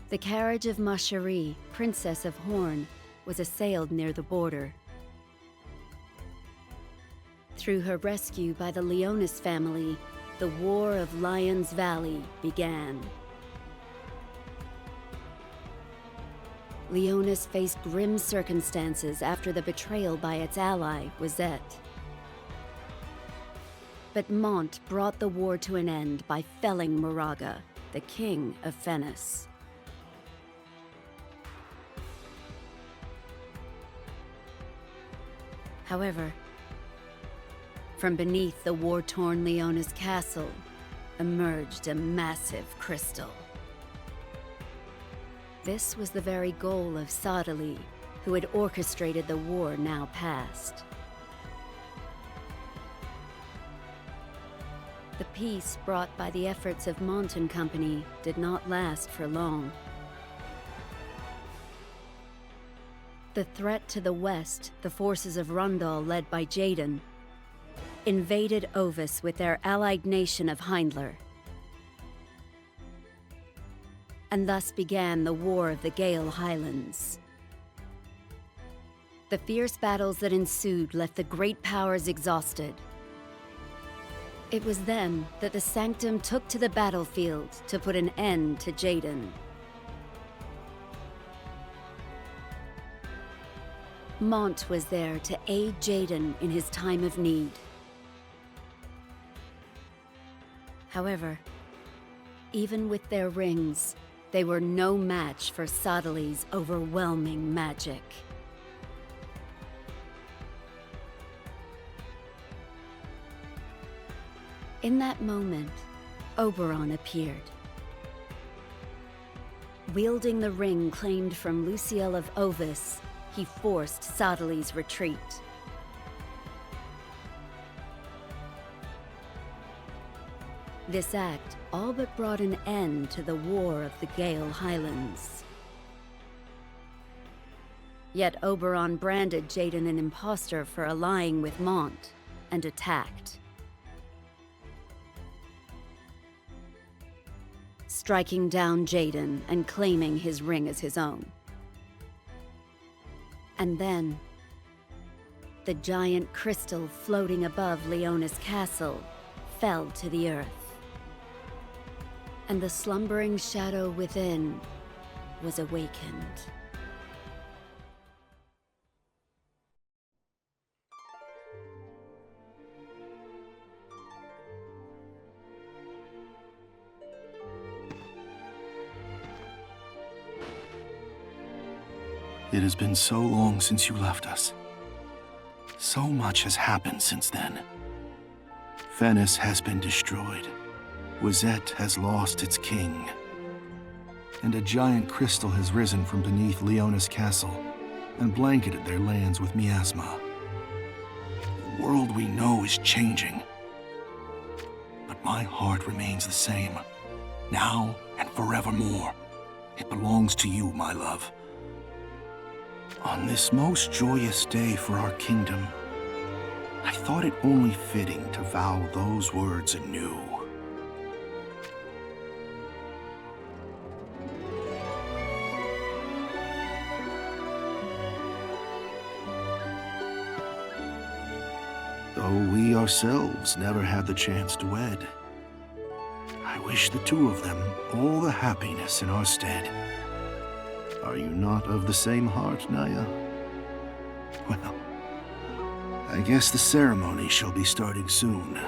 The carriage of Ma Cherie, Princess of Horn, was assailed near the border. Through her rescue by the Leonis family, the War of Lion's Valley began. Leonis faced grim circumstances after the betrayal by its ally, Rosette. But Mont brought the war to an end by felling Moraga, the king of Fennis. However, from beneath the war-torn Leonis castle emerged a massive crystal. This was the very goal of Sadali, who had orchestrated the war now past. The peace brought by the efforts of Mont and Company did not last for long. The threat to the west, the forces of Rundal led by Jaden, invaded Ovis with their allied nation of Heindler. And thus began the War of the Gale Highlands. The fierce battles that ensued left the great powers exhausted. It was then that the Sanctum took to the battlefield to put an end to Jaden. Mont was there to aid Jaden in his time of need. However, even with their rings, they were no match for Sadali's overwhelming magic. In that moment, Oberon appeared. Wielding the ring claimed from Luciel of Ovis, he forced Sadali's retreat. This act all but brought an end to the War of the Gale Highlands. Yet Oberon branded Jaden an impostor for allying with Mont, and attacked. Striking down Jaden and claiming his ring as his own. And then, the giant crystal floating above Leonis Castle fell to the earth. And the slumbering shadow within was awakened. It has been so long since you left us. So much has happened since then. Fennis has been destroyed. Wizette has lost its king. And a giant crystal has risen from beneath Leonis Castle and blanketed their lands with miasma. The world we know is changing. But my heart remains the same, now and forevermore. It belongs to you, my love. On this most joyous day for our kingdom, I thought it only fitting to vow those words anew. Though we ourselves never had the chance to wed, I wish the two of them all the happiness in our stead. Are you not of the same heart, Naya? Well, I guess the ceremony shall be starting soon.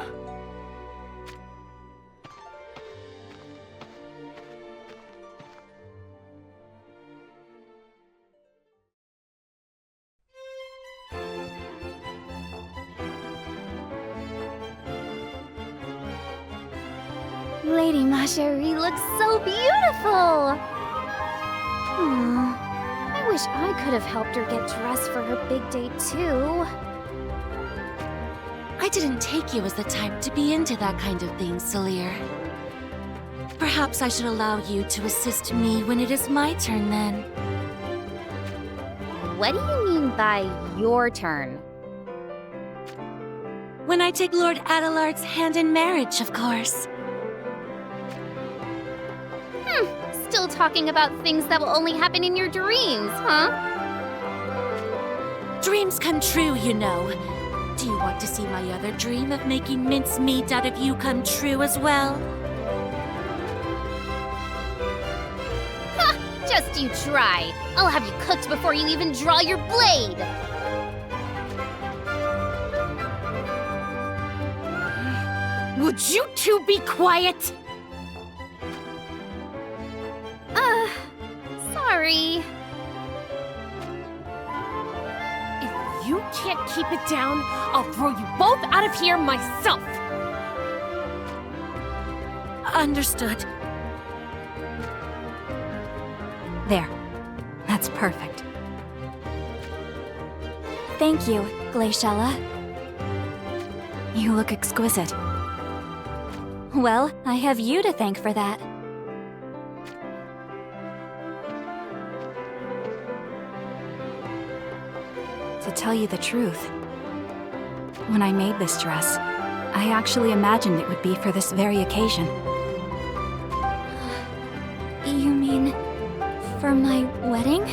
Lady Ma Cherie looks so beautiful! I wish I could have helped her get dressed for her big day too. I didn't take you as the type to be into that kind of thing, Salir. Perhaps I should allow you to assist me when it is my turn then. What do you mean by your turn? When I take Lord Adelard's hand in marriage, of course. Still talking about things that will only happen in your dreams, huh? Dreams come true, you know. Do you want to see my other dream of making mincemeat out of you come true as well? Ha! Just you try. I'll have you cooked before you even draw your blade. Would you two be quiet? Sorry. If you can't keep it down, I'll throw you both out of here myself! Understood. There. That's perfect. Thank you, Glaciella. You look exquisite. Well, I have you to thank for that. To tell you the truth, when I made this dress, I actually imagined it would be for this very occasion. You mean for my wedding?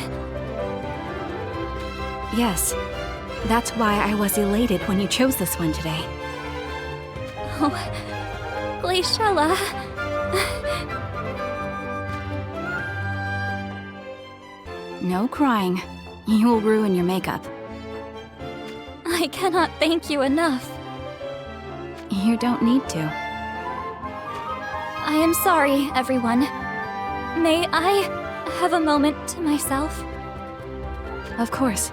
Yes. That's why I was elated when you chose this one today. Oh, Glaciella. No crying. You will ruin your makeup. I cannot thank you enough. You don't need to. I am sorry, everyone. May I have a moment to myself? Of course.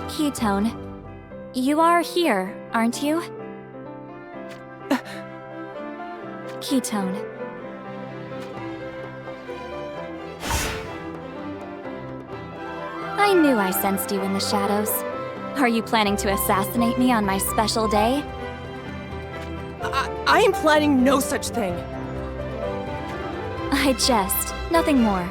Ketone, you are here, aren't you? Ketone. I knew I sensed you in the shadows. Are you planning to assassinate me on my special day? I am planning no such thing. I jest, nothing more.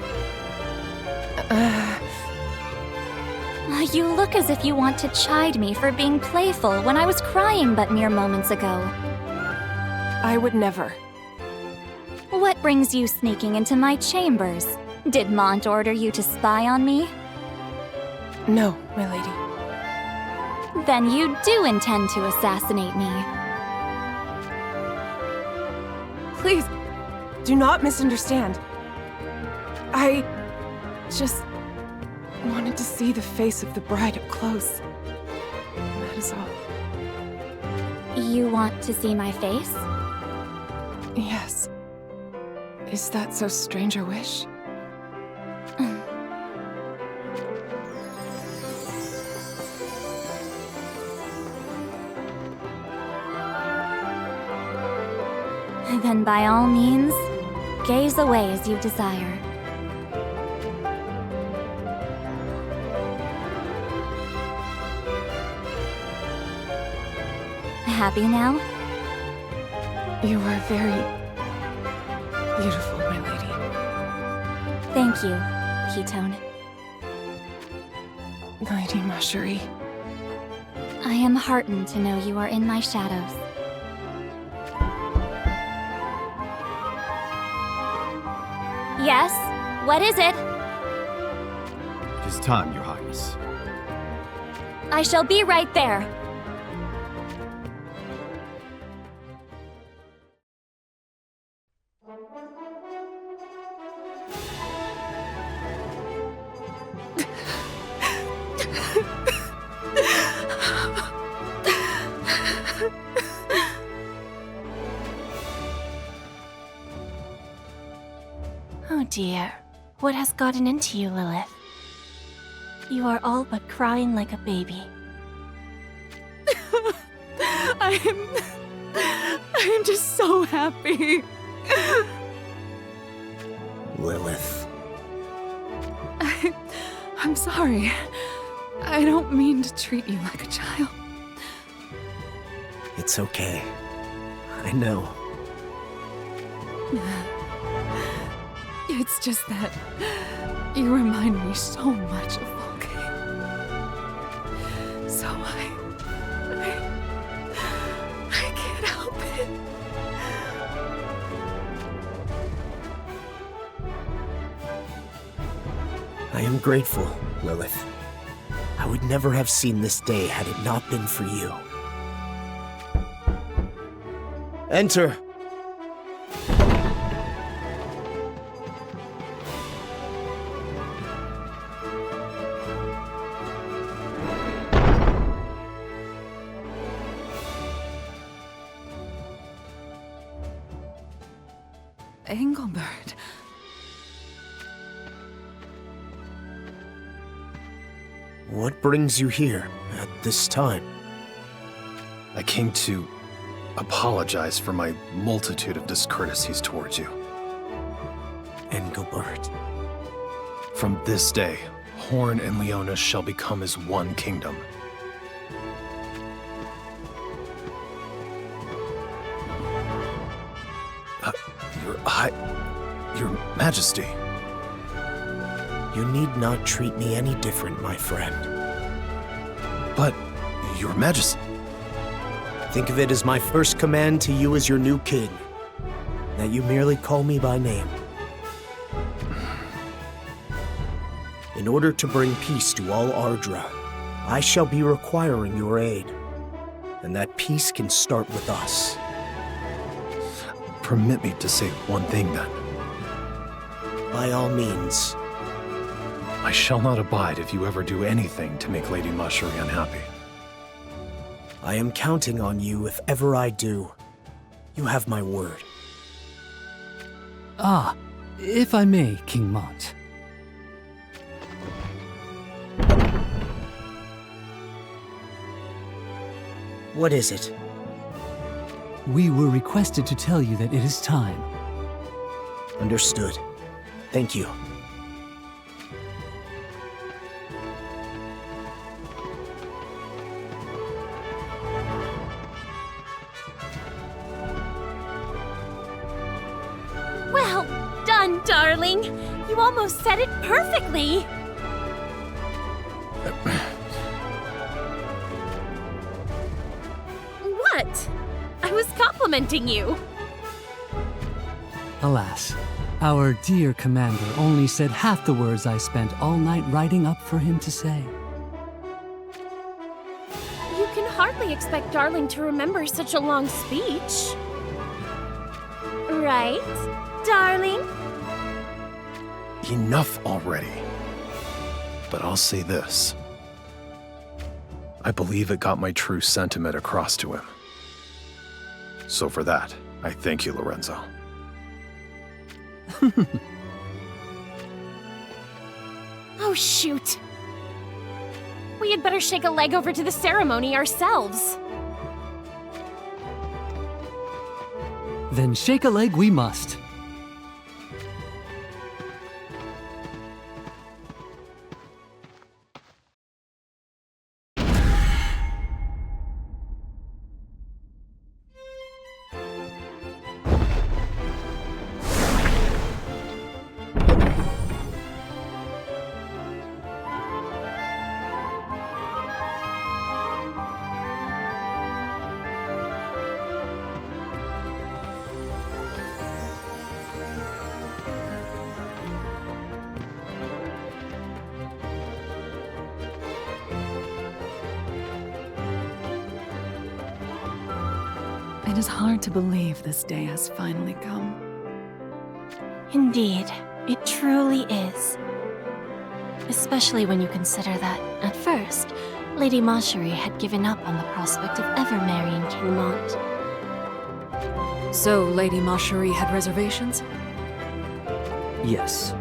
You look as if you want to chide me for being playful when I was crying but mere moments ago. I would never. What brings you sneaking into my chambers? Did Mont order you to spy on me? No, my lady. Then you do intend to assassinate me. Please, do not misunderstand. I just wanted to see the face of the bride up close. That is all. You want to see my face? Yes. Is that so strange a wish? Then by all means, gaze away as you desire. Happy now? You are very beautiful, my lady. Thank you, Ketone. Lady Masherie. I am heartened to know you are in my shadows. Yes? What is it? It is time, Your Highness. I shall be right there. Oh dear, what has gotten into you, Lilith? You are all but crying like a baby. I am just so happy. Lilith. I'm sorry. I don't mean to treat you like a child. It's okay. I know. It's just that you remind me so much of Volcane. I am grateful, Lilith. I would never have seen this day had it not been for you. Enter! Engelbert. What brings you here at this time? I came to apologize for my multitude of discourtesies towards you. Engelbert. From this day, Horn and Leona shall become as one kingdom. Your Majesty. You need not treat me any different, my friend. But, Your Majesty... Think of it as my first command to you as your new king. That you merely call me by name. In order to bring peace to all Ardra, I shall be requiring your aid. And that peace can start with us. Permit me to say one thing, then. By all means. I shall not abide if you ever do anything to make Lady Mashuri unhappy. I am counting on you if ever I do. You have my word. Ah, if I may, King Mont. What is it? We were requested to tell you that it is time. Understood. Thank you. Well done, darling. You almost said it perfectly. What? I was complimenting you. Alas, our dear commander only said half the words I spent all night writing up for him to say. You can hardly expect darling to remember such a long speech. Right, darling? Enough already. But I'll say this. I believe it got my true sentiment across to him. So for that, I thank you, Lorenzo. Oh, shoot. We had better shake a leg over to the ceremony ourselves. Then shake a leg we must. It is hard to believe this day has finally come. Indeed, it truly is. Especially when you consider that, at first, Lady Mashuri had given up on the prospect of ever marrying King Mont. So, Lady Mashuri had reservations? Yes.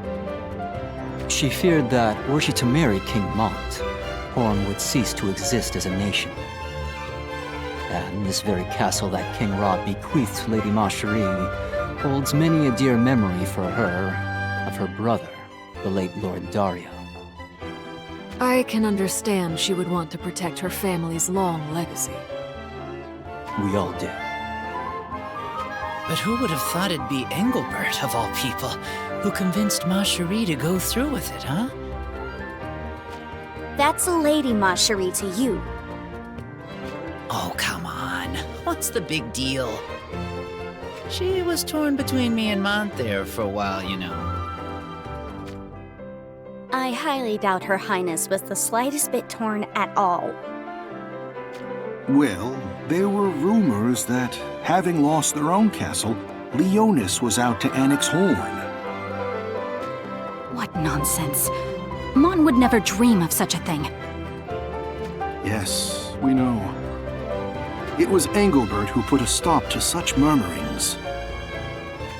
She feared that, were she to marry King Mont, Horn would cease to exist as a nation. And this very castle that King Ra bequeathed to Lady Mashuri holds many a dear memory for her of her brother, the late Lord Dario. I can understand she would want to protect her family's long legacy. We all do. But who would have thought it'd be Engelbert, of all people, who convinced Mashuri to go through with it, huh? That's Lady Mashuri to you. Oh, come on. What's the big deal? She was torn between me and Mont there for a while, you know. I I highly doubt Her Highness was the slightest bit torn at all. Well, there were rumors that, having lost their own castle, Leonis was out to annex Horn. What nonsense. Mon would never dream of such a thing. Yes, we know. It was Engelbert who put a stop to such murmurings.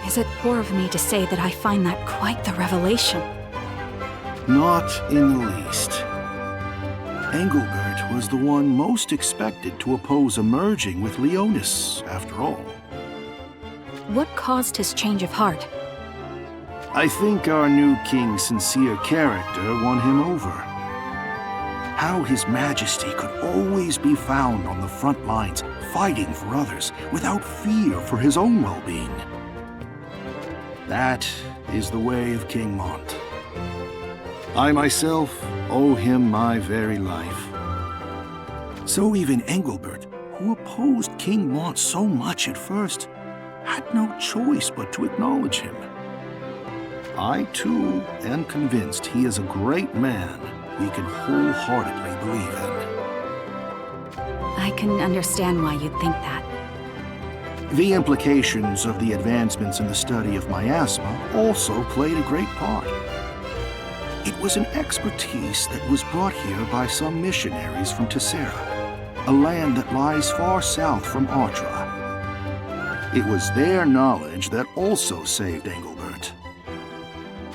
Is it poor of me to say that I find that quite the revelation? Not in the least. Engelbert was the one most expected to oppose a merging with Leonis, after all. What caused his change of heart? I think our new king's sincere character won him over. How His Majesty could always be found on the front lines, fighting for others, without fear for his own well-being. That is the way of King Mont. I myself owe him my very life. So even Engelbert, who opposed King Mont so much at first, had no choice but to acknowledge him. I, too, am convinced he is a great man we can wholeheartedly believe in. I can understand why you'd think that. The implications of the advancements in the study of miasma also played a great part. It was an expertise that was brought here by some missionaries from Tessera, a land that lies far south from Ardra. It was their knowledge that also saved Engelbert.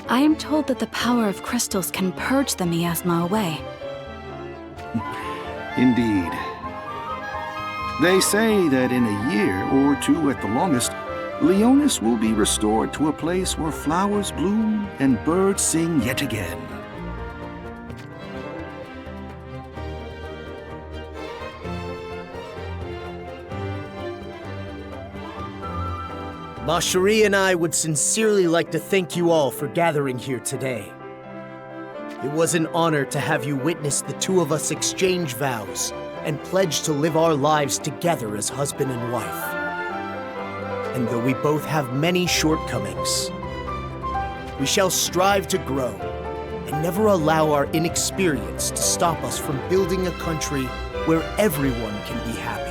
I am told that the power of crystals can purge the miasma away. Indeed. They say that in a year or two at the longest, Leonis will be restored to a place where flowers bloom and birds sing yet again. Ma Cherie and I would sincerely like to thank you all for gathering here today. It was an honor to have you witness the two of us exchange vows and pledge to live our lives together as husband and wife. And though we both have many shortcomings, we shall strive to grow and never allow our inexperience to stop us from building a country where everyone can be happy.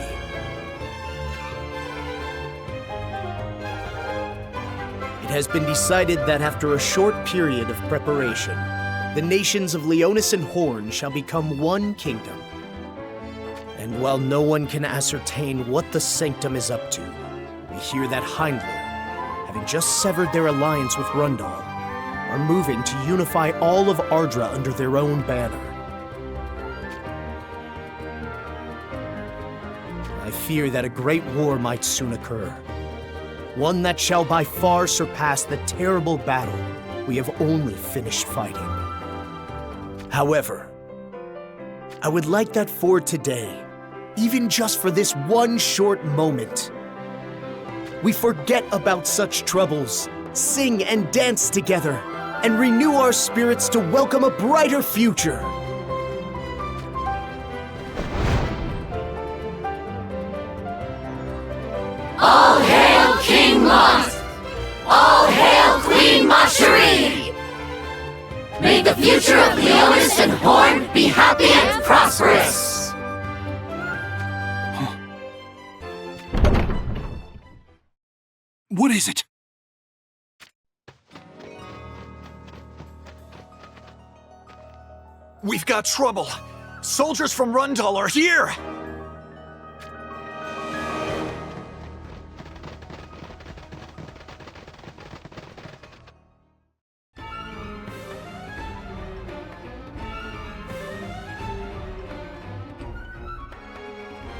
It has been decided that after a short period of preparation, the nations of Leonis and Horn shall become one kingdom. And while no one can ascertain what the Sanctum is up to, we hear that Heimdall, having just severed their alliance with Rundal, are moving to unify all of Ardra under their own banner. I fear that a great war might soon occur. One that shall by far surpass the terrible battle we have only finished fighting. However, I would like that for today, even just for this one short moment, we forget about such troubles, sing and dance together, and renew our spirits to welcome a brighter future. All hail King Mont! All hail Queen Ma Cherie! May the future of Leonis and Horn be happy and prosperous! What is it? We've got trouble! Soldiers from Rundal are here!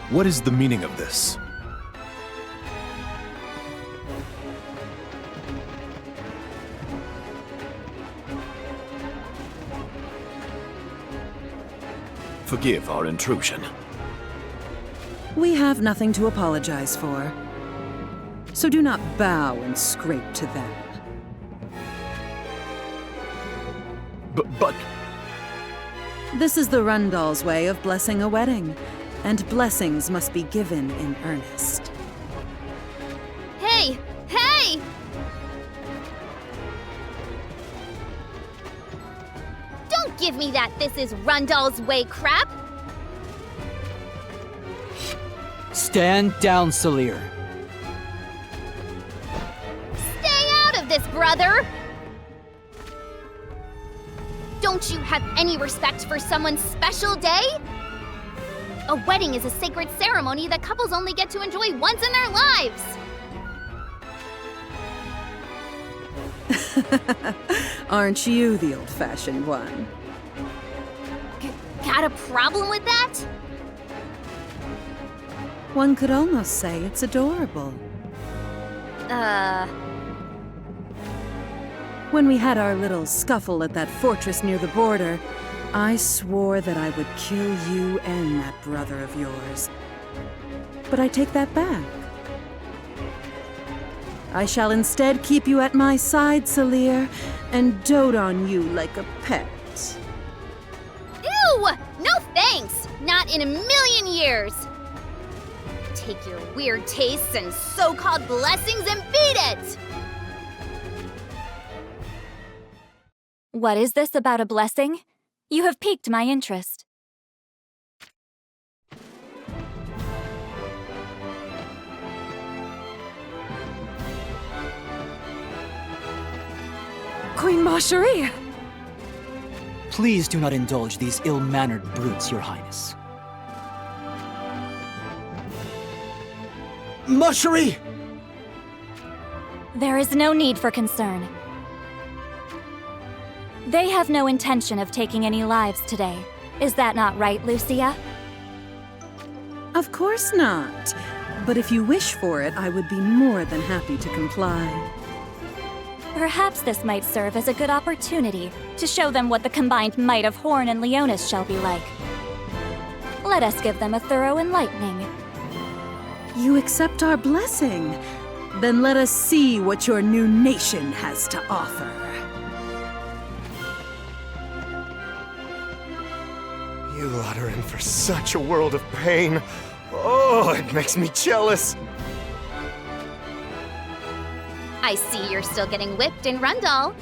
What is the meaning of this? Forgive our intrusion. We have nothing to apologize for. So do not bow and scrape to them. But... This is the Rundal's way of blessing a wedding, and blessings must be given in earnest. Hey! Hey! give me that "this is Rundal's way" crap! Stand down, Salir. Stay out of this, brother! Don't you have any respect for someone's special day? A wedding is a sacred ceremony that couples only get to enjoy once in their lives! Aren't you the old-fashioned one? Got a problem with that? One could almost say it's adorable. When we had our little scuffle at that fortress near the border, I swore that I would kill you and that brother of yours. But I take that back. I shall instead keep you at my side, Salir, and dote on you like a pet. Ew! No thanks! Not in a million years! Take your weird tastes and so-called blessings and beat it! What is this about a blessing? You have piqued my interest. Queen Marjorie! Please do not indulge these ill-mannered brutes, Your Highness. Marjorie! There is no need for concern. They have no intention of taking any lives today. Is that not right, Lucia? Of course not. But if you wish for it, I would be more than happy to comply. Perhaps this might serve as a good opportunity to show them what the combined might of Horn and Leonis shall be like. Let us give them a thorough enlightening. You accept our blessing? Then let us see what your new nation has to offer. You lot are in for such a world of pain. Oh, it makes me jealous. I see you're still getting whipped in Rundal.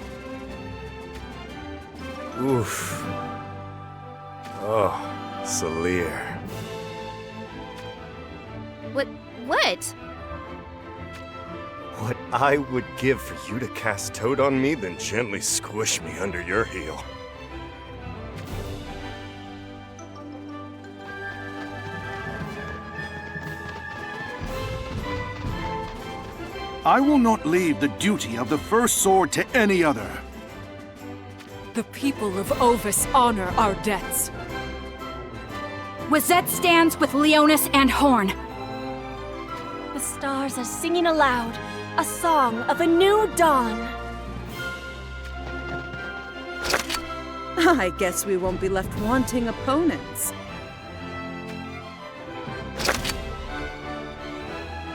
Oof. Oh, Salir. What? What I would give for you to cast Toad on me, then gently squish me under your heel. I will not leave the duty of the first sword to any other. The people of Ovis honor our debts. Wizette stands with Leonis and Horn. The stars are singing aloud, a song of a new dawn. I guess we won't be left wanting opponents.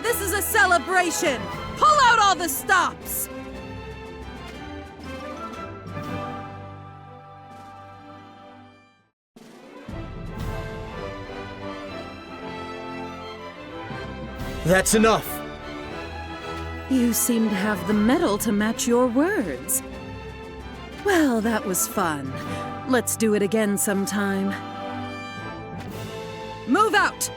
This is a celebration! Pull out all the stops! That's enough! You seem to have the mettle to match your words. Well, that was fun. Let's do it again sometime. Move out!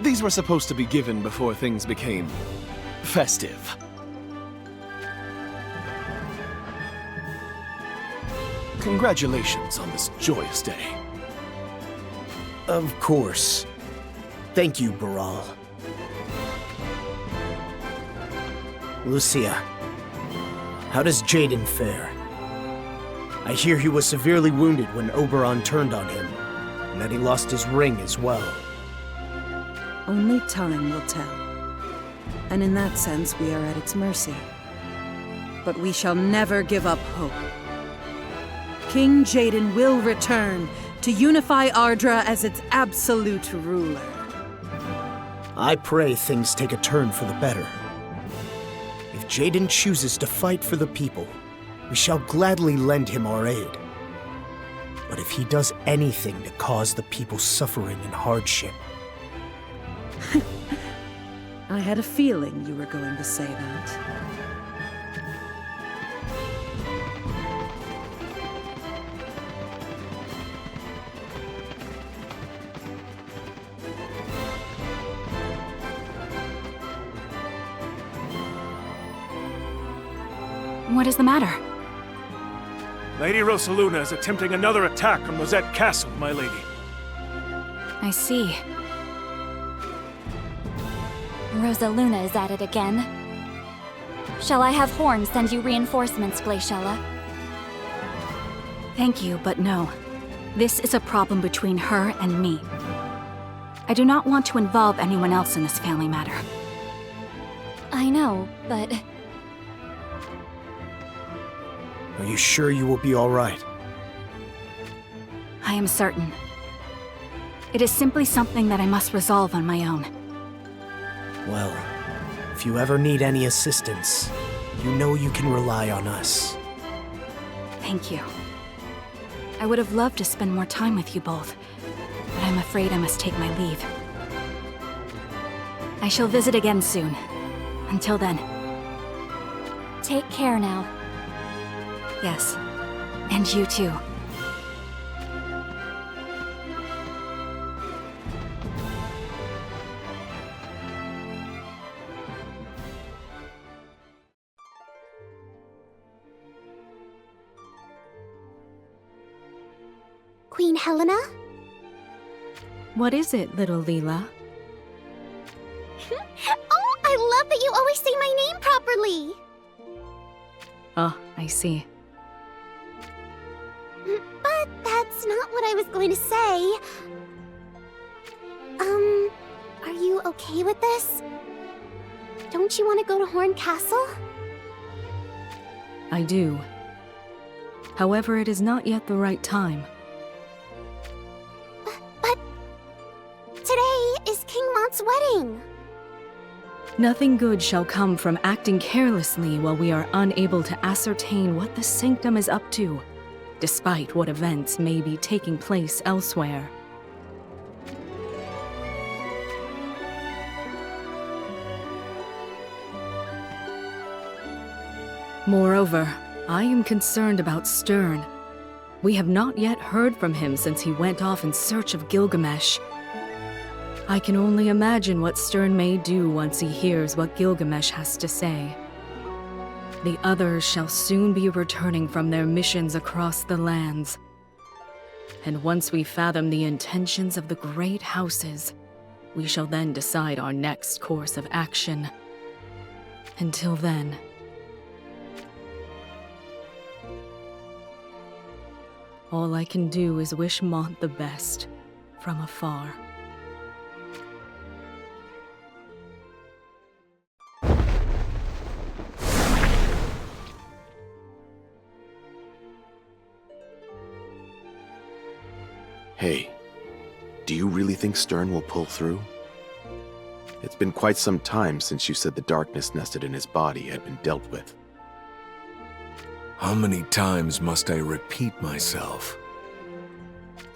These were supposed to be given before things became festive. Congratulations on this joyous day. Of course. Thank you, Baral. Lucia, how does Jaden fare? I hear he was severely wounded when Oberon turned on him, and that he lost his ring as well. Only time will tell. And in that sense, we are at its mercy. But we shall never give up hope. King Jaden will return to unify Ardra as its absolute ruler. I pray things take a turn for the better. If Jaden chooses to fight for the people, we shall gladly lend him our aid. But if he does anything to cause the people suffering and hardship, I had a feeling you were going to say that. What is the matter? Lady Rosaluna is attempting another attack on Rosette Castle, my lady. I see. Rosaluna is at it again. Shall I have Horn send you reinforcements, Glaciella? Thank you, but no. This is a problem between her and me. I do not want to involve anyone else in this family matter. I know, but... Are you sure you will be all right? I am certain. It is simply something that I must resolve on my own. Well, if you ever need any assistance, you know you can rely on us. Thank you. I would have loved to spend more time with you both, but I'm afraid I must take my leave. I shall visit again soon. Until then. Take care now. Yes, and you too. Queen Helena? What is it, little Leela? Oh, I love that you always say my name properly! Oh, I see. But that's not what I was going to say. Are you okay with this? Don't you want to go to Horn Castle? I do. However, it is not yet the right time. But today is King Mont's wedding. Nothing good shall come from acting carelessly while we are unable to ascertain what the Sanctum is up to, despite what events may be taking place elsewhere. Moreover, I am concerned about Stern. We have not yet heard from him since he went off in search of Gilgamesh. I can only imagine what Stern may do once he hears what Gilgamesh has to say. The others shall soon be returning from their missions across the lands. And once we fathom the intentions of the great houses, we shall then decide our next course of action. Until then... all I can do is wish Mont the best, from afar. Hey, do you really think Stern will pull through? It's been quite some time since you said the darkness nested in his body had been dealt with. How many times must I repeat myself?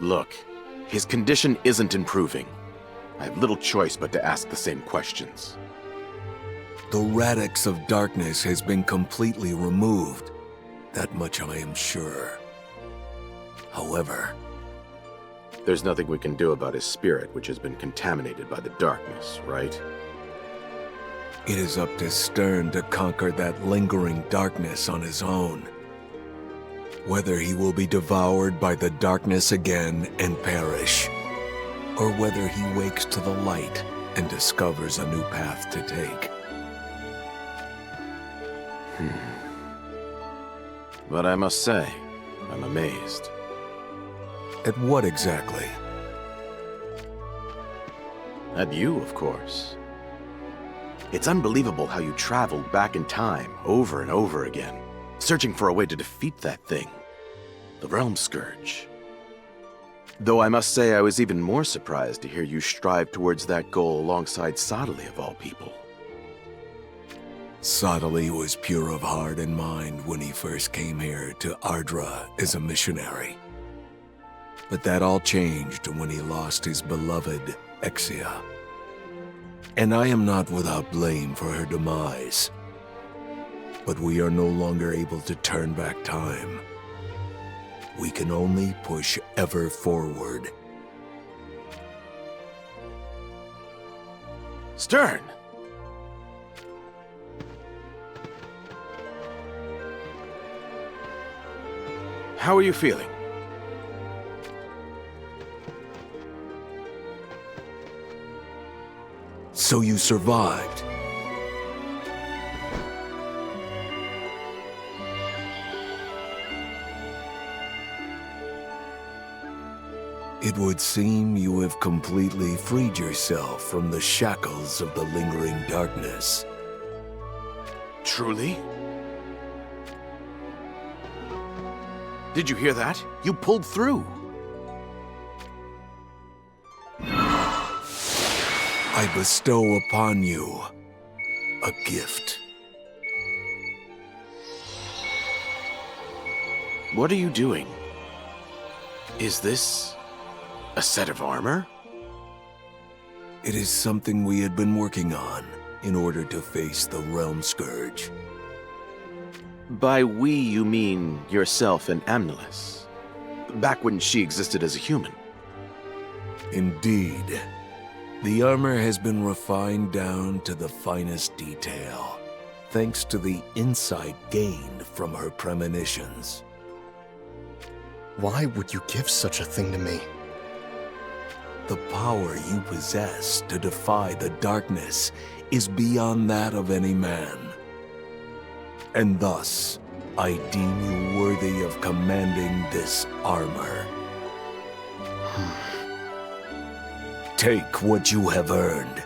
Look, his condition isn't improving. I have little choice but to ask the same questions. The radix of darkness has been completely removed. That much I am sure. However... there's nothing we can do about his spirit, which has been contaminated by the darkness, right? It is up to Stern to conquer that lingering darkness on his own. Whether he will be devoured by the darkness again and perish, or whether he wakes to the light and discovers a new path to take. But I must say, I'm amazed. At what exactly? At you, of course. It's unbelievable how you traveled back in time over and over again, searching for a way to defeat that thing, the Realm Scourge. Though I must say I was even more surprised to hear you strive towards that goal alongside Sadali of all people. Sadali was pure of heart and mind when he first came here to Ardra as a missionary. But that all changed when he lost his beloved Exia. and I am not without blame for her demise. But we are no longer able to turn back time. We can only push ever forward. Stern! How are you feeling? So you survived. It would seem you have completely freed yourself from the shackles of the lingering darkness. Truly? Did you hear that? You pulled through. I bestow upon you a gift. What are you doing? Is this a set of armor? It is something we had been working on in order to face the Realm Scourge. By we, you mean yourself and Amnelis, back when she existed as a human. Indeed. The armor has been refined down to the finest detail, thanks to the insight gained from her premonitions. Why would you give such a thing to me? The power you possess to defy the darkness is beyond that of any man. And thus, I deem you worthy of commanding this armor. Take what you have earned.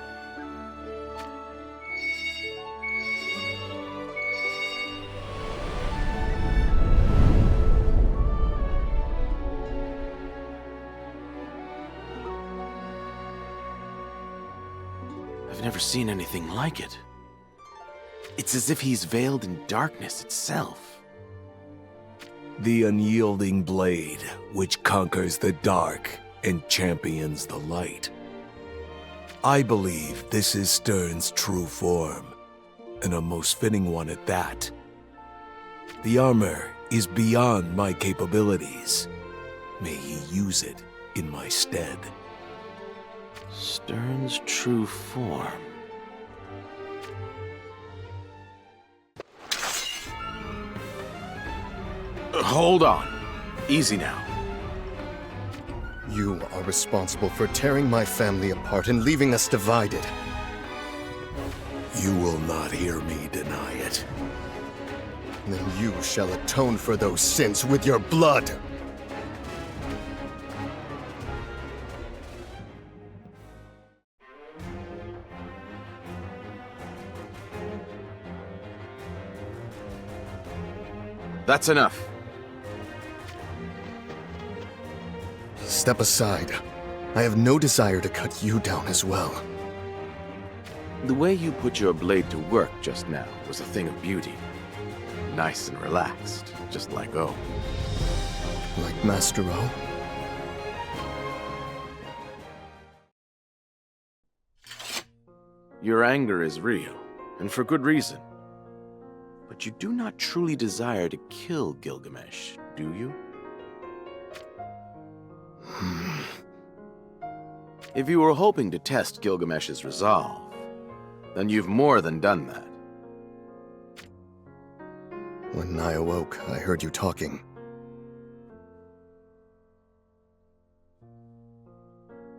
I've never seen anything like it. It's as if he's veiled in darkness itself. The unyielding blade, which conquers the dark and champions the light. I believe this is Stern's true form, and a most fitting one at that. The armor is beyond my capabilities. May he use it in my stead. Stern's true form. Hold on. Easy now. You are responsible for tearing my family apart and leaving us divided. You will not hear me deny it. Then you shall atone for those sins with your blood! That's enough. Step aside. I have no desire to cut you down as well. The way you put your blade to work just now was a thing of beauty. Nice and relaxed, just like O. Like Master O? Your anger is real, and for good reason. But you do not truly desire to kill Gilgamesh, do you? If you were hoping to test Gilgamesh's resolve, then you've more than done that. When I awoke, I heard you talking.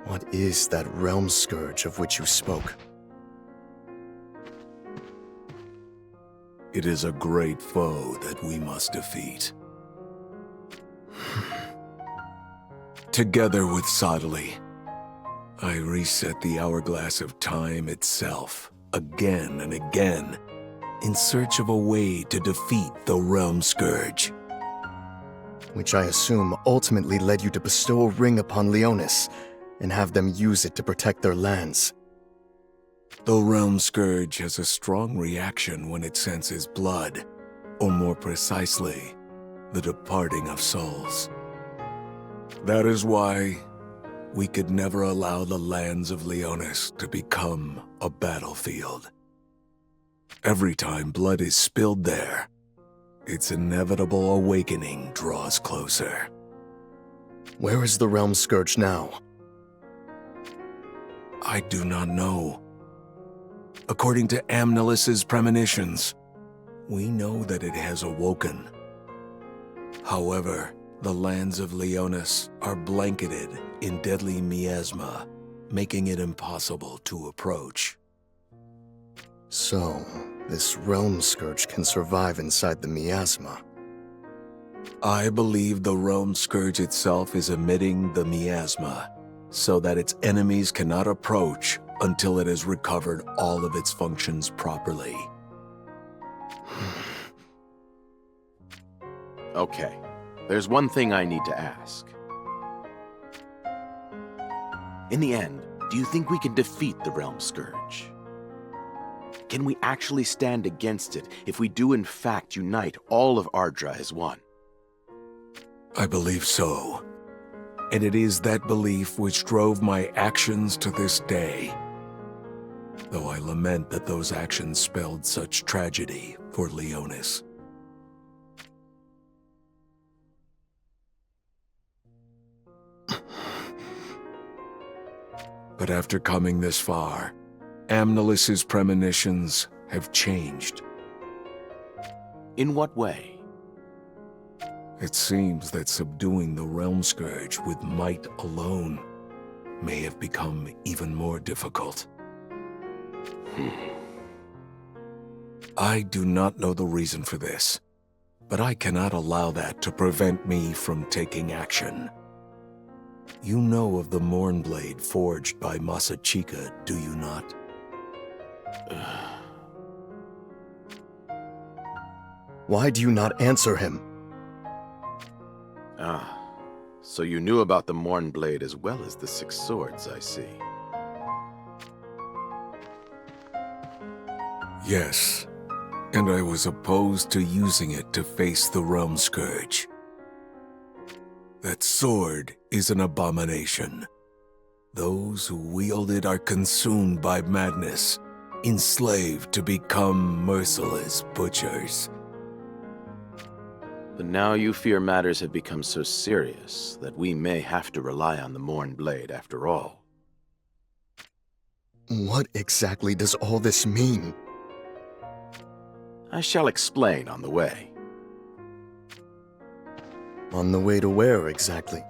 What is that Realm Scourge of which you spoke? It is a great foe that we must defeat. Together with Sodali, I reset the hourglass of time itself, again and again, in search of a way to defeat the Realm Scourge. Which I assume ultimately led you to bestow a ring upon Leonis, and have them use it to protect their lands. The Realm Scourge has a strong reaction when it senses blood, or more precisely, the departing of souls. That is why we could never allow the lands of Leonis to become a battlefield. Every time blood is spilled there, its inevitable awakening draws closer. Where is the Realm Scourge now? I do not know. According to Amnelis's premonitions, we know that it has awoken. However, the lands of Leonis are blanketed in deadly miasma, making it impossible to approach. So, this Realm Scourge can survive inside the miasma. I believe the Realm Scourge itself is emitting the miasma, so that its enemies cannot approach until it has recovered all of its functions properly. Okay, there's one thing I need to ask. In the end, do you think we can defeat the Realm Scourge? Can we actually stand against it if we do in fact unite all of Ardra as one? I believe so. And it is that belief which drove my actions to this day. Though I lament that those actions spelled such tragedy for Leonis. But after coming this far, Amnelis's premonitions have changed. In what way? It seems that subduing the Realm Scourge with might alone may have become even more difficult. I do not know the reason for this, but I cannot allow that to prevent me from taking action. You know of the Mournblade forged by Masachika, do you not? Why do you not answer him? Ah, so you knew about the Mournblade as well as the Six Swords, I see. Yes, and I was opposed to using it to face the Realm Scourge. That sword is an abomination. Those who wield it are consumed by madness, enslaved to become merciless butchers. But now you fear matters have become so serious that we may have to rely on the Mournblade after all. What exactly does all this mean? I shall explain on the way. On the way to where exactly?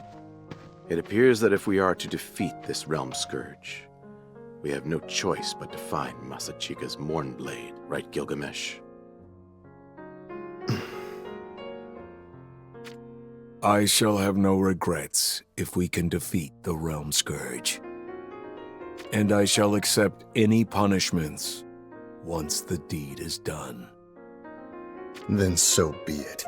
It appears that if we are to defeat this Realm Scourge, we have no choice but to find Masachika's Mournblade, right, Gilgamesh? I shall have no regrets if we can defeat the Realm Scourge. And I shall accept any punishments once the deed is done. Then so be it.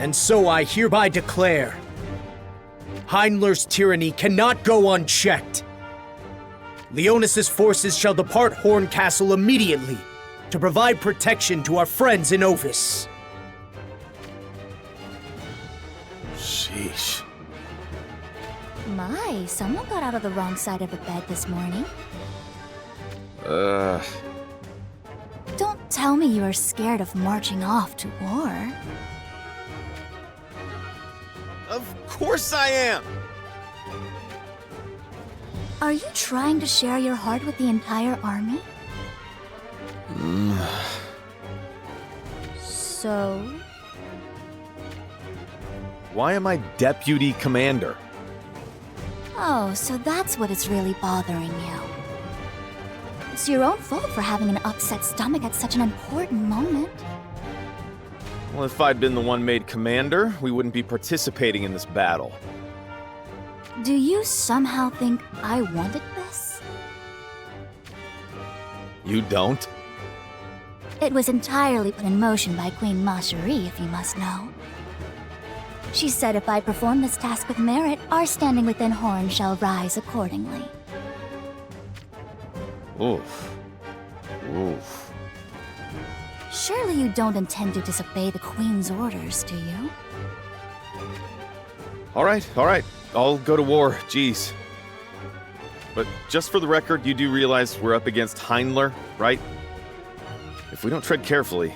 And so I hereby declare, Heinler's tyranny cannot go unchecked. Leonis' forces shall depart Horn Castle immediately to provide protection to our friends in Ovis. Sheesh. My, someone got out of the wrong side of the bed this morning. Don't tell me you are scared of marching off to war. Of course I am! Are you trying to share your heart with the entire army? So? Why am I deputy commander? Oh, so that's what is really bothering you. It's your own fault for having an upset stomach at such an important moment. Well, if I'd been the one made commander, we wouldn't be participating in this battle. Do you somehow think I wanted this? You don't? It was entirely put in motion by Queen Macherie, if you must know. She said if I perform this task with merit, our standing within Horn shall rise accordingly. Oof. Oof. Surely you don't intend to disobey the Queen's orders, do you? All right. I'll go to war, jeez. But just for the record, you do realize we're up against Heinler, right? If we don't tread carefully...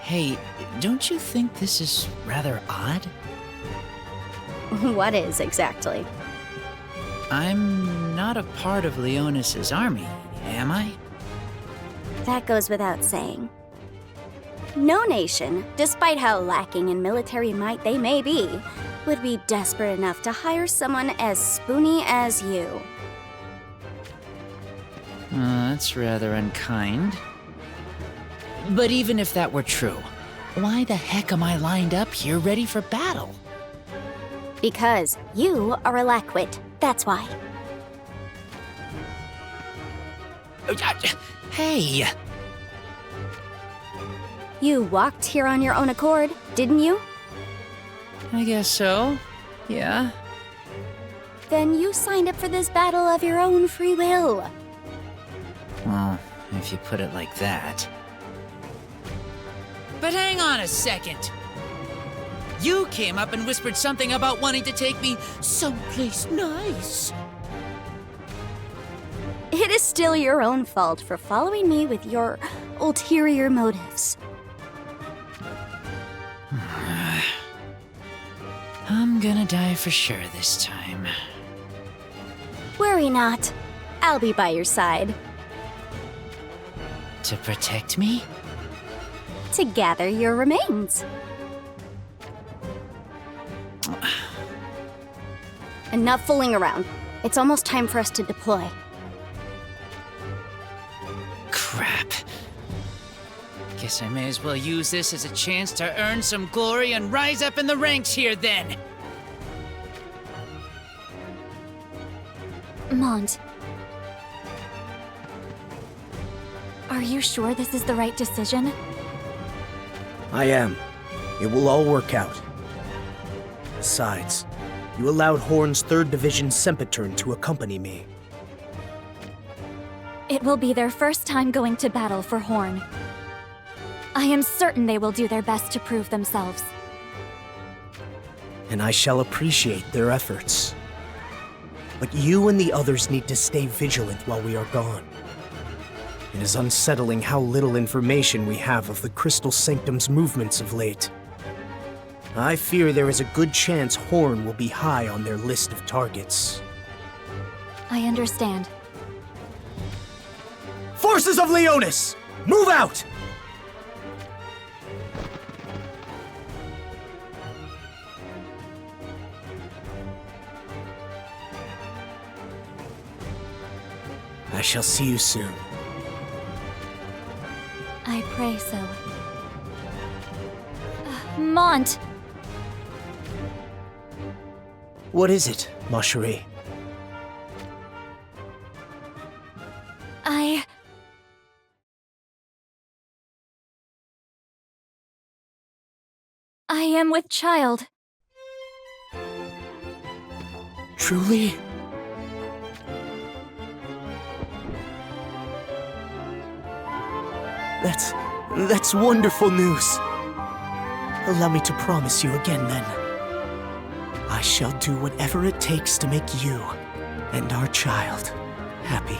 Hey, don't you think this is rather odd? What is, exactly? I'm not a part of Leonis's army, am I? That goes without saying. No nation, despite how lacking in military might they may be, would be desperate enough to hire someone as spoony as you. That's rather unkind. But even if that were true, why the heck am I lined up here ready for battle? Because you are a lackwit, that's why. Hey! You walked here on your own accord, didn't you? I guess so, yeah. Then you signed up for this battle of your own free will. Well, if you put it like that. But hang on a second! You came up and whispered something about wanting to take me someplace nice. It is still your own fault for following me with your ulterior motives. I'm gonna die for sure this time. Worry not. I'll be by your side. To protect me? To gather your remains. Enough fooling around. It's almost time for us to deploy. Crap. Guess I may as well use this as a chance to earn some glory and rise up in the ranks here then. Mont. Are you sure this is the right decision? I am. It will all work out. Besides, you allowed Horn's 3rd Division Sempitern to accompany me. It will be their first time going to battle for Horn. I am certain they will do their best to prove themselves. And I shall appreciate their efforts. But you and the others need to stay vigilant while we are gone. It is unsettling how little information we have of the Crystal Sanctum's movements of late. I fear there is a good chance Horn will be high on their list of targets. I understand. Forces of Leonis! Move out! I shall see you soon. I pray so. Mont! What is it, Macherie? I am with child. Truly? That's wonderful news. Allow me to promise you again, then. I shall do whatever it takes to make you and our child happy.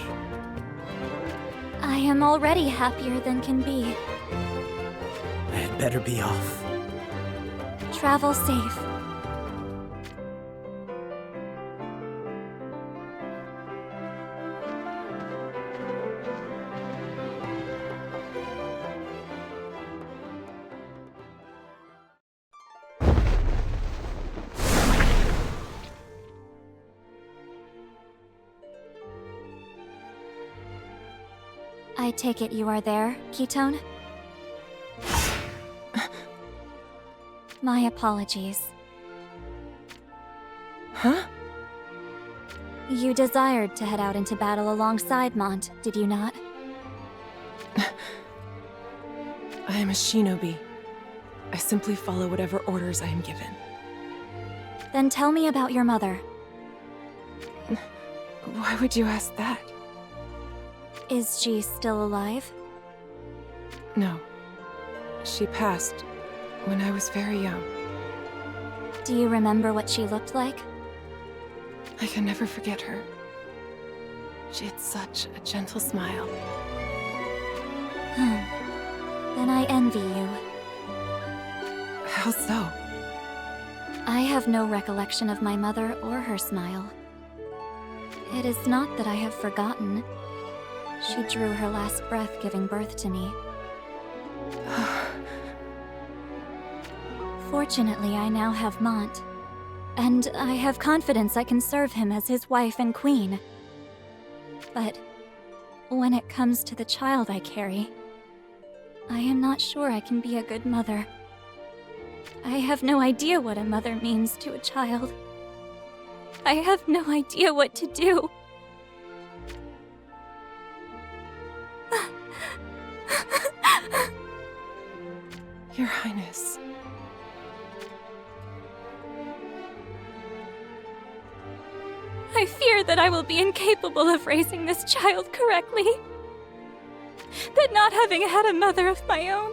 I am already happier than can be. I had better be off. Travel safe. I take it you are there, Ketone? My apologies. Huh? You desired to head out into battle alongside Mont, did you not? I am a shinobi. I simply follow whatever orders I am given. Then tell me about your mother. Why would you ask that? Is she still alive? No. She passed when I was very young. Do you remember what she looked like? I can never forget her. She had such a gentle smile. Then I envy you. How so? I have no recollection of my mother or her smile. It is not that I have forgotten. She drew her last breath giving birth to me. Fortunately, I now have Mont, and I have confidence I can serve him as his wife and queen. But when it comes to the child I carry, I am not sure I can be a good mother. I have no idea what a mother means to a child. I have no idea what to do. Your Highness. I fear that I will be incapable of raising this child correctly. That not having had a mother of my own,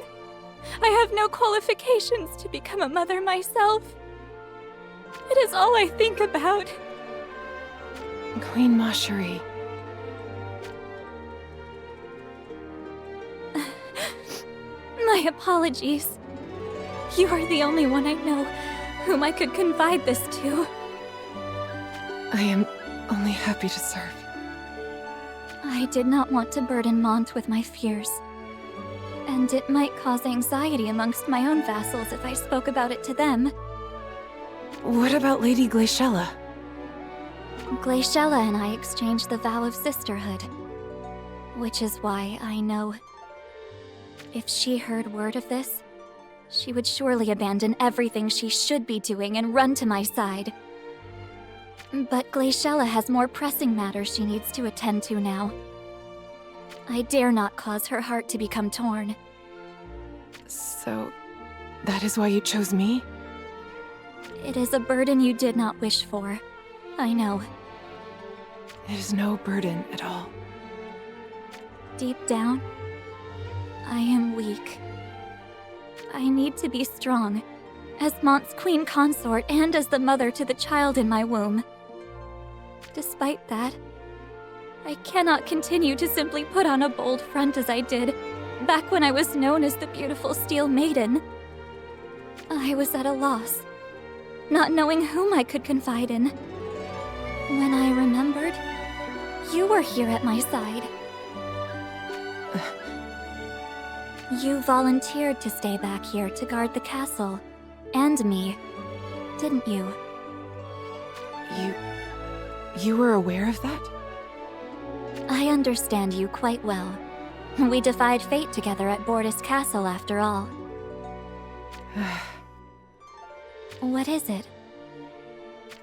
I have no qualifications to become a mother myself. It is all I think about. Queen Macherie. My apologies. You are the only one I know whom I could confide this to. I am only happy to serve. I did not want to burden Mont with my fears. And it might cause anxiety amongst my own vassals if I spoke about it to them. What about Lady Glaciella? Glaciella and I exchanged the vow of sisterhood. Which is why I know if she heard word of this, she would surely abandon everything she should be doing and run to my side. But Glaciella has more pressing matters she needs to attend to now. I dare not cause her heart to become torn. So, that is why you chose me? It is a burden you did not wish for. I know. It is no burden at all. Deep down, I am weak. I need to be strong, as Mont's queen consort and as the mother to the child in my womb. Despite that, I cannot continue to simply put on a bold front as I did back when I was known as the beautiful Steel Maiden. I was at a loss, not knowing whom I could confide in. When I remembered, you were here at my side. You volunteered to stay back here to guard the castle, and me, didn't you? You were aware of that? I understand you quite well. We defied fate together at Bordis Castle, after all. What is it?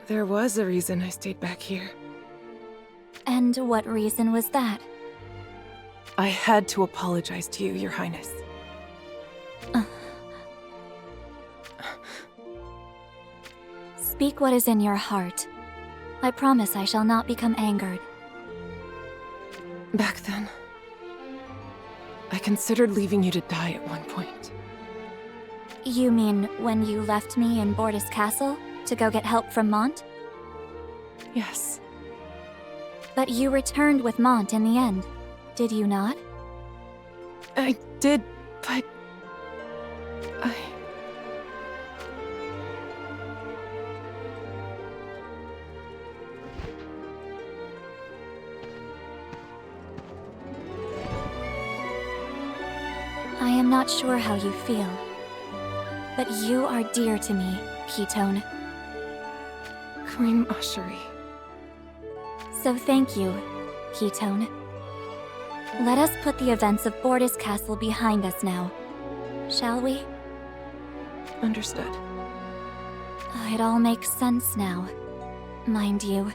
There was a reason I stayed back here. And what reason was that? I had to apologize to you, Your Highness. Speak what is in your heart. I promise I shall not become angered. Back then, I considered leaving you to die at one point. You mean when you left me in Bordis Castle to go get help from Mont? Yes. But you returned with Mont in the end, did you not? I did, but... I'm not sure how you feel, but you are dear to me, Ketone. Queen Macherie. So thank you, Ketone. Let us put the events of Bortus Castle behind us now, shall we? Understood. It all makes sense now, mind you.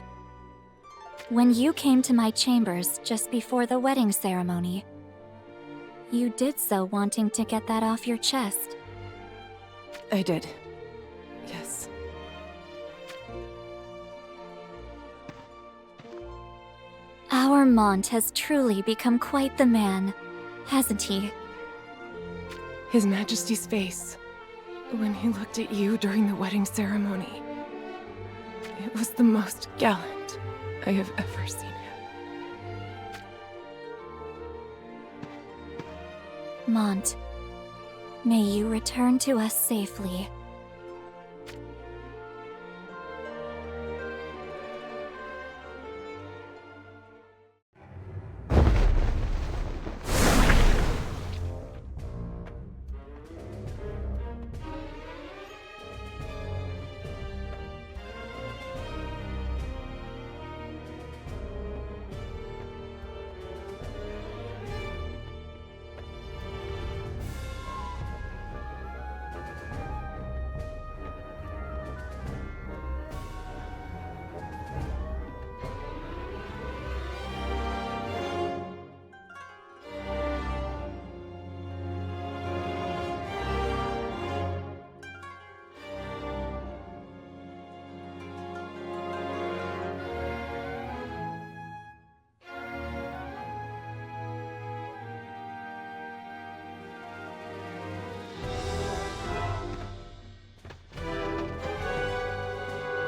When you came to my chambers just before the wedding ceremony, you did so wanting to get that off your chest. I did. Yes. Our Mont has truly become quite the man, hasn't he? His Majesty's face, when he looked at you during the wedding ceremony, it was the most gallant I have ever seen him. Mont, may you return to us safely.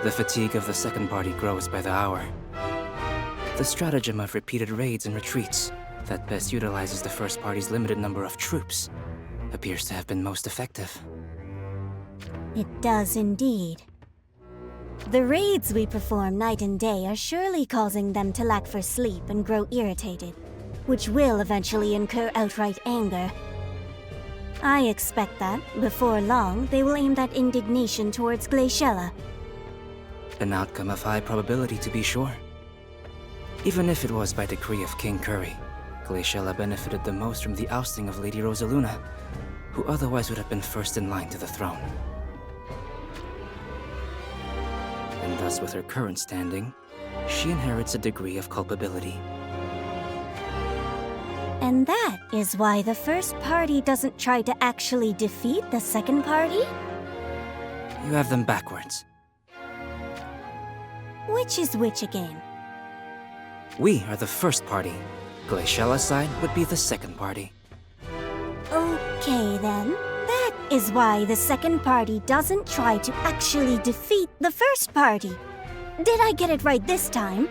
The fatigue of the second party grows by the hour. The stratagem of repeated raids and retreats that best utilizes the first party's limited number of troops appears to have been most effective. It does indeed. The raids we perform night and day are surely causing them to lack for sleep and grow irritated, which will eventually incur outright anger. I expect that, before long, they will aim that indignation towards Glaciella. An outcome of high probability, to be sure. Even if it was by decree of King Curry, Glaciella benefited the most from the ousting of Lady Rosaluna, who otherwise would have been first in line to the throne. And thus, with her current standing, she inherits a degree of culpability. And that is why the first party doesn't try to actually defeat the second party? You have them backwards. Which is which again? We are the first party. Glaciella's side would be the second party. Okay then. That is why the second party doesn't try to actually defeat the first party. Did I get it right this time?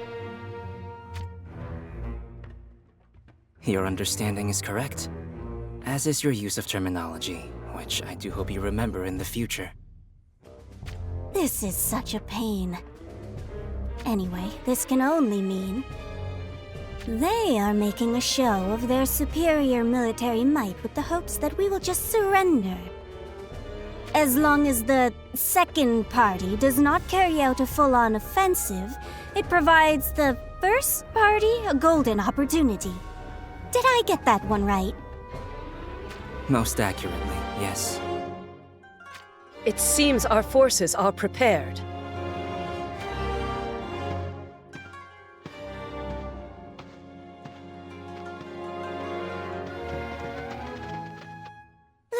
Your understanding is correct, as is your use of terminology, which I do hope you remember in the future. This is such a pain. Anyway, this can only mean they are making a show of their superior military might with the hopes that we will just surrender. As long as the second party does not carry out a full-on offensive, it provides the first party a golden opportunity. Did I get that one right? Most accurately, yes. It seems our forces are prepared.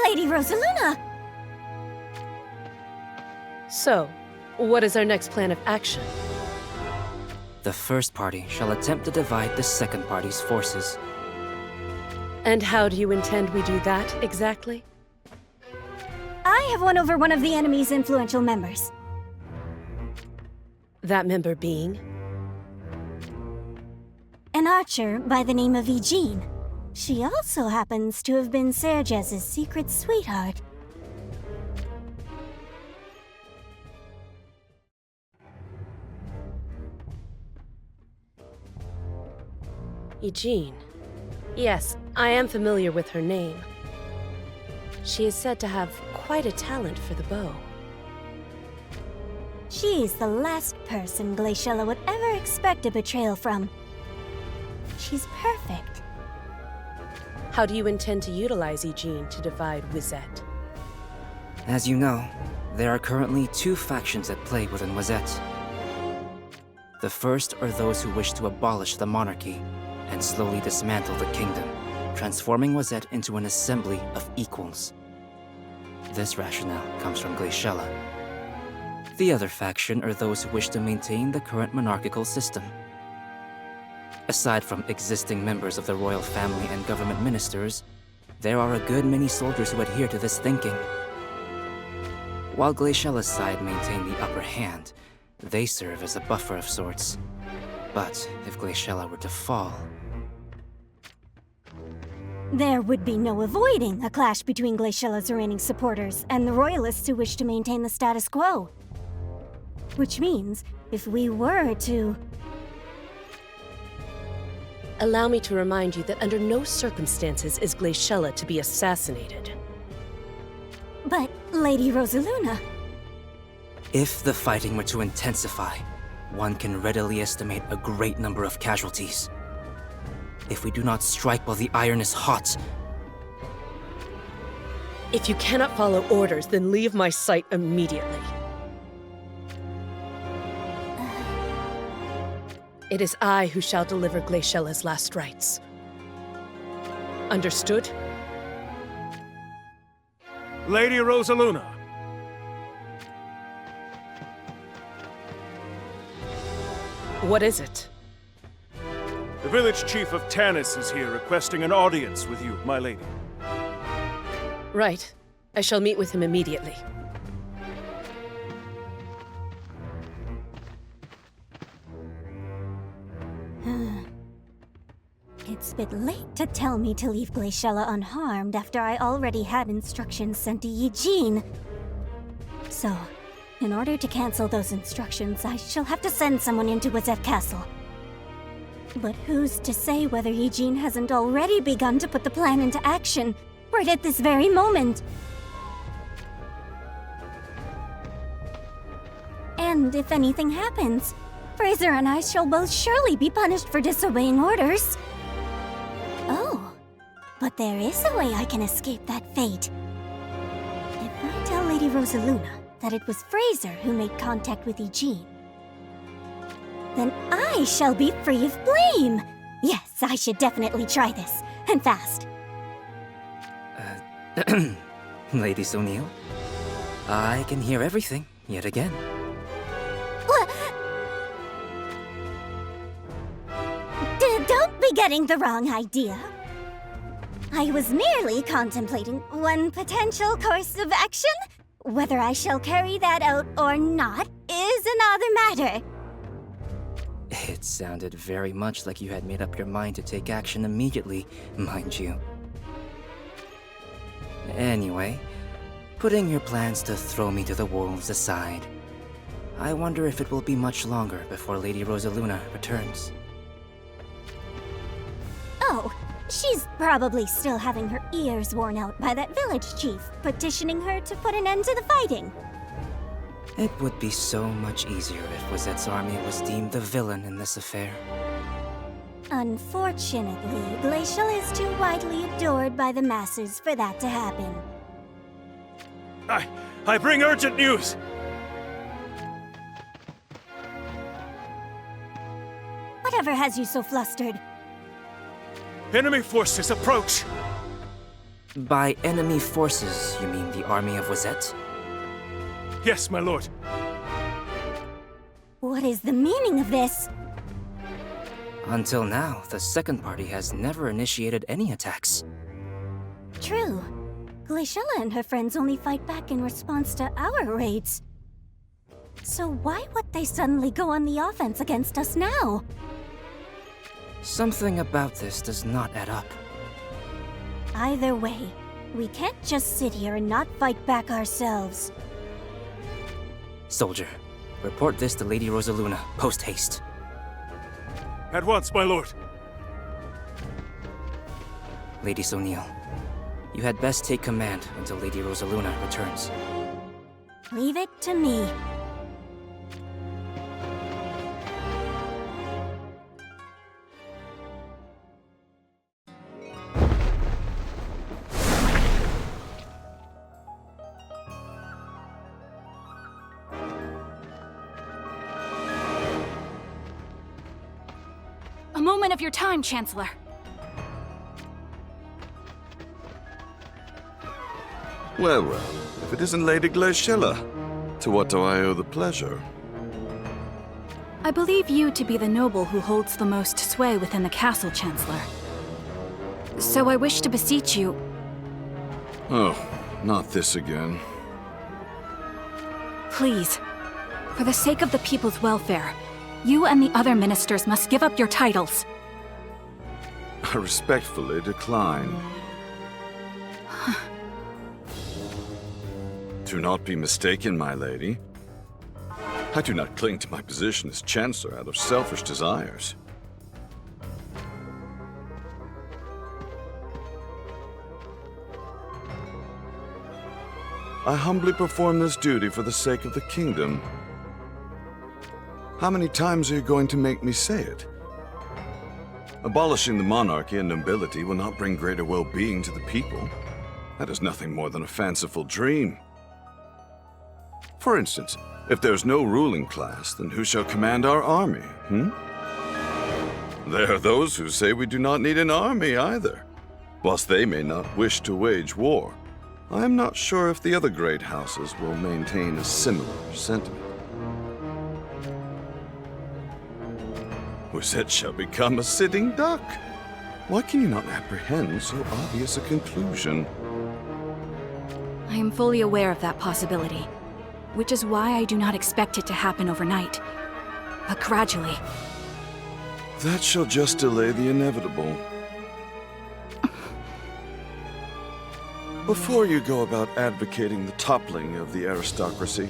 Lady Rosaluna! So, what is our next plan of action? The first party shall attempt to divide the second party's forces. And how do you intend we do that, exactly? I have won over one of the enemy's influential members. That member being? An archer by the name of Eugene. She also happens to have been Sergez's secret sweetheart. Eugene. Yes, I am familiar with her name. She is said to have quite a talent for the bow. She's the last person Glaciella would ever expect a betrayal from. She's perfect. How do you intend to utilize Eugene to divide Wizette? As you know, there are currently two factions at play within Wizette. The first are those who wish to abolish the monarchy and slowly dismantle the kingdom, transforming Wizette into an assembly of equals. This rationale comes from Glaciella. The other faction are those who wish to maintain the current monarchical system. Aside from existing members of the royal family and government ministers, there are a good many soldiers who adhere to this thinking. While Glaciella's side maintain the upper hand, they serve as a buffer of sorts. But if Glaciella were to fall... There would be no avoiding a clash between Glaciella's reigning supporters and the royalists who wish to maintain the status quo. Which means, if we were to... Allow me to remind you that under no circumstances is Glaciella to be assassinated. But, Lady Rosaluna... If the fighting were to intensify, one can readily estimate a great number of casualties. If we do not strike while the iron is hot... If you cannot follow orders, then leave my sight immediately. It is I who shall deliver Glaciella's last rites. Understood? Lady Rosaluna. What is it? The village chief of Tanis is here requesting an audience with you, my lady. Right. I shall meet with him immediately. It's a bit late to tell me to leave Glaciella unharmed after I already had instructions sent to Eugene. So, in order to cancel those instructions, I shall have to send someone into Wizette Castle. But who's to say whether Eugene hasn't already begun to put the plan into action, right at this very moment? And if anything happens, Fraser and I shall both surely be punished for disobeying orders. Oh, but there is a way I can escape that fate. If I tell Lady Rosaluna that it was Fraser who made contact with Eugene, then I shall be free of blame. Yes, I should definitely try this, and fast. Lady O'Neill, I can hear everything, yet again. Don't be getting the wrong idea. I was merely contemplating one potential course of action. Whether I shall carry that out or not is another matter. It sounded very much like you had made up your mind to take action immediately, mind you. Anyway, putting your plans to throw me to the wolves aside, I wonder if it will be much longer before Lady Rosaluna returns. Oh, she's probably still having her ears worn out by that village chief, petitioning her to put an end to the fighting. It would be so much easier if Wizette's army was deemed the villain in this affair. Unfortunately, Glaciella is too widely adored by the masses for that to happen. I bring urgent news! Whatever has you so flustered? Enemy forces approach! By enemy forces, you mean the army of Wizette? Yes, my lord. What is the meaning of this? Until now, the second party has never initiated any attacks. True. Glaciella and her friends only fight back in response to our raids. So why would they suddenly go on the offense against us now? Something about this does not add up. Either way, we can't just sit here and not fight back ourselves. Soldier, report this to Lady Rosaluna, post-haste. At once, my lord. Lady O'Neill, You had best take command until Lady Rosaluna returns. Leave it to me. A moment of your time, Chancellor. Well, well, if it isn't Lady Glaciella, to what do I owe the pleasure? I believe you to be the noble who holds the most sway within the castle, Chancellor. So I wish to beseech you. Oh, not this again. Please, for the sake of the people's welfare, you and the other ministers must give up your titles. I respectfully decline. Do not be mistaken, my lady. I do not cling to my position as Chancellor out of selfish desires. I humbly perform this duty for the sake of the kingdom. How many times are you going to make me say it? Abolishing the monarchy and nobility will not bring greater well-being to the people. That is nothing more than a fanciful dream. For instance, if there's no ruling class, then who shall command our army, There are those who say we do not need an army either. Whilst they may not wish to wage war, I am not sure if the other great houses will maintain a similar sentiment. Rosette shall become a sitting duck. Why can you not apprehend so obvious a conclusion? I am fully aware of that possibility, which is why I do not expect it to happen overnight, but gradually. That shall just delay the inevitable. Before you go about advocating the toppling of the aristocracy,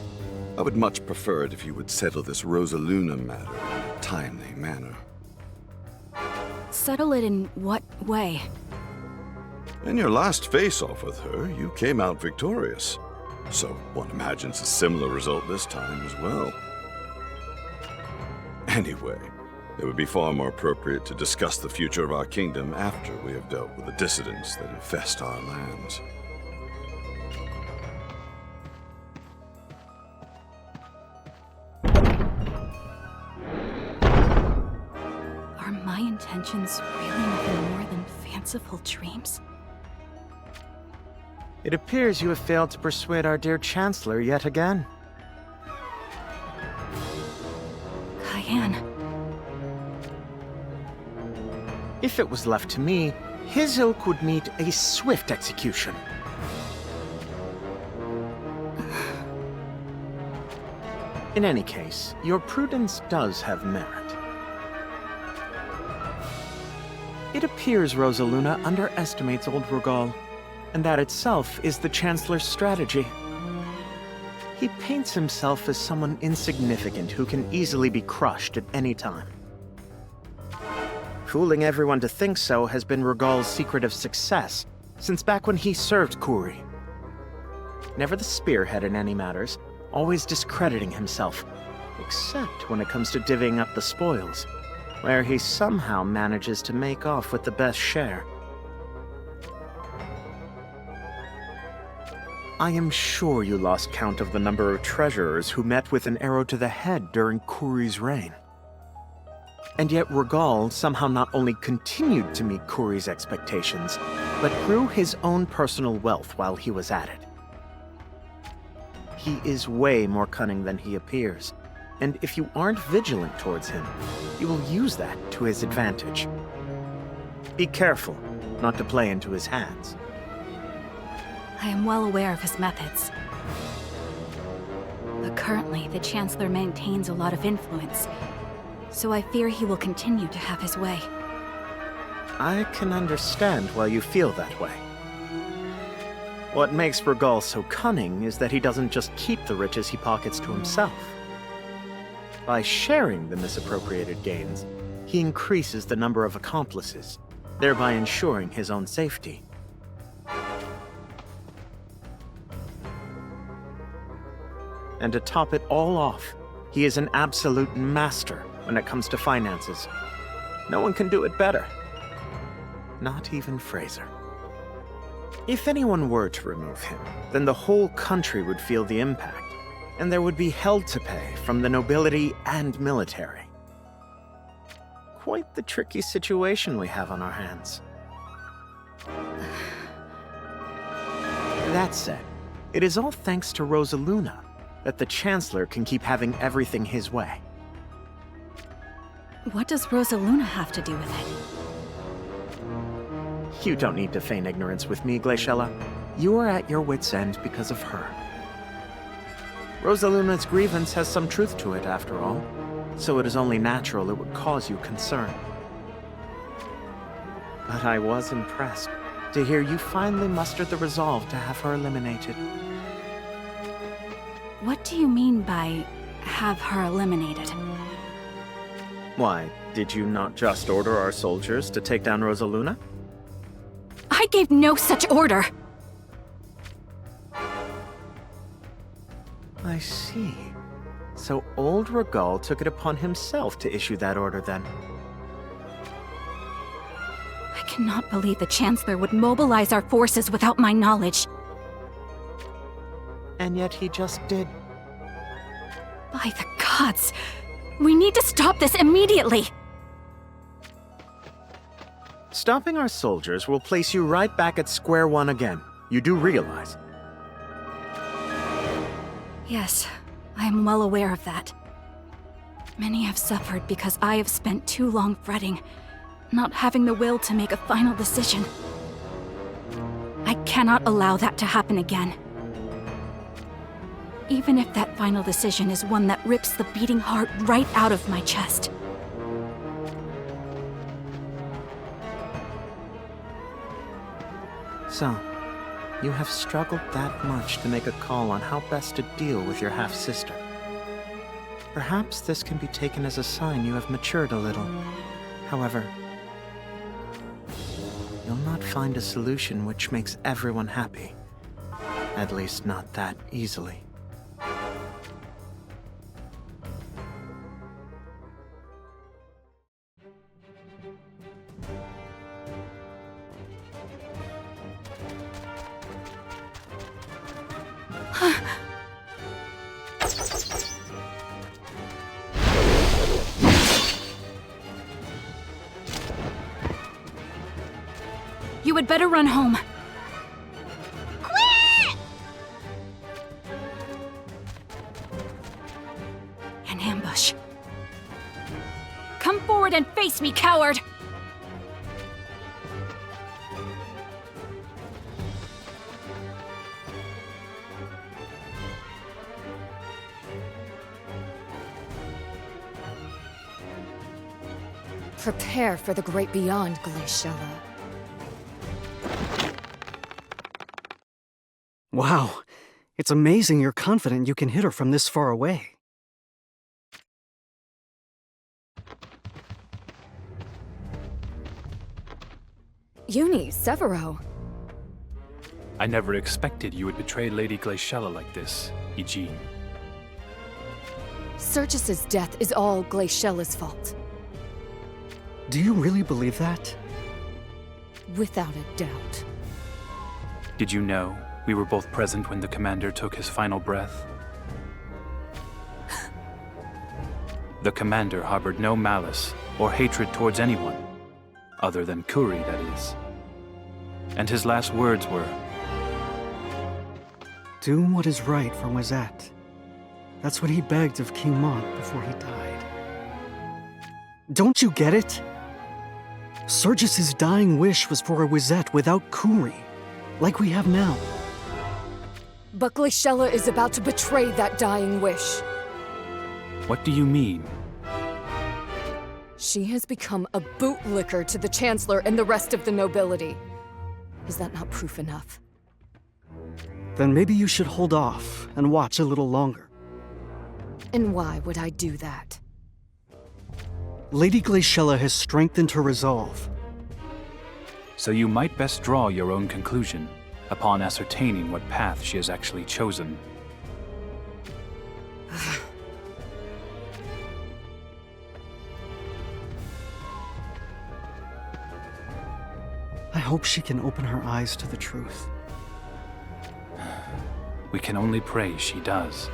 I would much prefer it if you would settle this Rosaluna matter in a timely manner. Settle it in what way? In your last face-off with her, you came out victorious. So one imagines a similar result this time as well. Anyway, it would be far more appropriate to discuss the future of our kingdom after we have dealt with the dissidents that infest our lands. Are my intentions really nothing more than fanciful dreams? It appears you have failed to persuade our dear Chancellor yet again. Cayenne. If it was left to me, his ilk would meet a swift execution. In any case, your prudence does have merit. It appears Rosaluna underestimates old Rugal, and that itself is the Chancellor's strategy. He paints himself as someone insignificant who can easily be crushed at any time. Fooling everyone to think so has been Rugal's secret of success since back when he served Kuri. Never the spearhead in any matters, always discrediting himself, except when it comes to divvying up the spoils, where he somehow manages to make off with the best share. I am sure you lost count of the number of treasurers who met with an arrow to the head during Kuri's reign. And yet Rugal somehow not only continued to meet Kuri's expectations, but grew his own personal wealth while he was at it. He is way more cunning than he appears, and if you aren't vigilant towards him, he will use that to his advantage. Be careful not to play into his hands. I am well aware of his methods. But currently, the Chancellor maintains a lot of influence, so I fear he will continue to have his way. I can understand why you feel that way. What makes Rugal so cunning is that he doesn't just keep the riches he pockets to himself. By sharing the misappropriated gains, he increases the number of accomplices, thereby ensuring his own safety. And to top it all off, he is an absolute master when it comes to finances. No one can do it better. Not even Fraser. If anyone were to remove him, then the whole country would feel the impact, and there would be hell to pay from the nobility and military. Quite the tricky situation we have on our hands. That said, it is all thanks to Rosaluna that the Chancellor can keep having everything his way. What does Rosaluna have to do with it? You don't need to feign ignorance with me, Glaciella. You are at your wit's end because of her. Rosaluna's grievance has some truth to it, after all, so it is only natural it would cause you concern. But I was impressed to hear you finally mustered the resolve to have her eliminated. What do you mean by have her eliminated? Why, did you not just order our soldiers to take down Rosaluna? I gave no such order! I see. So old Regal took it upon himself to issue that order then. I cannot believe the Chancellor would mobilize our forces without my knowledge. And yet he just did. By the gods! We need to stop this immediately! Stopping our soldiers will place you right back at square one again. You do realize. Yes, I am well aware of that. Many have suffered because I have spent too long fretting, not having the will to make a final decision. I cannot allow that to happen again. Even if that final decision is one that rips the beating heart right out of my chest. So, you have struggled that much to make a call on how best to deal with your half-sister. Perhaps this can be taken as a sign you have matured a little. However, you'll not find a solution which makes everyone happy. At least not that easily. You had better run home. An ambush. Come forward and face me, coward! Prepare for the great beyond, Glaciella. Wow, it's amazing you're confident you can hit her from this far away. Uni, Severo. I never expected you would betray Lady Glaciella like this, Eugene. Sergis's death is all Glaciella's fault. Do you really believe that? Without a doubt. Did you know we were both present when the commander took his final breath? The commander harbored no malice or hatred towards anyone, other than Kuri, that is. And his last words were, "Do what is right for Wazette." That's what he begged of King Mont before he died. Don't you get it? Sergis's dying wish was for a Wazette without Kuri, like we have now. But Glaciella is about to betray that dying wish. What do you mean? She has become a bootlicker to the Chancellor and the rest of the nobility. Is that not proof enough? Then maybe you should hold off and watch a little longer. And why would I do that? Lady Glaciella has strengthened her resolve. So you might best draw your own conclusion upon ascertaining what path she has actually chosen. hope she can open her eyes to the truth. We can only pray she does.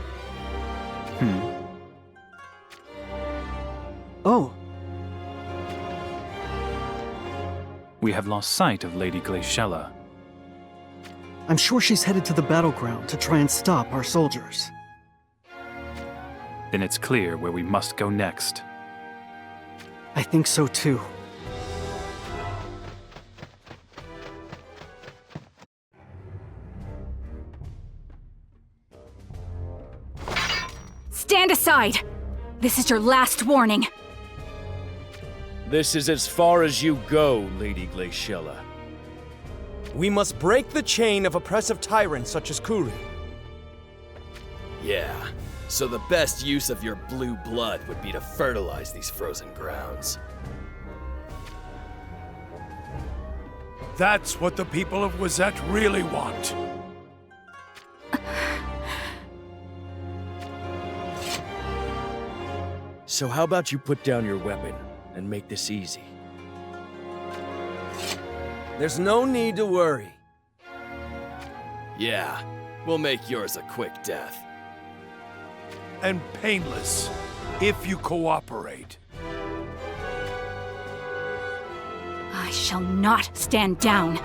Oh, We have lost sight of Lady Glaciella. I'm sure she's headed to the battleground to try and stop our soldiers. Then it's clear where we must go next. I think so too. Stand aside! This is your last warning. This is as far as you go, Lady Glaciella. We must break the chain of oppressive tyrants such as Kuri. Yeah, so the best use of your blue blood would be to fertilize these frozen grounds. That's what the people of Wizet really want. So how about you put down your weapon and make this easy? There's no need to worry. Yeah, we'll make yours a quick death. And painless, if you cooperate. I shall not stand down.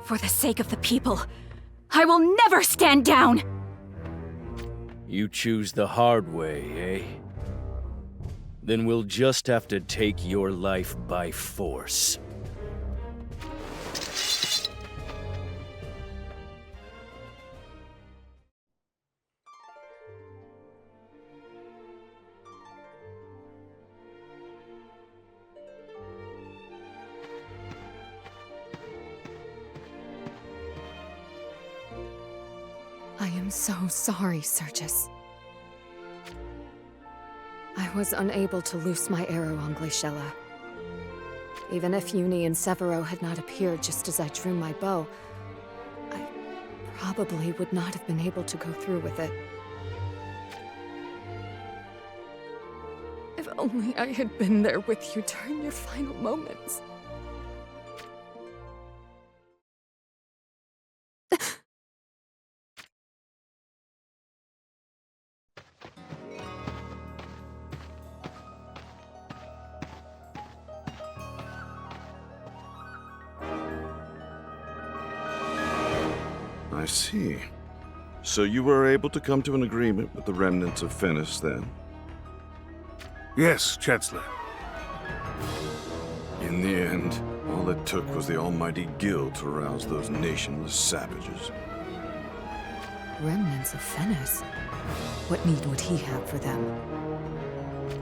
For the sake of the people, I will never stand down! You choose the hard way, eh? Then we'll just have to take your life by force. I am so sorry, Sergius. I was unable to loose my arrow on Glaciella. Even if Uni and Severo had not appeared just as I drew my bow, I probably would not have been able to go through with it. If only I had been there with you during your final moments. I see. So you were able to come to an agreement with the remnants of Fennis, then? Yes, Chancellor. In the end, all it took was the almighty guild to rouse those nationless savages. Remnants of Fennis? What need would he have for them?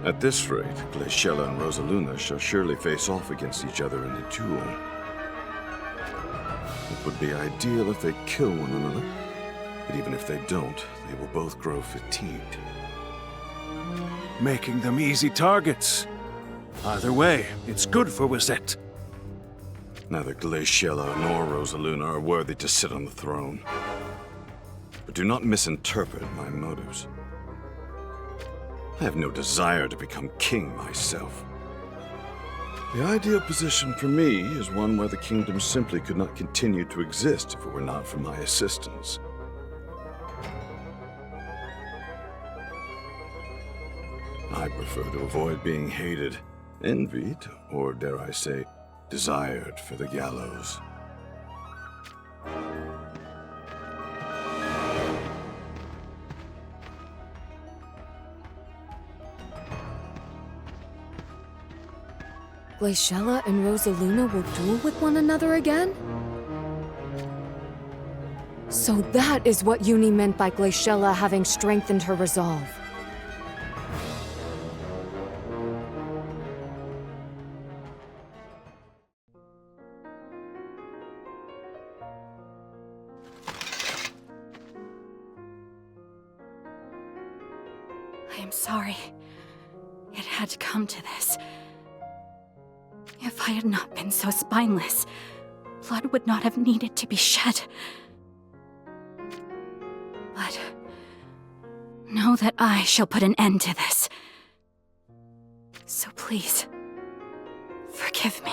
At this rate, Glaciella and Rosaluna shall surely face off against each other in a duel. It would be ideal if they kill one another, but even if they don't, they will both grow fatigued. Making them easy targets. Either way, it's good for Wizet. Neither Glaciella nor Rosaluna are worthy to sit on the throne. But do not misinterpret my motives. I have no desire to become king myself. The ideal position for me is one where the kingdom simply could not continue to exist if it were not for my assistance. I prefer to avoid being hated, envied, or dare I say, desired for the gallows. Glaciella and Rosaluna will duel with one another again? So that is what Uni meant by Glaciella having strengthened her resolve. I am sorry. It had to come to this. If I had not been so spineless, blood would not have needed to be shed. But know that I shall put an end to this. So please, forgive me.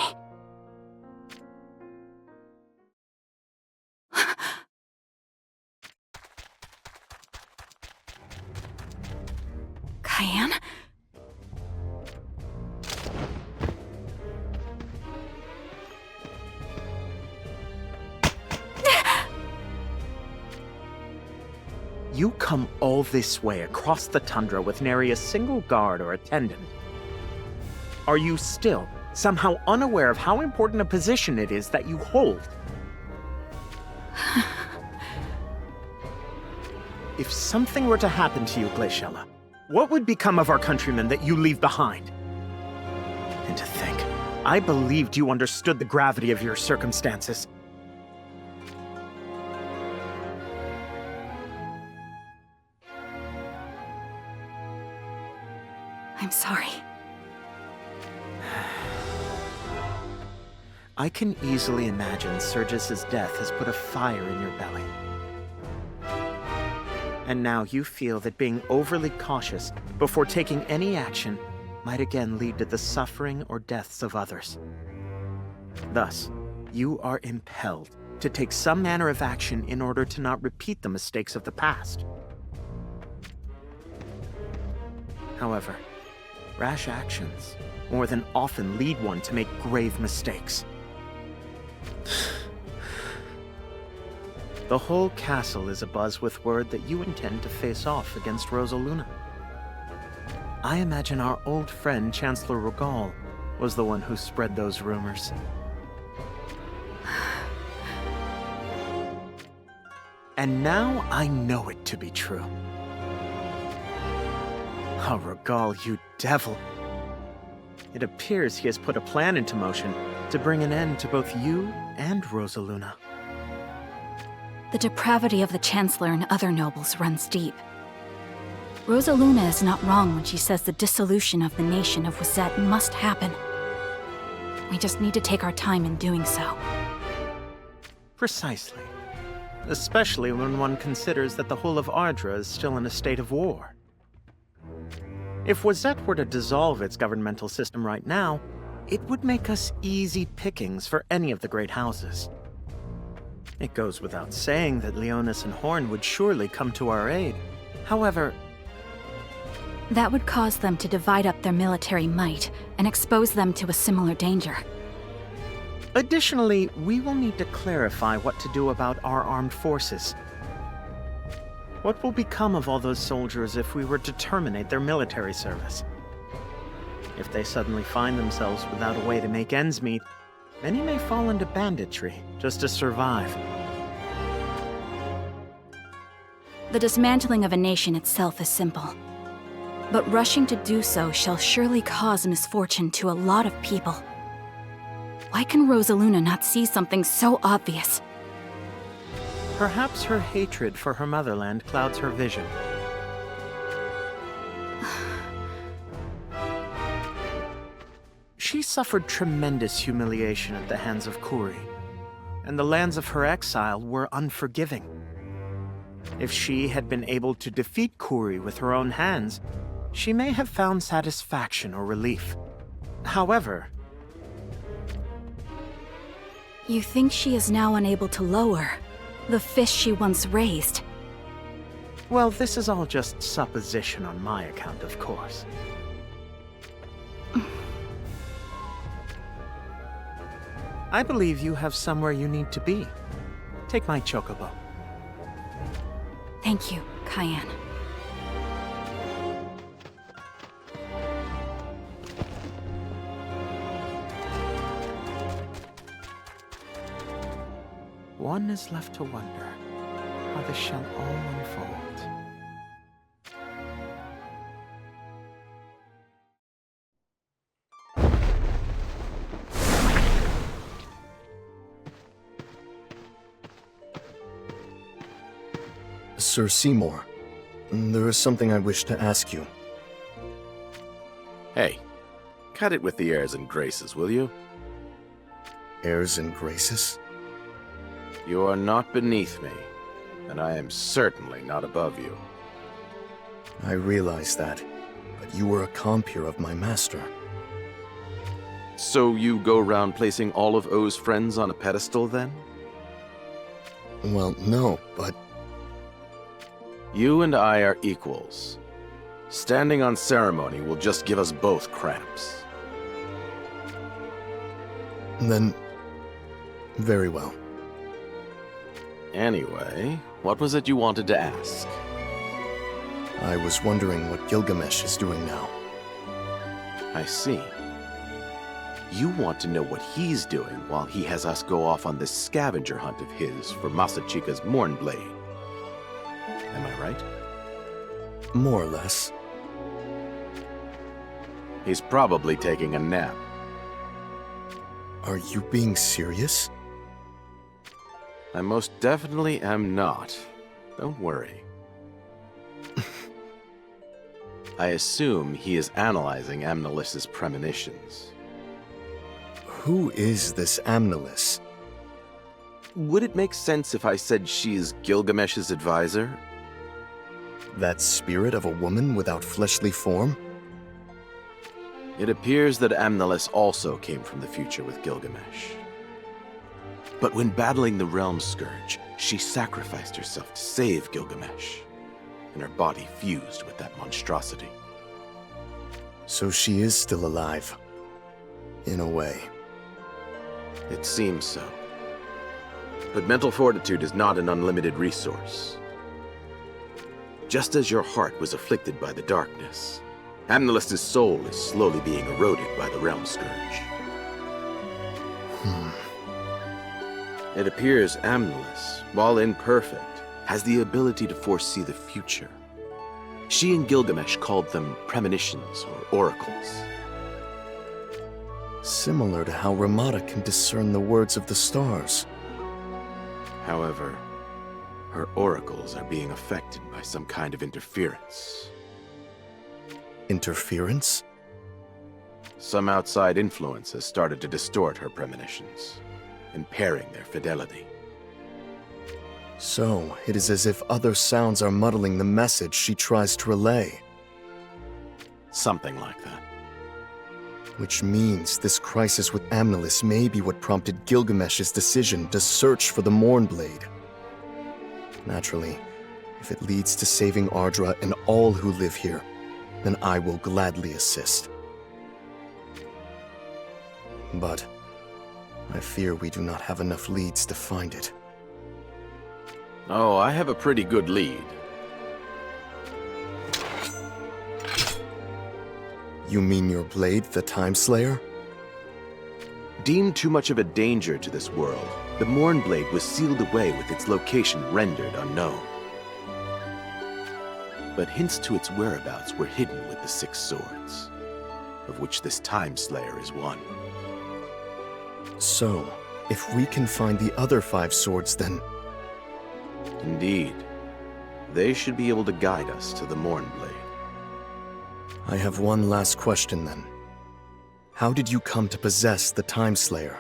Cayenne? You come all this way across the tundra with nary a single guard or attendant. Are you still somehow unaware of how important a position it is that you hold? If something were to happen to you, Glaciella, what would become of our countrymen that you leave behind? And to think, I believed you understood the gravity of your circumstances. I'm sorry. I can easily imagine Scourge's death has put a fire in your belly. And now you feel that being overly cautious before taking any action might again lead to the suffering or deaths of others. Thus, you are impelled to take some manner of action in order to not repeat the mistakes of the past. However, rash actions more than often lead one to make grave mistakes. The whole castle is abuzz with word that you intend to face off against Rosaluna. I imagine our old friend Chancellor Regal was the one who spread those rumors. And now I know it to be true. Oh, Regal, you devil. It appears he has put a plan into motion to bring an end to both you and Rosaluna. The depravity of the Chancellor and other nobles runs deep. Rosaluna is not wrong when she says the dissolution of the nation of Wizet must happen. We just need to take our time in doing so. Precisely. Especially when one considers that the whole of Ardra is still in a state of war. If Wizet were to dissolve its governmental system right now, it would make us easy pickings for any of the great houses. It goes without saying that Leonis and Horn would surely come to our aid. However, that would cause them to divide up their military might and expose them to a similar danger. Additionally, we will need to clarify what to do about our armed forces. What will become of all those soldiers if we were to terminate their military service? If they suddenly find themselves without a way to make ends meet, many may fall into banditry just to survive. The dismantling of a nation itself is simple. But rushing to do so shall surely cause misfortune to a lot of people. Why can Rosaluna not see something so obvious? Perhaps her hatred for her motherland clouds her vision. She suffered tremendous humiliation at the hands of Kuri, and the lands of her exile were unforgiving. If she had been able to defeat Kuri with her own hands, she may have found satisfaction or relief. However, you think she is now unable to lower the fist she once raised? Well, this is all just supposition on my account, of course. I believe you have somewhere you need to be. Take my chocobo. Thank you, Cayenne. One is left to wonder how this shall all unfold. Sir Seymour, there is something I wish to ask you. Hey, cut it with the airs and graces, will you? Airs and graces? You are not beneath me, and I am certainly not above you. I realize that, but you were a compeer of my master. So you go around placing all of O's friends on a pedestal, then? Well, no, but... You and I are equals. Standing on ceremony will just give us both cramps. Then... very well. Anyway, what was it you wanted to ask? I was wondering what Gilgamesh is doing now. I see. You want to know what he's doing while he has us go off on this scavenger hunt of his for Masachika's Mornblade. Am I right? More or less. He's probably taking a nap. Are you being serious? I most definitely am not. Don't worry. I assume he is analyzing Amnelis's premonitions. Who is this Amnelis? Would it make sense if I said she's Gilgamesh's advisor? That spirit of a woman without fleshly form? It appears that Amnelis also came from the future with Gilgamesh. But when battling the Realm Scourge, she sacrificed herself to save Gilgamesh, and her body fused with that monstrosity. So she is still alive. In a way. It seems so. But mental fortitude is not an unlimited resource. Just as your heart was afflicted by the darkness, Amnelis's soul is slowly being eroded by the Realm Scourge. It appears Amnelis, while imperfect, has the ability to foresee the future. She and Gilgamesh called them premonitions or oracles. Similar to how Ramada can discern the words of the stars. However, her oracles are being affected by some kind of interference. Interference? Some outside influence has started to distort her premonitions, impairing their fidelity. So, it is as if other sounds are muddling the message she tries to relay. Something like that. Which means this crisis with Amnelis may be what prompted Gilgamesh's decision to search for the Mornblade. Naturally, if it leads to saving Ardra and all who live here, then I will gladly assist. But I fear we do not have enough leads to find it. Oh, I have a pretty good lead. You mean your blade, the Time Slayer? Deemed too much of a danger to this world, the Mornblade was sealed away with its location rendered unknown. But hints to its whereabouts were hidden with the 6 swords, of which this Time Slayer is one. So, if we can find the other 5 swords, then... Indeed. They should be able to guide us to the Mornblade. I have one last question, then. How did you come to possess the Time Slayer?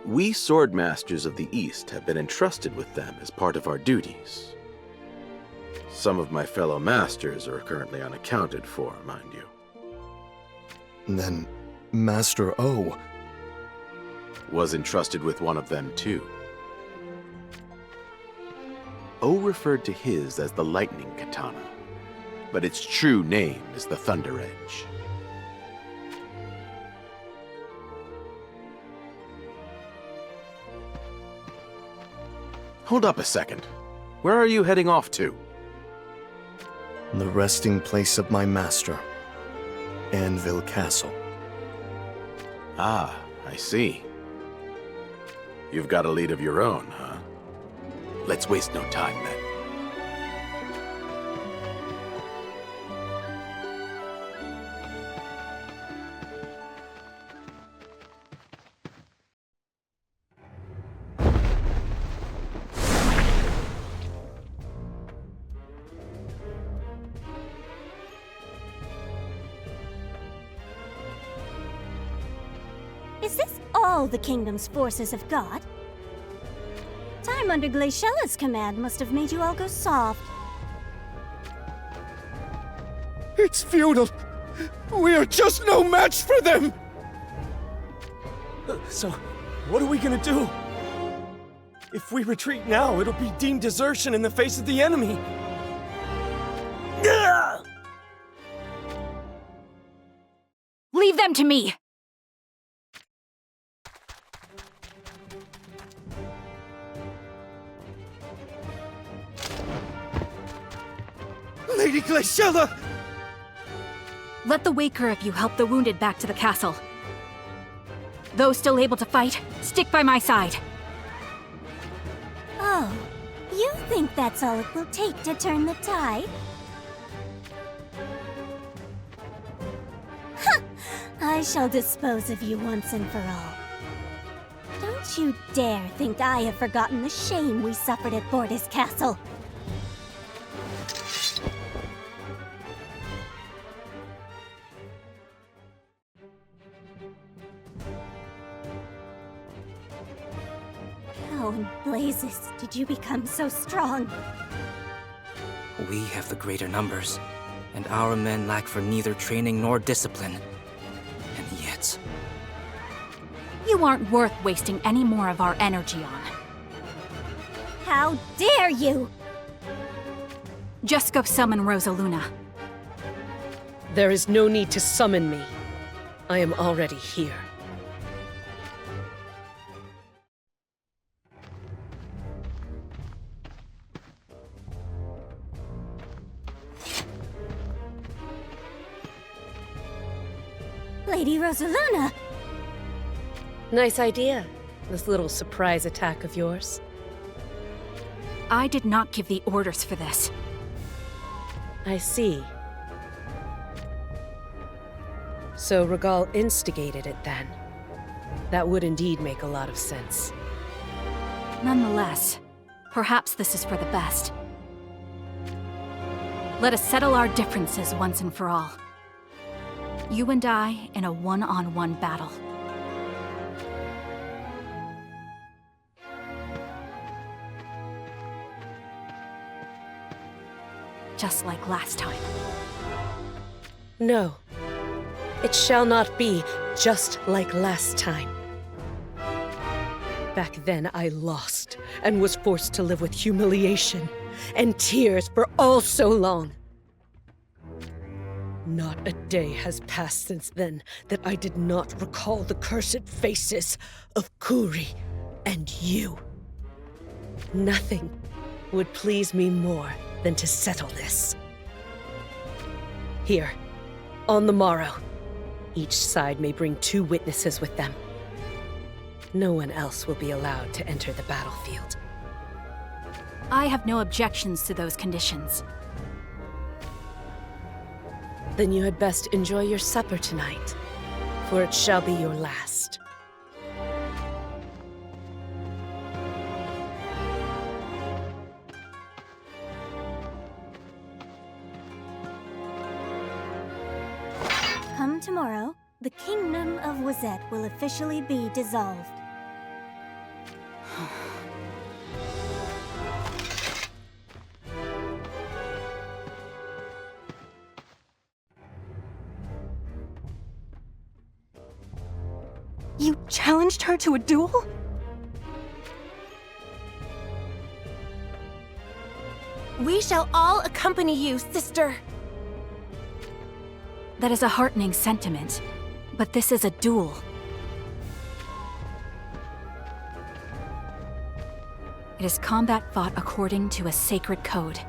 We Swordmasters of the East have been entrusted with them as part of our duties. Some of my fellow masters are currently unaccounted for, mind you. Then, Master O... was entrusted with one of them, too. O referred to his as the Lightning Katana, but its true name is the Thunder Edge. Hold up a second. Where are you heading off to? The resting place of my master, Anvil Castle. Ah, I see. You've got a lead of your own, huh? Let's waste no time, then. Is this all the kingdom's forces have got? Time under Glaciela's command must have made you all go soft. It's futile! We are just no match for them! So, what are we gonna do? If we retreat now, it'll be deemed desertion in the face of the enemy. Leave them to me! Lady Glaciella! Let the Waker of you help the wounded back to the castle. Those still able to fight, stick by my side. Oh, you think that's all it will take to turn the tide? Huh! I shall dispose of you once and for all. Don't you dare think I have forgotten the shame we suffered at Borda's castle. How in blazes did you become so strong? We have the greater numbers, and our men lack for neither training nor discipline. And yet... You aren't worth wasting any more of our energy on. How dare you! Just go summon Rosaluna. There is no need to summon me. I am already here. Lady Rosaluna! Nice idea, this little surprise attack of yours. I did not give the orders for this. I see. So Regal instigated it then. That would indeed make a lot of sense. Nonetheless, perhaps this is for the best. Let us settle our differences once and for all. You and I in a one-on-one battle. Just like last time. No. It shall not be just like last time. Back then I lost and was forced to live with humiliation and tears for all so long. Not a day has passed since then that I did not recall the cursed faces of Kuri and you. Nothing would please me more than to settle this. Here, on the morrow, each side may bring 2 witnesses with them. No one else will be allowed to enter the battlefield. I have no objections to those conditions. Then you had best enjoy your supper tonight, for it shall be your last. Come tomorrow, the Kingdom of Wazette will officially be dissolved. You challenged her to a duel? We shall all accompany you, sister. That is a heartening sentiment, but this is a duel. It is combat fought according to a sacred code.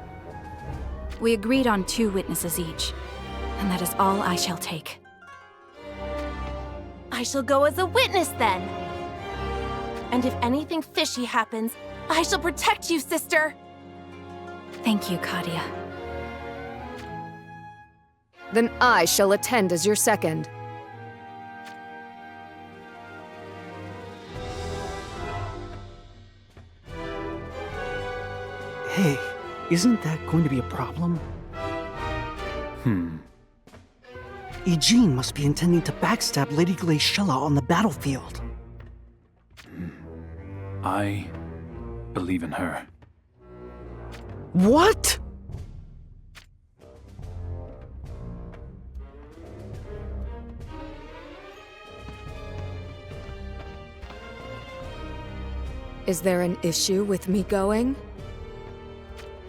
We agreed on 2 witnesses each, and that is all I shall take. I shall go as a witness then. And if anything fishy happens, I shall protect you, sister. Thank you, Kadia. Then I shall attend as your second. Hey, isn't that going to be a problem? Eugene must be intending to backstab Lady Glaciella on the battlefield. I believe in her. What? Is there an issue with me going?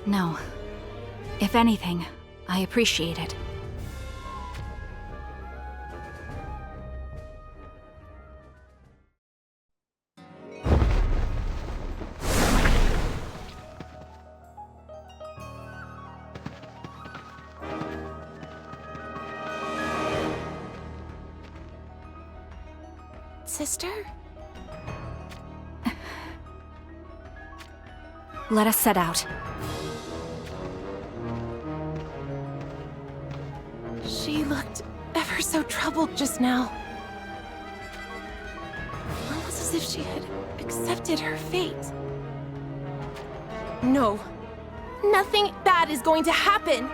No. If anything, I appreciate it. Sister? Let us set out. She looked ever so troubled just now. Almost as if she had accepted her fate. No. Nothing bad is going to happen.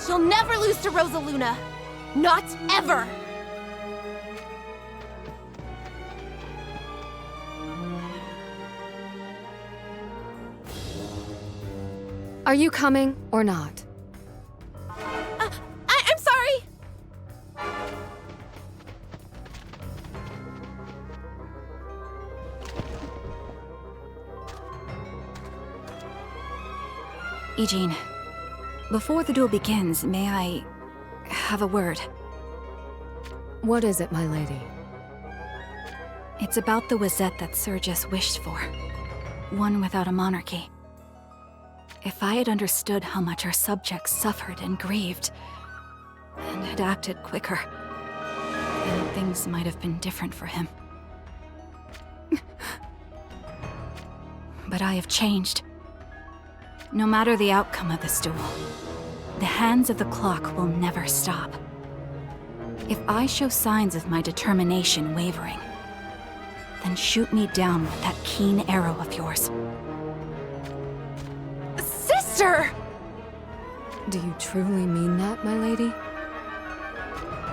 She'll never lose to Rosaluna. Not ever! Are you coming or not? I'm sorry! Eugene, before the duel begins, may I have a word? What is it, my lady? It's about the Wizette that Scourge wished for. One without a monarchy. If I had understood how much our subjects suffered and grieved, and had acted quicker, then things might have been different for him. But I have changed. No matter the outcome of this duel, the hands of the clock will never stop. If I show signs of my determination wavering, then shoot me down with that keen arrow of yours. Sister! Do you truly mean that, my lady?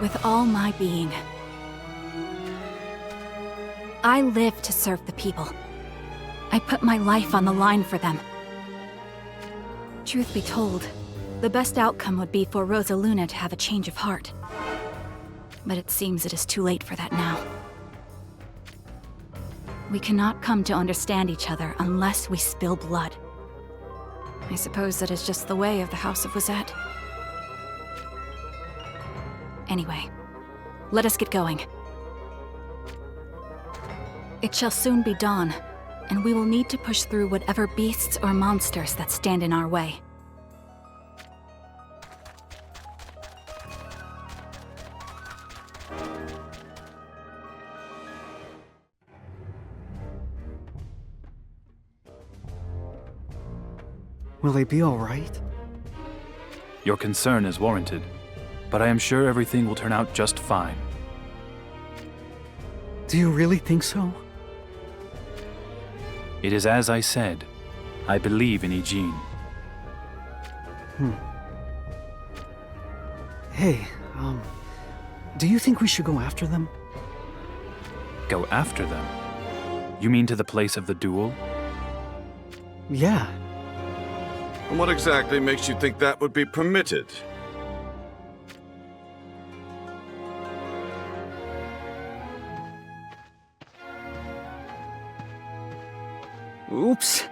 With all my being. I live to serve the people. I put my life on the line for them. Truth be told, the best outcome would be for Rosaluna to have a change of heart. But it seems it is too late for that now. We cannot come to understand each other unless we spill blood. I suppose that is just the way of the House of Wizette. Anyway, let us get going. It shall soon be dawn, and we will need to push through whatever beasts or monsters that stand in our way. Will they be all right? Your concern is warranted, but I am sure everything will turn out just fine. Do you really think so? It is as I said. I believe in Eugene. Hey, do you think we should go after them? Go after them? You mean to the place of the duel? Yeah. And what exactly makes you think that would be permitted? Oops.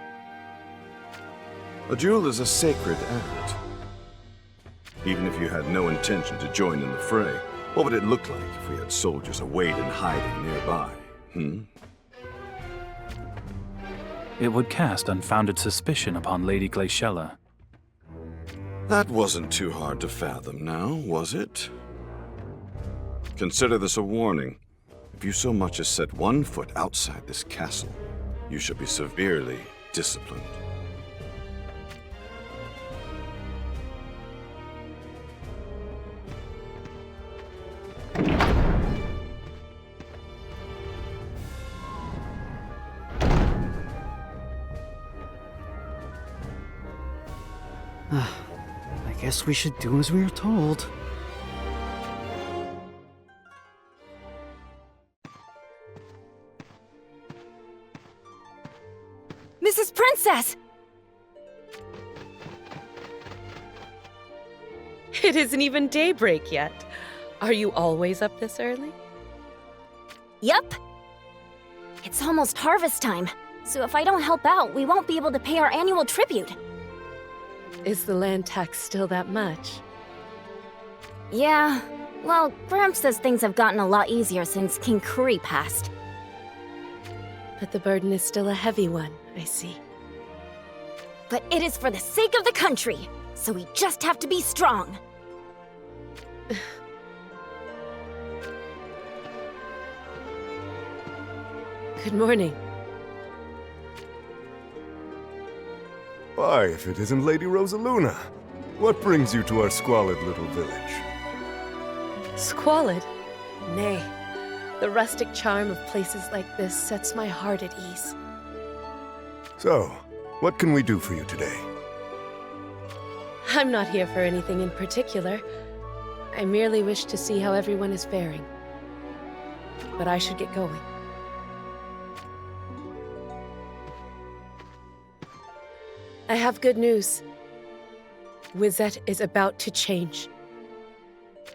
A duel is a sacred act. Even if you had no intention to join in the fray, what would it look like if we had soldiers awaited in hiding nearby? It would cast unfounded suspicion upon Lady Glaciella. That wasn't too hard to fathom now, was it? Consider this a warning. If you so much as set one foot outside this castle, you shall be severely disciplined. I guess we should do as we are told. Mrs. Princess! It isn't even daybreak yet. Are you always up this early? Yup. It's almost harvest time, so if I don't help out, we won't be able to pay our annual tribute. Is the land tax still that much? Yeah, well, Gramps says things have gotten a lot easier since King Kuri passed. But the burden is still a heavy one, I see. But it is for the sake of the country, so we just have to be strong. Good morning. Why, if it isn't Lady Rosaluna, what brings you to our squalid little village? Squalid? Nay. The rustic charm of places like this sets my heart at ease. So, what can we do for you today? I'm not here for anything in particular. I merely wish to see how everyone is faring. But I should get going. I have good news. Wizette is about to change.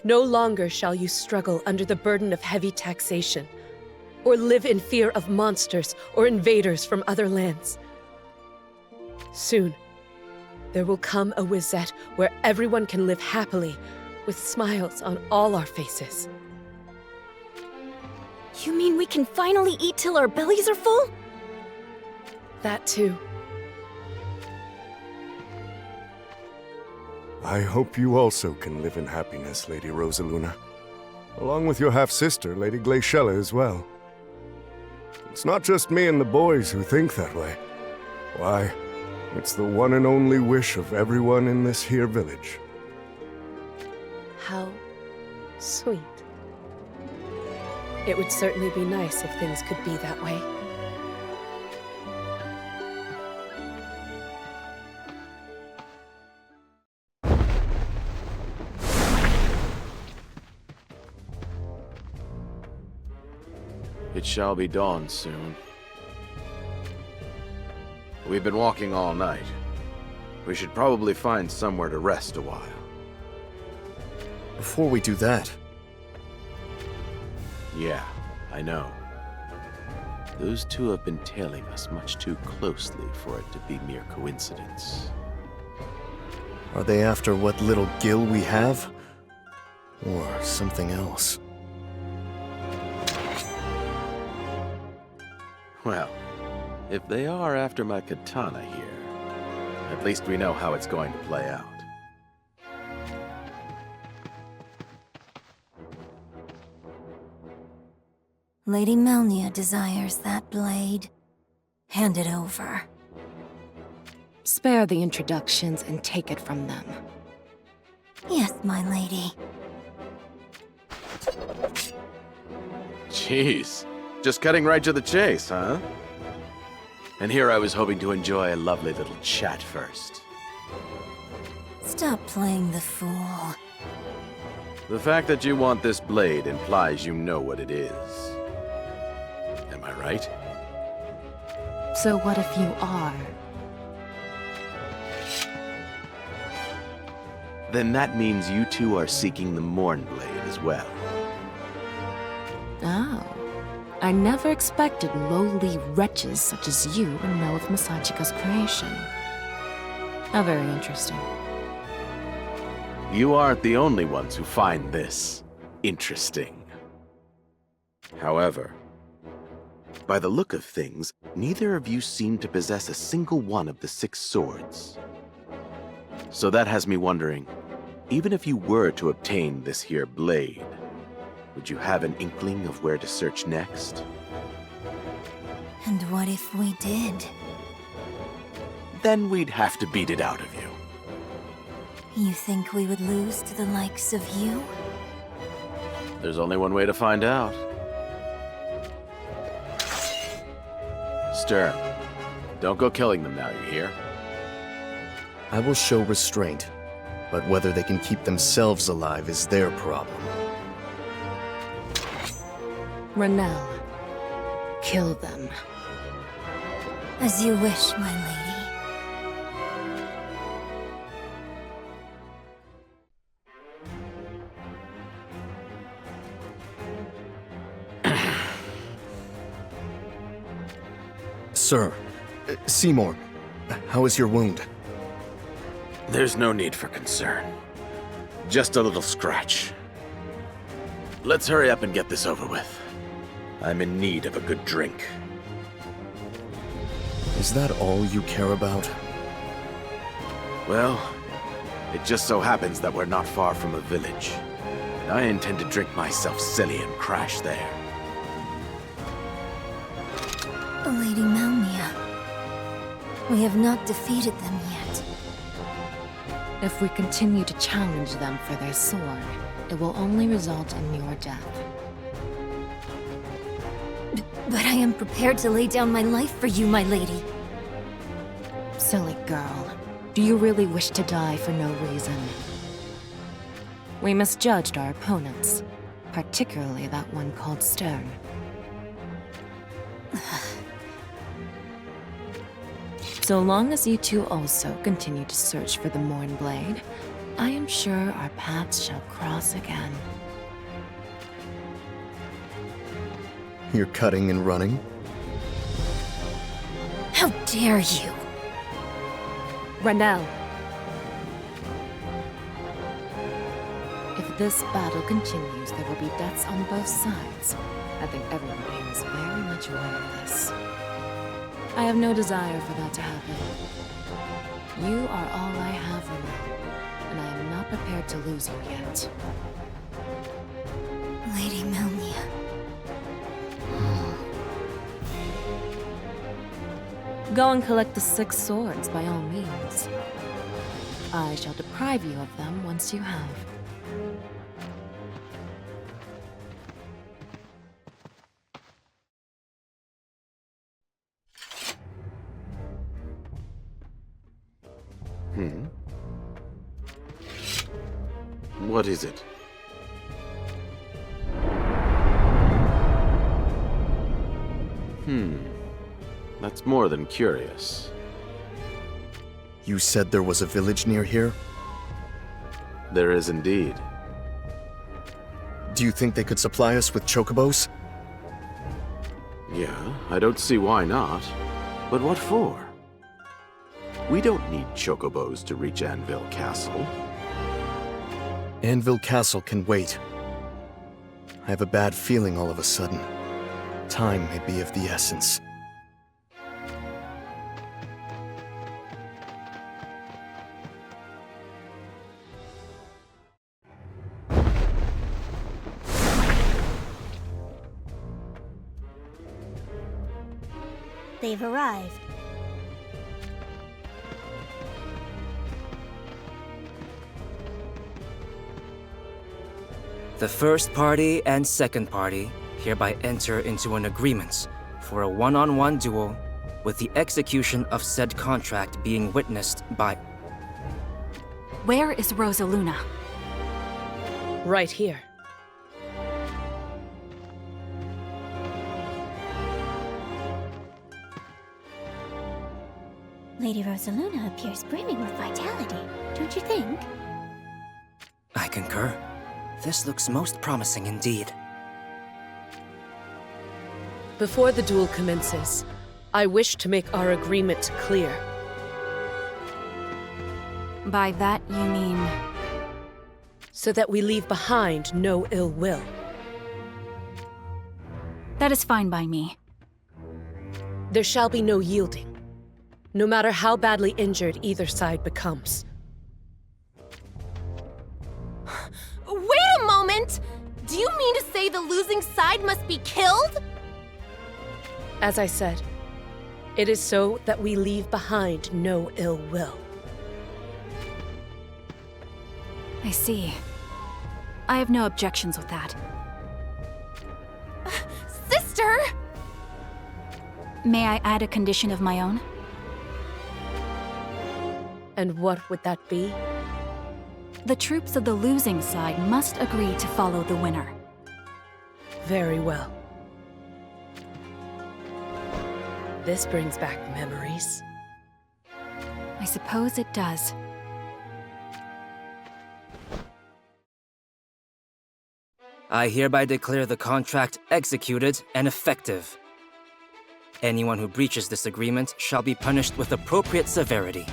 No longer shall you struggle under the burden of heavy taxation, or live in fear of monsters or invaders from other lands. Soon, there will come a Wizette where everyone can live happily, with smiles on all our faces. You mean we can finally eat till our bellies are full? That too. I hope you also can live in happiness, Lady Rosaluna. Along with your half-sister, Lady Glaciella, as well. It's not just me and the boys who think that way. Why, it's the one and only wish of everyone in this here village. How sweet. It would certainly be nice if things could be that way. It shall be dawn soon. We've been walking all night. We should probably find somewhere to rest a while. Before we do that... Yeah, I know. Those two have been tailing us much too closely for it to be mere coincidence. Are they after what little gil we have? Or something else? Well, if they are after my katana here, at least we know how it's going to play out. Lady Melnia desires that blade. Hand it over. Spare the introductions and take it from them. Yes, my lady. Jeez, just cutting right to the chase, huh? And here I was hoping to enjoy a lovely little chat first. Stop playing the fool. The fact that you want this blade implies you know what it is. Am I right? So what if you are? Then that means you two are seeking the Mournblade as well. Oh. I never expected lowly wretches such as you to know of Masachika's creation. How very interesting. You aren't the only ones who find this interesting. However, by the look of things, neither of you seem to possess a single one of the 6 swords. So that has me wondering, even if you were to obtain this here blade, would you have an inkling of where to search next? And what if we did? Then we'd have to beat it out of you. You think we would lose to the likes of you? There's only one way to find out. Stern, don't go killing them now, you hear? I will show restraint, but whether they can keep themselves alive is their problem. Renelle, kill them. As you wish, my lady. Sir, Seymour, how is your wound? There's no need for concern. Just a little scratch. Let's hurry up and get this over with. I'm in need of a good drink. Is that all you care about? Well, it just so happens that we're not far from a village. And I intend to drink myself silly and crash there. Lady Melnia, we have not defeated them yet. If we continue to challenge them for their sword, it will only result in your death. But I am prepared to lay down my life for you, my lady. Silly girl. Do you really wish to die for no reason? We misjudged our opponents, particularly that one called Stone. So long as you two also continue to search for the Mornblade, I am sure our paths shall cross again. You're cutting and running? How dare you! Ranel. If this battle continues, there will be deaths on both sides. I think everyone here is very much aware of this. I have no desire for that to happen. You are all I have, Ranel, and I am not prepared to lose you yet. Lady Melnia. Go and collect the 6 swords by all means. I shall deprive you of them once you have. What is it? That's more than curious. You said there was a village near here? There is indeed. Do you think they could supply us with chocobos? Yeah, I don't see why not. But what for? We don't need chocobos to reach Anvil Castle. Anvil Castle can wait. I have a bad feeling all of a sudden. Time may be of the essence. They've arrived. The first party and second party hereby enter into an agreement for a one-on-one duel, with the execution of said contract being witnessed by... Where is Rosaluna? Right here. Lady Rosaluna appears brimming with vitality, don't you think? I concur. This looks most promising indeed. Before the duel commences, I wish to make our agreement clear. By that you mean... So that we leave behind no ill will. That is fine by me. There shall be no yielding, no matter how badly injured either side becomes. Wait a moment! Do you mean to say the losing side must be killed? As I said, it is so that we leave behind no ill will. I see. I have no objections with that. Sister! May I add a condition of my own? And what would that be? The troops of the losing side must agree to follow the winner. Very well. This brings back memories. I suppose it does. I hereby declare the contract executed and effective. Anyone who breaches this agreement shall be punished with appropriate severity.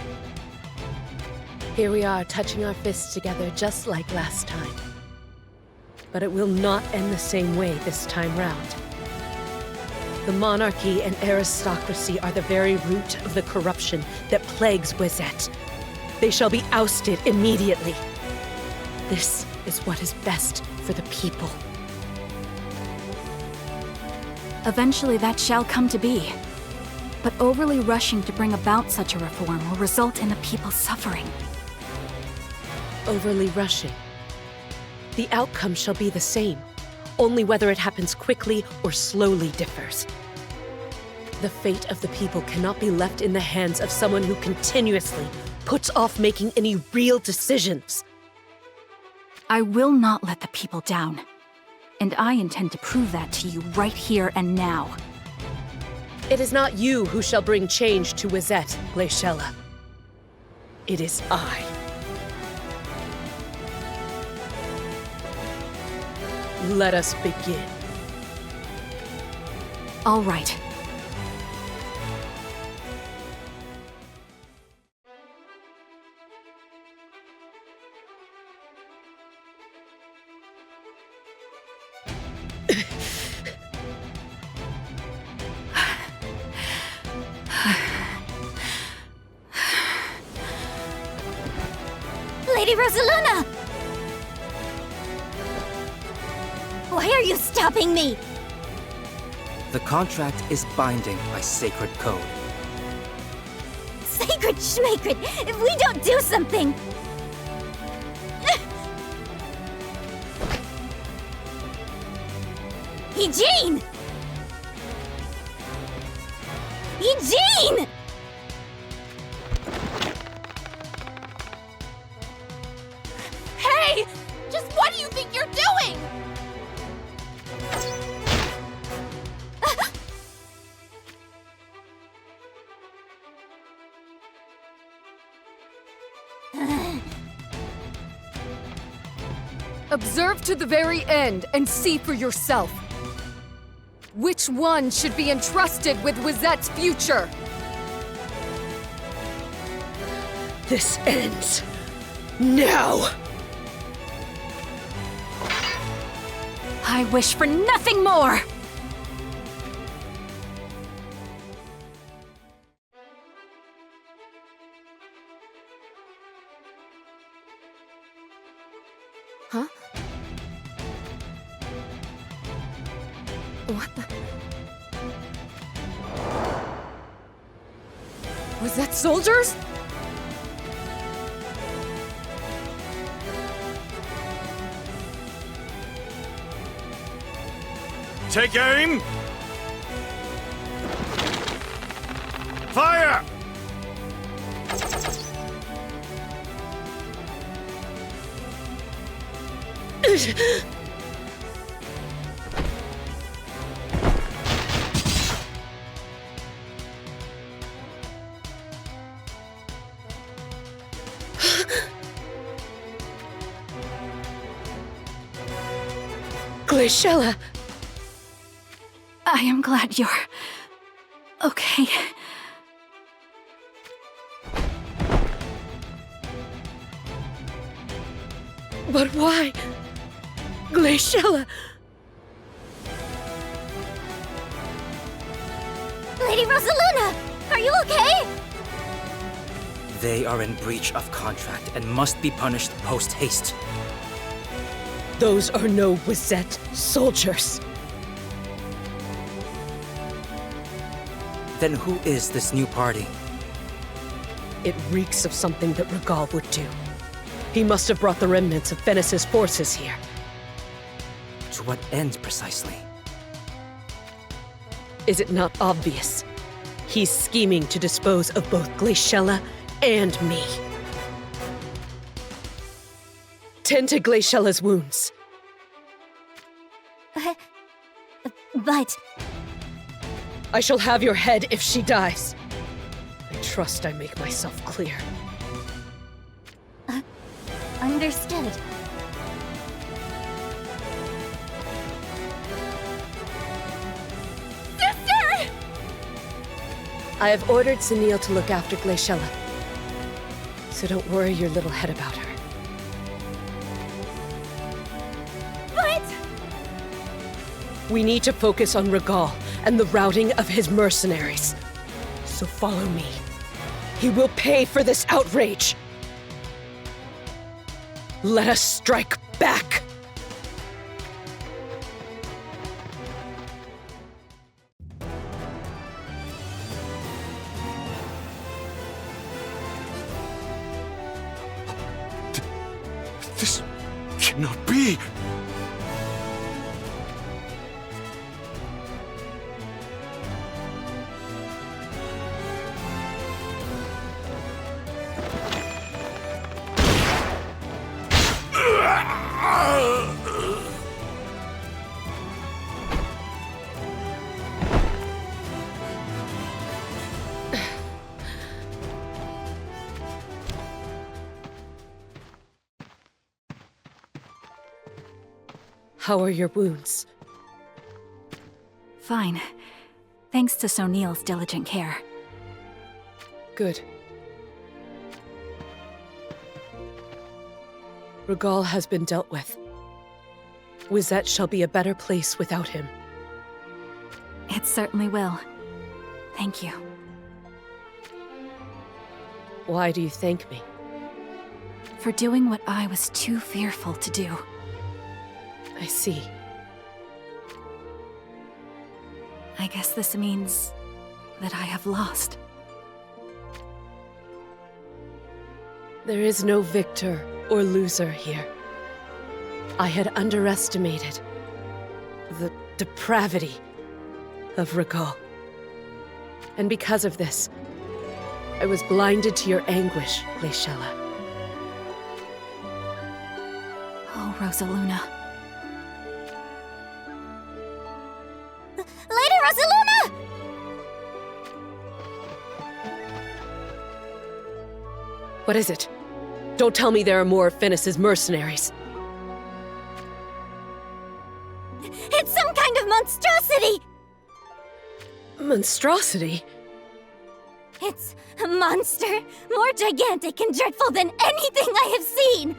Here we are, touching our fists together just like last time. But it will not end the same way this time round. The monarchy and aristocracy are the very root of the corruption that plagues Wizet. They shall be ousted immediately. This is what is best for the people. Eventually that shall come to be. But overly rushing to bring about such a reform will result in the people suffering. Overly rushing. The outcome shall be the same, only whether it happens quickly or slowly differs. The fate of the people cannot be left in the hands of someone who continuously puts off making any real decisions. I will not let the people down. And I intend to prove that to you right here and now. It is not you who shall bring change to Wizet, Glaciella. It is I. Let us begin. All right. Lady Rosaluna! Why are you stopping me? The contract is binding by sacred code. Sacred schmacred! If we don't do something! Eugene! Eugene! Hey! Just what do you think you're doing? Observe to the very end and see for yourself. Which one should be entrusted with Wizet's future? This ends now! I wish for nothing more! Huh? What the? Was that soldiers? Take aim! Fire! Glaciella! I am glad you're... okay. But why? Glaciella! Lady Rosaluna! Are you okay? They are in breach of contract and must be punished post-haste. Those are no Wizet soldiers. Then who is this new party? It reeks of something that Regal would do. He must have brought the remnants of Fennis's forces here. To what end, precisely? Is it not obvious? He's scheming to dispose of both Glaciella and me. Tend to Glaciella's wounds. But... I shall have your head if she dies. I trust I make myself clear. Understood. Sister! I have ordered Sunil to look after Glaciella. So don't worry your little head about her. What? We need to focus on Regal and the routing of his mercenaries. So follow me. He will pay for this outrage. Let us strike back. This cannot be. How are your wounds? Fine. Thanks to Sonil's diligent care. Good. Regal has been dealt with. Wizette shall be a better place without him. It certainly will. Thank you. Why do you thank me? For doing what I was too fearful to do. I see. I guess this means that I have lost. There is no victor or loser here. I had underestimated the depravity of Regal. And because of this, I was blinded to your anguish, Glaciella. Oh, Rosaluna. Lady Rosaluna! What is it? Don't tell me there are more of Finis' mercenaries. It's some kind of monstrosity! Monstrosity? It's a monster, more gigantic and dreadful than anything I have seen!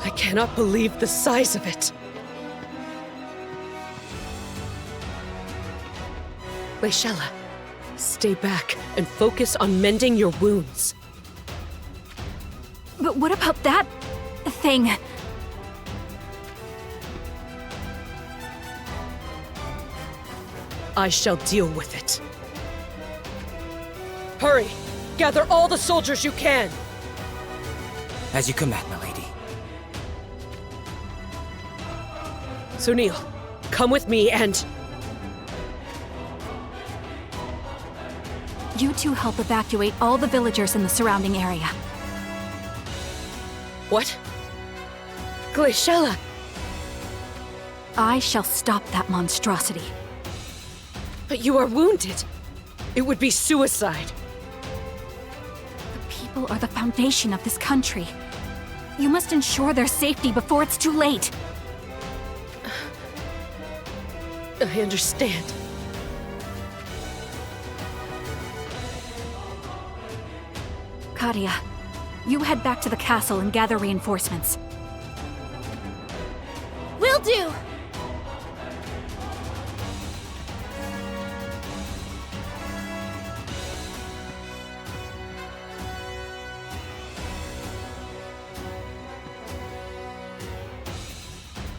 I cannot believe the size of it. Glaciella, stay back and focus on mending your wounds. But what about that thing? I shall deal with it. Hurry! Gather all the soldiers you can! As you command, my lady. Sunil, come with me and... You two help evacuate all the villagers in the surrounding area. What? Glaciella! I shall stop that monstrosity. But you are wounded. It would be suicide. The people are the foundation of this country. You must ensure their safety before it's too late. I understand. Kadia, you head back to the castle and gather reinforcements. Will do!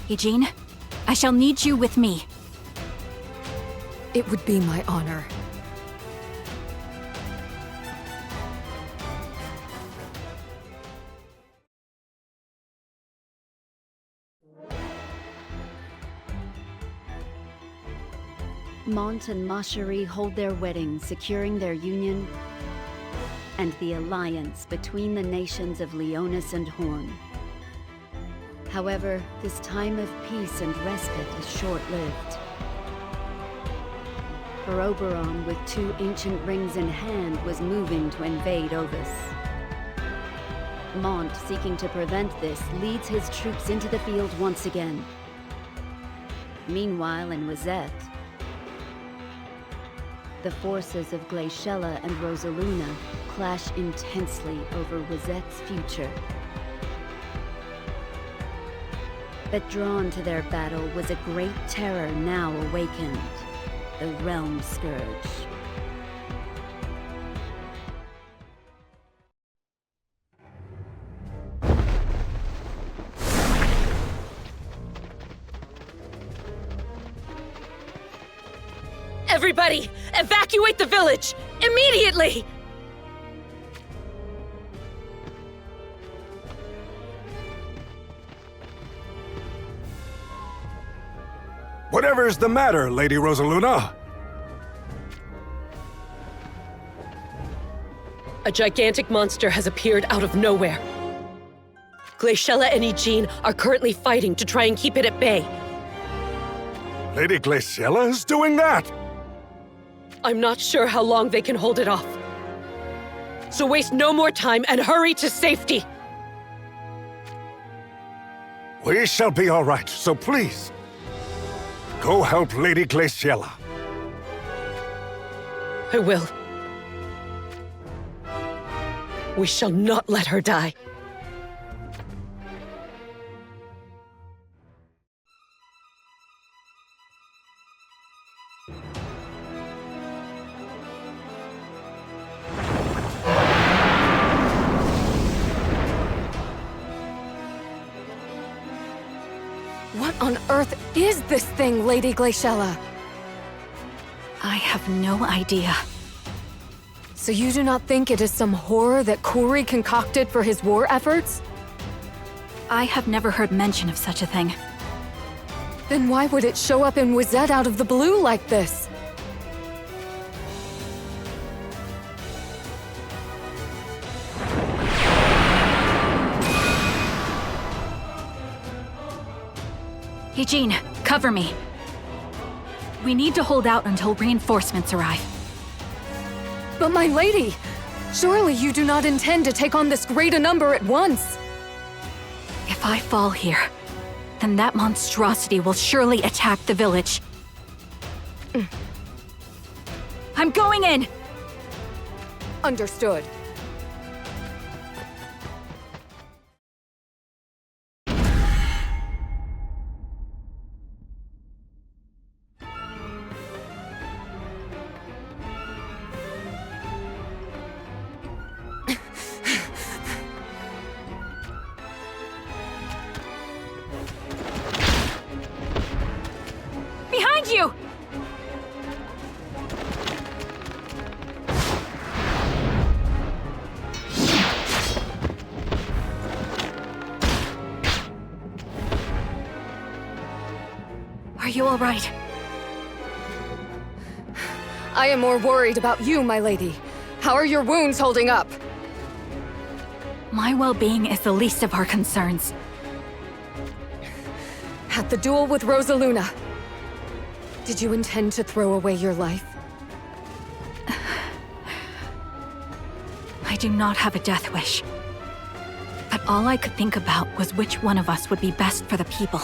Eugene, I shall need you with me. It would be my honor. Mont and Macherie hold their wedding, securing their union and the alliance between the nations of Leonis and Horn. However, this time of peace and respite is short-lived. For Oberon, with 2 ancient rings in hand, was moving to invade Ovis. Mont, seeking to prevent this, leads his troops into the field once again. Meanwhile, in Wizette, the forces of Glaciella and Rosaluna clash intensely over Wizette's future. But drawn to their battle was a great terror now awakened, the Realm Scourge. Everybody, evacuate the village! Immediately! Whatever's the matter, Lady Rosaluna? A gigantic monster has appeared out of nowhere. Glaciella and Eugene are currently fighting to try and keep it at bay. Lady Glaciella is doing that? I'm not sure how long they can hold it off. So waste no more time and hurry to safety! We shall be all right, so please, go help Lady Glaciella. I will. We shall not let her die. What on earth is this thing, Lady Glaciella? I have no idea. So you do not think it is some horror that Kuri concocted for his war efforts? I have never heard mention of such a thing. Then why would it show up in Wizette out of the blue like this? Eugene, cover me. We need to hold out until reinforcements arrive. But my lady, surely you do not intend to take on this great a number at once? If I fall here, then that monstrosity will surely attack the village. I'm going in! Understood. Behind you! Are you all right? I am more worried about you, my lady. How are your wounds holding up? My well-being is the least of our concerns. At the duel with Rosaluna, did you intend to throw away your life? I do not have a death wish. But all I could think about was which one of us would be best for the people.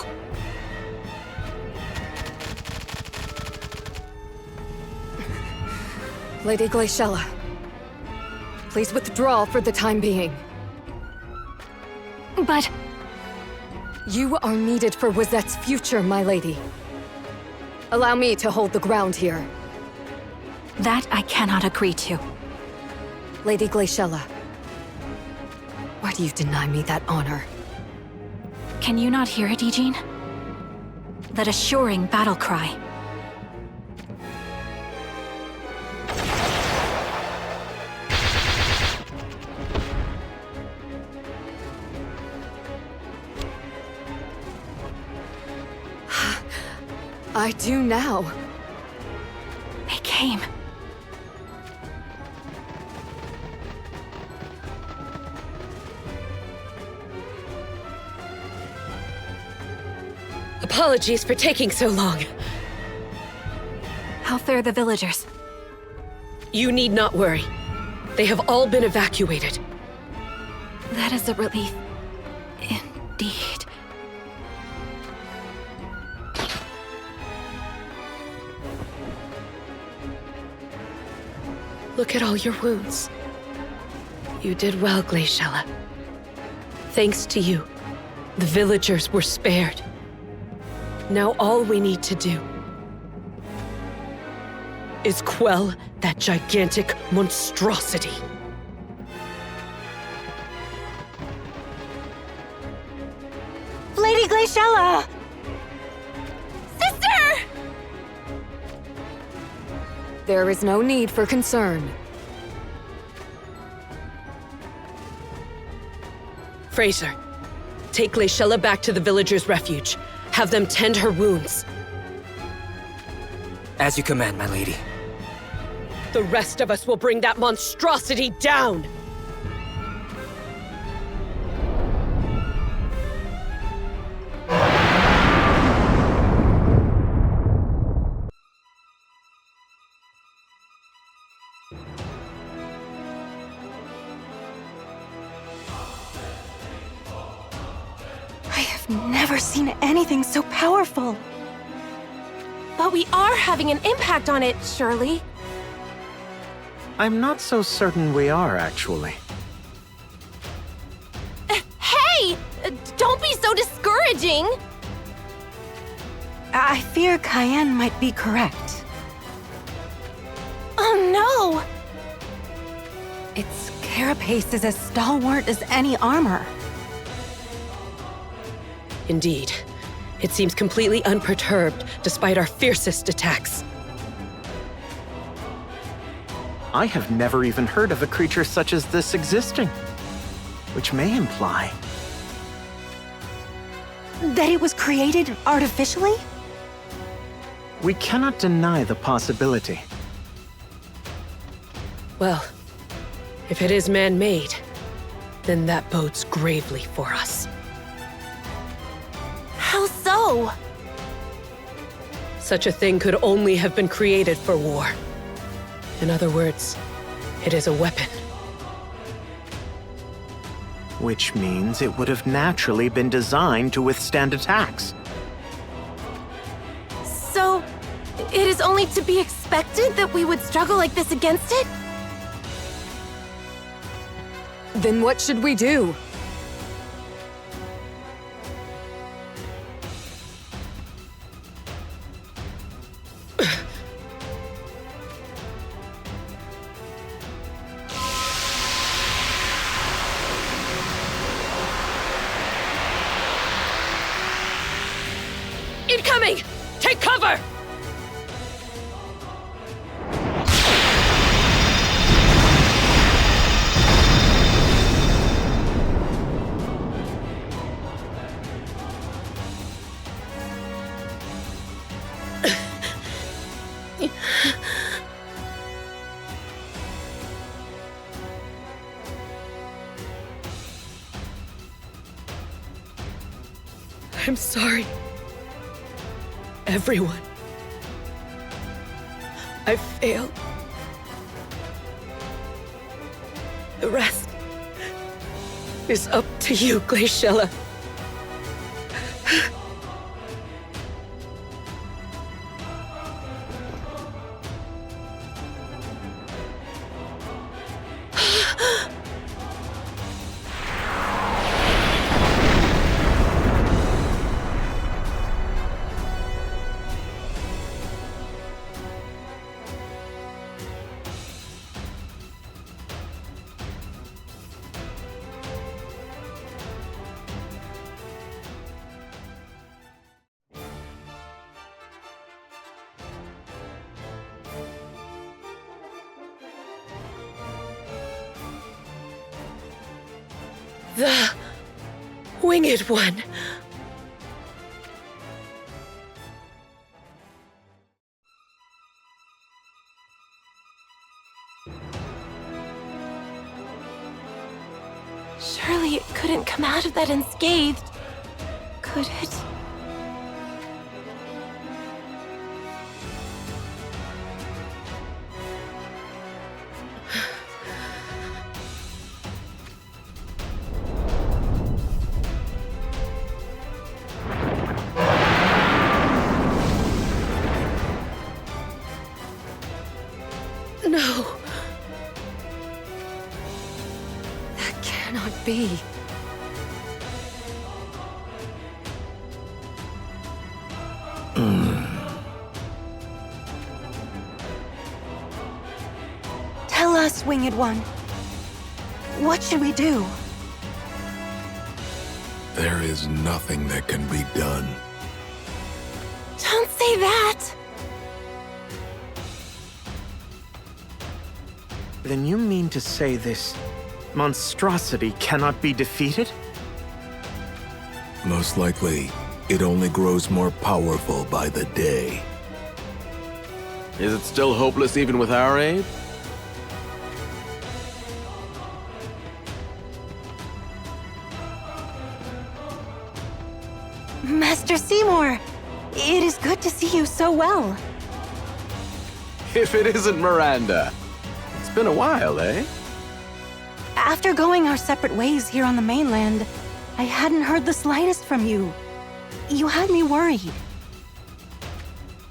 Lady Glaciella, please withdraw for the time being. But... You are needed for Wizette's future, my lady. Allow me to hold the ground here. That I cannot agree to. Lady Glaciella, why do you deny me that honor? Can you not hear it, Eugene? That assuring battle cry. I do now. They came. Apologies for taking so long. How fare the villagers? You need not worry. They have all been evacuated. That is a relief. Indeed. Look at all your wounds. You did well, Glaciella. Thanks to you, the villagers were spared. Now all we need to do is quell that gigantic monstrosity. Lady Glaciella! Sister! There is no need for concern. Fraser, take Glaciella back to the villagers' refuge. Have them tend her wounds. As you command, my lady. The rest of us will bring that monstrosity down! I have never seen anything so powerful. But we are having an impact on it, surely. I'm not so certain we are, actually. Hey! Don't be so discouraging! I fear Cayenne might be correct. Oh no! Its carapace is as stalwart as any armor. Indeed. It seems completely unperturbed, despite our fiercest attacks. I have never even heard of a creature such as this existing, which may imply that it was created artificially? We cannot deny the possibility. Well, if it is man-made, then that bodes gravely for us. How so? Such a thing could only have been created for war. In other words, it is a weapon. Which means it would have naturally been designed to withstand attacks. So, it is only to be expected that we would struggle like this against it? Then what should we do? Incoming! Take cover! I'm sorry. Everyone. I failed. The rest is up to you, Glaciella. The Winged One. Surely it couldn't come out of that unscathed, could it? be? Tell us, Winged One. What should we do? There is nothing that can be done. Don't say that! Then you mean to say this monstrosity cannot be defeated? Most likely, it only grows more powerful by the day. Is it still hopeless even with our aid? Master Seymour, it is good to see you so well. If it isn't Miranda. It's been a while, eh? After going our separate ways here on the mainland, I hadn't heard the slightest from you. You had me worried.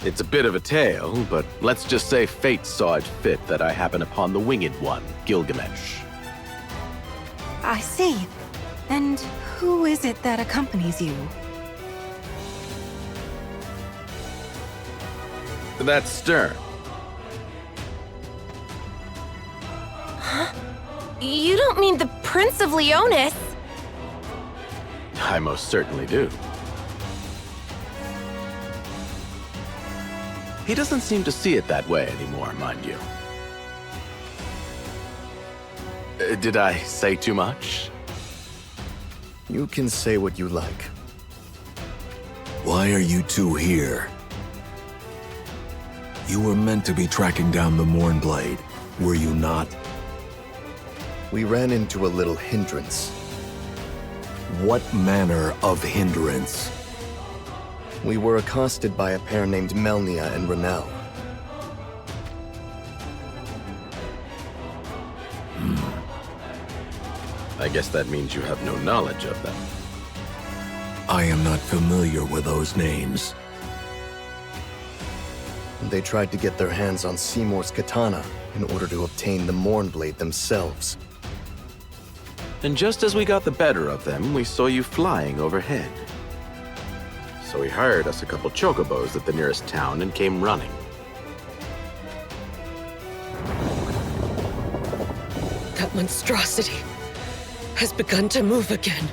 It's a bit of a tale, but let's just say fate saw it fit that I happen upon the Winged One, Gilgamesh. I see. And who is it that accompanies you? That's Stern. Huh? You don't mean the Prince of Leonis? I most certainly do. He doesn't seem to see it that way anymore, mind you. Did I say too much? You can say what you like. Why are you two here? You were meant to be tracking down the Mournblade, were you not? We ran into a little hindrance. What manner of hindrance? We were accosted by a pair named Melnia and Renel. I guess that means you have no knowledge of them. I am not familiar with those names. They tried to get their hands on Seymour's katana in order to obtain the Mournblade themselves. And just as we got the better of them, we saw you flying overhead. So we hired us a couple chocobos at the nearest town and came running. That monstrosity has begun to move again.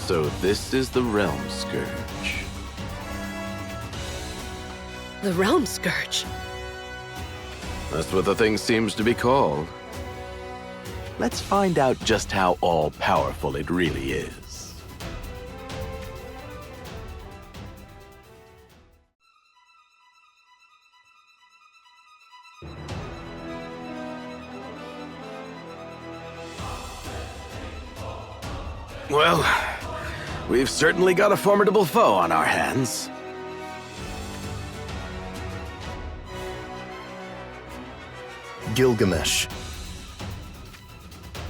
So this is the Realm Scourge. The Realm Scourge? That's what the thing seems to be called. Let's find out just how all-powerful it really is. Well, we've certainly got a formidable foe on our hands. Gilgamesh.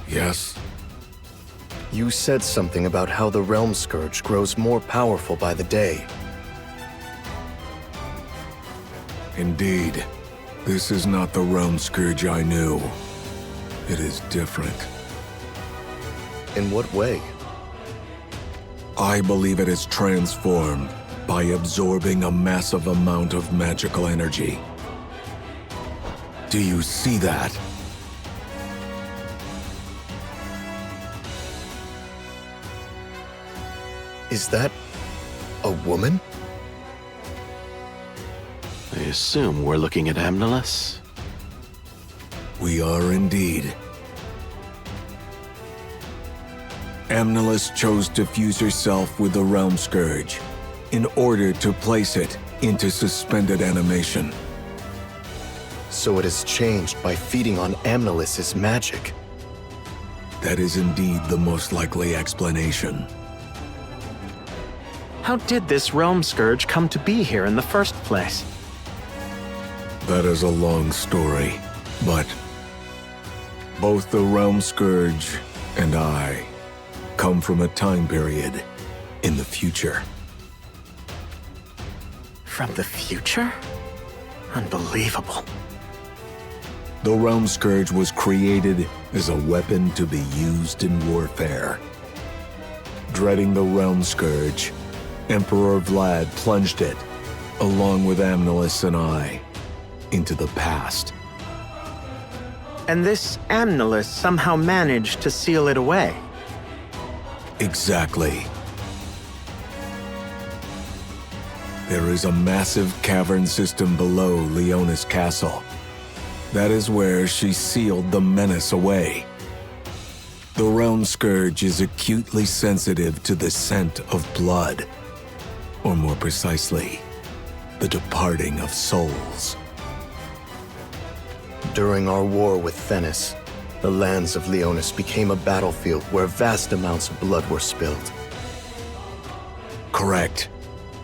Yes? You said something about how the Realm Scourge grows more powerful by the day. Indeed. This is not the Realm Scourge I knew. It is different. In what way? I believe it is transformed by absorbing a massive amount of magical energy. Do you see that? Is that a woman? I assume we're looking at Amnelis? We are indeed. Amnelis chose to fuse herself with the Realm Scourge in order to place it into suspended animation. So it is changed by feeding on Amnelis' magic. That is indeed the most likely explanation. How did this Realm Scourge come to be here in the first place? That is a long story, but both the Realm Scourge and I come from a time period in the future. from the future? Unbelievable. The Realm Scourge was created as a weapon to be used in warfare. Dreading the Realm Scourge, Emperor Vlad plunged it, along with Amnilis and I, into the past. And this Amnilis somehow managed to seal it away. Exactly. There is a massive cavern system below Leonis Castle. That is where she sealed the menace away. The Realm Scourge is acutely sensitive to the scent of blood, or more precisely, the departing of souls. During our war with Thenis, the lands of Leonis became a battlefield where vast amounts of blood were spilled. Correct.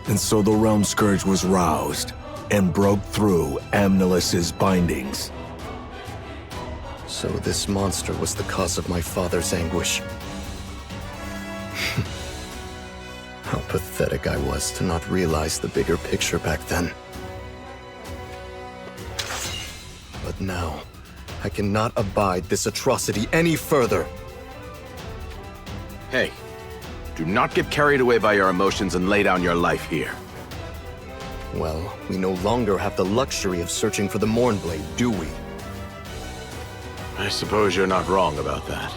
And so the Realm Scourge was roused and broke through Amnilis's bindings. So this monster was the cause of my father's anguish. How pathetic I was to not realize the bigger picture back then. But now, I cannot abide this atrocity any further. Hey, do not get carried away by your emotions and lay down your life here. Well, we no longer have the luxury of searching for the Mournblade, do we? I suppose you're not wrong about that.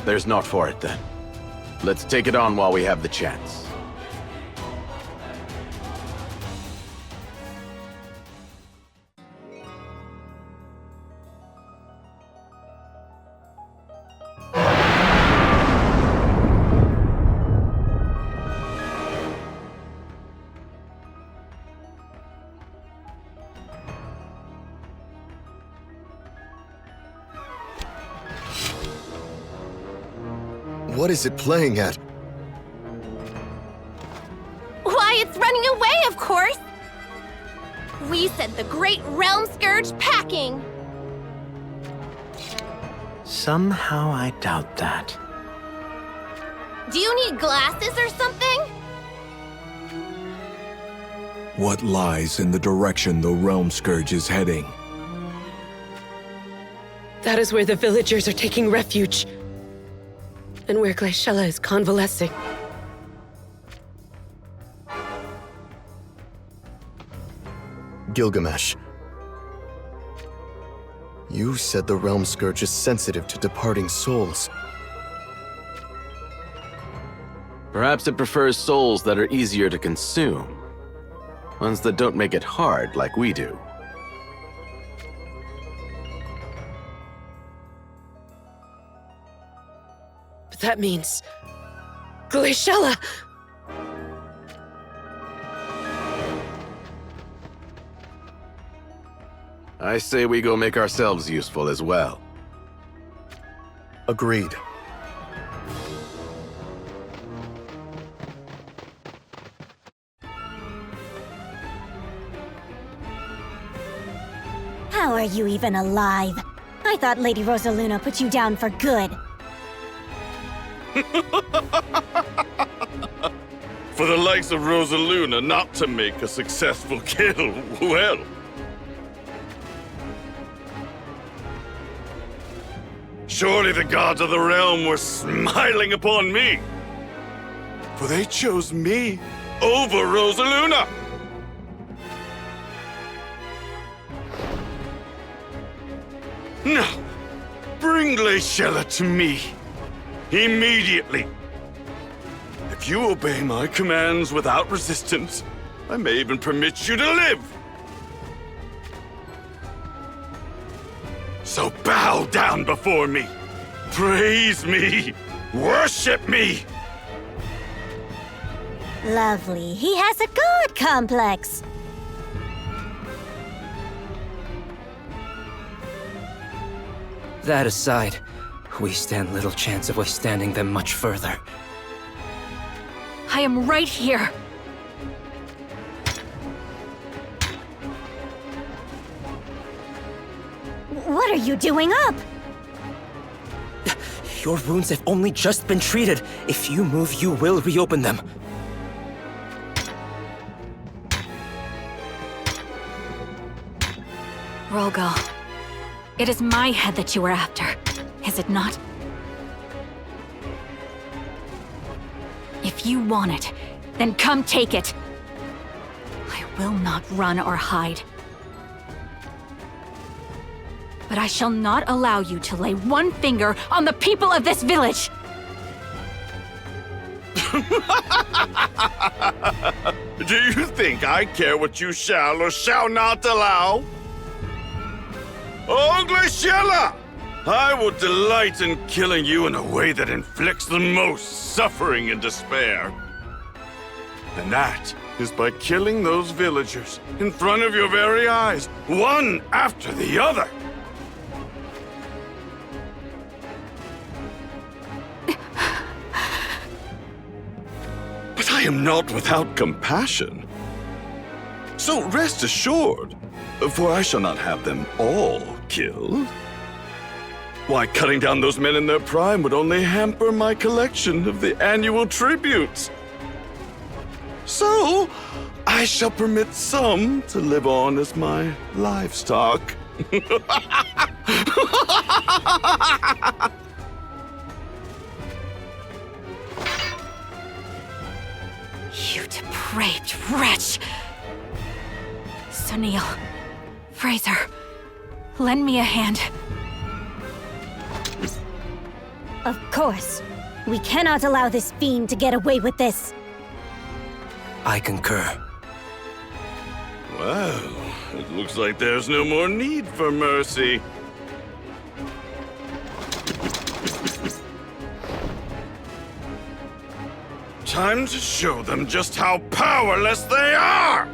There's naught for it then. Let's take it on while we have the chance. What is it playing at? Why, it's running away, of course! We sent the Great Realm Scourge packing! Somehow I doubt that. Do you need glasses or something? What lies in the direction the Realm Scourge is heading? That is where the villagers are taking refuge. And where Glaciella is convalescing. Gilgamesh. You said the Realm Scourge is sensitive to departing souls. Perhaps it prefers souls that are easier to consume. Ones that don't make it hard like we do. But that means... Glaciella! I say we go make ourselves useful as well. Agreed. How are you even alive? I thought Lady Rosaluna put you down for good. For the likes of Rosaluna not to make a successful kill, well... Surely the gods of the realm were smiling upon me! For they chose me over Rosaluna! Now, bring Glaciella to me. Immediately. If you obey my commands without resistance, I may even permit you to live. So bow down before me. Praise me. Worship me. Lovely. He has a god complex. That aside, we stand little chance of withstanding them much further. I am right here. What are you doing up? Your wounds have only just been treated. If you move, you will reopen them. Rogal, it is my head that you are after, is it not? If you want it, then come take it. I will not run or hide. But I shall not allow you to lay one finger on the people of this village! Do you think I care what you shall or shall not allow? Oh, Glaciella! I will delight in killing you in a way that inflicts the most suffering and despair. And that is by killing those villagers in front of your very eyes, one after the other. But I am not without compassion. So rest assured, for I shall not have them all killed. Why, cutting down those men in their prime would only hamper my collection of the annual tributes. So, I shall permit some to live on as my livestock. You depraved wretch! Sunil, Fraser, lend me a hand. Of course. We cannot allow this fiend to get away with this. I concur. Well, it looks like there's no more need for mercy. Time to show them just how powerless they are!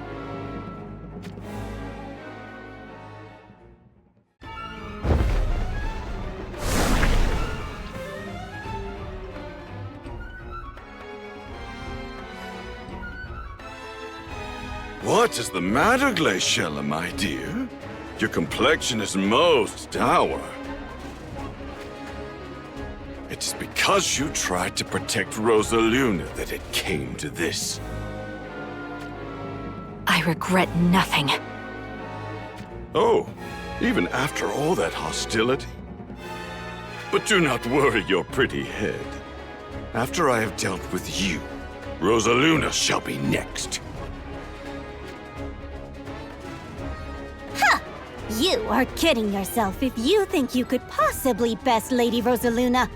What is the matter, Glaciella, my dear? Your complexion is most dour. It is because you tried to protect Rosaluna that it came to this. I regret nothing. Oh, even after all that hostility? But do not worry your pretty head. After I have dealt with you, Rosaluna shall be next. You are kidding yourself if you think you could possibly best Lady Rosaluna.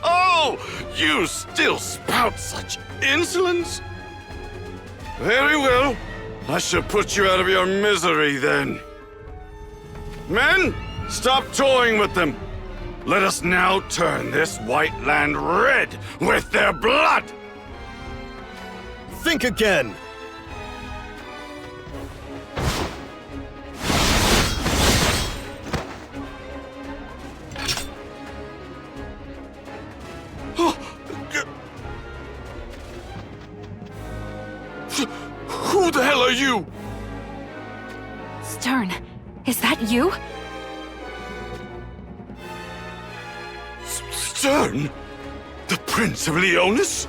Oh, you still spout such insolence? Very well. I shall put you out of your misery then. Men, stop toying with them. Let us now turn this white land red with their blood. Think again. Who the hell are you? Stern, is that you? Stern? The Prince of Leonis?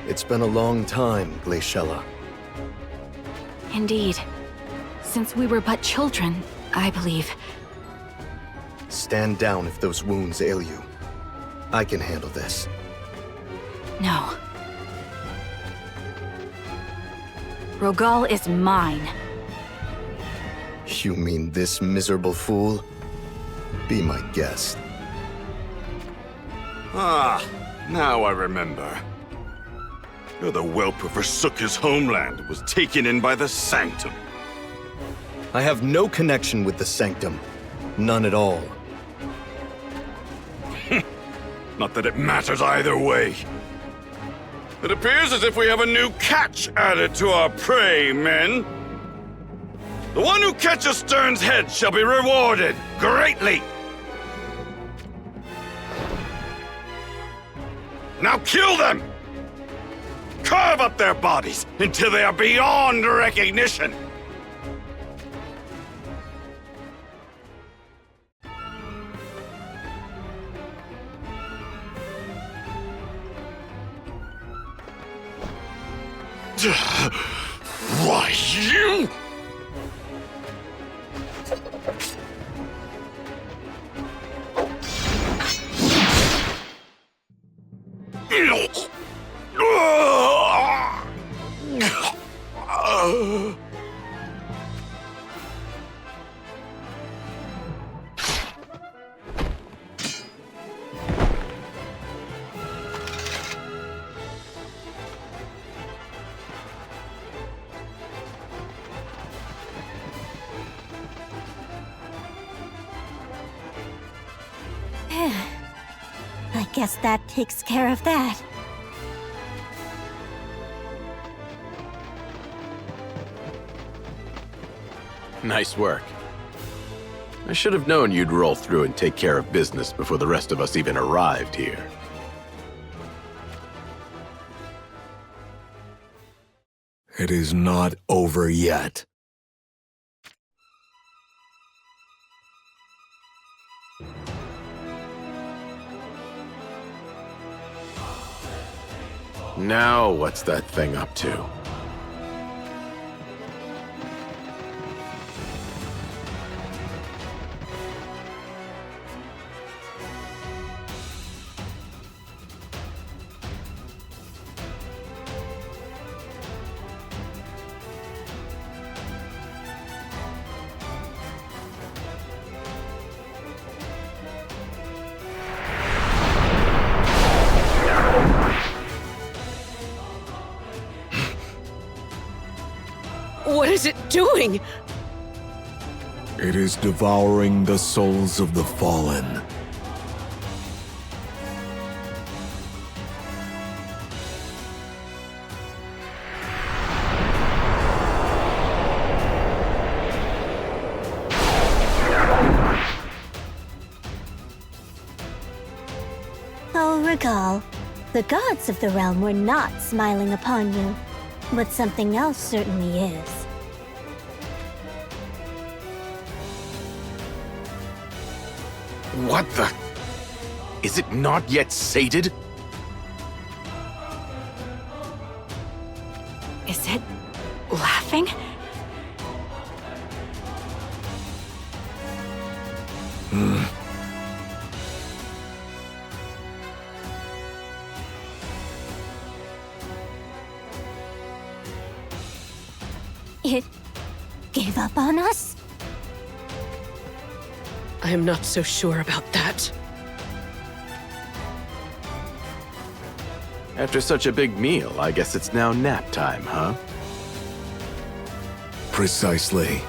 It's been a long time, Glaciella. Indeed. Since we were but children, I believe. Stand down if those wounds ail you. I can handle this. No. Rogal is mine. You mean this miserable fool? Be my guest. Ah, now I remember. You're the whelp who forsook his homeland and was taken in by the Sanctum. I have no connection with the Sanctum. None at all. Not that it matters either way. It appears as if we have a new catch added to our prey, men. The one who catches Stern's head shall be rewarded greatly. Now kill them! Carve up their bodies until they are beyond recognition! Why, me! I guess that takes care of that. Nice work. I should have known you'd roll through and take care of business before the rest of us even arrived here. It is not over yet. Now what's that thing up to? What is it doing? It is devouring the souls of the fallen. Oh, Regal, the gods of the realm were not smiling upon you, but something else certainly is. What the? Is it not yet sated? Is it laughing? It gave up on us? I am not so sure about that. After such a big meal, I guess it's now nap time, huh? Precisely.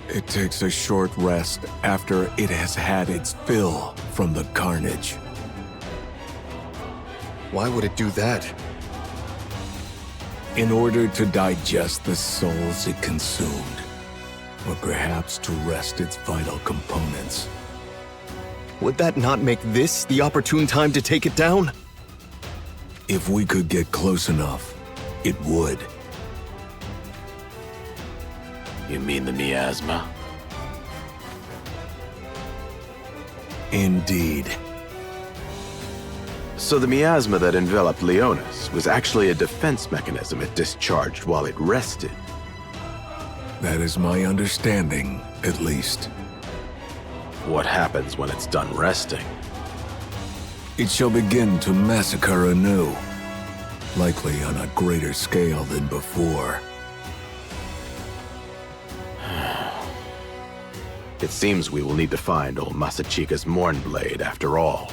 It takes a short rest after it has had its fill from the carnage. Why would it do that? In order to digest the souls it consumed, or perhaps to rest its vital components. Would that not make this the opportune time to take it down? If we could get close enough, it would. You mean the miasma? Indeed. So the miasma that enveloped Leonis was actually a defense mechanism it discharged while it rested. That is my understanding, at least. What happens when it's done resting? It shall begin to massacre anew, likely on a greater scale than before. It seems we will need to find old Masachika's Mournblade after all.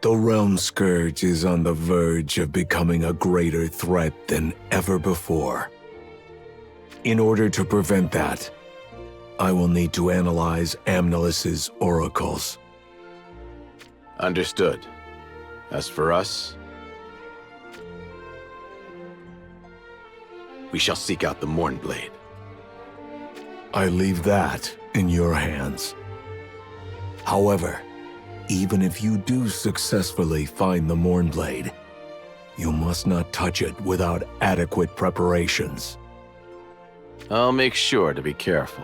The Realm Scourge is on the verge of becoming a greater threat than ever before. In order to prevent that, I will need to analyze Amnelis's oracles. Understood. As for us, we shall seek out the Mournblade. I leave that in your hands. However, even if you do successfully find the Mournblade, you must not touch it without adequate preparations. I'll make sure to be careful.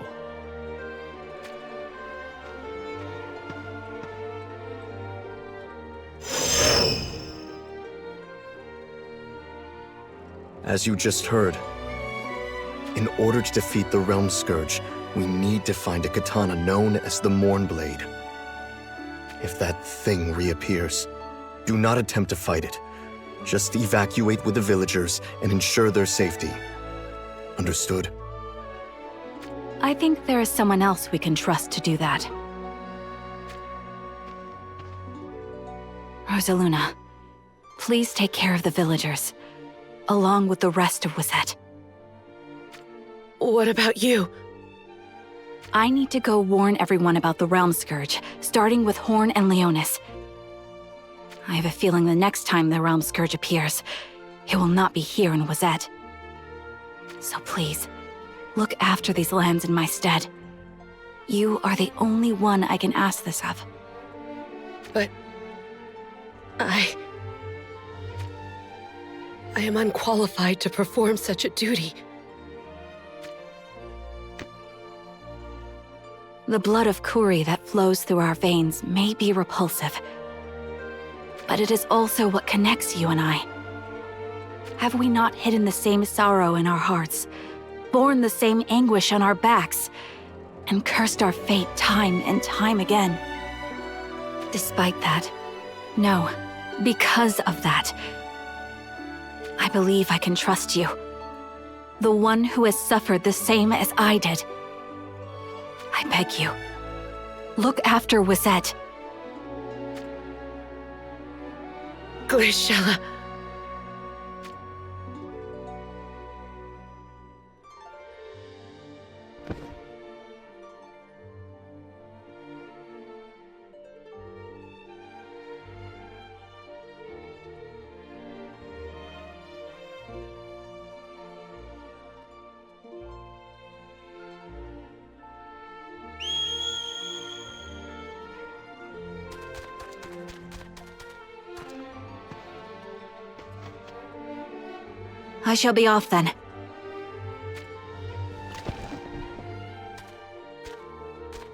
As you just heard, in order to defeat the Realm Scourge, we need to find a katana known as the Mournblade. If that thing reappears, do not attempt to fight it. Just evacuate with the villagers and ensure their safety. Understood? I think there is someone else we can trust to do that. Rosaluna, please take care of the villagers, along with the rest of Wisette. What about you? I need to go warn everyone about the Realm Scourge, starting with Horn and Leonis. I have a feeling the next time the Realm Scourge appears, it will not be here in Wisette. So please, look after these lands in my stead. You are the only one I can ask this of. But... I am unqualified to perform such a duty. The blood of Kuri that flows through our veins may be repulsive, but it is also what connects you and I. Have we not hidden the same sorrow in our hearts, borne the same anguish on our backs, and cursed our fate time and time again? Despite that, no, because of that, I believe I can trust you. The one who has suffered the same as I did. I beg you, look after Wisette. Glaciella. I shall be off then.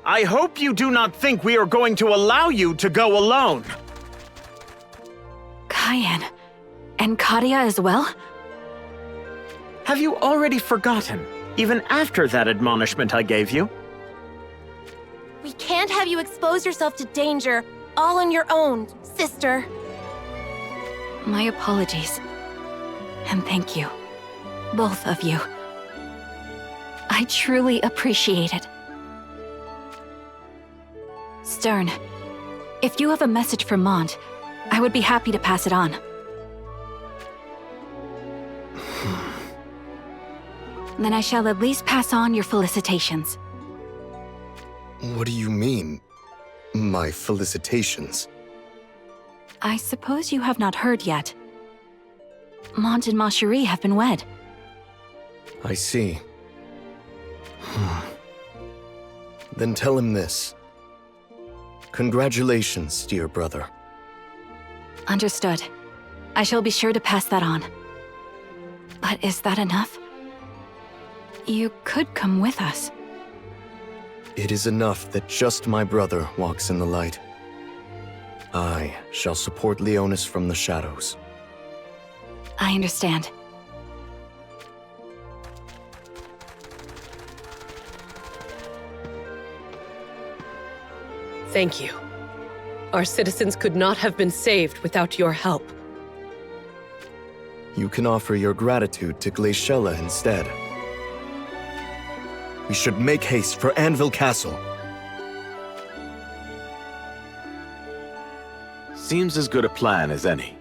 I hope you do not think we are going to allow you to go alone. Cayenne. And Kadia as well? Have you already forgotten, even after that admonishment I gave you? We can't have you expose yourself to danger all on your own, sister. My apologies. And thank you. Both of you. I truly appreciate it. Stern, if you have a message for Mont, I would be happy to pass it on. Then I shall at least pass on your felicitations. What do you mean, my felicitations? I suppose you have not heard yet. Mont and Ma Cherie have been wed. I see. Then tell him this. Congratulations, dear brother. Understood. I shall be sure to pass that on. But is that enough? You could come with us. It is enough that just my brother walks in the light. I shall support Leonis from the shadows. I understand. Thank you. Our citizens could not have been saved without your help. You can offer your gratitude to Glaciella instead. We should make haste for Anvil Castle. Seems as good a plan as any.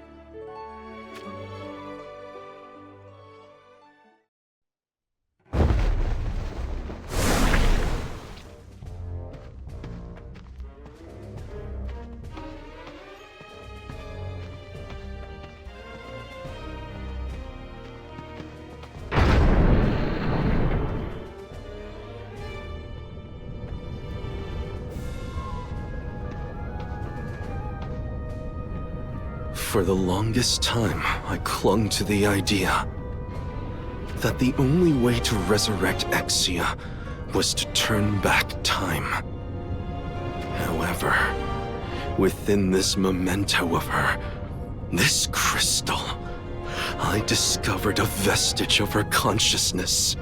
For the longest time, I clung to the idea that the only way to resurrect Exia was to turn back time. However, within this memento of her, this crystal, I discovered a vestige of her consciousness.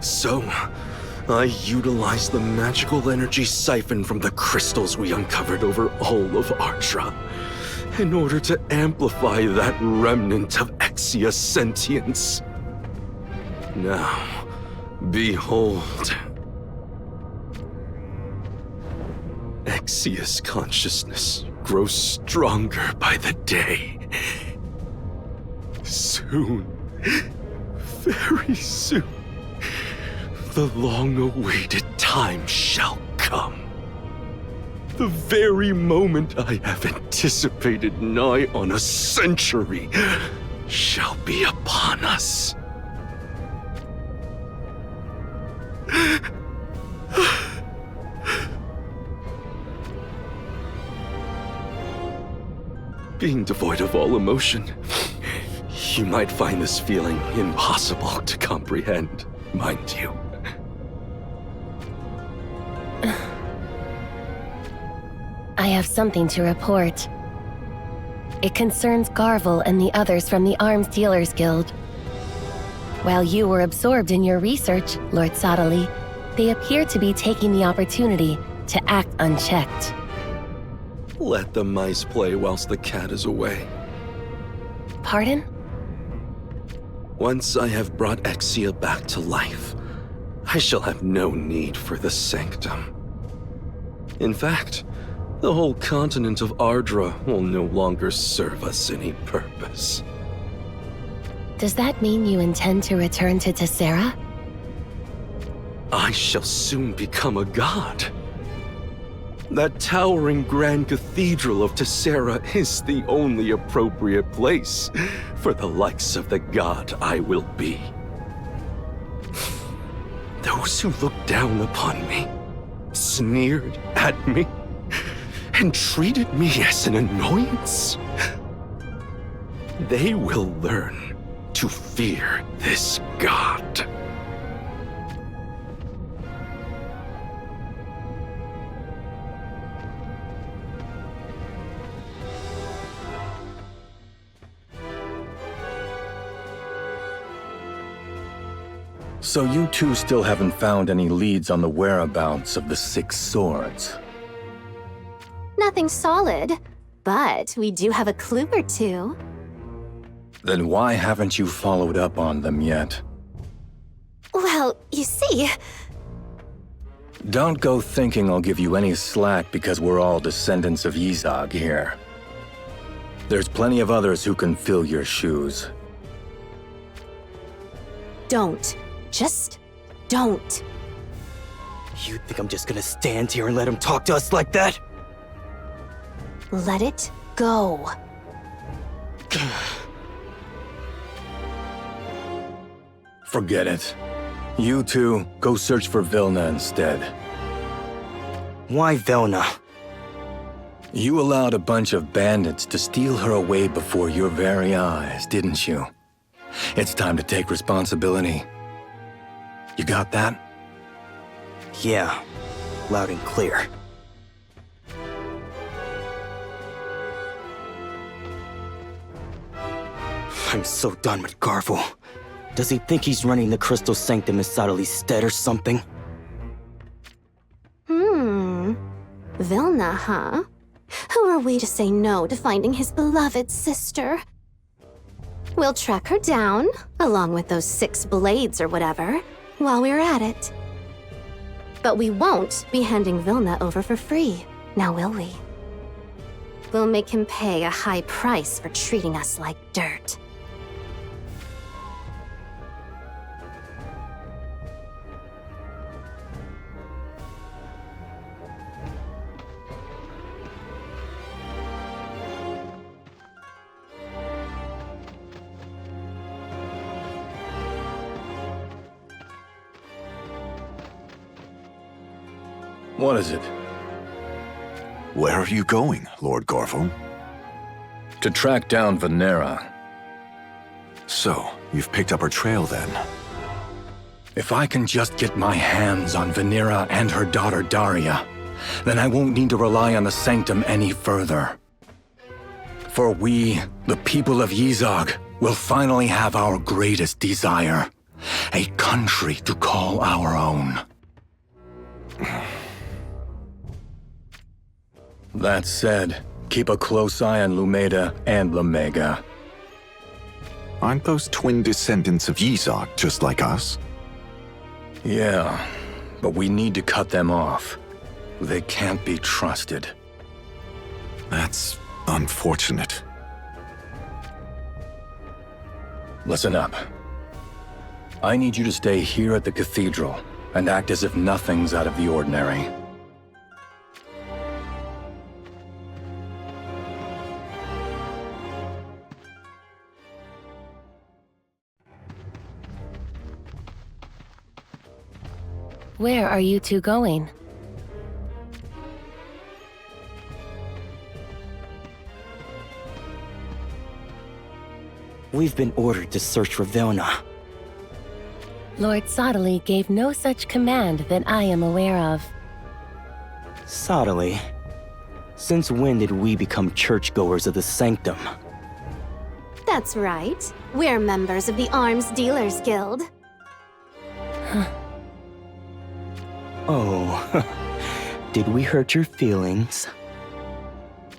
So, I utilized the magical energy siphoned from the crystals we uncovered over all of Ardra in order to amplify that remnant of Exia's sentience. Now, behold. Exia's consciousness grows stronger by the day. Soon, very soon, the long-awaited time shall come. The very moment I have anticipated nigh on a century shall be upon us. Being devoid of all emotion, you might find this feeling impossible to comprehend, mind you. I have something to report. It concerns Garvel and the others from the Arms Dealers Guild. While you were absorbed in your research, Lord Sottily, they appear to be taking the opportunity to act unchecked. Let the mice play whilst the cat is away. Pardon? Once I have brought Exia back to life, I shall have no need for the Sanctum. In fact, the whole continent of Ardra will no longer serve us any purpose. Does that mean you intend to return to Tessera? I shall soon become a god. That towering grand cathedral of Tessera is the only appropriate place for the likes of the god I will be. Those who looked down upon me, sneered at me, and treated me as an annoyance, they will learn to fear this god. So you two still haven't found any leads on the whereabouts of the 6 swords? Nothing solid, but we do have a clue or two. Then why haven't you followed up on them yet? Well, you see... Don't go thinking I'll give you any slack because we're all descendants of Yzog here. There's plenty of others who can fill your shoes. Don't. Just don't. You think I'm just gonna stand here and let him talk to us like that? Let it go. Forget it. You two, go search for Vilna instead. Why Vilna? You allowed a bunch of bandits to steal her away before your very eyes, didn't you? It's time to take responsibility. You got that? Yeah, loud and clear. I'm so done with Garvel. Does he think he's running the Crystal Sanctum as Sottly's stead or something? Vilna, huh? Who are we to say no to finding his beloved sister? We'll track her down, along with those 6 blades or whatever, while we're at it. But we won't be handing Vilna over for free, now will we? We'll make him pay a high price for treating us like dirt. What is it? Where are you going, Lord Garvel? To track down Venera. So, you've picked up her trail then? If I can just get my hands on Venera and her daughter Daria, then I won't need to rely on the Sanctum any further. For we, the people of Yzog, will finally have our greatest desire. A country to call our own. That said, keep a close eye on Lumeda and Lamega. Aren't those twin descendants of Yzog just like us? Yeah, but we need to cut them off. They can't be trusted. That's unfortunate. Listen up. I need you to stay here at the cathedral and act as if nothing's out of the ordinary. Where are you two going? We've been ordered to search for Vilna. Lord Sottily gave no such command that I am aware of. Sottily? Since when did we become churchgoers of the Sanctum? That's right. We're members of the Arms Dealers Guild. Oh, did we hurt your feelings?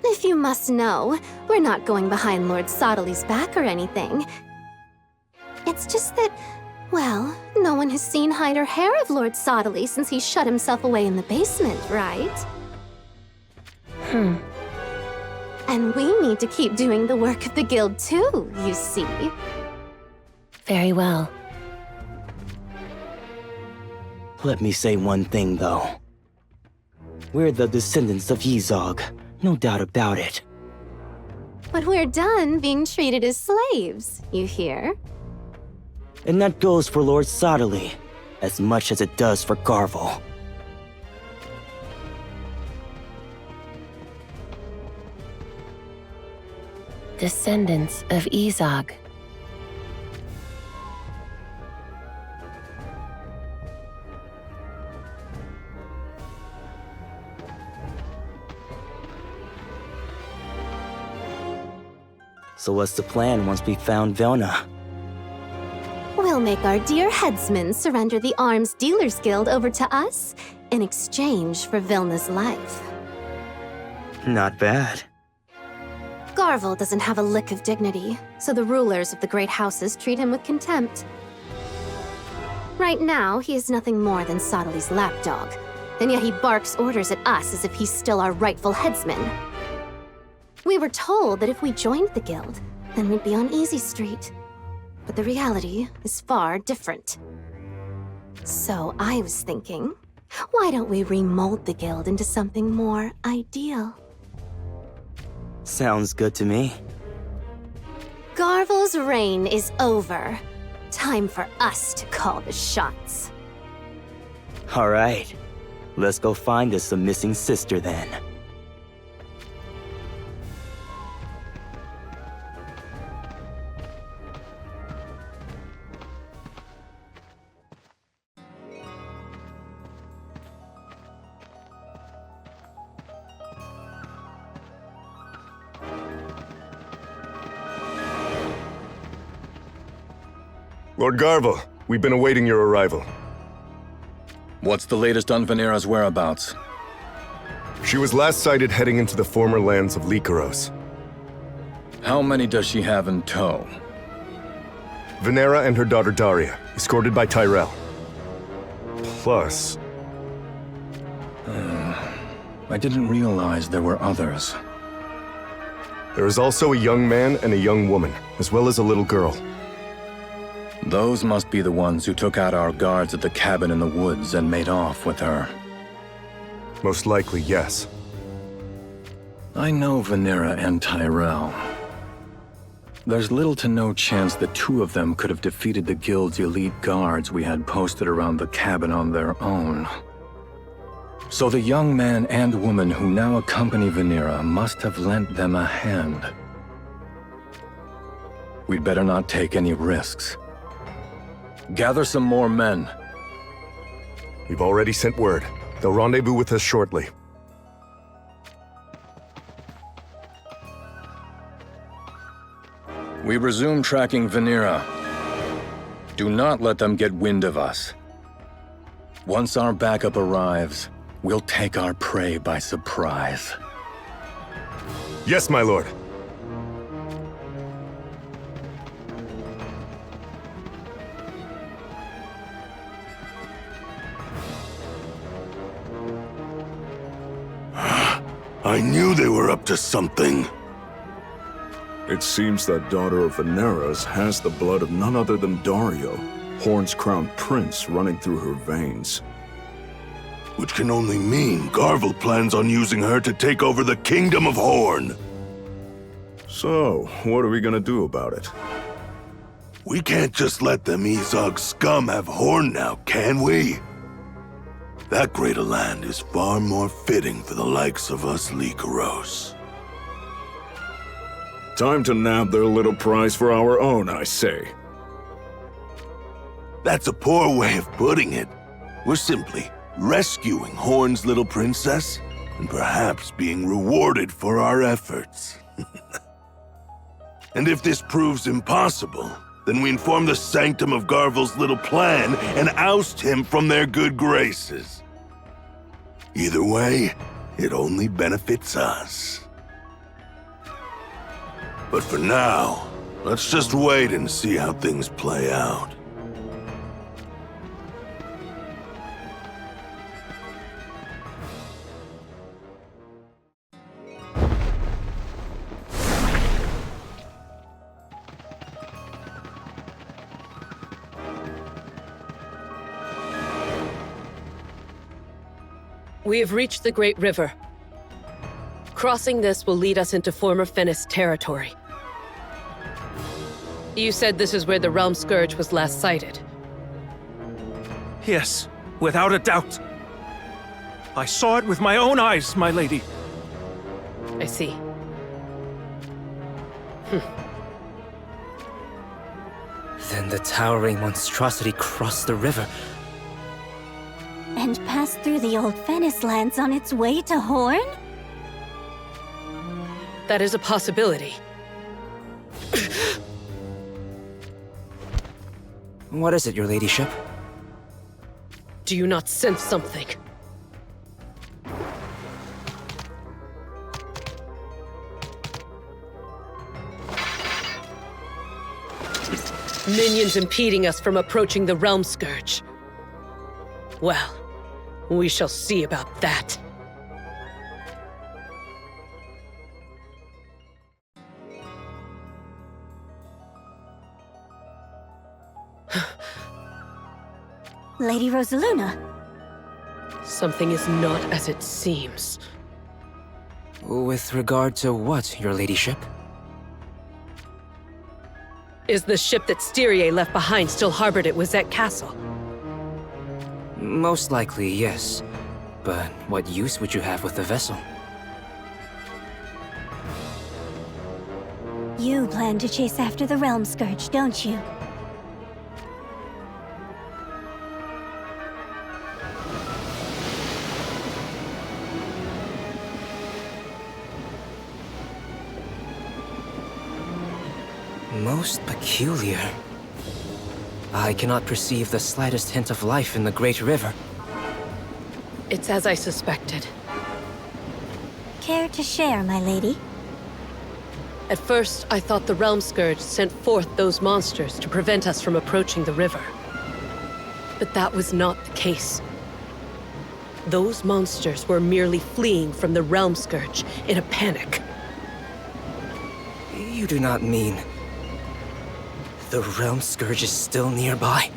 If you must know, we're not going behind Lord Sottily's back or anything. It's just that, well, no one has seen hide or hair of Lord Sottily since he shut himself away in the basement, right? And we need to keep doing the work of the guild too, you see. Very well. Let me say one thing, though. We're the descendants of Yzog, no doubt about it. But we're done being treated as slaves, you hear? And that goes for Lord Sottily, as much as it does for Garvel. Descendants of Yzog. So what's the plan once we found Vilna? We'll make our dear headsman surrender the Arms Dealers Guild over to us in exchange for Vilna's life. Not bad. Garvel doesn't have a lick of dignity, so the rulers of the great houses treat him with contempt. Right now, he is nothing more than Sottely's lapdog, and yet he barks orders at us as if he's still our rightful headsman. We were told that if we joined the guild, then we'd be on Easy Street. But the reality is far different. So I was thinking, why don't we remold the guild into something more ideal? Sounds good to me. Garvel's reign is over. Time for us to call the shots. All right. Let's go find us a missing sister then. Lord Garvel, we've been awaiting your arrival. What's the latest on Venera's whereabouts? She was last sighted heading into the former lands of Lycaros. How many does she have in tow? Venera and her daughter Daria, escorted by Tyrell. Plus... I didn't realize there were others. There is also a young man and a young woman, as well as a little girl. Those must be the ones who took out our guards at the cabin in the woods and made off with her. Most likely, yes. I know Venera and Tyrell. There's little to no chance the two of them could have defeated the guild's elite guards we had posted around the cabin on their own. So the young man and woman who now accompany Venera must have lent them a hand. We'd better not take any risks. Gather some more men. We've already sent word. They'll rendezvous with us shortly. We resume tracking Venera. Do not let them get wind of us. Once our backup arrives, we'll take our prey by surprise. Yes, my lord. I knew they were up to something. It seems that daughter of Venera's has the blood of none other than Dario, Horn's crown prince, running through her veins. Which can only mean Garvel plans on using her to take over the Kingdom of Horn. So, what are we gonna do about it? We can't just let them Izog scum have Horn now, can we? That great a land is far more fitting for the likes of us Lycaros. Time to nab their little prize for our own, I say. That's a poor way of putting it. We're simply rescuing Horn's little princess, and perhaps being rewarded for our efforts. And if this proves impossible, then we inform the Sanctum of Garvel's little plan and oust him from their good graces. Either way, it only benefits us. But for now, let's just wait and see how things play out. We have reached the Great River. Crossing this will lead us into former Fennis territory. You said this is where the Realm Scourge was last sighted. Yes, without a doubt. I saw it with my own eyes, my lady. I see. Then the towering monstrosity crossed the river. And passed through the old Fennis lands on its way to Horn? That is a possibility. What is it, your ladyship? Do you not sense something? Minions impeding us from approaching the Realm Scourge. Well, we shall see about that. Lady Rosaluna. Something is not as it seems. With regard to what, your ladyship? Is the ship that Styria left behind still harbored at Wizette Castle? Most likely, yes. But what use would you have with the vessel? You plan to chase after the Realm Scourge, don't you? Most peculiar. I cannot perceive the slightest hint of life in the Great River. It's as I suspected. Care to share, my lady? At first, I thought the Realm Scourge sent forth those monsters to prevent us from approaching the river. But that was not the case. Those monsters were merely fleeing from the Realm Scourge in a panic. You do not mean... the Realm Scourge is still nearby?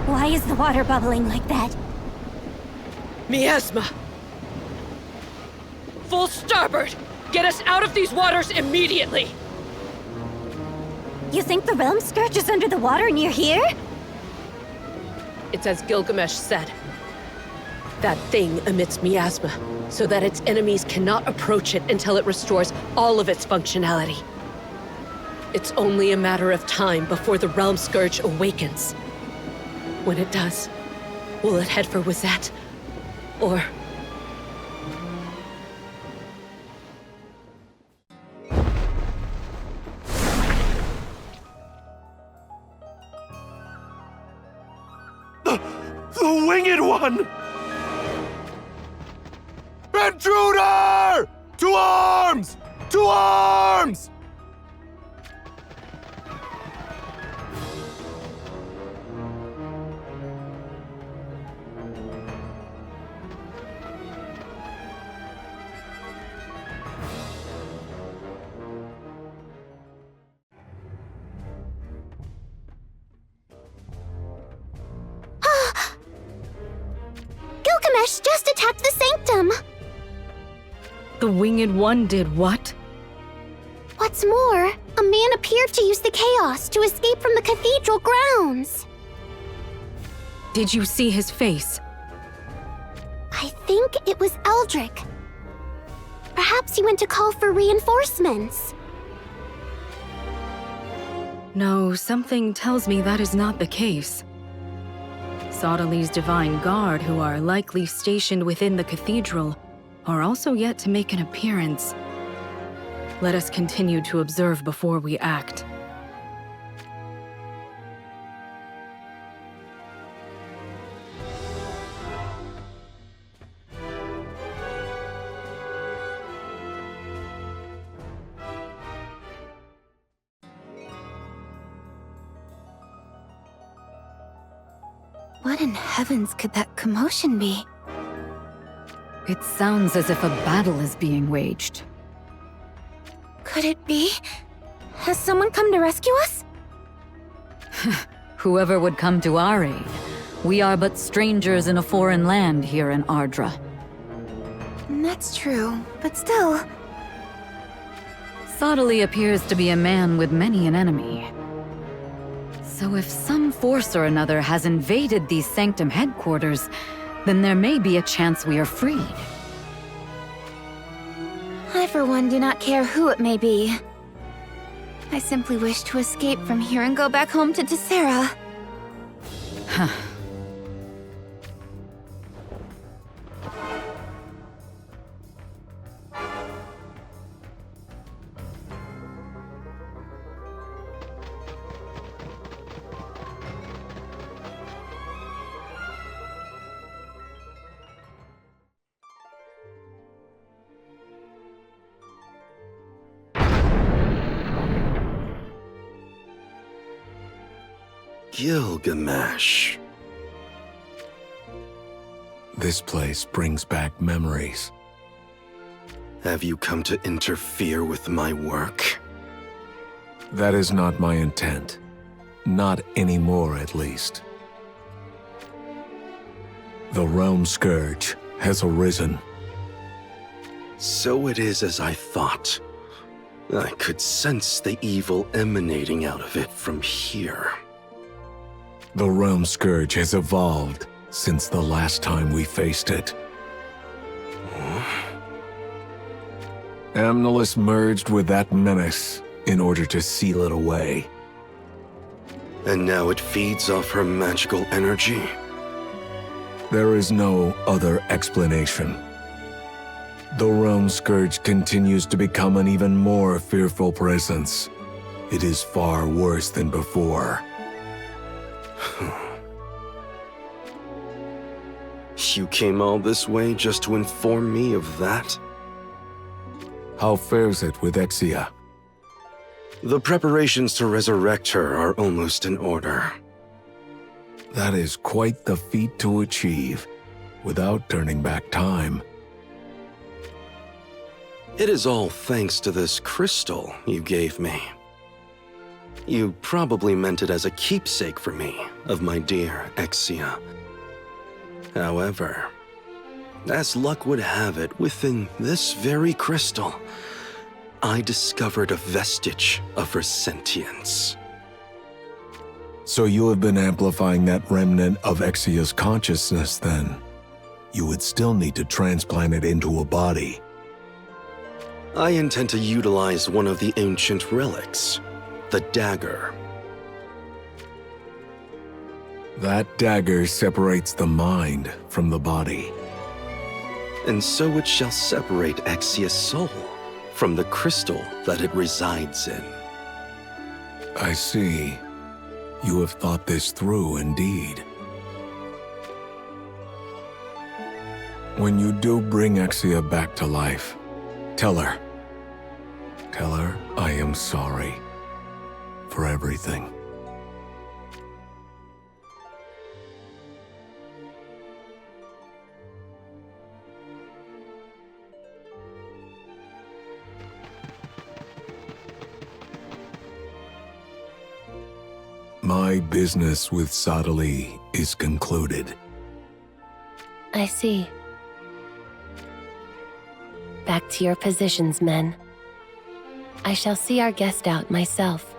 Why is the water bubbling like that? Miasma! Full starboard! Get us out of these waters immediately! You think the Realm Scourge is under the water near here? It's as Gilgamesh said. That thing emits miasma, so that its enemies cannot approach it until it restores all of its functionality. It's only a matter of time before the Realm Scourge awakens. When it does, will it head for Wizette? Or... The Winged One! Intruder! To arms! To arms! Gilgamesh just attacked the sanctum! The Winged One did what? What's more, a man appeared to use the chaos to escape from the cathedral grounds. Did you see his face? I think it was Eldrick. Perhaps he went to call for reinforcements. No, something tells me that is not the case. Sodali's Divine Guard, who are likely stationed within the cathedral, are also yet to make an appearance. Let us continue to observe before we act. What in heavens could that commotion be? It sounds as if a battle is being waged. Could it be? Has someone come to rescue us? Whoever would come to our aid. We are but strangers in a foreign land here in Ardra. That's true, but still... Sodali appears to be a man with many an enemy. So if some force or another has invaded these Sanctum headquarters, then there may be a chance we are freed. I, for one, do not care who it may be. I simply wish to escape from here and go back home to Tessera. Huh. Gilgamesh. This place brings back memories. Have you come to interfere with my work? That is not my intent. Not anymore, at least. The Realm Scourge has arisen. So it is as I thought. I could sense the evil emanating out of it from here. The Realm Scourge has evolved since the last time we faced it. Amnelis merged with that menace in order to seal it away. And now it feeds off her magical energy? There is no other explanation. The Realm Scourge continues to become an even more fearful presence. It is far worse than before. You came all this way just to inform me of that? How fares it with Exia? The preparations to resurrect her are almost in order. That is quite the feat to achieve, without turning back time. It is all thanks to this crystal you gave me. You probably meant it as a keepsake for me of my dear Exia. However, as luck would have it, within this very crystal, I discovered a vestige of her sentience. So you have been amplifying that remnant of Exia's consciousness, then? you would still need to transplant it into a body. I intend to utilize one of the ancient relics, the dagger. That dagger separates the mind from the body. And so it shall separate Exvius' soul from the crystal that it resides in. I see. You have thought this through indeed. When you do bring Exia back to life, tell her. Tell her I am sorry for everything. My business with Sadali is concluded. I see. Back to your positions, men. I shall see our guest out myself.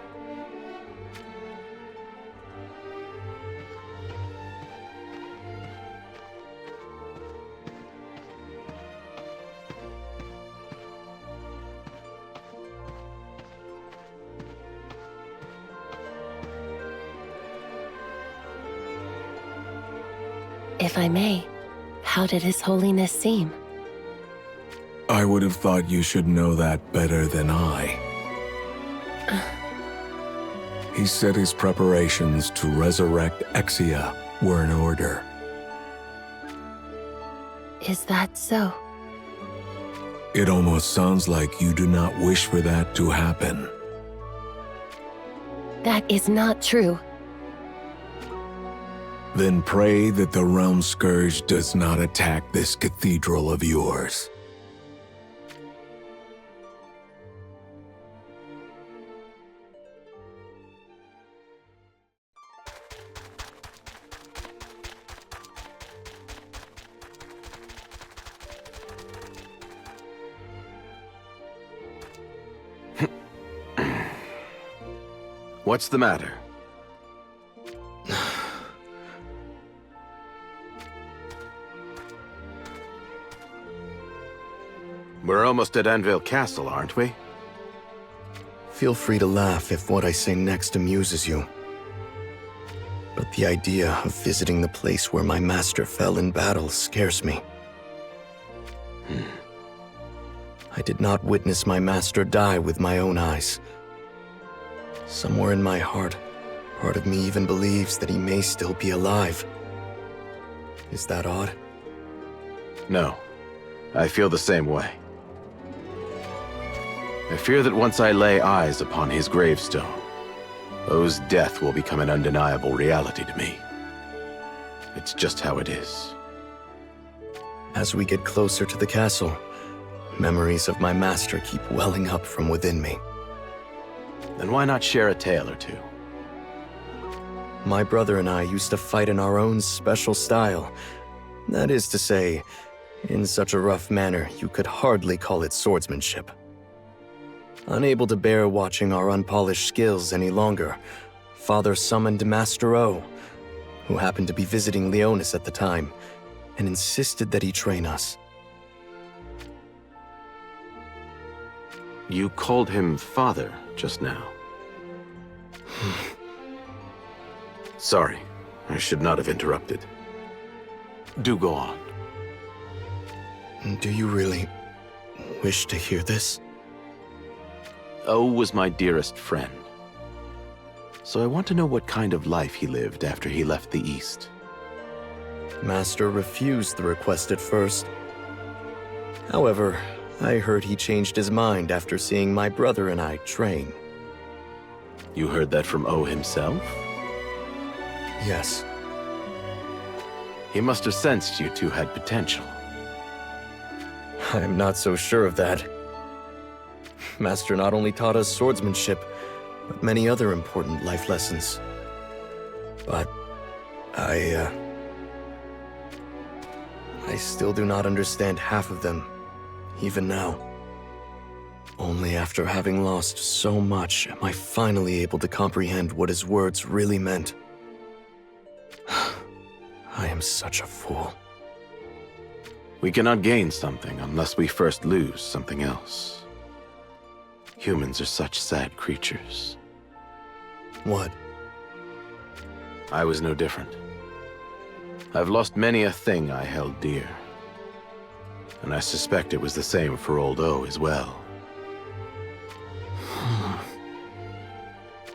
If I may, how did His Holiness seem? I would have thought you should know that better than I. He said his preparations to resurrect Exia were in order. Is that so? It almost sounds like you do not wish for that to happen. That is not true. Then pray that the Realm Scourge does not attack this cathedral of yours. What's the matter? We're almost at Anvil Castle, aren't we? Feel free to laugh if what I say next amuses you. But the idea of visiting the place where my master fell in battle scares me. I did not witness my master die with my own eyes. Somewhere in my heart, part of me even believes that he may still be alive. Is that odd? No. I feel the same way. I fear that once I lay eyes upon his gravestone, O's death will become an undeniable reality to me. It's just how it is. As we get closer to the castle, memories of my master keep welling up from within me. Then why not share a tale or two? My brother and I used to fight in our own special style. That is to say, in such a rough manner you could hardly call it swordsmanship. Unable to bear watching our unpolished skills any longer, Father summoned Master O, who happened to be visiting Leonis at the time, and insisted that he train us. You called him Father just now. Sorry, I should not have interrupted. Do go on. Do you really wish to hear this? O was my dearest friend. So I want to know what kind of life he lived after he left the East. Master refused the request at first. However, I heard he changed his mind after seeing my brother and I train. You heard that from O himself? Yes. He must have sensed you two had potential. I'm not so sure of that. Master not only taught us swordsmanship, but many other important life lessons. But I still do not understand half of them, even now. Only after having lost so much am I finally able to comprehend what his words really meant. I am such a fool. We cannot gain something unless we first lose something else. Humans are such sad creatures. What? I was no different. I've lost many a thing I held dear. And I suspect it was the same for old O as well.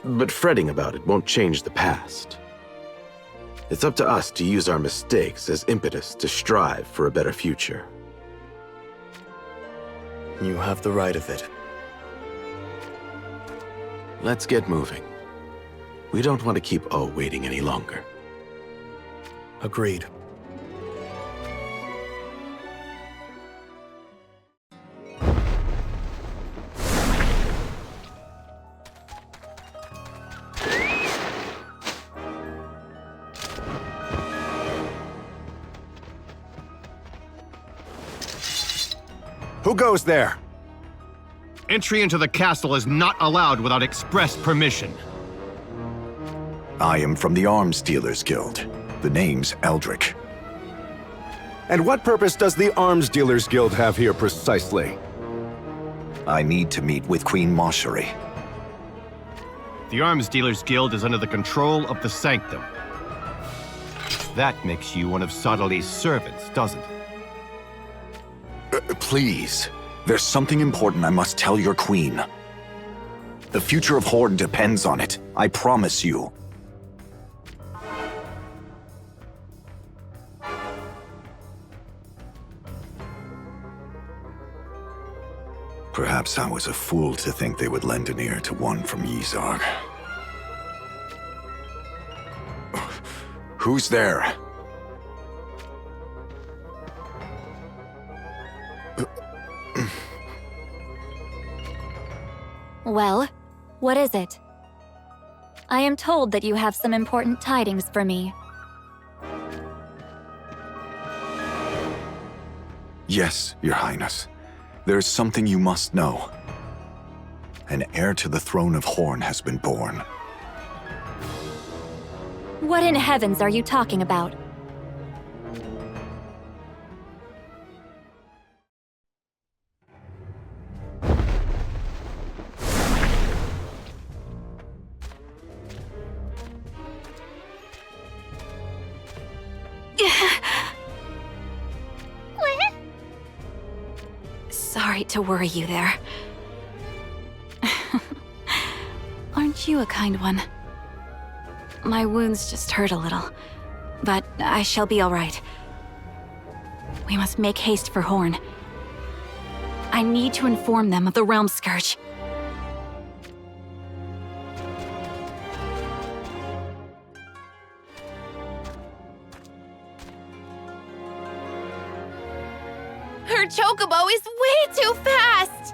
But fretting about it won't change the past. It's up to us to use our mistakes as impetus to strive for a better future. You have the right of it. Let's get moving. We don't want to keep O waiting any longer. Agreed. Who goes there? Entry into the castle is not allowed without express permission. I am from the Arms Dealers Guild. The name's Eldrick. And what purpose does the Arms Dealers Guild have here precisely? I need to meet with Queen Moshery. The Arms Dealers Guild is under the control of the Sanctum. That makes you one of Sadali's servants, doesn't it? Please, there's something important I must tell your queen. The future of Horn depends on it, I promise you. Perhaps I was a fool to think they would lend an ear to one from Yzog. Who's there? Well, what is it? I am told that you have some important tidings for me. Yes, Your Highness. There's something you must know. An heir to the throne of Horn has been born. What in heavens are you talking about? Sorry to worry you there. Aren't you a kind one? My wounds just hurt a little, but I shall be all right. We must make haste for Horn. I need to inform them of the Realm Scourge. Her chocobo is way too fast!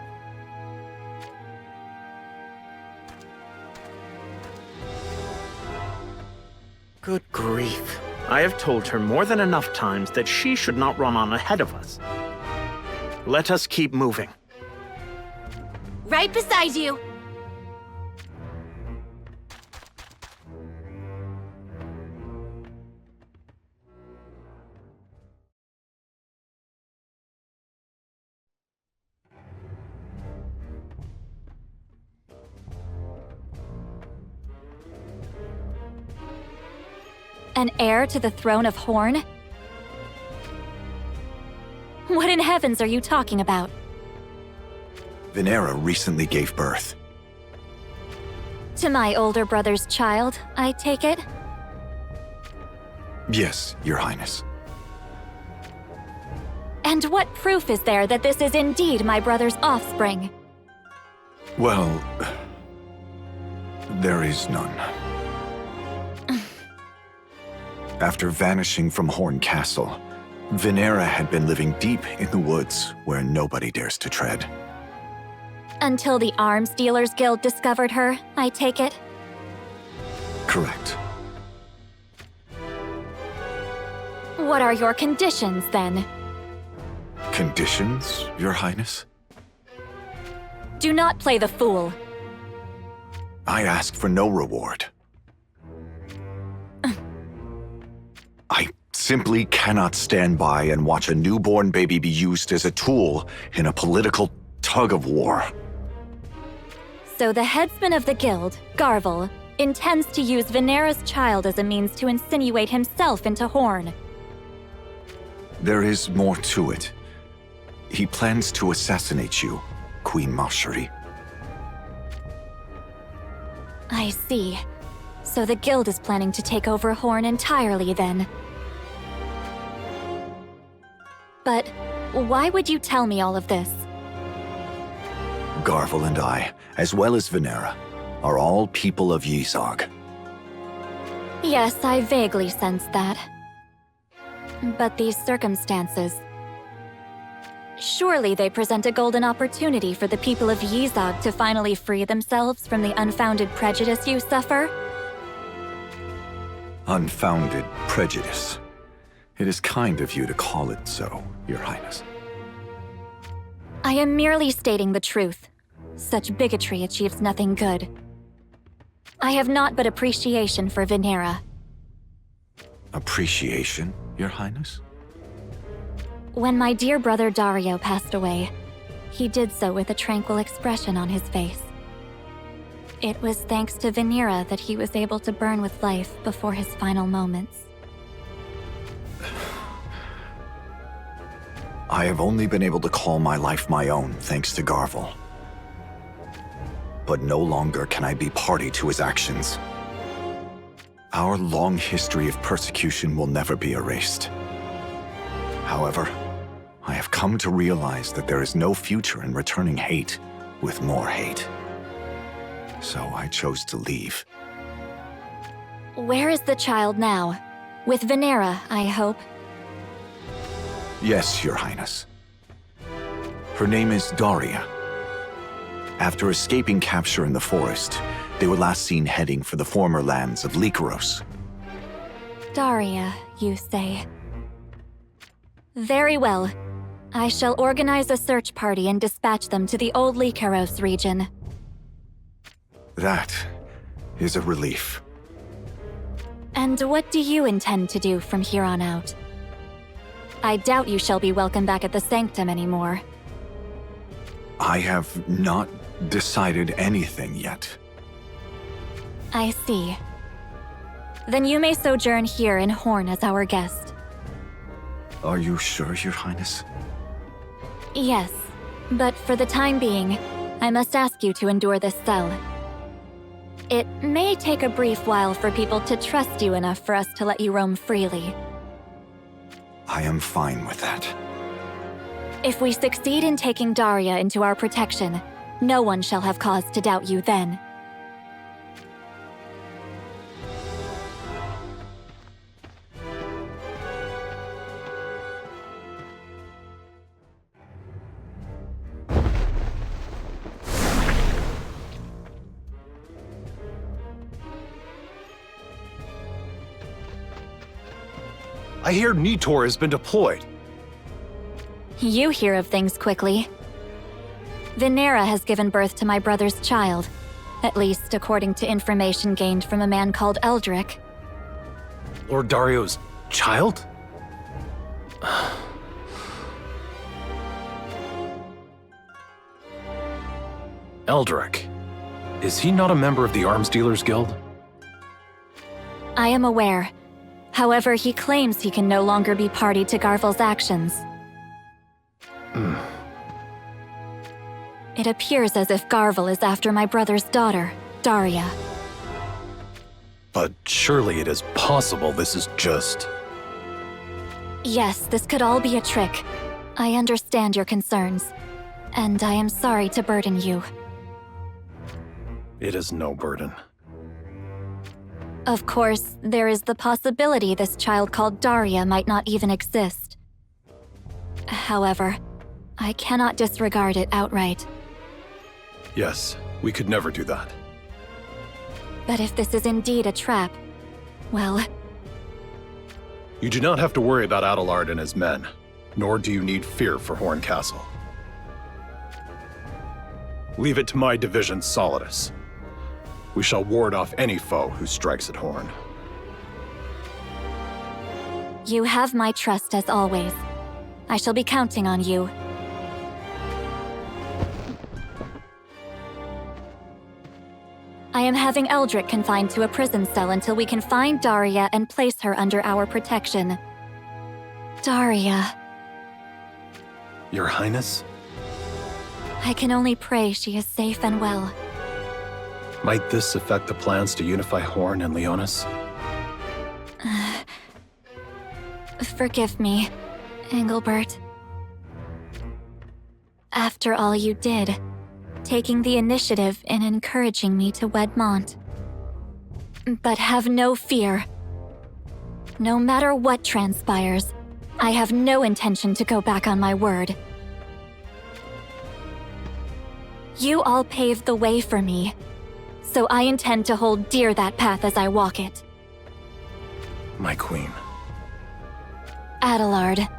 Good grief. I have told her more than enough times that she should not run on ahead of us. Let us keep moving. Right beside you! An heir to the throne of Horn? What in heavens are you talking about? Venera recently gave birth. To my older brother's child, I take it? Yes, Your Highness. And what proof is there that this is indeed my brother's offspring? Well, there is none. After vanishing from Horn Castle, Venera had been living deep in the woods where nobody dares to tread. Until the Arms Dealers Guild discovered her, I take it? Correct. What are your conditions, then? Conditions, Your Highness? Do not play the fool. I ask for no reward. I simply cannot stand by and watch a newborn baby be used as a tool in a political tug-of-war. So the headsman of the guild, Garvel, intends to use Venera's child as a means to insinuate himself into Horn. There is more to it. He plans to assassinate you, Queen Marjorie. I see. So the guild is planning to take over Horn entirely then. But why would you tell me all of this? Garvel and I, as well as Venera, are all people of Yzog. Yes, I vaguely sensed that. But these circumstances... Surely they present a golden opportunity for the people of Yzog to finally free themselves from the unfounded prejudice you suffer? Unfounded prejudice. It is kind of you to call it so, Your Highness. I am merely stating the truth. Such bigotry achieves nothing good. I have naught but appreciation for Venera. Appreciation, Your Highness? When my dear brother Dario passed away, he did so with a tranquil expression on his face. It was thanks to Venera that he was able to burn with life before his final moments. I have only been able to call my life my own thanks to Garvel. But no longer can I be party to his actions. Our long history of persecution will never be erased. However, I have come to realize that there is no future in returning hate with more hate. So I chose to leave. Where is the child now? With Venera, I hope. Yes, Your Highness. Her name is Daria. After escaping capture in the forest, they were last seen heading for the former lands of Lycaros. Daria, you say. Very well. I shall organize a search party and dispatch them to the old Lycaros region. That is a relief. And what do you intend to do from here on out? I doubt you shall be welcome back at the Sanctum anymore. I have not decided anything yet. I see. Then you may sojourn here in Horn as our guest. Are you sure, Your Highness? Yes, but for the time being, I must ask you to endure this cell. It may take a brief while for people to trust you enough for us to let you roam freely. I am fine with that. If we succeed in taking Daria into our protection, no one shall have cause to doubt you then. I hear Nitor has been deployed. You hear of things quickly. Venera has given birth to my brother's child, at least according to information gained from a man called Eldrick. Lord Dario's child? Eldrick. Is he not a member of the Arms Dealers Guild? I am aware. However, he claims he can no longer be party to Garvel's actions. It appears as if Garvel is after my brother's daughter, Daria. But surely it is possible this is just... Yes, this could all be a trick. I understand your concerns, and I am sorry to burden you. It is no burden. Of course, there is the possibility this child called Daria might not even exist. However, I cannot disregard it outright. Yes, we could never do that. But if this is indeed a trap, well... You do not have to worry about Adelard and his men, nor do you need fear for Horn Castle. Leave it to my division, Solidus. We shall ward off any foe who strikes at Horn. You have my trust as always. I shall be counting on you. I am having Eldrick confined to a prison cell until we can find Daria and place her under our protection. Daria. Your Highness? I can only pray she is safe and well. Might this affect the plans to unify Horn and Leonis? Forgive me, Engelbert. After all you did, taking the initiative in encouraging me to wed Mont. But have no fear. No matter what transpires, I have no intention to go back on my word. You all paved the way for me, so I intend to hold dear that path as I walk it. My queen. Adelard,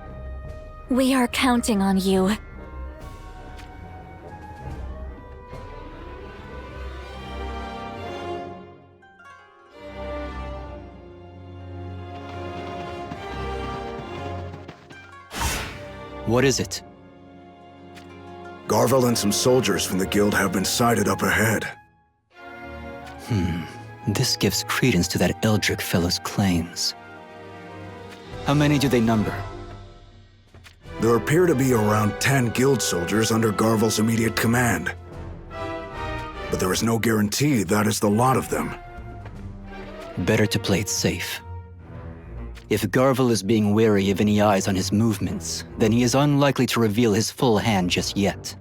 we are counting on you. What is it? Garvel and some soldiers from the guild have been sighted up ahead. This gives credence to that Eldrick fellow's claims. How many do they number? There appear to be around 10 guild soldiers under Garvel's immediate command. But there is no guarantee that is the lot of them. Better to play it safe. If Garvel is being wary of any eyes on his movements, then he is unlikely to reveal his full hand just yet.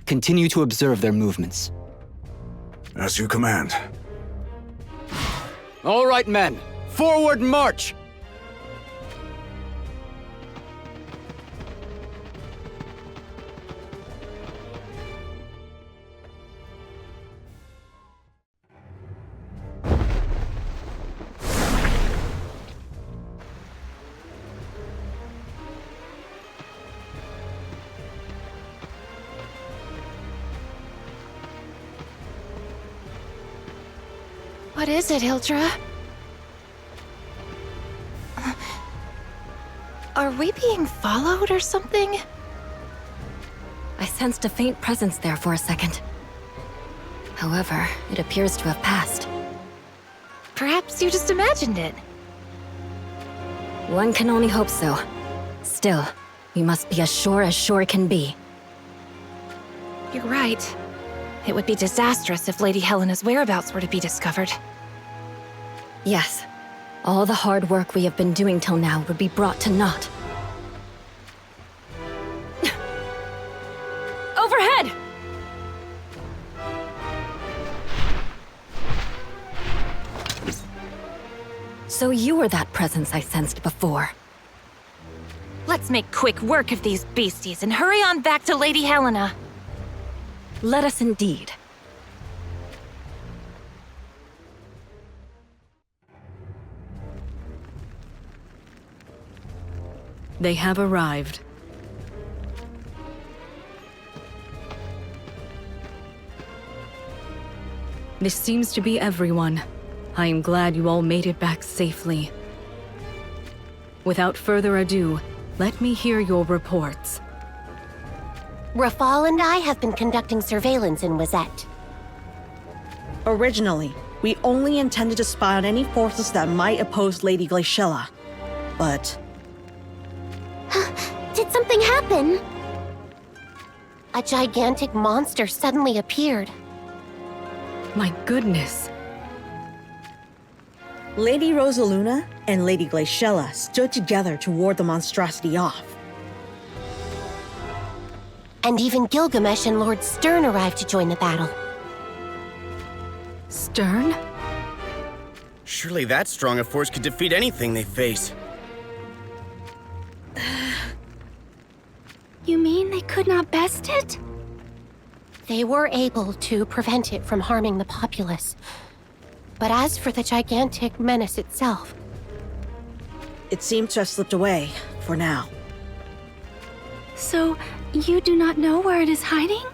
Continue to observe their movements. As you command. All right, men. Forward march! What is it, Hildra? Are we being followed or something? I sensed a faint presence there for a second. However, it appears to have passed. Perhaps you just imagined it. One can only hope so. Still, we must be as sure can be. You're right. It would be disastrous if Lady Helena's whereabouts were to be discovered. Yes. All the hard work we have been doing till now would be brought to naught. Overhead! So you were that presence I sensed before. Let's make quick work of these beasties and hurry on back to Lady Helena. Let us indeed. They have arrived. This seems to be everyone. I am glad you all made it back safely. Without further ado, let me hear your reports. Rafal and I have been conducting surveillance in Wazette. Originally, we only intended to spy on any forces that might oppose Lady Glaciella. But... Did something happen? A gigantic monster suddenly appeared. My goodness. Lady Rosaluna and Lady Glaciella stood together to ward the monstrosity off. And even Gilgamesh and Lord Stern arrived to join the battle. Stern? Surely that strong a force could defeat anything they face. You mean they could not best it? They were able to prevent it from harming the populace. But as for the gigantic menace itself... It seems to have slipped away, for now. So, you do not know where it is hiding?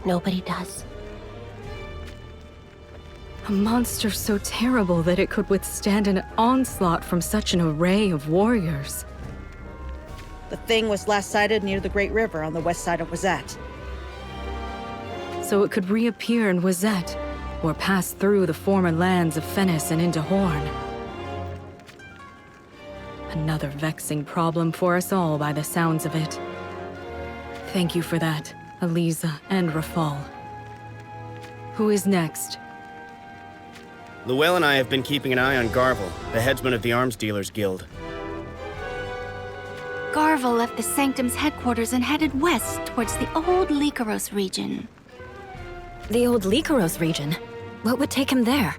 Nobody does. A monster so terrible that it could withstand an onslaught from such an array of warriors. The thing was last sighted near the Great River on the west side of Wazette. So it could reappear in Wazette, or pass through the former lands of Fennis and into Horn. Another vexing problem for us all by the sounds of it. Thank you for that, Eliza and Rafal. Who is next? Luell and I have been keeping an eye on Garvel, the headsman of the Arms Dealers Guild. Garvel left the Sanctum's headquarters and headed west towards the old Lycaros region. The old Lycaros region? What would take him there?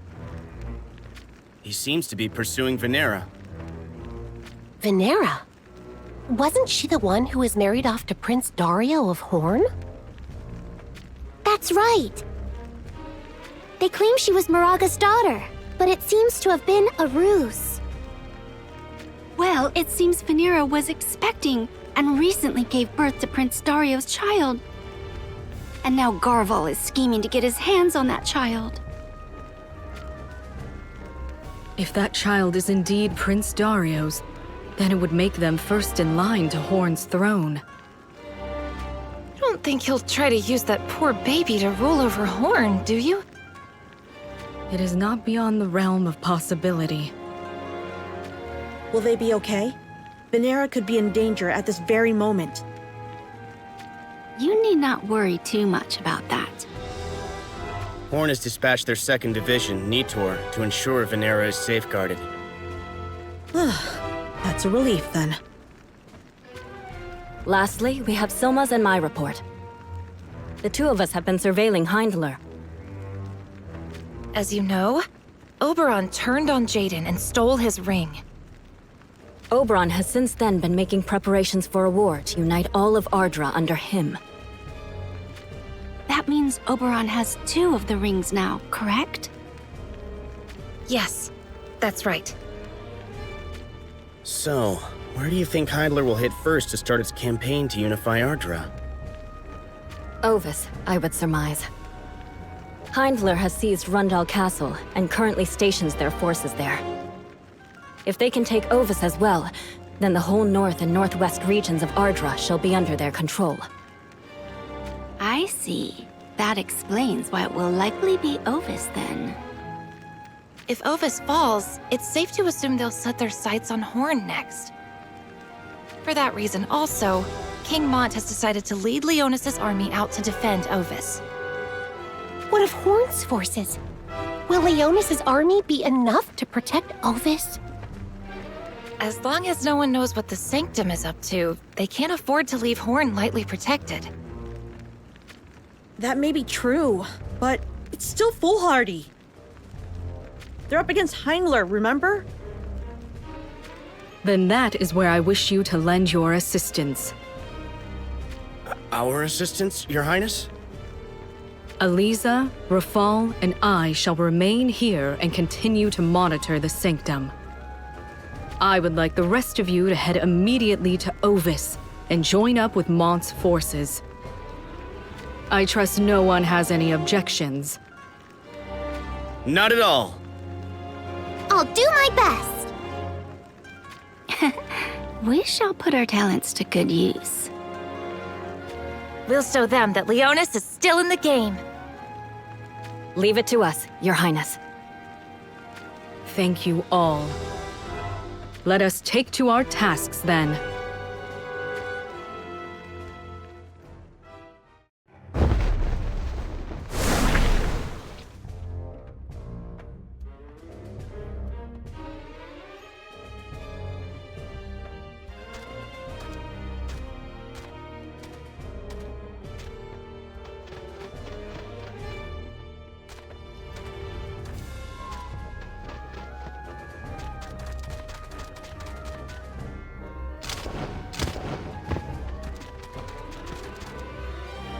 He seems to be pursuing Venera. Venera? Wasn't she the one who was married off to Prince Dario of Horn? That's right. They claim she was Moraga's daughter, but it seems to have been a ruse. Well, it seems Venera was expecting and recently gave birth to Prince Dario's child. And now Garvel is scheming to get his hands on that child. If that child is indeed Prince Dario's, then it would make them first in line to Horn's throne. You don't think he'll try to use that poor baby to rule over Horn, do you? It is not beyond the realm of possibility. Will they be okay? Venera could be in danger at this very moment. You need not worry too much about that. Horn has dispatched their 2nd Division, Nitor, to ensure Venera is safeguarded. That's a relief, then. Lastly, we have Silma's and my report. The two of us have been surveilling Heindler. As you know, Oberon turned on Jaden and stole his ring. Oberon has since then been making preparations for a war to unite all of Ardra under him. That means Oberon has 2 of the rings now, correct? Yes, that's right. So, where do you think Heindler will hit first to start its campaign to unify Ardra? Ovis, I would surmise. Heindler has seized Rundal Castle and currently stations their forces there. If they can take Ovis as well, then the whole north and northwest regions of Ardra shall be under their control. I see. That explains why it will likely be Ovis then. If Ovis falls, it's safe to assume they'll set their sights on Horn next. For that reason also, King Mont has decided to lead Leonis' army out to defend Ovis. What of Horn's forces? Will Leonis' army be enough to protect Ovis? As long as no one knows what the Sanctum is up to, they can't afford to leave Horn lightly protected. That may be true, but it's still foolhardy. They're up against Heindler, remember? Then that is where I wish you to lend your assistance. Our assistance, Your Highness? Eliza, Rafal, and I shall remain here and continue to monitor the Sanctum. I would like the rest of you to head immediately to Ovis and join up with Mont's forces. I trust no one has any objections. Not at all. I'll do my best. We shall put our talents to good use. We'll show them that Leonis is still in the game. Leave it to us, Your Highness. Thank you all. Let us take to our tasks then.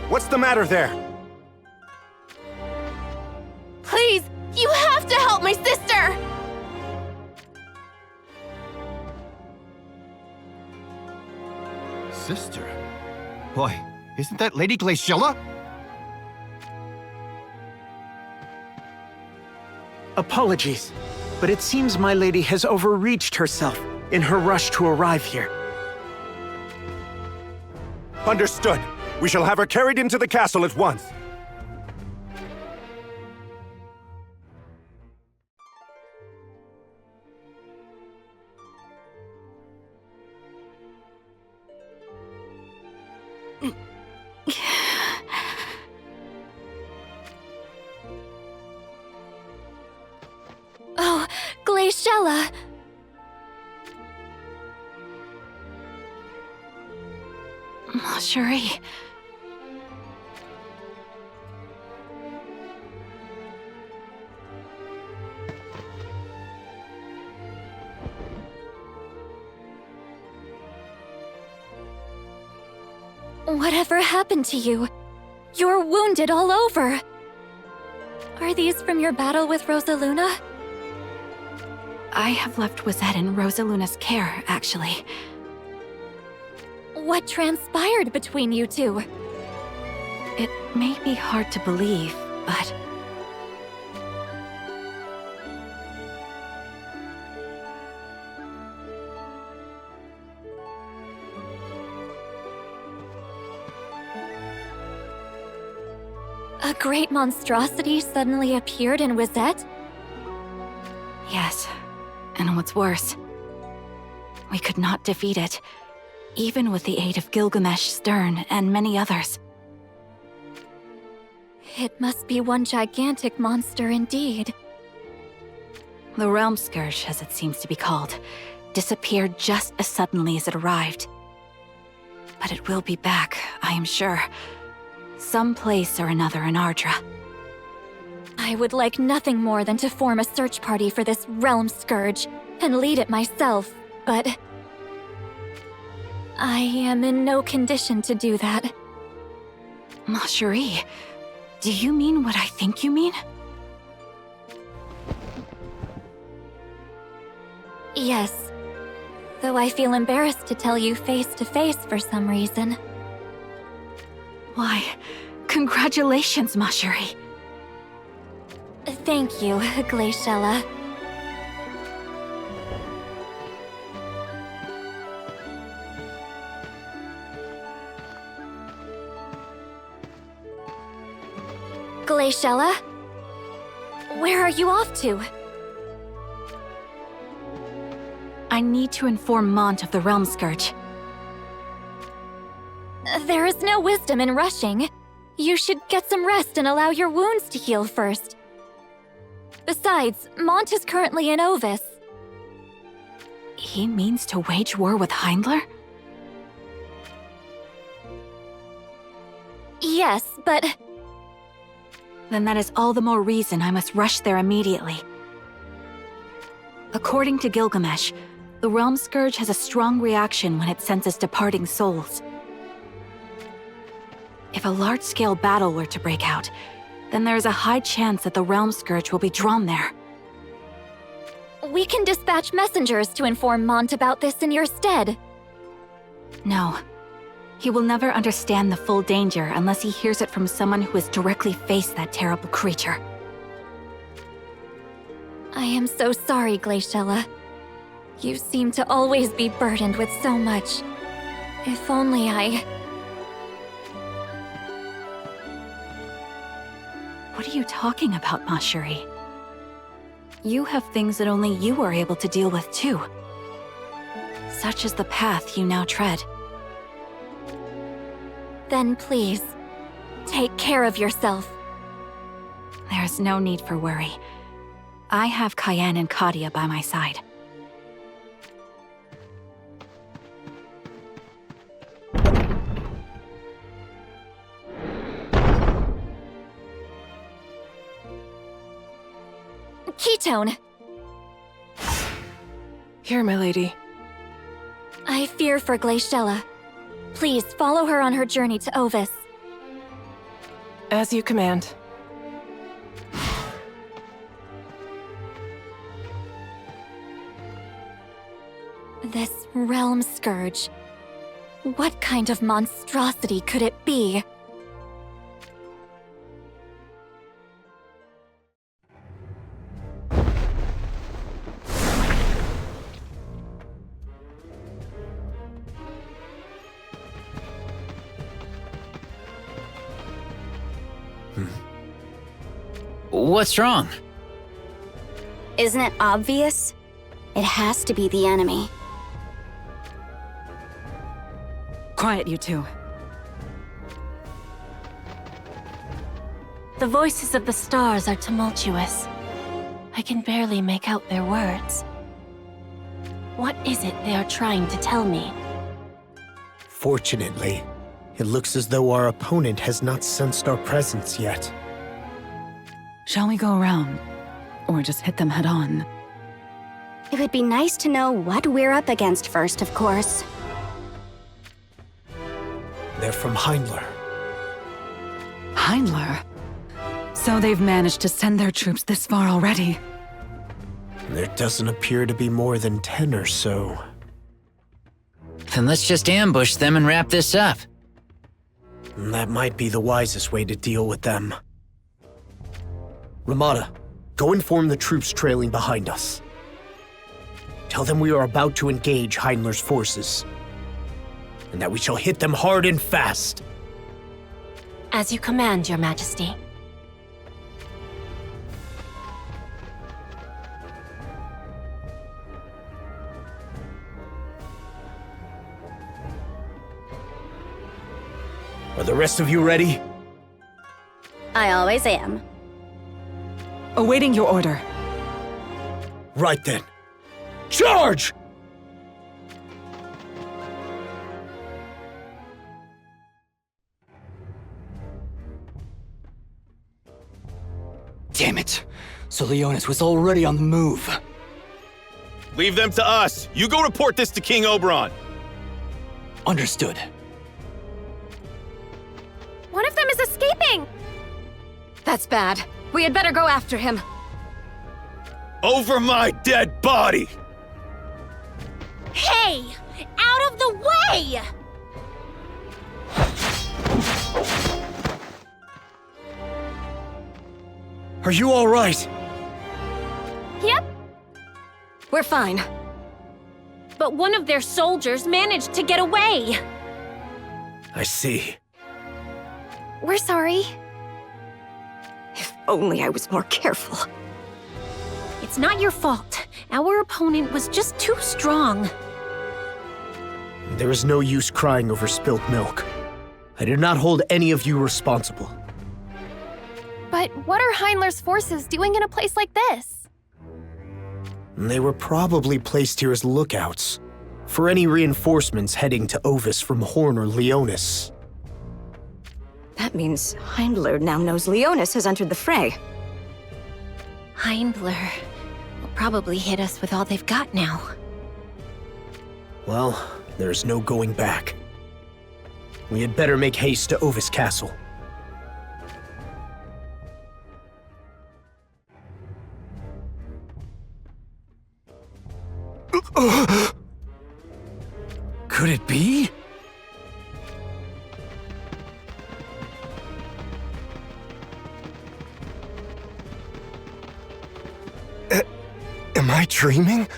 What's the matter there? Please, you have to help my sister! Sister? Why, isn't that Lady Glaciella? Apologies, but it seems my lady has overreached herself in her rush to arrive here. Understood. We shall have her carried into the castle at once. Oh, Glaciella! Cherie. Whatever happened to you? You're wounded all over. Are these from your battle with Rosaluna? I have left Wizette in Rosaluna's care, actually. What transpired between you two? It may be hard to believe, but... A great monstrosity suddenly appeared in Wizette? Yes, and what's worse, we could not defeat it, even with the aid of Gilgamesh, Stern, and many others. It must be one gigantic monster indeed. The Realm Scourge, as it seems to be called, disappeared just as suddenly as it arrived. But it will be back, I am sure. Some place or another in Ardra. I would like nothing more than to form a search party for this Realm Scourge and lead it myself, but... I am in no condition to do that. Ma Cherie, do you mean what I think you mean? Yes. Though I feel embarrassed to tell you face to face for some reason. Why, congratulations, Ma Cherie. Thank you, Glaciella. Glaciella? Where are you off to? I need to inform Mont of the Realm Scourge. There is no wisdom in rushing. You should get some rest and allow your wounds to heal first. Besides, Mont is currently in Ovis. He means to wage war with Heindler? Yes, but... Then that is all the more reason I must rush there immediately. According to Gilgamesh, the Realm Scourge has a strong reaction when it senses departing souls. If a large-scale battle were to break out, then there is a high chance that the Realm Scourge will be drawn there. We can dispatch messengers to inform Mont about this in your stead. No. He will never understand the full danger unless he hears it from someone who has directly faced that terrible creature. I am so sorry, Glaciella. You seem to always be burdened with so much. If only I... What are you talking about, Ma Cherie? You have things that only you are able to deal with too. Such is the path you now tread. Then please, take care of yourself. There's no need for worry. I have Cayenne and Kadia by my side. Ketone! Here, my lady. I fear for Glaciella. Please follow her on her journey to Ovis. As you command. This Realm Scourge. What kind of monstrosity could it be? What's wrong? Isn't it obvious? It has to be the enemy. Quiet, you two. The voices of the stars are tumultuous. I can barely make out their words. What is it they are trying to tell me? Fortunately, it looks as though our opponent has not sensed our presence yet. Shall we go around? Or just hit them head on? It would be nice to know what we're up against first, of course. They're from Hindler. Hindler? So they've managed to send their troops this far already. There doesn't appear to be more than 10 or so. Then let's just ambush them and wrap this up. That might be the wisest way to deal with them. Ramada, go inform the troops trailing behind us. Tell them we are about to engage Hindler's forces, and that we shall hit them hard and fast. As you command, Your Majesty. Are the rest of you ready? I always am. Awaiting your order. Right then. Charge! Damn it! So Leonis was already on the move. Leave them to us. You go report this to King Oberon. Understood. One of them is escaping! That's bad. We had better go after him. Over my dead body! Hey! Out of the way! Are you all right? Yep. We're fine. But one of their soldiers managed to get away. I see. We're sorry. If only I was more careful. It's not your fault. Our opponent was just too strong. There is no use crying over spilt milk. I do not hold any of you responsible. But what are Hindler's forces doing in a place like this? They were probably placed here as lookouts for any reinforcements heading to Ovis from Horn or Leonis. That means Hindler now knows Leonis has entered the fray. Hindler will probably hit us with all they've got now. Well, there's no going back. We had better make haste to Ovis Castle. Could it be? Am I dreaming?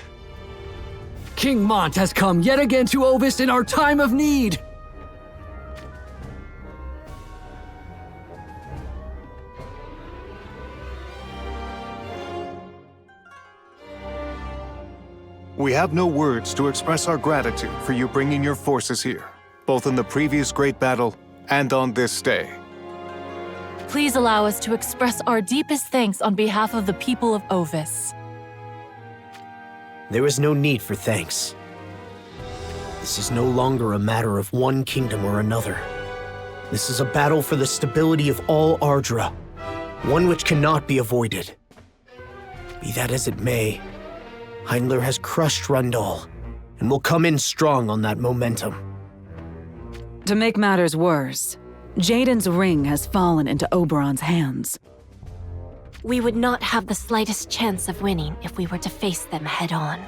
King Mont has come yet again to Ovis in our time of need! We have no words to express our gratitude for you bringing your forces here, both in the previous great battle and on this day. Please allow us to express our deepest thanks on behalf of the people of Ovis. There is no need for thanks. This is no longer a matter of one kingdom or another. This is a battle for the stability of all Ardra, one which cannot be avoided. Be that as it may, Hindler has crushed Rundal, and will come in strong on that momentum. To make matters worse, Jaden's ring has fallen into Oberon's hands. We would not have the slightest chance of winning if we were to face them head-on.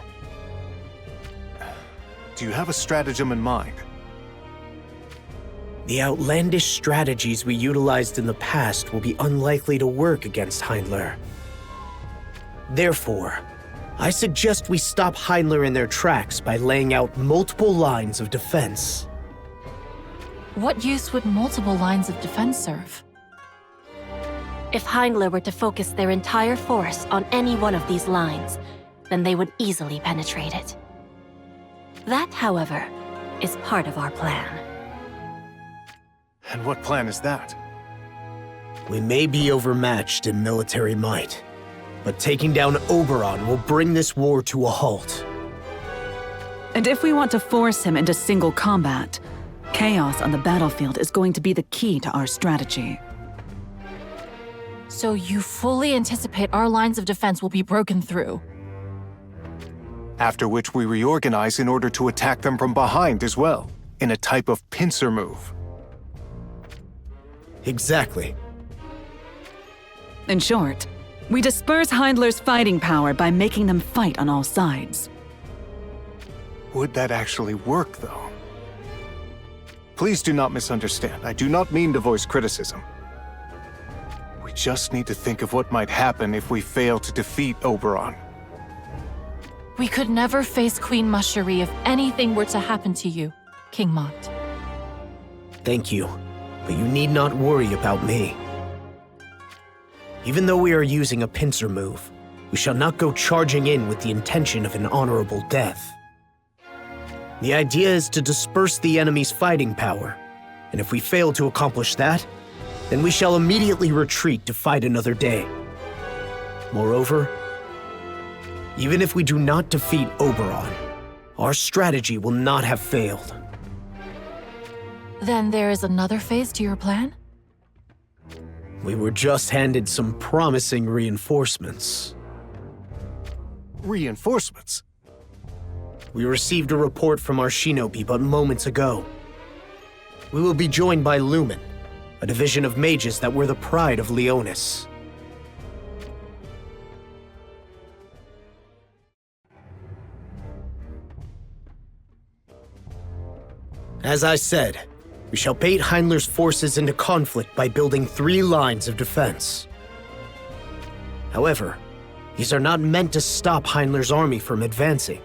Do you have a stratagem in mind? The outlandish strategies we utilized in the past will be unlikely to work against Hindler. Therefore, I suggest we stop Hindler in their tracks by laying out multiple lines of defense. What use would multiple lines of defense serve? If Hindler were to focus their entire force on any one of these lines, then they would easily penetrate it. That, however, is part of our plan. And what plan is that? We may be overmatched in military might, but taking down Oberon will bring this war to a halt. And if we want to force him into single combat, chaos on the battlefield is going to be the key to our strategy. So you fully anticipate our lines of defense will be broken through? After which we reorganize in order to attack them from behind as well, in a type of pincer move. Exactly. In short, we disperse Hindler's fighting power by making them fight on all sides. Would that actually work, though? Please do not misunderstand. I do not mean to voice criticism. We just need to think of what might happen if we fail to defeat Oberon. We could never face Queen Macherie if anything were to happen to you, King Mont. Thank you, but you need not worry about me. Even though we are using a pincer move, we shall not go charging in with the intention of an honorable death. The idea is to disperse the enemy's fighting power, and if we fail to accomplish that, then we shall immediately retreat to fight another day. Moreover, even if we do not defeat Oberon, our strategy will not have failed. Then there is another phase to your plan? We were just handed some promising reinforcements. Reinforcements? We received a report from our shinobi but moments ago. We will be joined by Lumen, a division of mages that were the pride of Leonis. As I said, we shall bait Hindler's forces into conflict by building 3 lines of defense. However, these are not meant to stop Hindler's army from advancing.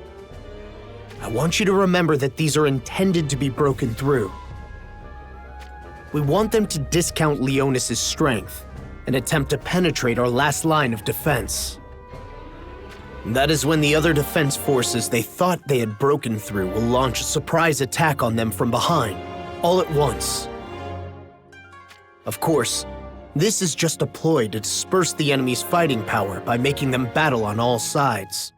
I want you to remember that these are intended to be broken through. We want them to discount Leonis' strength and attempt to penetrate our last line of defense. That is when the other defense forces they thought they had broken through will launch a surprise attack on them from behind, all at once. Of course, this is just a ploy to disperse the enemy's fighting power by making them battle on all sides.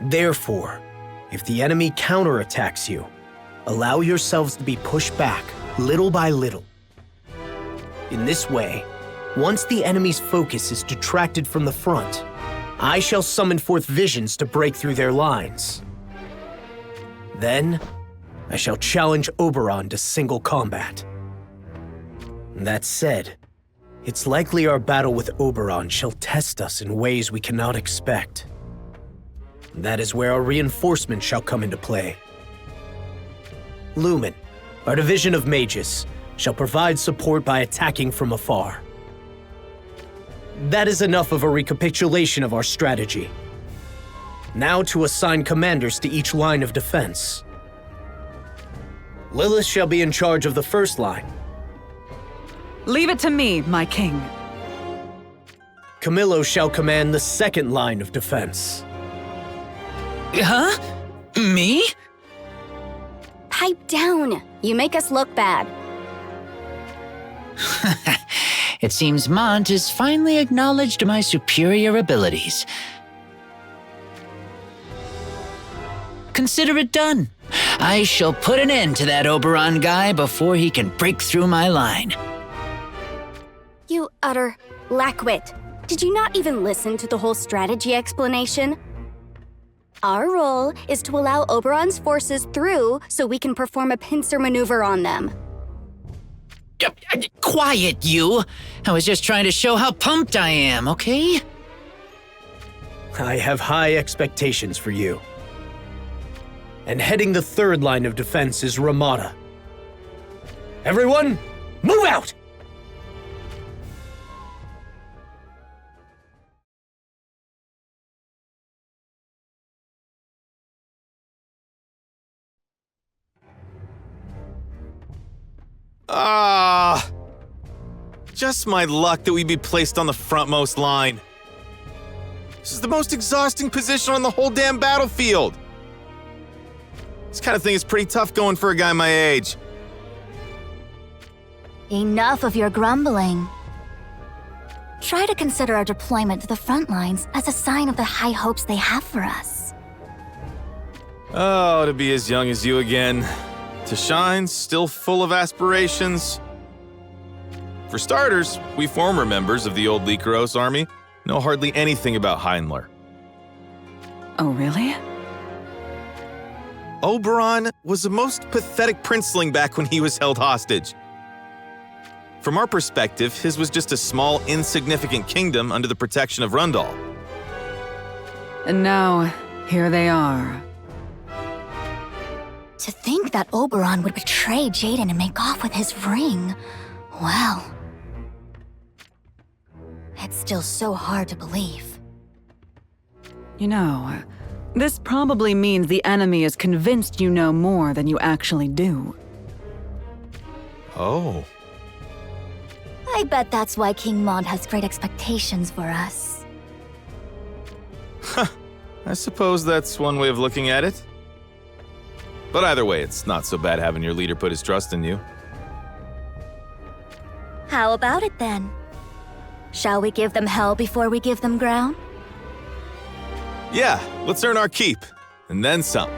Therefore, if the enemy counterattacks you, allow yourselves to be pushed back little by little. In this way, once the enemy's focus is detracted from the front, I shall summon forth visions to break through their lines. Then, I shall challenge Oberon to single combat. That said, it's likely our battle with Oberon shall test us in ways we cannot expect. That is where our reinforcement shall come into play. Lumen, our division of mages, shall provide support by attacking from afar. That is enough of a recapitulation of our strategy. Now to assign commanders to each line of defense. Lilith shall be in charge of the first line. Leave it to me, my king. Camillo shall command the second line of defense. Huh? Me? Pipe down. You make us look bad. It seems Mont has finally acknowledged my superior abilities. Consider it done. I shall put an end to that Oberon guy before he can break through my line. You utter lackwit. Did you not even listen to the whole strategy explanation? Our role is to allow Oberon's forces through so we can perform a pincer maneuver on them. Quiet, you! I was just trying to show how pumped I am, okay? I have high expectations for you. And heading the third line of defense is Ramada. Everyone, move out! just my luck that we'd be placed on the frontmost line. This is the most exhausting position on the whole damn battlefield. This kind of thing is pretty tough going for a guy my age. Enough of your grumbling. Try to consider our deployment to the front lines as a sign of the high hopes they have for us. Oh, to be as young as you again. To shine, still full of aspirations. For starters, we former members of the old Lycaros army know hardly anything about Heinler. Oh, really? Oberon was the most pathetic princeling back when he was held hostage. From our perspective, his was just a small, insignificant kingdom under the protection of Rundal. And now, here they are. To think that Oberon would betray Jaden and make off with his ring. Well, it's still so hard to believe. You know, this probably means the enemy is convinced you know more than you actually do. Oh. I bet that's why King Mont has great expectations for us. I suppose that's one way of looking at it. But either way, it's not so bad having your leader put his trust in you. How about it then? Shall we give them hell before we give them ground? Yeah, let's earn our keep, and then some.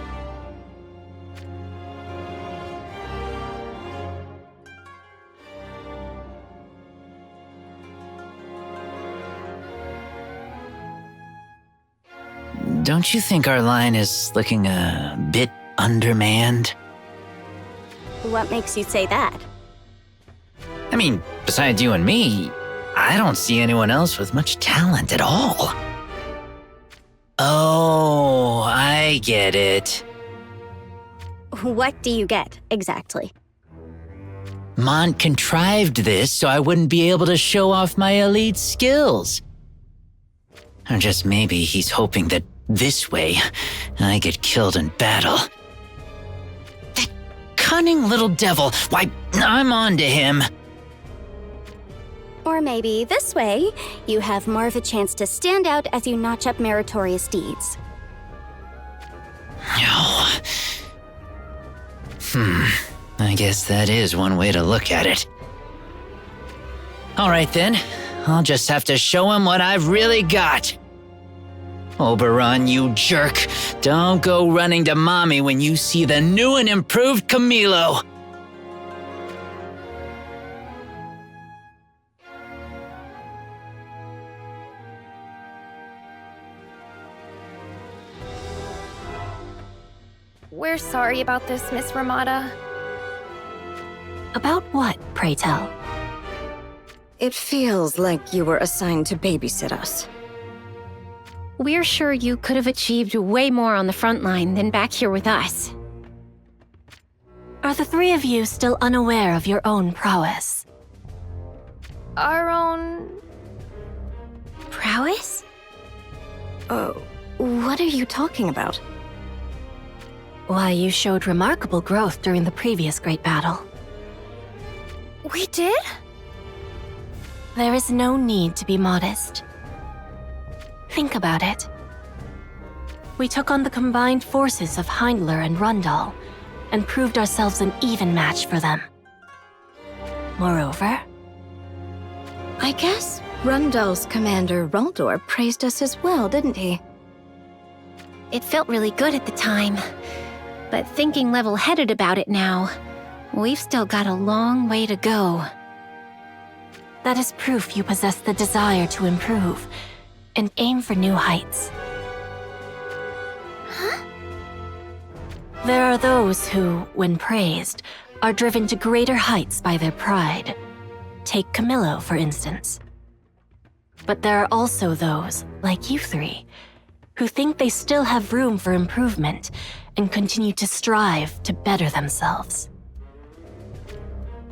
Don't you think our line is looking a bit undermanned? What makes you say that? I mean, besides you and me, I don't see anyone else with much talent at all. Oh, I get it. What do you get, exactly? Mont contrived this so I wouldn't be able to show off my elite skills. Or just maybe he's hoping that this way I get killed in battle. That cunning little devil, why, I'm on to him. Or maybe this way, you have more of a chance to stand out as you notch up meritorious deeds. Oh. I guess that is one way to look at it. All right then, I'll just have to show him what I've really got. Oberon, you jerk. Don't go running to Mommy when you see the new and improved Camilo. We're sorry about this, Miss Ramada. About what, pray tell? It feels like you were assigned to babysit us. We're sure you could have achieved way more on the front line than back here with us. Are the three of you still unaware of your own prowess? Our own... prowess? What are you talking about? Why, you showed remarkable growth during the previous great battle. We did? There is no need to be modest. Think about it. We took on the combined forces of Heinler and Rundal, and proved ourselves an even match for them. Moreover, I guess Rundal's commander Raldor praised us as well, didn't he? It felt really good at the time, but thinking level-headed about it now, we've still got a long way to go. that is proof you possess the desire to improve and aim for new heights. There are those who, when praised, are driven to greater heights by their pride. Take Camilo, for instance. But there are also those, like you three, who think they still have room for improvement and continue to strive to better themselves.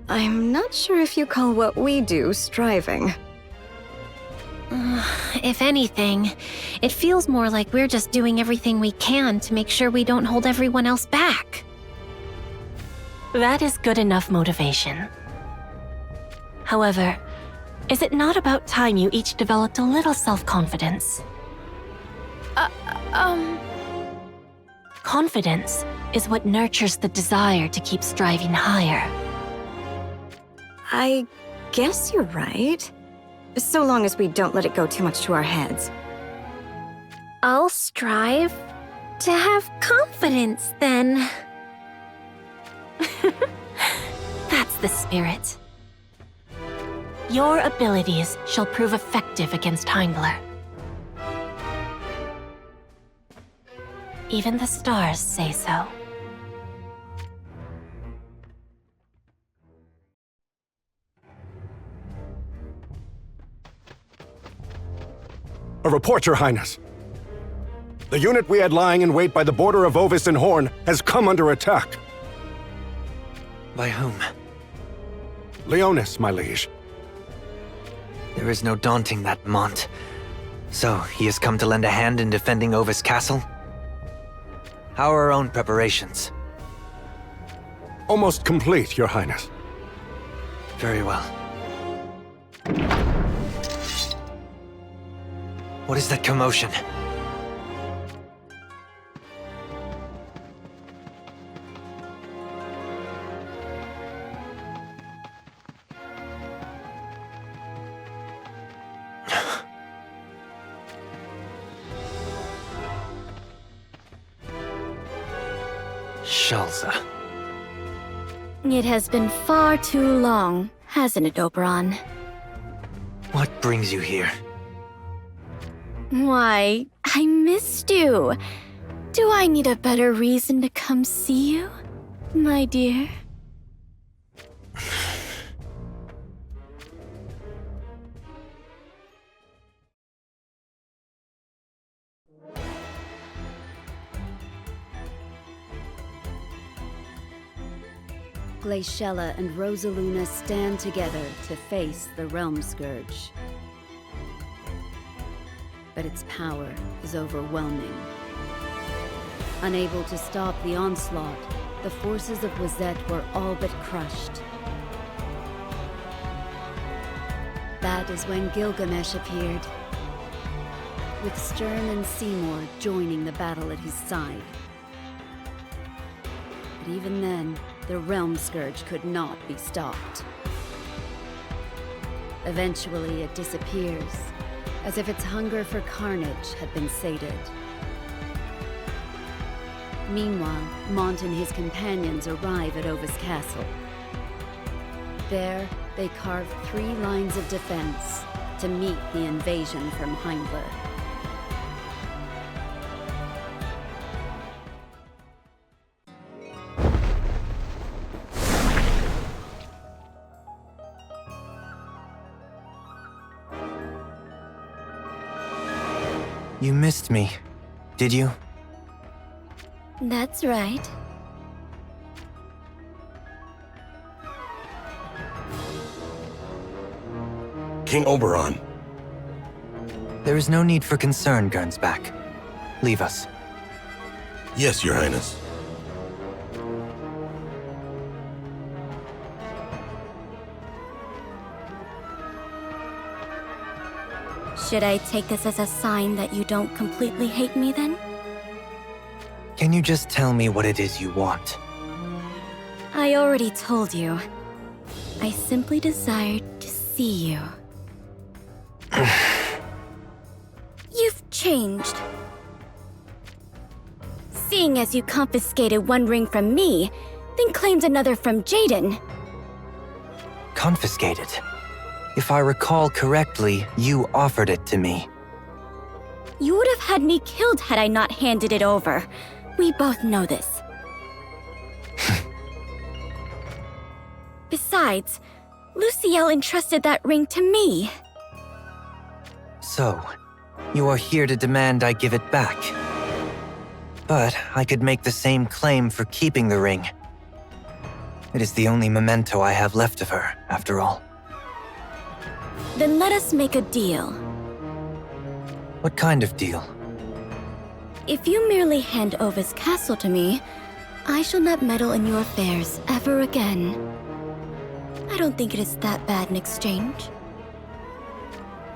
I'm not sure if you call what we do striving. If anything, it feels more like we're just doing everything we can to make sure we don't hold everyone else back. That is good enough motivation. However, Is it not about time you each developed a little self-confidence? Confidence is what nurtures the desire to keep striving higher. I guess you're right. So long as we don't let it go too much to our heads. I'll strive to have confidence then. That's the spirit. Your abilities shall prove effective against Heimdler. Even the stars say so. A report, Your Highness. The unit we had lying in wait by the border of Ovis and Horn has come under attack. By whom? Leonis, my liege. There is no daunting that Mont. So, he has come to lend a hand in defending Ovis Castle? How are our own preparations? Almost complete, Your Highness. Very well. What is that commotion? Shalza. It has been far too long, hasn't it, Oberon? What brings you here? Why, I missed you. Do I need a better reason to come see you, my dear? Glaciella and Rosaluna stand together to face the Realm Scourge. But its power is overwhelming. Unable to stop the onslaught, the forces of Wazette were all but crushed. That is when Gilgamesh appeared, with Stern and Seymour joining the battle at his side. But even then, the Realm Scourge could not be stopped. Eventually, it disappears, as if its hunger for carnage had been sated. Meanwhile, Mont and his companions arrive at Ovis Castle. There, they carve 3 lines of defense to meet the invasion from Heimdler. You missed me, did you? That's right. King Oberon. There is no need for concern, Gernsback. Leave us. Yes, Your Highness. Should I take this as a sign that you don't completely hate me then? Can you just tell me what it is you want? I already told you. I simply desired to see you. You've changed. Seeing as you confiscated one ring from me, then claimed another from Jaden. Confiscated? If I recall correctly, you offered it to me. You would have had me killed had I not handed it over. We both know this. Besides, Luciel entrusted that ring to me. So, you are here to demand I give it back. But I could make the same claim for keeping the ring. It is the only memento I have left of her, after all. Then let us make a deal. What kind of deal? If you merely hand Ovis Castle to me, I shall not meddle in your affairs ever again. I don't think it is that bad in exchange.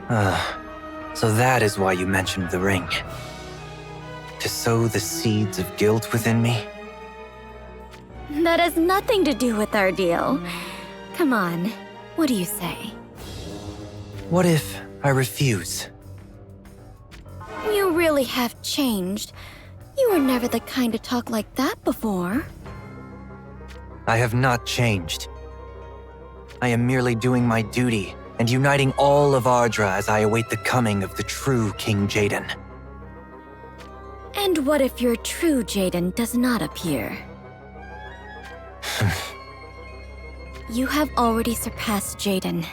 So that is why you mentioned the ring. To sow the seeds of guilt within me? That has nothing to do with our deal. Come on, what do you say? What if I refuse? You really have changed. You were never the kind to talk like that before. I have not changed. I am merely doing my duty and uniting all of Ardra as I await the coming of the true King Jaden. And what if your true Jaden does not appear? You have already surpassed Jaden.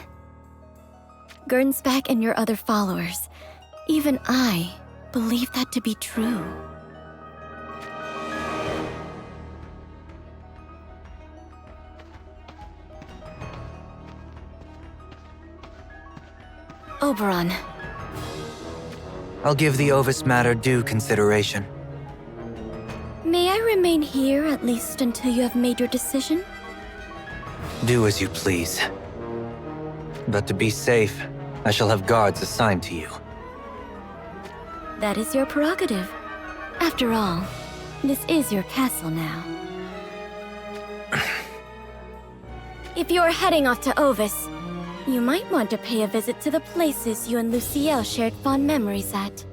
Gernsback and your other followers, even I, believe that to be true. Oberon. I'll give the Ovis matter due consideration. May I remain here at least until you have made your decision? Do as you please. But to be safe, I shall have guards assigned to you. That is your prerogative. After all, this is your castle now. If you are heading off to Ovis, you might want to pay a visit to the places you and Luciel shared fond memories at.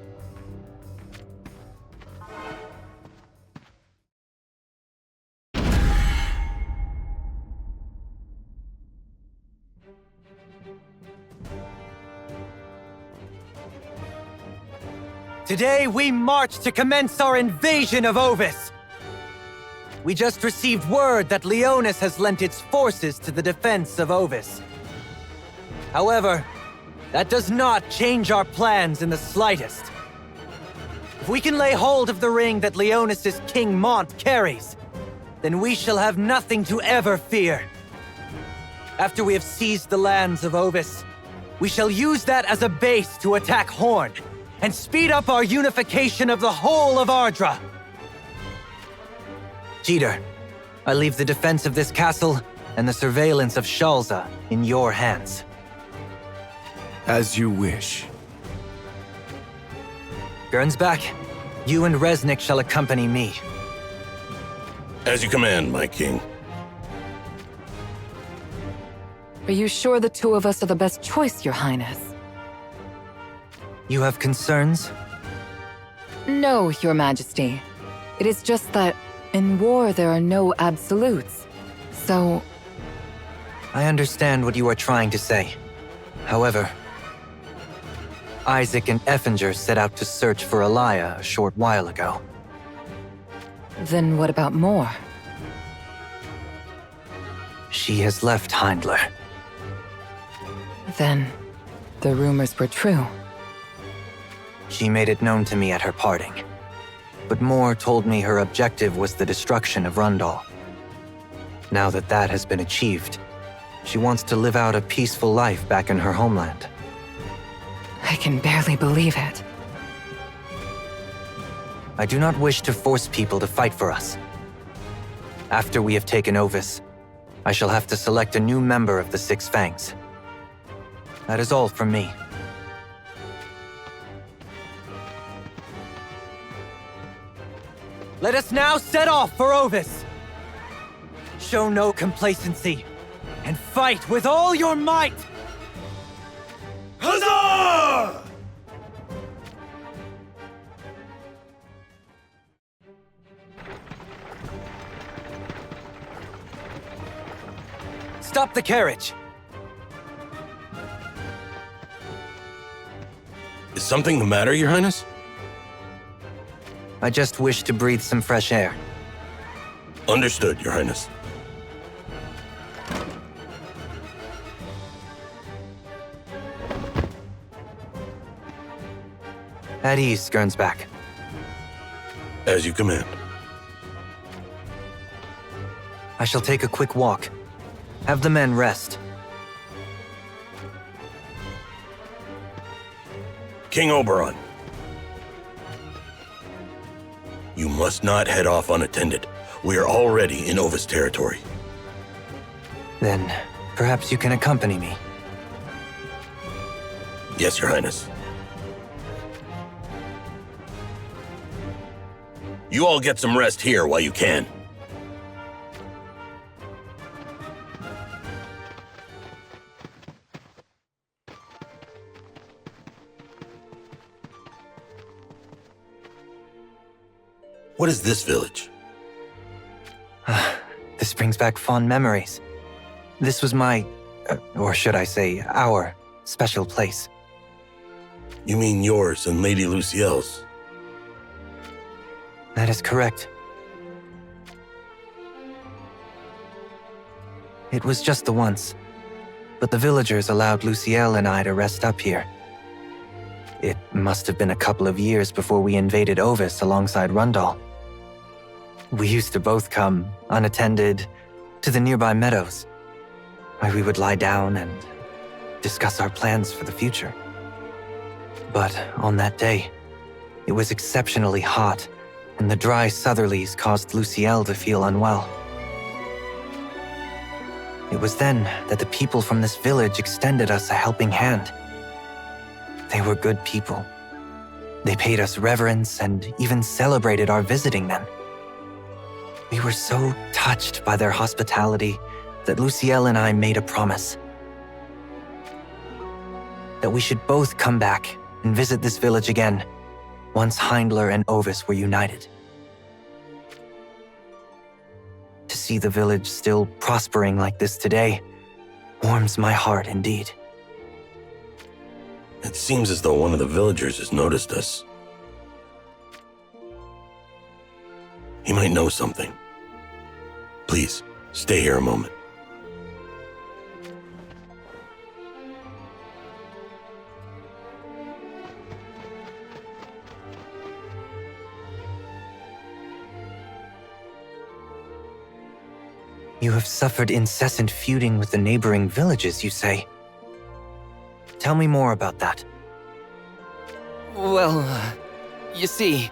Today we march to commence our invasion of Ovis! We just received word that Leonis has lent its forces to the defense of Ovis. However, that does not change our plans in the slightest. If we can lay hold of the ring that Leonis' King Mont carries, then we shall have nothing to ever fear. After we have seized the lands of Ovis, we shall use that as a base to attack Horn, and speed up our unification of the whole of Ardra. Jeter, I leave the defense of this castle and the surveillance of Shalza in your hands. As you wish. Gernsback, you and Resnick shall accompany me. As you command, my king. Are you sure the two of us are the best choice, Your Highness? You have concerns? No, Your Majesty. It is just that in war there are no absolutes. So... I understand what you are trying to say. However, Isaac and Effinger set out to search for Alaya a short while ago. Then what about more? She has left Heindler. Then the rumors were true. She made it known to me at her parting. But Moore told me her objective was the destruction of Rundal. Now that that has been achieved, she wants to live out a peaceful life back in her homeland. I can barely believe it. I do not wish to force people to fight for us. After we have taken Ovis, I shall have to select a new member of the Six Fangs. That is all from me. Let us now set off for Ovis! Show no complacency, and fight with all your might! Huzzah! Stop the carriage! Is something the matter, Your Highness? I just wish to breathe some fresh air. Understood, Your Highness. At ease, Gernsback. As you command. I shall take a quick walk. Have the men rest. King Oberon. You must not head off unattended. We are already in Ovis territory. Then, perhaps you can accompany me. Yes, Your Highness. You all get some rest here while you can. What is this village? This brings back fond memories. This was my, or should I say, our, special place. You mean yours and Lady Lucielle's? That is correct. It was just the once, but the villagers allowed Lucielle and I to rest up here. It must have been a couple of years before we invaded Ovis alongside Rundal. We used to both come, unattended, to the nearby meadows, where we would lie down and discuss our plans for the future. But on that day, it was exceptionally hot, and the dry southerlies caused Lucielle to feel unwell. It was then that the people from this village extended us a helping hand. They were good people. They paid us reverence and even celebrated our visiting them. We were so touched by their hospitality that Lucielle and I made a promise. That we should both come back and visit this village again, once Heindler and Ovis were united. To see the village still prospering like this today warms my heart indeed. It seems as though one of the villagers has noticed us. He might know something. Please, stay here a moment. You have suffered incessant feuding with the neighboring villages, you say? Tell me more about that. Well, you see...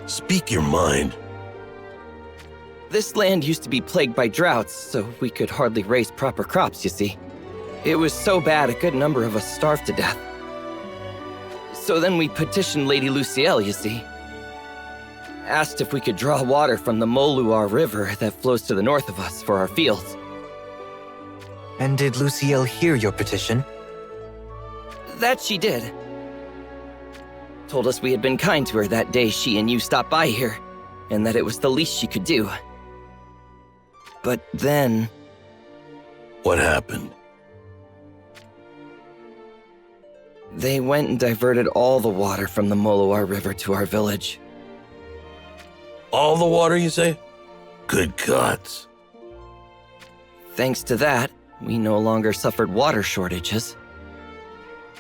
Speak your mind. This land used to be plagued by droughts, so we could hardly raise proper crops, you see. It was so bad a good number of us starved to death. So then we petitioned Lady Lucielle, you see. Asked if we could draw water from the Moluar River that flows to the north of us for our fields. And did Lucielle hear your petition? That she did. Told us we had been kind to her that day she and you stopped by here, and that it was the least she could do. But then... What happened? They went and diverted all the water from the Moluar River to our village. All the water, you say? Good gods. Thanks to that, we no longer suffered water shortages.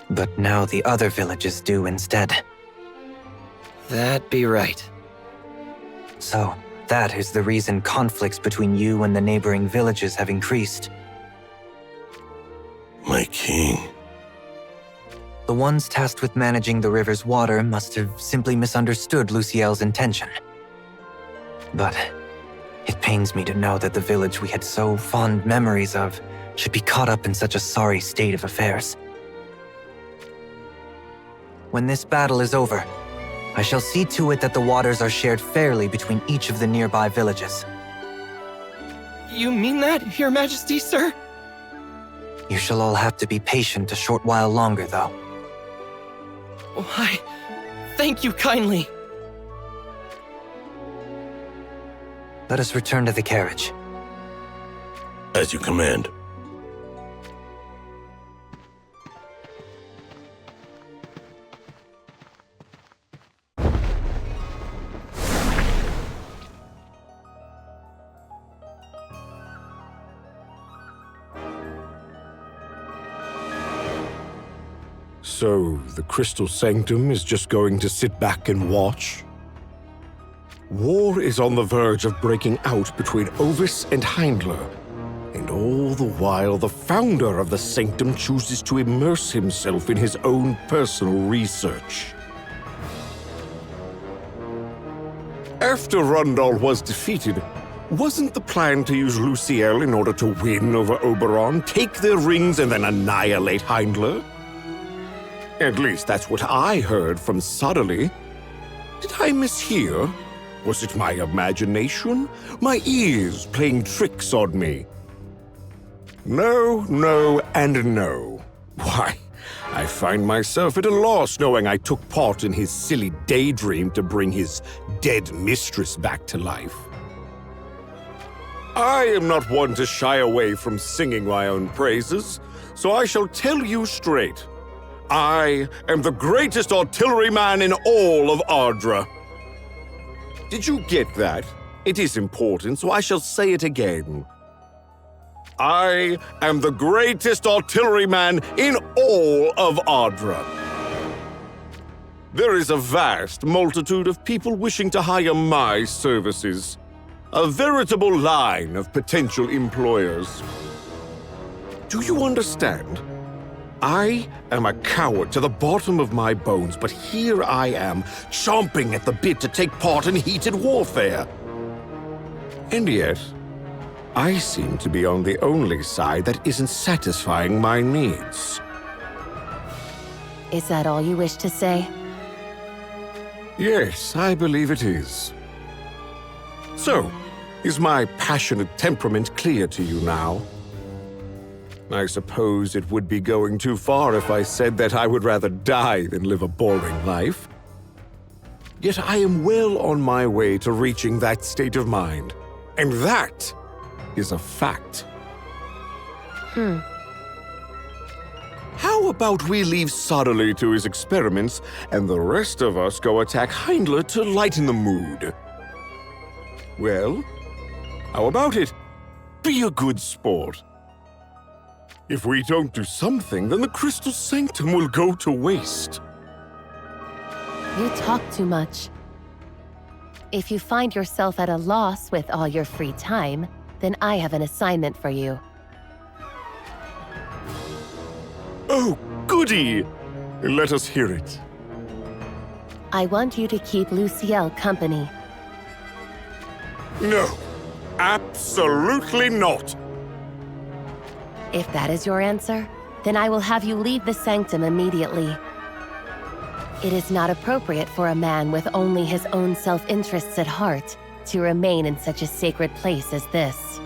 But now the other villages do instead. That be right. So, that is the reason conflicts between you and the neighboring villages have increased. My king. The ones tasked with managing the river's water must have simply misunderstood Lucielle's intention. But it pains me to know that the village we had so fond memories of should be caught up in such a sorry state of affairs. When this battle is over, I shall see to it that the waters are shared fairly between each of the nearby villages. You mean that, Your Majesty, sir? You shall all have to be patient a short while longer, though. Why, thank you kindly. Let us return to the carriage. As you command. So, the Crystal Sanctum is just going to sit back and watch? War is on the verge of breaking out between Ovis and Heindler, and all the while the founder of the Sanctum chooses to immerse himself in his own personal research. After Rundal was defeated, wasn't the plan to use Lucielle in order to win over Oberon, take their rings, and then annihilate Heindler? At least that's what I heard from Suddenly. Did I mishear? Was it my imagination? My ears playing tricks on me? No, no, and no. Why, I find myself at a loss knowing I took part in his silly daydream to bring his dead mistress back to life. I am not one to shy away from singing my own praises, so I shall tell you straight. I am the greatest artilleryman in all of Ardra. Did you get that? It is important, so I shall say it again. I am the greatest artilleryman in all of Ardra. There is a vast multitude of people wishing to hire my services. A veritable line of potential employers. Do you understand? I am a coward to the bottom of my bones, but here I am, chomping at the bit to take part in heated warfare. And yet, I seem to be on the only side that isn't satisfying my needs. Is that all you wish to say? Yes, I believe it is. So, is my passionate temperament clear to you now? I suppose it would be going too far if I said that I would rather die than live a boring life. Yet I am well on my way to reaching that state of mind. And that is a fact. How about we leave Sodderly to his experiments, and the rest of us go attack Heindler to lighten the mood? Well, how about it? Be a good sport. If we don't do something, then the Crystal Sanctum will go to waste. You talk too much. If you find yourself at a loss with all your free time, then I have an assignment for you. Oh, goody! Let us hear it. I want you to keep Luciel company. No, absolutely not. If that is your answer, then I will have you leave the sanctum immediately. It is not appropriate for a man with only his own self-interests at heart to remain in such a sacred place as this.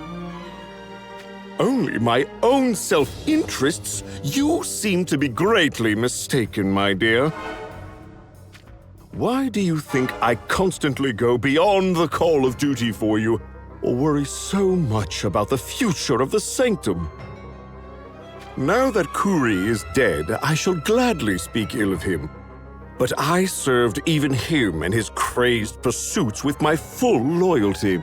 Only my own self-interests? You seem to be greatly mistaken, my dear. Why do you think I constantly go beyond the call of duty for you, or worry so much about the future of the sanctum? Now that Kuri is dead, I shall gladly speak ill of him. But I served even him and his crazed pursuits with my full loyalty.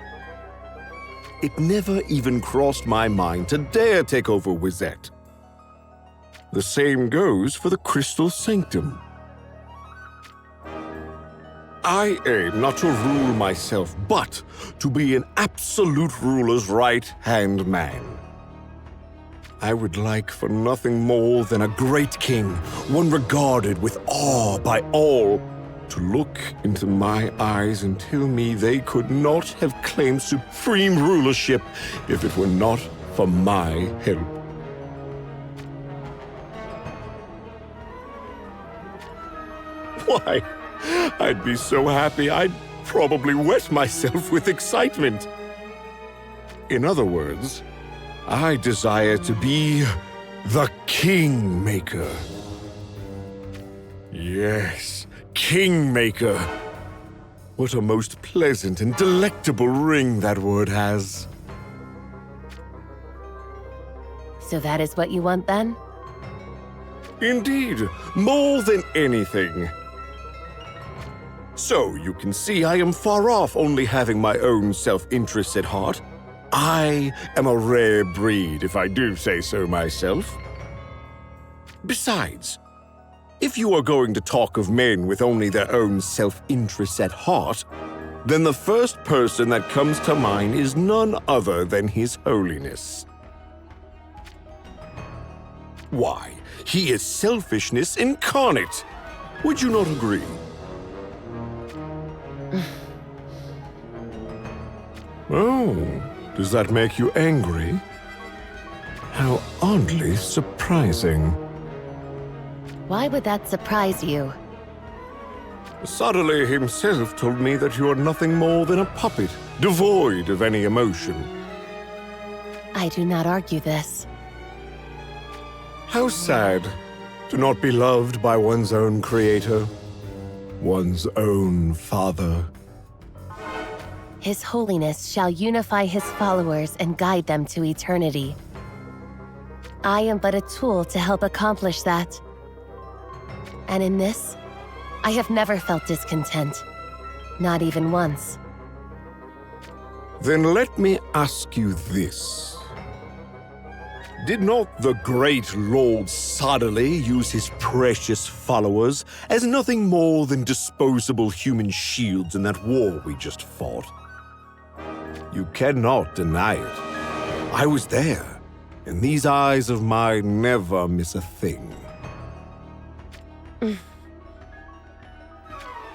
It never even crossed my mind to dare take over Wizette. The same goes for the Crystal Sanctum. I aim not to rule myself, but to be an absolute ruler's right-hand man. I would like for nothing more than a great king, one regarded with awe by all, to look into my eyes and tell me they could not have claimed supreme rulership if it were not for my help. Why, I'd be so happy I'd probably wet myself with excitement. In other words, I desire to be the Kingmaker. Yes, Kingmaker. What a most pleasant and delectable ring that word has. So that is what you want then? Indeed, more than anything. So you can see I am far off only having my own self-interest at heart. I am a rare breed, if I do say so myself. Besides, if you are going to talk of men with only their own self-interests at heart, then the first person that comes to mind is none other than His Holiness. Why, he is selfishness incarnate. Would you not agree? Oh. Does that make you angry? How oddly surprising. Why would that surprise you? Suddenly himself told me that you are nothing more than a puppet, devoid of any emotion. I do not argue this. How sad to not be loved by one's own creator, one's own father. His Holiness shall unify his followers and guide them to eternity. I am but a tool to help accomplish that. And in this, I have never felt discontent. Not even once. Then let me ask you this. Did not the great Lord Suddenly use his precious followers as nothing more than disposable human shields in that war we just fought? You cannot deny it. I was there, and these eyes of mine never miss a thing.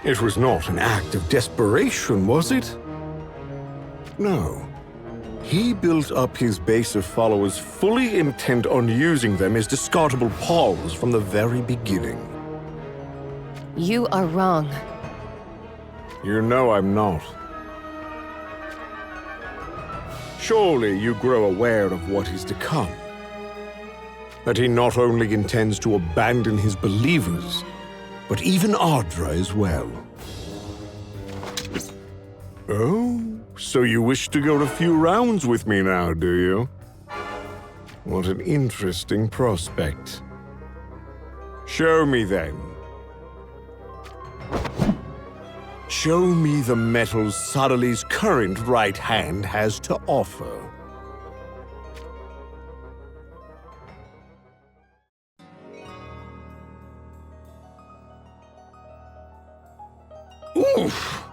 It was not an act of desperation, was it? No. He built up his base of followers fully intent on using them as discardable pawns from the very beginning. You are wrong. You know I'm not. Surely you grow aware of what is to come. That he not only intends to abandon his believers, but even Ardra as well. Oh, so you wish to go a few rounds with me now, do you? What an interesting prospect. Show me then. Show me the metals Suddenly's current right hand has to offer. Oof!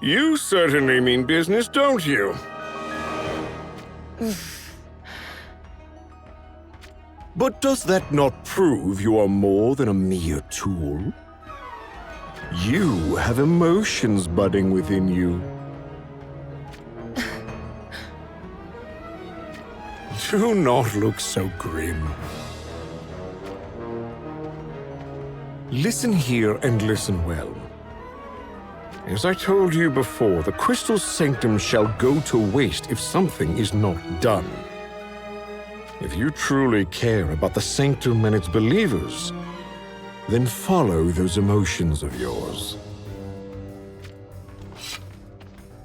You certainly mean business, don't you? But does that not prove you are more than a mere tool? You have emotions budding within you. Do not look so grim. Listen here and listen well. As I told you before, the Crystal Sanctum shall go to waste if something is not done. If you truly care about the Sanctum and its believers, then follow those emotions of yours.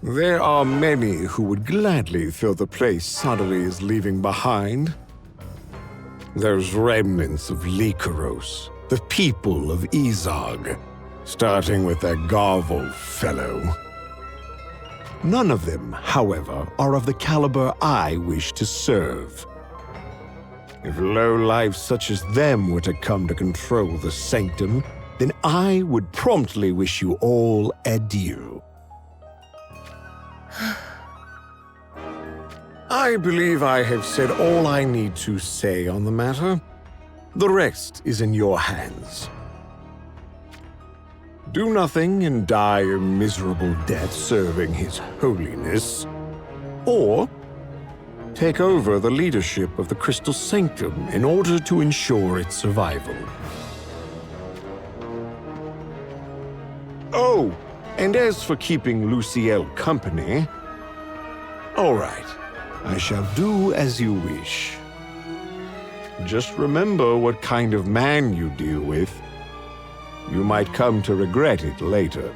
There are many who would gladly fill the place Suddenly is leaving behind. Those remnants of Lycaros, the people of Izog, starting with that Garvel fellow. None of them, however, are of the caliber I wish to serve. If lowlifes such as them were to come to control the Sanctum, then I would promptly wish you all adieu. I believe I have said all I need to say on the matter. The rest is in your hands. Do nothing and die a miserable death serving His Holiness, or take over the leadership of the Crystal Sanctum in order to ensure its survival. Oh, and as for keeping Luciel company, all right, I shall do as you wish. Just remember what kind of man you deal with. You might come to regret it later.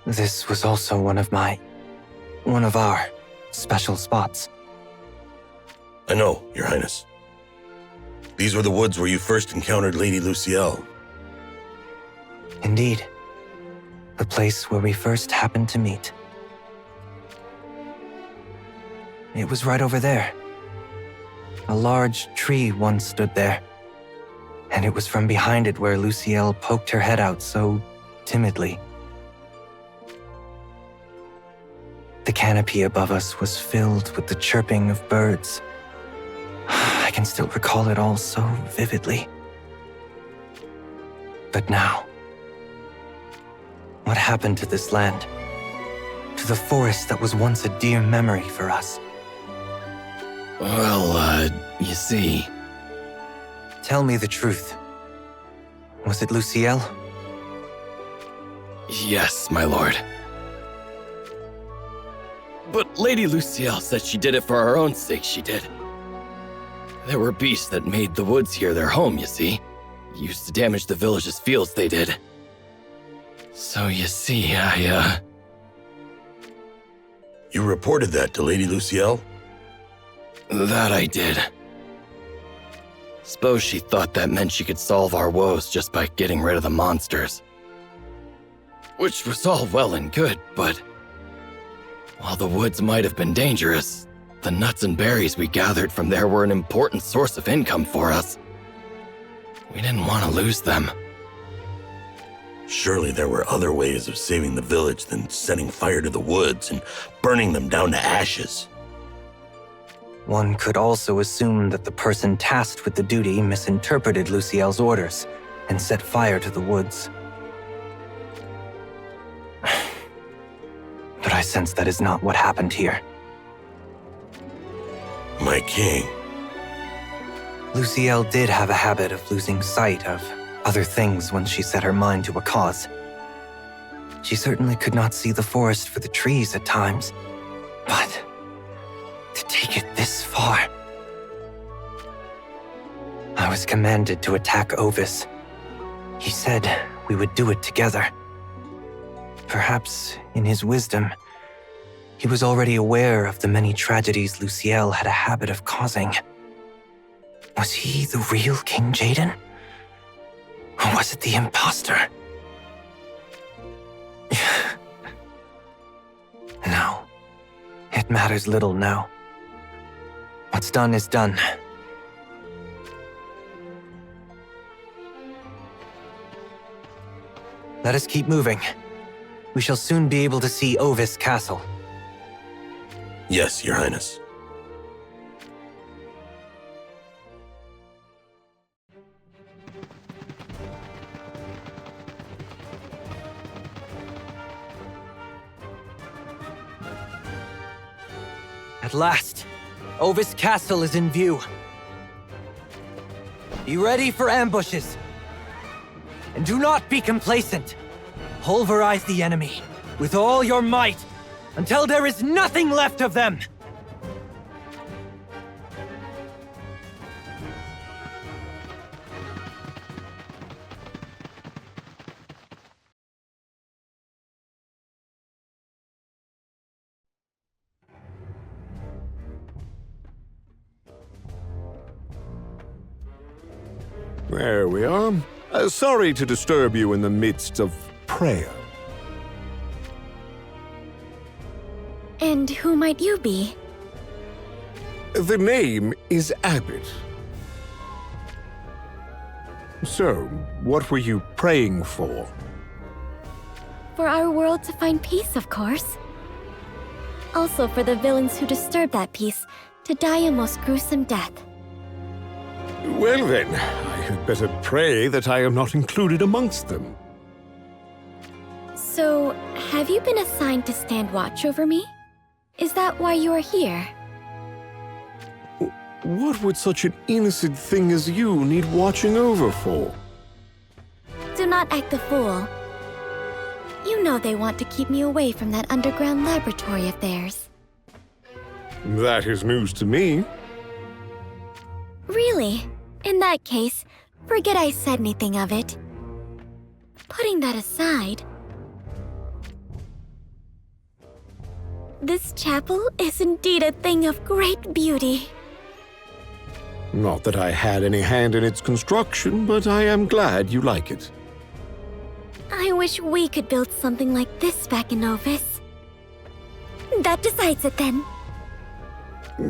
This was also one of our special spots. I know, Your Highness. These were the woods where you first encountered Lady Luciel. Indeed. The place where we first happened to meet. It was right over there. A large tree once stood there. And it was from behind it where Luciel poked her head out so timidly. The canopy above us was filled with the chirping of birds. I can still recall it all so vividly. But now, what happened to this land? To the forest that was once a dear memory for us? Well, you see... Tell me the truth. Was it Luciel? Yes, my lord. But Lady Luciel said she did it for her own sake, she did. There were beasts that made the woods here their home, you see. Used to damage the village's fields, they did. So you see, You reported that to Lady Luciel? That I did. Suppose she thought that meant she could solve our woes just by getting rid of the monsters. Which was all well and good, but... while the woods might have been dangerous, the nuts and berries we gathered from there were an important source of income for us. We didn't want to lose them. Surely there were other ways of saving the village than setting fire to the woods and burning them down to ashes. One could also assume that the person tasked with the duty misinterpreted Luciel's orders and set fire to the woods. But I sense that is not what happened here. My king. Luciel did have a habit of losing sight of other things when she set her mind to a cause. She certainly could not see the forest for the trees at times, but to take it this far... I was commanded to attack Ovis. He said we would do it together. Perhaps, in his wisdom, he was already aware of the many tragedies Luciel had a habit of causing. Was he the real King Jaden? Or was it the imposter? No. It matters little now. What's done is done. Let us keep moving. We shall soon be able to see Ovis Castle. Yes, Your Highness. At last, Ovis Castle is in view. Be ready for ambushes. And do not be complacent. Pulverize the enemy with all your might until there is nothing left of them. There we are. Sorry to disturb you in the midst of prayer. And who might you be? The name is Abbott. So, what were you praying for? For our world to find peace, of course. Also for the villains who disturbed that peace to die a most gruesome death. Well then, I had better pray that I am not included amongst them. So, have you been assigned to stand watch over me? Is that why you are here? What would such an innocent thing as you need watching over for? Do not act the fool. You know they want to keep me away from that underground laboratory of theirs. That is news to me. Really? In that case, forget I said anything of it. Putting that aside, this chapel is indeed a thing of great beauty. Not that I had any hand in its construction, but I am glad you like it. I wish we could build something like this back in Ovis. That decides it then.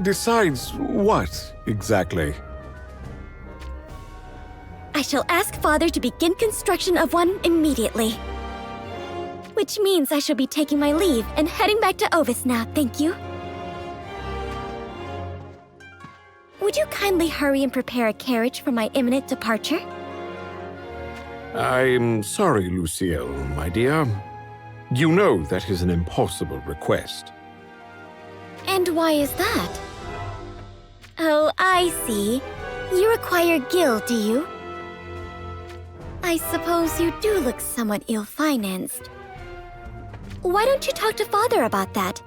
Decides what, exactly? I shall ask Father to begin construction of one immediately. Which means I shall be taking my leave and heading back to Ovis now, thank you. Would Would you kindly hurry and prepare a carriage for my imminent departure? I'm sorry, Luciel, my dear. You know that is an impossible request. And why is that? Oh, I see. You require Gil, do you? I suppose you do look somewhat ill-financed. Why don't you talk to Father about that?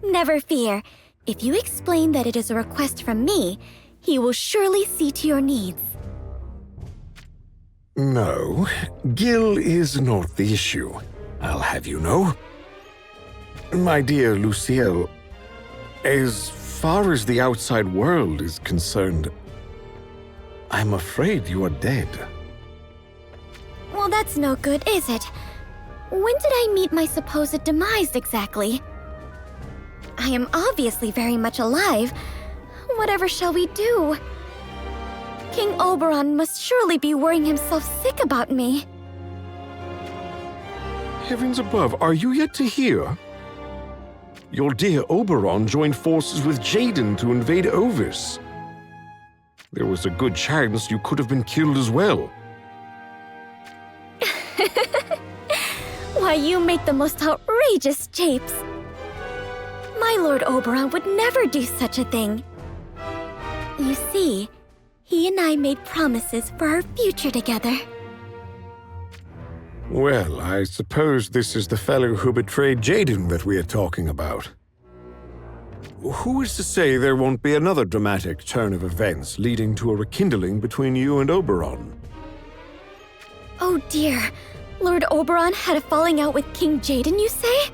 Never fear. If you explain that it is a request from me, he will surely see to your needs. No, Gil is not the issue, I'll have you know. My dear Luciel, as far as the outside world is concerned, I'm afraid you are dead. Well, that's no good, is it? When did I meet my supposed demise exactly? I am obviously very much alive. Whatever shall we do? King Oberon must surely be worrying himself sick about me. Heavens above, are you yet to hear? Your dear Oberon joined forces with Jaden to invade Ovis. There was a good chance you could have been killed as well. Why, you make the most outrageous japes. My Lord Oberon would never do such a thing. You see, he and I made promises for our future together. Well, I suppose this is the fellow who betrayed Jaden that we are talking about. Who is to say there won't be another dramatic turn of events leading to a rekindling between you and Oberon? Oh dear, Lord Oberon had a falling out with King Jaden, you say?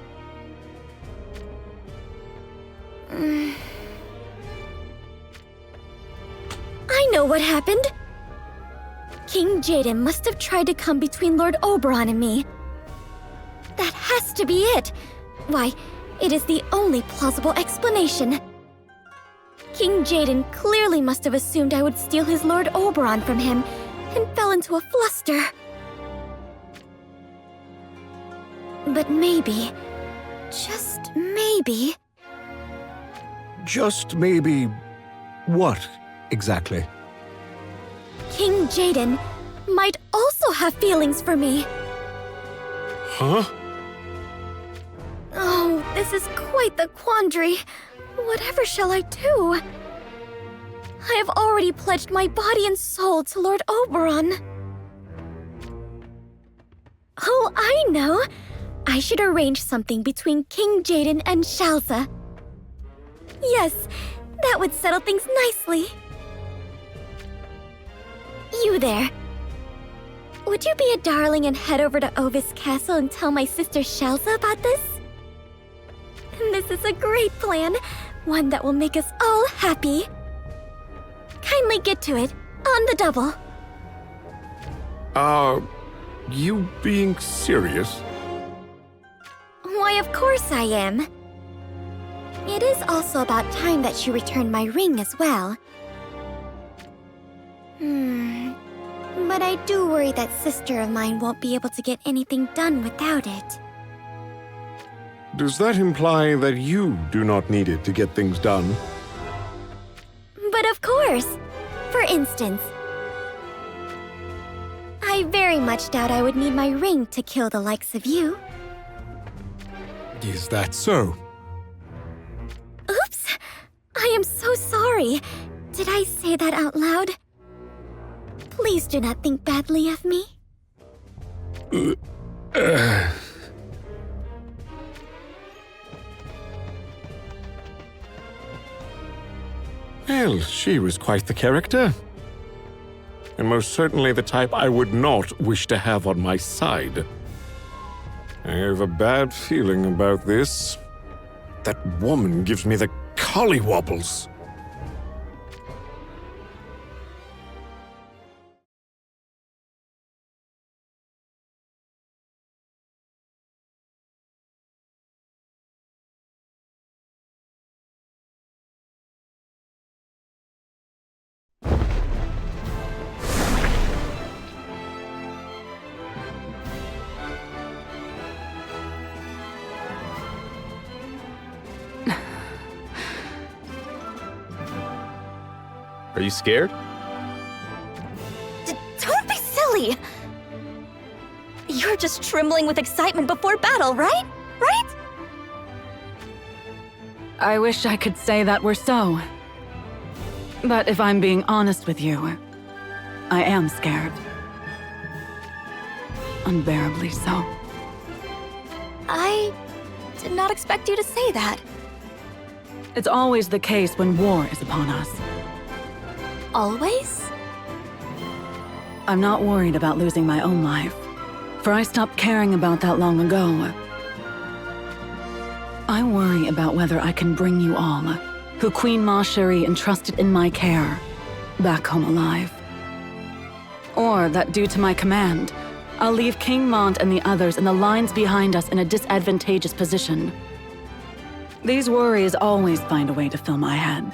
I know what happened. King Jaden must have tried to come between Lord Oberon and me. That has to be it. Why, it is the only plausible explanation. King Jaden clearly must have assumed I would steal his Lord Oberon from him and fell into a fluster. But maybe, just maybe... Just maybe... what, exactly? King Jaden might also have feelings for me. Huh? Oh, this is quite the quandary. Whatever shall I do? I have already pledged my body and soul to Lord Oberon. Oh, I know. I should arrange something between King Jaden and Shalza. Yes, that would settle things nicely. You there. Would you be a darling and head over to Ovis Castle and tell my sister Shalza about this? This is a great plan, one that will make us all happy. Kindly get to it, on the double. Are you being serious? Why, of course I am. It is also about time that she returned my ring as well. But I do worry that sister of mine won't be able to get anything done without it. Does that imply that you do not need it to get things done? But of course! For instance, I very much doubt I would need my ring to kill the likes of you. Is that so? Oops! I am so sorry. Did I say that out loud? Please do not think badly of me. Well, she was quite the character. And most certainly the type I would not wish to have on my side. I have a bad feeling about this. That woman gives me the collywobbles. you scared? Don't be silly! You're just trembling with excitement before battle, right? Right? I wish I could say that were so. But if I'm being honest with you, I am scared. Unbearably so. I did not expect you to say that. It's always the case when war is upon us. Always? I'm not worried about losing my own life, for I stopped caring about that long ago. I worry about whether I can bring you all, who Queen Ma Cherie entrusted in my care, back home alive. Or that due to my command, I'll leave King Mont and the others in the lines behind us in a disadvantageous position. These worries always find a way to fill my head.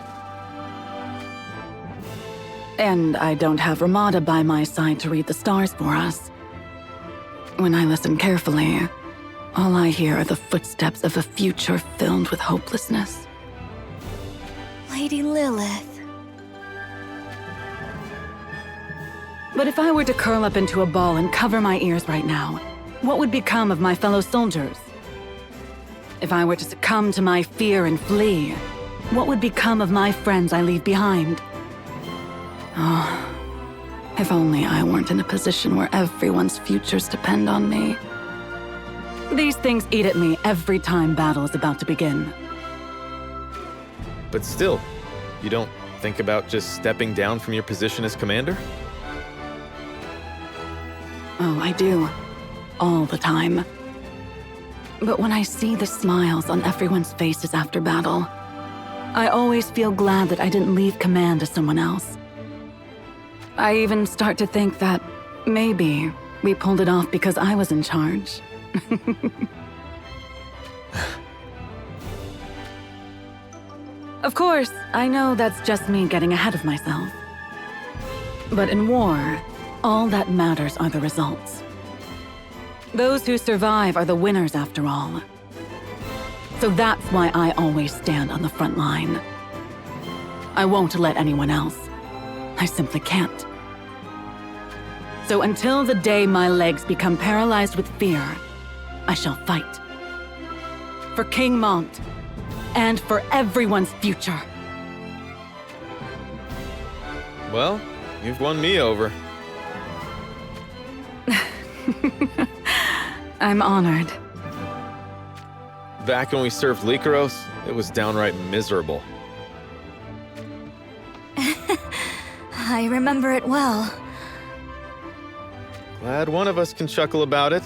And I don't have Ramada by my side to read the stars for us. When I listen carefully, all I hear are the footsteps of a future filled with hopelessness. Lady Lilith. But if I were to curl up into a ball and cover my ears right now, what would become of my fellow soldiers? If I were to succumb to my fear and flee, what would become of my friends I leave behind? Oh, if only I weren't in a position where everyone's futures depend on me. These things eat at me every time battle is about to begin. But still, you don't think about just stepping down from your position as commander? Oh, I do. All the time. But when I see the smiles on everyone's faces after battle, I always feel glad that I didn't leave command to someone else. I even start to think that maybe we pulled it off because I was in charge. Of course, I know that's just me getting ahead of myself. But in war, all that matters are the results. Those who survive are the winners after all. So that's why I always stand on the front line. I won't let anyone else. I simply can't. So until the day my legs become paralyzed with fear, I shall fight. For King Mont, and for everyone's future. Well, you've won me over. I'm honored. Back when we served Lycaros, it was downright miserable. I remember it well. Glad one of us can chuckle about it.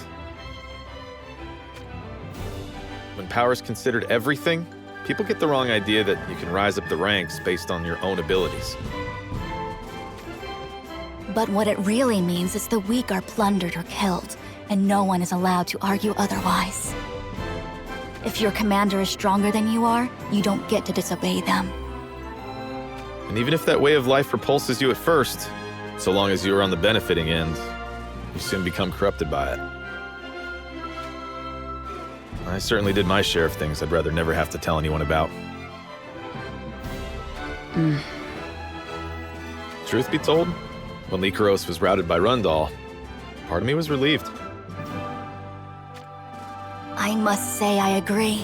When power's considered everything, people get the wrong idea that you can rise up the ranks based on your own abilities. But what it really means is the weak are plundered or killed, and no one is allowed to argue otherwise. If your commander is stronger than you are, you don't get to disobey them. And even if that way of life repulses you at first, so long as you are on the benefiting end, you soon become corrupted by it. I certainly did my share of things I'd rather never have to tell anyone about. Truth be told, when Lycaros was routed by Rundal, part of me was relieved. I must say I agree.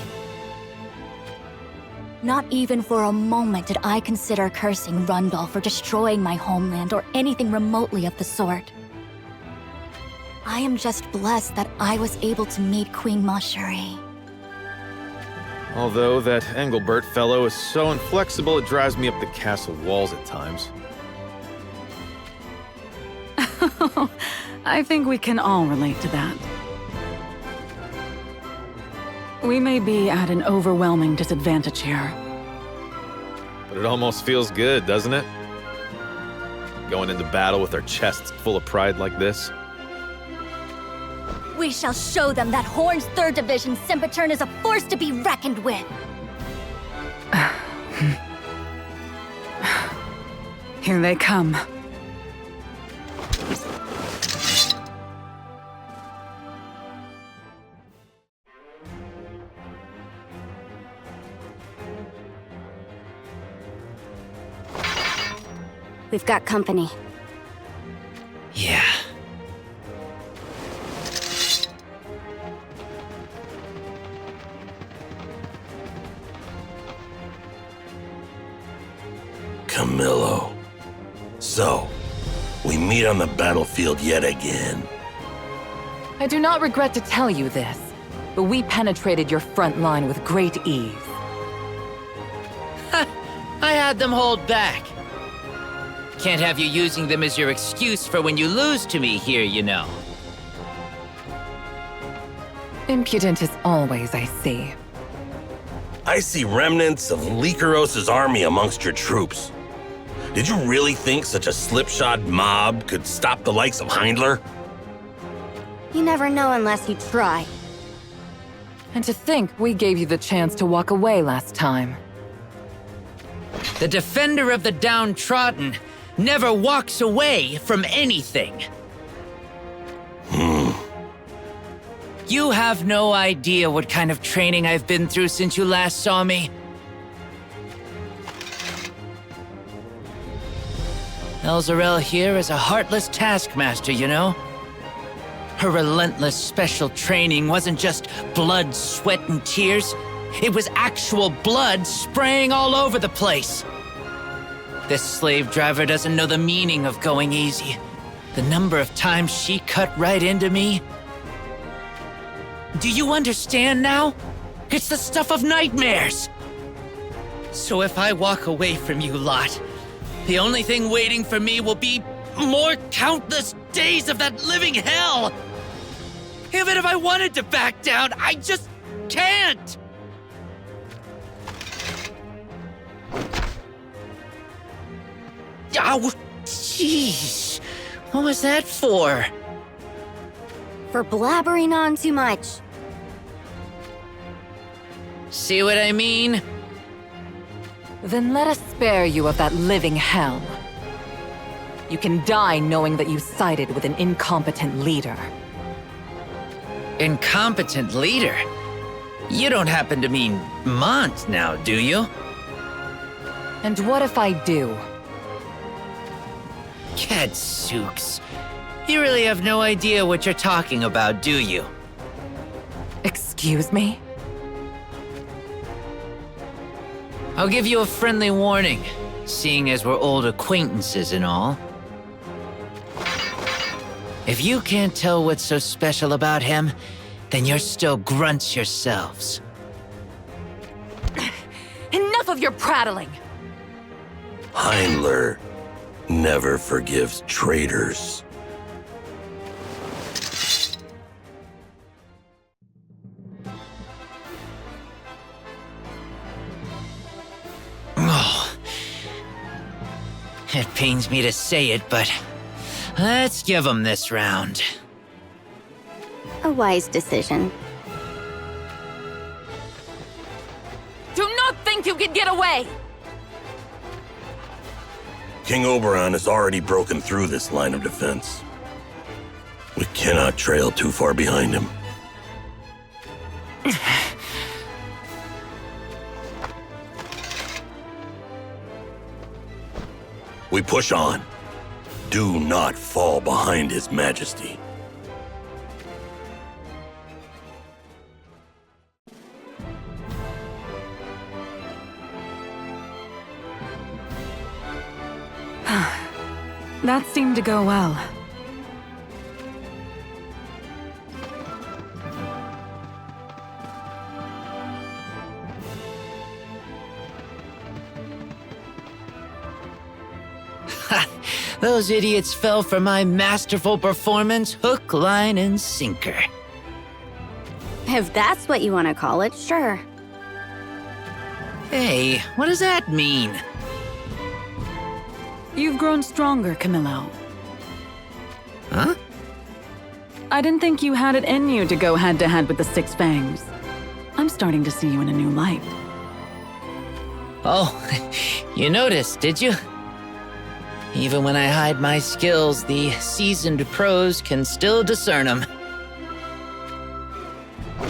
Not even for a moment did I consider cursing Rundal for destroying my homeland or anything remotely of the sort. I am just blessed that I was able to meet Queen Ma Cherie. Although that Engelbert fellow is so inflexible it drives me up the castle walls at times. I think we can all relate to that. We may be at an overwhelming disadvantage here. But it almost feels good, doesn't it? Going into battle with our chests full of pride like this. We shall show them that Horn's 3rd Division Sempitern is a force to be reckoned with. Here they come. We've got company. Yeah. Camillo. So, we meet on the battlefield yet again. I do not regret to tell you this, but we penetrated your front line with great ease. I had them hold back. Can't have you using them as your excuse for when you lose to me here, you know. Impudent as always, I see. I see remnants of Lycaros' army amongst your troops. Did you really think such a slipshod mob could stop the likes of Heindler? You never know unless you try. And to think we gave you the chance to walk away last time. The defender of the downtrodden never walks away from anything. You have no idea what kind of training I've been through since you last saw me. Elzarel here is a heartless taskmaster, you know? Her relentless special training wasn't just blood, sweat, and tears. It was actual blood spraying all over the place. This slave driver doesn't know the meaning of going easy. The number of times she cut right into me. Do you understand now? It's the stuff of nightmares. So if I walk away from you lot, the only thing waiting for me will be more countless days of that living hell. Even if I wanted to back down, I just can't. Oh, jeez. What was that for? For blabbering on too much. See what I mean? Then let us spare you of that living hell. You can die knowing that you sided with an incompetent leader. Incompetent leader? You don't happen to mean Mont now, do you? And what if I do? Gadzooks. You really have no idea what you're talking about, do you? Excuse me? I'll give you a friendly warning, seeing as we're old acquaintances and all. If you can't tell what's so special about him, then you're still grunts yourselves. Enough of your prattling! Heindler never forgives traitors. Oh. It pains me to say it, but let's give him this round. A wise decision. Do not think you can get away! King Oberon has already broken through this line of defense. We cannot trail too far behind him. We push on. Do not fall behind His Majesty. That seemed to go well. Those idiots fell for my masterful performance, hook, line, and sinker. If that's what you want to call it, sure. Hey, what does that mean? You've grown stronger, Camillo. Huh? I didn't think you had it in you to go head-to-head with the Six Fangs. I'm starting to see you in a new light. Oh, you noticed, did you? Even when I hide my skills, the seasoned pros can still discern them.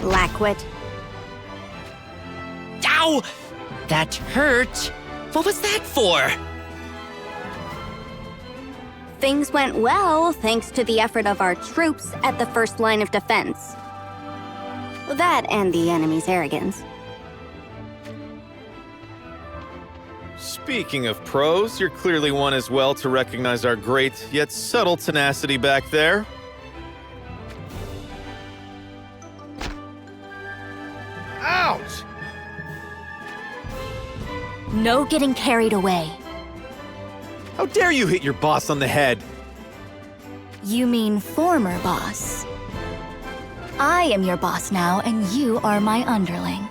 Blackwit. Ow! That hurt! What was that for? Things went well thanks to the effort of our troops at the first line of defense. That and the enemy's arrogance. Speaking of pros, you're clearly one as well to recognize our great yet subtle tenacity back there. Ouch! No getting carried away. How dare you hit your boss on the head? You mean former boss. I am your boss now, and you are my underling.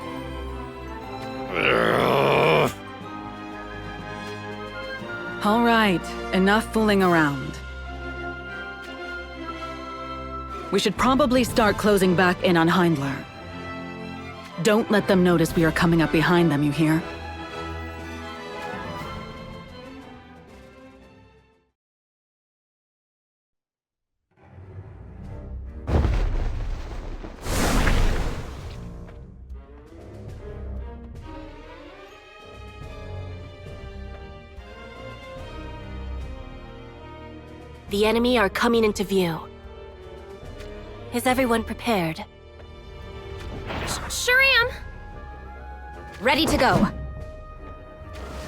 All right, enough fooling around. We should probably start closing back in on Heindler. Don't let them notice we are coming up behind them, you hear? The enemy are coming into view. Is everyone prepared? Sure am. Ready to go.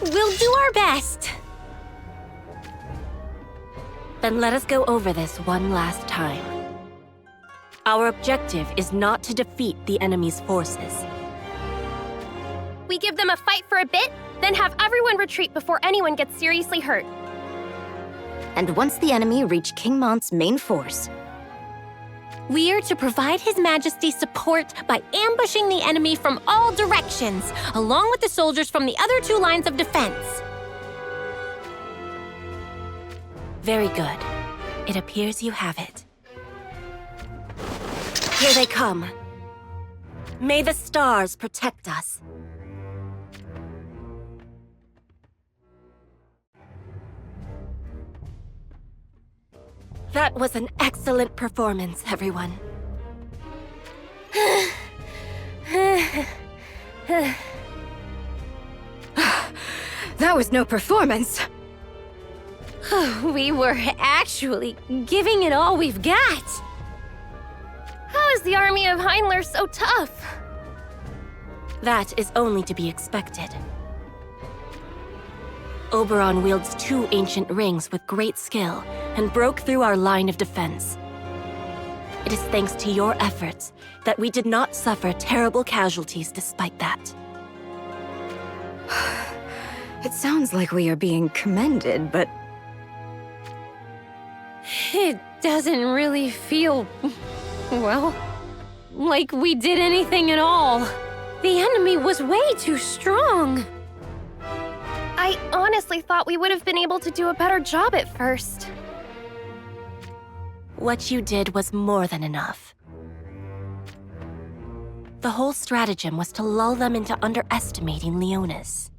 We'll do our best. Then let us go over this one last time. Our objective is not to defeat the enemy's forces. We give them a fight for a bit, then have everyone retreat before anyone gets seriously hurt. And once the enemy reach King Mont's main force, We are to provide His Majesty support by ambushing the enemy from all directions, along with the soldiers from the other two lines of defense. Very good. It appears you have it. Here they come. May the stars protect us. That was an excellent performance, everyone. That was no performance. We were actually giving it all we've got. How is the army of Heindler so tough? That is only to be expected. Oberon wields 2 ancient rings with great skill and broke through our line of defense. It is thanks to your efforts that we did not suffer terrible casualties despite that. It sounds like we are being commended, but it doesn't really feel, well, like we did anything at all. The enemy was way too strong. I honestly thought we would have been able to do a better job at first. What you did was more than enough. The whole stratagem was to lull them into underestimating Leonis.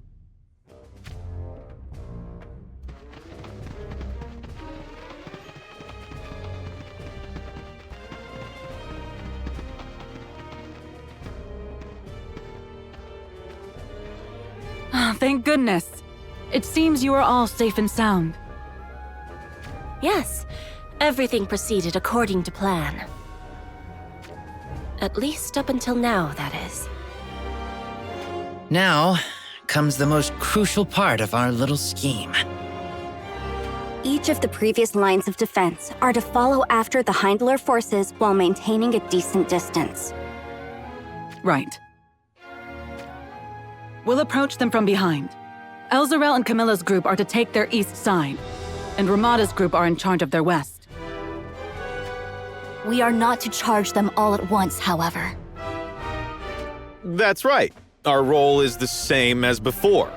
Thank goodness. It seems you are all safe and sound. Yes, everything proceeded according to plan. At least up until now, that is. Now comes the most crucial part of our little scheme. each of the previous lines of defense are to follow after the Heindler forces while maintaining a decent distance. Right. We'll approach them from behind. Elzarel and Camilla's group are to take their east side, and Ramada's group are in charge of their west. We are not to charge them all at once, however. That's right. Our role is the same as before.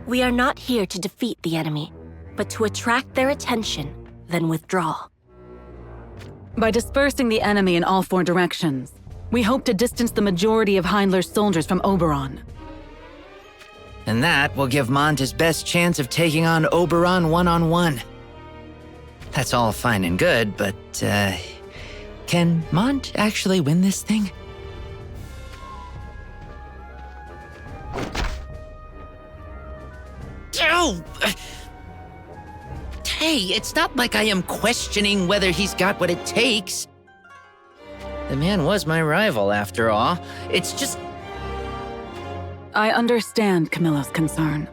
We are not here to defeat the enemy, but to attract their attention, then withdraw. By dispersing the enemy in all four directions, we hope to distance the majority of Heindler's soldiers from Oberon. And that will give Mont his best chance of taking on Oberon one-on-one. That's all fine and good, but, can Mont actually win this thing? Oh! Hey, it's not like I am questioning whether he's got what it takes. The man was my rival, after all. It's just... I understand Camilla's concern.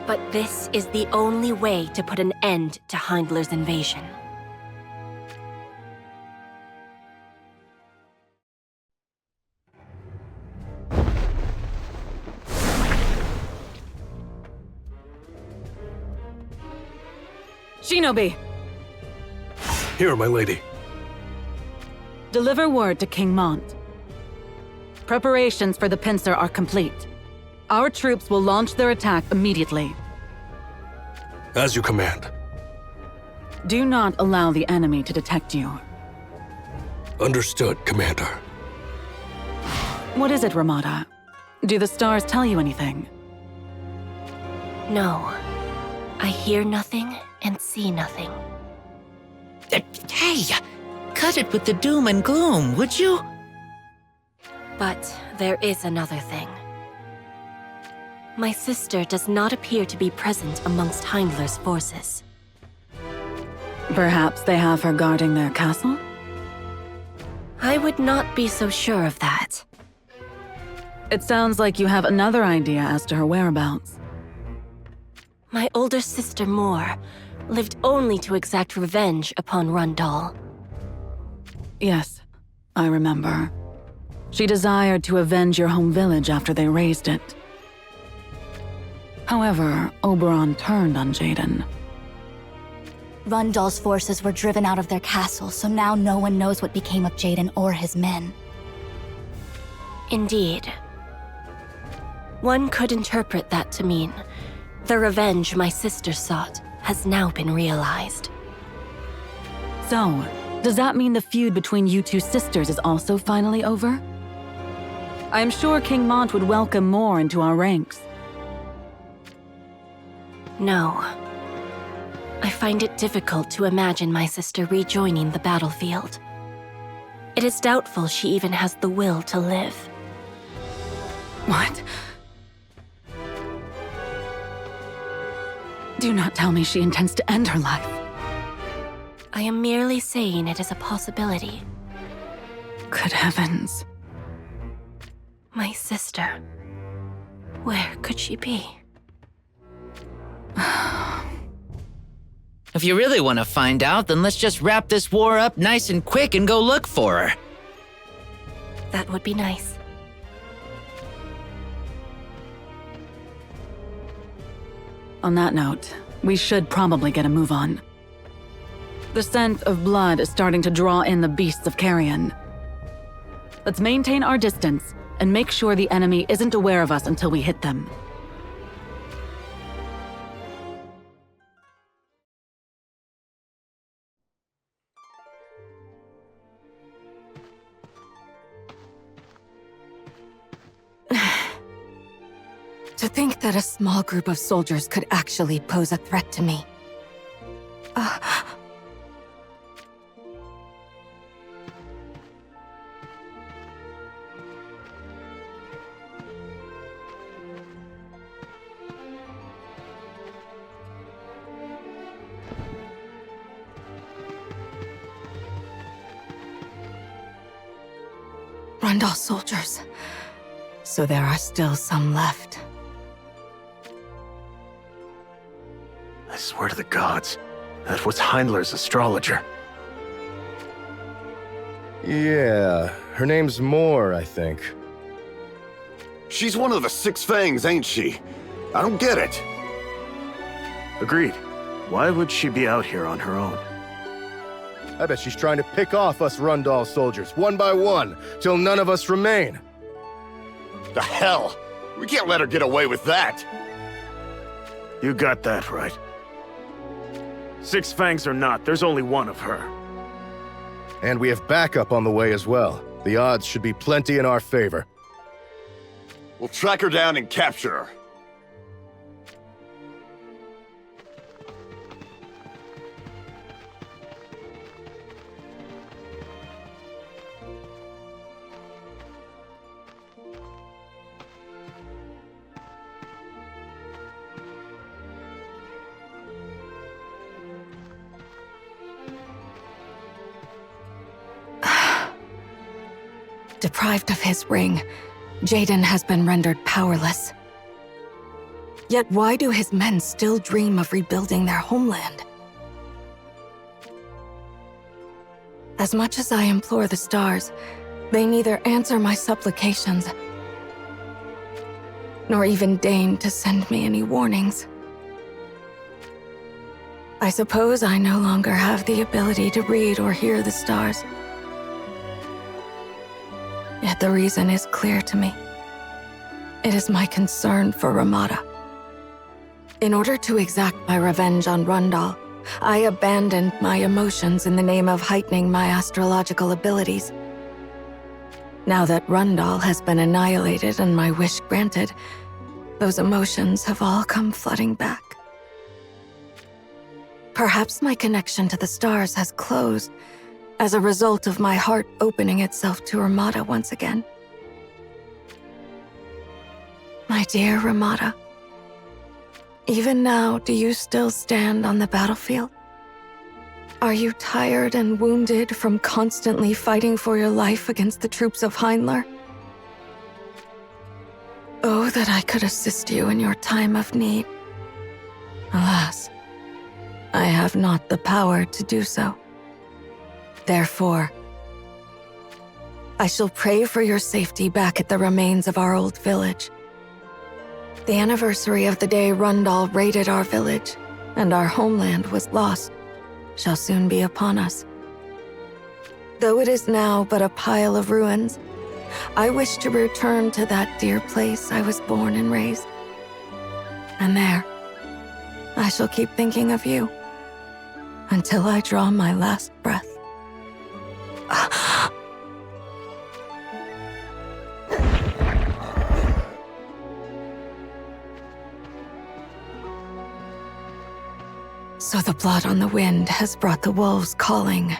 But this is the only way to put an end to Heindler's invasion. Shinobi, Here, my lady. deliver word to King Mont. Preparations for the pincer are complete. Our troops will launch their attack immediately. As you command. Do not allow the enemy to detect you. Understood, Commander. What is it, Ramada? Do the stars tell you anything? No. I hear nothing and see nothing. Hey, cut it with the doom and gloom, would you? But there is another thing. My sister does not appear to be present amongst Heindler's forces. Perhaps they have her guarding their castle? I would not be so sure of that. It sounds like you have another idea as to her whereabouts. My older sister, Moore, lived only to exact revenge upon Rundal. Yes, I remember. She desired to avenge your home village after they razed it. However, Oberon turned on Jaden. Rundal's forces were driven out of their castle, so now no one knows what became of Jaden or his men. Indeed. One could interpret that to mean the revenge my sister sought has now been realized. So, does that mean the feud between you two sisters is also finally over? I am sure King Mont would welcome more into our ranks. No. I find it difficult to imagine my sister rejoining the battlefield. It is doubtful she even has the will to live. What? Do not tell me she intends to end her life. I am merely saying it is a possibility. Good heavens. My sister. Where could she be? If you really want to find out, then let's just wrap this war up nice and quick and go look for her. That would be nice. On that note, we should probably get a move on. The scent of blood is starting to draw in the beasts of carrion. Let's maintain our distance and make sure the enemy isn't aware of us until we hit them. To think that a small group of soldiers could actually pose a threat to me. Rundal soldiers. So there are still some left. I swear to the gods, that was Heindler's astrologer. Yeah, her name's Moore, I think. She's one of the Six Fangs, ain't she? I don't get it. Agreed. Why would she be out here on her own? I bet she's trying to pick off us Rundal soldiers, one by one, till none of us remain. The hell? We can't let her get away with that. You got that right. Six Fangs or not, there's only one of her. And we have backup on the way as well. The odds should be plenty in our favor. We'll track her down and capture her. Deprived of his ring, Jaden has been rendered powerless. Yet why do his men still dream of rebuilding their homeland? As much as I implore the stars, they neither answer my supplications, nor even deign to send me any warnings. I suppose I no longer have the ability to read or hear the stars. Yet the reason is clear to me. It is my concern for Ramada. In order to exact my revenge on Rundal, I abandoned my emotions in the name of heightening my astrological abilities. Now that Rundal has been annihilated and my wish granted, those emotions have all come flooding back. Perhaps my connection to the stars has closed as a result of my heart opening itself to Ramada once again. My dear Ramada, even now, do you still stand on the battlefield? Are you tired and wounded from constantly fighting for your life against the troops of Heinler? Oh, that I could assist you in your time of need. Alas, I have not the power to do so. Therefore, I shall pray for your safety back at the remains of our old village. The anniversary of the day Rundal raided our village and our homeland was lost shall soon be upon us. Though it is now but a pile of ruins, I wish to return to that dear place I was born and raised. And there, I shall keep thinking of you until I draw my last breath. So the blood on the wind has brought the wolves calling.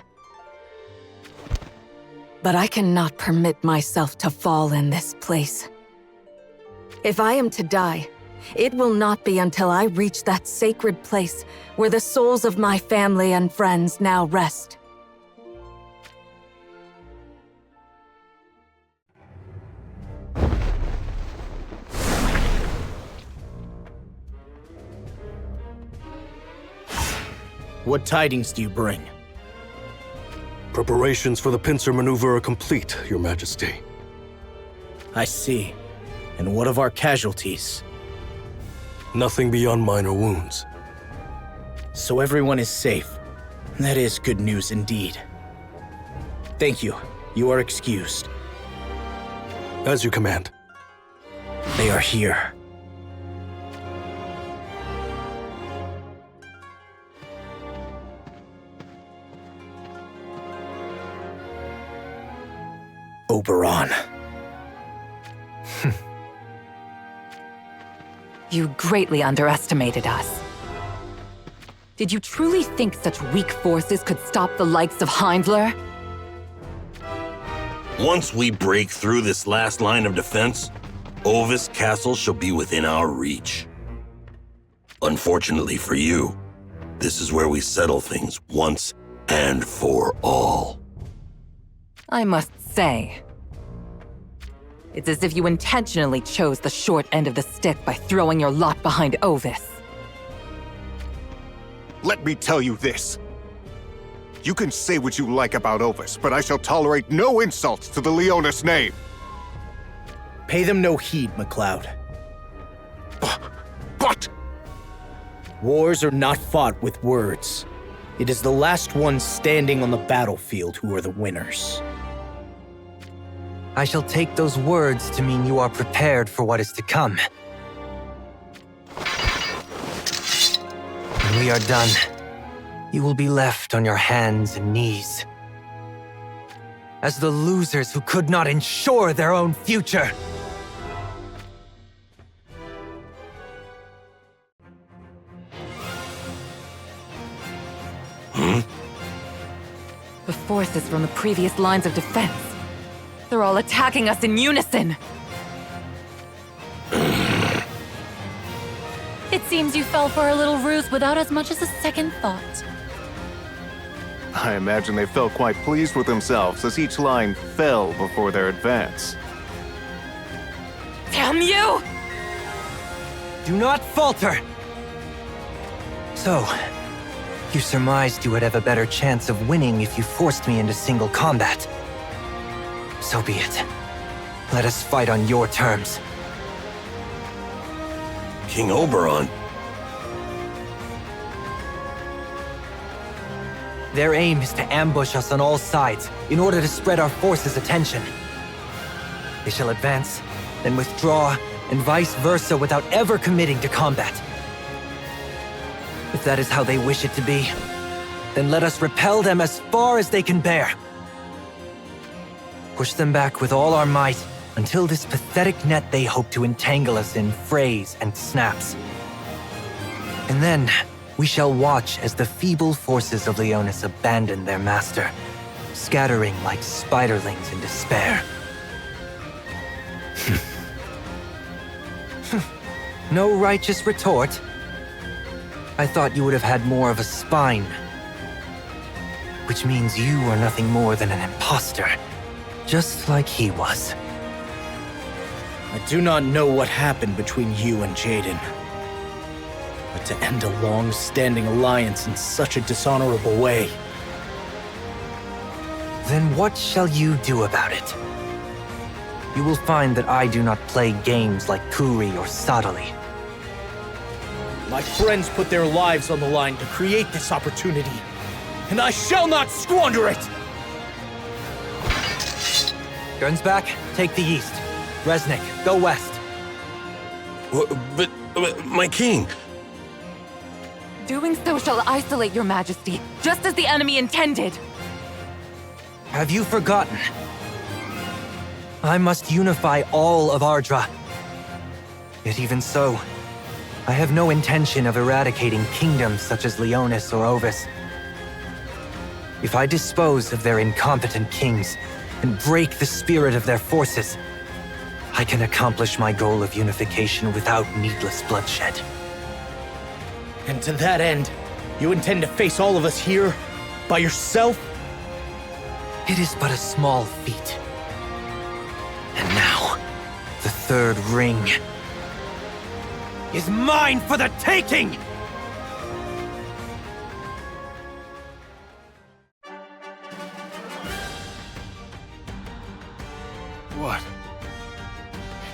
But I cannot permit myself to fall in this place. If I am to die, it will not be until I reach that sacred place where the souls of my family and friends now rest. What tidings do you bring? Preparations for the pincer maneuver are complete, Your Majesty. I see. And what of our casualties? Nothing beyond minor wounds. So everyone is safe. That is good news indeed. Thank you. You are excused. As you command. They are here. Oberon. You greatly underestimated us. Did you truly think such weak forces could stop the likes of Heindler? Once we break through this last line of defense, Ovis Castle shall be within our reach. Unfortunately for you, this is where we settle things once and for all. I must say, it's as if you intentionally chose the short end of the stick by throwing your lot behind Ovis. Let me tell you this. You can say what you like about Ovis, but I shall tolerate no insults to the Leonis name. Pay them no heed, MacLeod. But... Wars are not fought with words. It is the last ones standing on the battlefield who are the winners. I shall take those words to mean you are prepared for what is to come. When we are done, you will be left on your hands and knees. As the losers who could not ensure their own future. The forces from the previous lines of defense. They're all attacking us in unison. It seems you fell for our little ruse without as much as a second thought. I imagine they felt quite pleased with themselves as each line fell before their advance. Damn you! Do not falter! So, you surmised you would have a better chance of winning if you forced me into single combat. So be it. Let us fight on your terms. King Oberon. Their aim is to ambush us on all sides in order to spread our forces' attention. They shall advance, then withdraw, and vice versa without ever committing to combat. If that is how they wish it to be, then let us repel them as far as they can bear. Push them back with all our might until this pathetic net they hope to entangle us in frays and snaps. And then we shall watch as the feeble forces of Leonis abandon their master, scattering like spiderlings in despair. No righteous retort? I thought you would have had more of a spine. Which means you are nothing more than an imposter, just like he was. I do not know what happened between you and Jaden. But to end a long-standing alliance in such a dishonorable way... Then what shall you do about it? You will find that I do not play games like Kuri or Sadali. My friends put their lives on the line to create this opportunity, and I shall not squander it! Guns back, take the east. Resnick, go west. But my king... Doing so shall isolate your majesty, just as the enemy intended. Have you forgotten? I must unify all of Ardra. Yet even so, I have no intention of eradicating kingdoms such as Leonis or Ovis. If I dispose of their incompetent kings and break the spirit of their forces, I can accomplish my goal of unification without needless bloodshed. And to that end, you intend to face all of us here, by yourself? It is but a small feat. And now, the third ring is mine for the taking! What?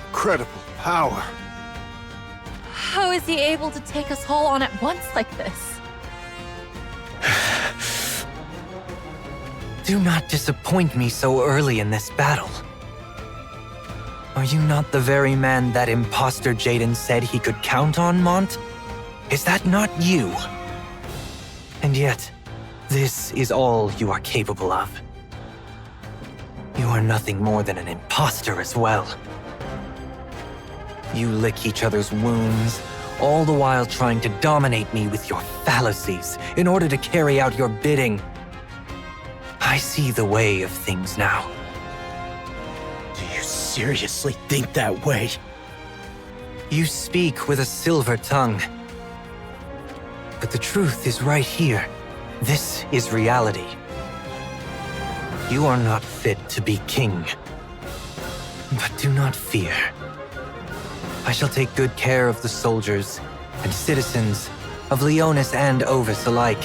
Incredible power. How is he able to take us all on at once like this? Do not disappoint me so early in this battle. Are you not the very man that imposter Jaden said he could count on, Mont? Is that not you? And yet, this is all you are capable of. You are nothing more than an imposter as well. You lick each other's wounds, all the while trying to dominate me with your fallacies in order to carry out your bidding. I see the way of things now. Do you seriously think that way? You speak with a silver tongue. But the truth is right here. This is reality. You are not fit to be king. But do not fear. I shall take good care of the soldiers and citizens of Leonis and Ovis alike.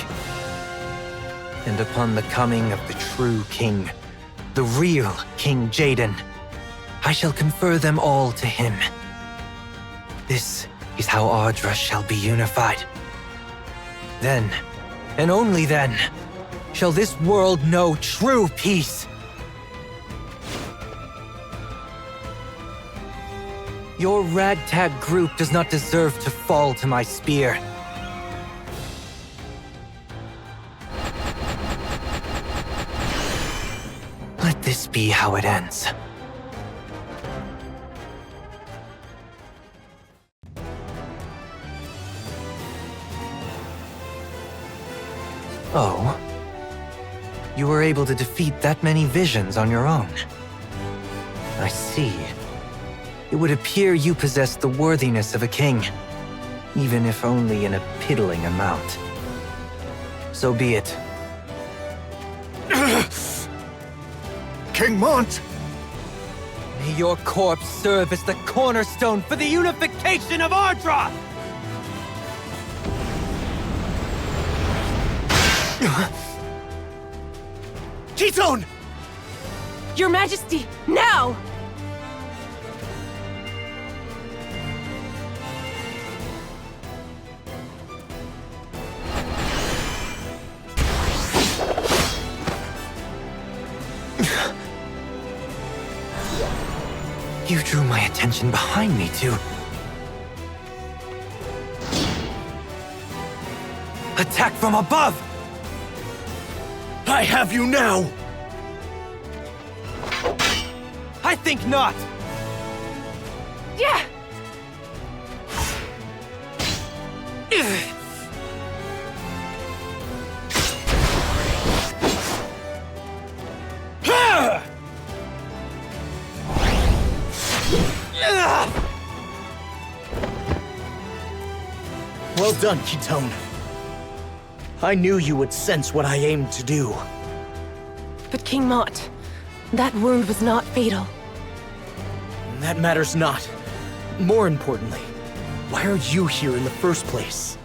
And upon the coming of the true king, the real King Jaden, I shall confer them all to him. This is how Ardra shall be unified. Then, and only then, shall this world know true peace. Your ragtag group does not deserve to fall to my spear. Let this be how it ends. Oh? You were able to defeat that many visions on your own. I see. It would appear you possess the worthiness of a king, even if only in a piddling amount. So be it. King Mont! May your corpse serve as the cornerstone for the unification of Ardra! Ketone! Your Majesty, now! You drew my attention behind me to attack from above! I have you now! I think not! Yeah! Well done, Ketone. I knew you would sense what I aimed to do. But King Mott, that wound was not fatal. That matters not. More importantly, why are you here in the first place?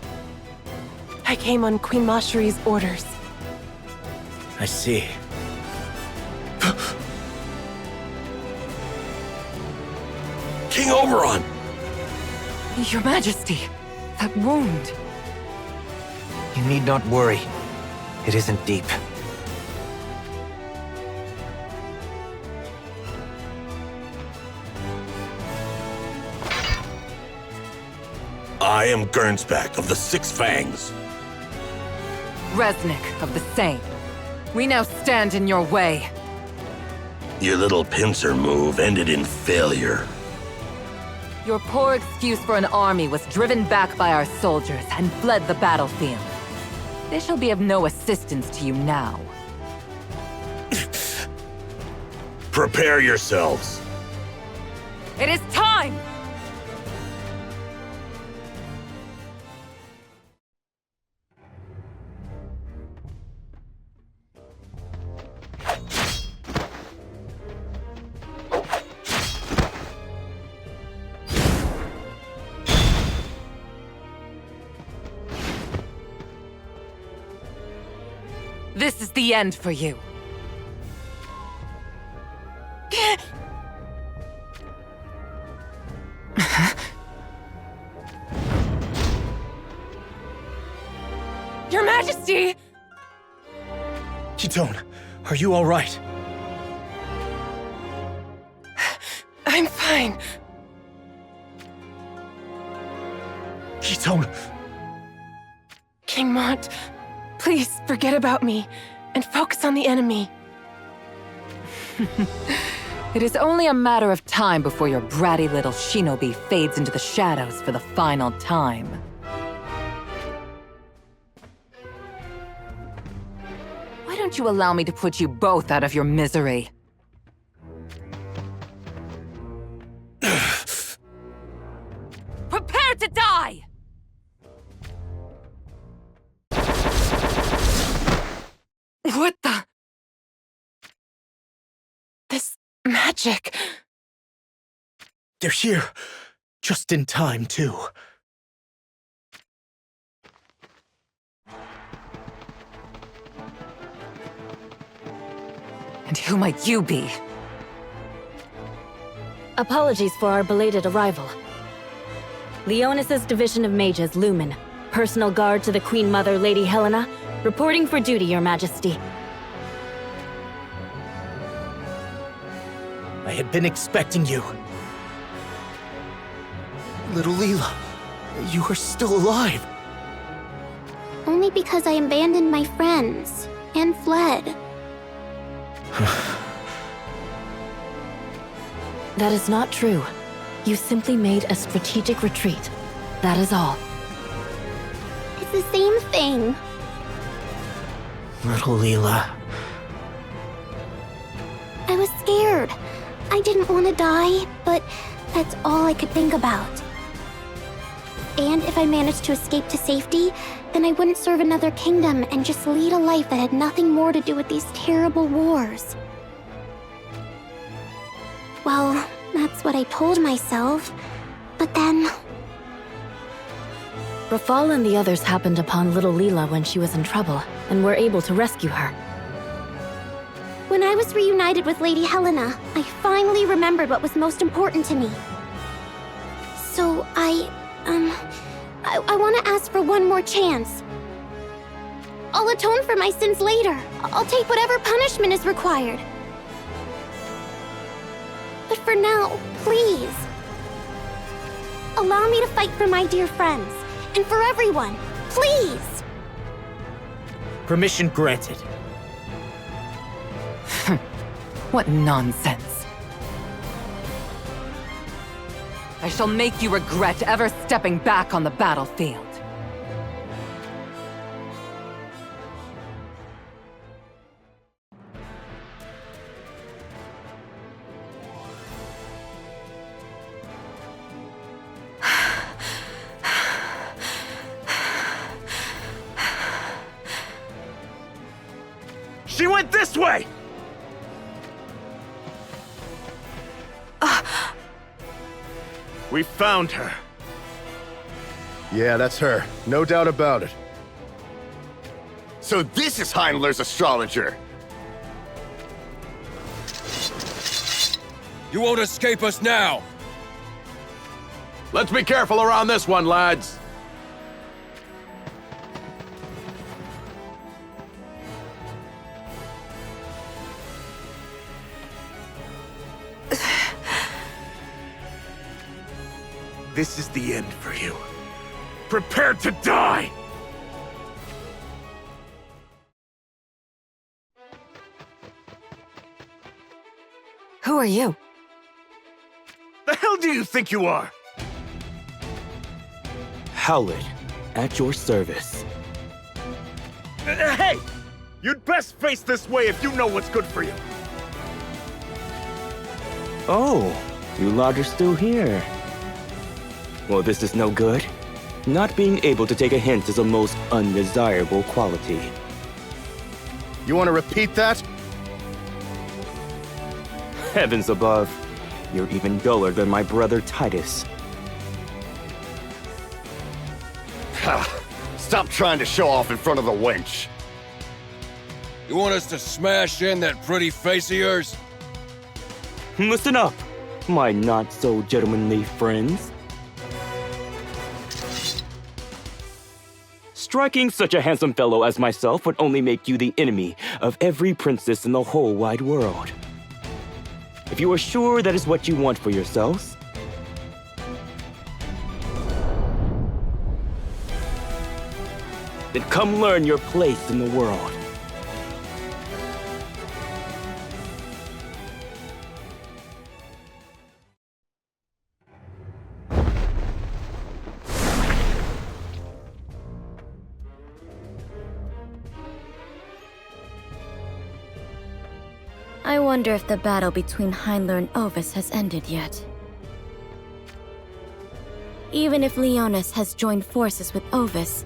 I came on Queen Masheri's orders. I see. King Oberon! Your Majesty, that wound. You need not worry. It isn't deep. I am Gernsback of the Six Fangs. Resnick of the same. We now stand in your way. Your little pincer move ended in failure. Your poor excuse for an army was driven back by our soldiers and fled the battlefield. They shall be of no assistance to you now. Prepare yourselves. It is time! This is the end for you. Your Majesty! Ketone, are you all right? I'm fine. Ketone! King Mont, please forget about me and focus on the enemy. It is only a matter of time before your bratty little shinobi fades into the shadows for the final time. Why don't you allow me to put you both out of your misery? Prepare to die! What the? This magic. They're here. Just in time, too. And who might you be? Apologies for our belated arrival. Leonis's division of mages, Lumen. Personal guard to the Queen Mother, Lady Helena. Reporting for duty, Your Majesty. I had been expecting you. Little Leela, you are still alive. Only because I abandoned my friends and fled. That is not true. You simply made a strategic retreat. That is all. It's the same thing. Little Leela. I was scared. I didn't want to die, but that's all I could think about. And if I managed to escape to safety, then I wouldn't serve another kingdom and just lead a life that had nothing more to do with these terrible wars. Well, that's what I told myself. But then... Rafal and the others happened upon little Leela when she was in trouble, and were able to rescue her. When I was reunited with Lady Helena, I finally remembered what was most important to me. So I want to ask for one more chance. I'll atone for my sins later. I'll take whatever punishment is required. But for now, please. Allow me to fight for my dear friends, and for everyone, please! Permission granted. What nonsense. I shall make you regret ever stepping back on the battlefield. She went this way! We found her. Yeah, that's her. No doubt about it. So this is Heinler's astrologer. You won't escape us now! Let's be careful around this one, lads. This is the end for you. Prepare to die! Who are you? The hell do you think you are? Howlett, at your service. Hey! You'd best face this way if you know what's good for you. Oh, you lot are still here. Well, this is no good. Not being able to take a hint is a most undesirable quality. You want to repeat that? Heavens above, you're even duller than my brother Titus. Stop trying to show off in front of the wench. You want us to smash in that pretty face of yours? Listen up, my not-so-gentlemanly friends. Striking such a handsome fellow as myself would only make you the enemy of every princess in the whole wide world. If you are sure that is what you want for yourselves, then come learn your place in the world. I wonder if the battle between Heinler and Ovis has ended yet. Even if Leonis has joined forces with Ovis,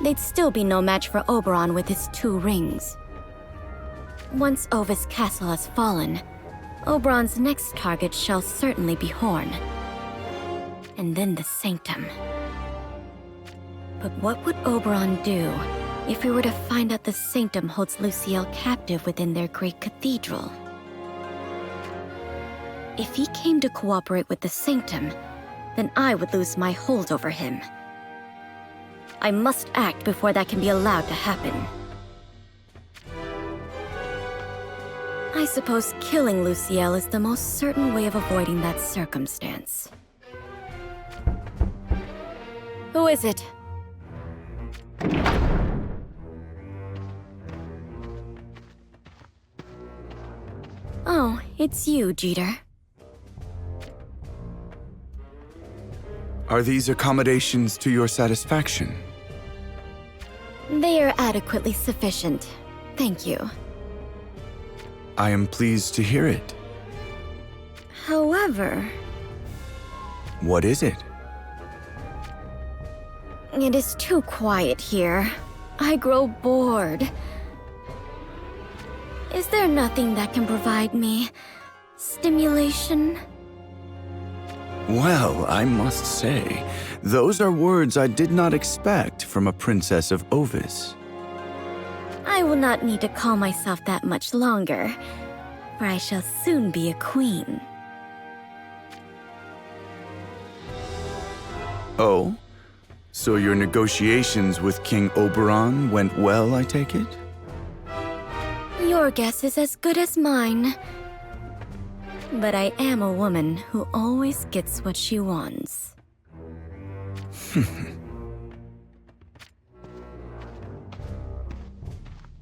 they'd still be no match for Oberon with his 2 rings. Once Ovis Castle has fallen, Oberon's next target shall certainly be Horn. And then the Sanctum. But what would Oberon do if we were to find out the Sanctum holds Luciel captive within their great cathedral? If he came to cooperate with the Sanctum, then I would lose my hold over him. I must act before that can be allowed to happen. I suppose killing Luciel is the most certain way of avoiding that circumstance. Who is it? Oh, it's you, Jeter. Are these accommodations to your satisfaction? They are adequately sufficient. Thank you. I am pleased to hear it. However... What is it? It is too quiet here. I grow bored. Is there nothing that can provide me stimulation? Well, I must say, those are words I did not expect from a princess of Ovis. I will not need to call myself that much longer, for I shall soon be a queen. Oh? So your negotiations with King Oberon went well, I take it? Your guess is as good as mine. But I am a woman who always gets what she wants.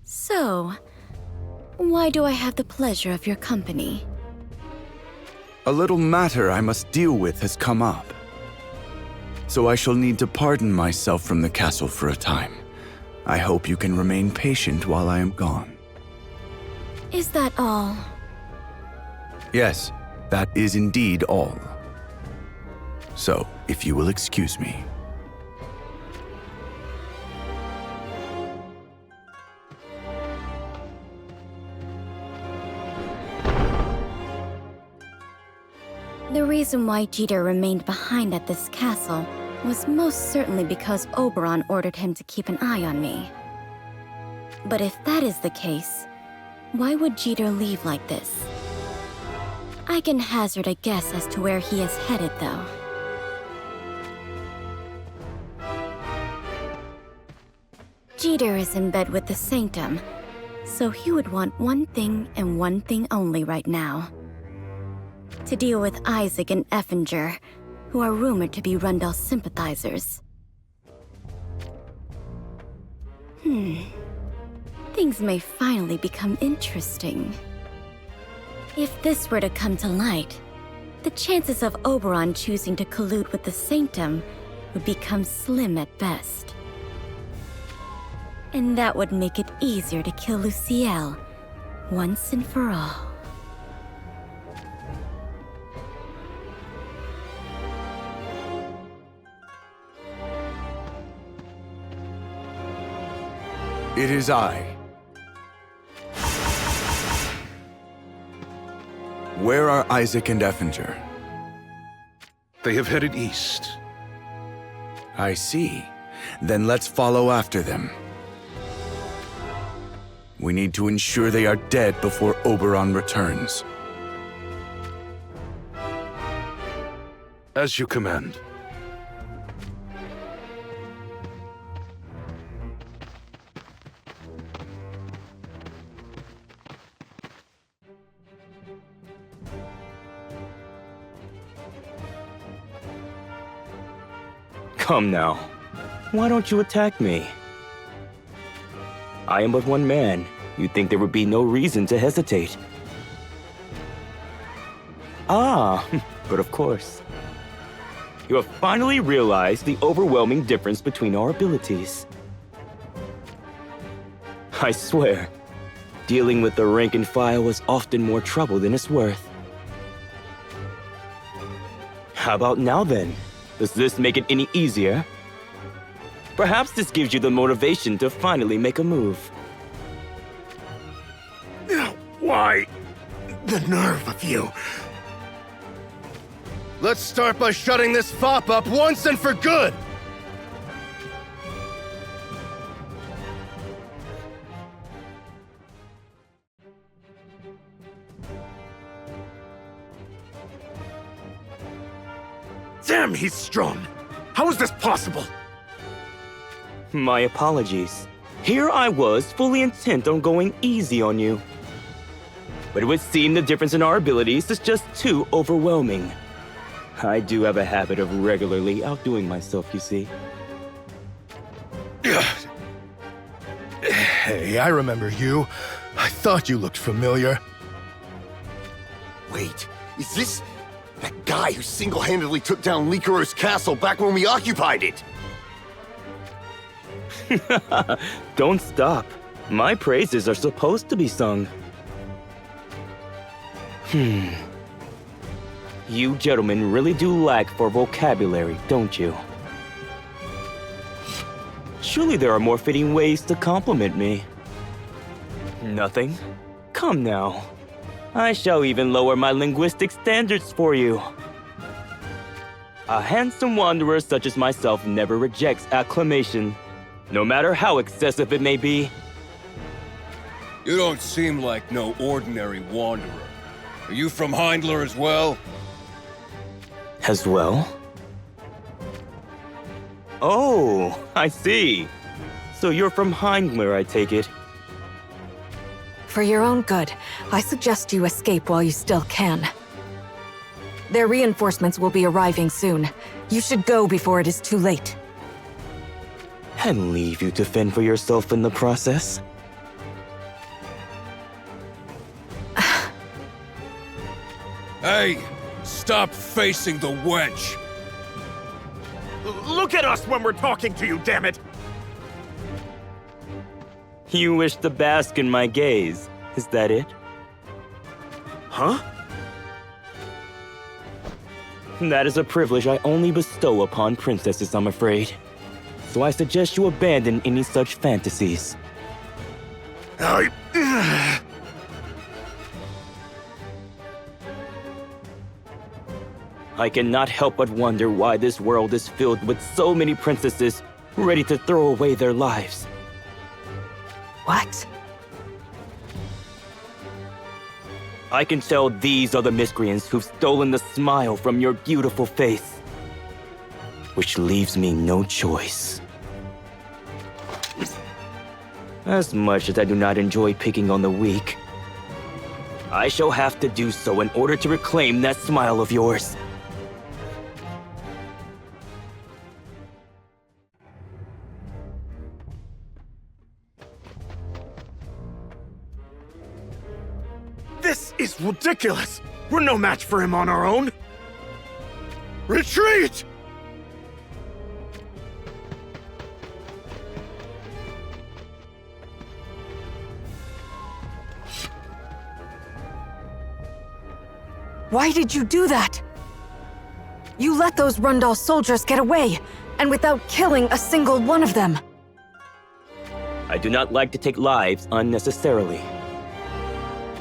So, why do I have the pleasure of your company? A little matter I must deal with has come up. So I shall need to pardon myself from the castle for a time. I hope you can remain patient while I am gone. Is that all? Yes, that is indeed all. So, if you will excuse me. The reason why Jeter remained behind at this castle was most certainly because Oberon ordered him to keep an eye on me. But if that is the case, why would Jeter leave like this? I can hazard a guess as to where he is headed, though. Jeter is in bed with the Sanctum, so he would want one thing and one thing only right now. To deal with Isaac and Effinger, who are rumored to be Rundle's sympathizers. Things may finally become interesting. If this were to come to light, the chances of Oberon choosing to collude with the Sanctum would become slim at best. And that would make it easier to kill Luciel, once and for all. It is I. Where are Isaac and Effinger? They have headed east. I see. Then let's follow after them. We need to ensure they are dead before Oberon returns. As you command. Come now. Why don't you attack me? I am but one man. You'd think there would be no reason to hesitate. Ah, but of course. You have finally realized the overwhelming difference between our abilities. I swear, dealing with the rank and file is often more trouble than it's worth. How about now then? Does this make it any easier? Perhaps this gives you the motivation to finally make a move. Why? The nerve of you. Let's start by shutting this fop up once and for good! Damn, he's strong. How is this possible? My apologies. Here I was, fully intent on going easy on you. But it would seem the difference in our abilities is just too overwhelming. I do have a habit of regularly outdoing myself, you see. Hey, I remember you. I thought you looked familiar. Wait, is this that guy who single-handedly took down Lycaros Castle back when we occupied it? Don't stop. My praises are supposed to be sung. You gentlemen really do lack for vocabulary, don't you? Surely there are more fitting ways to compliment me. Nothing? Come now. I shall even lower my linguistic standards for you. A handsome wanderer such as myself never rejects acclamation, no matter how excessive it may be. You don't seem like no ordinary wanderer. Are you from Heindler as well? As well? Oh, I see. So you're from Heindler, I take it. For your own good, I suggest you escape while you still can. Their reinforcements will be arriving soon. You should go before it is too late. And leave you to fend for yourself in the process? Hey, stop facing the wench! Look at us when we're talking to you, damn it! You wish to bask in my gaze, is that it? Huh? That is a privilege I only bestow upon princesses, I'm afraid. So I suggest you abandon any such fantasies. I cannot help but wonder why this world is filled with so many princesses ready to throw away their lives. What? I can tell these are the miscreants who've stolen the smile from your beautiful face. Which leaves me no choice. As much as I do not enjoy picking on the weak, I shall have to do so in order to reclaim that smile of yours. This is ridiculous! We're no match for him on our own! Retreat! Why did you do that? You let those Rundal soldiers get away, and without killing a single one of them. I do not like to take lives unnecessarily.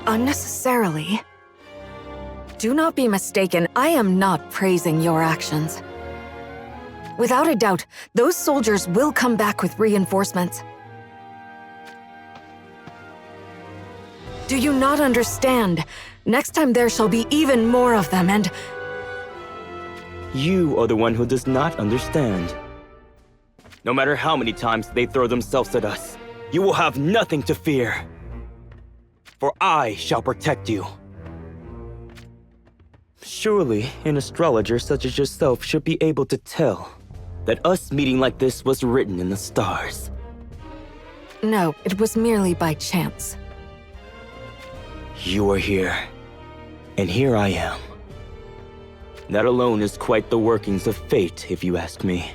Unnecessarily? Do not be mistaken, I am not praising your actions. Without a doubt, those soldiers will come back with reinforcements. Do you not understand? Next time there shall be even more of them, and... You are the one who does not understand. No matter how many times they throw themselves at us, you will have nothing to fear. For I shall protect you. Surely, an astrologer such as yourself should be able to tell that us meeting like this was written in the stars. No, it was merely by chance. You are here, and here I am. That alone is quite the workings of fate, if you ask me.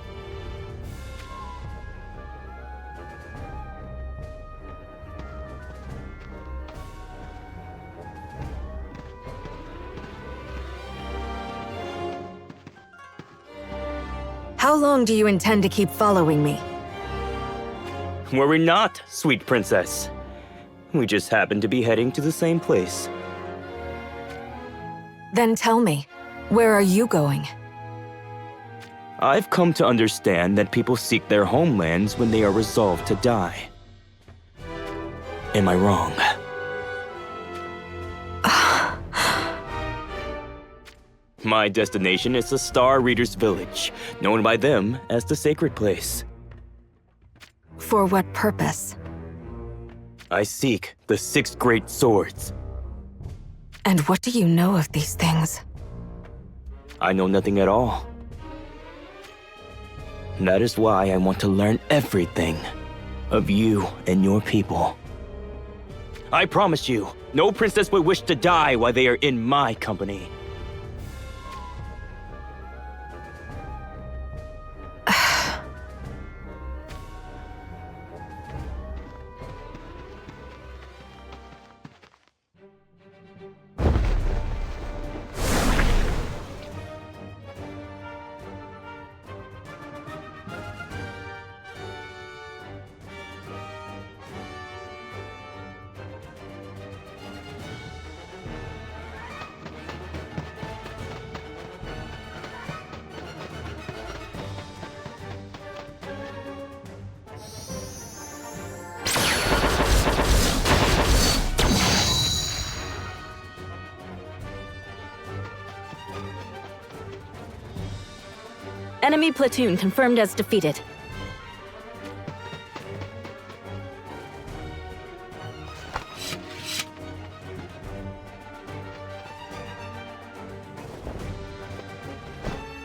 How long do you intend to keep following me? Worry not, sweet princess. We just happen to be heading to the same place. Then tell me, where are you going? I've come to understand that people seek their homelands when they are resolved to die. Am I wrong? My destination is the Star Reader's Village, known by them as the Sacred Place. For what purpose? I seek the 6 great swords. And what do you know of these things? I know nothing at all. That is why I want to learn everything of you and your people. I promise you, no princess would wish to die while they are in my company. Enemy platoon confirmed as defeated.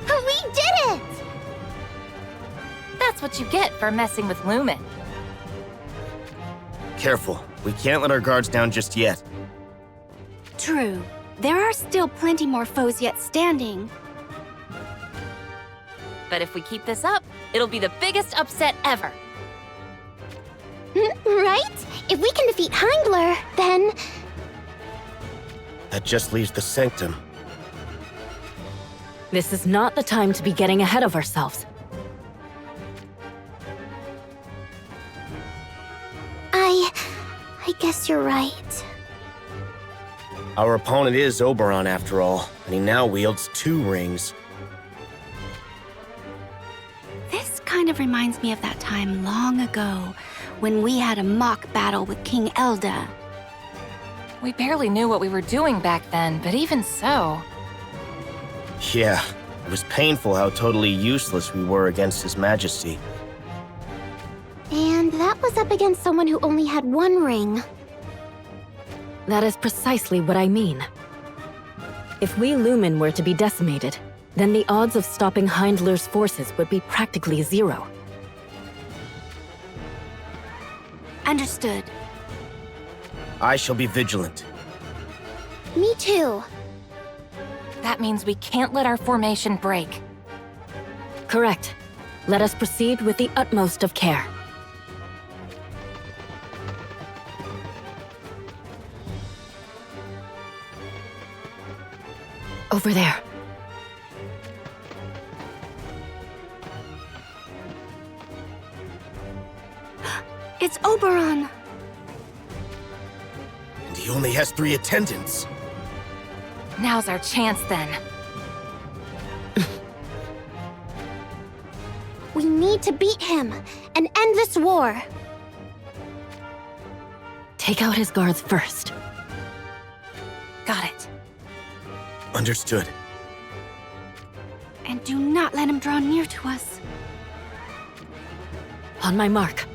We did it! That's what you get for messing with Lumen. Careful. We can't let our guards down just yet. True. There are still plenty more foes yet standing. But if we keep this up, it'll be the biggest upset ever. Right? If we can defeat Heindler, then... That just leaves the Sanctum. This is not the time to be getting ahead of ourselves. I guess you're right. Our opponent is Oberon after all, and he now wields 2 rings. This kind of reminds me of that time long ago when we had a mock battle with King Elda. We barely knew what we were doing back then, but even so... Yeah, it was painful how totally useless we were against His Majesty. And that was up against someone who only had 1 ring. That is precisely what I mean. If we Lumen were to be decimated, then the odds of stopping Heindler's forces would be practically 0. Understood. I shall be vigilant. Me too. That means we can't let our formation break. Correct. Let us proceed with the utmost of care. Over there. It's Oberon! And he only has 3 attendants. Now's our chance, then. We need to beat him and end this war. Take out his guards first. Got it. Understood. And do not let him draw near to us. On my mark.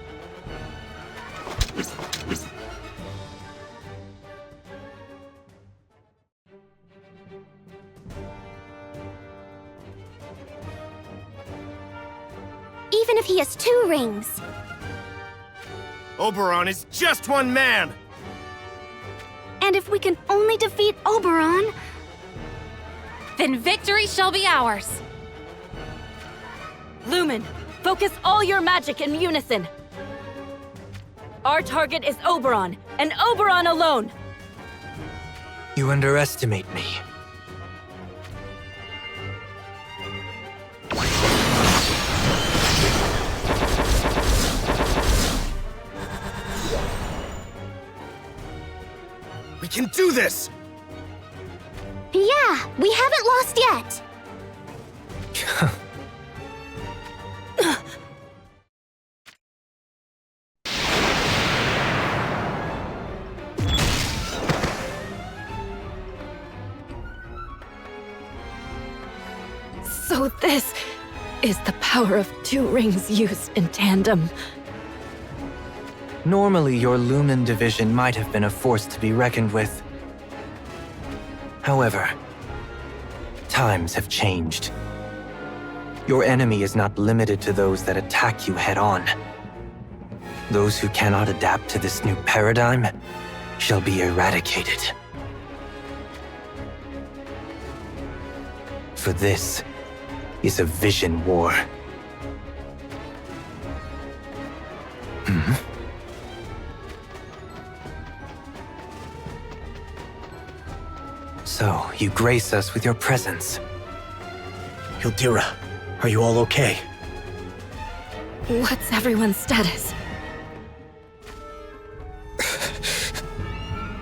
Even if he has 2 rings. Oberon is just 1 man! And if we can only defeat Oberon... Then victory shall be ours! Lumen, focus all your magic in unison! Our target is Oberon, and Oberon alone! You underestimate me. We can do this! Yeah, we haven't lost yet! So this is the power of 2 rings used in tandem. Normally, your Lumen division might have been a force to be reckoned with. However, times have changed. Your enemy is not limited to those that attack you head-on. Those who cannot adapt to this new paradigm shall be eradicated. For this is a vision war. So, you grace us with your presence. Hildira, are you all okay? What's everyone's status?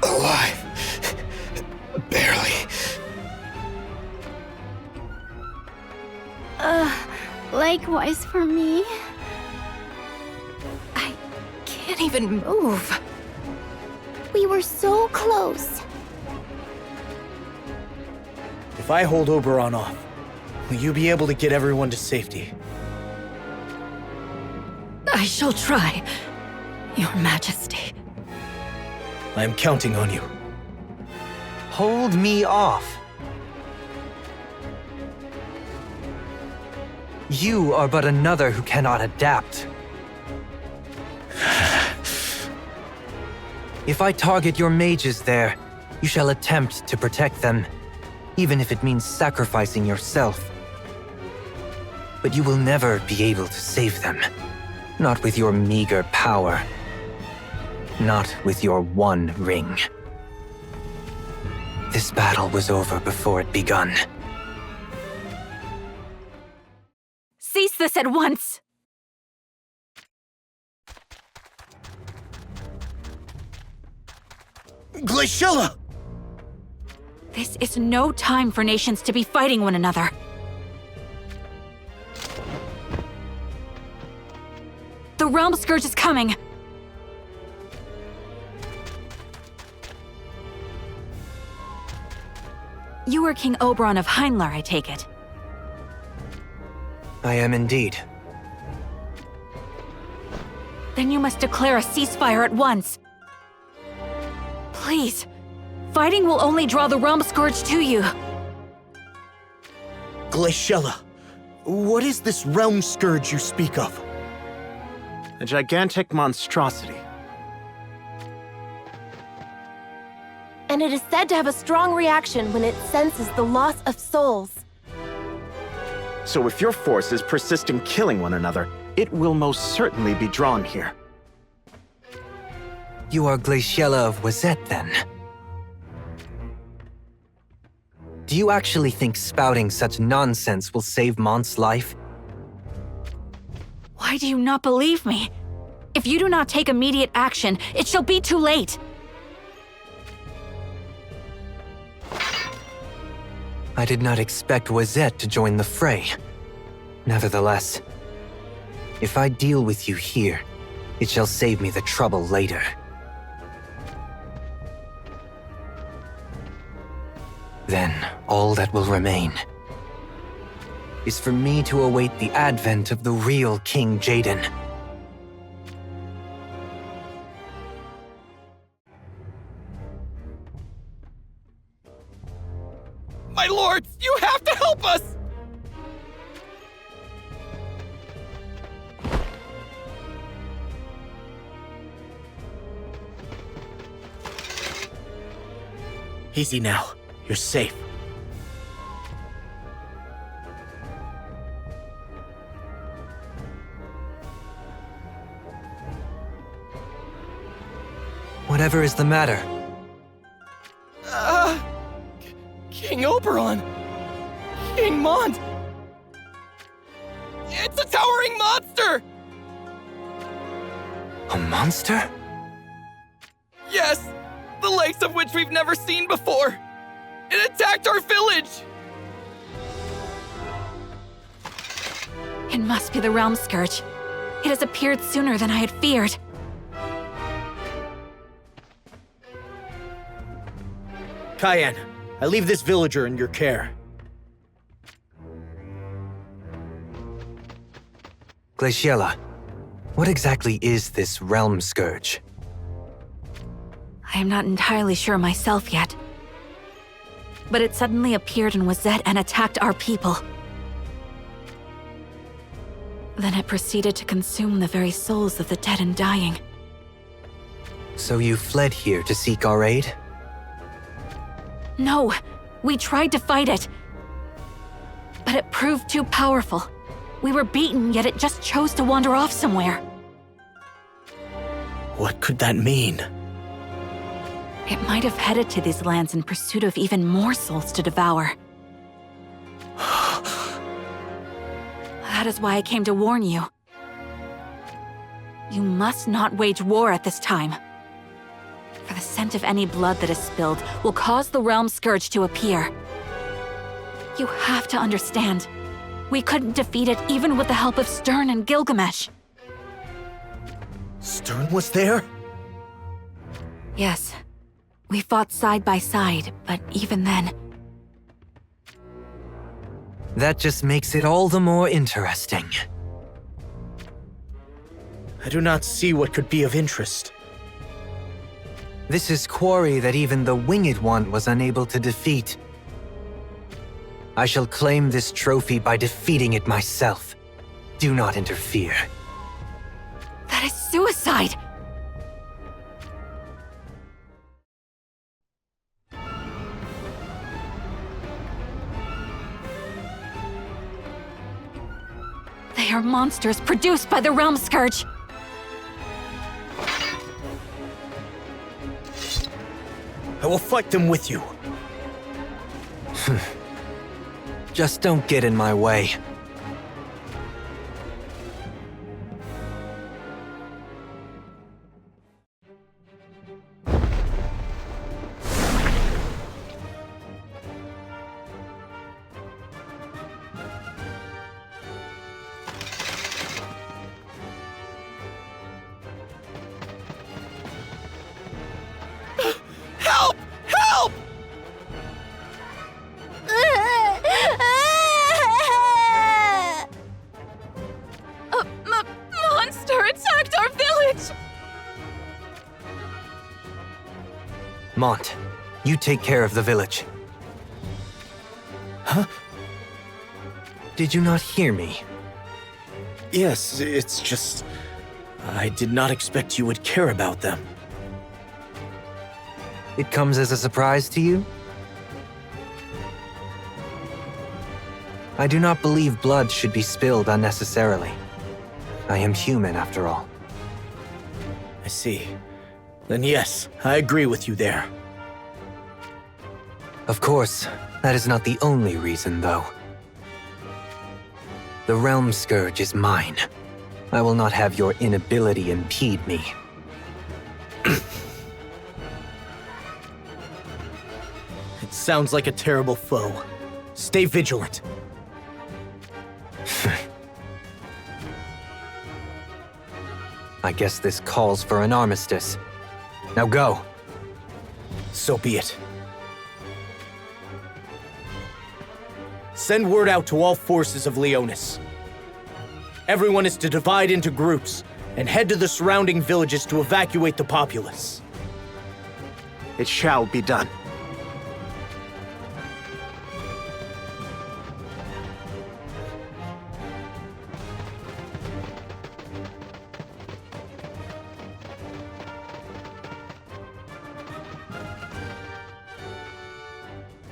Alive. Barely. Likewise for me. I can't even move. We were so close. If I hold Oberon off, Will you be able to get everyone to safety? I shall try, Your Majesty. I am counting on you. Hold me off. You are but another who cannot adapt. If I target your mages there, you shall attempt to protect them, even if it means sacrificing yourself. But you will never be able to save them. Not with your meager power. Not with your one ring. This battle was over before it begun. Cease this at once! Glaciella! This is no time for nations to be fighting one another. The Realm Scourge is coming! You are King Oberon of Heinlar, I take it. I am indeed. Then you must declare a ceasefire at once. Please. Fighting will only draw the Realm Scourge to you. Glaciella, what is this Realm Scourge you speak of? A gigantic monstrosity. And it is said to have a strong reaction when it senses the loss of souls. So if your forces persist in killing one another, it will most certainly be drawn here. You are Glaciella of Wazette, then? Do you actually think spouting such nonsense will save Mont's life? Why do you not believe me? If you do not take immediate action, it shall be too late. I did not expect Wazette to join the fray. Nevertheless, if I deal with you here, it shall save me the trouble later. Then, all that will remain is for me to await the advent of the real King Jaden. My lords, you have to help us! Easy now. You're safe. Whatever is the matter? King Oberon! King Mont! It's a towering monster! A monster? Yes! The likes of which we've never seen before! It attacked our village! It must be the Realm Scourge. It has appeared sooner than I had feared. Cayenne, I leave this villager in your care. Glaciella, what exactly is this Realm Scourge? I am not entirely sure myself yet. But it suddenly appeared in Wazette and attacked our people. Then it proceeded to consume the very souls of the dead and dying. So you fled here to seek our aid? No, we tried to fight it. But it proved too powerful. We were beaten, yet it just chose to wander off somewhere. What could that mean? It might have headed to these lands in pursuit of even more souls to devour. That is why I came to warn you. You must not wage war at this time. For the scent of any blood that is spilled will cause the Realm Scourge to appear. You have to understand. We couldn't defeat it even with the help of Stern and Gilgamesh. Stern was there? Yes. We fought side by side, but even then... That just makes it all the more interesting. I do not see what could be of interest. This is quarry that even the Winged One was unable to defeat. I shall claim this trophy by defeating it myself. Do not interfere. That is suicide! They are monsters produced by the Realm Scourge! I will fight them with you. Just don't get in my way. Help! Help! Monster attacked our village! Mont, you take care of the village. Huh? Did you not hear me? Yes, it's just... I did not expect you would care about them. It comes as a surprise to you? I do not believe blood should be spilled unnecessarily. I am human, after all. I see. Then yes, I agree with you there. Of course, that is not the only reason, though. The Realm Scourge is mine. I will not have your inability impede me. It sounds like a terrible foe. Stay vigilant. I guess this calls for an armistice. Now go. So be it. Send word out to all forces of Leonis. Everyone is to divide into groups and head to the surrounding villages to evacuate the populace. It shall be done.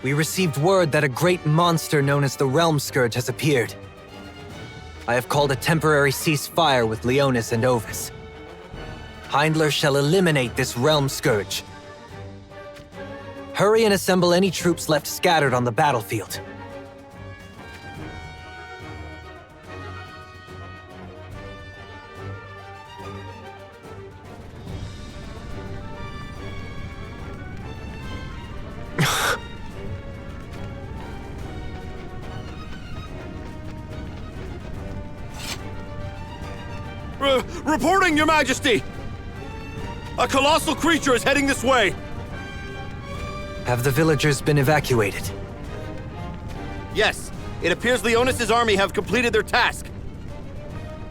We received word that a great monster known as the Realm Scourge has appeared. I have called a temporary ceasefire with Leonis and Ovis. Heindler shall eliminate this Realm Scourge. Hurry and assemble any troops left scattered on the battlefield. Reporting, Your Majesty! A colossal creature is heading this way! Have the villagers been evacuated? Yes, it appears Leonis' army have completed their task.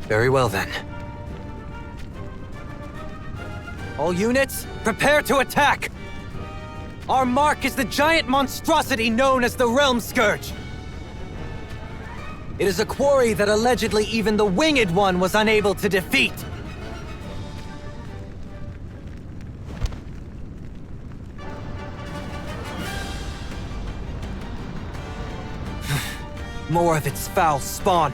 Very well then. All units, prepare to attack! Our mark is the giant monstrosity known as the Realm Scourge. It is a quarry that allegedly even the Winged One was unable to defeat. More of its foul spawn.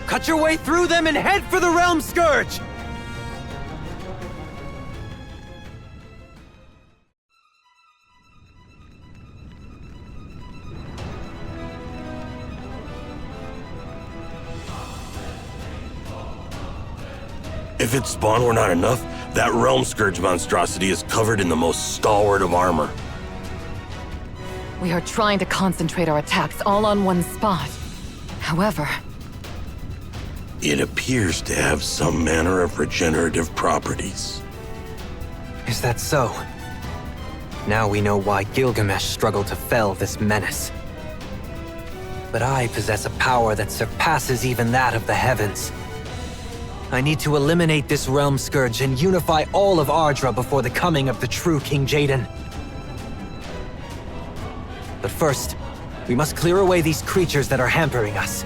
Cut your way through them and head for the Realm Scourge! If its spawn were not enough, that Realm Scourge monstrosity is covered in the most stalwart of armor. We are trying to concentrate our attacks all on one spot. However, It appears to have some manner of regenerative properties. Is that so? Now we know why Gilgamesh struggled to fell this menace. But I possess a power that surpasses even that of the heavens. I need to eliminate this realm scourge and unify all of Ardra before the coming of the true King Jaden. But first, we must clear away these creatures that are hampering us.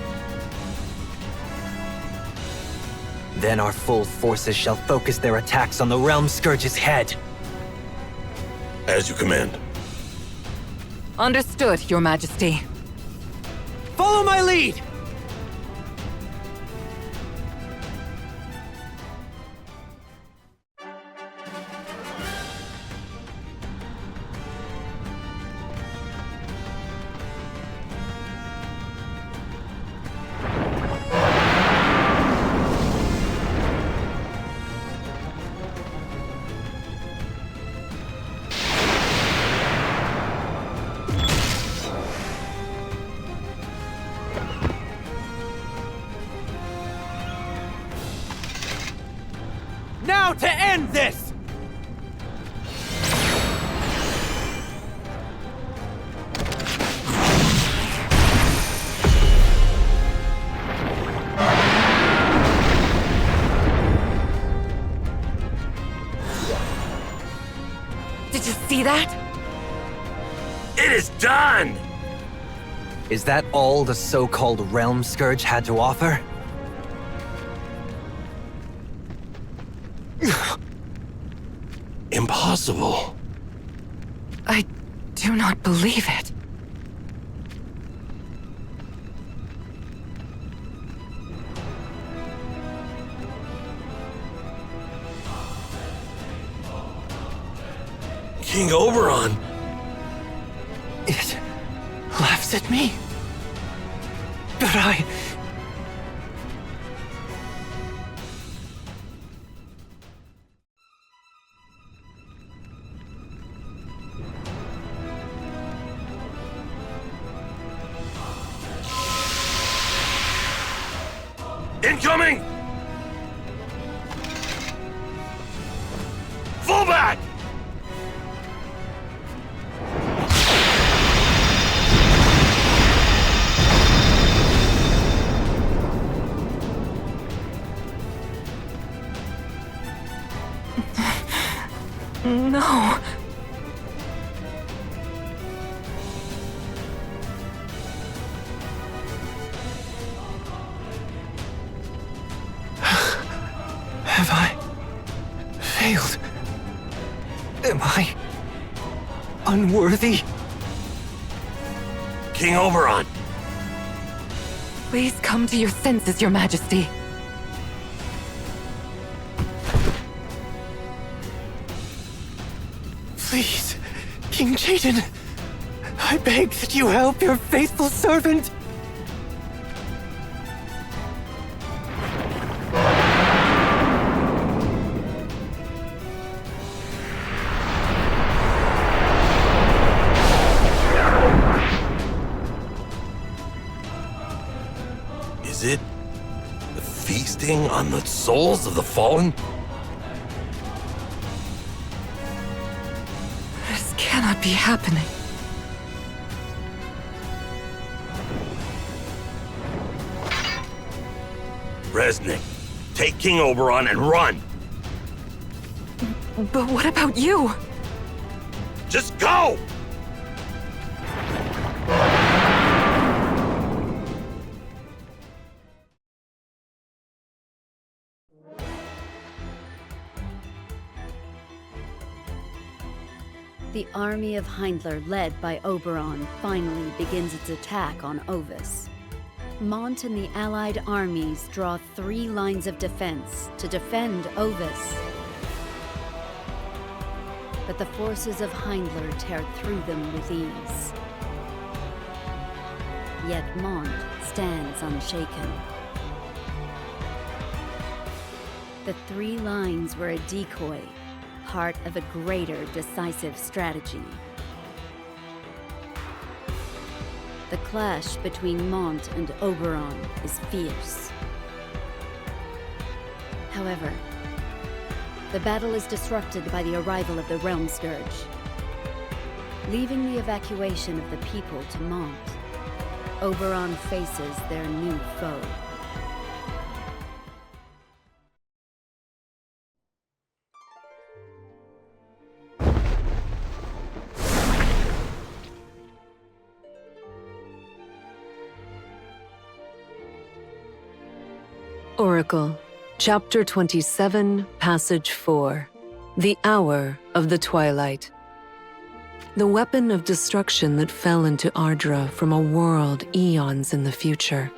Then our full forces shall focus their attacks on the realm scourge's head. As you command. Understood, Your Majesty. Follow my lead! Now to end this! Did you see that? It is done! Is that all the so-called realm scourge had to offer? Impossible. I do not believe it. King Oberon! It laughs at me. But I... Incoming! Fall back! No. Have I failed? Am I unworthy? King Oberon! Please come to your senses, Your Majesty. Please, King Jaden, I beg that you help your faithful servant. Is it feasting on the souls of the fallen? This cannot be happening. Resnick, take King Oberon and run! But what about you? Just go! The army of Hyndler, led by Oberon, finally begins its attack on Ovis. Mont and the allied armies draw 3 lines of defense to defend Ovis. But the forces of Hyndler tear through them with ease. Yet Mont stands unshaken. The 3 lines were a decoy, part of a greater decisive strategy. The clash between Mont and Oberon is fierce. However, the battle is disrupted by the arrival of the Realm Scourge. leaving the evacuation of the people to Mont. Oberon faces their new foe. Oracle, Chapter 27, Passage 4. The Hour of the Twilight. The weapon of destruction that fell into Ardra from a world eons in the future.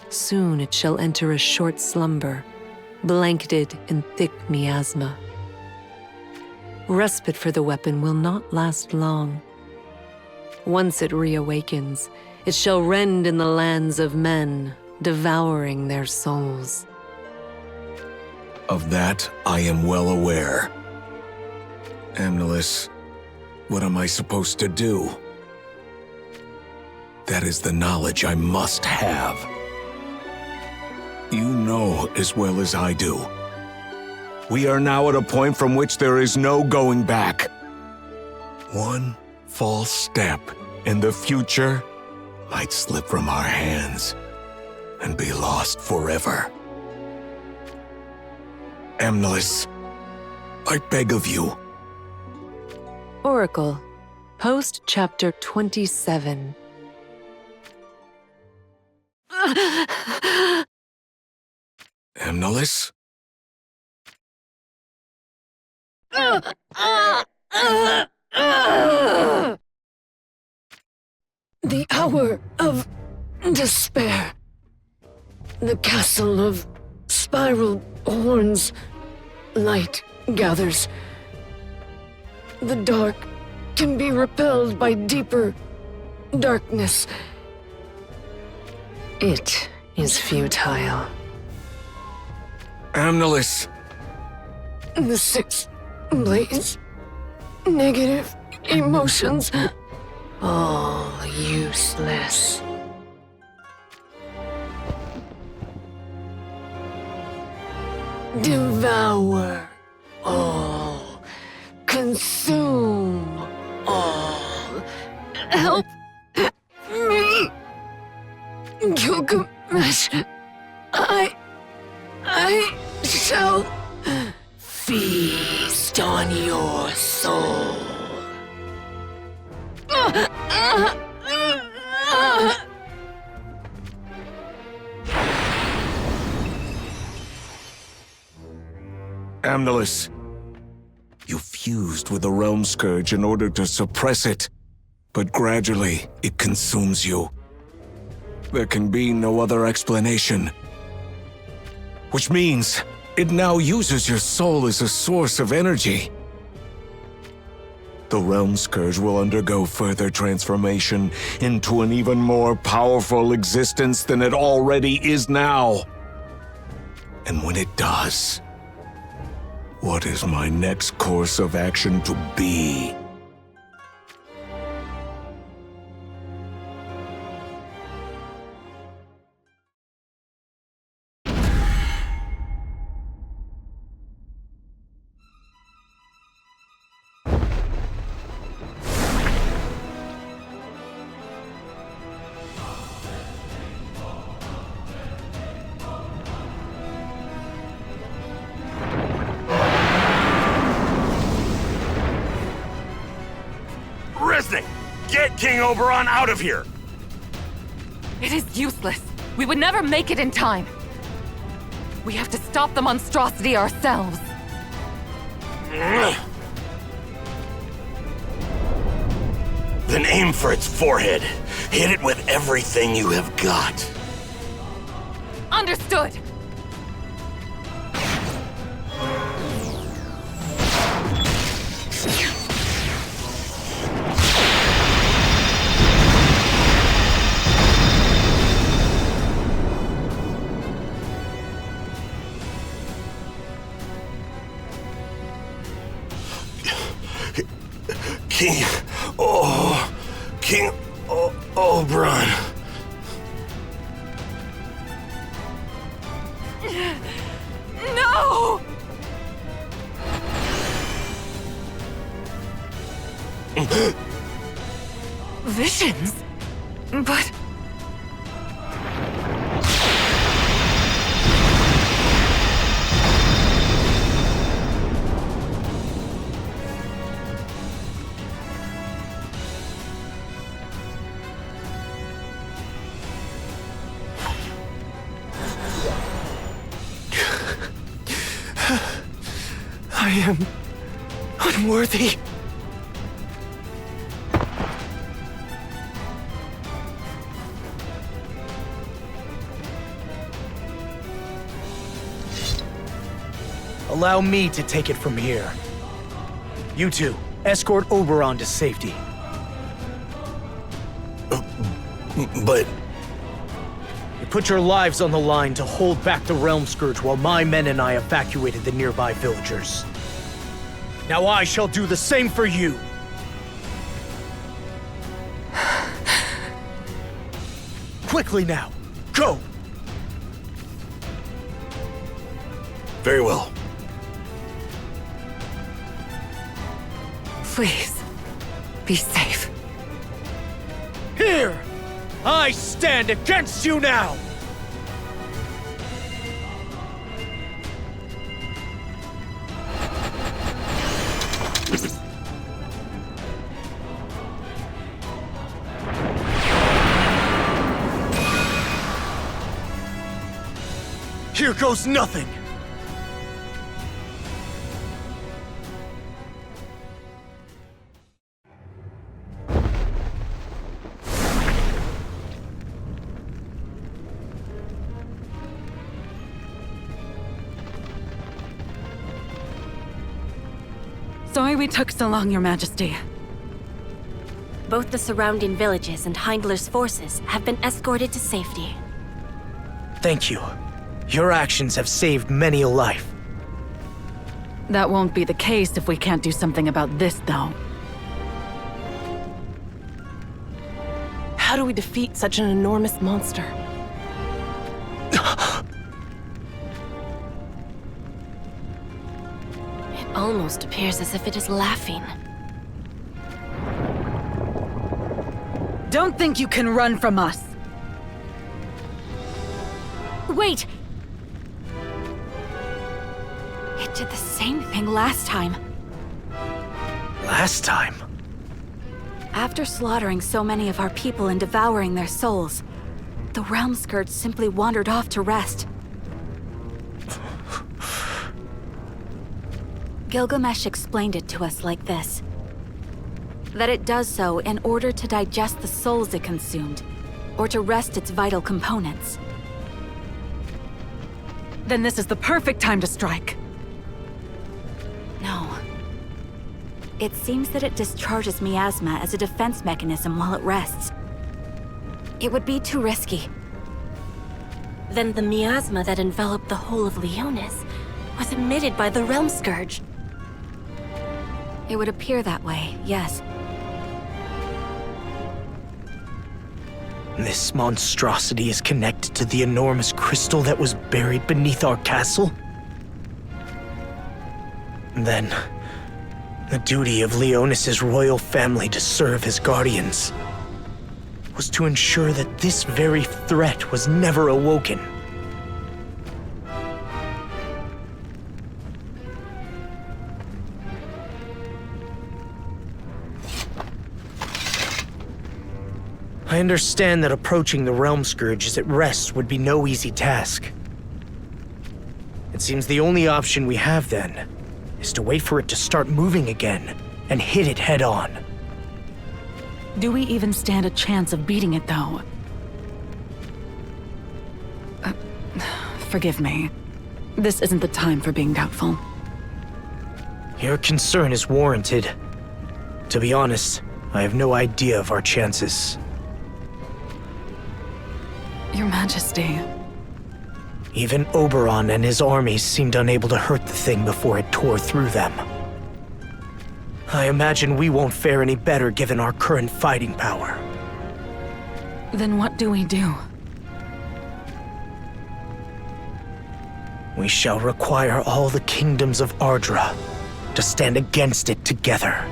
Soon it shall enter a short slumber, blanketed in thick miasma. Respite for the weapon will not last long. Once it reawakens, it shall rend in the lands of men, devouring their souls. Of that, I am well aware. Amnelis, what am I supposed to do? That is the knowledge I must have. You know as well as I do. We are now at a point from which there is no going back. One false step, and the future might slip from our hands and be lost forever. Amnelis, I beg of you. Oracle, Post Chapter 27. Amnelis? The hour of despair. The castle of spiral horns. Light gathers. The dark can be repelled by deeper darkness. It is futile. Amnelis! The six blades. Negative emotions. All useless. Devour all. Consume all. Help me, Gilgamesh. I shall feast on your soul. Amnelis, you fused with the Realm Scourge in order to suppress it, but gradually it consumes you. There can be no other explanation. Which means it now uses your soul as a source of energy. The Realm Scourge will undergo further transformation into an even more powerful existence than it already is now. And when it does, what is my next course of action to be? Get King Oberon out of here! It is useless. We would never make it in time. We have to stop the monstrosity ourselves. Then aim for its forehead. Hit it with everything you have got. Understood! King Oberon. No! Visions? But... I am unworthy. Allow me to take it from here. You two, escort Oberon to safety. But... You put your lives on the line to hold back the Realm Scourge while my men and I evacuated the nearby villagers. Now I shall do the same for you. Quickly now, go! Very well. Please, be safe. Here! I stand against you now! Here goes nothing! Sorry we took so long, Your Majesty. Both the surrounding villages and Heindler's forces have been escorted to safety. Thank you. Your actions have saved many a life. That won't be the case if we can't do something about this, though. How do we defeat such an enormous monster? It almost appears as if it is laughing. Don't think you can run from us! Wait! It did the same thing last time. Last time? After slaughtering so many of our people and devouring their souls, the Realm Scourge simply wandered off to rest. Gilgamesh explained it to us like this. That it does so in order to digest the souls it consumed, or to rest its vital components. Then this is the perfect time to strike. No. It seems that it discharges miasma as a defense mechanism while it rests. It would be too risky. Then the miasma that enveloped the whole of Leonis was emitted by the Realm Scourge. It would appear that way, yes. This monstrosity is connected to the enormous crystal that was buried beneath our castle? Then, the duty of Leonis' royal family to serve as guardians was to ensure that this very threat was never awoken. I understand that approaching the Realm Scourge as it rests would be no easy task. It seems the only option we have then is to wait for it to start moving again and hit it head on. Do we even stand a chance of beating it, though? Forgive me. This isn't the time for being doubtful. Your concern is warranted. To be honest, I have no idea of our chances. Your Majesty. Even Oberon and his armies seemed unable to hurt the thing before it tore through them. I imagine we won't fare any better given our current fighting power. Then what do we do? We shall require all the kingdoms of Ardra to stand against it together.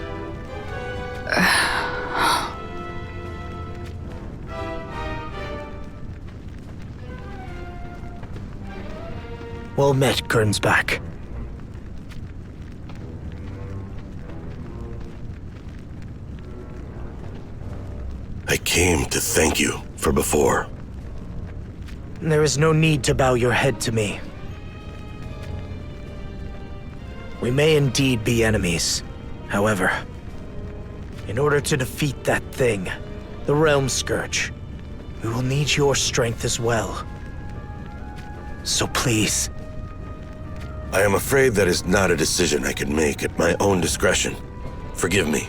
Well met, Gernsback. I came to thank you for before. There is no need to bow your head to me. We may indeed be enemies. However, in order to defeat that thing, the Realm Scourge, we will need your strength as well. So please. I am afraid that is not a decision I can make at my own discretion. Forgive me.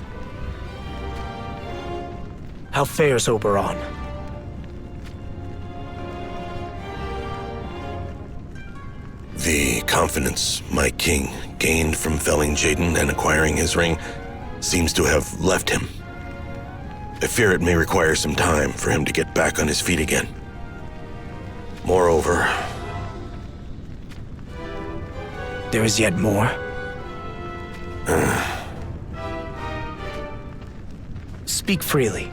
How fares Oberon? The confidence my king gained from felling Jaden and acquiring his ring seems to have left him. I fear it may require some time for him to get back on his feet again. Moreover... There is yet more? Speak freely.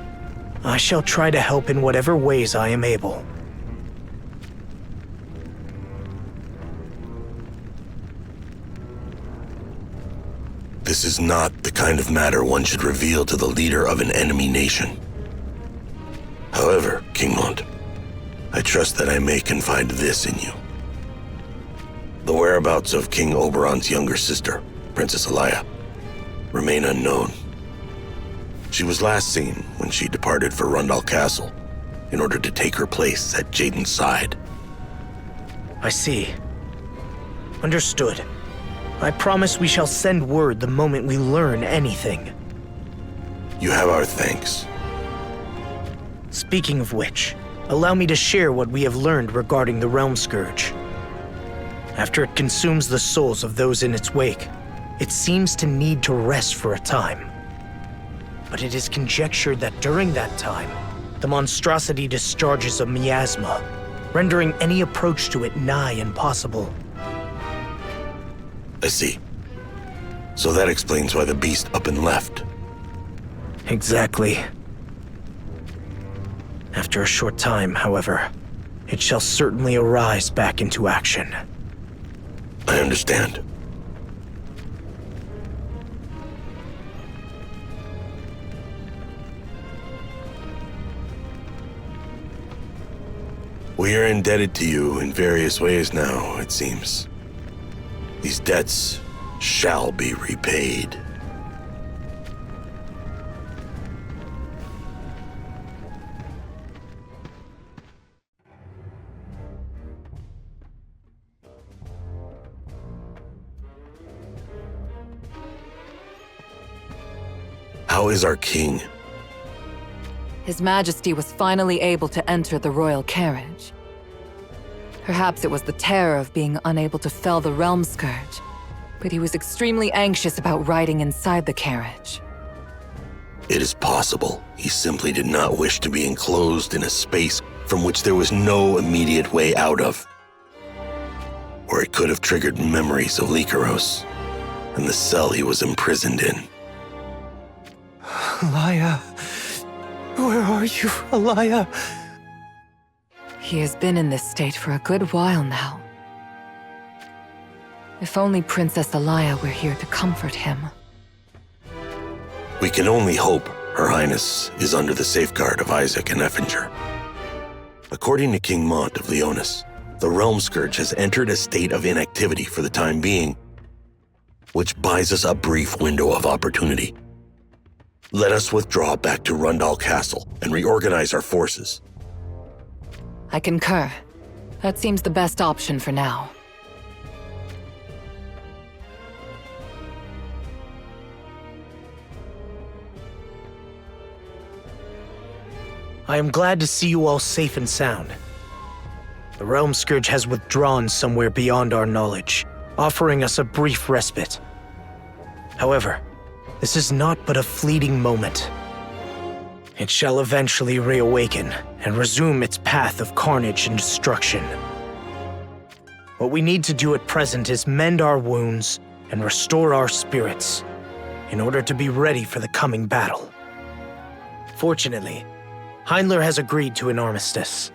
I shall try to help in whatever ways I am able. This is not the kind of matter one should reveal to the leader of an enemy nation. However, King Mont, I trust that I may confide this in you. The whereabouts of King Oberon's younger sister, Princess Alaya, remain unknown. She was last seen when she departed for Rundal Castle in order to take her place at Jaden's side. I see. Understood. I promise we shall send word the moment we learn anything. You have our thanks. Speaking of which, allow me to share what we have learned regarding the Realm Scourge. After it consumes the souls of those in its wake, it seems to need to rest for a time. But it is conjectured that during that time, the monstrosity discharges a miasma, rendering any approach to it nigh impossible. I see. So that explains why the beast up and left. Exactly. After a short time, however, it shall certainly arise back into action. I understand. We are indebted to you in various ways now, it seems. These debts shall be repaid. How is our king? His Majesty was finally able to enter the royal carriage. Perhaps it was the terror of being unable to fell the Realm Scourge, but he was extremely anxious about riding inside the carriage. It is possible he simply did not wish to be enclosed in a space from which there was no immediate way out of. Or it could have triggered memories of Lycaros and the cell he was imprisoned in. Alaya, where are you, Alaya? He has been in this state for a good while now. If only Princess Alaya were here to comfort him. We can only hope Her Highness is under the safeguard of Isaac and Effinger. According to King Mont of Leonis, the Realm Scourge has entered a state of inactivity for the time being, which buys us a brief window of opportunity. Let us withdraw back to Rundal Castle and reorganize our forces. I concur. That seems the best option for now. I am glad to see you all safe and sound. The Realm Scourge has withdrawn somewhere beyond our knowledge, offering us a brief respite. However, this is not but a fleeting moment. It shall eventually reawaken and resume its path of carnage and destruction. What we need to do at present is mend our wounds and restore our spirits in order to be ready for the coming battle. Fortunately, Heinler has agreed to an armistice.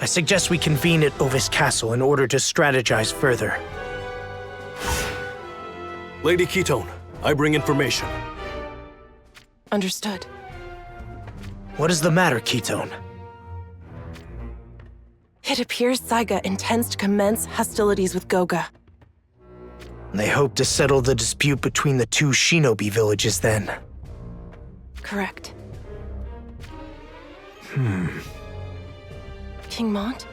I suggest we convene at Ovis Castle in order to strategize further. Lady Ketone, I bring information. Understood. What is the matter, Ketone? It appears Saiga intends to commence hostilities with Goga. They hope to settle the dispute between the two shinobi villages then. Correct. King Mont?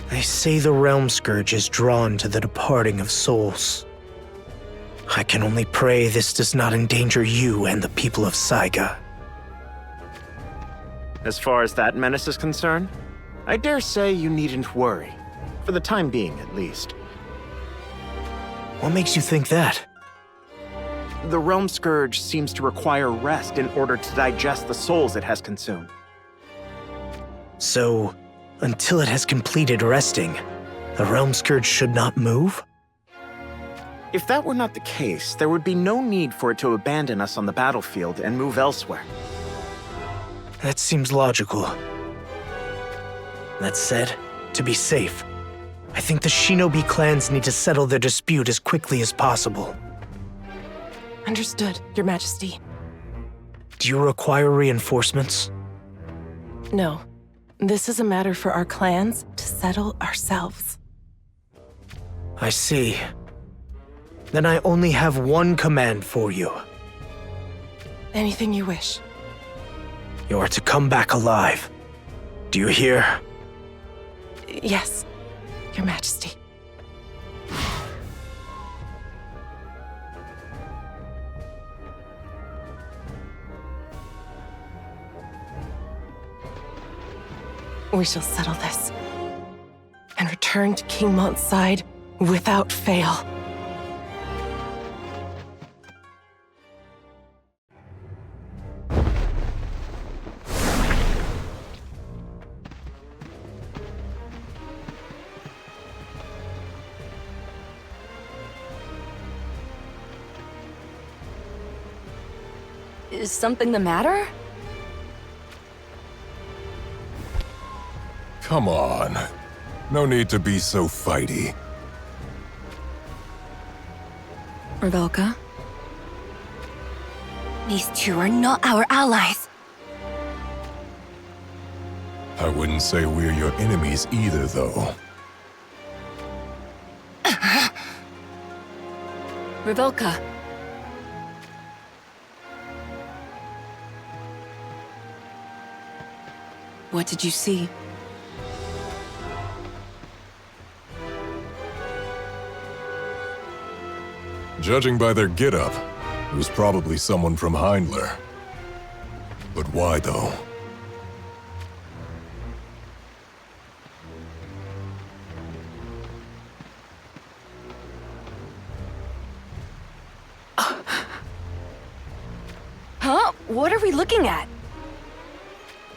They say the Realm Scourge is drawn to the departing of souls. I can only pray this does not endanger you and the people of Saiga. As far as that menace is concerned, I dare say you needn't worry. For the time being, at least. What makes you think that? The Realm Scourge seems to require rest in order to digest the souls it has consumed. So, until it has completed resting, the Realm Scourge should not move? If that were not the case, there would be no need for it to abandon us on the battlefield and move elsewhere. That seems logical. That said, to be safe, I think the shinobi clans need to settle their dispute as quickly as possible. Understood, Your Majesty. Do you require reinforcements? No. This is a matter for our clans to settle ourselves. I see. Then I only have one command for you. Anything you wish. You are to come back alive. Do you hear? Yes, Your Majesty. We shall settle this and return to King Mont's side without fail. Is something the matter? Come on. No need to be so fighty. Revelka? These two are not our allies. I wouldn't say we're your enemies either, though. Revelka. What did you see? Judging by their get-up, it was probably someone from Heinler. But why, though? Huh? What are we looking at?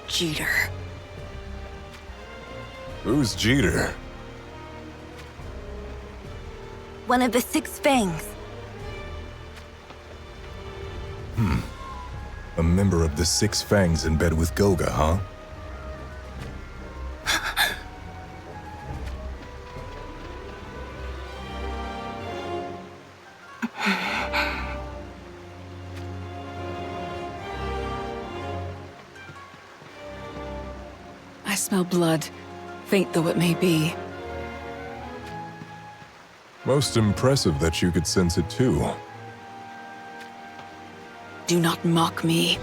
Jeter. Who's Jeter? One of the Six Fangs. A member of the Six Fangs in bed with Goga, huh? I smell blood, faint though it may be. Most impressive that you could sense it too. Do not mock me.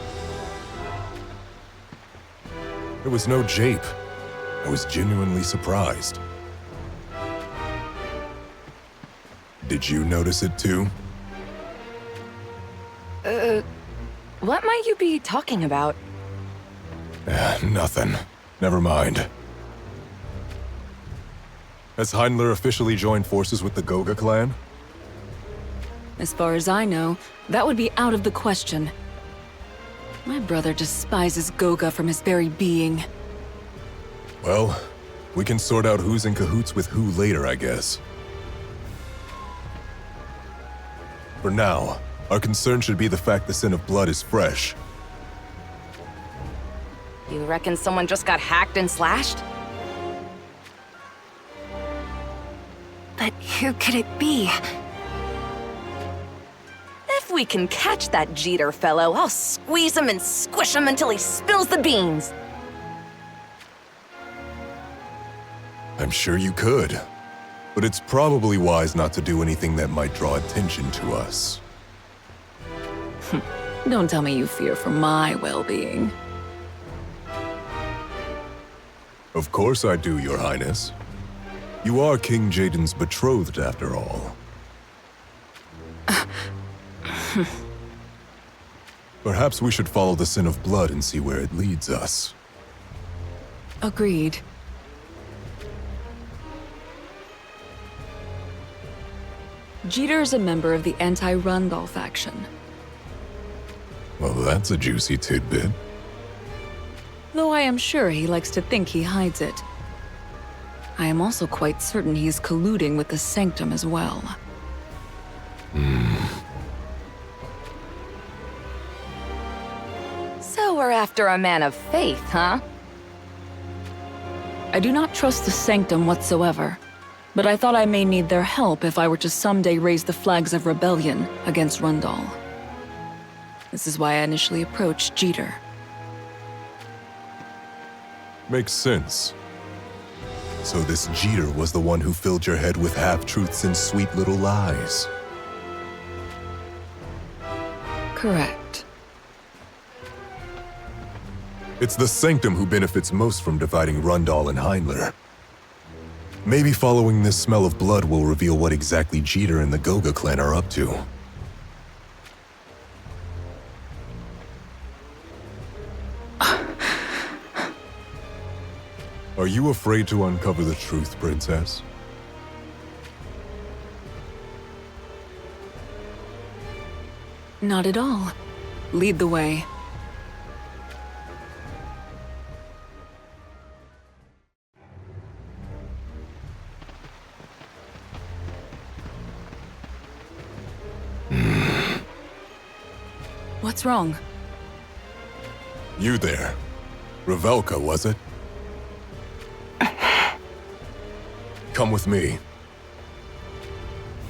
It was no jape. I was genuinely surprised. Did you notice it too? What might you be talking about? Nothing. Never mind. Has Heinler officially joined forces with the Goga clan? As far as I know, that would be out of the question. My brother despises Goga from his very being. Well, we can sort out who's in cahoots with who later, I guess. For now, our concern should be the fact the sin of blood is fresh. You reckon someone just got hacked and slashed? But who could it be? If we can catch that Jeter fellow, I'll squeeze him and squish him until he spills the beans. I'm sure you could. But it's probably wise not to do anything that might draw attention to us. Don't tell me you fear for my well-being. Of course I do, Your Highness. You are King Jaden's betrothed, after all. Perhaps we should follow the sin of blood and see where it leads us. Agreed. Jeter is a member of the anti-Rundal faction. Well, that's a juicy tidbit. Though I am sure he likes to think he hides it. I am also quite certain he is colluding with the Sanctum as well. So we're after a man of faith, huh? I do not trust the Sanctum whatsoever, but I thought I may need their help if I were to someday raise the flags of rebellion against Rundal. This is why I initially approached Jeter. Makes sense. So this Jeter was the one who filled your head with half-truths and sweet little lies. Correct. It's the Sanctum who benefits most from dividing Rundal and Heinler. Maybe following this smell of blood will reveal what exactly Jeter and the Goga clan are up to. Are you afraid to uncover the truth, Princess? Not at all. Lead the way. What's wrong? You there. Revelka, was it? Come with me.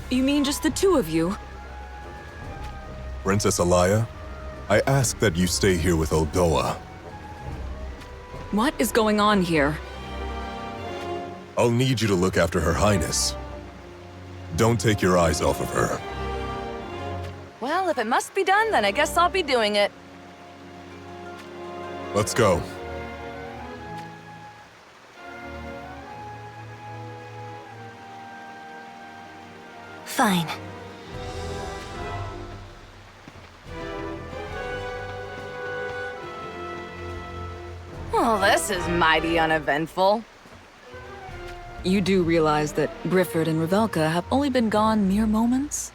You mean just the two of you? Princess Alaya, I ask that you stay here with Oldoa. What is going on here? I'll need you to look after Her Highness. Don't take your eyes off of her. Well, if it must be done, then I guess I'll be doing it. Let's go. Fine. Well, this is mighty uneventful. You do realize that Grifford and Revelka have only been gone mere moments?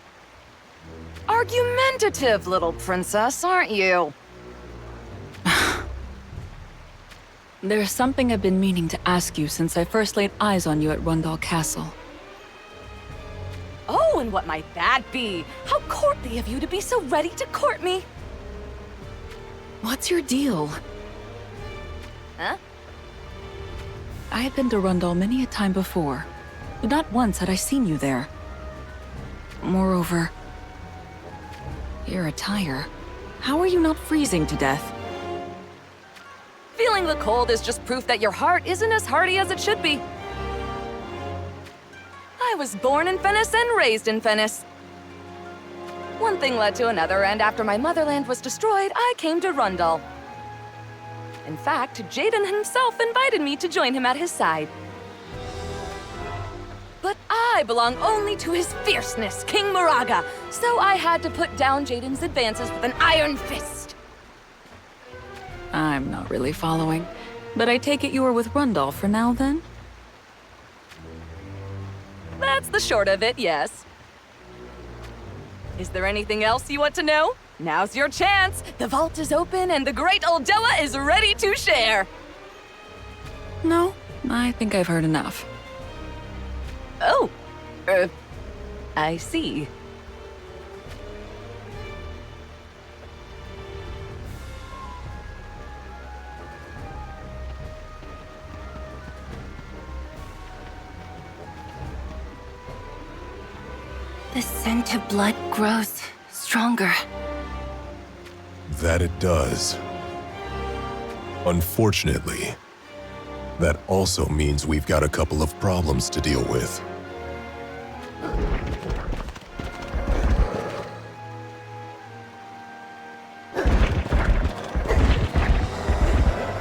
Argumentative little princess, aren't you? There's something I've been meaning to ask you since I first laid eyes on you at Rundal Castle. Oh, and what might that be? How courtly of you to be so ready to court me. What's your deal? Huh? I had been to Rundal many a time before, but not once had I seen you there. Moreover, your attire. How are you not freezing to death? Feeling the cold is just proof that your heart isn't as hardy as it should be. I was born in Fennis and raised in Fennis. One thing led to another, and after my motherland was destroyed, I came to Rundal. In fact, Jaden himself invited me to join him at his side. But I belong only to his fierceness, King Moraga, so I had to put down Jaden's advances with an iron fist. I'm not really following, but I take it you are with Rundal for now, then? That's the short of it, yes. Is there anything else you want to know? Now's your chance! The vault is open and the great Oldoa is ready to share! No, I think I've heard enough. Oh, I see. The scent of blood grows stronger. That it does. Unfortunately, that also means we've got a couple of problems to deal with.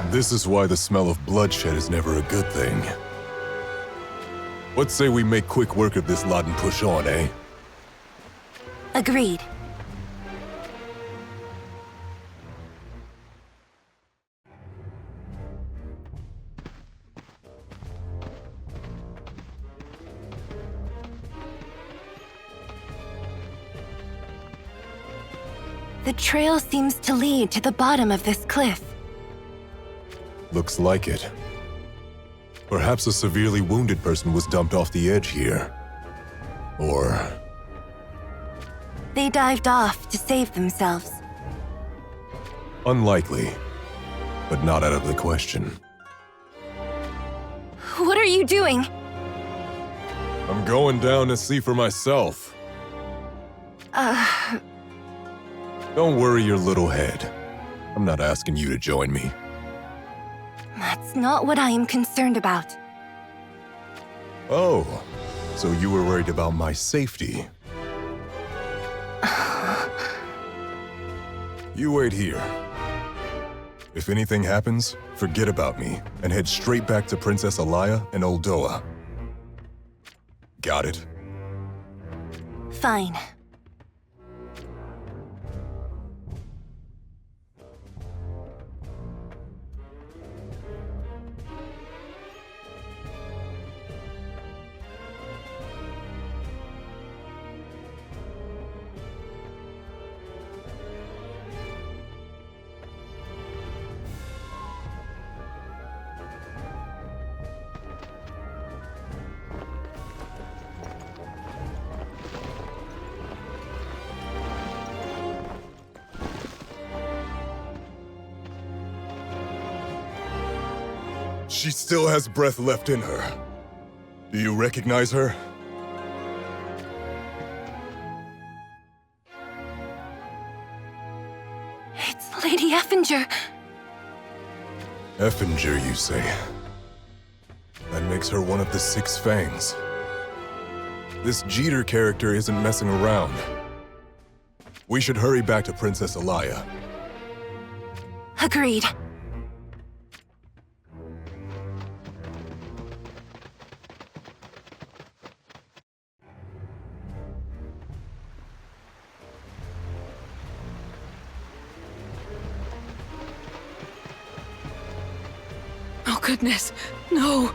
This is why the smell of bloodshed is never a good thing. What say we make quick work of this lot and push on, eh? Agreed. The trail seems to lead to the bottom of this cliff. Looks like it. Perhaps a severely wounded person was dumped off the edge here. Or... They dived off to save themselves. unlikely, but not out of the question. What are you doing? I'm going down to see for myself. Don't worry your little head. I'm not asking you to join me. That's not what I am concerned about. Oh, so you were worried about my safety. You wait here. If anything happens, forget about me and head straight back to Princess Alaya and Oldoa. Got it? Fine. She still has breath left in her. Do you recognize her? It's Lady Effinger. Effinger, you say? That makes her one of the Six Fangs. This Jeter character isn't messing around. We should hurry back to Princess Alaya. Agreed. Oh goodness, no!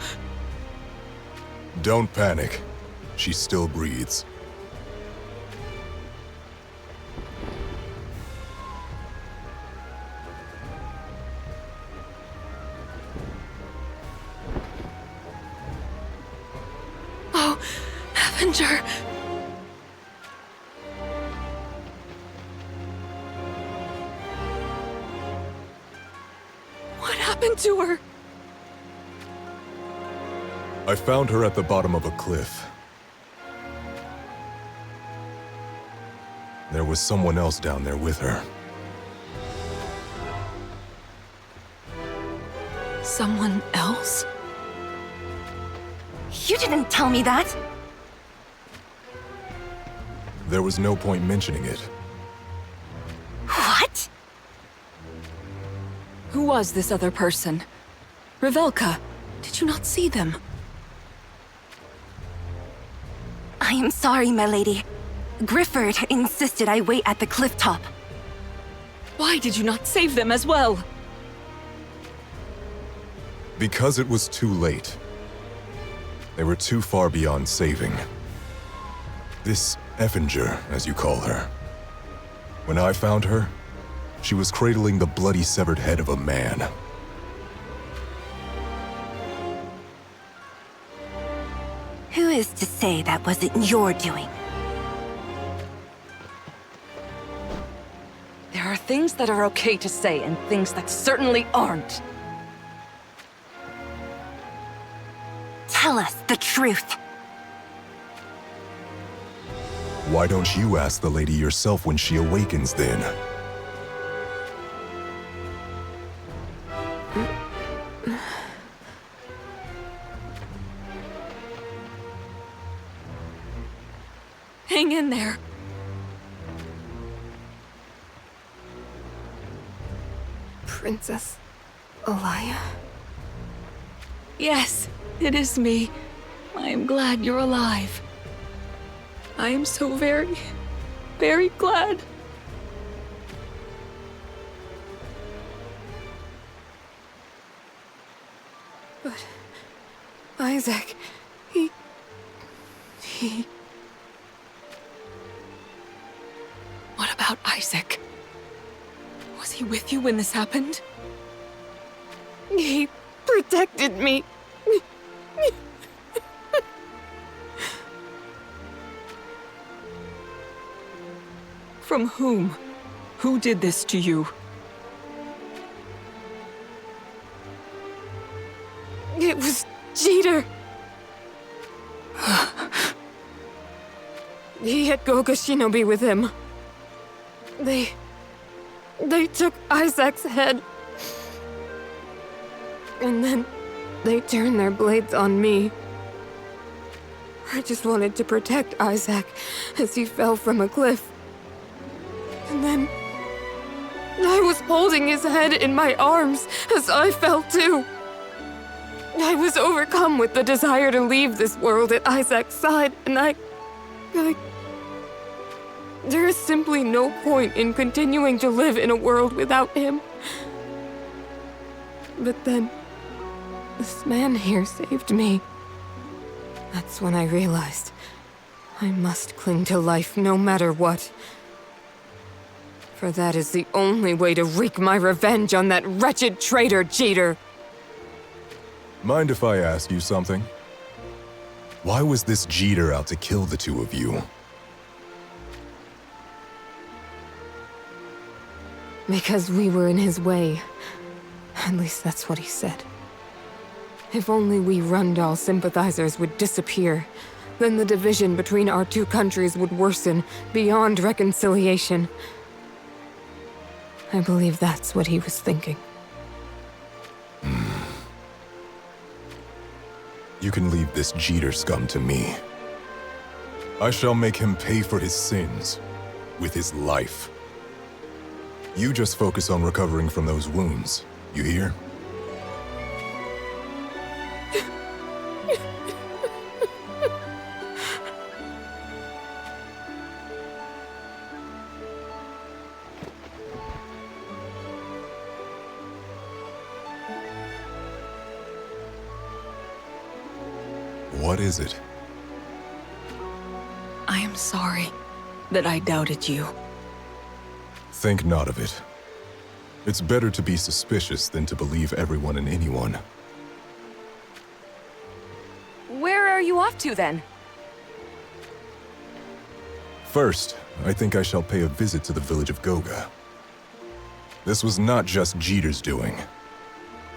Don't panic. She still breathes. Oh, Effinger! What happened to her? I found her at the bottom of a cliff. There was someone else down there with her. Someone else? You didn't tell me that! There was no point mentioning it. What? Who was this other person? Revelka, did you not see them? I am sorry, my lady. Grifford insisted I wait at the cliff top. Why did you not save them as well? Because it was too late. They were too far beyond saving. This Effinger, as you call her. When I found her, she was cradling the bloody severed head of a man. Who is to say that wasn't your doing? There are things that are okay to say and things that certainly aren't. Tell us the truth. Why don't you ask the lady yourself when she awakens then? Hang in there. Princess Alaya? Yes, it is me. I am glad you're alive. I am so very, very glad. But Isaac, he... What about Isaac? Was he with you when this happened? He protected me. From whom? Who did this to you? It was Jeter. He had Goga Shinobi with him. They took Isaac's head. And then they turned their blades on me. I just wanted to protect Isaac as he fell from a cliff. And then I was holding his head in my arms as I fell too. I was overcome with the desire to leave this world at Isaac's side, and I... There is simply no point in continuing to live in a world without him. But then, this man here saved me. That's when I realized I must cling to life no matter what. For that is the only way to wreak my revenge on that wretched traitor Jeter. Mind if I ask you something? Why was this Jeter out to kill the two of you? Because we were in his way. At least that's what he said. If only we Rundal sympathizers would disappear, then the division between our two countries would worsen beyond reconciliation. I believe that's what he was thinking. You can leave this Jeter scum to me. I shall make him pay for his sins with his life. You just focus on recovering from those wounds, you hear? What is it? I am sorry that I doubted you. Think not of it. It's better to be suspicious than to believe everyone and anyone. Where are you off to then? First, I think I shall pay a visit to the village of Goga. This was not just Jeter's doing.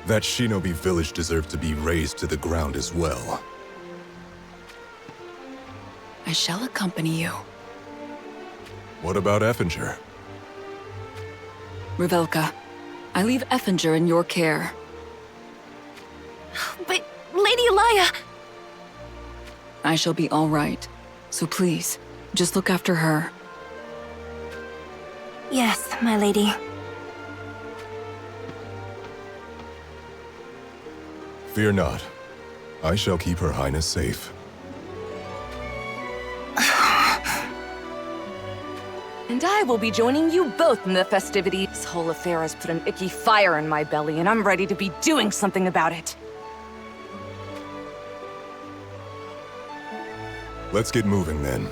That shinobi village deserved to be razed to the ground as well. I shall accompany you. What about Effinger? Revelka, I leave Effinger in your care. But, Lady Alaya... I shall be all right. So please, just look after her. Yes, my lady. Fear not. I shall keep Her Highness safe. And I will be joining you both in the festivities. This whole affair has put an icky fire in my belly, and I'm ready to be doing something about it. Let's get moving then.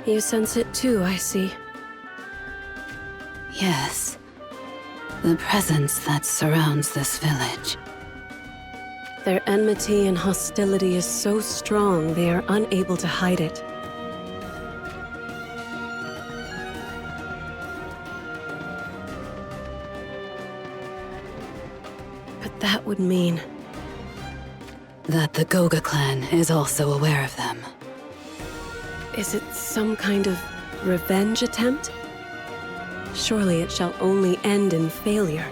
You sense it too, I see. Yes. The presence that surrounds this village. Their enmity and hostility is so strong they are unable to hide it. That would mean... that the Goga clan is also aware of them. Is it some kind of revenge attempt? Surely it shall only end in failure.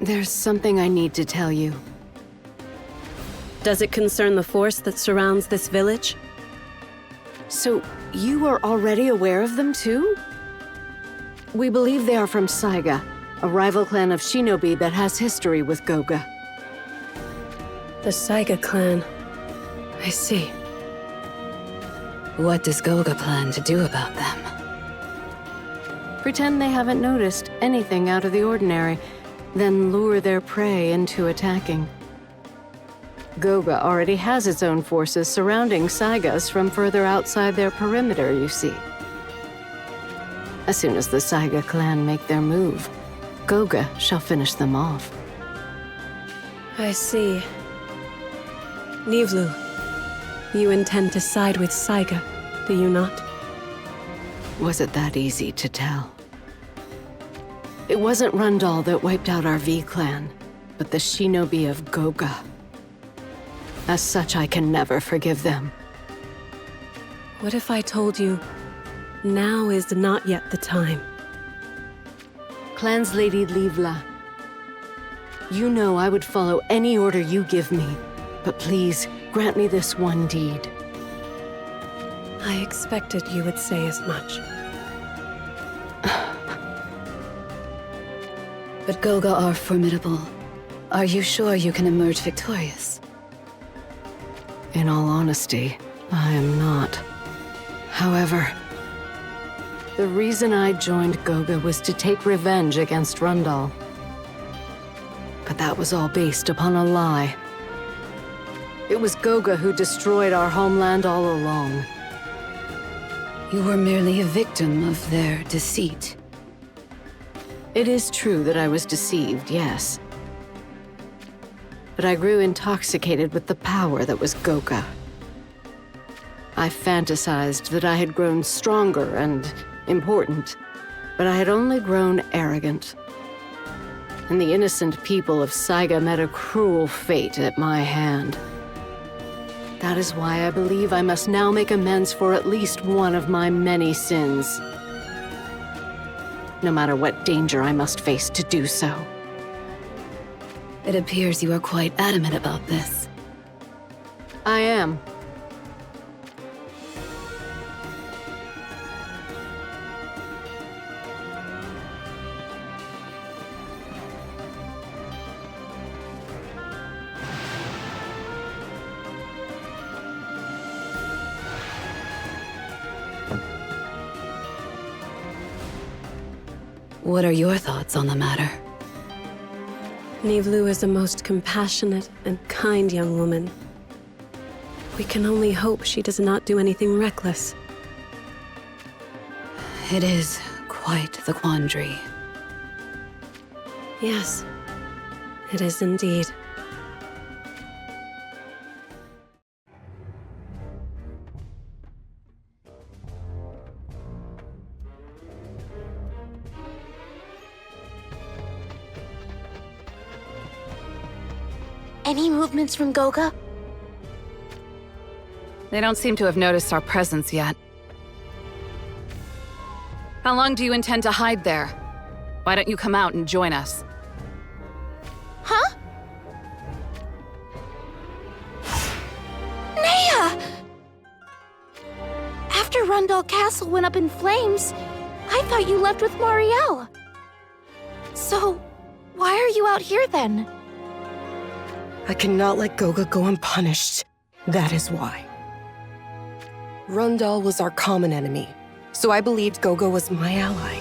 There's something I need to tell you. Does it concern the force that surrounds this village? So, you are already aware of them too? We believe they are from Saiga, a rival clan of shinobi that has history with Goga. The Saiga clan. I see. What does Goga plan to do about them? Pretend they haven't noticed anything out of the ordinary, then lure their prey into attacking. Goga already has its own forces surrounding Saigas from further outside their perimeter, you see. As soon as the Saiga clan make their move, Goga shall finish them off. I see. Nivlu, you intend to side with Saiga, do you not? Was it that easy to tell? It wasn't Rundal that wiped out our V-clan, but the shinobi of Goga. As such, I can never forgive them. What if I told you, now is not yet the time? Clan's Lady Livla, you know I would follow any order you give me, but please, grant me this one deed. I expected you would say as much. But Goga are formidable. Are you sure you can emerge victorious? In all honesty, I am not. However, the reason I joined Goga was to take revenge against Rundal. But that was all based upon a lie. It was Goga who destroyed our homeland all along. You were merely a victim of their deceit. It is true that I was deceived, yes. But I grew intoxicated with the power that was Goga. I fantasized that I had grown stronger and important, but I had only grown arrogant. And the innocent people of Saiga met a cruel fate at my hand. That is why I believe I must now make amends for at least one of my many sins. No matter what danger I must face to do so. It appears you are quite adamant about this. I am. What are your thoughts on the matter? Nivlu is a most compassionate and kind young woman. We can only hope she does not do anything reckless. It is quite the quandary. Yes, it is indeed. Any movements from Goga? They don't seem to have noticed our presence yet. How long do you intend to hide there? Why don't you come out and join us? Huh? Nea! After Rundal Castle went up in flames, I thought you left with Marielle. So, why are you out here then? I cannot let Goga go unpunished. That is why. Rundal was our common enemy, so I believed Goga was my ally.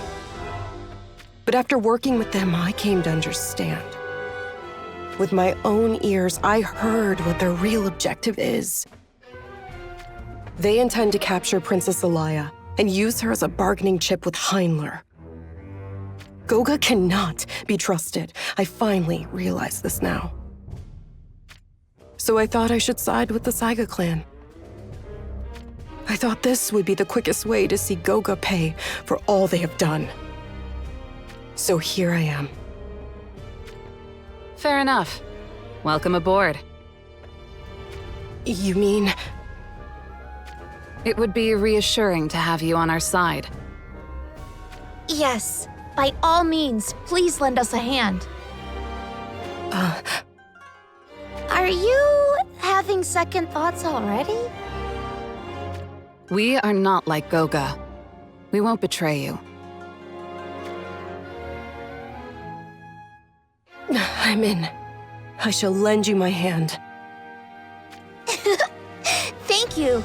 But after working with them, I came to understand. With my own ears, I heard what their real objective is. They intend to capture Princess Alaya and use her as a bargaining chip with Heinler. Goga cannot be trusted. I finally realize this now. So I thought I should side with the Saiga clan. I thought this would be the quickest way to see Goga pay for all they have done. So here I am. Fair enough. Welcome aboard. You mean? It would be reassuring to have you on our side. Yes, by all means, please lend us a hand. Are you having second thoughts already? We are not like Goga. We won't betray you. I'm in. I shall lend you my hand. Thank you.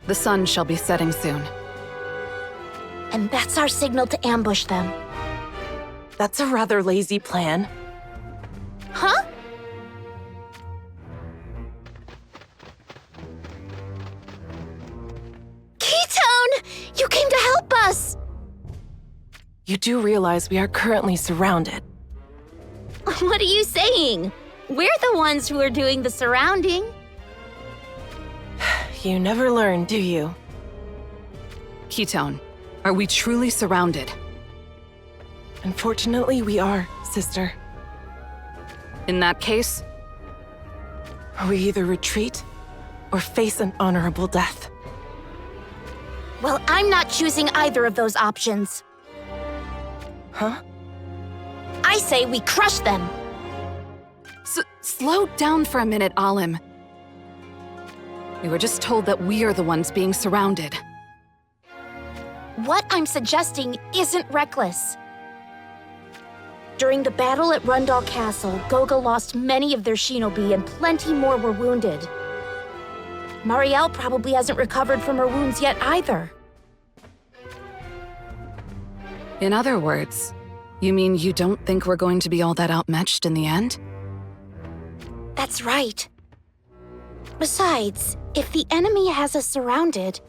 The sun shall be setting soon. And that's our signal to ambush them. That's a rather lazy plan. Huh? Ketone! You came to help us! You do realize we are currently surrounded. What are you saying? We're the ones who are doing the surrounding. You never learn, do you? Ketone, are we truly surrounded? Unfortunately, we are, sister. In that case, we either retreat or face an honorable death. Well, I'm not choosing either of those options. Huh? I say we crush them. Slow down for a minute, Alim. We were just told that we are the ones being surrounded. What I'm suggesting isn't reckless. During the battle at Rundal Castle, Goga lost many of their shinobi and plenty more were wounded. Marielle probably hasn't recovered from her wounds yet either. In other words, you mean you don't think we're going to be all that outmatched in the end? That's right. Besides, if the enemy has us surrounded,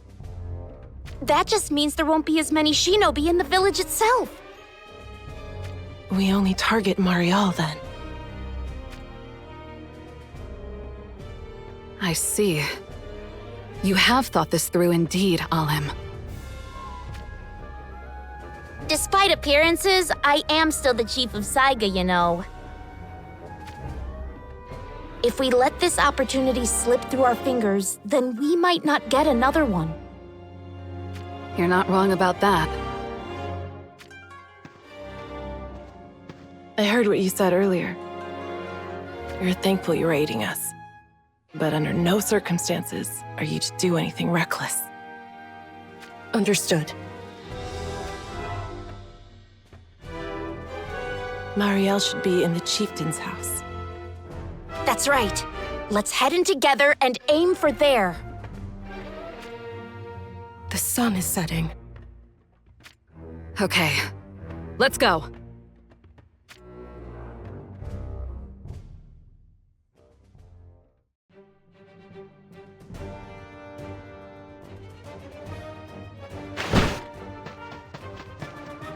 that just means there won't be as many shinobi in the village itself. We only target Marielle then. I see. You have thought this through indeed, Alim. Despite appearances, I am still the chief of Saiga, you know. If we let this opportunity slip through our fingers, then we might not get another one. You're not wrong about that. I heard what you said earlier. You're thankful you're aiding us. But under no circumstances are you to do anything reckless. Understood. Marielle should be in the chieftain's house. That's right. Let's head in together and aim for there. The sun is setting. Okay, let's go.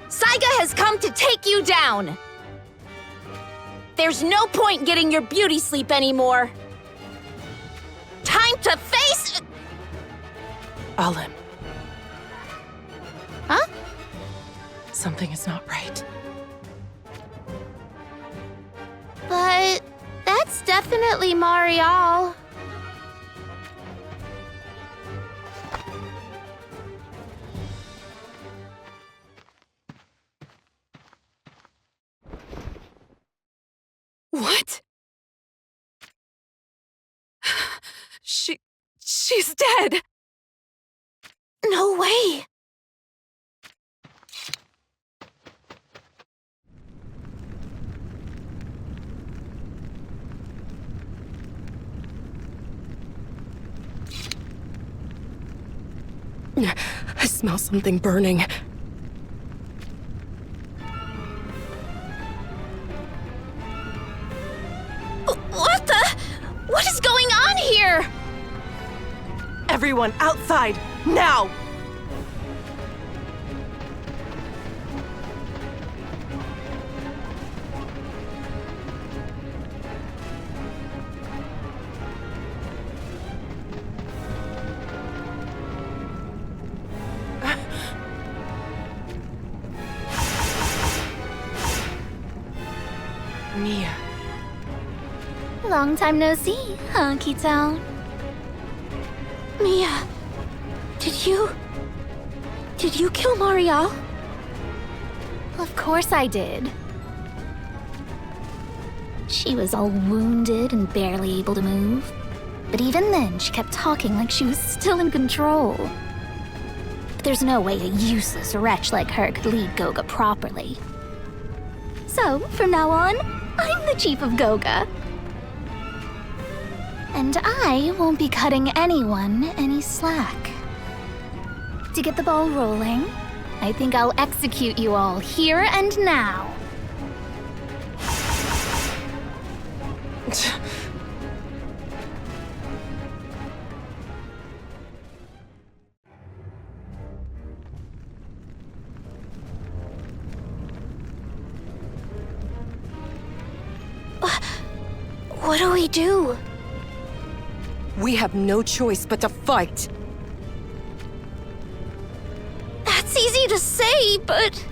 Saiga has come to take you down! There's no point getting your beauty sleep anymore. Time to face... Alim. Huh? Something is not right. But that's definitely Marielle. What? She's dead! No way! I smell something burning. What the? What is going on here? Everyone outside, now! Mia. Long time no see, huh, Keystone? Mia, did you kill Marielle? Of course I did. She was all wounded and barely able to move. But even then, she kept talking like she was still in control. But there's no way a useless wretch like her could lead Goga properly. So, from now on, I'm the chief of Goga. And I won't be cutting anyone any slack. To get the ball rolling, I think I'll execute you all here and now. What do we do? We have no choice but to fight. That's easy to say, but...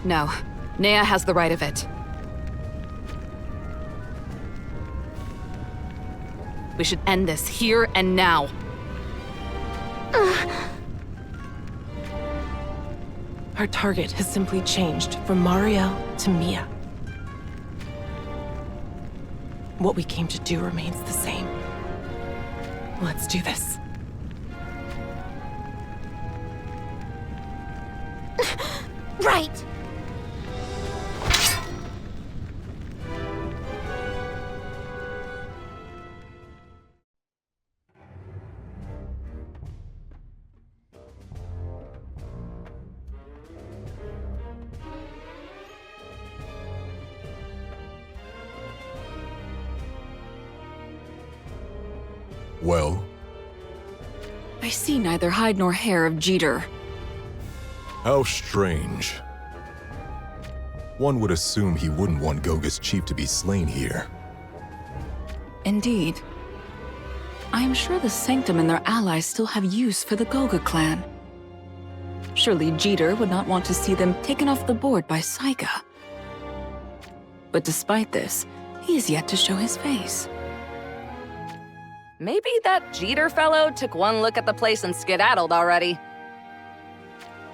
No, Nea has the right of it. We should end this here and now. Our target has simply changed from Marielle to Mia. What we came to do remains the same. Let's do this. Right! Well, I see neither hide nor hair of Jeter. how strange. One would assume he wouldn't want Goga's chief to be slain here. Indeed. I am sure the Sanctum and their allies still have use for the Goga clan. Surely Jeter would not want to see them taken off the board by Saiga. But despite this, he is yet to show his face. Maybe that Jeter fellow took one look at the place and skedaddled already.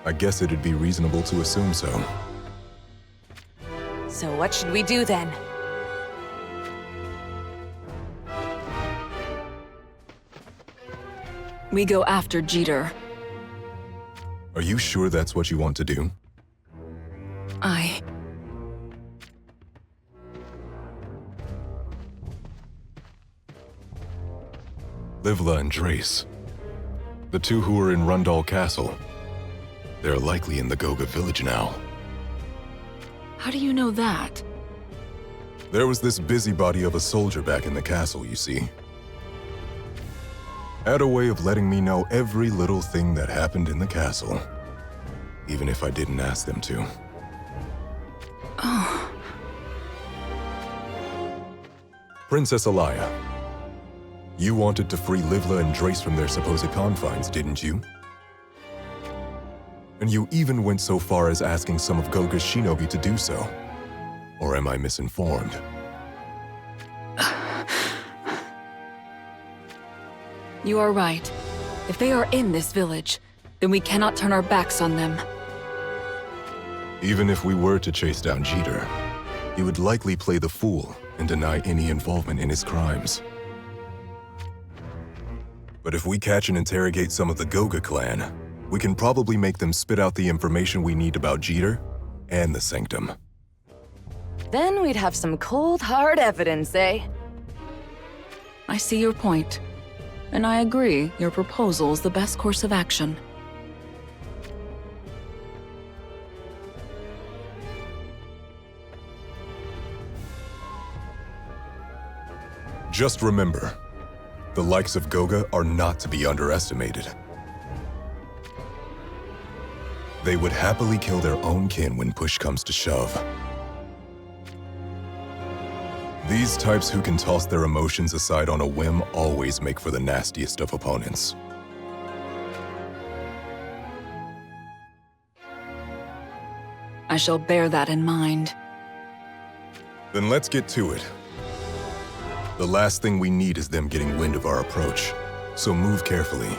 I guess it'd be reasonable to assume so. So what should we do then? We go after Jeter. Are you sure that's what you want to do? Livla and Drace. The two who were in Rundal Castle. They're likely in the Goga village now. How do you know that? There was this busybody of a soldier back in the castle, you see. Had a way of letting me know every little thing that happened in the castle. Even if I didn't ask them to. Oh. Princess Alaya. You wanted to free Livla and Drace from their supposed confines, didn't you? And you even went so far as asking some of Goga's shinobi to do so. Or am I misinformed? You are right. If they are in this village, then we cannot turn our backs on them. Even if we were to chase down Jeter, he would likely play the fool and deny any involvement in his crimes. But if we catch and interrogate some of the Goga clan, we can probably make them spit out the information we need about Jeter and the Sanctum. Then we'd have some cold, hard evidence, eh? I see your point. And I agree, your proposal is the best course of action. Just remember, the likes of Goga are not to be underestimated. They would happily kill their own kin when push comes to shove. These types who can toss their emotions aside on a whim always make for the nastiest of opponents. I shall bear that in mind. Then let's get to it. The last thing we need is them getting wind of our approach, so move carefully.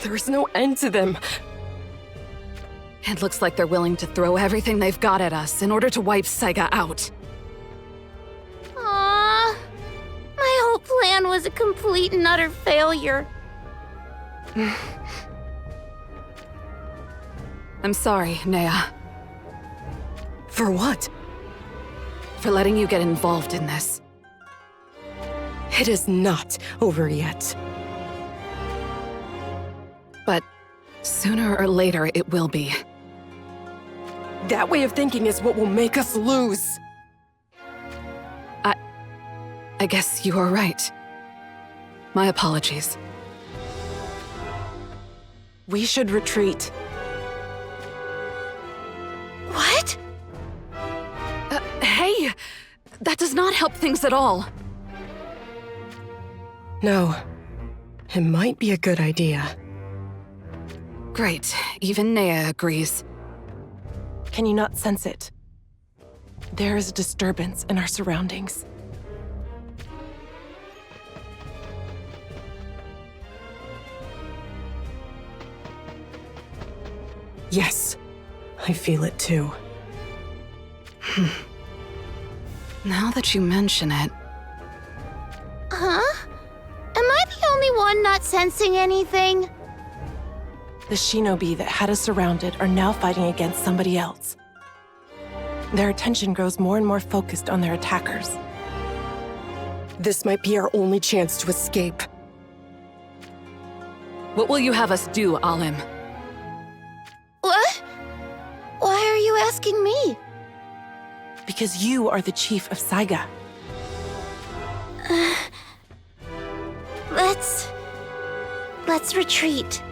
There is no end to them. It looks like they're willing to throw everything they've got at us in order to wipe Saiga out. Aww. My whole plan was a complete and utter failure. I'm sorry, Nea. For what? For letting you get involved in this. It is not over yet. But sooner or later, it will be. That way of thinking is what will make us lose. I guess you are right. My apologies. We should retreat. What? Hey! That does not help things at all. No. It might be a good idea. Great. Even Nea agrees. Can you not sense it? There is a disturbance in our surroundings. Yes, I feel it too. Now that you mention it... Huh? Am I the only one not sensing anything? The shinobi that had us surrounded are now fighting against somebody else. Their attention grows more and more focused on their attackers. This might be our only chance to escape. What will you have us do, Alim? What? Why are you asking me? Because you are the chief of Saiga. Let's retreat.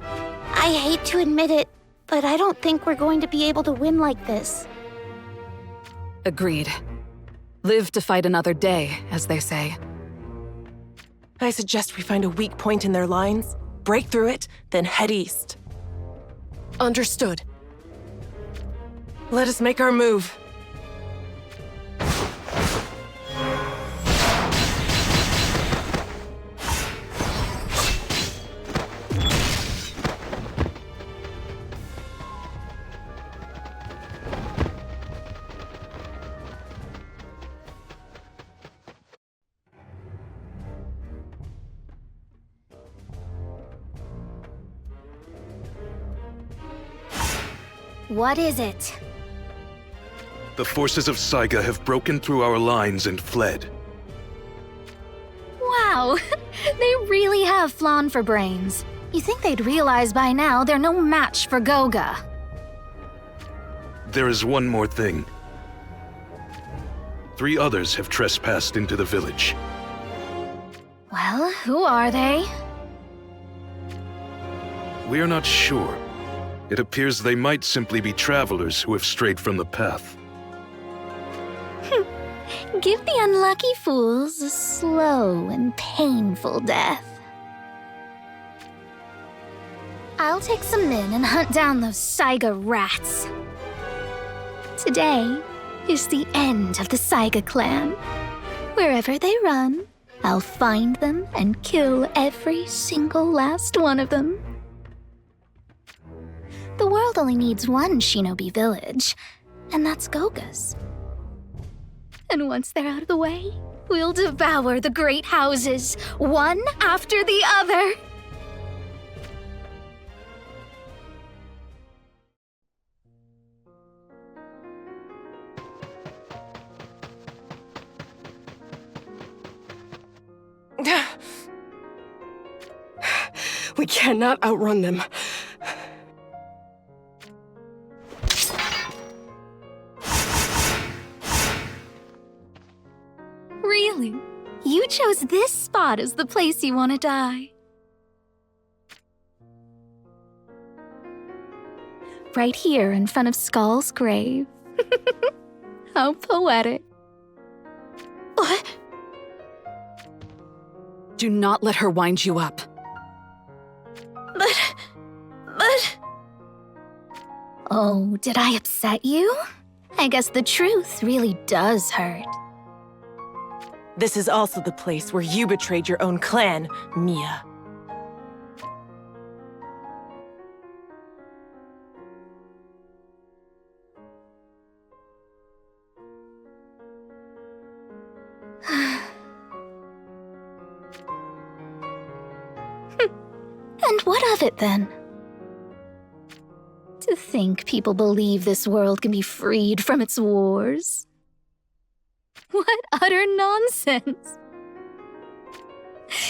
I hate to admit it, but I don't think we're going to be able to win like this. Agreed. Live to fight another day, as they say. I suggest we find a weak point in their lines, break through it, then head east. Understood. Let us make our move. What is it? The forces of Saiga have broken through our lines and fled. Wow, they really have flawn for brains. You think they'd realize by now they're no match for Goga. There is one more thing. 3 others have trespassed into the village. Well, who are they? We are not sure. It appears they might simply be travelers who have strayed from the path. Give the unlucky fools a slow and painful death. I'll take some men and hunt down those Saiga rats. Today is the end of the Saiga clan. Wherever they run, I'll find them and kill every single last one of them. The world only needs one shinobi village, and that's Goga's. And once they're out of the way, we'll devour the great houses, one after the other. We cannot outrun them. Really? You chose this spot as the place you want to die. Right here in front of Skull's grave. How poetic. What? Do not let her wind you up. But... Oh, did I upset you? I guess the truth really does hurt. This is also the place where you betrayed your own clan, Mia. And what of it then? To think people believe this world can be freed from its wars. What utter nonsense.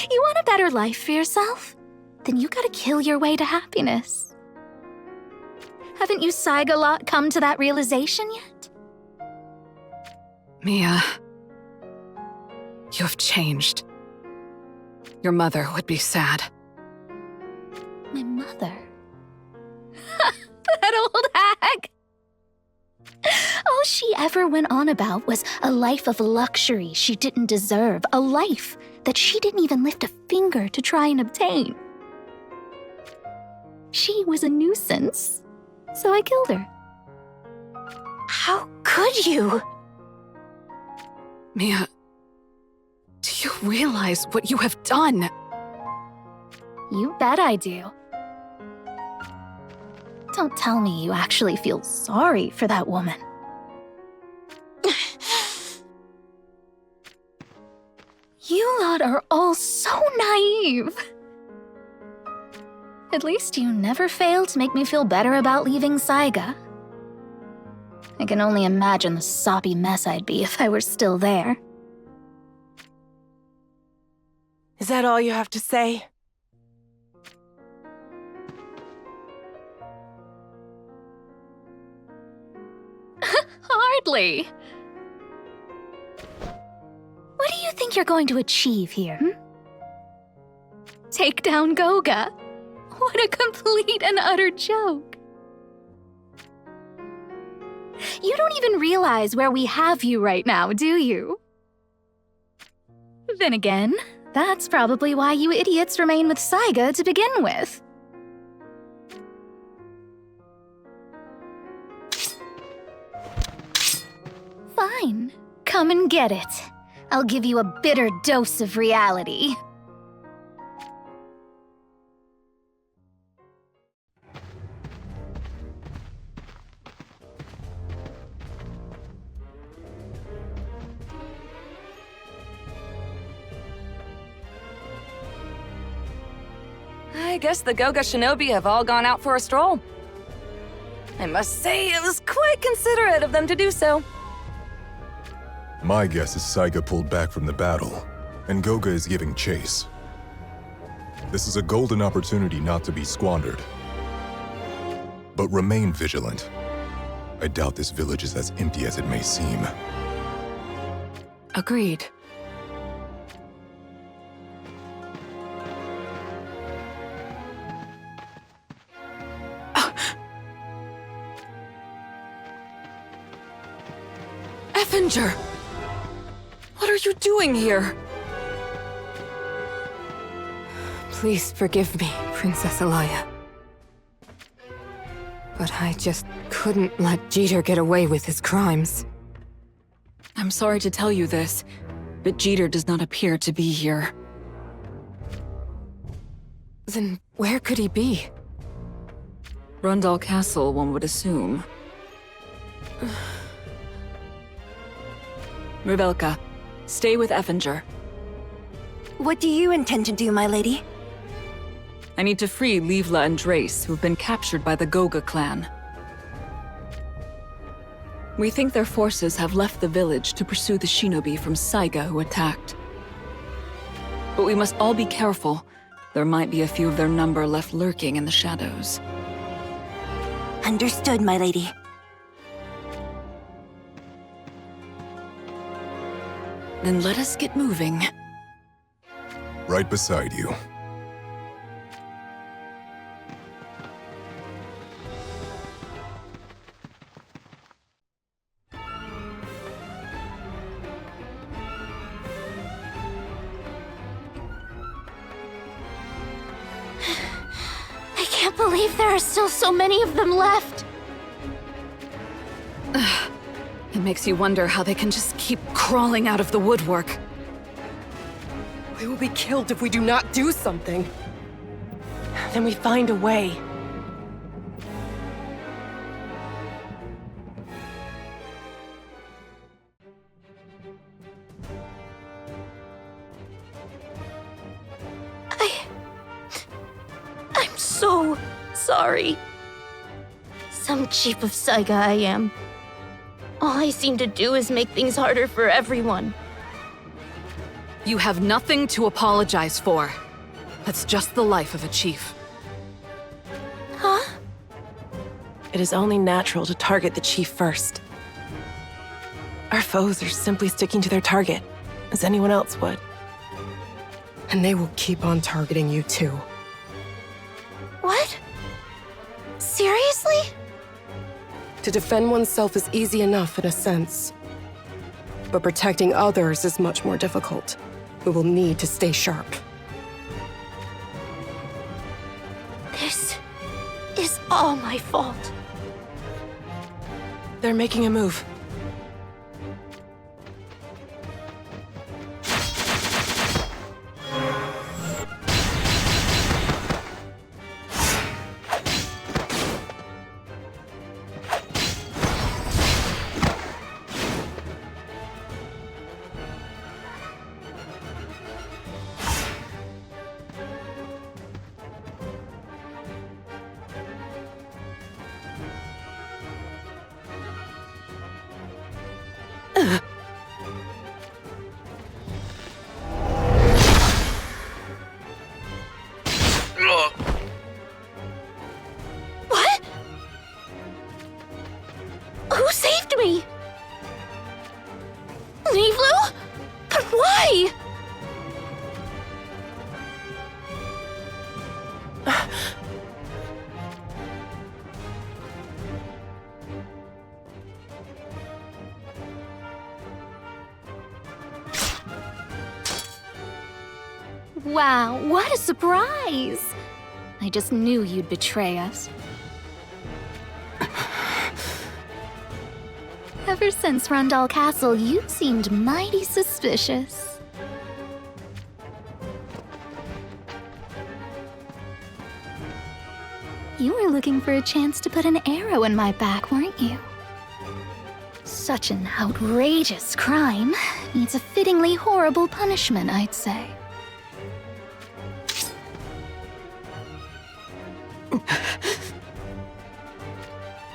You want a better life for yourself? Then you gotta kill your way to happiness. Haven't you Saiga lot come to that realization yet? Mia, you have changed. Your mother would be sad. My mother? That old hag! All she ever went on about was a life of luxury she didn't deserve, a life that she didn't even lift a finger to try and obtain. She was a nuisance, so I killed her. How could you? Mia, do you realize what you have done? You bet I do. Don't tell me you actually feel sorry for that woman. You lot are all so naive. At least you never fail to make me feel better about leaving Saiga. I can only imagine the soppy mess I'd be if I were still there. Is that all you have to say? Hardly. What do you think you're going to achieve here, Take down Goga? What a complete and utter joke. You don't even realize where we have you right now, do you? Then again, that's probably why you idiots remain with Saiga to begin with. Fine. Come and get it. I'll give you a bitter dose of reality. I guess the Goga Shinobi have all gone out for a stroll. I must say, it was quite considerate of them to do so. My guess is Saiga pulled back from the battle, and Goga is giving chase. This is a golden opportunity not to be squandered. But remain vigilant. I doubt this village is as empty as it may seem. Agreed. Effinger! What are you doing here? Please forgive me, Princess Alaya. But I just couldn't let Jeter get away with his crimes. I'm sorry to tell you this, but Jeter does not appear to be here. Then where could he be? Rundal Castle, one would assume. Revelka, stay with Effinger. What do you intend to do, my lady? I need to free Livla and Drace, who've been captured by the Goga clan. We think their forces have left the village to pursue the shinobi from Saiga who attacked. But we must all be careful. There might be a few of their number left lurking in the shadows. Understood, my lady. Then let us get moving. Right beside you. can't believe there are still so many of them left. It makes you wonder how they can just keep crawling out of the woodwork. We will be killed if we do not do something. Then we find a way. I'm so sorry. Some cheap of Saiga I am. All I seem to do is make things harder for everyone. You have nothing to apologize for. That's just the life of a chief. Huh? It is only natural to target the chief first. Our foes are simply sticking to their target, as anyone else would. And they will keep on targeting you too. What? Seriously? To defend oneself is easy enough in a sense. But protecting others is much more difficult. We will need to stay sharp. This is all my fault. They're making a move. What? Who saved me? Nivlu? But why? Wow, what a surprise! I just knew you'd betray us. Ever since Rundal Castle, you seemed mighty suspicious. You were looking for a chance to put an arrow in my back, weren't you? Such an outrageous crime needs a fittingly horrible punishment, I'd say.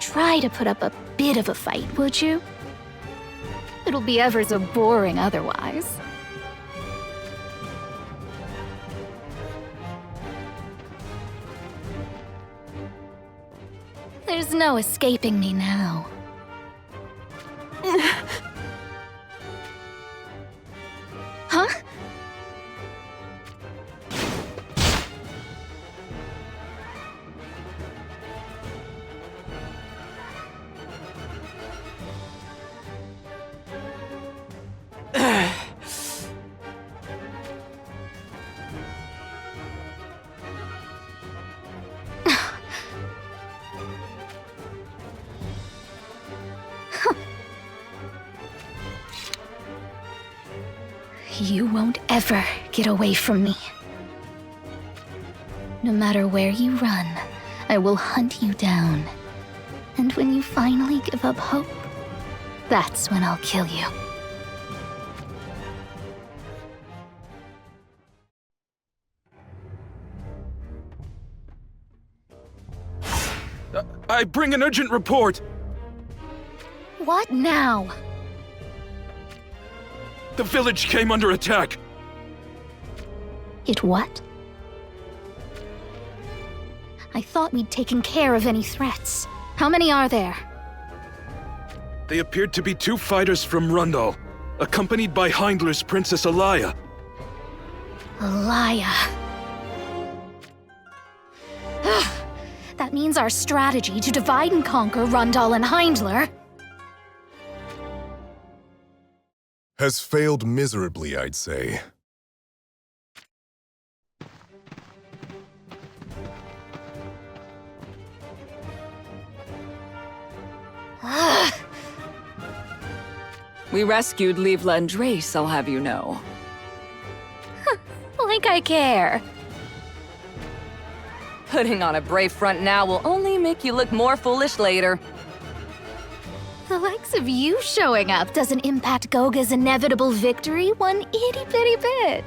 Try to put up a bit of a fight, would you? It'll be ever so boring otherwise. There's no escaping me now. Huh? You won't ever get away from me. No matter where you run, I will hunt you down. And when you finally give up hope, that's when I'll kill you. I bring an urgent report! What now? The village came under attack! It what? I thought we'd taken care of any threats. How many are there? They appeared to be 2 fighters from Rundal, accompanied by Heindler's Princess Alaya. Alaya. That means our strategy to divide and conquer Rundal and Heindler has failed miserably, I'd say. We rescued Livla and Drace, I'll have you know. Like I care. Putting on a brave front now will only make you look more foolish later. The likes of you showing up doesn't impact Goga's inevitable victory one itty-bitty bit.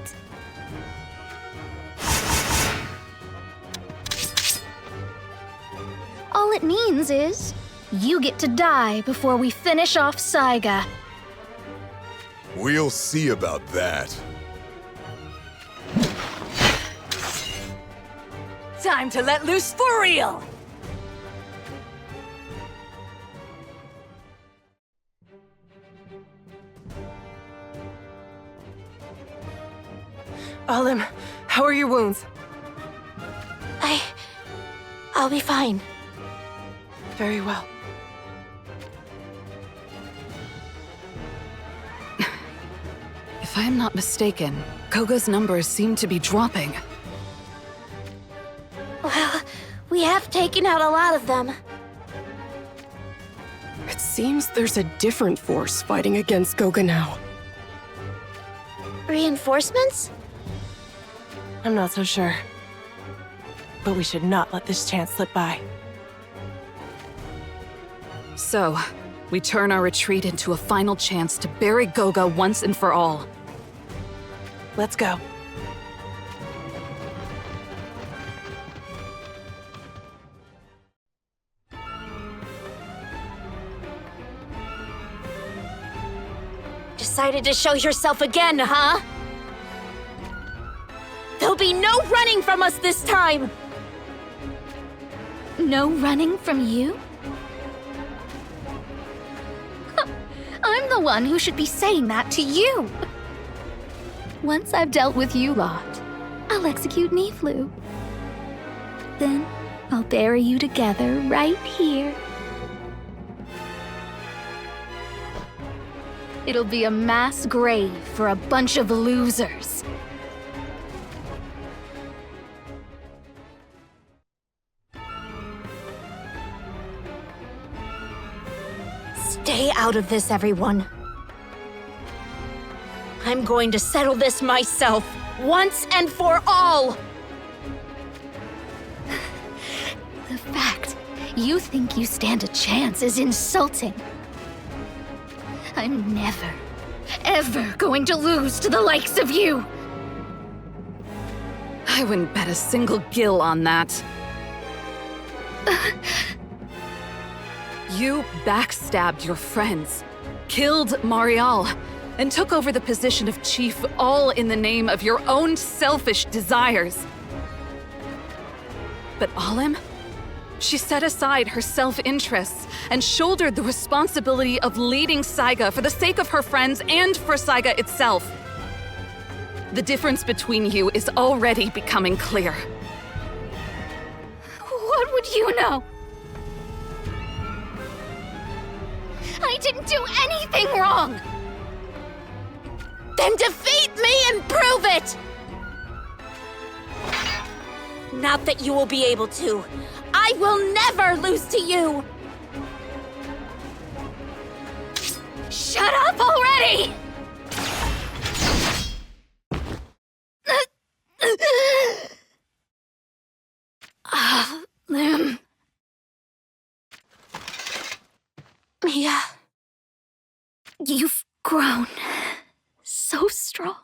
All it means is, you get to die before we finish off Saiga. We'll see about that. Time to let loose for real! Alim, how are your wounds? I'll be fine. Very well. If I am not mistaken, Goga's numbers seem to be dropping. Well, we have taken out a lot of them. It seems there's a different force fighting against Goga now. Reinforcements? I'm not so sure. But we should not let this chance slip by. So, we turn our retreat into a final chance to bury Goga once and for all. Let's go. Decided to show yourself again, huh? There'll be no running from us this time! No running from you? I'm the one who should be saying that to you. Once I've dealt with you lot, I'll execute Niflu. Then I'll bury you together right here. It'll be a mass grave for a bunch of losers. Stay out of this, everyone. I'm going to settle this myself, once and for all! The fact you think you stand a chance is insulting. I'm never, ever going to lose to the likes of you! I wouldn't bet a single gill on that. You backstabbed your friends, killed Marial, and took over the position of chief all in the name of your own selfish desires. But Alim? She set aside her self-interests and shouldered the responsibility of leading Saiga for the sake of her friends and for Saiga itself. The difference between you is already becoming clear. What would you know? I didn't do anything wrong! Then defeat me and prove it! Not that you will be able to. I will never lose to you! Shut up already! Lim. Mia. You've grown so strong.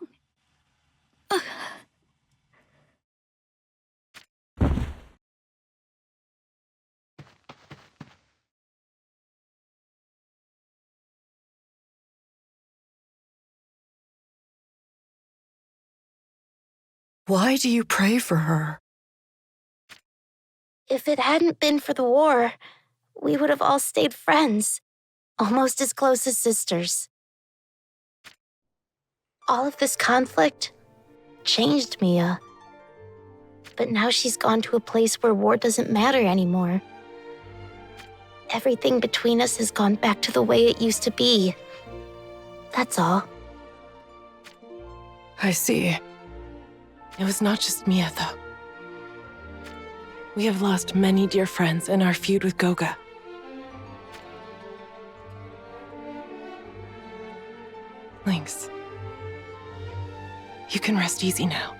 Why do you pray for her? If it hadn't been for the war, we would have all stayed friends, almost as close as sisters. All of this conflict changed Mia. But now she's gone to a place where war doesn't matter anymore. Everything between us has gone back to the way it used to be. That's all. I see. It was not just Mia, though. We have lost many dear friends in our feud with Goga. Thanks. You can rest easy now.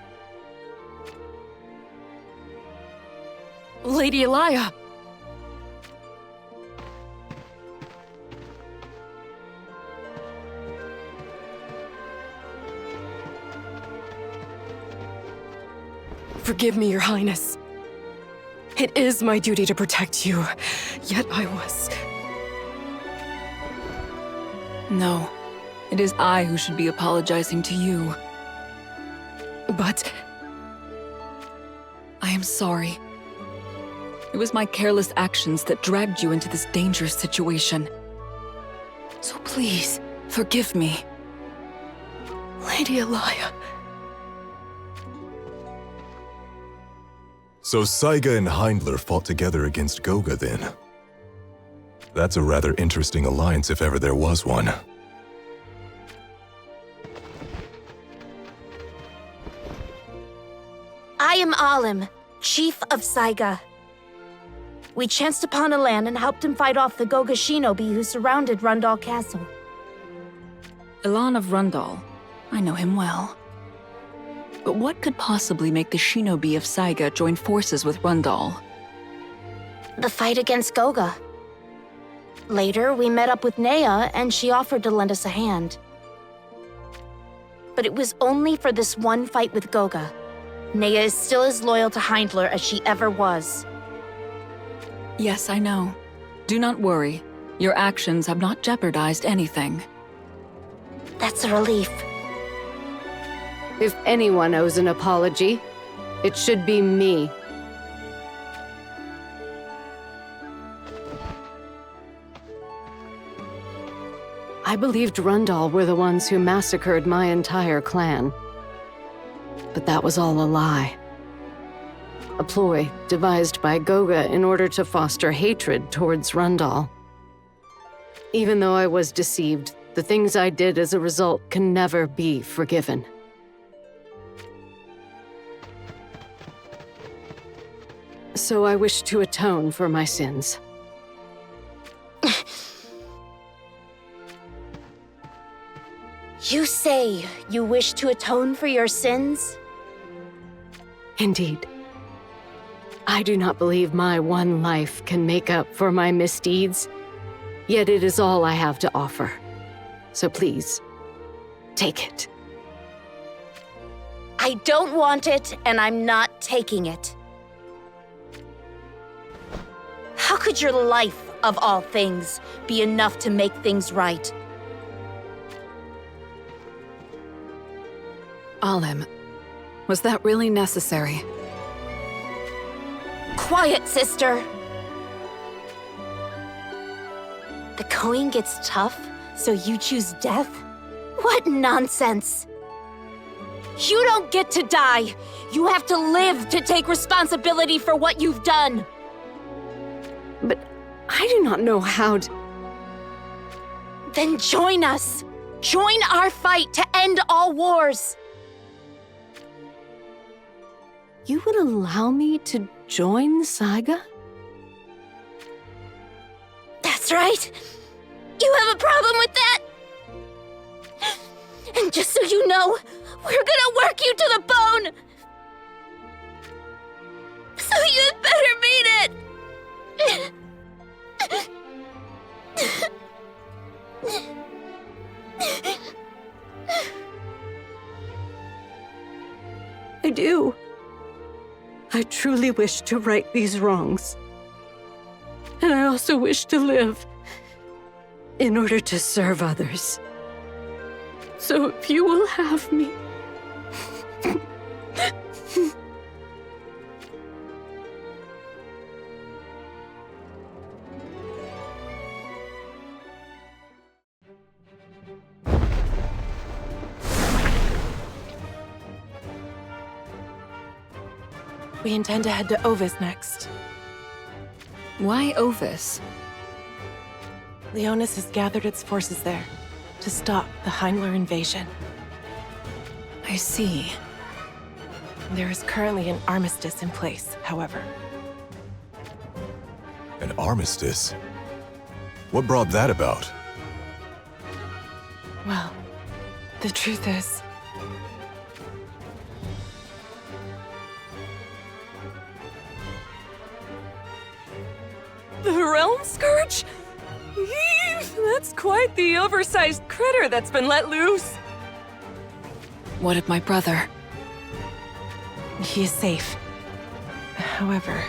Lady Elia! Forgive me, Your Highness. It is my duty to protect you, yet I was... No, it is I who should be apologizing to you. But... I am sorry. It was my careless actions that dragged you into this dangerous situation. So please, forgive me. Lady Elia... So Saiga and Heindler fought together against Goga then. That's a rather interesting alliance if ever there was one. I am Alim, chief of Saiga. We chanced upon a land and helped him fight off the Goga shinobi who surrounded Rundal Castle. Elan of Rundal. I know him well. But what could possibly make the shinobi of Saiga join forces with Rundal? The fight against Goga. Later, we met up with Nea, and she offered to lend us a hand. But it was only for this one fight with Goga. Nea is still as loyal to Heindler as she ever was. Yes, I know. Do not worry. Your actions have not jeopardized anything. That's a relief. If anyone owes an apology, it should be me. I believed Rundal were the ones who massacred my entire clan. But that was all a lie. A ploy devised by Goga in order to foster hatred towards Rundal. Even though I was deceived, the things I did as a result can never be forgiven. So I wish to atone for my sins. You say you wish to atone for your sins? Indeed. I do not believe my one life can make up for my misdeeds, yet it is all I have to offer. So please, take it. I don't want it, and I'm not taking it. How could your life, of all things, be enough to make things right? Alim, was that really necessary? Quiet, sister! The going gets tough, so you choose death? What nonsense! You don't get to die! You have to live to take responsibility for what you've done! But I do not know how to... Then join us! Join our fight to end all wars! You would allow me to join Saiga? That's right! You have a problem with that? And just so you know, we're gonna work you to the bone! So you'd better mean it! I do. I truly wish to right these wrongs. And I also wish to live in order to serve others. So if you will have me... We intend to head to Ovis next. Why Ovis? Leonis has gathered its forces there to stop the Heindler invasion. I see. There is currently an armistice in place, however. An armistice? What brought that about? Well, The truth is, The Realm Scourge? That's quite the oversized critter that's been let loose. What of my brother? he is safe. However,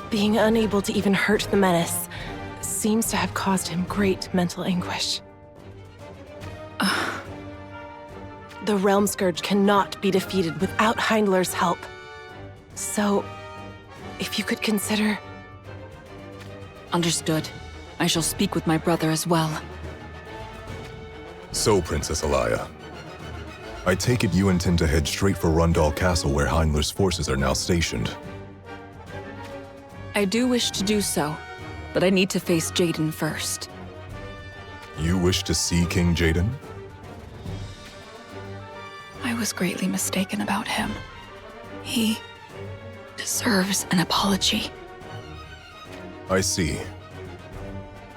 being unable to even hurt the menace seems to have caused him great mental anguish. The Realm Scourge cannot be defeated without Heindler's help. So, if you could consider... Understood. I shall speak with my brother as well. So, Princess Alaya, I take it you intend to head straight for Rundal Castle where Heindler's forces are now stationed. I do wish to do so, but I need to face Jaden first. You wish to see King Jaden? I was greatly mistaken about him. He deserves an apology. I see.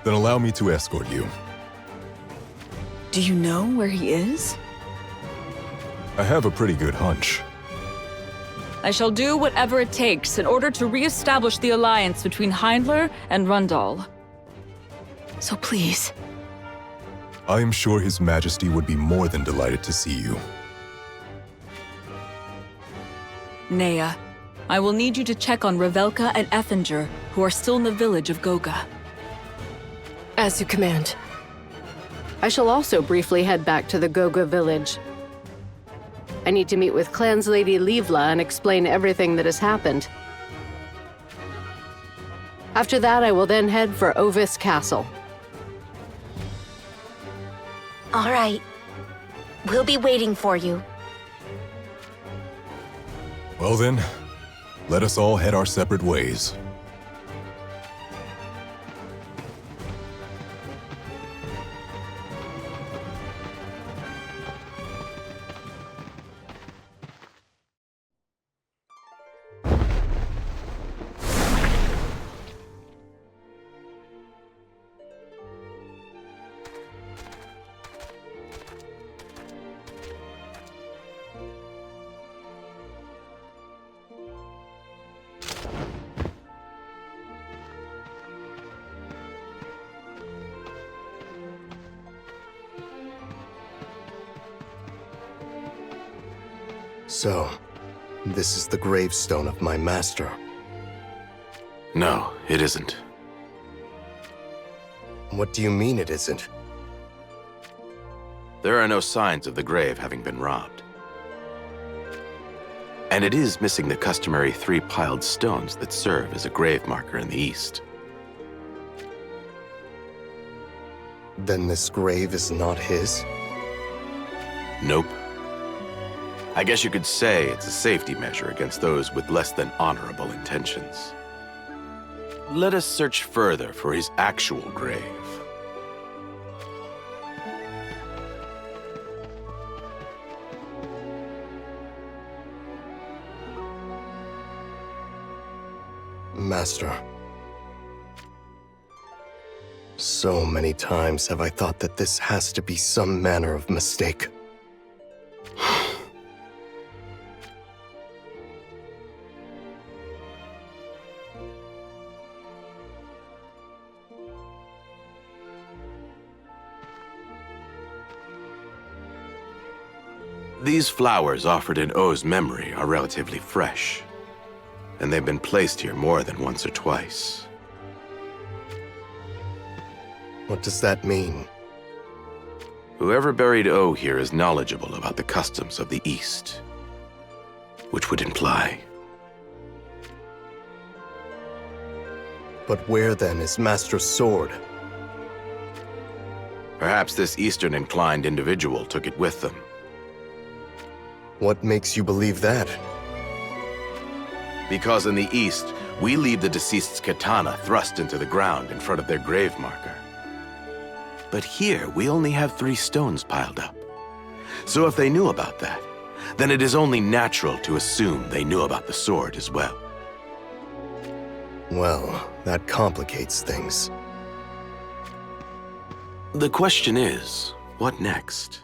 Then allow me to escort you. Do you know where he is? I have a pretty good hunch. I shall do whatever it takes in order to re-establish the alliance between Heindler and Rundal. So please. I am sure His Majesty would be more than delighted to see you. Nea, I will need you to check on Revelka and Effinger, who are still in the village of Goga. As you command. I shall also briefly head back to the Goga village. I need to meet with Clanslady Livla and explain everything that has happened. After that, I will then head for Ovis Castle. All right. We'll be waiting for you. Well then, let us all head our separate ways. So, this is the gravestone of my master. No, it isn't. What do you mean it isn't? There are no signs of the grave having been robbed. And it is missing the customary 3 piled stones that serve as a grave marker in the east. Then this grave is not his? Nope. I guess you could say it's a safety measure against those with less than honorable intentions. Let us search further for his actual grave. Master. So many times have I thought that this has to be some manner of mistake. These flowers offered in O's memory are relatively fresh, and they've been placed here more than once or twice. What does that mean? Whoever buried O here is knowledgeable about the customs of the East, which would imply... But where then is Master's sword? Perhaps this Eastern-inclined individual took it with them. What makes you believe that? Because in the East, we leave the deceased's katana thrust into the ground in front of their grave marker. But here, we only have 3 stones piled up. So if they knew about that, then it is only natural to assume they knew about the sword as well. Well, that complicates things. The question is, what next?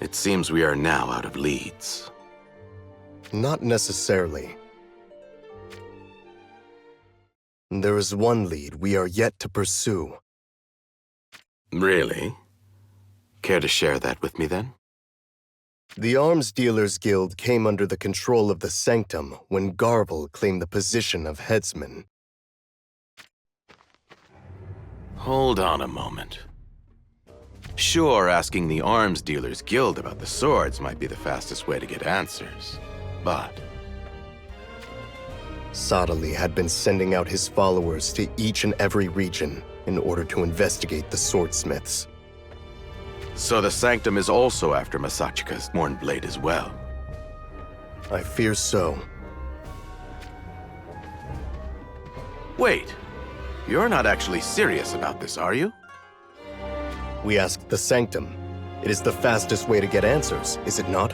It seems we are now out of leads. Not necessarily. There is one lead we are yet to pursue. Really? Care to share that with me then? The Arms Dealers Guild came under the control of the Sanctum when Garble claimed the position of headsman. Hold on a moment. Sure, asking the Arms Dealers Guild about the swords might be the fastest way to get answers, but... Sadali had been sending out his followers to each and every region in order to investigate the swordsmiths. So the Sanctum is also after Masachika's Mournblade as well? I fear so. Wait, you're not actually serious about this, are you? We asked the Sanctum. It is the fastest way to get answers, is it not?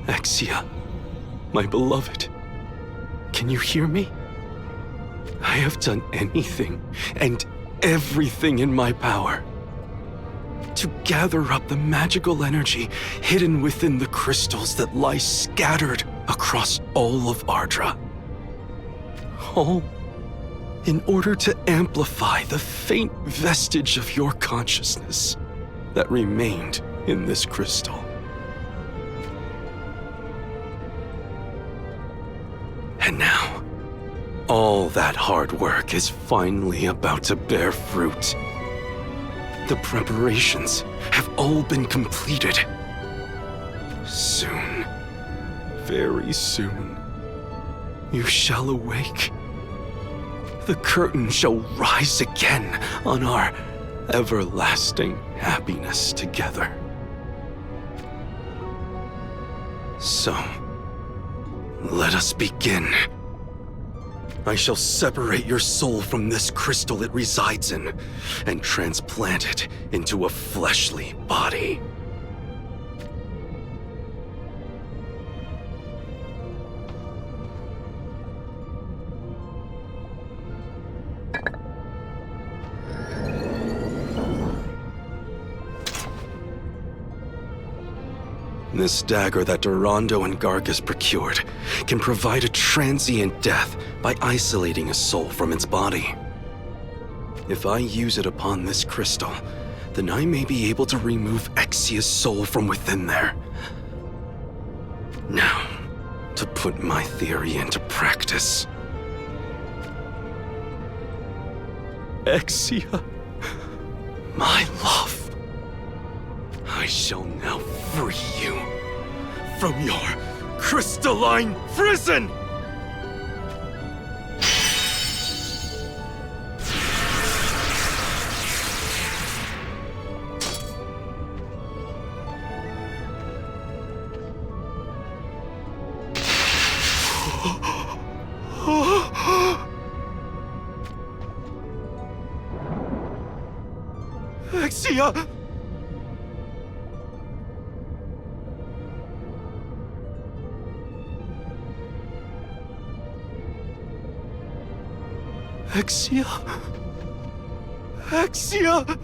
Exia, my beloved, can you hear me? I have done anything and everything in my power to gather up the magical energy hidden within the crystals that lie scattered across all of Ardra. All in order to amplify the faint vestige of your consciousness that remained in this crystal. And now, all that hard work is finally about to bear fruit. The preparations have all been completed. Soon, very soon, you shall awake. The curtain shall rise again on our everlasting happiness together. So, let us begin. I shall separate your soul from this crystal it resides in and transplant it into a fleshly body. This dagger that Durando and Gargus procured can provide a transient death by isolating a soul from its body. If I use it upon this crystal, then I may be able to remove Exia's soul from within there. Now, to put my theory into practice. Exia, my love. I shall now free you from your crystalline prison! Exia! Exia! Exia!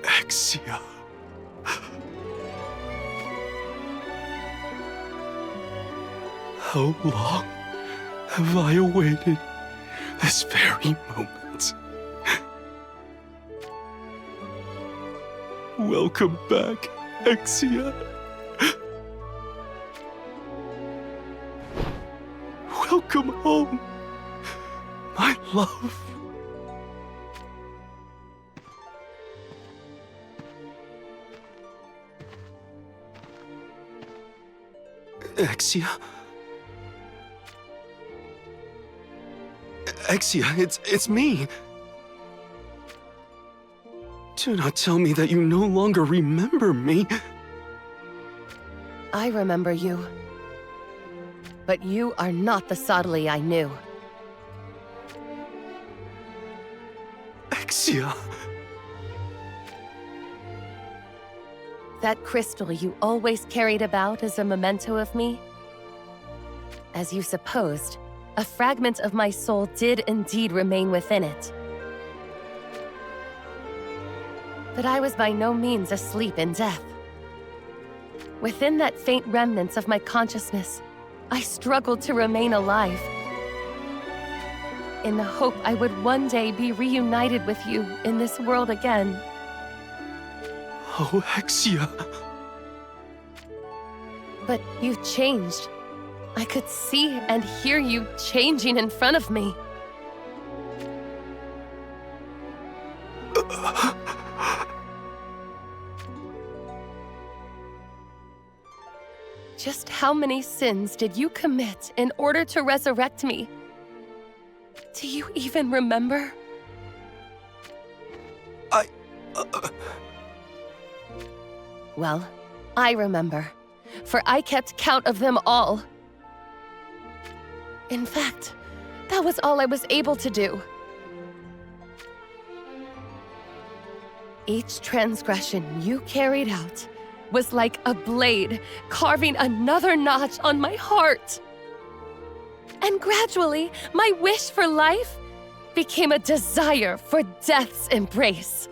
Exia. How long have I awaited this very moment? Welcome back, Exia. home. My love. Exia? Exia, it's me. Do not tell me that you no longer remember me. I remember you. But you are not the Sodali I knew. Exia. That crystal you always carried about as a memento of me? As you supposed, a fragment of my soul did indeed remain within it. But I was by no means asleep in death. Within that faint remnants of my consciousness, I struggled to remain alive, in the hope I would one day be reunited with you in this world again. Oh, Exia. But you changed. I could see and hear you changing in front of me. Just how many sins did you commit in order to resurrect me? Do you even remember? Well, I remember, for I kept count of them all. In fact, that was all I was able to do. Each transgression you carried out was like a blade carving another notch on my heart. And gradually, my wish for life became a desire for death's embrace.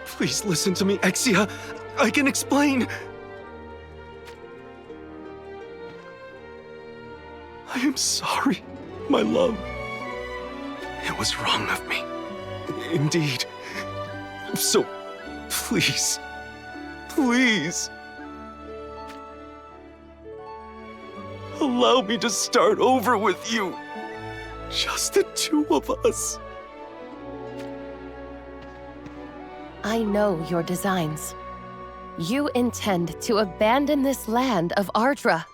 Please listen to me, Exia. I can explain. I am sorry, my love. It was wrong of me. Indeed. So, please, please, allow me to start over with you. Just the two of us. I know your designs. You intend to abandon this land of Ardra.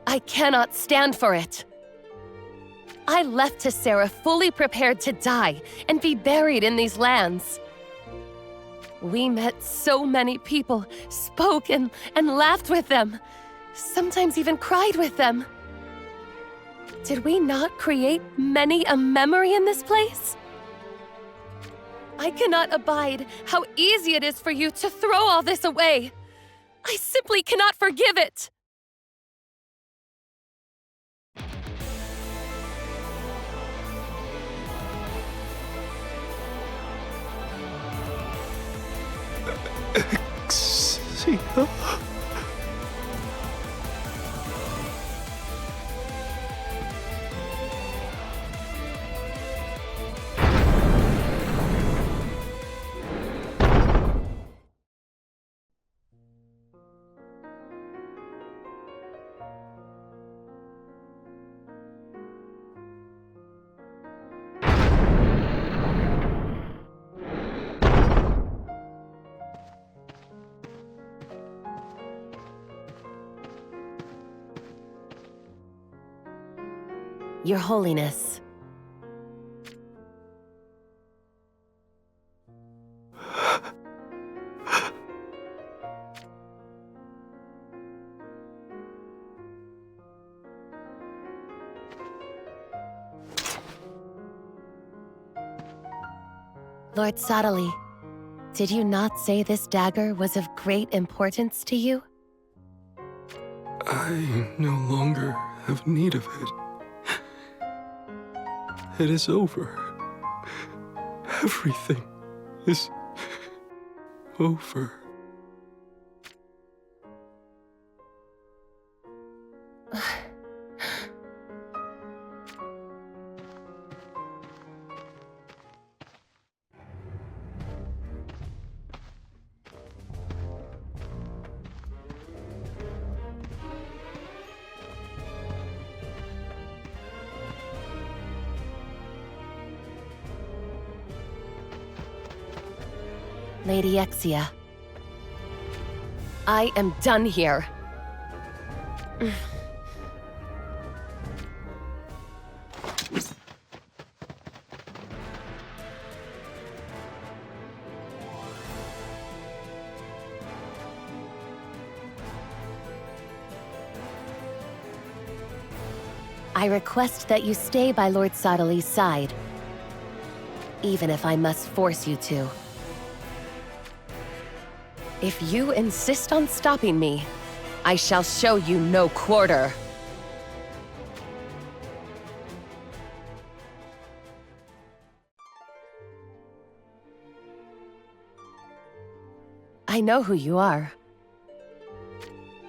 I cannot stand for it. I left Tessera fully prepared to die and be buried in these lands. We met so many people, spoke and laughed with them, sometimes even cried with them. Did we not create many a memory in this place? I cannot abide how easy it is for you to throw all this away. I simply cannot forgive it. Exia. Your Holiness. Lord Sodali, did you not say this dagger was of great importance to you? I no longer have need of it. It is over. Everything is over. Lady Exia, I am done here. I request that you stay by Lord Sadali's side, even if I must force you to. If you insist on stopping me, I shall show you no quarter. I know who you are.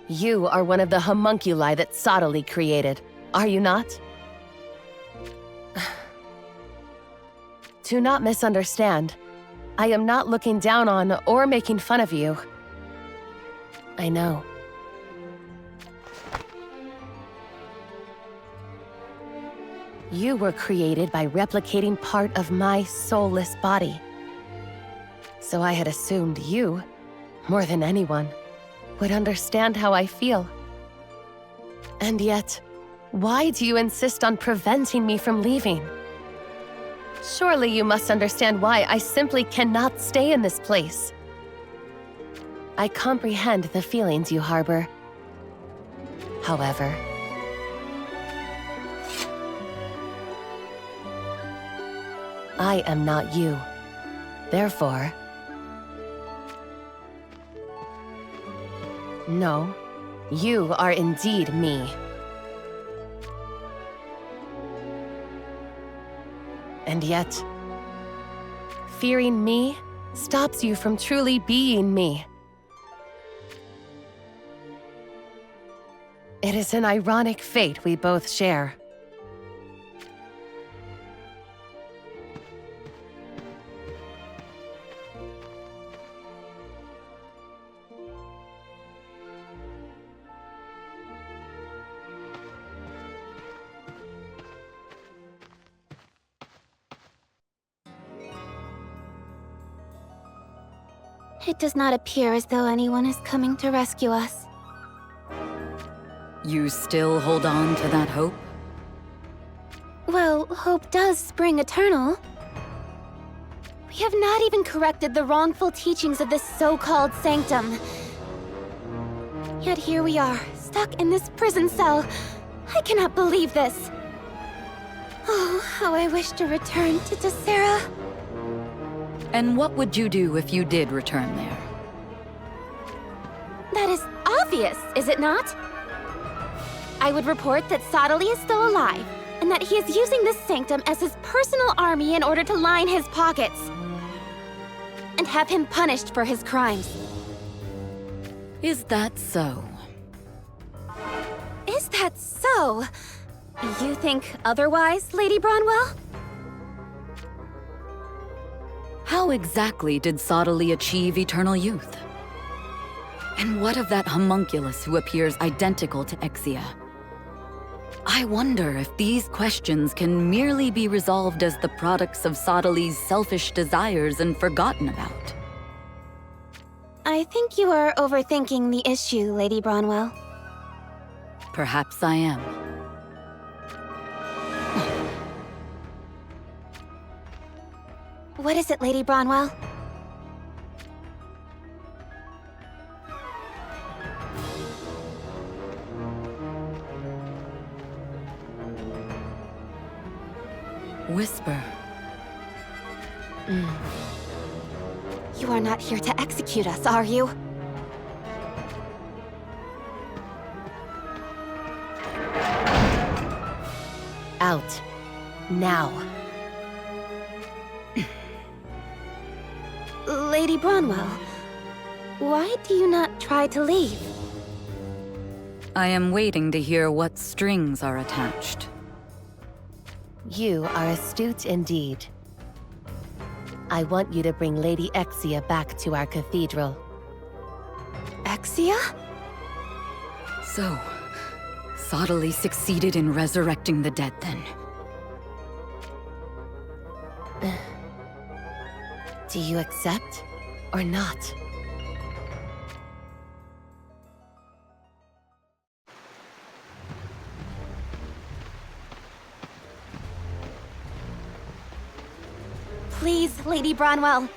You are one of the homunculi that Sadali created, are you not? Do not misunderstand. I am not looking down on or making fun of you. I know. You were created by replicating part of my soulless body. So I had assumed you, more than anyone, would understand how I feel. And yet, why do you insist on preventing me from leaving? Surely you must understand why I simply cannot stay in this place. I comprehend the feelings you harbor. However, I am not you. Therefore, no, you are indeed me. And yet, fearing me stops you from truly being me. It is an ironic fate we both share. It does not appear as though anyone is coming to rescue us. You still hold on to that hope? Well, hope does spring eternal. We have not even corrected the wrongful teachings of this so-called sanctum. Yet here we are, stuck in this prison cell. I cannot believe this. Oh, how I wish to return to Tessera. And what would you do if you did return there? That is obvious, is it not? I would report that Sadali is still alive, and that he is using this sanctum as his personal army in order to line his pockets. And have him punished for his crimes. Is that so? Is that so? You think otherwise, Lady Bronwell? How exactly did Sadali achieve eternal youth? And what of that homunculus who appears identical to Exia? I wonder if these questions can merely be resolved as the products of Sadali's selfish desires and forgotten about. I think you are overthinking the issue, Lady Bronwell. Perhaps I am. What is it, Lady Bronwell? Whisper. You are not here to execute us, are you? Out. Now. Lady Bronwell, why do you not try to leave? I am waiting to hear what strings are attached. You are astute indeed. I want you to bring Lady Exia back to our cathedral. Exia? So, Sadali succeeded in resurrecting the dead then. Do you accept? or not. Please, Lady Bronwell.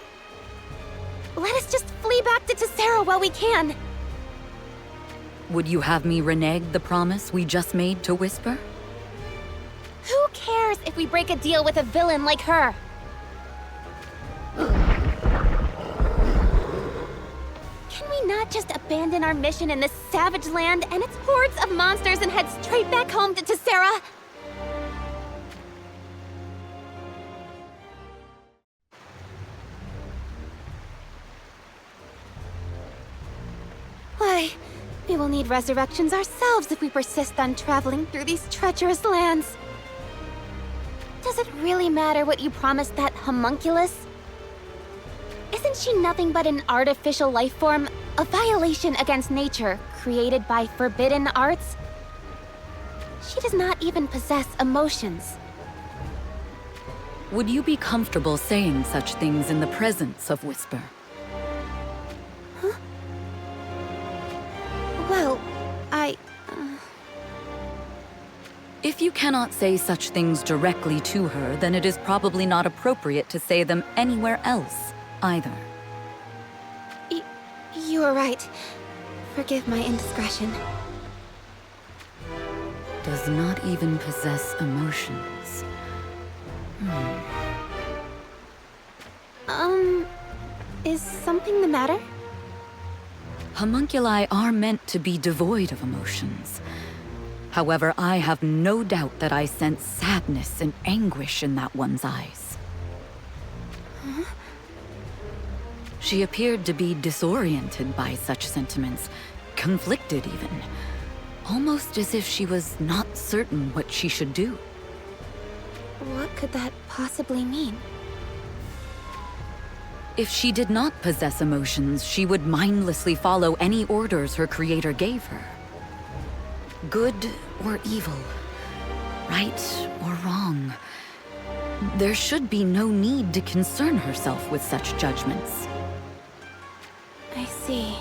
Let us just flee back to Tessera while we can. Would you have me renege the promise we just made to Whisper? Who cares if we break a deal with a villain like her? Can we not just abandon our mission in this savage land and its hordes of monsters and head straight back home to Tessera? Why, we will need resurrections ourselves if we persist on traveling through these treacherous lands. Does it really matter what you promised that homunculus? Isn't she nothing but an artificial life form, a violation against nature, created by forbidden arts? She does not even possess emotions. Would you be comfortable saying such things in the presence of Whisper? Well, If you cannot say such things directly to her, then it is probably not appropriate to say them anywhere else, either. You are right. Forgive my indiscretion. Does not even possess emotions. Is something the matter? Homunculi are meant to be devoid of emotions. However, I have no doubt that I sense sadness and anguish in that one's eyes. Huh? She appeared to be disoriented by such sentiments, conflicted even. Almost as if she was not certain what she should do. What could that possibly mean? If she did not possess emotions, she would mindlessly follow any orders her creator gave her. Good or evil, right or wrong. There should be no need to concern herself with such judgments. I see.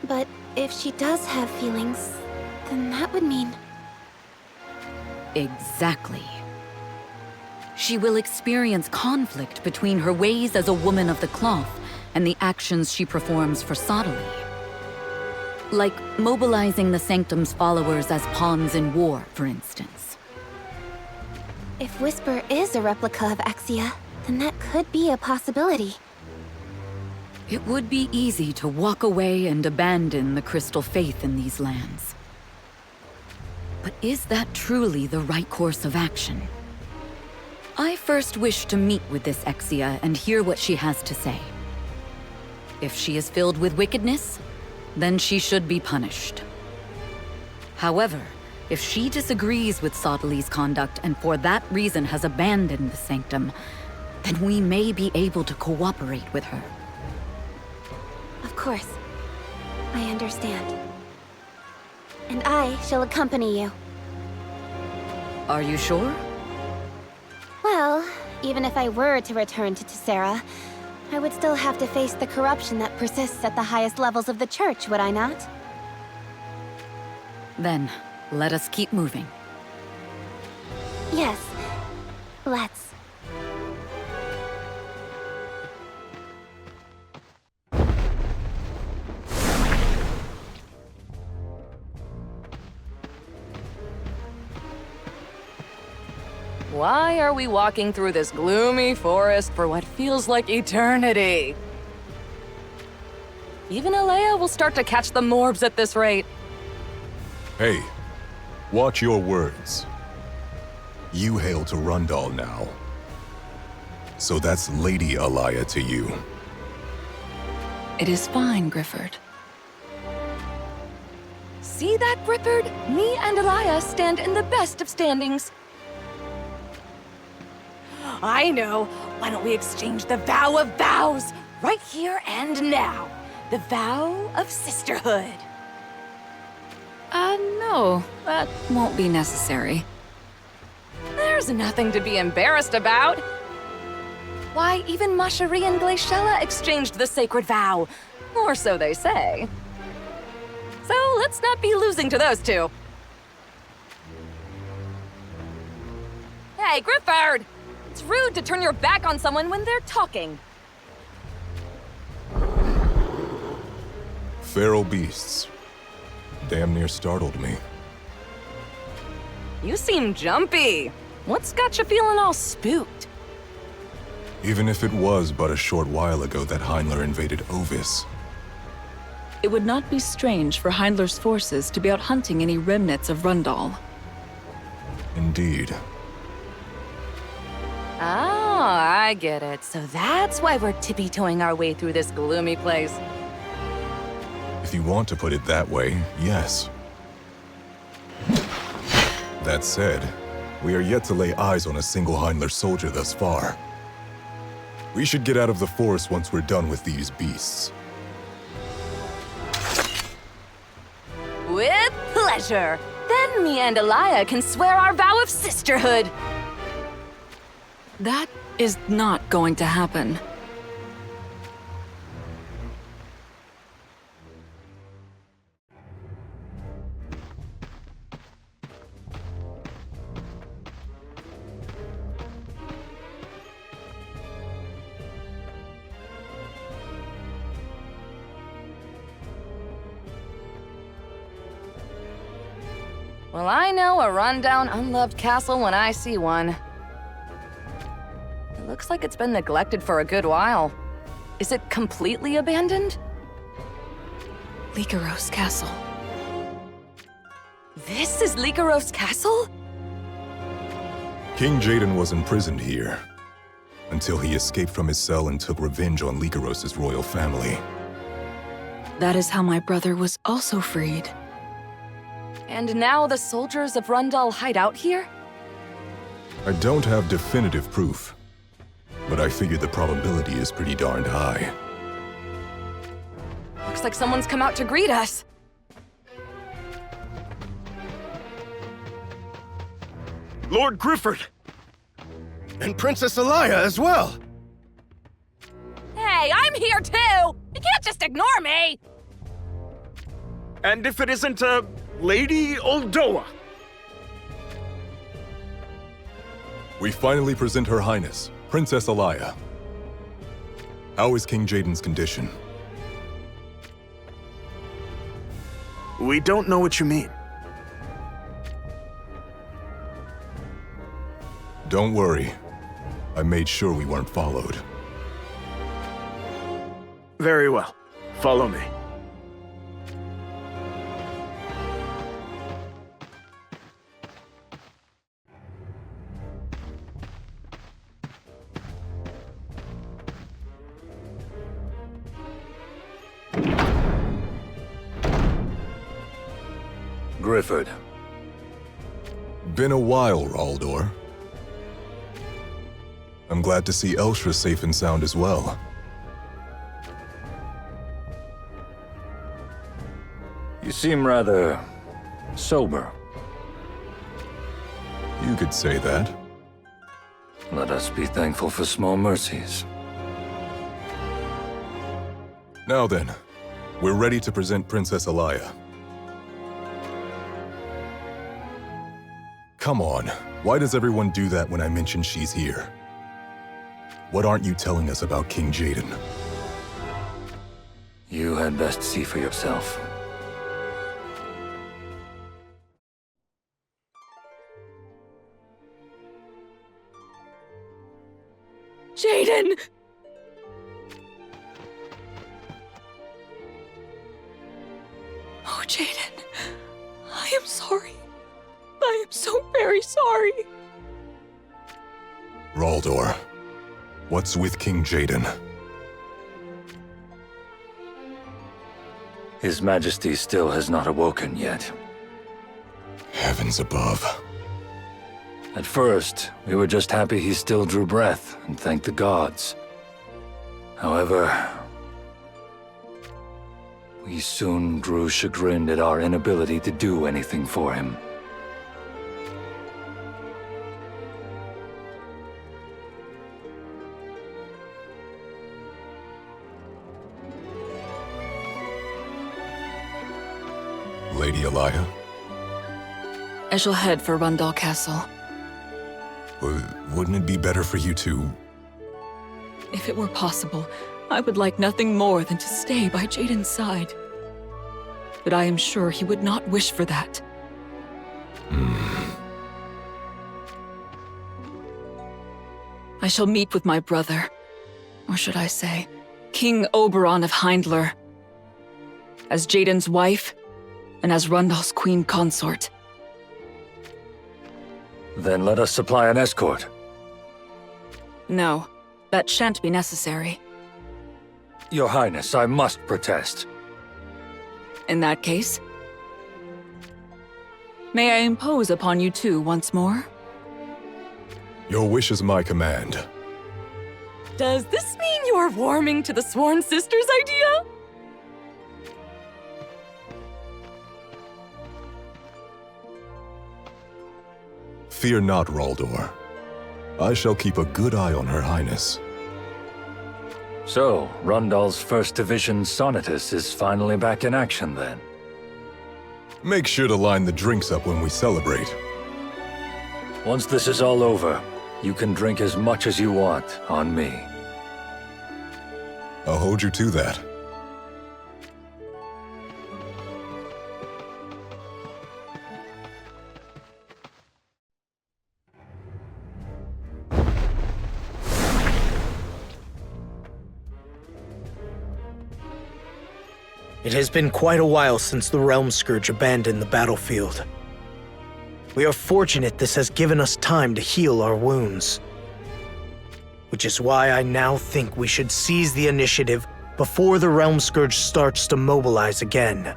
But if she does have feelings, then that would mean... Exactly. She will experience conflict between her ways as a woman of the cloth and the actions she performs for Sodoly. Like mobilizing the Sanctum's followers as pawns in war, for instance. If Whisper is a replica of Exia, then that could be a possibility. It would be easy to walk away and abandon the crystal faith in these lands. But is that truly the right course of action? I first wish to meet with this Exia and hear what she has to say. If she is filled with wickedness, then she should be punished. However, if she disagrees with Sodoly's conduct and for that reason has abandoned the Sanctum, then we may be able to cooperate with her. Of course. I understand. And I shall accompany you. Are you sure? Well, even if I were to return to Tessera, I would still have to face the corruption that persists at the highest levels of the Church, would I not? Then, let us keep moving. Yes. Let's. Why are we walking through this gloomy forest for what feels like eternity? Even Alea will start to catch the morbs at this rate. Hey, watch your words. You hail to Rundal now. So that's Lady Alea to you. It is fine, Grifford. See that, Grifford? Me and Alea stand in the best of standings. I know. Why don't we exchange the vow of vows right here and now? The vow of sisterhood. No, that won't be necessary. There's nothing to be embarrassed about. Why, even Macherie and Glaciella exchanged the sacred vow. Or so they say. So let's not be losing to those two. Hey, Griffard! It's rude to turn your back on someone when they're talking. Feral beasts. Damn near startled me. You seem jumpy. What's got you feeling all spooked? Even if it was but a short while ago that Heinler invaded Ovis. It would not be strange for Heinler's forces to be out hunting any remnants of Rundal. Indeed. Oh, I get it. So that's why we're tippy-toeing our way through this gloomy place. If you want to put it that way, yes. That said, we are yet to lay eyes on a single Heinler soldier thus far. We should get out of the forest once we're done with these beasts. With pleasure. Then me and Elia can swear our vow of sisterhood. That is not going to happen. Well, I know a rundown, unloved castle when I see one. It looks like it's been neglected for a good while. Is it completely abandoned? Lycaros Castle. This is Lycaros Castle? King Jaden was imprisoned here, until he escaped from his cell and took revenge on Lycaros' royal family. That is how my brother was also freed. And now the soldiers of Rundal hide out here? I don't have definitive proof, but I figure the probability is pretty darned high. Looks like someone's come out to greet us. Lord Griffard! And Princess Elia as well! Hey, I'm here too! You can't just ignore me! And if it isn't, Lady Oldoa? We finally present Her Highness, Princess Elia. How is King Jaden's condition? We don't know what you mean. Don't worry. I made sure we weren't followed. Very well. Follow me. Griffard. Been a while, Raldor. I'm glad to see Elstra safe and sound as well. You seem rather sober. You could say that. Let us be thankful for small mercies. Now then, we're ready to present Princess Elia. Come on, why does everyone do that when I mention she's here? What aren't you telling us about King Jaden? You had best see for yourself. Jaden! Oh, Jaden. I am sorry. I am so very sorry. Raldor, what's with King Jaden? His Majesty still has not awoken yet. Heavens above. At first, we were just happy he still drew breath and thanked the gods. However, we soon grew chagrined at our inability to do anything for him. Lady Elia? I shall head for Rundal Castle. Wouldn't it be better for you to... If it were possible, I would like nothing more than to stay by Jaden's side. But I am sure he would not wish for that. I shall meet with my brother, or should I say, King Oberon of Hyndler, as Jaden's wife and as Rundal's queen consort. Then let us supply an escort. No, that shan't be necessary. Your Highness, I must protest. In that case, may I impose upon you two once more? Your wish is my command. Does this mean you are warming to the Sworn Sisters idea? Fear not, Raldor. I shall keep a good eye on Her Highness. So, Rundal's 1st Division Sonatus is finally back in action then. Make sure to line the drinks up when we celebrate. Once this is all over, you can drink as much as you want on me. I'll hold you to that. It has been quite a while since the Realm Scourge abandoned the battlefield. We are fortunate this has given us time to heal our wounds. Which is why I now think we should seize the initiative before the Realm Scourge starts to mobilize again.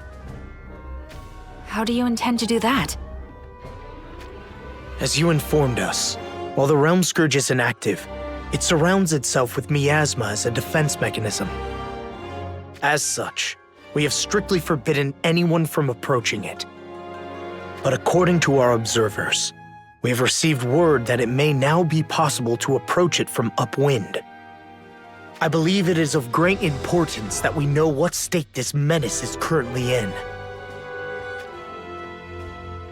How do you intend to do that? As you informed us, while the Realm Scourge is inactive, it surrounds itself with miasma as a defense mechanism. As such, we have strictly forbidden anyone from approaching it. But according to our observers, we have received word that it may now be possible to approach it from upwind. I believe it is of great importance that we know what state this menace is currently in.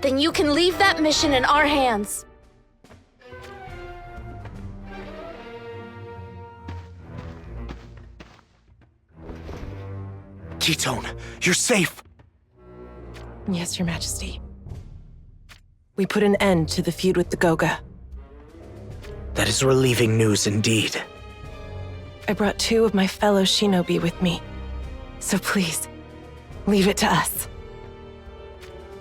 Then you can leave that mission in our hands. Ketone, you're safe! Yes, Your Majesty. We put an end to the feud with the Goga. That is relieving news indeed. I brought 2 of my fellow shinobi with me. So please, leave it to us.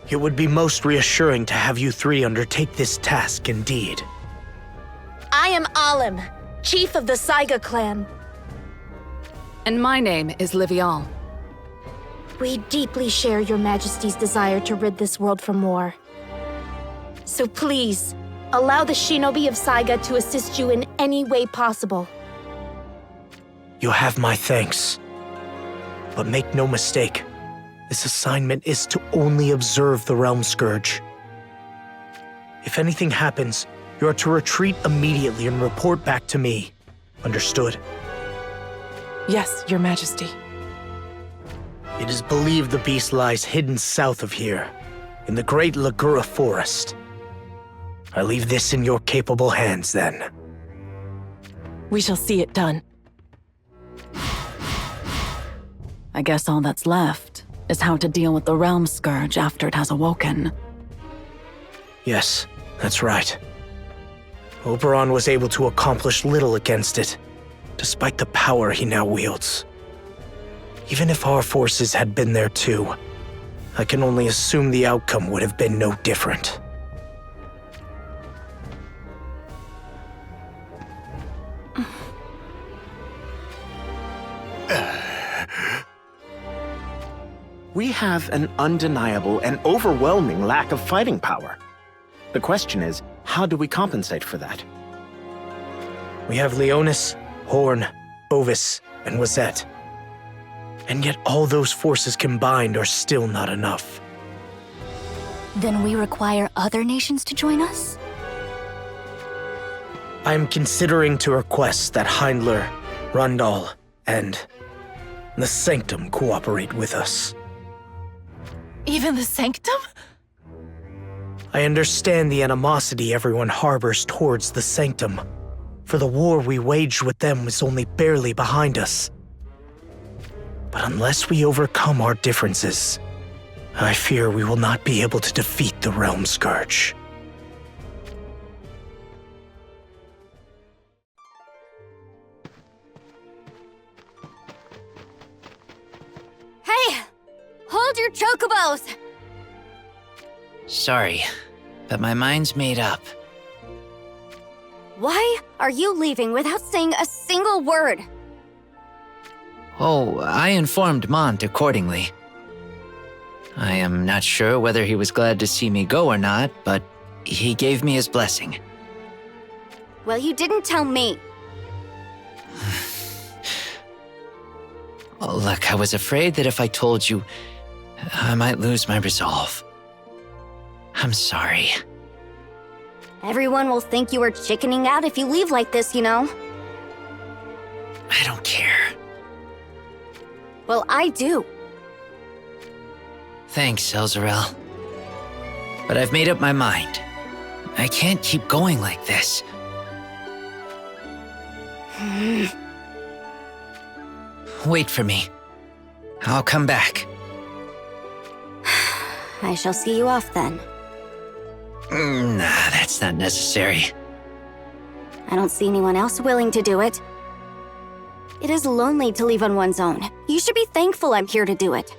It would be most reassuring to have you 3 undertake this task indeed. I am Alim, chief of the Saiga clan. And my name is Livial. We deeply share Your Majesty's desire to rid this world from war. So please, allow the shinobi of Saiga to assist you in any way possible. You have my thanks. But make no mistake, this assignment is to only observe the Realm Scourge. If anything happens, you are to retreat immediately and report back to me. Understood? Yes, Your Majesty. It is believed the beast lies hidden south of here, in the great Lagura forest. I leave this in your capable hands, then. We shall see it done. I guess all that's left is how to deal with the Realm Scourge after it has awoken. Yes, that's right. Oberon was able to accomplish little against it, despite the power he now wields. Even if our forces had been there too, I can only assume the outcome would have been no different. We have an undeniable and overwhelming lack of fighting power. The question is, how do we compensate for that? We have Leonis, Horn, Ovis, and Wazette. And yet all those forces combined are still not enough. Then we require other nations to join us? I am considering to request that Hyndler, Rundal, and the Sanctum cooperate with us. Even the Sanctum? I understand the animosity everyone harbors towards the Sanctum, for the war we waged with them was only barely behind us. But unless we overcome our differences, I fear we will not be able to defeat the Realm Scourge. Hey! Hold your chocobos! Sorry, but my mind's made up. Why are you leaving without saying a single word? Oh, I informed Mont accordingly. I am not sure whether he was glad to see me go or not, but he gave me his blessing. Well, you didn't tell me. Oh, look, I was afraid that if I told you, I might lose my resolve. I'm sorry. Everyone will think you are chickening out if you leave like this, you know? I don't care. Well, I do. Thanks, Elzarel. But I've made up my mind. I can't keep going like this. Wait for me. I'll come back. I shall see you off then. Nah, that's not necessary. I don't see anyone else willing to do it. It is lonely to leave on one's own. You should be thankful I'm here to do it.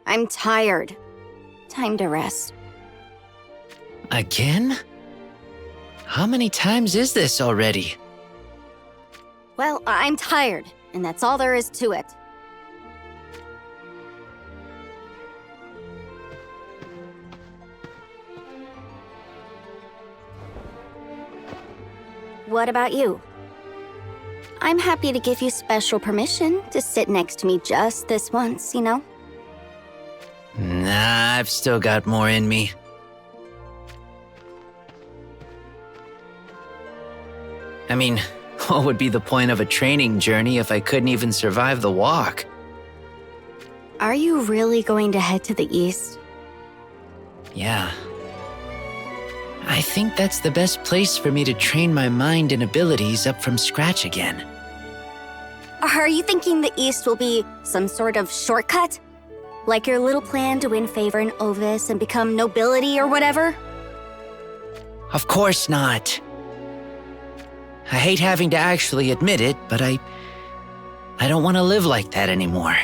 I'm tired. Time to rest. Again? How many times is this already? Well, I'm tired, and that's all there is to it. What about you? I'm happy to give you special permission to sit next to me just this once, you know? Nah, I've still got more in me. I mean, what would be the point of a training journey if I couldn't even survive the walk? Are you really going to head to the east? Yeah. I think that's the best place for me to train my mind and abilities up from scratch again. Are you thinking the east will be some sort of shortcut? Like your little plan to win favor in Ovis and become nobility or whatever? Of course not. I hate having to actually admit it, but I don't want to live like that anymore.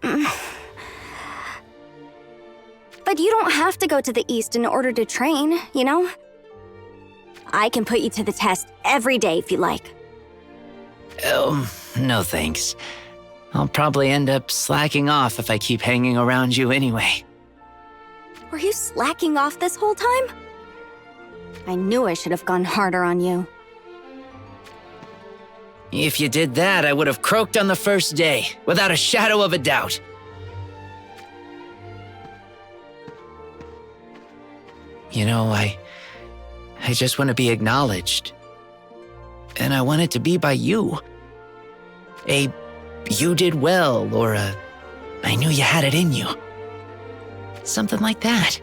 But you don't have to go to the east in order to train, you know? I can put you to the test every day if you like. No thanks. I'll probably end up slacking off if I keep hanging around you anyway. Were you slacking off this whole time? I knew I should have gone harder on you. If you did that, I would have croaked on the first day, without a shadow of a doubt. You know, I just want to be acknowledged. And I want it to be by you. You did well, or I knew you had it in you. Something like that.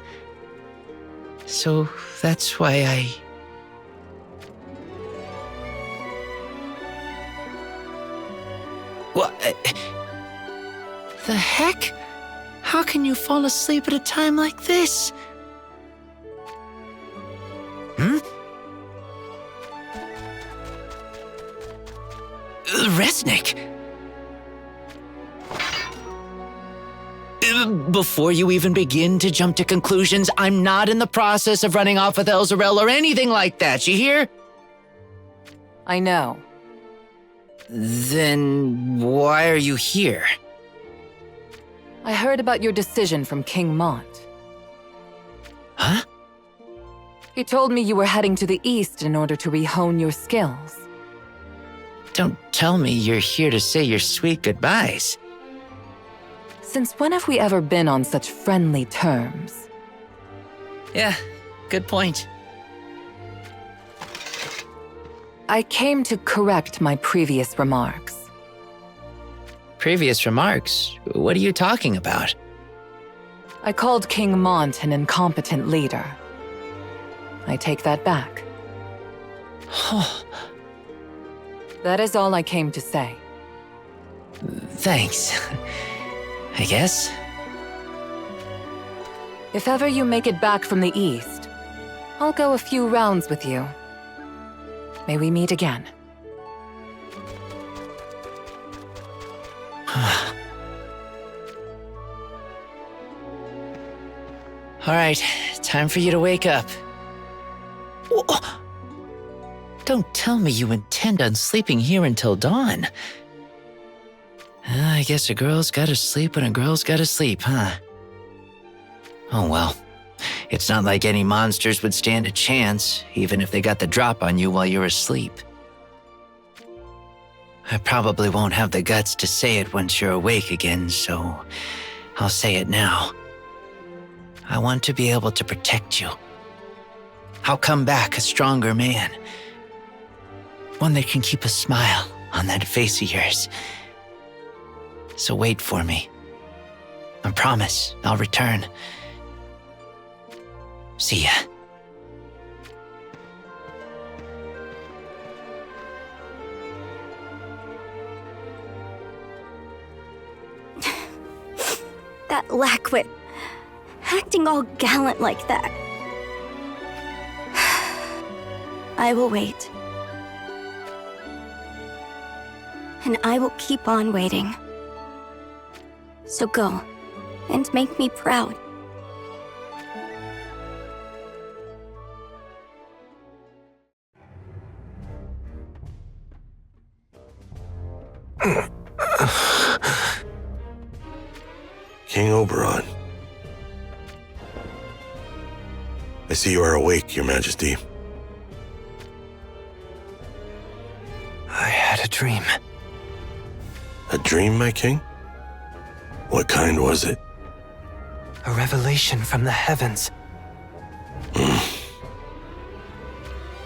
So that's why What? The heck? How can you fall asleep at a time like this? Resnick! Before you even begin to jump to conclusions, I'm not in the process of running off with Elzarel or anything like that, you hear? I know. Then why are you here? I heard about your decision from King Mont. Huh? He told me you were heading to the east in order to rehone your skills. Don't tell me you're here to say your sweet goodbyes. Since when have we ever been on such friendly terms? Yeah, good point. I came to correct my previous remarks. Previous remarks? What are you talking about? I called King Mont an incompetent leader. I take that back. That is all I came to say. Thanks. I guess. If ever you make it back from the east, I'll go a few rounds with you. May we meet again. All right, time for you to wake up. Don't tell me you intend on sleeping here until dawn. I guess a girl's gotta sleep when a girl's gotta sleep, huh? Oh well. It's not like any monsters would stand a chance, even if they got the drop on you while you're asleep. I probably won't have the guts to say it once you're awake again, so I'll say it now. I want to be able to protect you. I'll come back a stronger man. One that can keep a smile on that face of yours. So wait for me. I promise I'll return. See ya. That lackwit, acting all gallant like that. I will wait. And I will keep on waiting. So go, and make me proud. King Oberon. I see you are awake, Your Majesty. I had a dream. A dream, my king? What kind was it? A revelation from the heavens.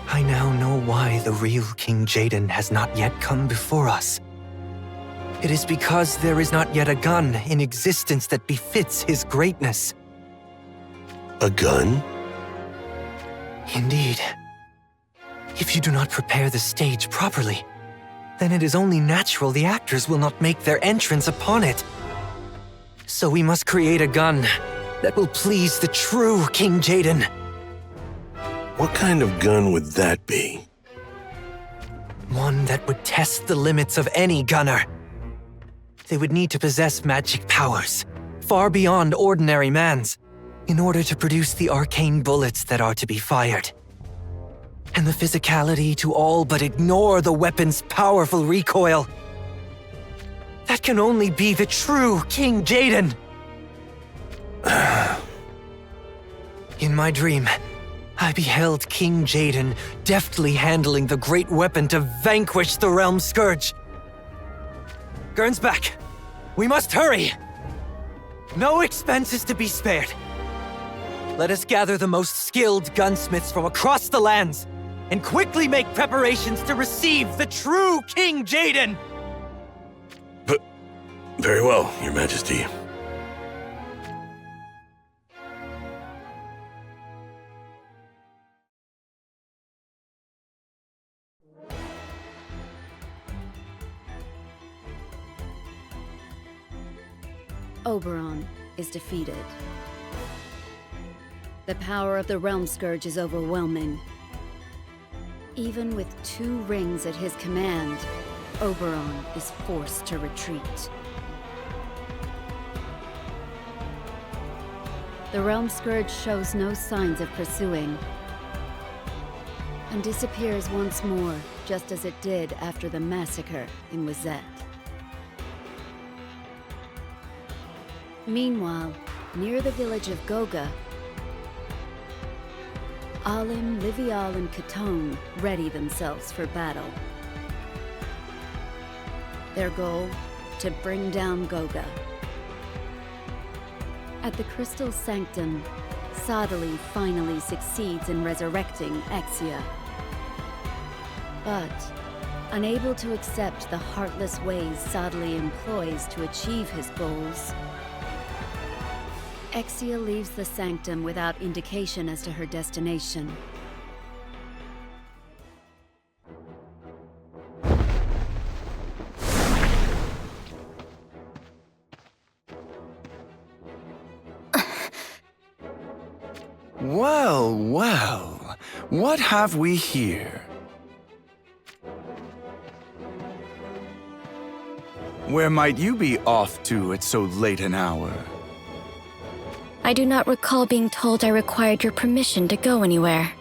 I now know why the real King Jaden has not yet come before us. It is because there is not yet a gun in existence that befits his greatness. A gun? Indeed. If you do not prepare the stage properly, then it is only natural the actors will not make their entrance upon it. So we must create a gun that will please the true King Jaden. What kind of gun would that be? One that would test the limits of any gunner. They would need to possess magic powers, far beyond ordinary man's, in order to produce the arcane bullets that are to be fired. And the physicality to all but ignore the weapon's powerful recoil. That can only be the true King Jaden. In my dream, I beheld King Jaden deftly handling the great weapon to vanquish the Realm Scourge. Gernsback, we must hurry! No expense is to be spared. Let us gather the most skilled gunsmiths from across the lands and quickly make preparations to receive the true King Jaden! But very well, Your Majesty. Oberon is defeated. The power of the Realm Scourge is overwhelming. Even with 2 rings at his command, Oberon is forced to retreat. The Realm Scourge shows no signs of pursuing, and disappears once more, just as it did after the massacre in Wizette. Meanwhile, near the village of Goga, Alim, Livial, and Katone ready themselves for battle. Their goal? To bring down Goga. At the Crystal Sanctum, Sadali finally succeeds in resurrecting Exia. But, unable to accept the heartless ways Sadali employs to achieve his goals, Exia leaves the Sanctum without indication as to her destination. Well, well, what have we here? Where might you be off to at so late an hour? I do not recall being told I required your permission to go anywhere.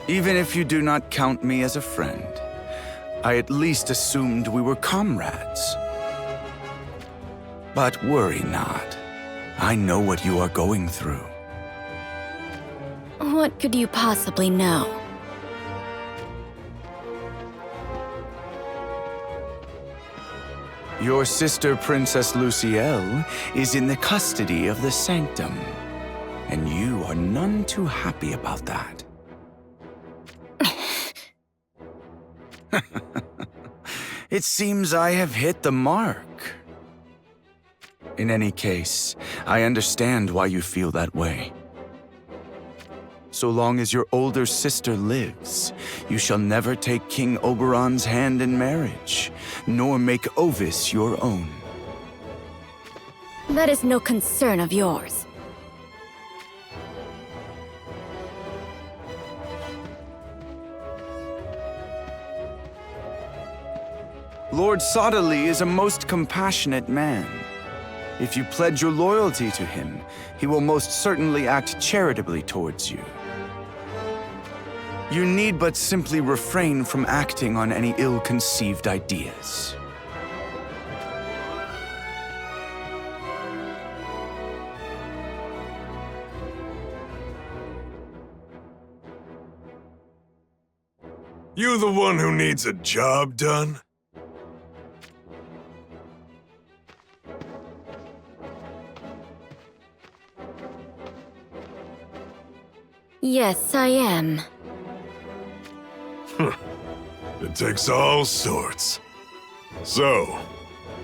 Even if you do not count me as a friend, I at least assumed we were comrades. But worry not. I know what you are going through. What could you possibly know? Your sister, Princess Lucielle, is in the custody of the Sanctum, and you are none too happy about that. It seems I have hit the mark. In any case, I understand why you feel that way. So long as your older sister lives, you shall never take King Oberon's hand in marriage, nor make Ovis your own. That is no concern of yours. Lord Sadali is a most compassionate man. If you pledge your loyalty to him, he will most certainly act charitably towards you. You need but simply refrain from acting on any ill-conceived ideas. You the one who needs a job done? Yes, I am. It takes all sorts. So,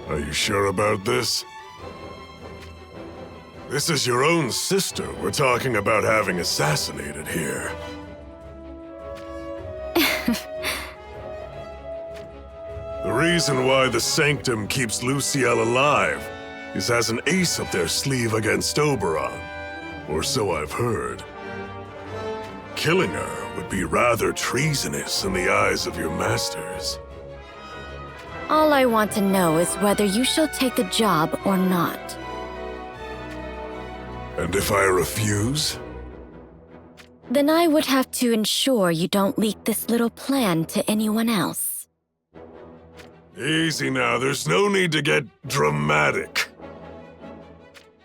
are you sure about this? This is your own sister we're talking about having assassinated here. The reason why the Sanctum keeps Lucielle alive is as an ace up their sleeve against Oberon. Or so I've heard. Killing her would be rather treasonous in the eyes of your masters. All I want to know is whether you shall take the job or not. And if I refuse? Then I would have to ensure you don't leak this little plan to anyone else. Easy now, there's no need to get dramatic.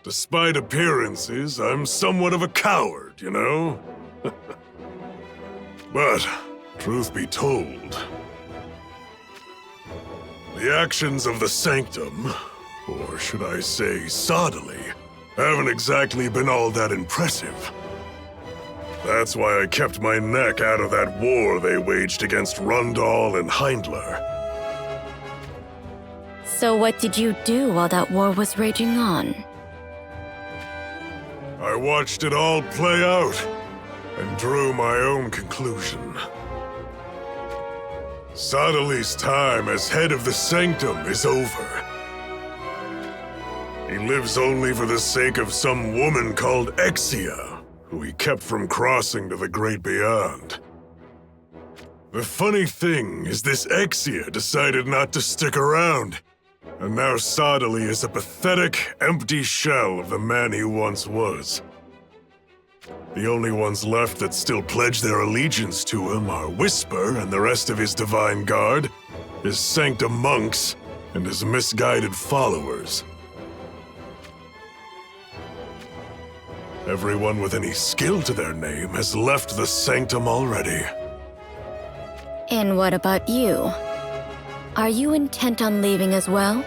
Despite appearances, I'm somewhat of a coward, you know? But, truth be told, the actions of the Sanctum, or should I say Sadali, haven't exactly been all that impressive. That's why I kept my neck out of that war they waged against Rundal and Heindler. So what did you do while that war was raging on? I watched it all play out, and drew my own conclusion. Sadali's time as head of the Sanctum is over. He lives only for the sake of some woman called Exia, who he kept from crossing to the great beyond. The funny thing is this Exia decided not to stick around, and now Sadali is a pathetic, empty shell of the man he once was. The only ones left that still pledge their allegiance to him are Whisper and the rest of his Divine Guard, his Sanctum monks, and his misguided followers. Everyone with any skill to their name has left the Sanctum already. And what about you? Are you intent on leaving as well?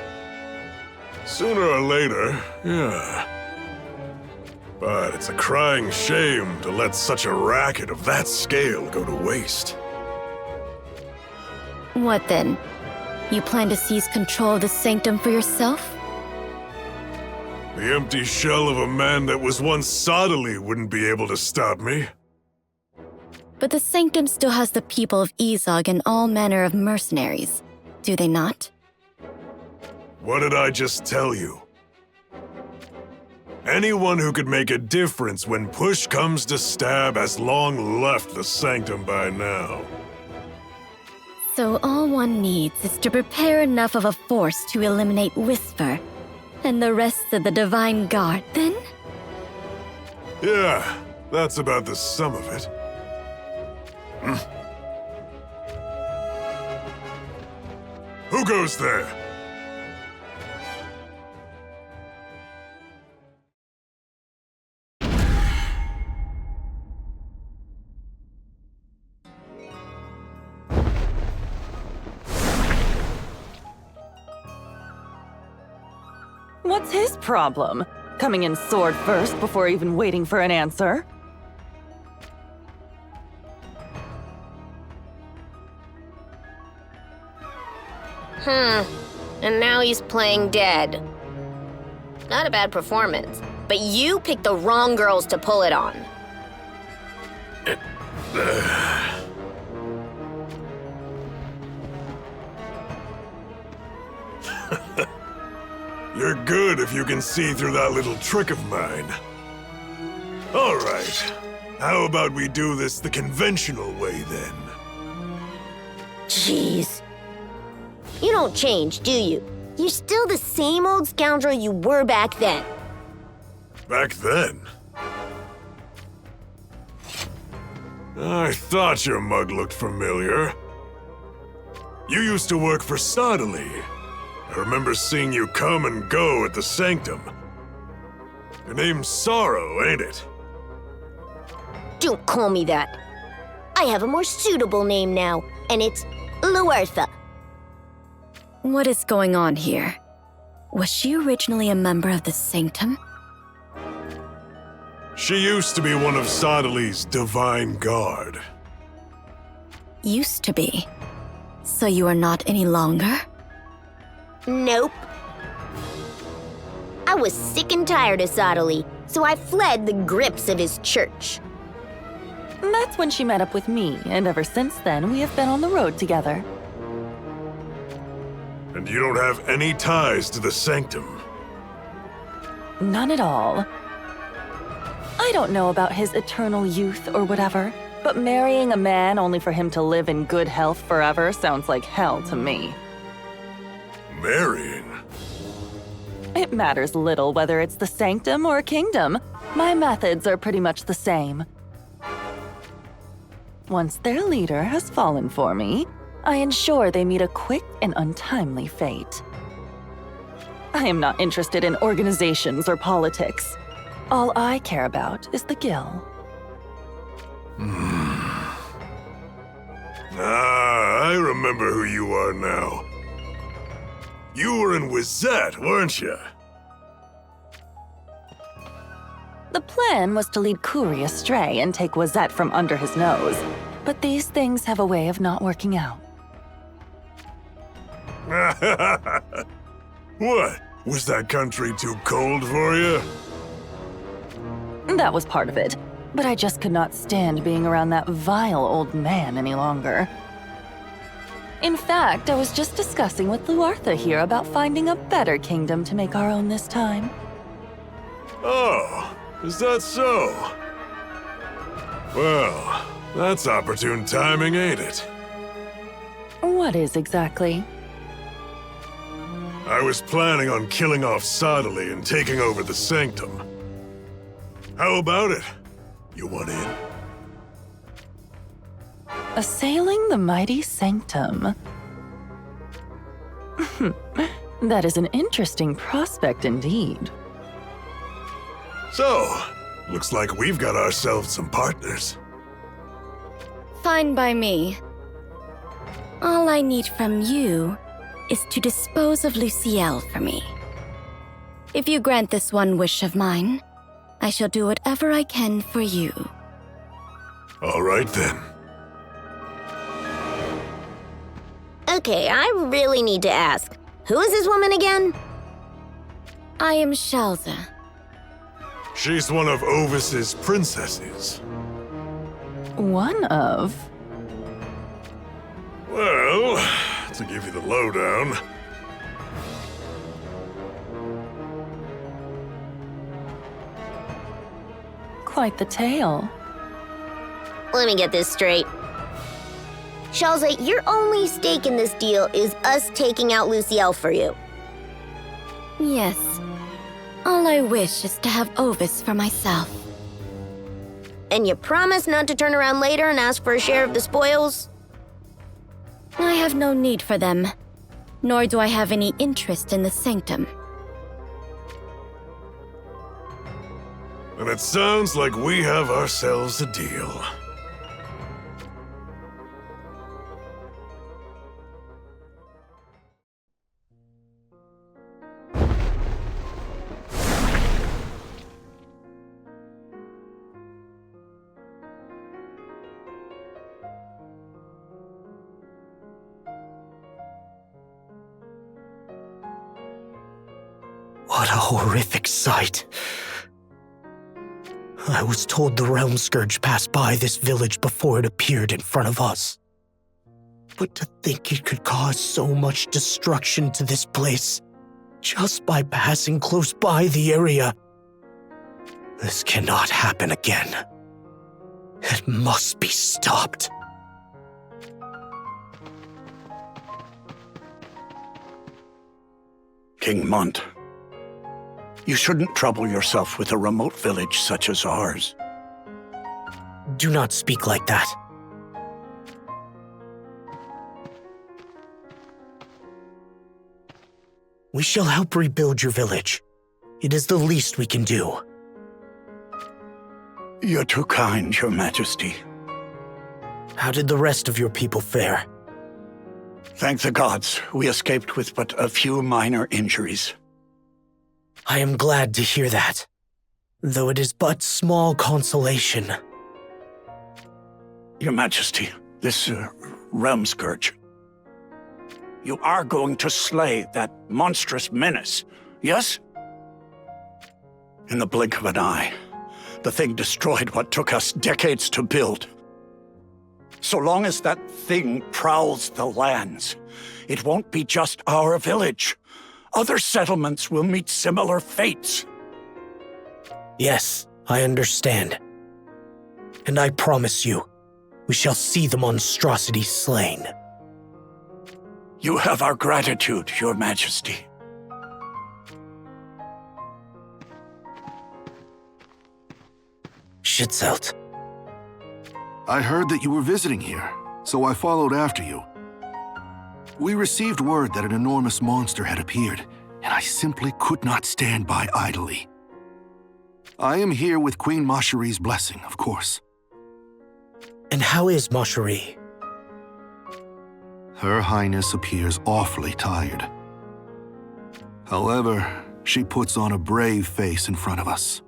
Sooner or later, yeah. But it's a crying shame to let such a racket of that scale go to waste. What then? You plan to seize control of the sanctum for yourself? The empty shell of a man that was once Sodali wouldn't be able to stop me. But the sanctum still has the people of Izog and all manner of mercenaries, do they not? What did I just tell you? Anyone who could make a difference when push comes to stab has long left the sanctum by now. So all one needs is to prepare enough of a force to eliminate Whisper and the rest of the Divine Guard, then? Yeah, that's about the sum of it. Who goes there? What's his problem? Coming in sword first before even waiting for an answer? And now he's playing dead. Not a bad performance, but you picked the wrong girls to pull it on. You're good if you can see through that little trick of mine. All right. How about we do this the conventional way, then? Jeez. You don't change, do you? You're still the same old scoundrel you were back then. Back then? I thought your mug looked familiar. You used to work for Sodali. I remember seeing you come and go at the Sanctum. Your name's Sorrow, ain't it? Don't call me that. I have a more suitable name now, and it's Luertha. What is going on here? Was she originally a member of the Sanctum? She used to be one of Sodali's Divine Guard. Used to be. So you are not any longer? Nope. I was sick and tired of Sodali, so I fled the grips of his church. That's when she met up with me, and ever since then, we have been on the road together. And you don't have any ties to the Sanctum? None at all. I don't know about his eternal youth or whatever, but marrying a man only for him to live in good health forever sounds like hell to me. Marrying? It matters little whether it's the Sanctum or a kingdom. My methods are pretty much the same. Once their leader has fallen for me, I ensure they meet a quick and untimely fate. I am not interested in organizations or politics. All I care about is the Guild. I remember who you are now. You were in Wizette, weren't you? The plan was to lead Kuri astray and take Wizette from under his nose, but these things have a way of not working out. What? Was that country too cold for you? That was part of it, but I just could not stand being around that vile old man any longer. In fact, I was just discussing with Luertha here about finding a better kingdom to make our own this time. Oh, is that so? Well, that's opportune timing, ain't it? What is exactly? I was planning on killing off Sodali and taking over the Sanctum. How about it? You want in? Assailing the mighty Sanctum. That is an interesting prospect indeed. So, looks like we've got ourselves some partners. Fine by me. All I need from you is to dispose of Luciel for me. If you grant this one wish of mine, I shall do whatever I can for you. All right then. Okay, I really need to ask. Who is this woman again? I am Shalza. She's one of Ovis's princesses. One of? Well, to give you the lowdown, Quite the tale. Let me get this straight. Shalza, your only stake in this deal is us taking out Luciel for you. Yes. All I wish is to have Ovis for myself. And you promise not to turn around later and ask for a share of the spoils? I have no need for them, nor do I have any interest in the sanctum. and it sounds like we have ourselves a deal. What a horrific sight. I was told the Realm Scourge passed by this village before it appeared in front of us. But to think it could cause so much destruction to this place just by passing close by the area. This cannot happen again. It must be stopped. King Mont, you shouldn't trouble yourself with a remote village such as ours. Do not speak like that. We shall help rebuild your village. It is the least we can do. You're too kind, Your Majesty. How did the rest of your people fare? Thank the gods, we escaped with but a few minor injuries. I am glad to hear that, though it is but small consolation. Your Majesty, this Realm Scourge. You are going to slay that monstrous menace, yes? In the blink of an eye, the thing destroyed what took us decades to build. So long as that thing prowls the lands, it won't be just our village. Other settlements will meet similar fates. Yes, I understand. And I promise you, we shall see the monstrosity slain. You have our gratitude, Your Majesty. Schitzelt. I heard that you were visiting here, so I followed after you. We received word that an enormous monster had appeared, and I simply could not stand by idly. I am here with Queen Masheri's blessing, of course. And how is Masheri? Her Highness appears awfully tired. However, she puts on a brave face in front of us.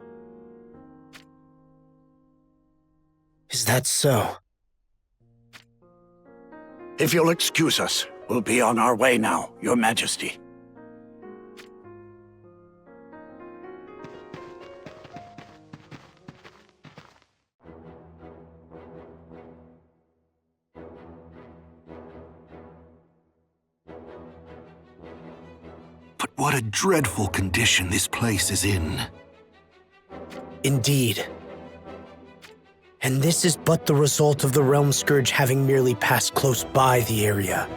Is that so? If you'll excuse us, we'll be on our way now, Your Majesty. But what a dreadful condition this place is in. Indeed. And this is but the result of the Realm Scourge having merely passed close by the area.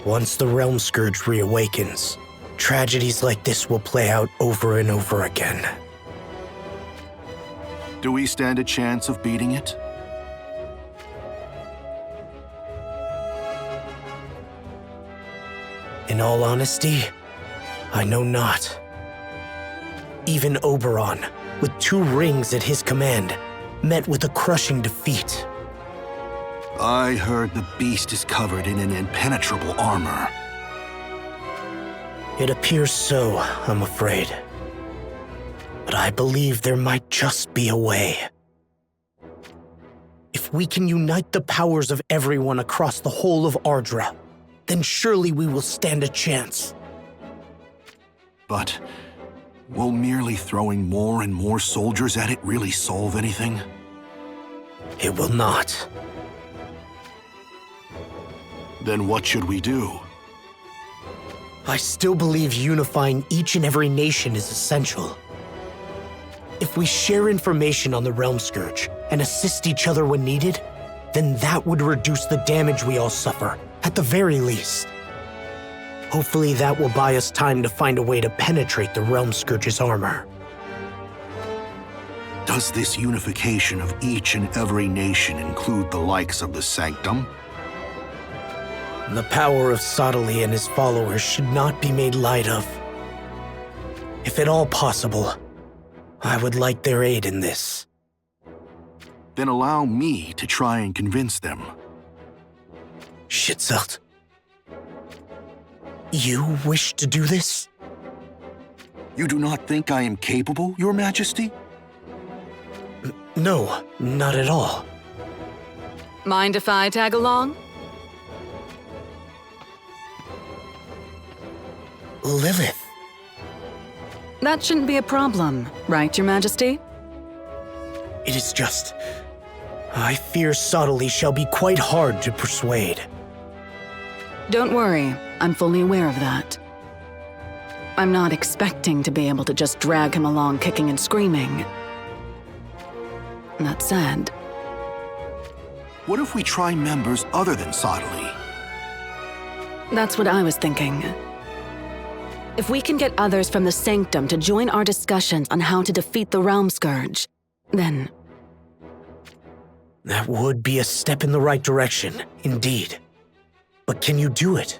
Once the Realm Scourge reawakens, tragedies like this will play out over and over again. Do we stand a chance of beating it? In all honesty, I know not. Even Oberon, with 2 rings at his command, met with a crushing defeat. I heard the beast is covered in an impenetrable armor. It appears so, I'm afraid. But I believe there might just be a way. If we can unite the powers of everyone across the whole of Ardra, then surely we will stand a chance. But will merely throwing more and more soldiers at it really solve anything? It will not. Then what should we do? I still believe unifying each and every nation is essential. If we share information on the Realm Scourge and assist each other when needed, then that would reduce the damage we all suffer, at the very least. Hopefully that will buy us time to find a way to penetrate the Realm Scourge's armor. Does this unification of each and every nation include the likes of the Sanctum? The power of Sodali and his followers should not be made light of. If at all possible, I would like their aid in this. Then allow me to try and convince them. Schitzelt. You wish to do this? You do not think I am capable, Your Majesty? No, not at all. Mind if I tag along? Lilith. That shouldn't be a problem, right, Your Majesty? It is just... I fear Sodali shall be quite hard to persuade. Don't worry, I'm fully aware of that. I'm not expecting to be able to just drag him along kicking and screaming. That said... What if we try members other than Sodali? That's what I was thinking. If we can get others from the Sanctum to join our discussions on how to defeat the Realm Scourge, then... That would be a step in the right direction, indeed. But can you do it?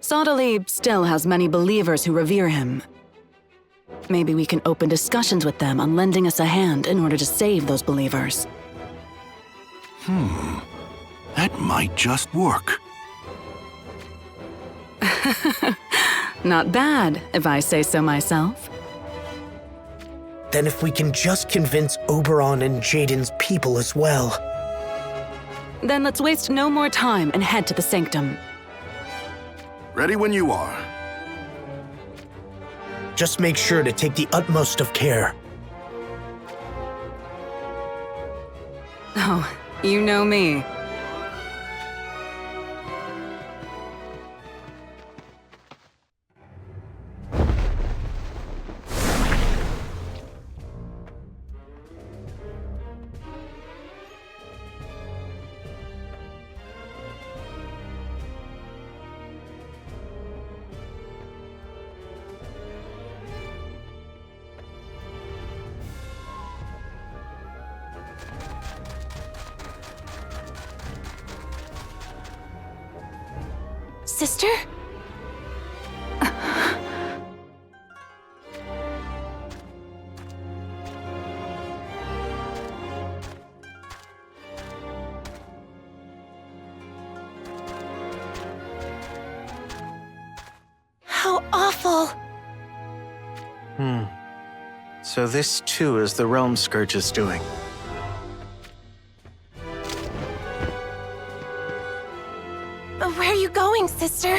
Sodali still has many believers who revere him. Maybe we can open discussions with them on lending us a hand in order to save those believers. That might just work. Not bad, if I say so myself. Then if we can just convince Oberon and Jaden's people as well. Then let's waste no more time and head to the Sanctum. Ready when you are. Just make sure to take the utmost of care. Oh, you know me. Sister? How awful! So this too is the Realm Scourge's doing. Where are you going, sister?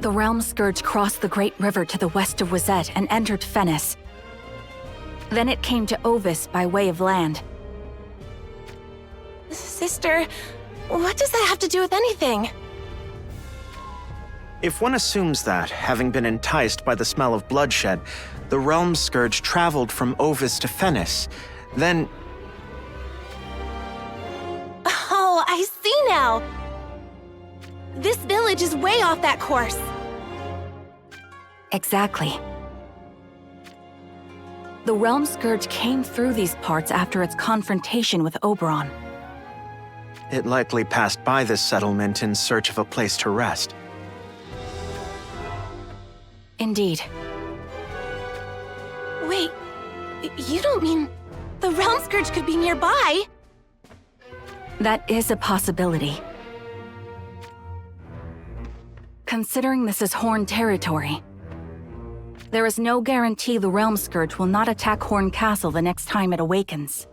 The Realm Scourge crossed the Great River to the west of Wizette and entered Fennis. Then it came to Ovis by way of land. Sister, what does that have to do with anything? If one assumes that, having been enticed by the smell of bloodshed, the Realm Scourge traveled from Ovis to Fennis, then... Oh, I see now! This village is way off that course. Exactly. The Realm Scourge came through these parts after its confrontation with Oberon. It likely passed by this settlement in search of a place to rest. Indeed. Wait, you don't mean the Realm Scourge could be nearby? That is a possibility. Considering this is Horn territory, there is no guarantee the Realm Scourge will not attack Horn Castle the next time it awakens.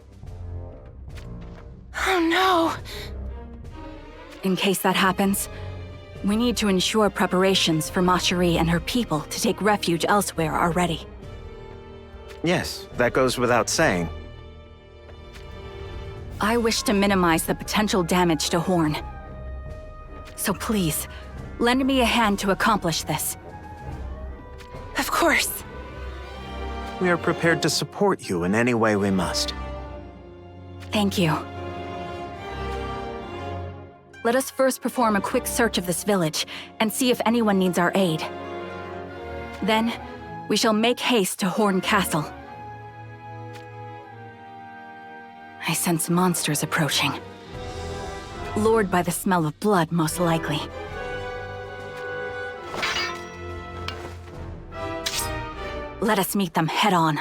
Oh no! In case that happens, we need to ensure preparations for Ma Cherie and her people to take refuge elsewhere are ready. Yes, that goes without saying. I wish to minimize the potential damage to Horn. So please, lend me a hand to accomplish this. Of course. We are prepared to support you in any way we must. Thank you. Let us first perform a quick search of this village and see if anyone needs our aid. Then, we shall make haste to Horn Castle. I sense monsters approaching. Lured by the smell of blood, most likely. Let us meet them head on.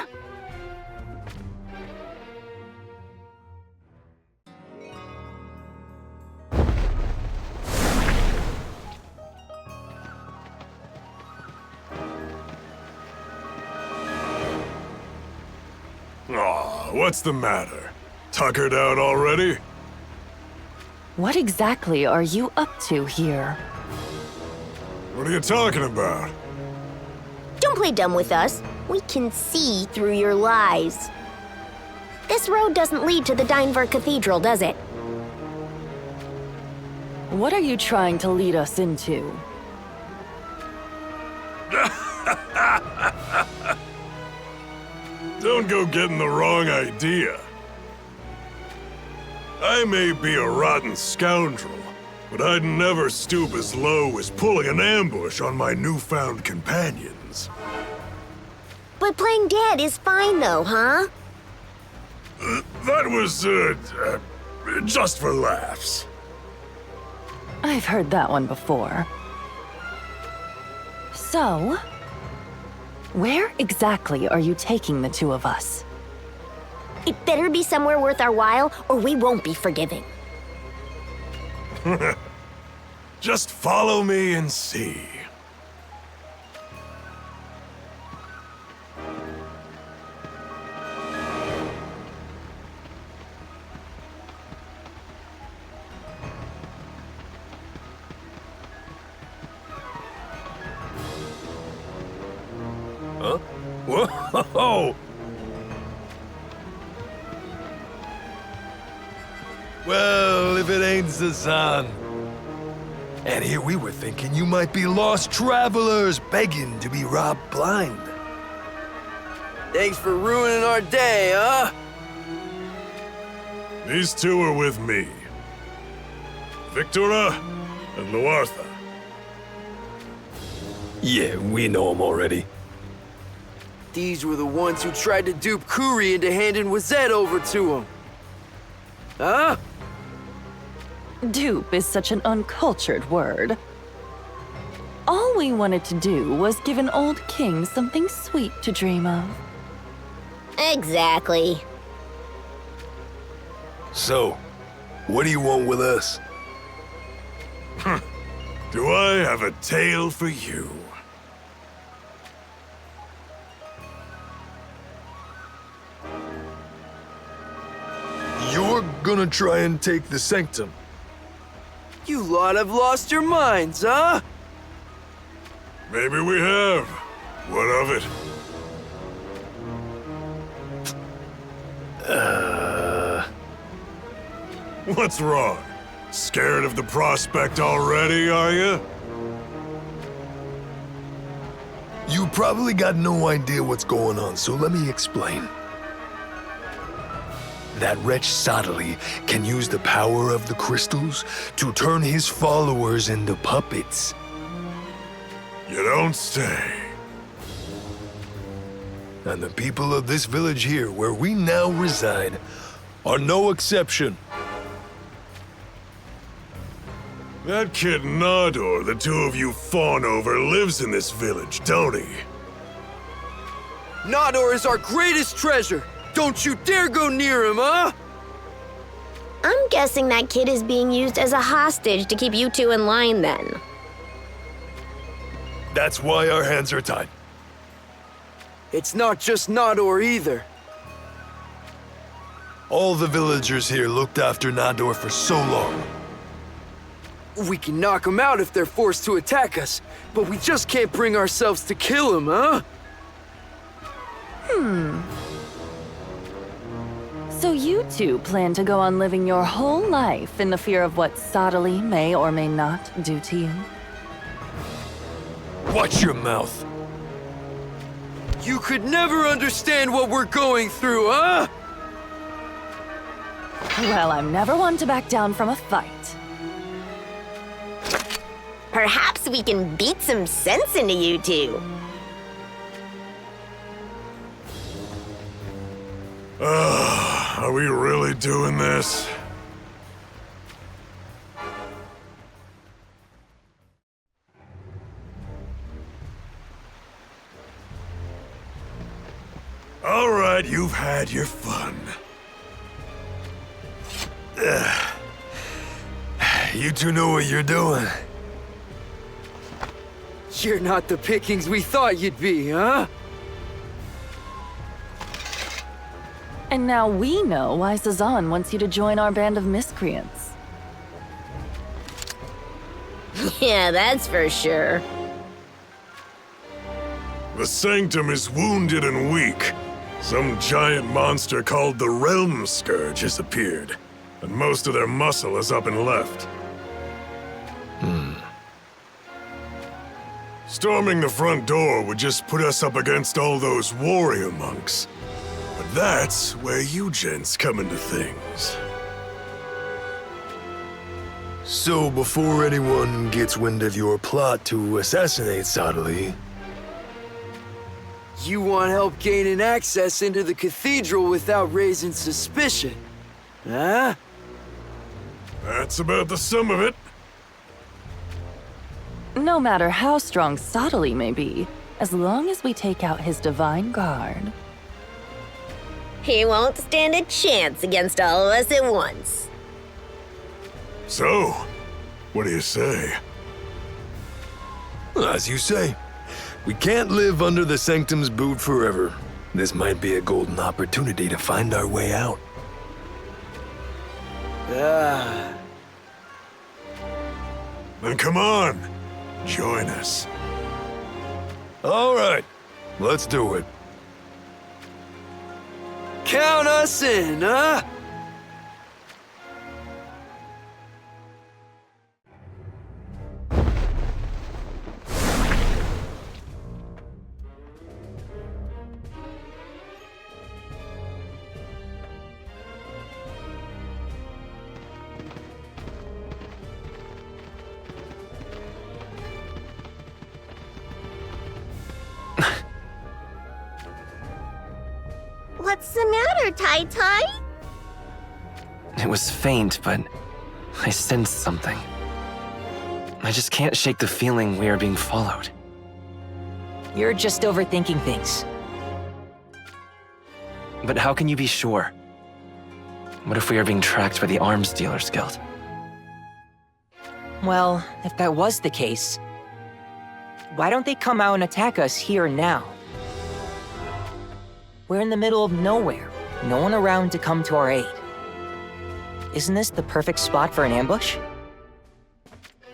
Aw, what's the matter? Tuckered out already? What exactly are you up to here? What are you talking about? Don't play dumb with us. We can see through your lies. This road doesn't lead to the Dynvar Cathedral, does it? What are you trying to lead us into? Don't go getting the wrong idea. I may be a rotten scoundrel, but I'd never stoop as low as pulling an ambush on my newfound companions. But playing dead is fine though, huh? That was, just for laughs. I've heard that one before. So, where exactly are you taking the two of us? It better be somewhere worth our while, or we won't be forgiving. Just follow me and see. Huh? Whoa! Well, if it ain't Zazan. And here we were thinking you might be lost travelers begging to be robbed blind. Thanks for ruining our day, huh? These two are with me. Victora and Luartha. Yeah, we know them already. These were the ones who tried to dupe Kuri into handing Wazette over to him. Huh? Dupe is such an uncultured word. All we wanted to do was give an old king something sweet to dream of. Exactly. So, what do you want with us? Do I have a tale for you? You're gonna try and take the sanctum. You lot have lost your minds, huh? Maybe we have. What of it? What's wrong? Scared of the prospect already, are you? You probably got no idea what's going on, so let me explain. That wretch Sadali can use the power of the crystals to turn his followers into puppets. You don't say. And the people of this village here, where we now reside, are no exception. That kid Nador the two of you fawn over lives in this village, don't he? Nador is our greatest treasure! Don't you dare go near him, huh? I'm guessing that kid is being used as a hostage to keep you two in line then. That's why our hands are tied. It's not just Nador either. All the villagers here looked after Nador for so long. We can knock them out if they're forced to attack us, but we just can't bring ourselves to kill him, huh? So you two plan to go on living your whole life in the fear of what Sadali may or may not do to you? Watch your mouth. You could never understand what we're going through, huh? Well, I'm never one to back down from a fight. Perhaps we can beat some sense into you two. Are we really doing this? All right, you've had your fun. You two know what you're doing. You're not the pickings we thought you'd be, huh? And now we know why Sazan wants you to join our band of miscreants. Yeah, that's for sure. The Sanctum is wounded and weak. Some giant monster called the Realm Scourge has appeared, and most of their muscle is up and left. Storming the front door would just put us up against all those warrior monks. But that's where you gents come into things. So before anyone gets wind of your plot to assassinate Sadali, You want help gaining access into the cathedral without raising suspicion, huh? That's about the sum of it. No matter how strong Sadali may be, as long as we take out his divine guard. He won't stand a chance against all of us at once. So, what do you say? As you say, we can't live under the Sanctum's boot forever. This might be a golden opportunity to find our way out. Then come on, join us. All right, let's do it. Count us in, huh? What's the matter, Tai Tai? It was faint, but I sensed something. I just can't shake the feeling we are being followed. You're just overthinking things. But how can you be sure? What if we are being tracked by the Arms Dealers Guild? Well, if that was the case, why don't they come out and attack us here and now? We're in the middle of nowhere, no one around to come to our aid. Isn't this the perfect spot for an ambush?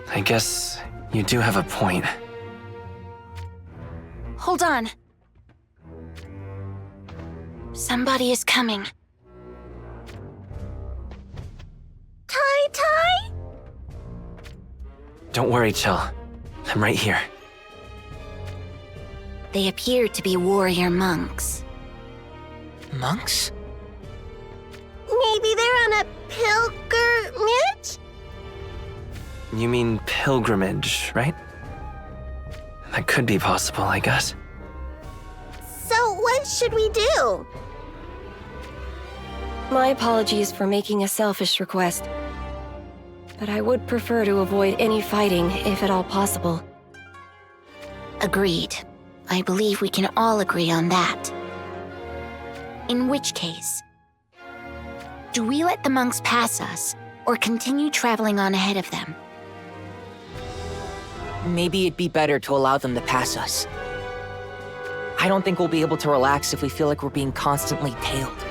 I guess you do have a point. Hold on. Somebody is coming. Tai Tai? Don't worry, Chell. I'm right here. They appear to be warrior monks. Monks? Maybe they're on a pilgrimage? You mean pilgrimage, right? That could be possible, I guess. So what should we do? My apologies for making a selfish request. but I would prefer to avoid any fighting, if at all possible. Agreed. I believe we can all agree on that. In which case, do we let the monks pass us, or continue traveling on ahead of them? Maybe it'd be better to allow them to pass us. I don't think we'll be able to relax if we feel like we're being constantly tailed.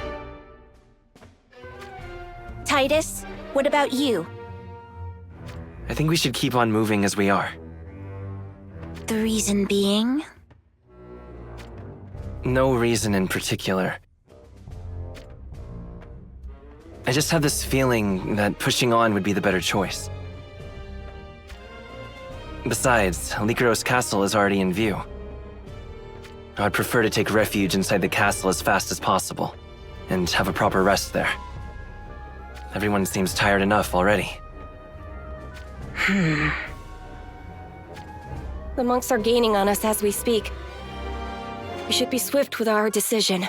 Titus, what about you? I think we should keep on moving as we are. The reason being? No reason in particular. I just have this feeling that pushing on would be the better choice. Besides, Lycaros Castle is already in view. I'd prefer to take refuge inside the castle as fast as possible, and have a proper rest there. Everyone seems tired enough already. The monks are gaining on us as we speak. We should be swift with our decision.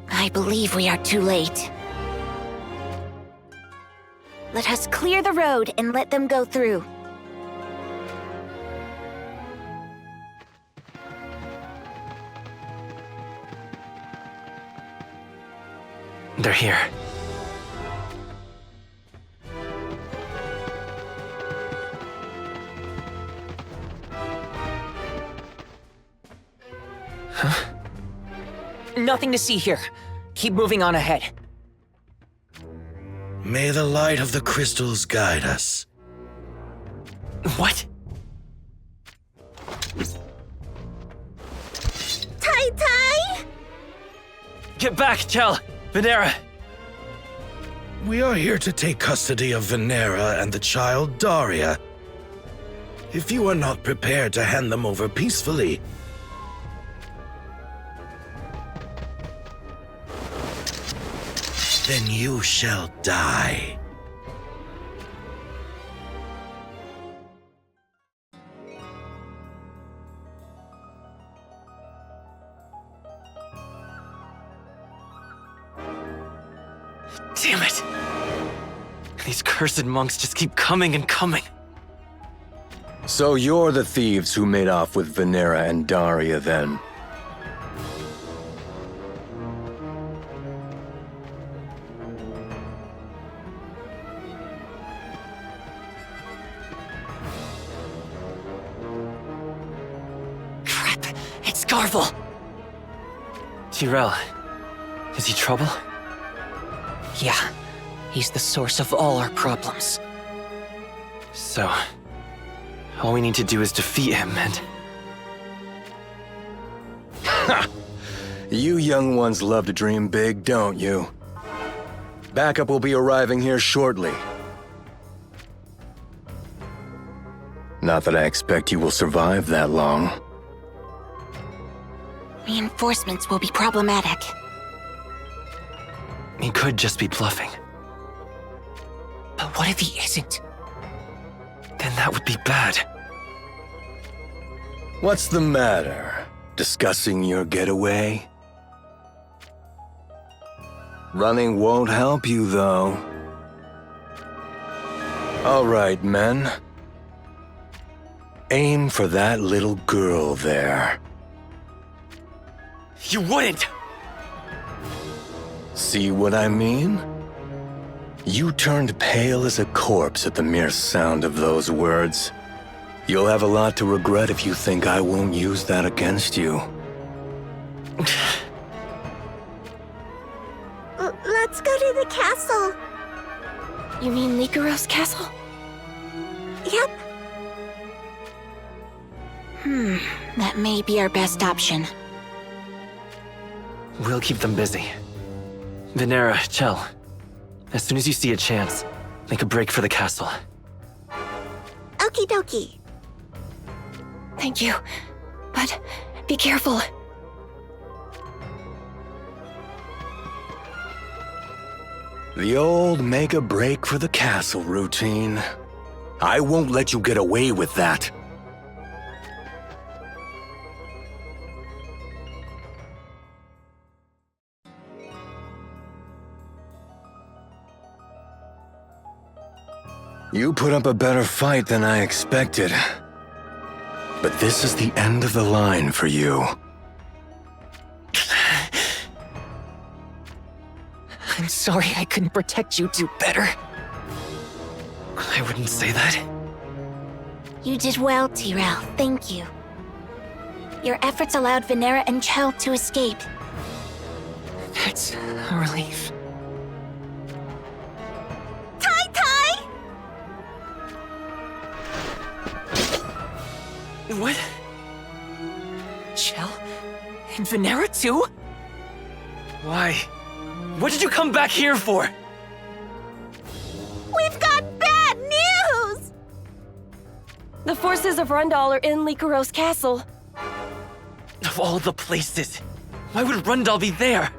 I believe we are too late. Let us clear the road and let them go through. They're here. Huh? Nothing to see here. Keep moving on ahead. May the light of the crystals guide us. What? Tai! Get back, Chell! Venera! We are here to take custody of Venera and the child Daria. If you are not prepared to hand them over peacefully, then you shall die. Damn it! These cursed monks just keep coming and coming. So you're the thieves who made off with Venera and Daria, then? Crap! It's Garvel! Tyrell, is he trouble? Yeah, he's the source of all our problems. So, all we need to do is defeat him and... Ha! You young ones love to dream big, don't you? Backup will be arriving here shortly. Not that I expect you will survive that long. Reinforcements will be problematic. He could just be bluffing. But what if he isn't? Then that would be bad. What's the matter? Discussing your getaway? Running won't help you, though. All right, men. Aim for that little girl there. You wouldn't! See what I mean? You turned pale as a corpse at the mere sound of those words. You'll have a lot to regret if you think I won't use that against you. Let's go to the castle. You mean Lycaros Castle? Yep. That may be our best option. We'll keep them busy. Venera, Chell, as soon as you see a chance, make a break for the castle. Okie dokie. Thank you. But be careful. The old make a break for the castle routine. I won't let you get away with that. You put up a better fight than I expected. But this is the end of the line for you. I'm sorry I couldn't protect you two better. I wouldn't say that. You did well, Tyrell. Thank you. Your efforts allowed Venera and Chell to escape. That's a relief. Tai! What? Chell? And Venera too? Why? What did you come back here for? We've got bad news! The forces of Rundal are in Lycaros Castle. Of all the places, why would Rundal be there?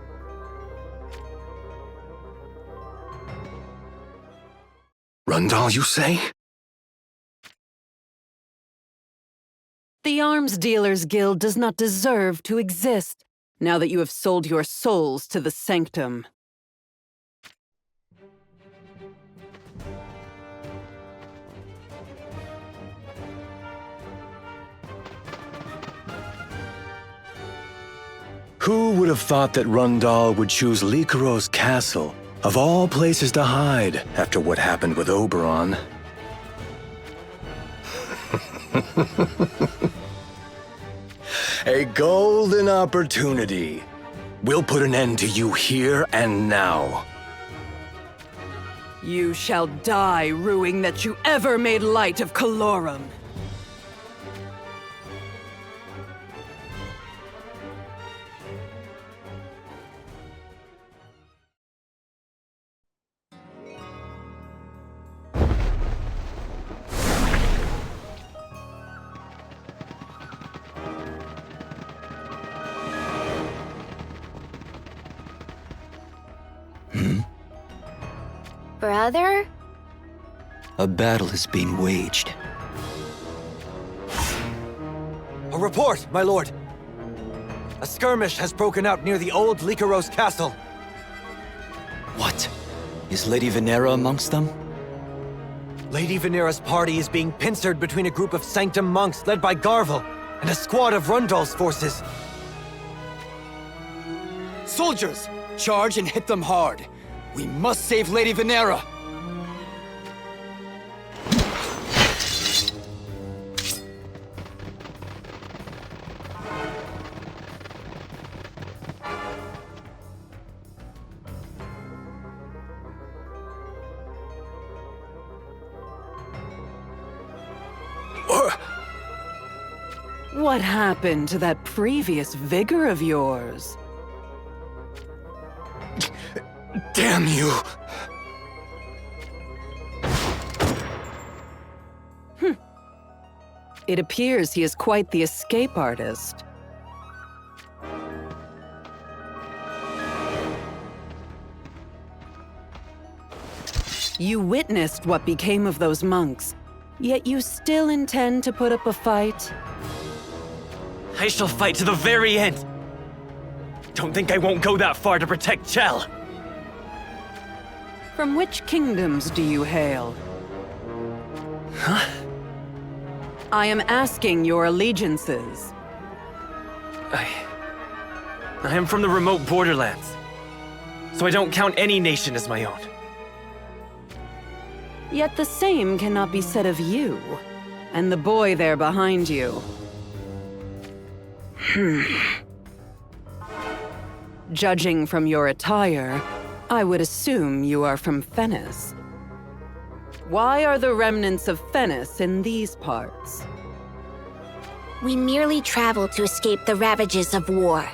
Rundal, you say? The Arms Dealers Guild does not deserve to exist, now that you have sold your souls to the Sanctum. Who would have thought that Rundal would choose Lycaros Castle, of all places to hide, after what happened with Oberon? A golden opportunity. We'll put an end to you here and now. You shall die, rueing that you ever made light of Calorum. Brother? A battle is being waged. A report, my lord. A skirmish has broken out near the old Lycaros castle. What? Is Lady Venera amongst them? Lady Venera's party is being pincered between a group of Sanctum monks led by Garvel and a squad of Rundal's forces. Soldiers, charge and hit them hard. We must save Lady Venera! What happened to that previous vigor of yours? Damn you! It appears he is quite the escape artist. You witnessed what became of those monks, yet you still intend to put up a fight? I shall fight to the very end. Don't think I won't go that far to protect Chell. From which kingdoms do you hail? Huh? I am asking your allegiances. I am from the remote borderlands, so I don't count any nation as my own. Yet the same cannot be said of you, and the boy there behind you. Judging from your attire, I would assume you are from Fennis. Why are the remnants of Fennis in these parts? We merely travel to escape the ravages of war.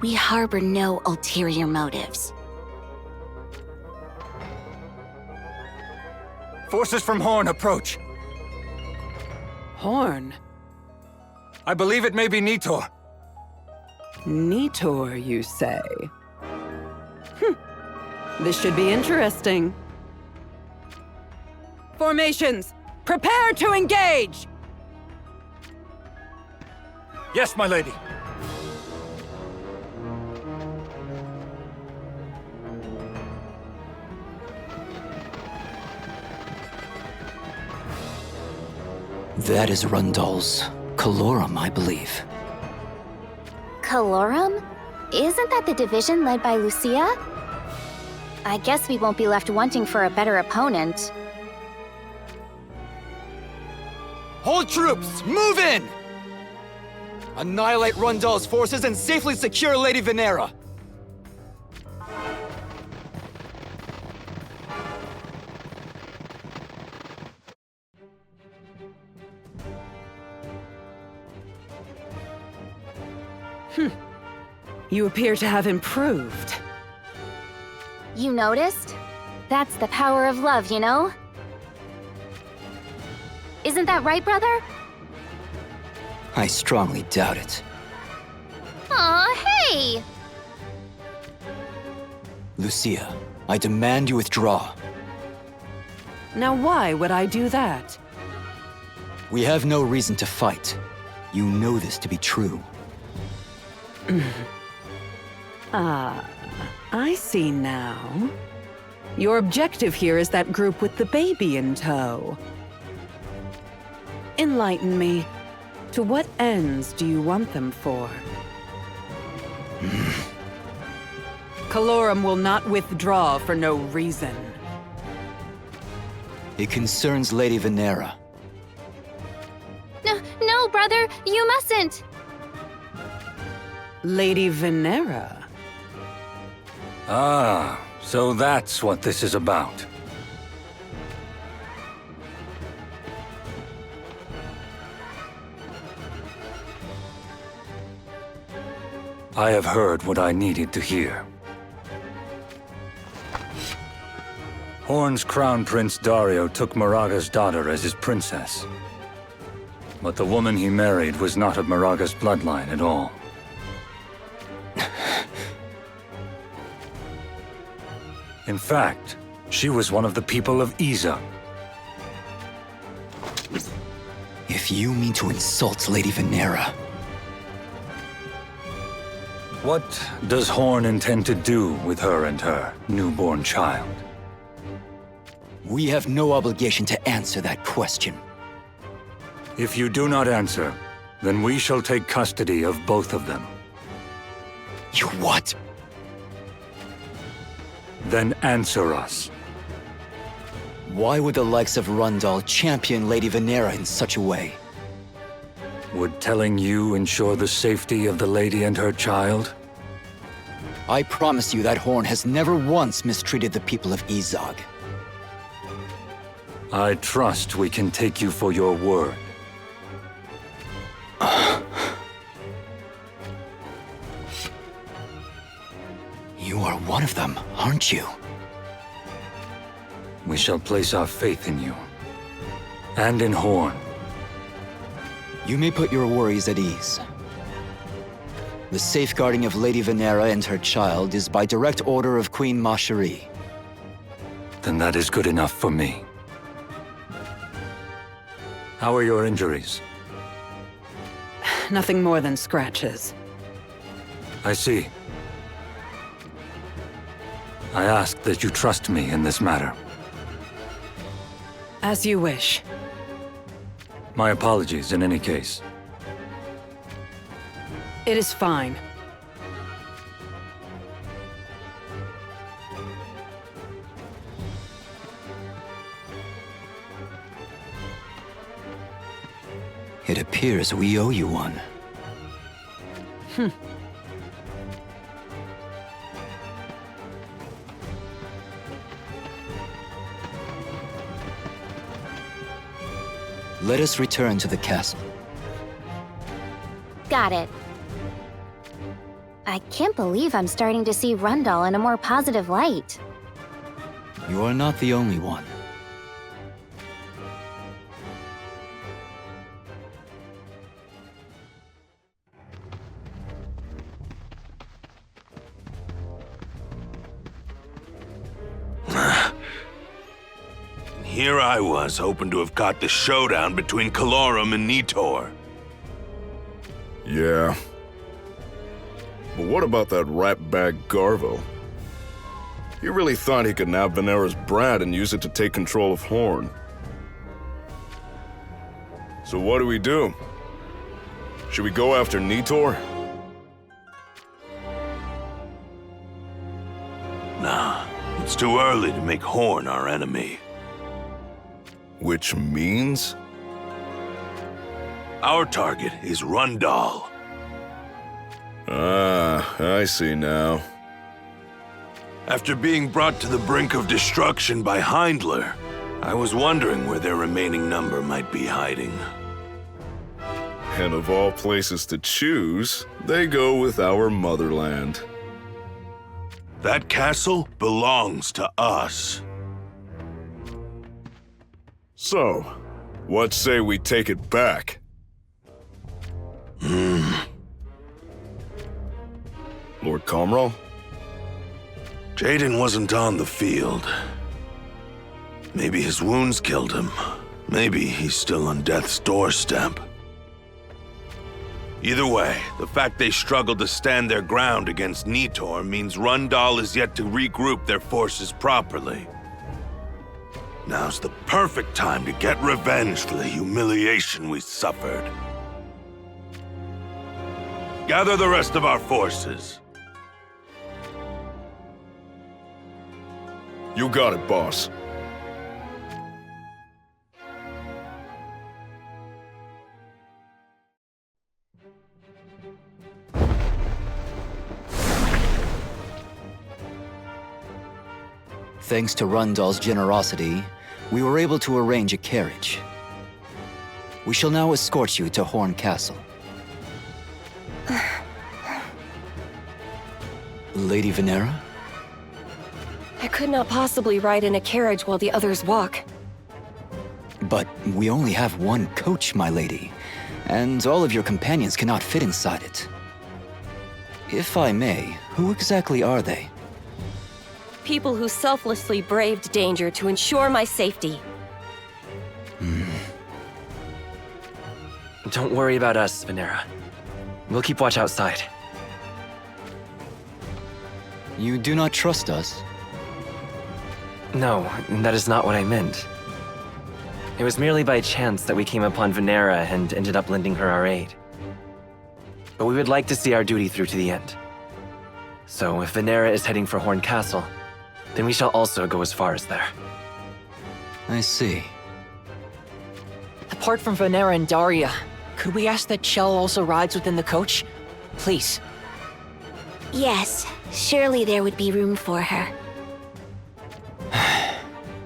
We harbor no ulterior motives. Forces from Horn approach. Horn? I believe it may be Nitor. Nitor, you say? This should be interesting. Formations! Prepare to engage! Yes, my lady. That is Rundal's Calorum, I believe. Calorum? Isn't that the division led by Lucia? I guess we won't be left wanting for a better opponent. Hold troops! Move in! Annihilate Rundal's forces and safely secure Lady Venera! You appear to have improved. You noticed? That's the power of love, you know? Isn't that right, brother? I strongly doubt it. Aw, hey! Lucia, I demand you withdraw. Now why would I do that? We have no reason to fight. You know this to be true. I see now. Your objective here is that group with the baby in tow. Enlighten me. To what ends do you want them for? Calorum will not withdraw for no reason. It concerns Lady Venera. No, brother, you mustn't! Lady Venera? Ah, so that's what this is about. I have heard what I needed to hear. Horn's Crown Prince Dario took Moraga's daughter as his princess. But the woman he married was not of Moraga's bloodline at all. In fact, she was one of the people of Iza. If you mean to insult Lady Venera... What does Horn intend to do with her and her newborn child? We have no obligation to answer that question. If you do not answer, then we shall take custody of both of them. You what? Then answer us. Why would the likes of Rundal champion Lady Venera in such a way? Would telling you ensure the safety of the lady and her child? I promise you that Horn has never once mistreated the people of Izog. I trust we can take you for your word. You are one of them, aren't you? We shall place our faith in you. And in Horn. You may put your worries at ease. The safeguarding of Lady Venera and her child is by direct order of Queen Macherie. Then that is good enough for me. How are your injuries? Nothing more than scratches. I see. I ask that you trust me in this matter. As you wish. My apologies in any case. It is fine. It appears we owe you one. Let us return to the castle. Got it. I can't believe I'm starting to see Rundal in a more positive light. You are not the only one. Here I was, hoping to have caught the showdown between Calorum and Nitor. Yeah. But what about that ratbag Garvel? He really thought he could nab Venera's brat and use it to take control of Horn. So what do we do? Should we go after Nitor? Nah, it's too early to make Horn our enemy. Which means? Our target is Rundal. Ah, I see now. After being brought to the brink of destruction by Heindler, I was wondering where their remaining number might be hiding. And of all places to choose, they go with our motherland. That castle belongs to us. So, what say we take it back? Lord Comral? Jaden wasn't on the field. Maybe his wounds killed him. Maybe he's still on death's doorstep. Either way, the fact they struggled to stand their ground against Nitor means Rundal is yet to regroup their forces properly. Now's the perfect time to get revenge for the humiliation we suffered. Gather the rest of our forces. You got it, boss. Thanks to Rundal's generosity, we were able to arrange a carriage. We shall now escort you to Horn Castle. Lady Venera? I could not possibly ride in a carriage while the others walk. But we only have one coach, my lady, and all of your companions cannot fit inside it. If I may, who exactly are they? People who selflessly braved danger to ensure my safety. Don't worry about us, Venera. We'll keep watch outside. You do not trust us? No, that is not what I meant. It was merely by chance that we came upon Venera and ended up lending her our aid. But we would like to see our duty through to the end. So if Venera is heading for Horn Castle, then we shall also go as far as there. I see. Apart from Venera and Daria, could we ask that Chell also rides within the coach? Please. Yes, surely there would be room for her.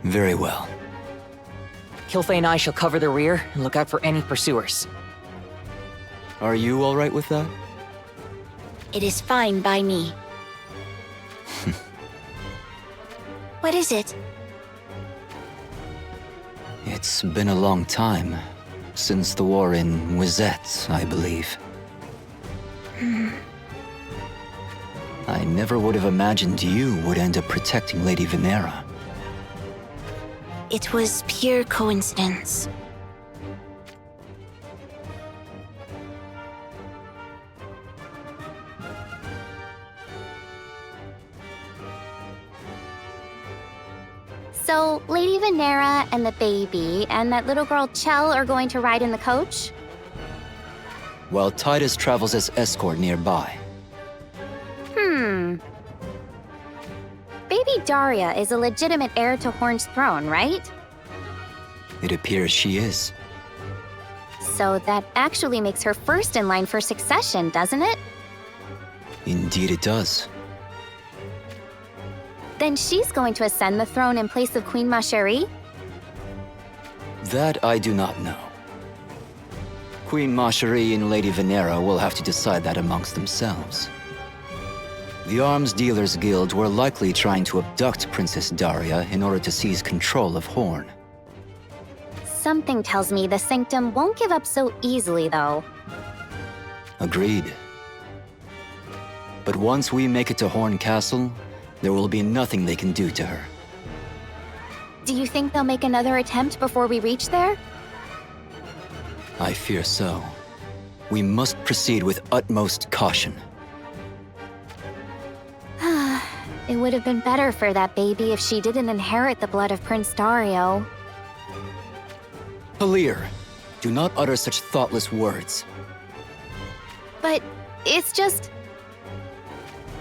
Very well. Kilfei and I shall cover the rear and look out for any pursuers. Are you all right with that? It is fine by me. What is it? It's been a long time. Since the war in Wizette, I believe. I never would have imagined you would end up protecting Lady Venera. It was pure coincidence. So, Lady Venera and the baby and that little girl Chell are going to ride in the coach? While Titus travels as escort nearby. Baby Daria is a legitimate heir to Horn's throne, right? It appears she is. So that actually makes her first in line for succession, doesn't it? Indeed it does. Then she's going to ascend the throne in place of Queen Macherie? That I do not know. Queen Macherie and Lady Venera will have to decide that amongst themselves. The Arms Dealers Guild were likely trying to abduct Princess Daria in order to seize control of Horn. Something tells me the Sanctum won't give up so easily, though. Agreed. But once we make it to Horn Castle, there will be nothing they can do to her. Do you think they'll make another attempt before we reach there? I fear so. We must proceed with utmost caution. It would have been better for that baby if she didn't inherit the blood of Prince Dario. Halir, Do not utter such thoughtless words. But it's just...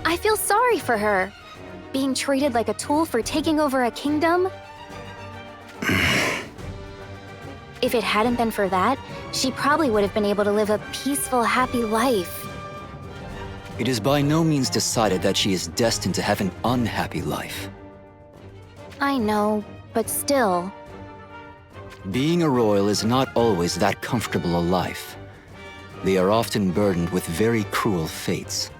I feel sorry for her. Being treated like a tool for taking over a kingdom. If it hadn't been for that, she probably would have been able to live a peaceful, happy life. It is by no means decided that she is destined to have an unhappy life. I know, but still. Being a royal is not always that comfortable a life. They are often burdened with very cruel fates.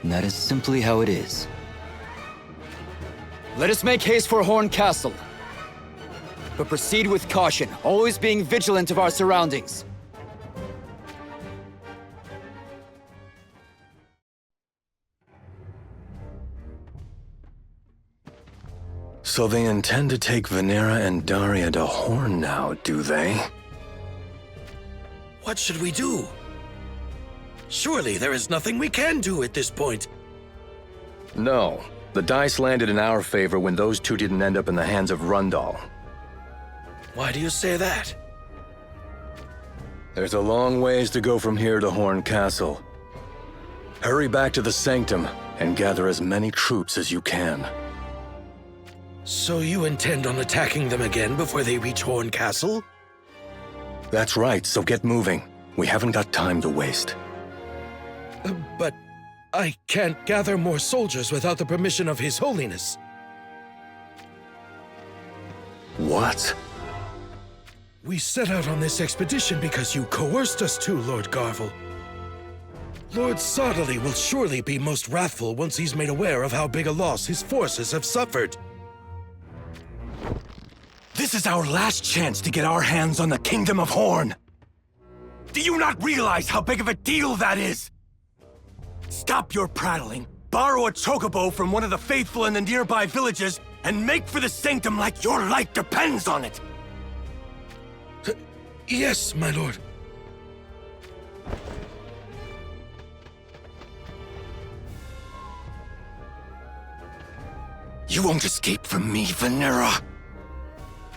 And that is simply how it is. Let us make haste for Horn Castle. But proceed with caution, always being vigilant of our surroundings. So they intend to take Venera and Daria to Horn now, do they? What should we do? Surely there is nothing we can do at this point. No. The dice landed in our favor when those two didn't end up in the hands of Rundal. Why do you say that? There's a long ways to go from here to Horn Castle. Hurry back to the Sanctum and gather as many troops as you can. So you intend on attacking them again before they reach Horn Castle? That's right, so get moving. We haven't got time to waste. But I can't gather more soldiers without the permission of His Holiness. What? We set out on this expedition because you coerced us to, Lord Garvel. Lord Sodali will surely be most wrathful once he's made aware of how big a loss his forces have suffered. This is our last chance to get our hands on the Kingdom of Horn. Do you not realize how big of a deal that is? Stop your prattling, borrow a chocobo from one of the faithful in the nearby villages, and make for the Sanctum like your life depends on it! Yes, my lord. You won't escape from me, Venera.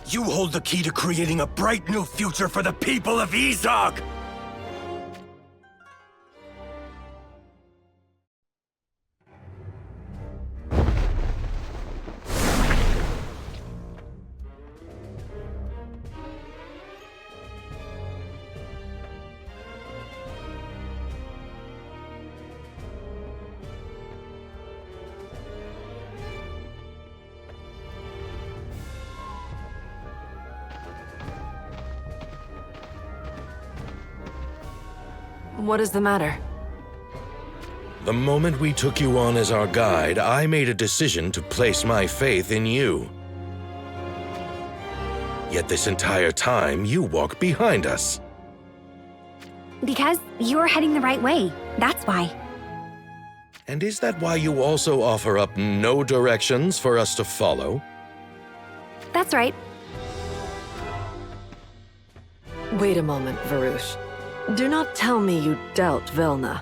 You hold the key to creating a bright new future for the people of Izog! What is the matter? The moment we took you on as our guide, I made a decision to place my faith in you. Yet this entire time, you walk behind us. Because you're heading the right way. That's why. And is that why you also offer up no directions for us to follow? That's right. Wait a moment, Varush. Do not tell me you dealt Velna.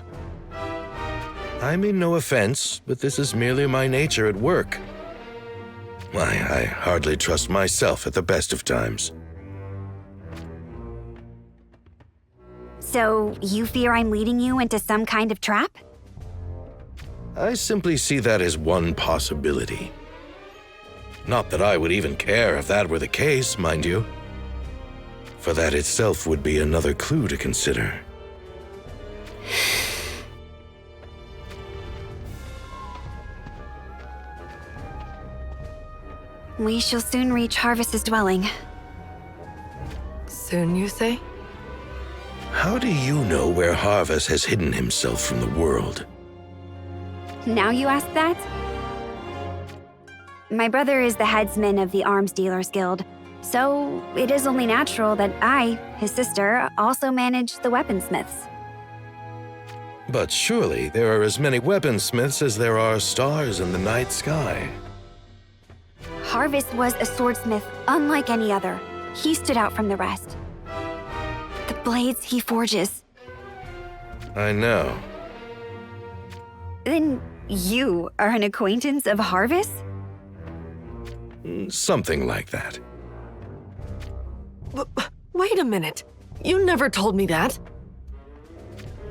I mean no offense, but this is merely my nature at work. I hardly trust myself at the best of times. So, you fear I'm leading you into some kind of trap? I simply see that as one possibility. Not that I would even care if that were the case, mind you. For that itself would be another clue to consider. We shall soon reach Harvest's dwelling. Soon, you say? How do you know where Harvest has hidden himself from the world? Now you ask that? My brother is the headsman of the Arms Dealers Guild, so it is only natural that I, his sister, also manage the weaponsmiths. But surely there are as many weaponsmiths as there are stars in the night sky. Harvest was a swordsmith unlike any other. He stood out from the rest. The blades he forges. I know. Then you are an acquaintance of Harvest? Something like that. Wait a minute. You never told me that.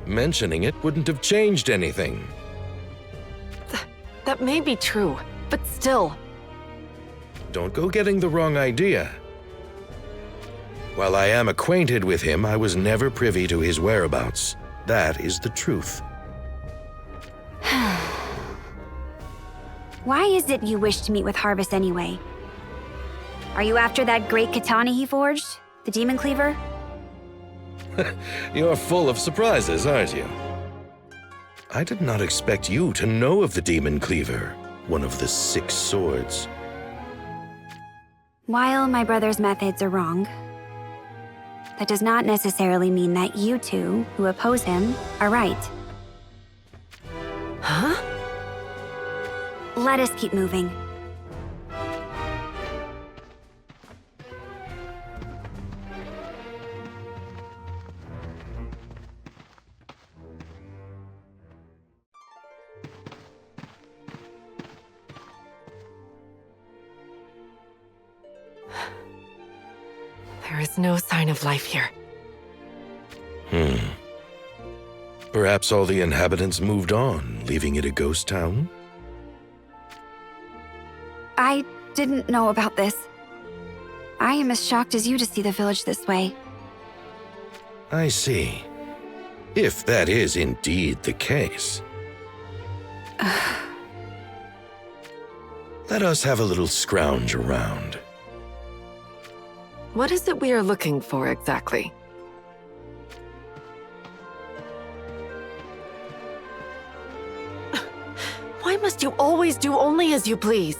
Mentioning it wouldn't have changed anything. That may be true, but still. Don't go getting the wrong idea. While I am acquainted with him, I was never privy to his whereabouts. That is the truth. Why is it you wish to meet with Harvest anyway? Are you after that great katana he forged? The Demon Cleaver? You're full of surprises, aren't you? I did not expect you to know of the Demon Cleaver, one of the 6 swords. While my brother's methods are wrong, that does not necessarily mean that you two, who oppose him, are right. Huh? Let us keep moving. There is no sign of life here. Perhaps all the inhabitants moved on, leaving it a ghost town? I didn't know about this. I am as shocked as you to see the village this way. I see. If that is indeed the case. Let us have a little scrounge around. What is it we are looking for exactly? Why must you always do only as you please?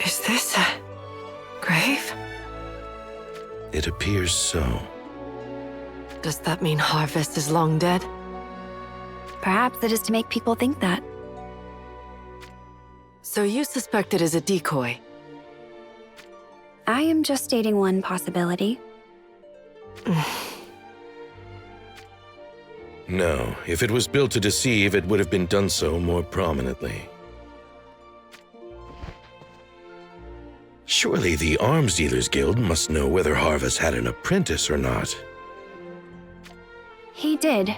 Is this a grave? It appears so. Does that mean Harvest is long dead? Perhaps it is to make people think that. So you suspect it is a decoy? I am just stating one possibility. No, if it was built to deceive, it would have been done so more prominently. Surely the Arms Dealers Guild must know whether Harvest had an apprentice or not. He did.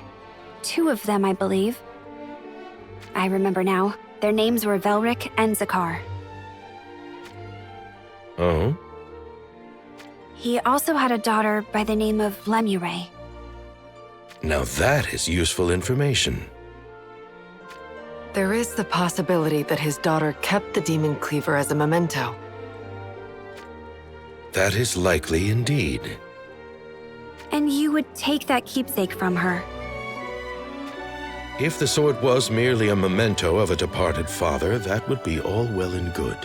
2 of them, I believe. I remember now. Their names were Velric and Zakar. Oh? He also had a daughter by the name of Lemure. Now that is useful information. There is the possibility that his daughter kept the Demon Cleaver as a memento. That is likely indeed. And you would take that keepsake from her. If the sword was merely a memento of a departed father, that would be all well and good.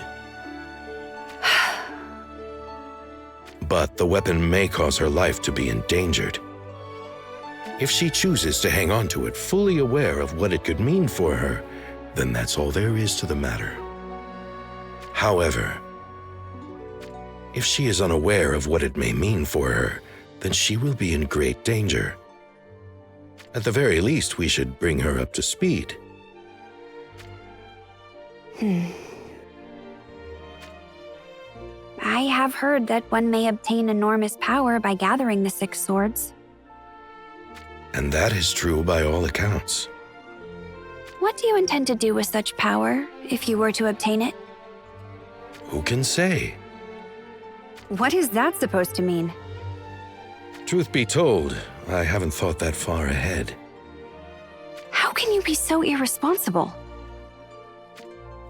But the weapon may cause her life to be endangered. If she chooses to hang on to it, fully aware of what it could mean for her, then that's all there is to the matter. However, if she is unaware of what it may mean for her, then she will be in great danger. At the very least, we should bring her up to speed. I have heard that one may obtain enormous power by gathering the 6 swords. And that is true by all accounts. What do you intend to do with such power, if you were to obtain it? Who can say? What is that supposed to mean? Truth be told, I haven't thought that far ahead. How can you be so irresponsible?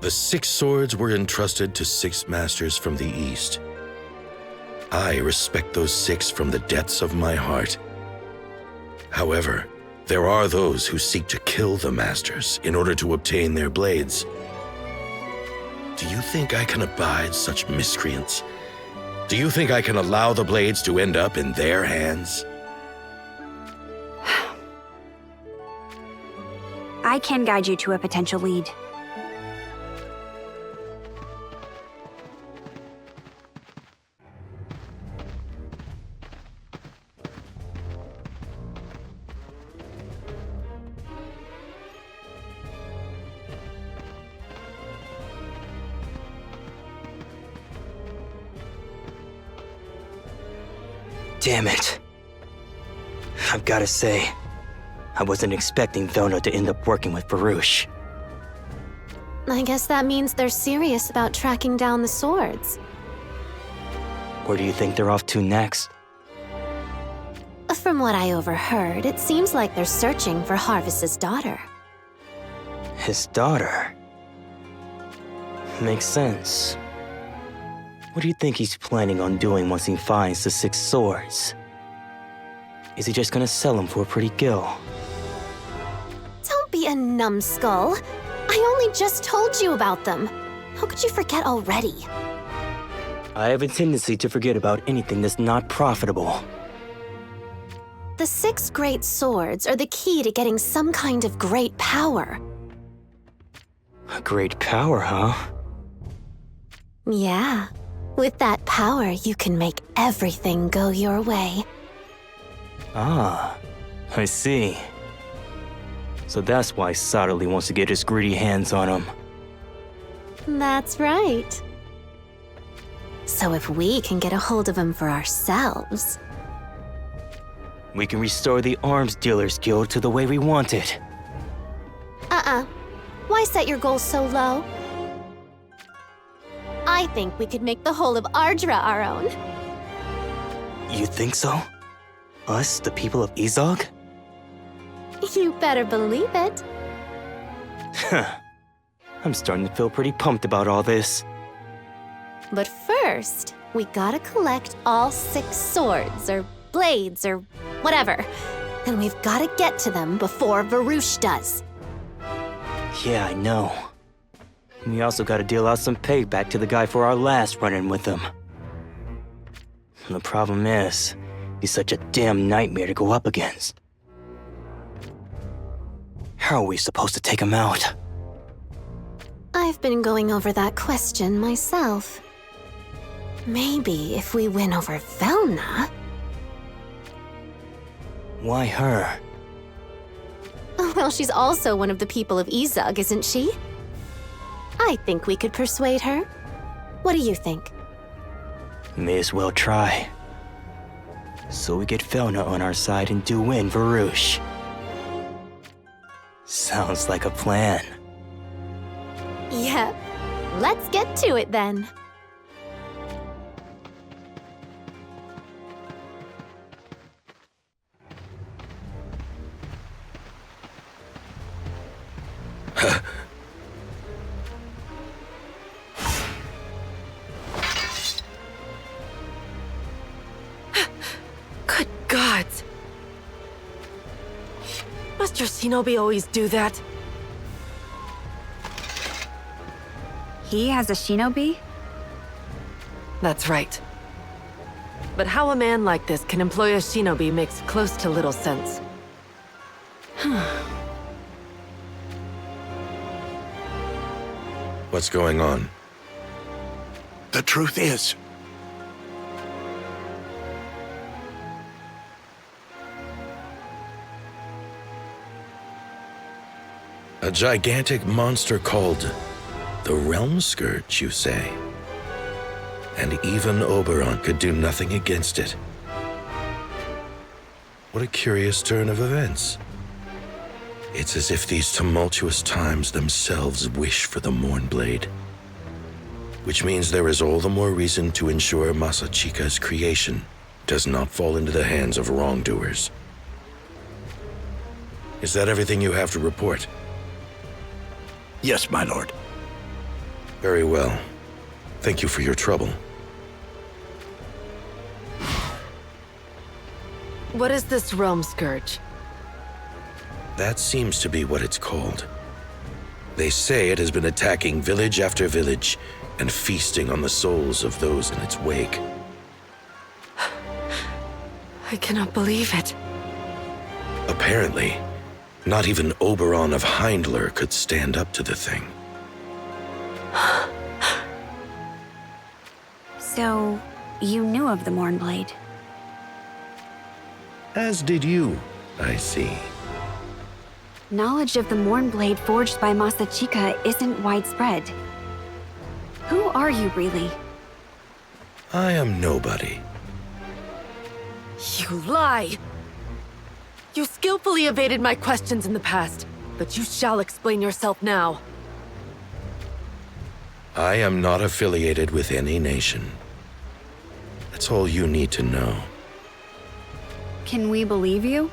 The 6 swords were entrusted to 6 masters from the East. I respect those 6 from the depths of my heart. However, there are those who seek to kill the masters in order to obtain their blades. Do you think I can abide such miscreants? Do you think I can allow the blades to end up in their hands? I can guide you to a potential lead. Damn it. I've gotta say, I wasn't expecting Velna to end up working with Varouche. I guess that means they're serious about tracking down the swords. Where do you think they're off to next? From what I overheard, it seems like they're searching for Harvest's daughter. His daughter? Makes sense. What do you think he's planning on doing once he finds the 6 swords? Is he just gonna sell them for a pretty gill? Don't be a numbskull. I only just told you about them. How could you forget already? I have a tendency to forget about anything that's not profitable. The 6 great swords are the key to getting some kind of great power. A great power, huh? Yeah. With that power, you can make everything go your way. Ah, I see. So that's why Soderly wants to get his greedy hands on him. That's right. So if we can get a hold of him for ourselves... we can restore the Arms Dealers Guild to the way we want it. Why set your goals so low? I think we could make the whole of Ardra our own. You think so? Us, the people of Izog? You better believe it. I'm starting to feel pretty pumped about all this. But first, we gotta collect all 6 swords, or blades, or whatever. And we've gotta get to them before Varouche does. Yeah, I know. We also gotta deal out some payback to the guy for our last run-in with him. And the problem is, he's such a damn nightmare to go up against. How are we supposed to take him out? I've been going over that question myself. Maybe if we win over Velna... Why her? Well, she's also one of the people of Izog, isn't she? I think we could persuade her. What do you think? May as well try. So we get Velna on our side and do win Varouche. Sounds like a plan. Yep. Let's get to it then. Good gods! Must your shinobi always do that? He has a shinobi? That's right. But how a man like this can employ a shinobi makes close to little sense. What's going on? The truth is, a gigantic monster called the Realm Scourge, you say? And even Oberon could do nothing against it. What a curious turn of events. It's as if these tumultuous times themselves wish for the Mournblade. Which means there is all the more reason to ensure Masachika's creation does not fall into the hands of wrongdoers. Is that everything you have to report? Yes, my lord. Very well. Thank you for your trouble. What is this Realm Scourge? That seems to be what it's called. They say it has been attacking village after village and feasting on the souls of those in its wake. I cannot believe it. Apparently, not even Oberon of Hindler could stand up to the thing. So, you knew of the Mournblade? As did you, I see. Knowledge of the Mournblade forged by Masachika isn't widespread. Who are you, really? I am nobody. You lie! You skillfully evaded my questions in the past, but you shall explain yourself now. I am not affiliated with any nation. That's all you need to know. Can we believe you?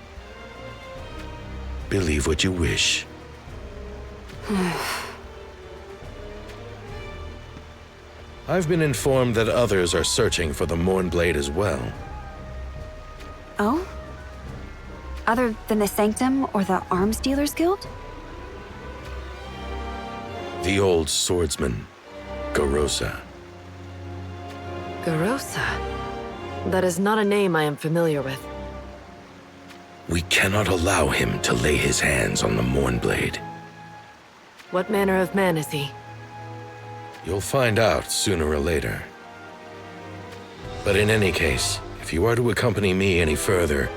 Believe what you wish. I've been informed that others are searching for the Mournblade as well. Oh? Other than the Sanctum or the Arms Dealers Guild? The old swordsman, Garosa. Garosa? That is not a name I am familiar with. We cannot allow him to lay his hands on the Mournblade. What manner of man is he? You'll find out sooner or later. But in any case, if you are to accompany me any further,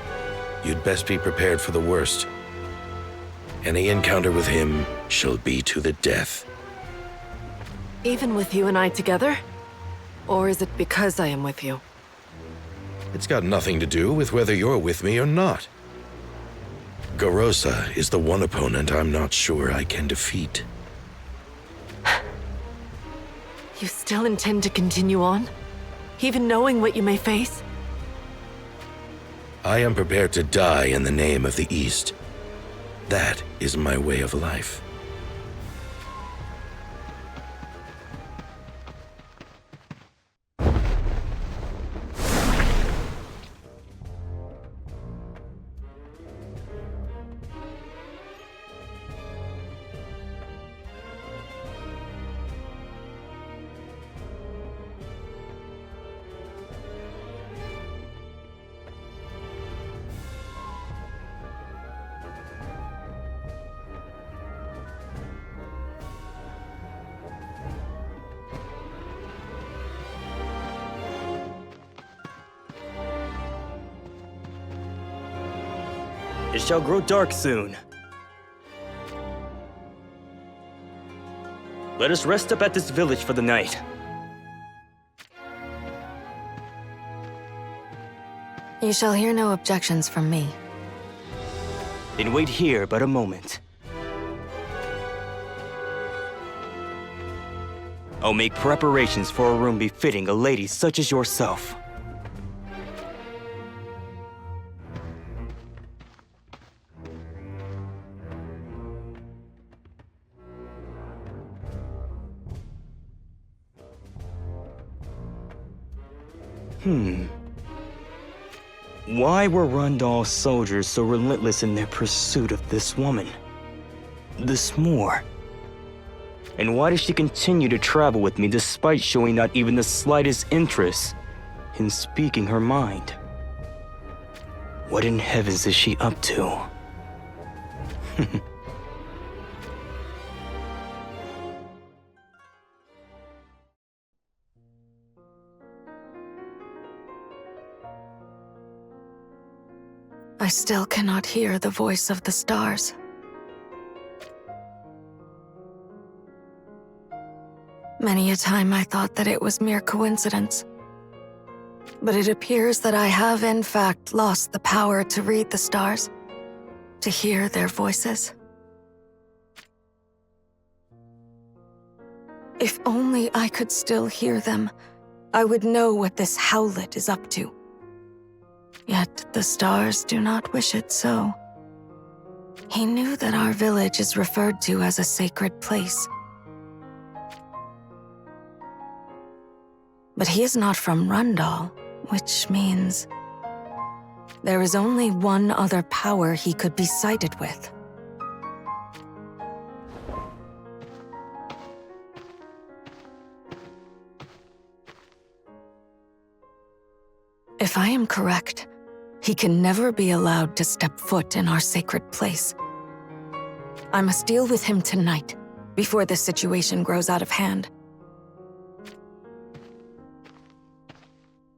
you'd best be prepared for the worst. Any encounter with him shall be to the death. Even with you and I together? Or is it because I am with you? It's got nothing to do with whether you're with me or not. Garosa is the one opponent I'm not sure I can defeat. You still intend to continue on? Even knowing what you may face? I am prepared to die in the name of the East. That is my way of life. It shall grow dark soon. Let us rest up at this village for the night. You shall hear no objections from me. Then wait here but a moment. I'll make preparations for a room befitting a lady such as yourself. Why were Rundal's soldiers so relentless in their pursuit of this woman? This Moor? And why does she continue to travel with me despite showing not even the slightest interest in speaking her mind? What in heavens is she up to? I still cannot hear the voice of the stars. Many a time I thought that it was mere coincidence. But it appears that I have in fact lost the power to read the stars, to hear their voices. If only I could still hear them, I would know what this Howlet is up to. Yet the stars do not wish it so. He knew that our village is referred to as a sacred place. But he is not from Rundal, which means there is only one other power he could be sided with. If I am correct, he can never be allowed to step foot in our sacred place. I must deal with him tonight, before this situation grows out of hand.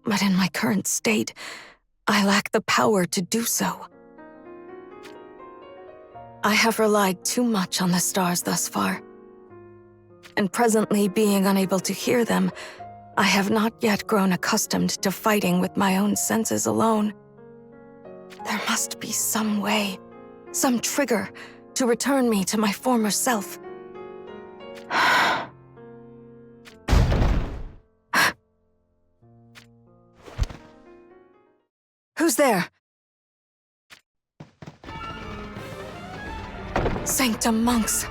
But in my current state, I lack the power to do so. I have relied too much on the stars thus far. And presently being unable to hear them, I have not yet grown accustomed to fighting with my own senses alone. There must be some way, some trigger, to return me to my former self. Who's there? Sanctum monks.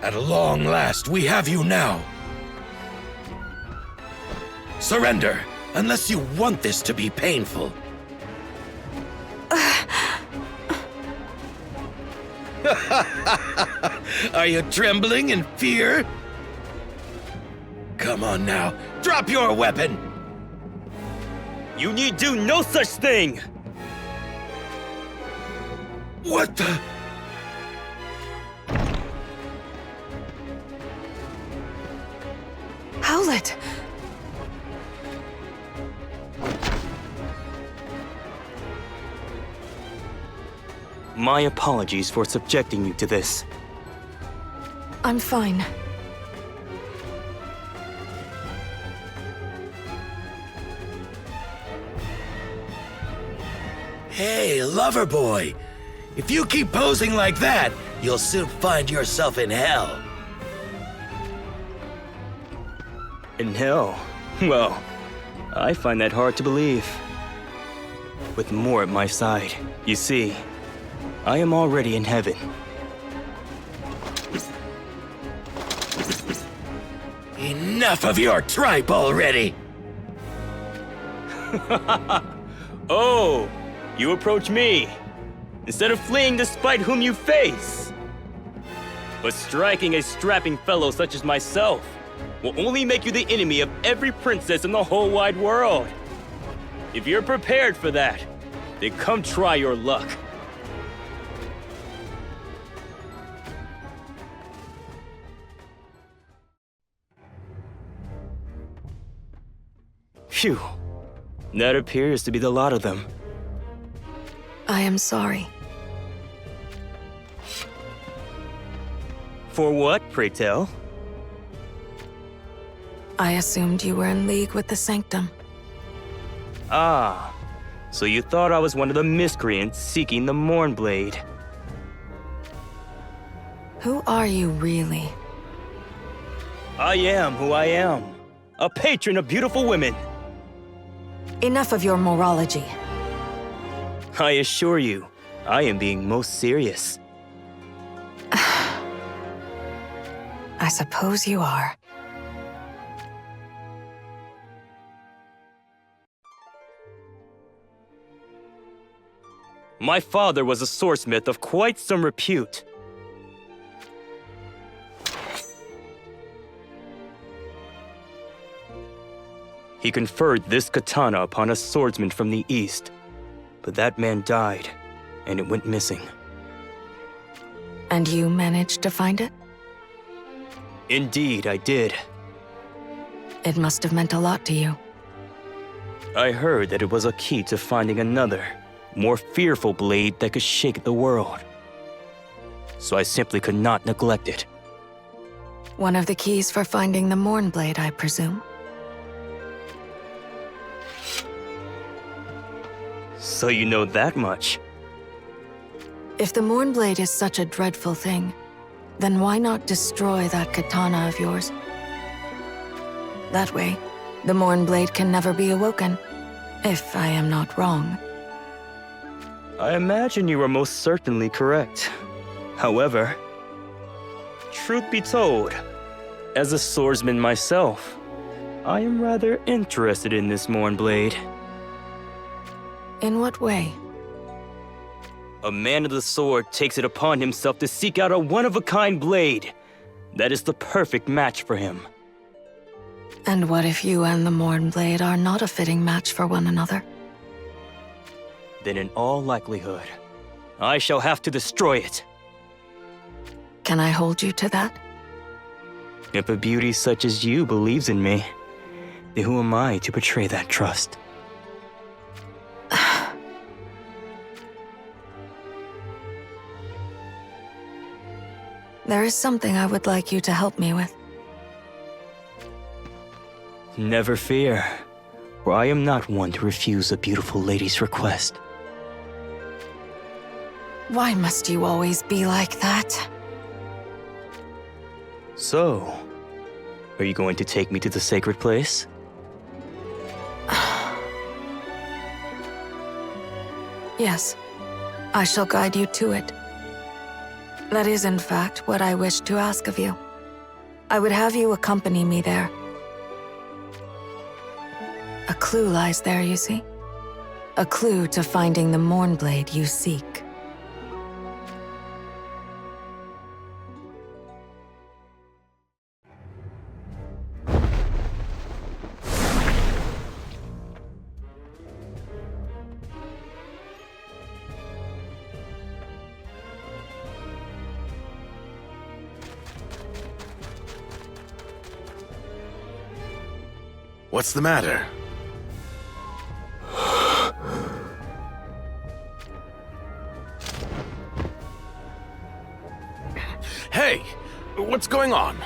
At long last, we have you now. Surrender, unless you want this to be painful. Are you trembling in fear? Come on now, drop your weapon! You need do no such thing! What the? Howlet! My apologies for subjecting you to this. I'm fine. Hey, lover boy. If you keep posing like that, you'll soon find yourself in hell. In hell? Well, I find that hard to believe. With more at my side, you see, I am already in heaven. Enough of your tripe already! Oh, you approach me, instead of fleeing despite whom you face. But striking a strapping fellow such as myself will only make you the enemy of every princess in the whole wide world. If you're prepared for that, then come try your luck. Phew. That appears to be the lot of them. I am sorry. For what, pray tell? I assumed you were in league with the Sanctum. Ah, so you thought I was one of the miscreants seeking the Mournblade. Who are you really? I am who I am. A patron of beautiful women. Enough of your morology. I assure you, I am being most serious. I suppose you are. My father was a swordsmith of quite some repute. He conferred this katana upon a swordsman from the east, but that man died, and it went missing. And you managed to find it? Indeed, I did. It must have meant a lot to you. I heard that it was a key to finding another, more fearful blade that could shake the world. So I simply could not neglect it. One of the keys for finding the Mournblade, I presume. So you know that much. If the Mournblade is such a dreadful thing, then why not destroy that katana of yours? That way, the Mournblade can never be awoken, if I am not wrong. I imagine you are most certainly correct. However, truth be told, as a swordsman myself, I am rather interested in this Mournblade. In what way? A man of the sword takes it upon himself to seek out a one-of-a-kind blade that is the perfect match for him. And what if you and the Mournblade are not a fitting match for one another? Then in all likelihood, I shall have to destroy it. Can I hold you to that? If a beauty such as you believes in me, then who am I to betray that trust? There is something I would like you to help me with. Never fear. for I am not one to refuse a beautiful lady's request. Why must you always be like that? So, are you going to take me to the sacred place? Yes, I shall guide you to it. That is, in fact, what I wish to ask of you. I would have you accompany me there. A clue lies there, you see. A clue to finding the Mournblade you seek. What's the matter? Hey! What's going on?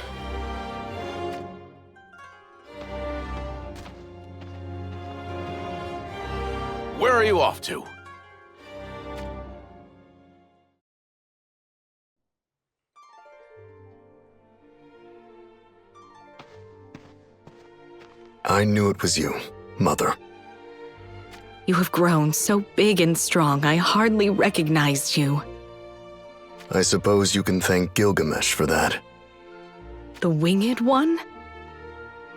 Where are you off to? I knew it was you, Mother. You have grown so big and strong, I hardly recognized you. I suppose you can thank Gilgamesh for that. The Winged One?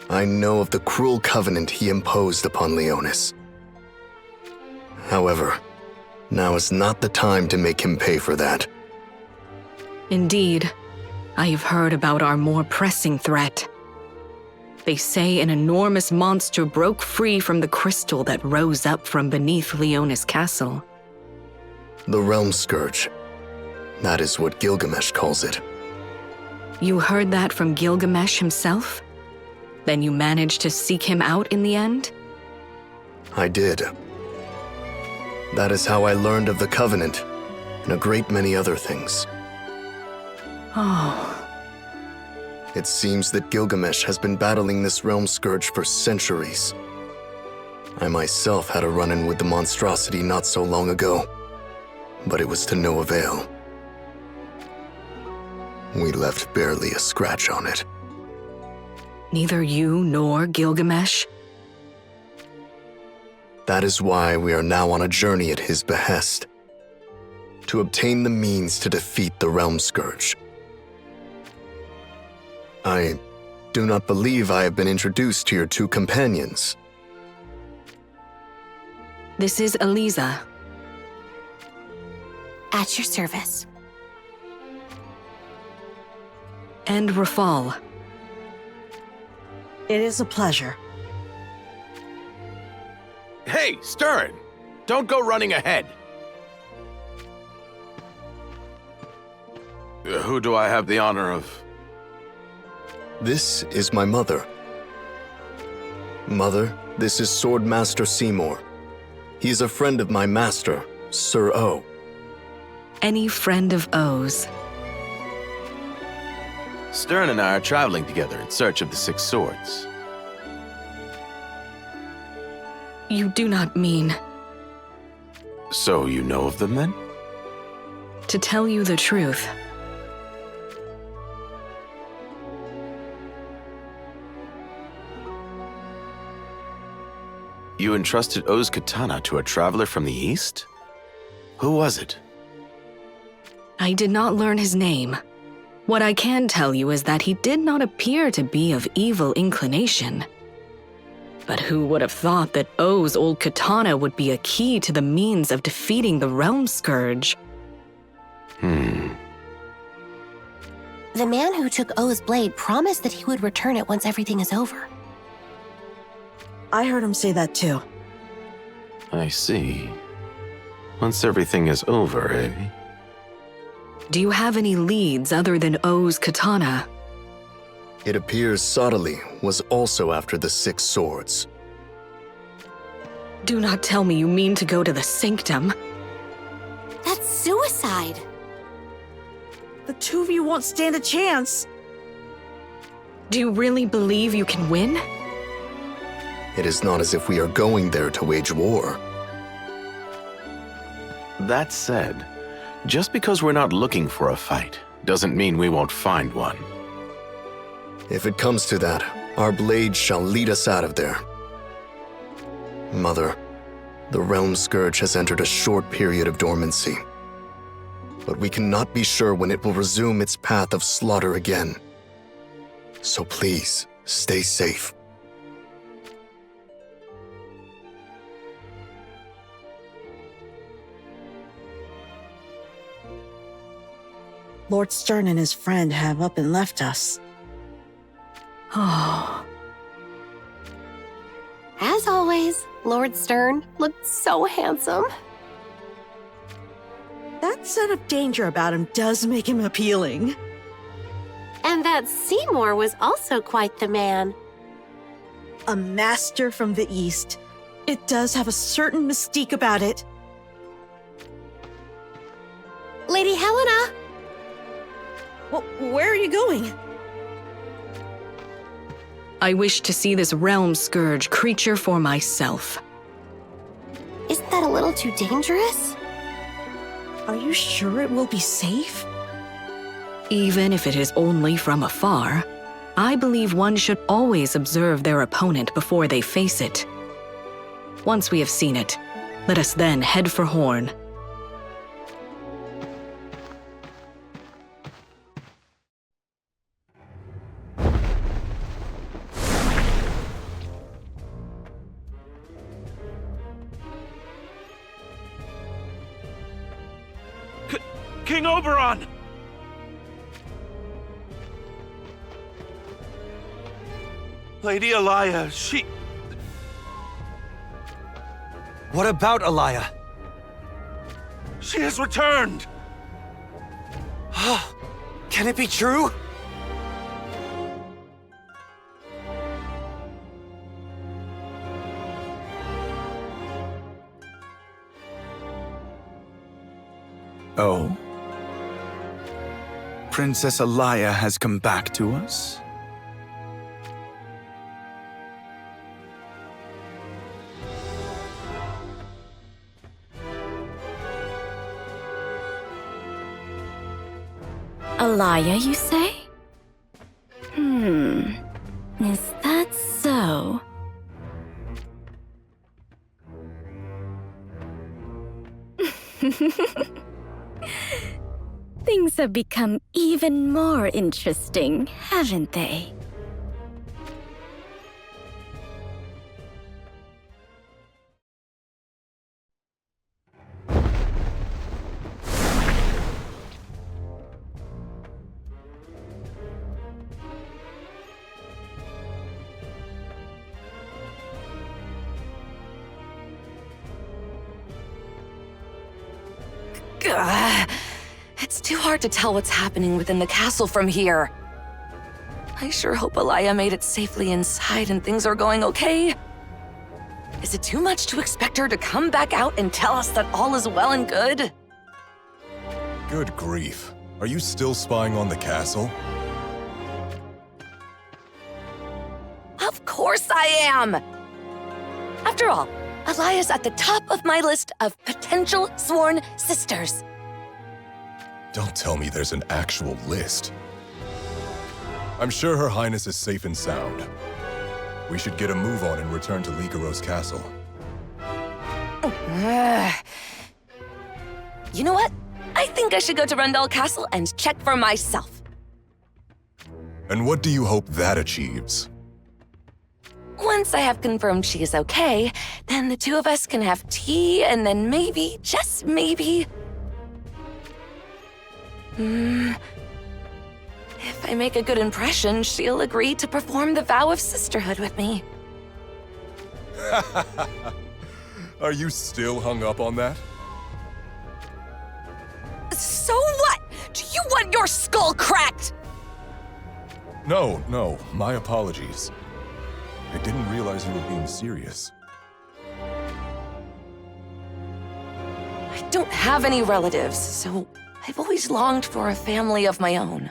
I know of the cruel covenant he imposed upon Leonis. However, now is not the time to make him pay for that. Indeed, I have heard about our more pressing threat. They say an enormous monster broke free from the crystal that rose up from beneath Leonis Castle. The Realm Scourge. That is what Gilgamesh calls it. You heard that from Gilgamesh himself? Then you managed to seek him out in the end? I did. That is how I learned of the Covenant, and a great many other things. Oh. It seems that Gilgamesh has been battling this Realm Scourge for centuries. I myself had a run-in with the monstrosity not so long ago, but it was to no avail. We left barely a scratch on it. Neither you nor Gilgamesh? That is why we are now on a journey at his behest, to obtain the means to defeat the Realm Scourge. I do not believe I have been introduced to your two companions. This is Eliza. At your service. And Rafal. It is a pleasure. Hey, Stern! Don't go running ahead. Who do I have the honor of? This is my mother. Mother, this is Swordmaster Seymour. He is a friend of my master, Sir O. Any friend of O's. Stern and I are traveling together in search of the Six Swords. You do not mean... So you know of them then? To tell you the truth, you entrusted O's katana to a traveler from the East? Who was it? I did not learn his name. What I can tell you is that he did not appear to be of evil inclination. But who would have thought that O's old katana would be a key to the means of defeating the Realm Scourge? The man who took O's blade promised that he would return it once everything is over. I heard him say that too. I see. Once everything is over, eh? Do you have any leads other than O's katana? It appears Sadali was also after the Six Swords. Do not tell me you mean to go to the Sanctum. That's suicide. The two of you won't stand a chance. Do you really believe you can win? It is not as if we are going there to wage war. That said, just because we're not looking for a fight doesn't mean we won't find one. If it comes to that, our blades shall lead us out of there. Mother, the Realm Scourge has entered a short period of dormancy. But we cannot be sure when it will resume its path of slaughter again. So please, stay safe. Lord Stern and his friend have up and left us. Oh. As always, Lord Stern looked so handsome. That sense of danger about him does make him appealing. And that Seymour was also quite the man. A master from the East. It does have a certain mystique about it. Lady Helena! Where are you going? I wish to see this Realm Scourge creature for myself. Isn't that a little too dangerous? Are you sure it will be safe? Even if it is only from afar, I believe one should always observe their opponent before they face it. Once we have seen it, let us then head for Horn. King Oberon! Lady Elia, she... What about Elia? She has returned! Can it be true? Oh? Princess Elia has come back to us? Elia, you say? Is that so? Things have become even more interesting, haven't they? It's too hard to tell what's happening within the castle from here. I sure hope Elia made it safely inside and things are going okay. Is it too much to expect her to come back out and tell us that all is well and good? Good grief. Are you still spying on the castle? Of course I am! After all, Elia's at the top of my list of potential sworn sisters. Don't tell me there's an actual list. I'm sure Her Highness is safe and sound. We should get a move on and return to Lycaros Castle. You know what? I think I should go to Rundal Castle and check for myself. And what do you hope that achieves? Once I have confirmed she is okay, then the two of us can have tea and then maybe, just maybe... If I make a good impression, she'll agree to perform the vow of sisterhood with me. Are you still hung up on that? So what? Do you want your skull cracked? No, my apologies. I didn't realize you were being serious. I don't have any relatives, so I've always longed for a family of my own.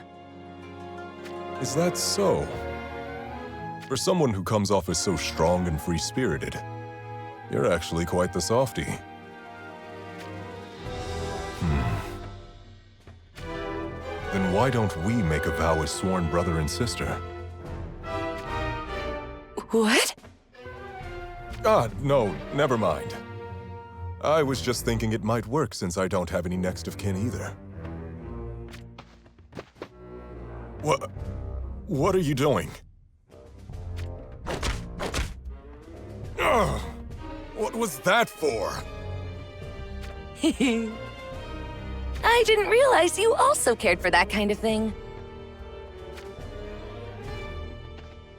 Is that so? For someone who comes off as so strong and free-spirited, you're actually quite the softie. Then why don't we make a vow as sworn brother and sister? What? No, never mind. I was just thinking it might work since I don't have any next of kin either. What are you doing? Ugh! What was that for? I didn't realize you also cared for that kind of thing.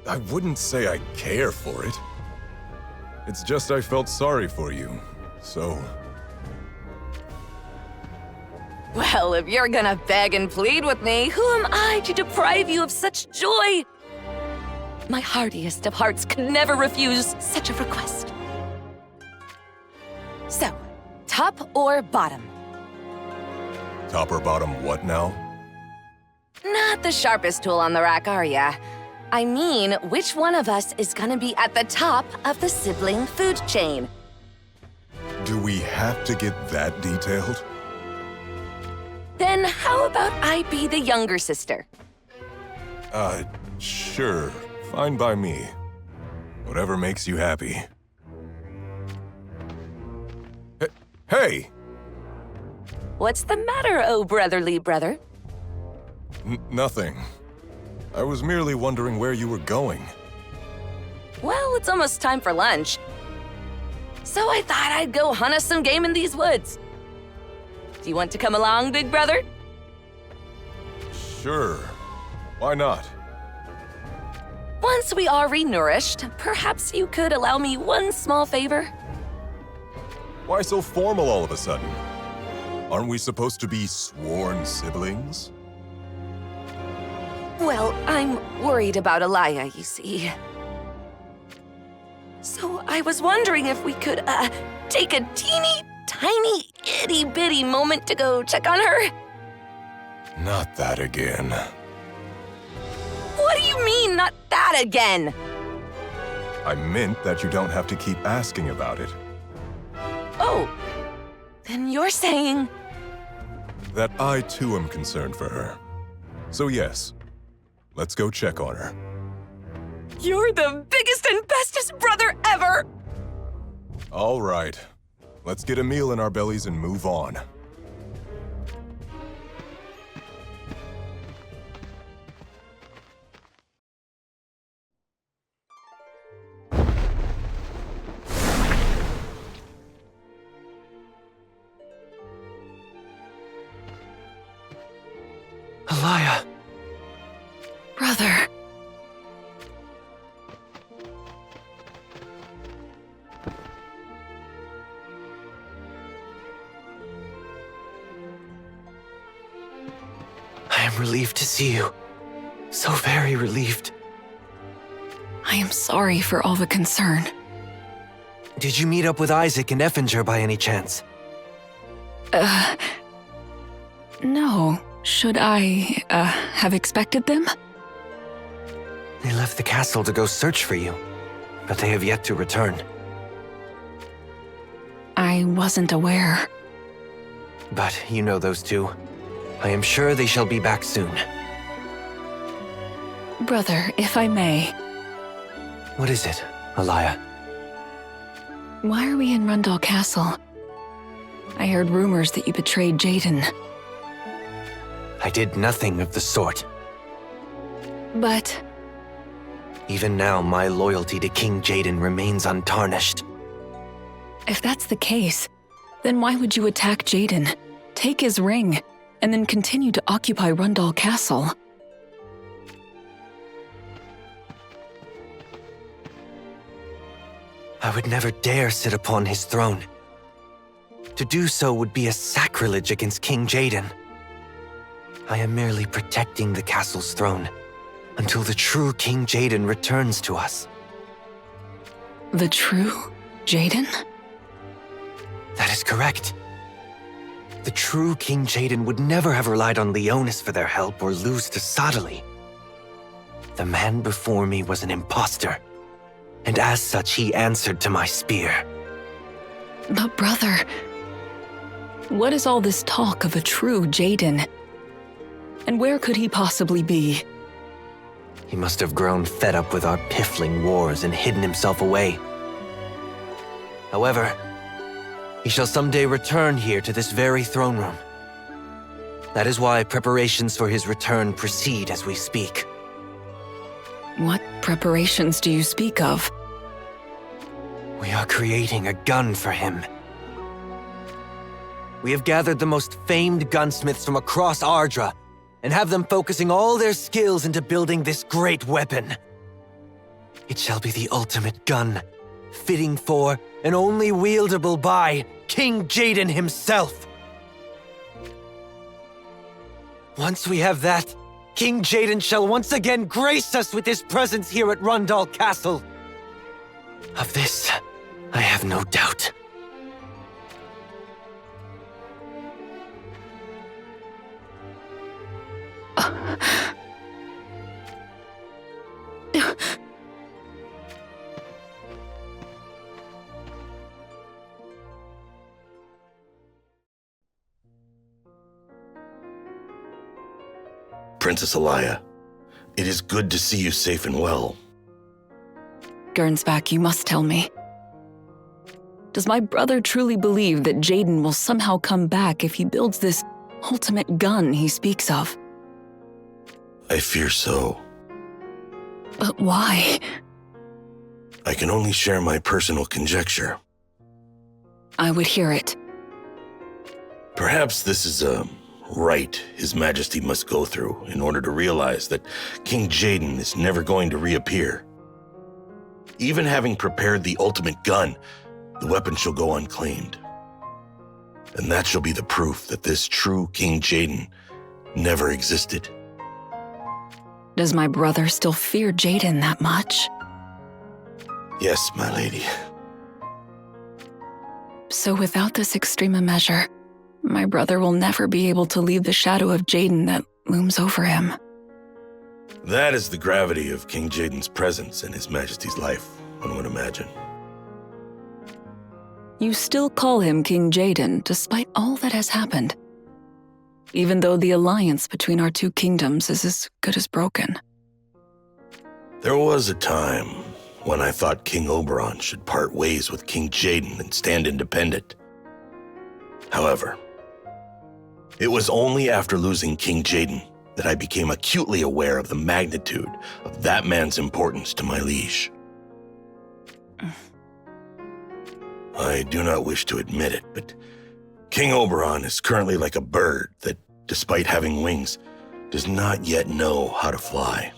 I wouldn't say I care for it. It's just I felt sorry for you, so... Well, if you're gonna beg and plead with me, who am I to deprive you of such joy? My heartiest of hearts could never refuse such a request. So, top or bottom? Top or bottom what now? Not the sharpest tool on the rack, are ya? I mean, which one of us is gonna be at the top of the sibling food chain? Do we have to get that detailed? Then how about I be the younger sister? Sure. Fine by me. Whatever makes you happy. Hey! What's the matter, oh brotherly brother? Nothing. I was merely wondering where you were going. Well, it's almost time for lunch. So I thought I'd go hunt us some game in these woods. Do you want to come along, big brother? Sure. Why not? Once we are renourished, perhaps you could allow me one small favor? Why so formal all of a sudden? Aren't we supposed to be sworn siblings? Well, I'm worried about Elia, you see. So I was wondering if we could, take a teeny, tiny, itty-bitty moment to go check on her? Not that again. What do you mean, not that again? I meant that you don't have to keep asking about it. Oh, then you're saying... That I too am concerned for her. So yes, let's go check on her. You're the biggest and bestest brother ever! All right. Let's get a meal in our bellies and move on. Elia. Brother. I am relieved to see you. So very relieved. I am sorry for all the concern. Did you meet up with Isaac and Effinger by any chance? No. Should I, have expected them? They left the castle to go search for you, but they have yet to return. I wasn't aware. But you know those two. I am sure they shall be back soon. Brother, if I may. What is it, Elia? Why are we in Rundal Castle? I heard rumors that you betrayed Jaden. I did nothing of the sort. But... Even now, my loyalty to King Jaden remains untarnished. If that's the case, then why would you attack Jaden, take his ring, and then continue to occupy Rundal Castle? I would never dare sit upon his throne. To do so would be a sacrilege against King Jaden. I am merely protecting the castle's throne until the true King Jaden returns to us. The true Jaden? That is correct. The true King Jaden would never have relied on Leonis for their help or lose to Sadali. The man before me was an imposter, and as such he answered to my spear. But brother, what is all this talk of a true Jaden? And where could he possibly be? He must have grown fed up with our piffling wars and hidden himself away. However, he shall someday return here to this very throne room. That is why preparations for his return proceed as we speak. What preparations do you speak of? We are creating a gun for him. We have gathered the most famed gunsmiths from across Ardra and have them focusing all their skills into building this great weapon. It shall be the ultimate gun, fitting for and only wieldable by King Jaden himself. Once we have that, King Jaden shall once again grace us with his presence here at Rundal Castle. Of this, I have no doubt. Princess Alaya, it is good to see you safe and well. Gernsback, you must tell me. Does my brother truly believe that Jaden will somehow come back if he builds this ultimate gun he speaks of? I fear so. But why? I can only share my personal conjecture. I would hear it. Perhaps this is a rite His Majesty must go through in order to realize that King Jaden is never going to reappear. Even having prepared the ultimate gun, the weapon shall go unclaimed. And that shall be the proof that this true King Jaden never existed. Does my brother still fear Jaden that much? Yes, my lady. So without this extreme measure, my brother will never be able to leave the shadow of Jaden that looms over him. That is the gravity of King Jaden's presence in His Majesty's life, one would imagine. You still call him King Jaden, despite all that has happened. Even though the alliance between our two kingdoms is as good as broken. There was a time when I thought King Oberon should part ways with King Jaden and stand independent. However, it was only after losing King Jaden that I became acutely aware of the magnitude of that man's importance to my liege. I do not wish to admit it, but King Oberon is currently like a bird that, despite having wings, does not yet know how to fly.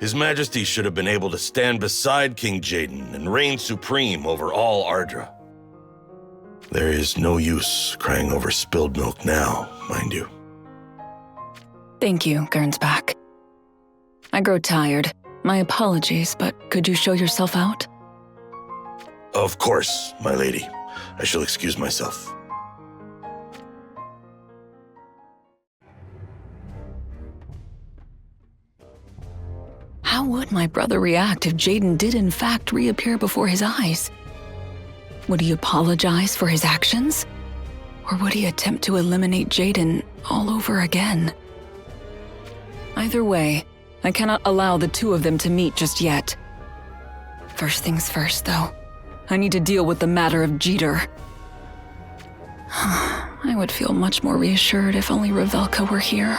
His Majesty should have been able to stand beside King Jaden and reign supreme over all Ardra. There is no use crying over spilled milk now, mind you. Thank you, Gernsback. I grow tired. My apologies, but could you show yourself out? Of course, my lady. I shall excuse myself. How would my brother react if Jaden did in fact reappear before his eyes? Would he apologize for his actions? Or would he attempt to eliminate Jaden all over again? Either way, I cannot allow the two of them to meet just yet. First things first, though. I need to deal with the matter of Jeter. I would feel much more reassured if only Revelka were here.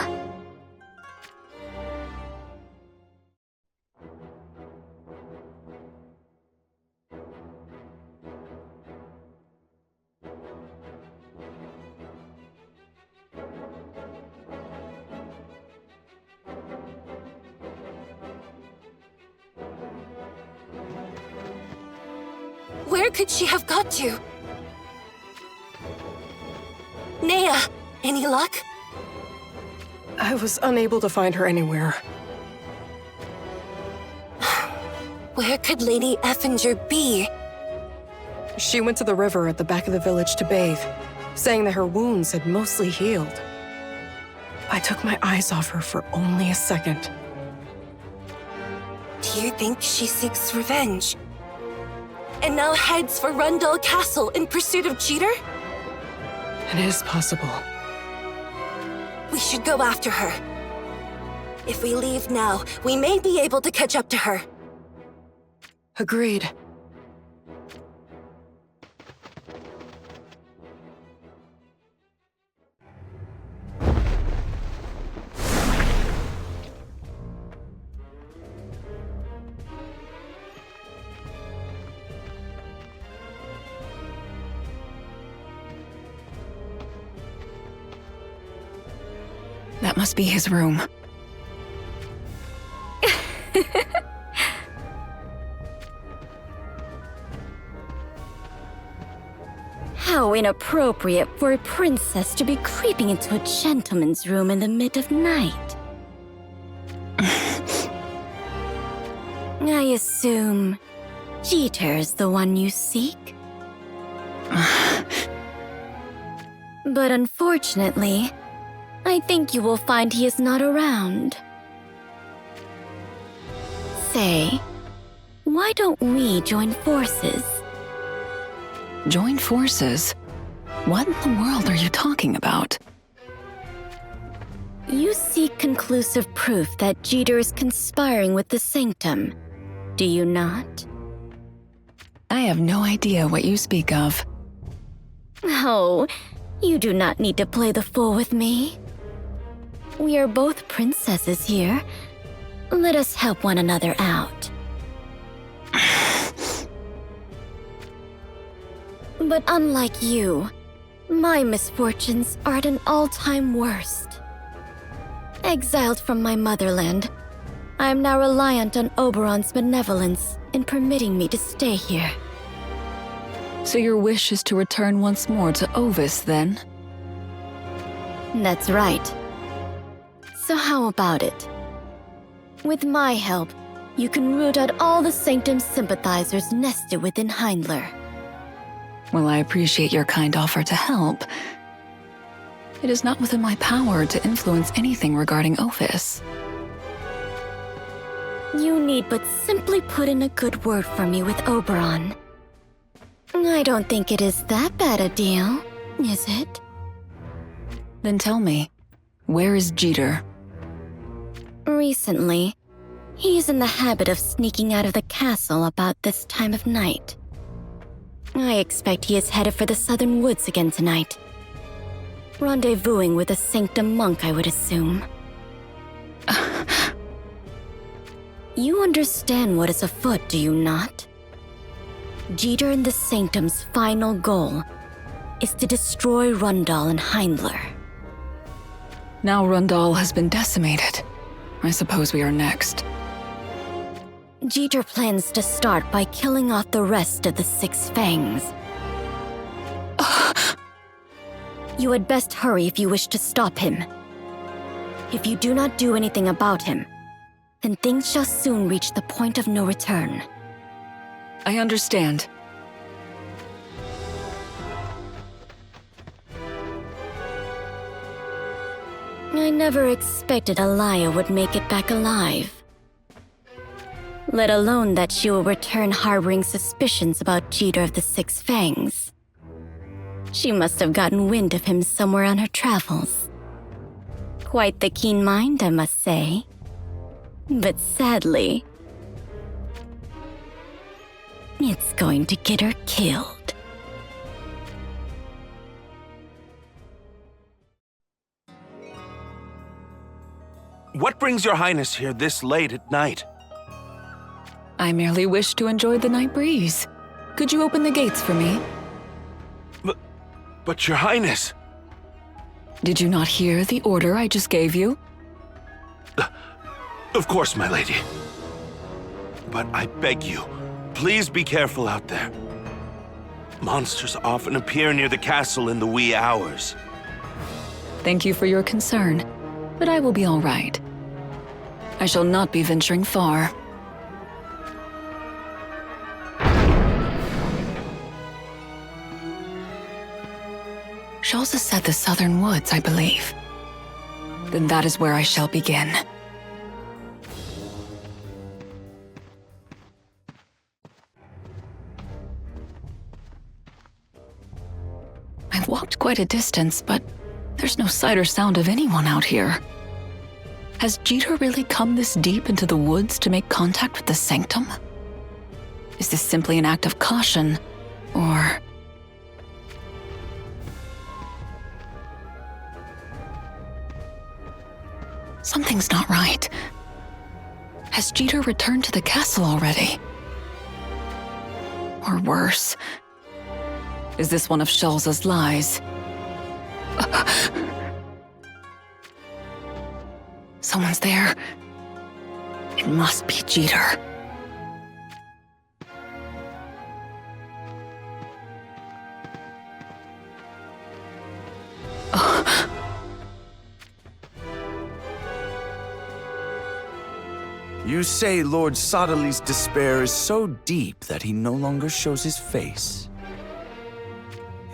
Where could she have got to? Nea, any luck? I was unable to find her anywhere. Where could Lady Effinger be? She went to the river at the back of the village to bathe, saying that her wounds had mostly healed. I took my eyes off her for only a second. Do you think she seeks revenge? And now heads for Rundle Castle in pursuit of Jeter? It is possible. We should go after her. If we leave now, we may be able to catch up to her. Agreed. That must be his room. How inappropriate for a princess to be creeping into a gentleman's room in the mid of night. I assume Jeter's the one you seek? But unfortunately, I think you will find he is not around. Say, why don't we join forces? Join forces? What in the world are you talking about? You seek conclusive proof that Jeter is conspiring with the Sanctum, do you not? I have no idea what you speak of. Oh, you do not need to play the fool with me. We are both princesses here. Let us help one another out. But unlike you, my misfortunes are at an all-time worst. Exiled from my motherland, I am now reliant on Oberon's benevolence in permitting me to stay here. So your wish is to return once more to Ovis, then? That's right. So how about it? With my help, you can root out all the Sanctum sympathizers nested within Heindler. Well, I appreciate your kind offer to help. It is not within my power to influence anything regarding Ovis. You need but simply put in a good word for me with Oberon. I don't think it is that bad a deal, is it? Then tell me, where is Jeter? Recently, he's in the habit of sneaking out of the castle about this time of night. I expect he is headed for the southern woods again tonight. Rendezvousing with a Sanctum monk, I would assume. You understand what is afoot, do you not? Jeter and the Sanctum's final goal is to destroy Rundal and Heindler. Now Rundal has been decimated. I suppose we are next. Jeter plans to start by killing off the rest of the Six Fangs. You had best hurry if you wish to stop him. If you do not do anything about him, then things shall soon reach the point of no return. I understand. I never expected Alaya would make it back alive. Let alone that she will return harboring suspicions about Jeter of the Six Fangs. She must have gotten wind of him somewhere on her travels. Quite the keen mind, I must say. But sadly, it's going to get her killed. What brings your highness here this late at night? I merely wish to enjoy the night breeze. Could you open the gates for me? But your highness... Did you not hear the order I just gave you? Of course, my lady. But I beg you, please be careful out there. Monsters often appear near the castle in the wee hours. Thank you for your concern, but I will be all right. I shall not be venturing far. Shalza said the southern woods, I believe. Then that is where I shall begin. quite a distance, but there's no sight or sound of anyone out here. Has Jeter really come this deep into the woods to make contact with the Sanctum? Is this simply an act of caution, or... Something's not right. Has Jeter returned to the castle already? Or worse, is this one of Shelza's lies? Someone's there. It must be Jeter. You say Lord Sodali's despair is so deep that he no longer shows his face.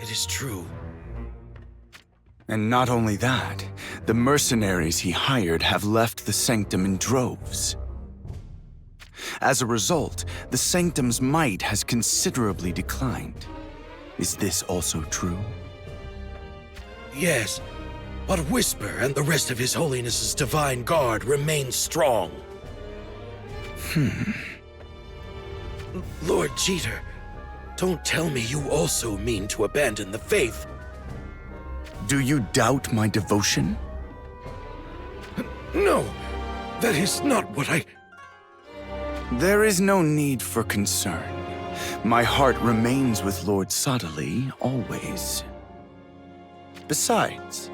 It is true. And not only that, the mercenaries he hired have left the Sanctum in droves. As a result, the Sanctum's might has considerably declined. Is this also true? Yes, but Whisper and the rest of His Holiness's Divine Guard remain strong. Lord Jeter, don't tell me you also mean to abandon the faith. Do you doubt my devotion? No, that is not what I... There is no need for concern. My heart remains with Lord Sodali, always. Besides,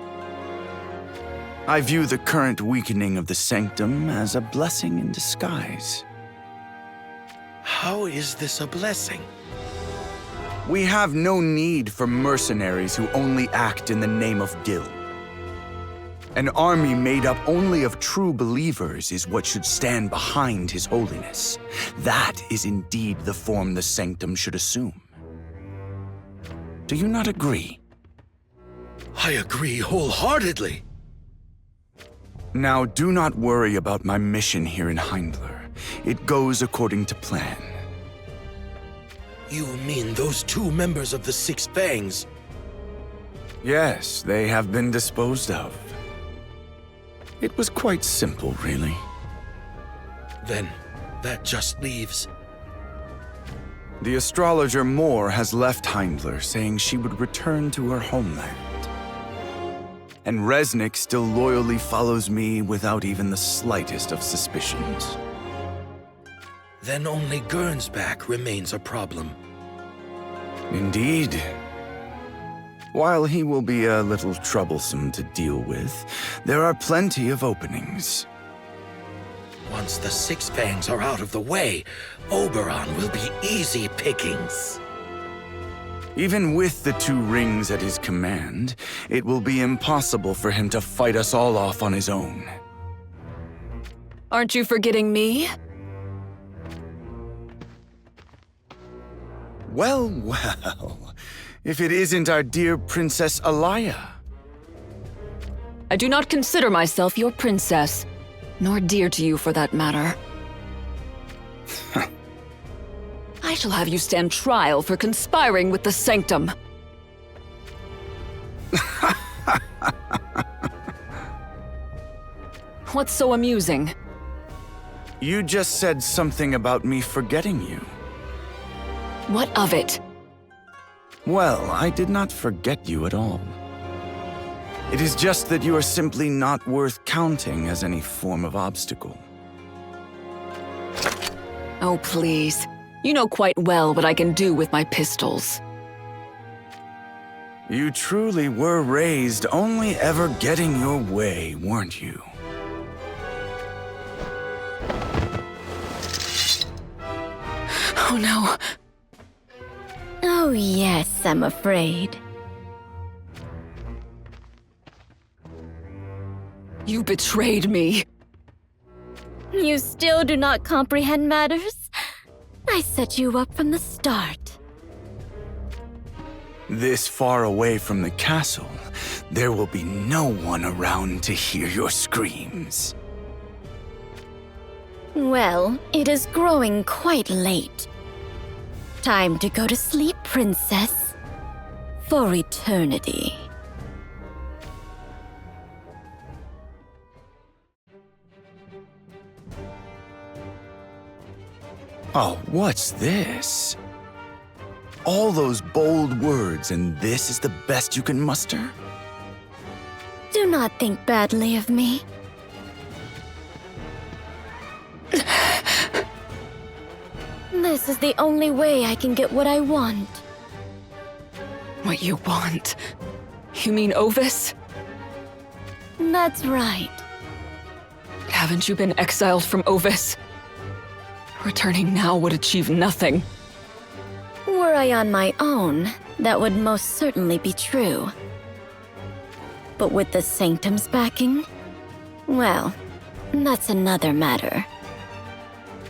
I view the current weakening of the Sanctum as a blessing in disguise. How is this a blessing? We have no need for mercenaries who only act in the name of Gil. An army made up only of true believers is what should stand behind His Holiness. That is indeed the form the Sanctum should assume. Do you not agree? I agree wholeheartedly. Now, do not worry about my mission here in Heindler. It goes according to plan. You mean those 2 members of the Six Fangs? Yes, they have been disposed of. It was quite simple, really. Then, that just leaves... The astrologer Moore has left Heindler, saying she would return to her homeland. And Resnick still loyally follows me without even the slightest of suspicions. Then only Gernsback remains a problem. Indeed. While he will be a little troublesome to deal with, there are plenty of openings. Once the Six Fangs are out of the way, Oberon will be easy pickings. Even with the 2 rings at his command, it will be impossible for him to fight us all off on his own. Aren't you forgetting me? Well, well. If it isn't our dear Princess Alaya. I do not consider myself your princess, nor dear to you for that matter. I shall have you stand trial for conspiring with the Sanctum. What's so amusing? You just said something about me forgetting you. What of it? Well, I did not forget you at all. It is just that you are simply not worth counting as any form of obstacle. Oh, please. You know quite well what I can do with my pistols. You truly were raised only ever getting your way, weren't you? Oh no. Oh yes, I'm afraid. You betrayed me. You still do not comprehend matters? I set you up from the start. This far away from the castle, there will be no one around to hear your screams. Well, it is growing quite late. Time to go to sleep, princess. For eternity. Oh, what's this? All those bold words, and this is the best you can muster? Do not think badly of me. This is the only way I can get what I want. What you want? You mean Ovis? That's right. Haven't you been exiled from Ovis? Returning now would achieve nothing. Were I on my own, that would most certainly be true. But with the Sanctum's backing? Well, that's another matter.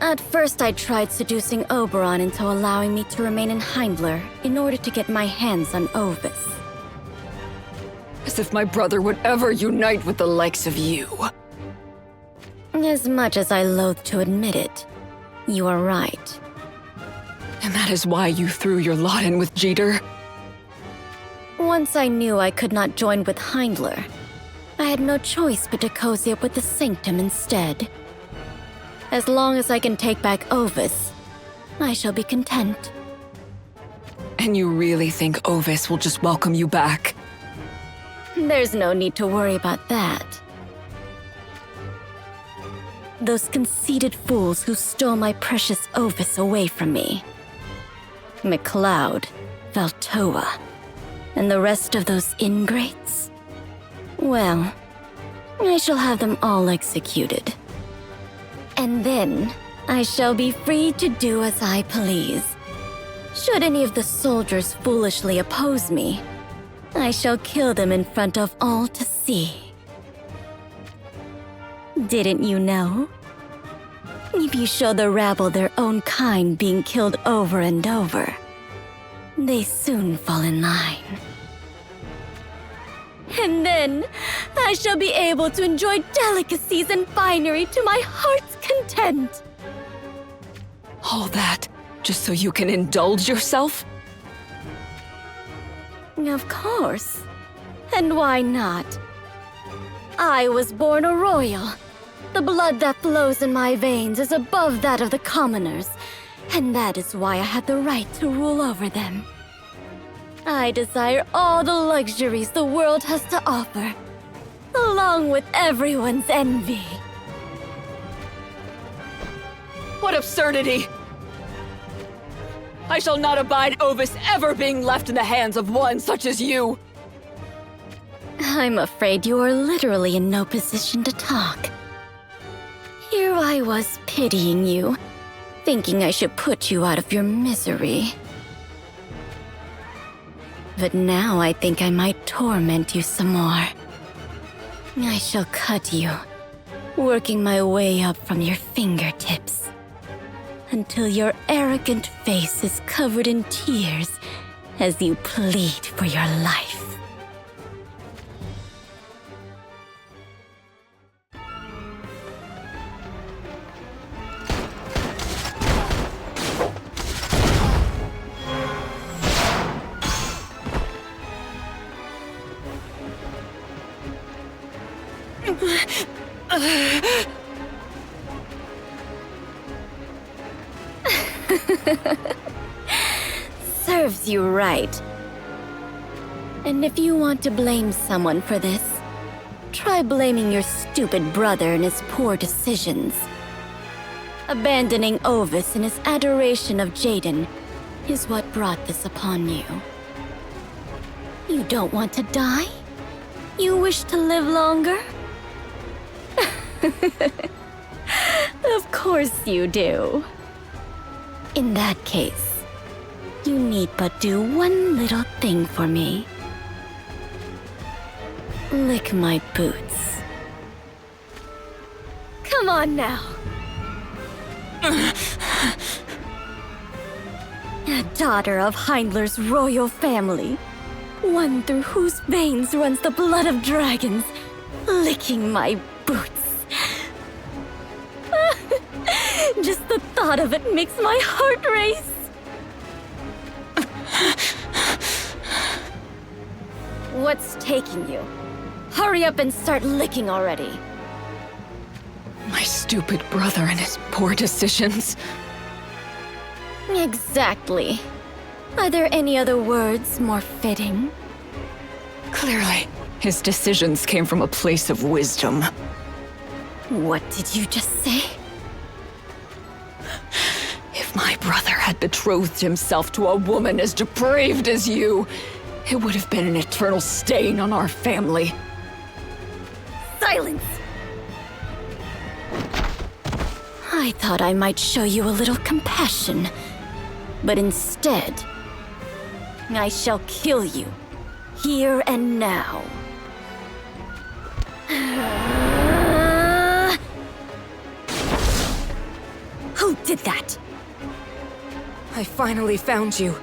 At first I tried seducing Oberon into allowing me to remain in Heimdler in order to get my hands on Ovis. As if my brother would ever unite with the likes of you. As much as I loathe to admit it, you are right. And that is why you threw your lot in with Jeter? Once I knew I could not join with Heimdler, I had no choice but to cozy up with the Sanctum instead. As long as I can take back Ovis, I shall be content. And you really think Ovis will just welcome you back? There's no need to worry about that. Those conceited fools who stole my precious Ovis away from me. MacLeod, Valtoa, and the rest of those ingrates? Well, I shall have them all executed. And then, I shall be free to do as I please. Should any of the soldiers foolishly oppose me, I shall kill them in front of all to see. Didn't you know? If you show the rabble their own kind being killed over and over, they soon fall in line. And then, I shall be able to enjoy delicacies and finery to my heart's content. All that, just so you can indulge yourself? Of course. And why not? I was born a royal. The blood that flows in my veins is above that of the commoners, and that is why I have the right to rule over them. I desire all the luxuries the world has to offer, along with everyone's envy. What absurdity! I shall not abide Ovis ever being left in the hands of one such as you! I'm afraid you are literally in no position to talk. Here I was pitying you, thinking I should put you out of your misery. But now I think I might torment you some more. I shall cut you, working my way up from your fingertips, until your arrogant face is covered in tears as you plead for your life. Serves you right. And if you want to blame someone for this, try blaming your stupid brother and his poor decisions. Abandoning Ovis and his adoration of Jaden is what brought this upon you. You don't want to die? You wish to live longer? Of course you do. In that case, you need but do one little thing for me. Lick my boots. Come on now. A daughter of Heimdler's royal family, one through whose veins runs the blood of dragons, licking my boots. Just the thought of it makes my heart race. What's taking you? Hurry up and start licking already. My stupid brother and his poor decisions. Exactly. Are there any other words more fitting? Clearly, his decisions came from a place of wisdom. What did you just say? If my brother had betrothed himself to a woman as depraved as you, it would have been an eternal stain on our family. Silence! I thought I might show you a little compassion, but instead, I shall kill you, here and now. Who did that? I finally found you.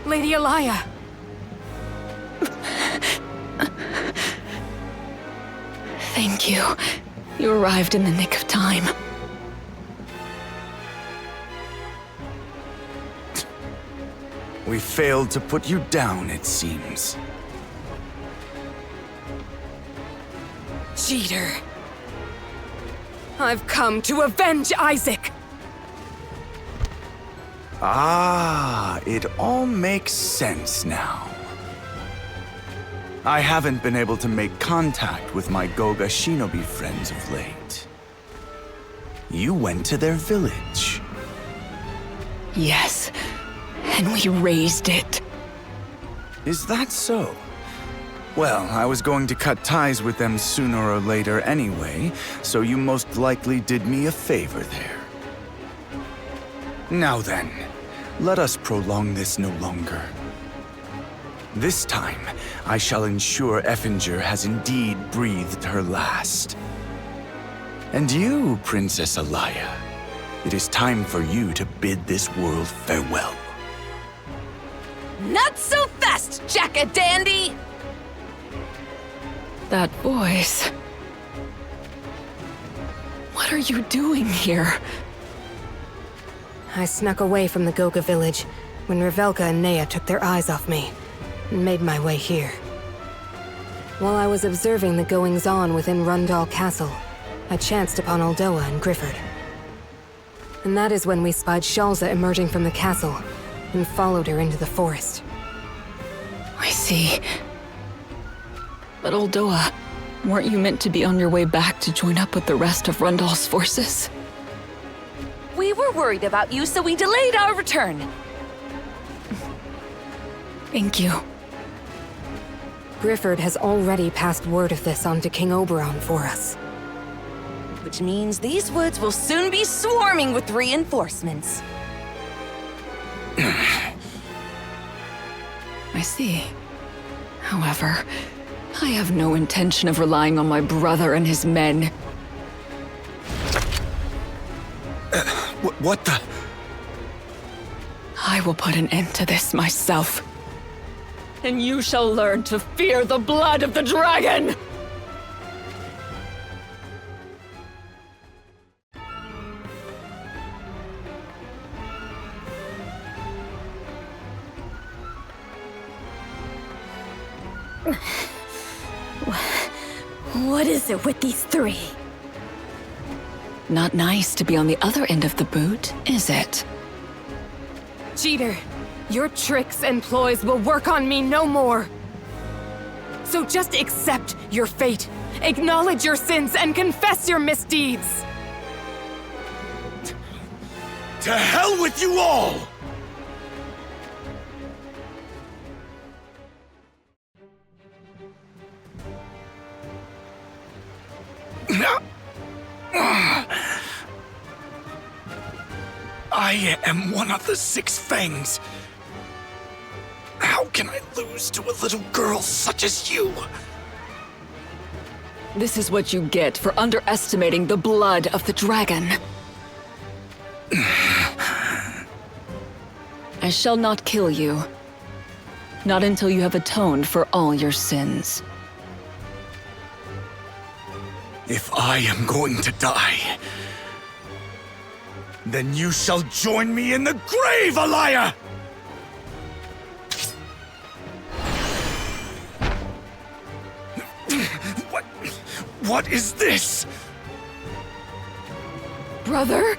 Lady Alaya! Thank you. You arrived in the nick of time. We failed to put you down, it seems. Cheater. I've come to avenge Isaac! Ah, it all makes sense now. I haven't been able to make contact with my Goga Shinobi friends of late. You went to their village. Yes, and we raised it. Is that so? Well, I was going to cut ties with them sooner or later anyway, so you most likely did me a favor there. Now then, let us prolong this no longer. This time, I shall ensure Effinger has indeed breathed her last. And you, Princess Alaya, it is time for you to bid this world farewell. Not so fast, Jack-a-dandy! That voice. What are you doing here? I snuck away from the Goga village when Revelka and Nea took their eyes off me and made my way here. While I was observing the goings-on within Rundal Castle, I chanced upon Aldoa and Grifford. And that is when we spied Shalza emerging from the castle and followed her into the forest. I see. But Aldoa, weren't you meant to be on your way back to join up with the rest of Rundal's forces? We were worried about you, so we delayed our return. Thank you. Grifford has already passed word of this on to King Oberon for us. Which means these woods will soon be swarming with reinforcements. I see. However, I have no intention of relying on my brother and his men. What the? I will put an end to this myself. And you shall learn to fear the blood of the dragon! What is it with these three? Not nice to be on the other end of the boot, is it? Cheater, your tricks and ploys will work on me no more. So just accept your fate, acknowledge your sins, and confess your misdeeds. To hell with you all! I am one of the Six Fangs. How can I lose to a little girl such as you? This is what you get for underestimating the blood of the dragon. I shall not kill you. Not until you have atoned for all your sins. If I am going to die, then you shall join me in the grave, Alaya! What is this? Brother?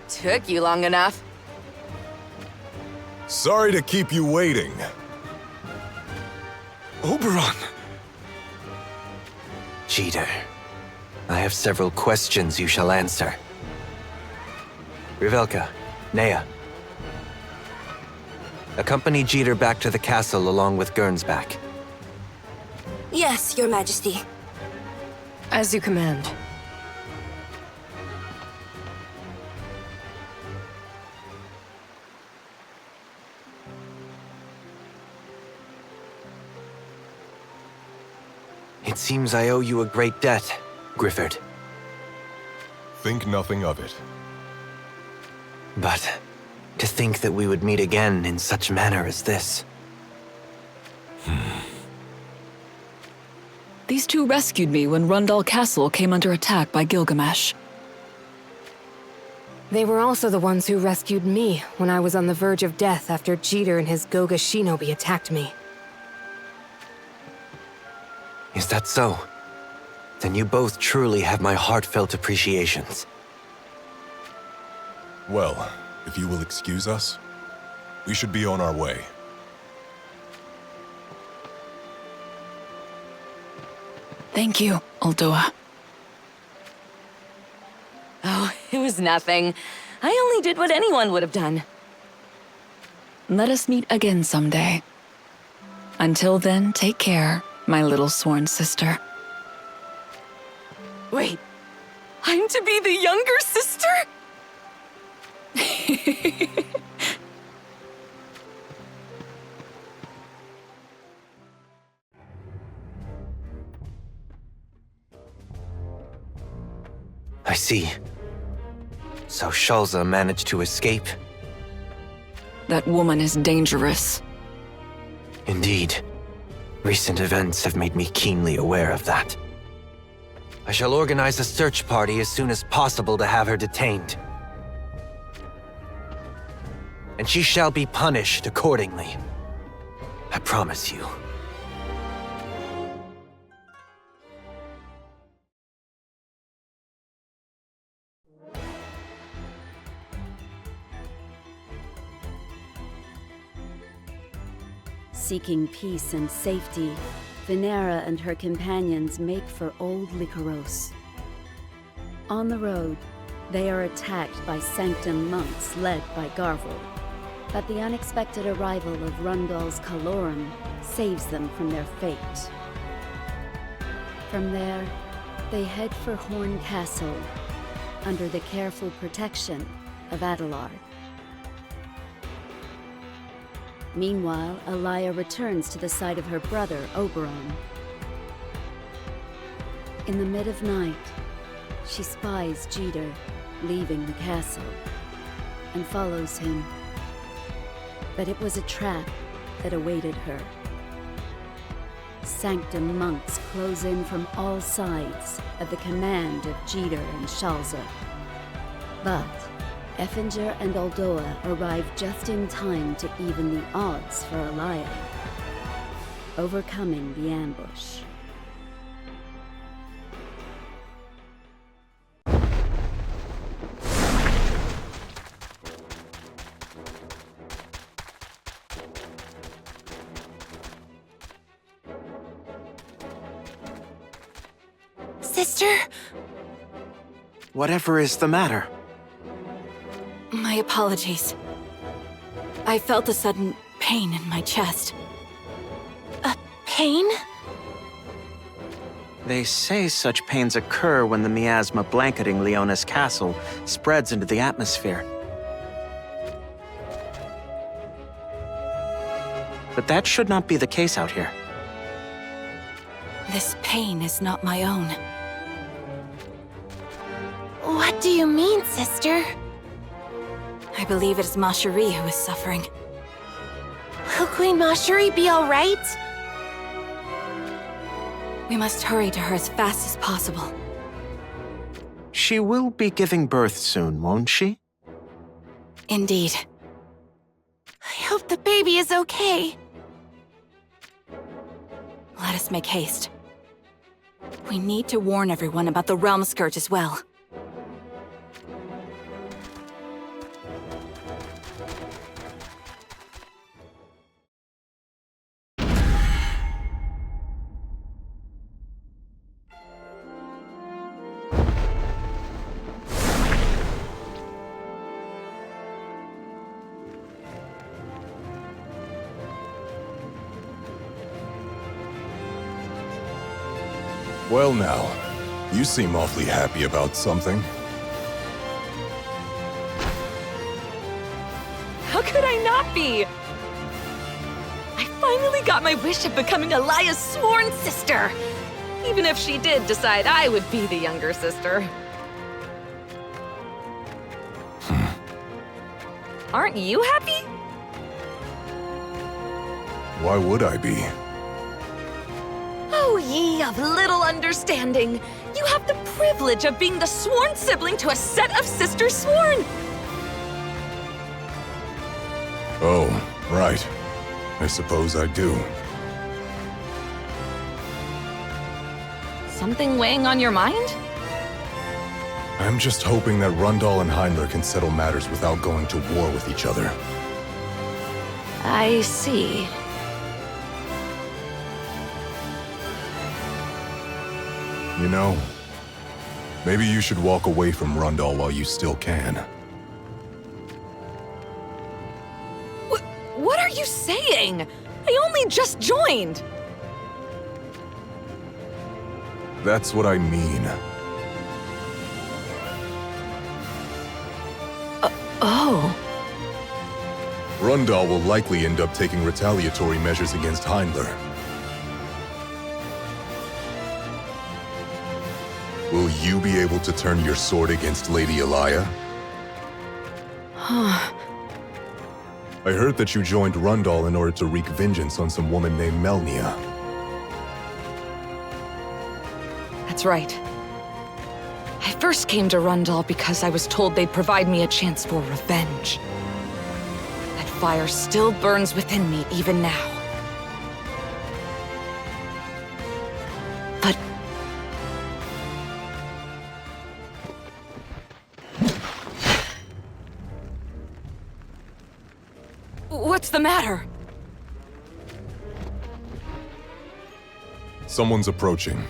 Took you long enough. Sorry to keep you waiting. Oberon! Jeter, I have several questions you shall answer. Revelka, Nea. Accompany Jeter back to the castle along with Gernsback. Yes, Your Majesty. As you command. It seems I owe you a great debt, Grifford. Think nothing of it. But to think that we would meet again in such manner as this. These two rescued me when Rundal Castle came under attack by Gilgamesh. They were also the ones who rescued me when I was on the verge of death after Jeter and his Goga shinobi attacked me. Is that so? Then you both truly have my heartfelt appreciations. Well, if you will excuse us, we should be on our way. Thank you, Aldoa. Oh, it was nothing. I only did what anyone would have done. Let us meet again someday. Until then, take care, my little sworn sister. Wait, I'm to be the younger sister? I see. So Shalza managed to escape? That woman is dangerous. Indeed. Recent events have made me keenly aware of that. I shall organize a search party as soon as possible to have her detained. And she shall be punished accordingly. I promise you. Seeking peace and safety, Venera and her companions make for Old Lycaros. On the road, they are attacked by Sanctum monks led by Garvel, but the unexpected arrival of Rundal's Kalorum saves them from their fate. From there, they head for Horn Castle, under the careful protection of Adelard. Meanwhile, Alaya returns to the side of her brother, Oberon. In the mid of night, she spies Jeter leaving the castle and follows him. But it was a trap that awaited her. Sanctum monks close in from all sides at the command of Jeter and Shalza. But Effinger and Aldoa arrive just in time to even the odds for Alaya, overcoming the ambush. Sister? Whatever is the matter? My apologies. I felt a sudden pain in my chest. A pain? They say such pains occur when the miasma blanketing Leona's castle spreads into the atmosphere. But that should not be the case out here. This pain is not my own. What do you mean, sister? I believe it is Macherie who is suffering. Will Queen Macherie be all right? We must hurry to her as fast as possible. She will be giving birth soon, won't she? Indeed. I hope the baby is okay. Let us make haste. We need to warn everyone about the Realm Scourge as well. Well now, you seem awfully happy about something. How could I not be? I finally got my wish of becoming Elia's sworn sister. Even if she did decide I would be the younger sister. Aren't you happy? Why would I be? Oh, ye of little understanding! You have the privilege of being the sworn sibling to a set of sisters sworn! Oh, right. I suppose I do. Something weighing on your mind? I'm just hoping that Rundal and Heindler can settle matters without going to war with each other. I see. You know, maybe you should walk away from Rundal while you still can. What are you saying? I only just joined! That's what I mean. Oh. Rundal will likely end up taking retaliatory measures against Heindler. Will you be able to turn your sword against Lady Elia? Huh. I heard that you joined Rundal in order to wreak vengeance on some woman named Melnia. That's right. I first came to Rundal because I was told they'd provide me a chance for revenge. That fire still burns within me even now. But... what's the matter? Someone's approaching.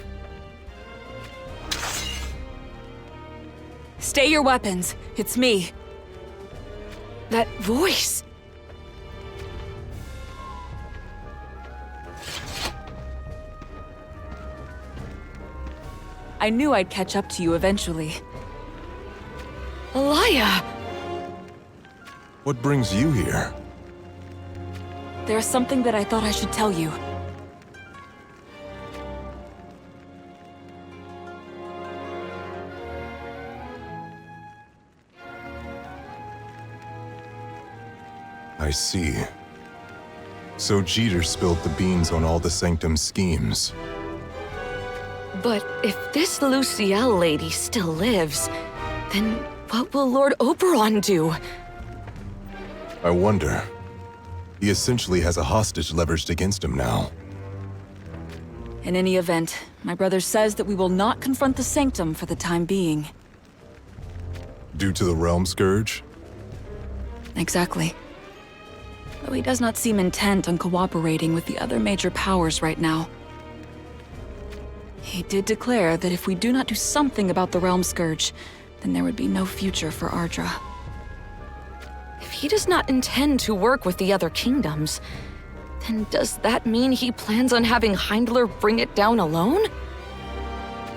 Stay your weapons. It's me. That voice. I knew I'd catch up to you eventually. Elia! What brings you here? There's something that I thought I should tell you. I see. So Jeter spilled the beans on all the Sanctum's schemes. But if this Luciel lady still lives, then what will Lord Oberon do? I wonder. He essentially has a hostage leveraged against him now. In any event, my brother says that we will not confront the Sanctum for the time being. Due to the Realm Scourge? Exactly. Though he does not seem intent on cooperating with the other major powers right now. He did declare that if we do not do something about the Realm Scourge, then there would be no future for Ardra. If he does not intend to work with the other kingdoms, then does that mean he plans on having Heindler bring it down alone?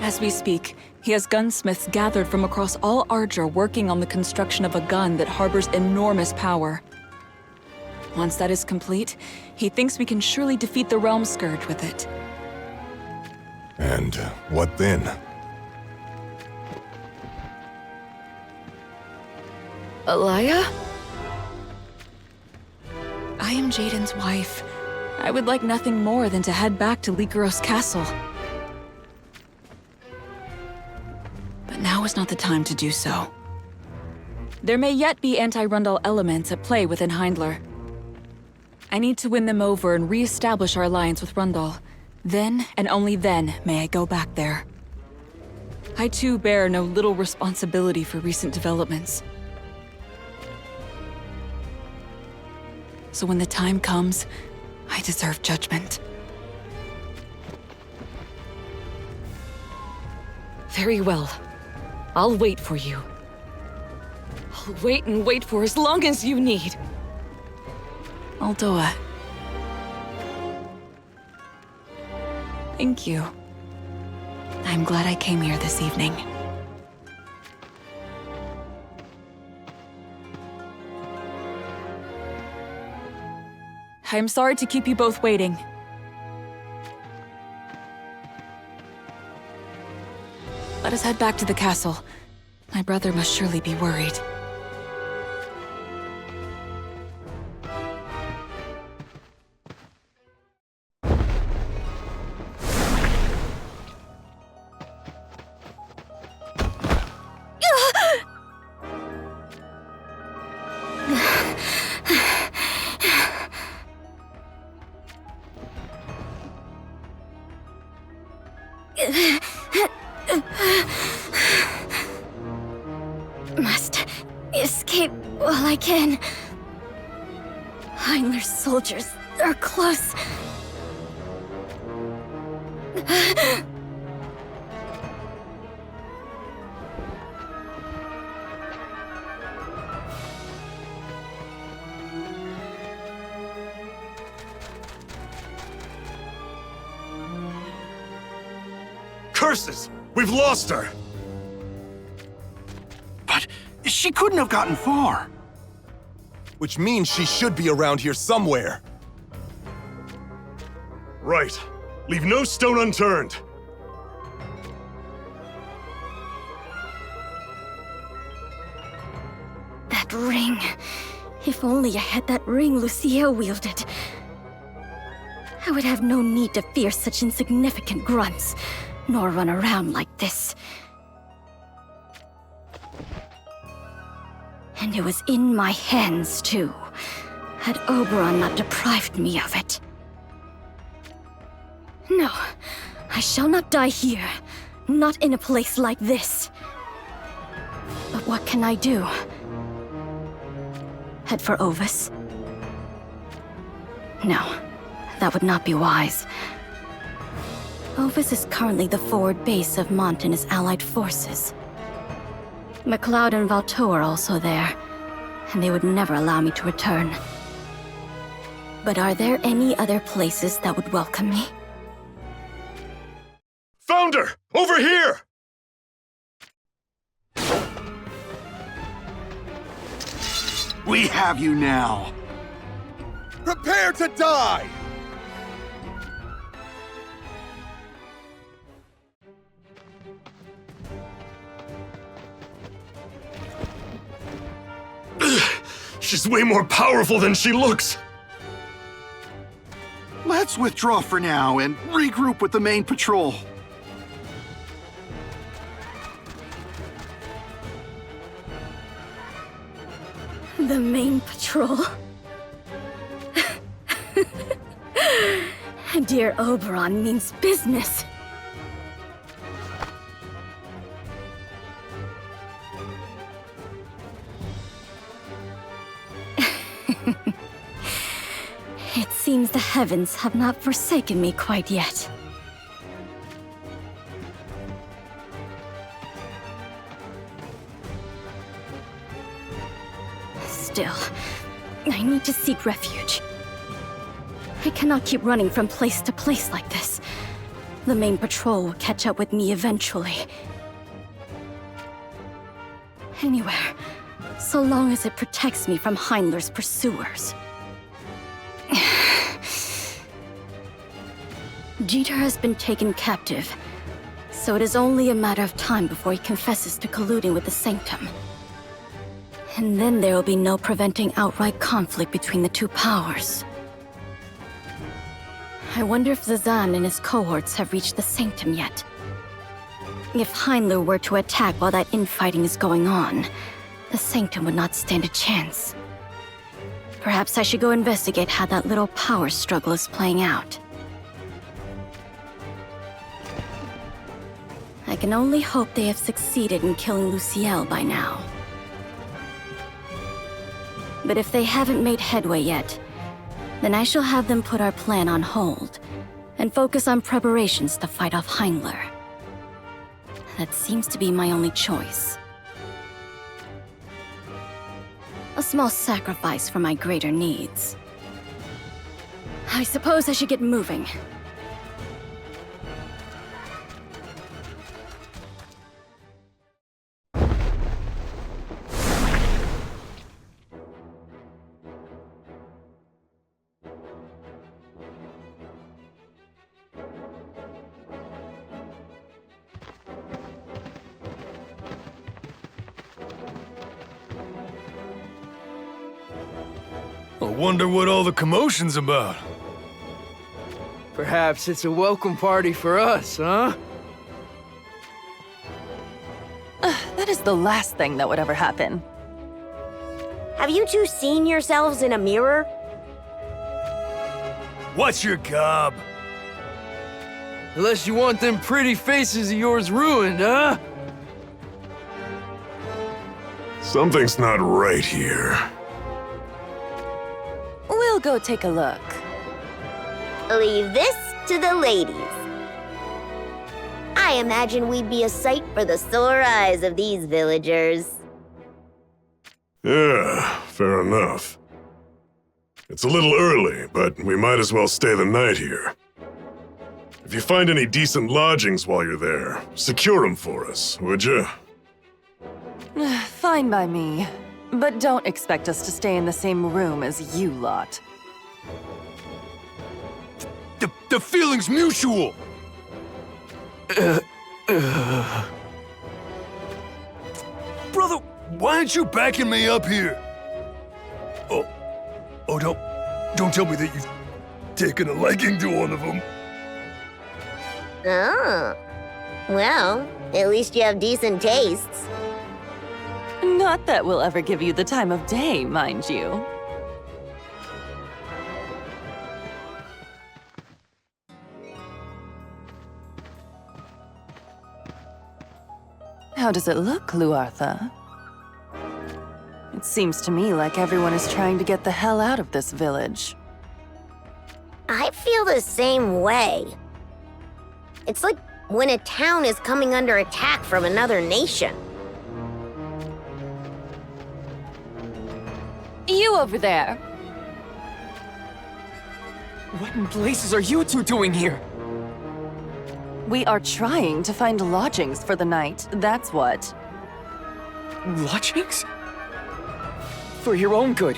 As we speak, he has gunsmiths gathered from across all Ardra working on the construction of a gun that harbors enormous power. Once that is complete, he thinks we can surely defeat the Realm Scourge with it. And what then? Elia? I am Jaden's wife. I would like nothing more than to head back to Lycaros Castle. But now is not the time to do so. There may yet be anti-Rundal elements at play within Heindler. I need to win them over and re-establish our alliance with Rundal. Then, and only then, may I go back there. I too bear no little responsibility for recent developments. So when the time comes, I deserve judgment. Very well. I'll wait for you. I'll wait and wait for as long as you need. Aldoa. Thank you. I'm glad I came here this evening. I'm sorry to keep you both waiting. Let us head back to the castle. My brother must surely be worried. Must escape while I can. Heimler's soldiers are close. Curses! We've lost her! But she couldn't have gotten far. Which means she should be around here somewhere. Right. Leave no stone unturned. That ring. If only I had that ring Lucia wielded. I would have no need to fear such insignificant grunts, nor run around like this. And it was in my hands, too, had Oberon not deprived me of it. No, I shall not die here, not in a place like this. But what can I do? Head for Ovis? No, that would not be wise. Ovis is currently the forward base of Mont and his allied forces. MacLeod and Valto are also there, and they would never allow me to return. But are there any other places that would welcome me? Found her! Over here! We have you now. Prepare to die! She's way more powerful than she looks! Let's withdraw for now and regroup with the main patrol. The main patrol? Dear Oberon means business. It seems the heavens have not forsaken me quite yet. Still, I need to seek refuge. I cannot keep running from place to place like this. The main patrol will catch up with me eventually. Anywhere, so long as it protects me from Heimler's pursuers. Jeter has been taken captive, so it is only a matter of time before he confesses to colluding with the Sanctum. And then there will be no preventing outright conflict between the two powers. I wonder if Zazan and his cohorts have reached the Sanctum yet. If Heimler were to attack while that infighting is going on, the Sanctum would not stand a chance. Perhaps I should go investigate how that little power struggle is playing out. I can only hope they have succeeded in killing Luciel by now. But if they haven't made headway yet, then I shall have them put our plan on hold and focus on preparations to fight off Heimler. That seems to be my only choice. A small sacrifice for my greater needs. I suppose I should get moving. I wonder what all the commotion's about. Perhaps it's a welcome party for us, huh? That is the last thing that would ever happen. Have you two seen yourselves in a mirror? What's your gob? Unless you want them pretty faces of yours ruined, huh? Something's not right here. We'll go take a look. Leave this to the ladies. I imagine we'd be a sight for the sore eyes of these villagers. Yeah, fair enough. It's a little early, but we might as well stay the night here. If you find any decent lodgings while you're there, secure them for us, would you? Fine by me. But don't expect us to stay in the same room as you lot. The feeling's mutual! Brother, why aren't you backing me up here? Oh, don't tell me that you've taken a liking to one of them. Oh. Well, at least you have decent tastes. Not that we'll ever give you the time of day, mind you. How does it look, Luartha? It seems to me like everyone is trying to get the hell out of this village. I feel the same way. It's like when a town is coming under attack from another nation. You over there! What in blazes are you two doing here? We are trying to find lodgings for the night, that's what. Lodgings? For your own good,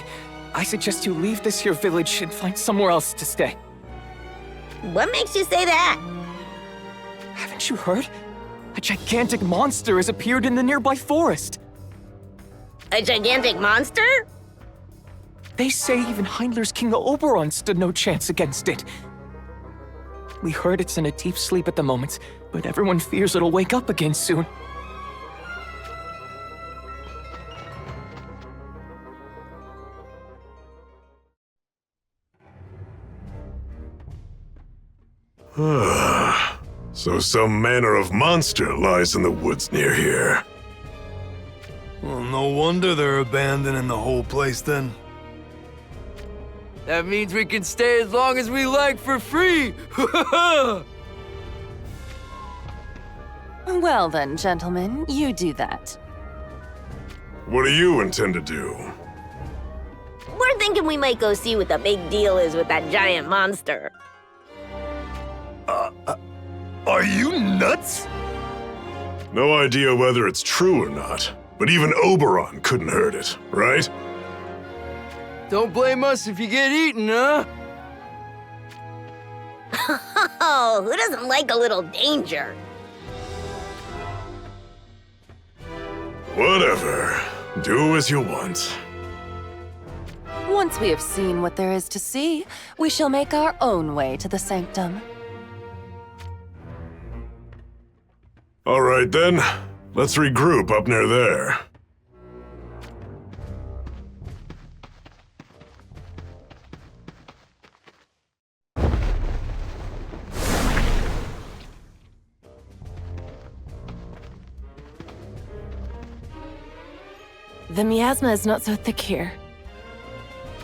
I suggest you leave this here village and find somewhere else to stay. What makes you say that? Haven't you heard? A gigantic monster has appeared in the nearby forest. A gigantic monster? They say even Heimler's King Oberon stood no chance against it. We heard it's in a deep sleep at the moment, but everyone fears it'll wake up again soon. So some manner of monster lies in the woods near here. Well, no wonder they're abandoning the whole place then. That means we can stay as long as we like for free! Well then, gentlemen, you do that. What do you intend to do? We're thinking we might go see what the big deal is with that giant monster. Are you nuts? No idea whether it's true or not, but even Oberon couldn't hurt it, right? Don't blame us if you get eaten, huh? Oh, who doesn't like a little danger? Whatever. Do as you want. Once we have seen what there is to see, we shall make our own way to the sanctum. All right then, let's regroup up near there. The miasma is not so thick here.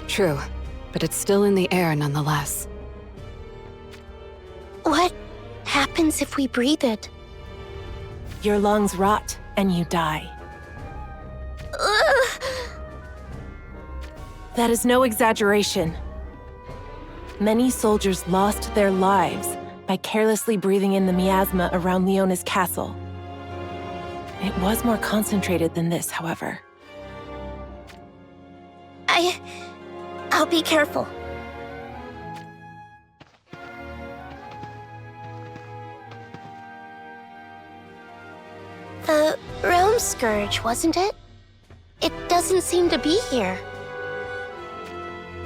True, but it's still in the air nonetheless. What happens if we breathe it? Your lungs rot and you die. Ugh. That is no exaggeration. Many soldiers lost their lives by carelessly breathing in the miasma around Leona's castle. It was more concentrated than this, however. I'll be careful. The Realm Scourge, wasn't it? It doesn't seem to be here.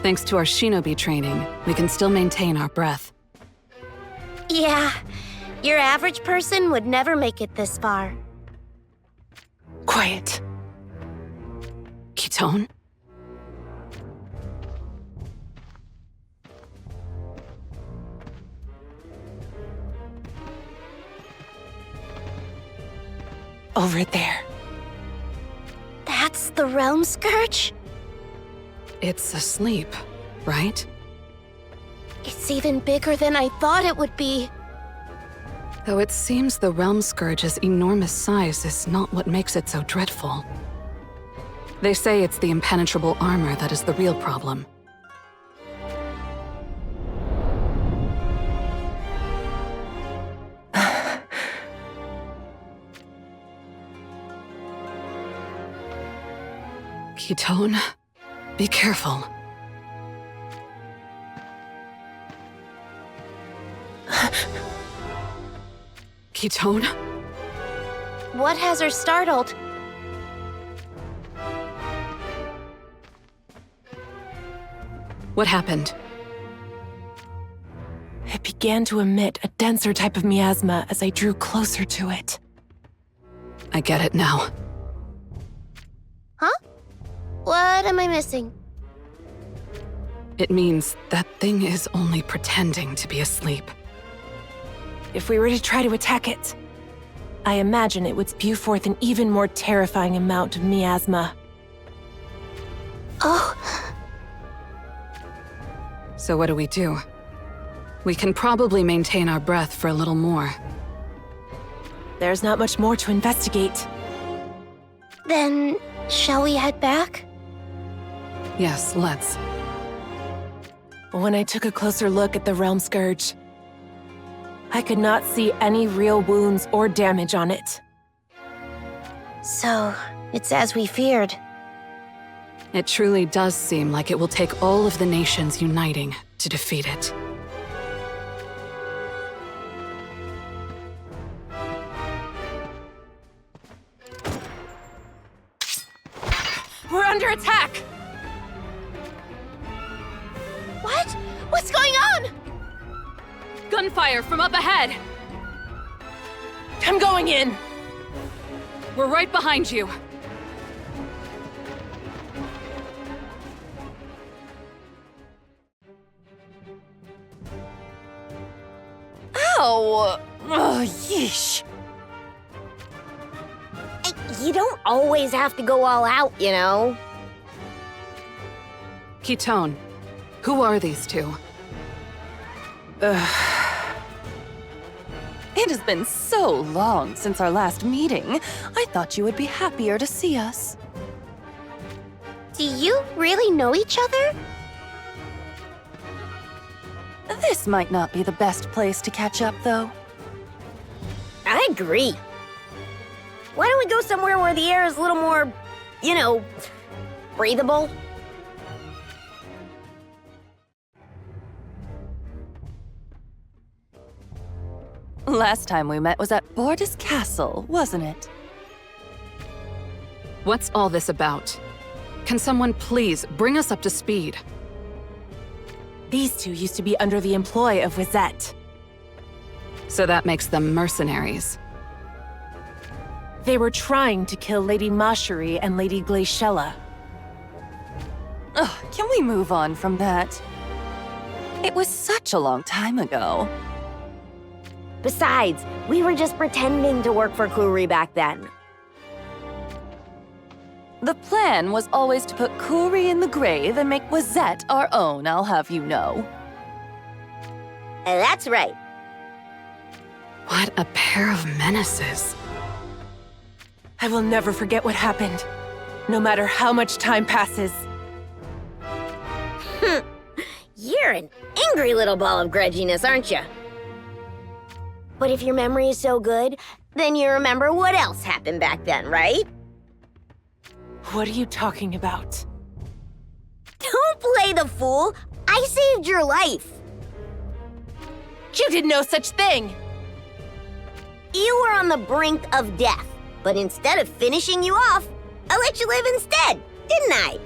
Thanks to our shinobi training, we can still maintain our breath. Yeah, your average person would never make it this far. Quiet. Kitone? Over there. That's the Realm Scourge? It's asleep, right? It's even bigger than I thought it would be. Though it seems the Realm Scourge's enormous size is not what makes it so dreadful. They say it's the impenetrable armor that is the real problem. Kitone, be careful. Kitone? What has her startled? What happened? It began to emit a denser type of miasma as I drew closer to it. I get it now. Huh? What am I missing? It means that thing is only pretending to be asleep. If we were to try to attack it, I imagine it would spew forth an even more terrifying amount of miasma. Oh. So what do? We can probably maintain our breath for a little more. There's not much more to investigate. Then, shall we head back? Yes, let's. When I took a closer look at the Realm Scourge, I could not see any real wounds or damage on it. So, it's as we feared. It truly does seem like it will take all of the nations uniting to defeat it. We're under attack! What? What's going on? Gunfire from up ahead! I'm going in! We're right behind you. Ow! Oh, yeesh. You don't always have to go all out, you know? Kitone, who are these two? It has been so long since our last meeting. I thought you would be happier to see us. Do you really know each other? This might not be the best place to catch up, though. I agree. Why don't we go somewhere where the air is a little more, breathable? Last time we met was at Bordis Castle, wasn't it? What's all this about? Can someone please bring us up to speed? These two used to be under the employ of Wizette. So that makes them mercenaries. They were trying to kill Lady Masheri and Lady Glaciella. Ugh, can we move on from that? It was such a long time ago. Besides, we were just pretending to work for Kuri back then. The plan was always to put Kuri in the grave and make Wazette our own, I'll have you know. That's right. What a pair of menaces. I will never forget what happened, no matter how much time passes. You're an angry little ball of grudginess, aren't you? But if your memory is so good, then you remember what else happened back then, right? What are you talking about? Don't play the fool! I saved your life! You did no such thing! You were on the brink of death, but instead of finishing you off, I let you live instead, didn't I?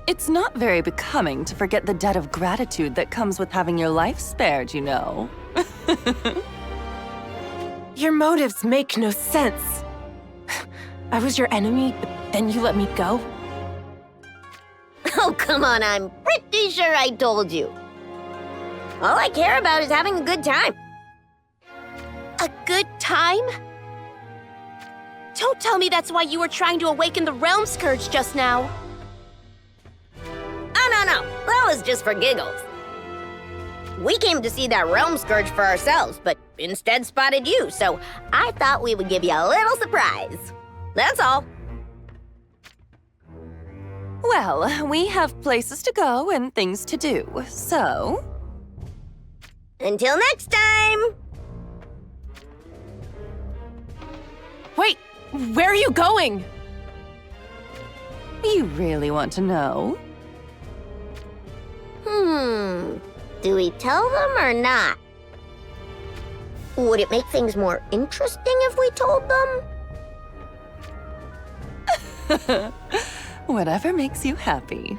It's not very becoming to forget the debt of gratitude that comes with having your life spared, you know. Your motives make no sense. I was your enemy, but then you let me go? Oh, come on, I'm pretty sure I told you. All I care about is having a good time. A good time? Don't tell me that's why you were trying to awaken the Realm Scourge just now. Oh, no. That was just for giggles. We came to see that Realm Scourge for ourselves, but instead spotted you, so I thought we would give you a little surprise. That's all. Well, we have places to go and things to do, so... Until next time! Wait, where are you going? You really want to know? Do we tell them or not? Would it make things more interesting if we told them? Whatever makes you happy.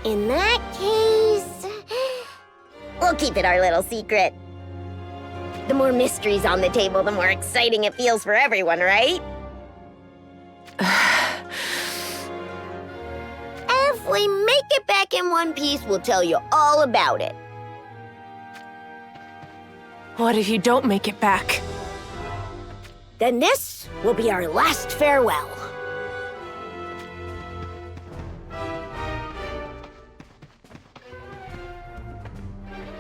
In that case, we'll keep it our little secret. The more mysteries on the table, the more exciting it feels for everyone, right? If we make it back in one piece, we'll tell you all about it. What if you don't make it back? Then this will be our last farewell.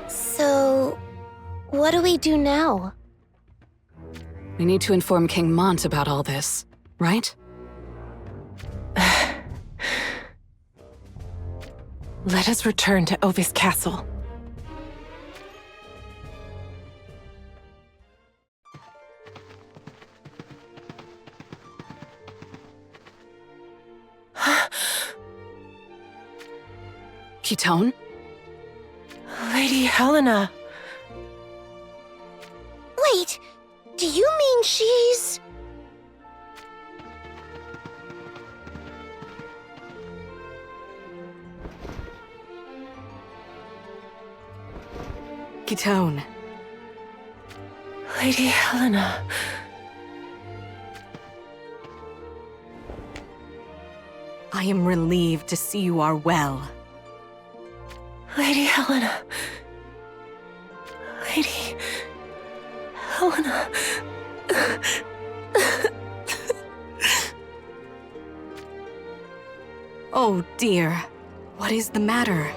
So, what do we do now? We need to inform King Mont about all this, right? Let us return to Ovis Castle. Kitone? Lady Helena. Wait, do you mean she's... Kitone. Lady Helena. I am relieved to see you are well. Lady Helena. Lady Helena. Oh dear, what is the matter?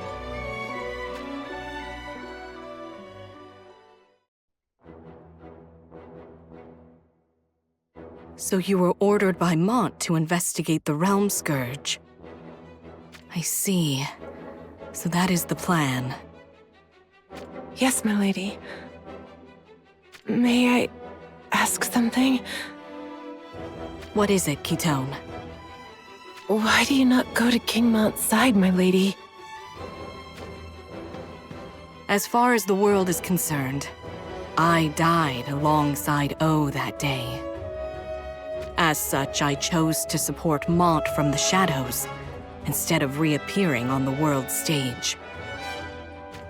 So you were ordered by Mont to investigate the Realm Scourge. I see. So that is the plan. Yes, my lady. May I ask something? What is it, Kitone? Why do you not go to King Mont's side, my lady? As far as the world is concerned, I died alongside O that day. As such, I chose to support Mont from the shadows, instead of reappearing on the world stage.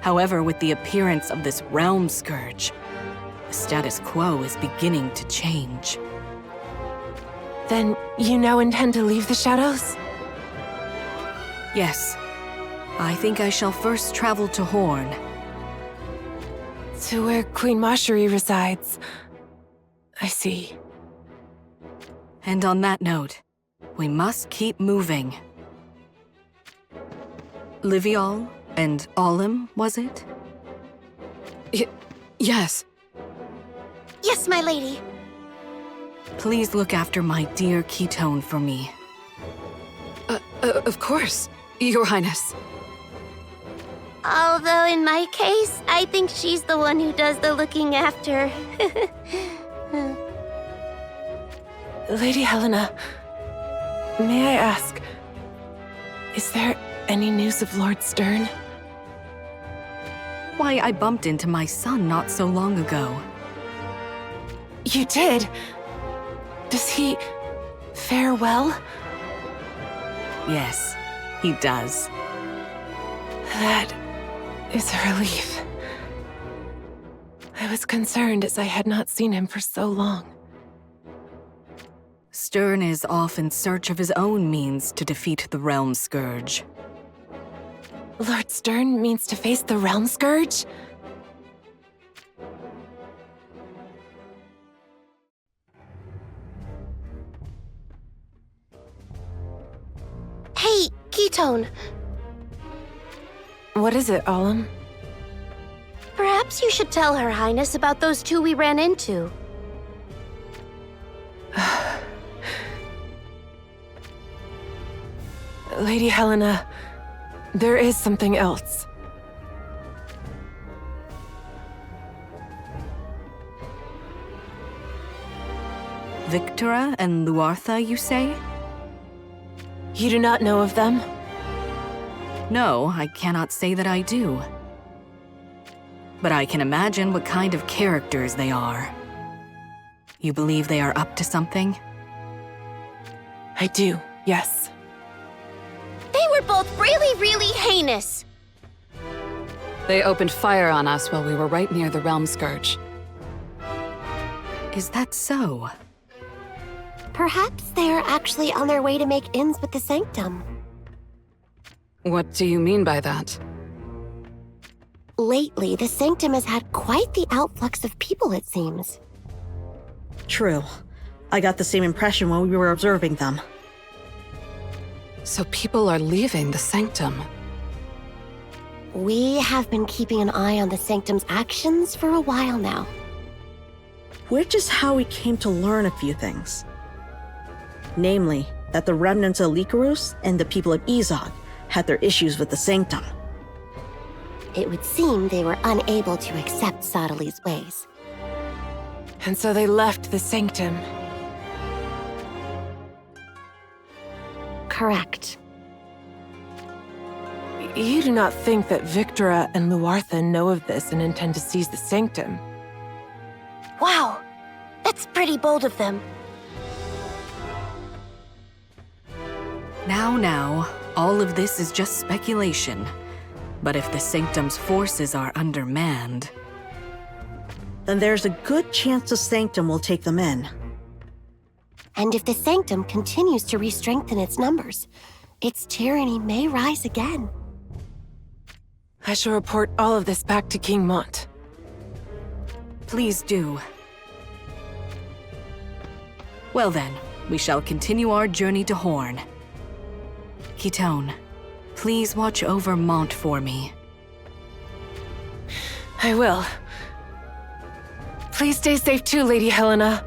However, with the appearance of this Realm Scourge, the status quo is beginning to change. Then you now intend to leave the shadows? Yes. I think I shall first travel to Horn. To where Queen Mashari resides. I see. And on that note, we must keep moving. Livial and Olim, was it? Yes. Yes, my lady. Please look after my dear Ketone for me. Of course, Your Highness. Although in my case, I think she's the one who does the looking after. Lady Helena, may I ask, is there any news of Lord Stern? Why, I bumped into my son not so long ago. You did? Does he fare well? Yes, he does. That is a relief. I was concerned as I had not seen him for so long. Stern is off in search of his own means to defeat the Realm Scourge. Lord Stern means to face the Realm Scourge? Hey, Ketone. What is it, Olim? Perhaps you should tell Her Highness about those two we ran into. Lady Helena, there is something else. Victora and Luartha, you say? You do not know of them? No, I cannot say that I do. But I can imagine what kind of characters they are. You believe they are up to something? I do, yes. They were both really, really heinous. They opened fire on us while we were right near the Realm Scourge. Is that so? Perhaps they are actually on their way to make ends with the Sanctum. What do you mean by that? Lately, the Sanctum has had quite the outflux of people, it seems. True. I got the same impression when we were observing them. So people are leaving the Sanctum. We have been keeping an eye on the Sanctum's actions for a while now. Which is how we came to learn a few things. Namely, that the remnants of Lycaros and the people of Izog had their issues with the Sanctum. It would seem they were unable to accept Sadali's ways. And so they left the Sanctum. Correct. You do not think that Victora and Luartha know of this and intend to seize the Sanctum? Wow, that's pretty bold of them. Now, all of this is just speculation. But if the Sanctum's forces are undermanned... Then there's a good chance the Sanctum will take them in. And if the Sanctum continues to re-strengthen its numbers, its tyranny may rise again. I shall report all of this back to King Mont. Please do. Well then, we shall continue our journey to Horn. Ketone, please watch over Mont for me. I will. Please stay safe too, Lady Helena.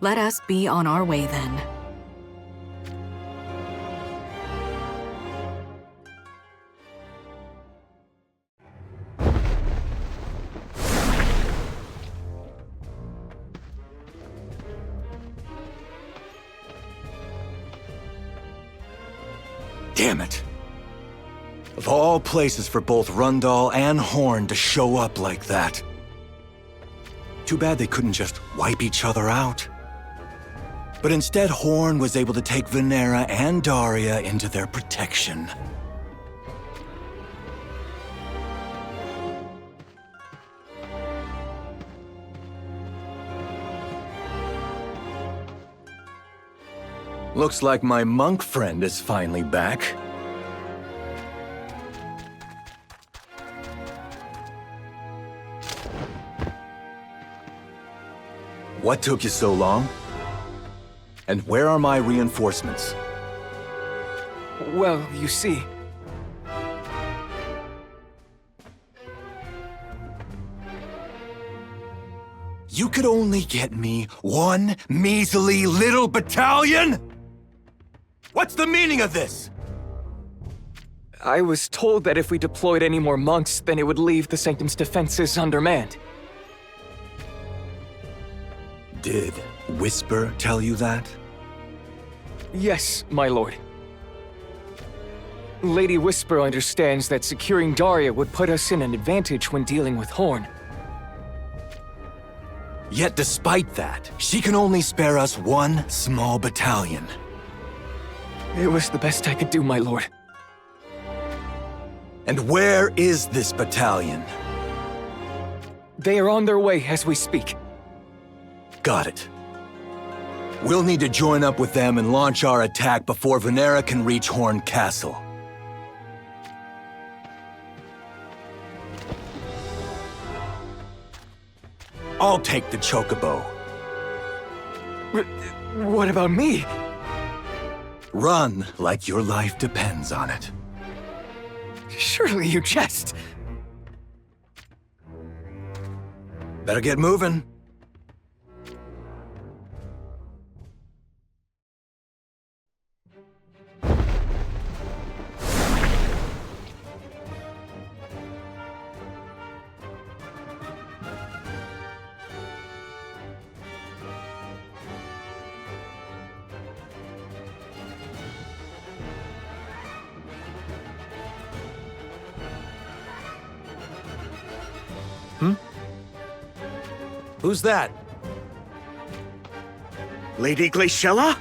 Let us be on our way then. Damn it. Of all places for both Rundal and Horn to show up like that. Too bad they couldn't just wipe each other out. But instead, Horn was able to take Venera and Daria into their protection. Looks like my monk friend is finally back. What took you so long? And where are my reinforcements? Well, you see... You could only get me one measly little battalion? What's the meaning of this? I was told that if we deployed any more monks, then it would leave the Sanctum's defenses undermanned. Did Whisper tell you that? Yes, my lord. Lady Whisper understands that securing Daria would put us in an advantage when dealing with Horn. Yet despite that, she can only spare us one small battalion. It was the best I could do, my lord. And where is this battalion? They are on their way as we speak. Got it. We'll need to join up with them and launch our attack before Venera can reach Horn Castle. I'll take the Chocobo. What about me? Run like your life depends on it. Surely you jest. Better get moving. Who's that? Lady Glaciella?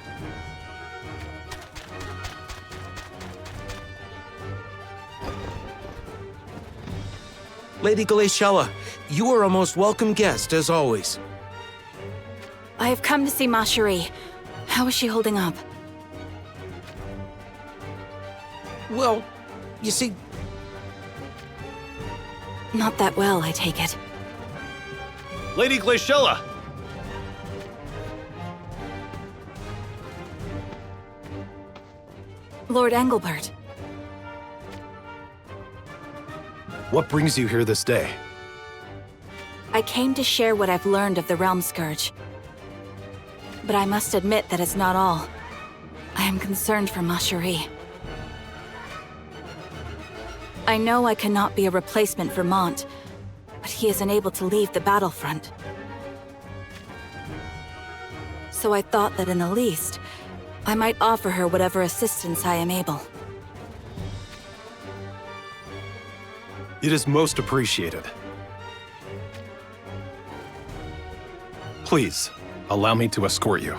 Lady Glaciella, you are a most welcome guest, as always. I have come to see Ma Cherie. How is she holding up? Well, you see... Not that well, I take it. Lady Glaciella! Lord Engelbert. What brings you here this day? I came to share what I've learned of the Realm Scourge. But I must admit that it's not all. I am concerned for Ma Cherie. I know I cannot be a replacement for Mont, but he is unable to leave the battlefront. So I thought that in the least, I might offer her whatever assistance I am able. It is most appreciated. Please, allow me to escort you.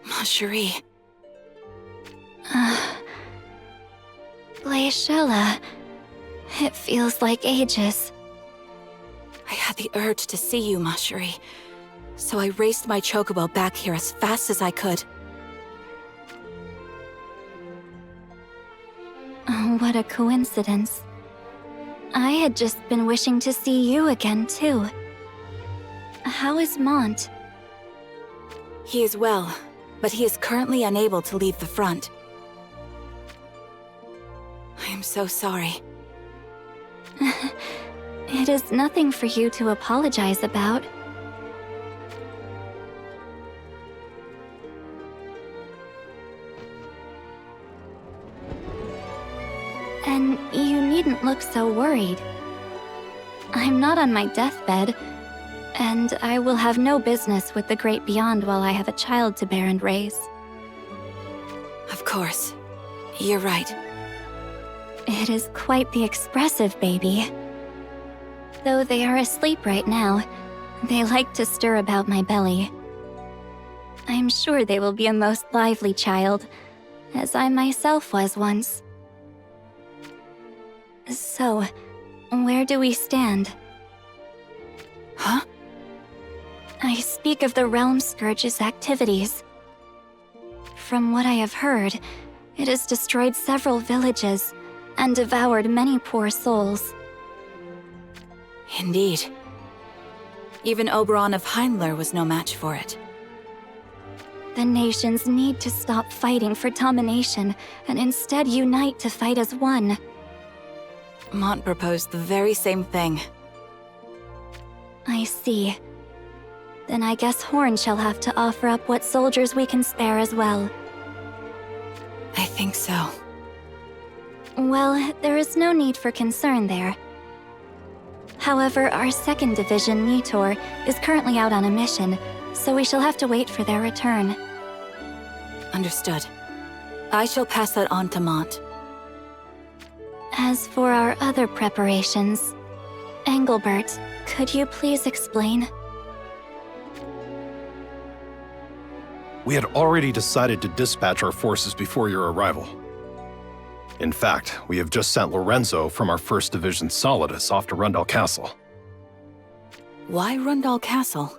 Ma Cherie. Glaciella. It feels like ages. I had the urge to see you, Ma Cherie, so I raced my chocobo back here as fast as I could. Oh, what a coincidence. I had just been wishing to see you again, too. How is Mont? He is well, but he is currently unable to leave the front. I am so sorry. It is nothing for you to apologize about. And you needn't look so worried. I'm not on my deathbed, and I will have no business with the Great Beyond while I have a child to bear and raise. Of course. You're right. It is quite the expressive baby. Though they are asleep right now, they like to stir about my belly. I'm sure they will be a most lively child, as I myself was once. So, Where do we stand? Huh? I speak of the Realm Scourge's activities. From what I have heard, it has destroyed several villages and devoured many poor souls. Indeed. Even Oberon of Heindler was no match for it. The nations need to stop fighting for domination and instead unite to fight as one. Mont proposed the very same thing. I see. Then I guess Horn shall have to offer up what soldiers we can spare as well. I think so. Well, there is no need for concern there. However, our 2nd Division, Nitor, is currently out on a mission, so we shall have to wait for their return. Understood. I shall pass that on to Mont. As for our other preparations, Engelbert, could you please explain? We had already decided to dispatch our forces before your arrival. In fact, we have just sent Lorenzo from our 1st Division Solidus off to Rundal Castle. Why Rundal Castle?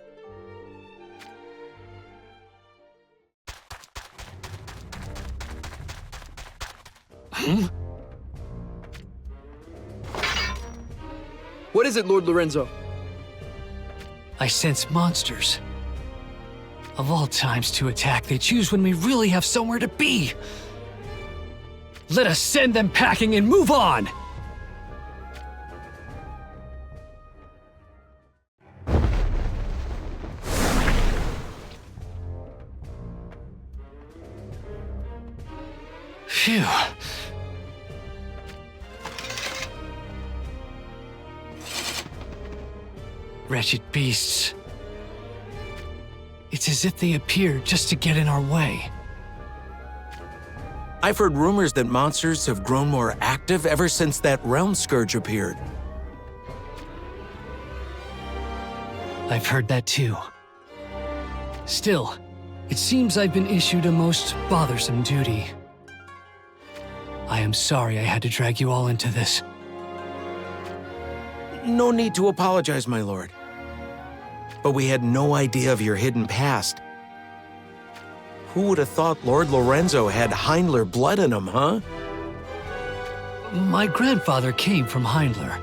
What is it, Lord Lorenzo? I sense monsters. Of all times to attack, they choose when we really have somewhere to be. Let us send them packing and move on! Phew. Wretched beasts. It's as if they appeared just to get in our way. I've heard rumors that monsters have grown more active ever since that Realm Scourge appeared. I've heard that too. Still, it seems I've been issued a most bothersome duty. I am sorry I had to drag you all into this. No need to apologize, my lord. But we had no idea of your hidden past. Who would have thought Lord Lorenzo had Heindler blood in him, huh? My grandfather came from Heindler.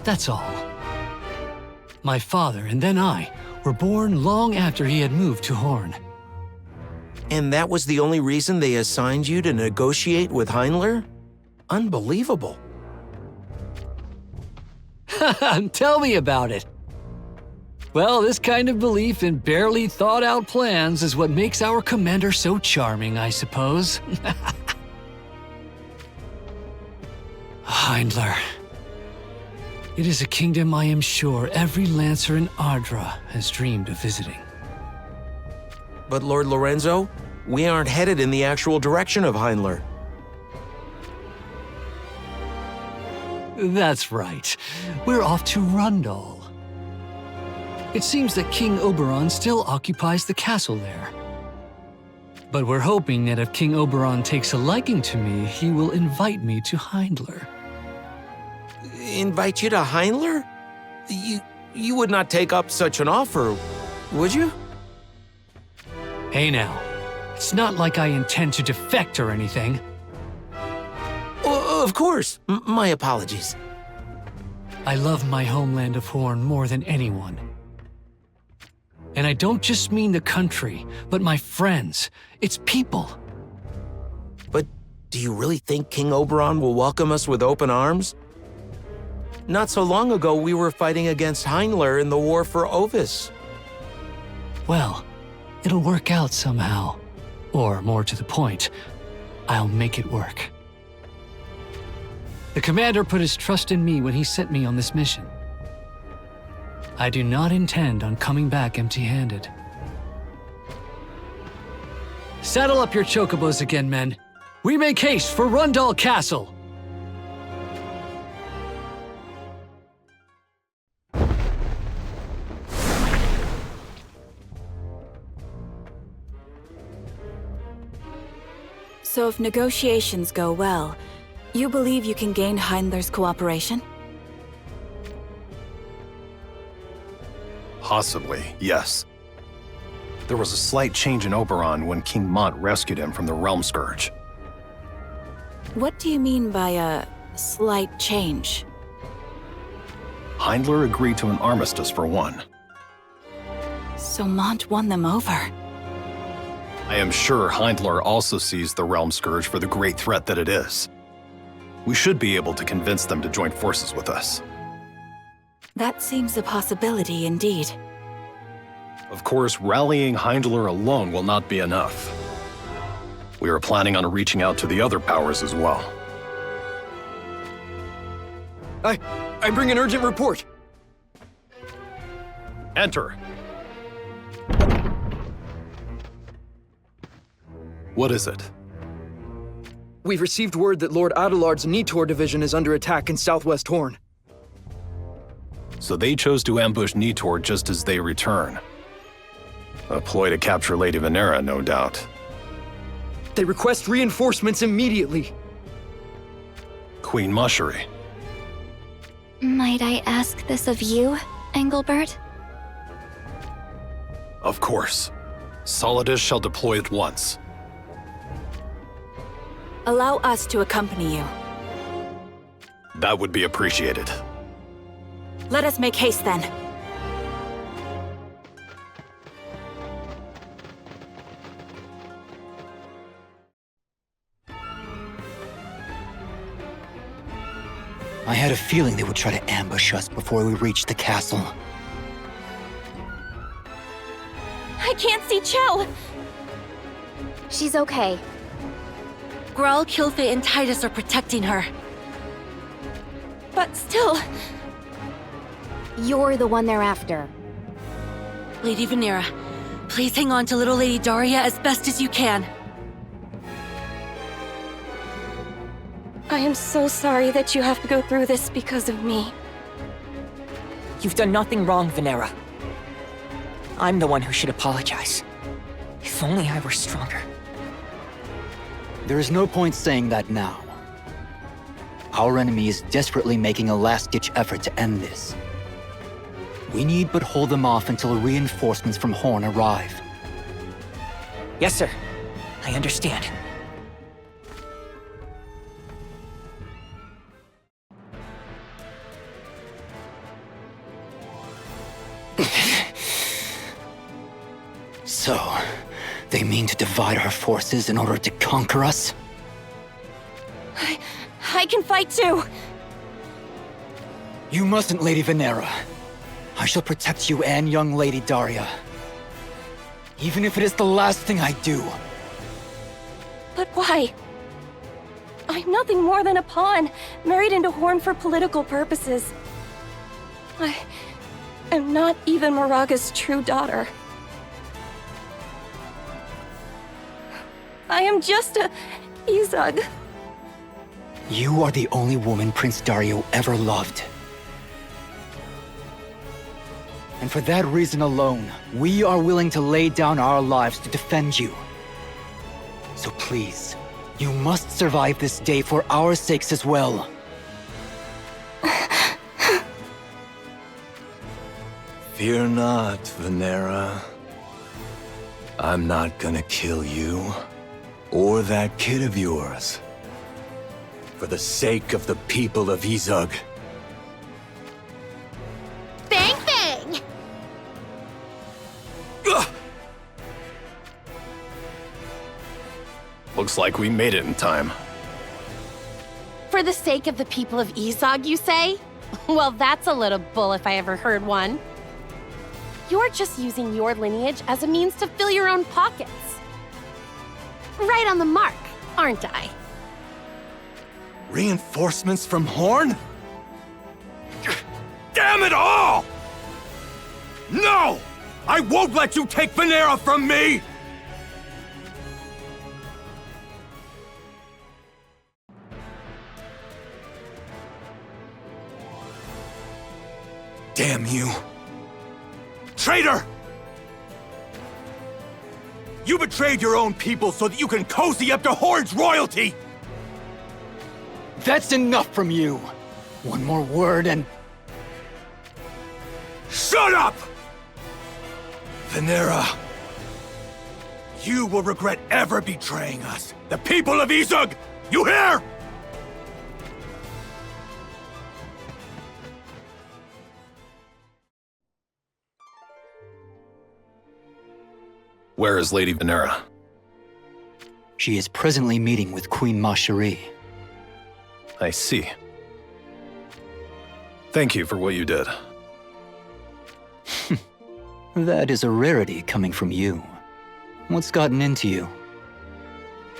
That's all. My father and then I were born long after he had moved to Horn. And that was the only reason they assigned you to negotiate with Heindler? Unbelievable. Tell me about it. Well, this kind of belief in barely thought-out plans is what makes our commander so charming, I suppose. Heindler. It is a kingdom I am sure every Lancer in Ardra has dreamed of visiting. But Lord Lorenzo, we aren't headed in the actual direction of Heindler. That's right. We're off to Rundal. It seems that King Oberon still occupies the castle there. But we're hoping that if King Oberon takes a liking to me, he will invite me to Heindler. Invite you to Heindler? You would not take up such an offer, would you? Hey now, it's not like I intend to defect or anything. Of course, my apologies. I love my homeland of Horn more than anyone. And I don't just mean the country, but my friends, its people. But do you really think King Oberon will welcome us with open arms? Not so long ago, we were fighting against Heindler in the war for Ovis. Well, it'll work out somehow. Or, more to the point, I'll make it work. The commander put his trust in me when he sent me on this mission. I do not intend on coming back empty-handed. Saddle up your chocobos again, men. We make haste for Rundal Castle! So if negotiations go well, you believe you can gain Heindler's cooperation? Possibly, yes. There was a slight change in Oberon when King Mont rescued him from the Realm Scourge. What do you mean by a slight change? Heindler agreed to an armistice for one. So Mont won them over. I am sure Heindler also sees the Realm Scourge for the great threat that it is. We should be able to convince them to join forces with us. That seems a possibility indeed. Of course, rallying Heindler alone will not be enough. We are planning on reaching out to the other powers as well. I bring an urgent report. Enter. What is it? We've received word that Lord Adelard's Nitor division is under attack in Southwest Horn. So they chose to ambush Nitor just as they return. A ploy to capture Lady Venera, no doubt. They request reinforcements immediately. Queen Mushery. Might I ask this of you, Engelbert? Of course. Solidus shall deploy at once. Allow us to accompany you. That would be appreciated. Let us make haste then. I had a feeling they would try to ambush us before we reached the castle. I can't see Chell! She's okay. Grawl, Kilfe, and Titus are protecting her. But still... You're the one they're after. Lady Venera, please hang on to little Lady Daria as best as you can. I am so sorry that you have to go through this because of me. You've done nothing wrong, Venera. I'm the one who should apologize. If only I were stronger. There is no point saying that now. Our enemy is desperately making a last-ditch effort to end this. We need but hold them off until reinforcements from Horn arrive. Yes, sir. I understand. So, they mean to divide our forces in order to conquer us? I can fight too! You mustn't, Lady Venera. I shall protect you and young Lady Daria. Even if it is the last thing I do. But why? I'm nothing more than a pawn, married into Horn for political purposes. I am not even Moraga's true daughter. I am just a Izog. You are the only woman Prince Dario ever loved. And for that reason alone, we are willing to lay down our lives to defend you. So please, you must survive this day for our sakes as well. Fear not, Venera. I'm not gonna kill you, or that kid of yours. For the sake of the people of Izug. Bang bang! Looks like we made it in time. For the sake of the people of Izog, you say? Well, that's a little bull if I ever heard one. You're just using your lineage as a means to fill your own pockets. Right on the mark, aren't I? Reinforcements from Horn? Damn it all! No! I won't let you take Venera from me! Damn you. Traitor! You betrayed your own people so that you can cozy up to Horn's royalty! That's enough from you! One more word and... Shut up! Venera, you will regret ever betraying us. The people of Izug, you hear? Where is Lady Venera? She is presently meeting with Queen Ma Cherie. I see. Thank you for what you did. That is a rarity coming from you. What's gotten into you?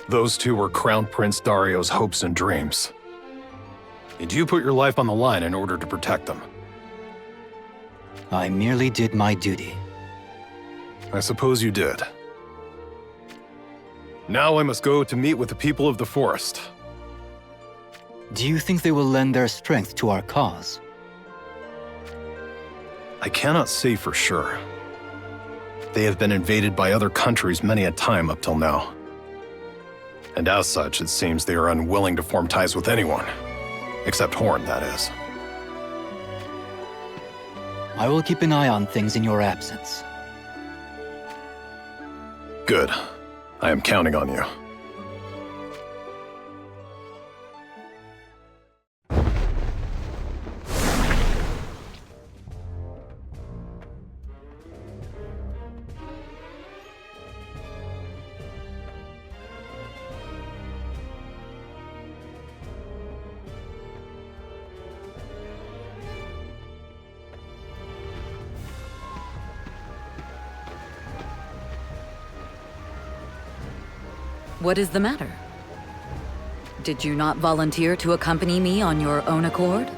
Those two were Crown Prince Dario's hopes and dreams. Did you put your life on the line in order to protect them? I merely did my duty. I suppose you did. Now I must go to meet with the people of the forest. Do you think they will lend their strength to our cause? I cannot say for sure. They have been invaded by other countries many a time up till now. And as such, it seems they are unwilling to form ties with anyone. Except Horn, that is. I will keep an eye on things in your absence. Good. I am counting on you. What is the matter? Did you not volunteer to accompany me on your own accord?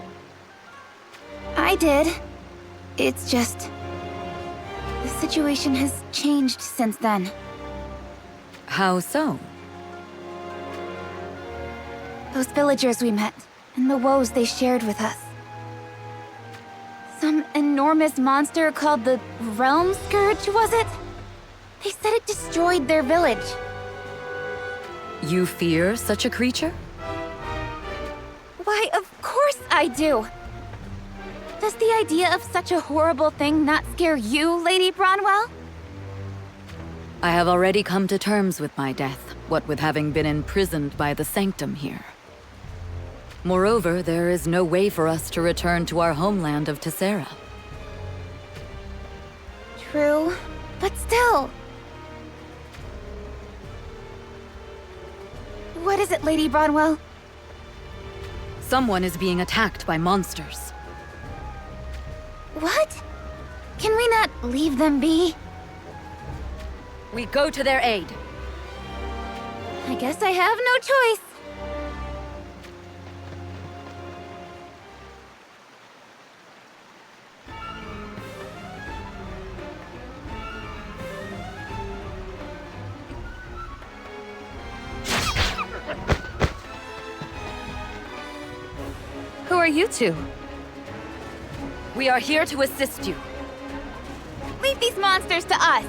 I did. It's just... the situation has changed since then. How so? Those villagers we met, and the woes they shared with us. Some enormous monster called the Realm Scourge, was it? They said it destroyed their village. You fear such a creature? Why, of course I do! Does the idea of such a horrible thing not scare you, Lady Bronwell? I have already come to terms with my death, what with having been imprisoned by the Sanctum here. Moreover, there is no way for us to return to our homeland of Tessera. True, but still... What is it, Lady Bronwell? Someone is being attacked by monsters. What? Can we not leave them be? We go to their aid. I guess I have no choice. Who are you two? We are here to assist you. Leave these monsters to us!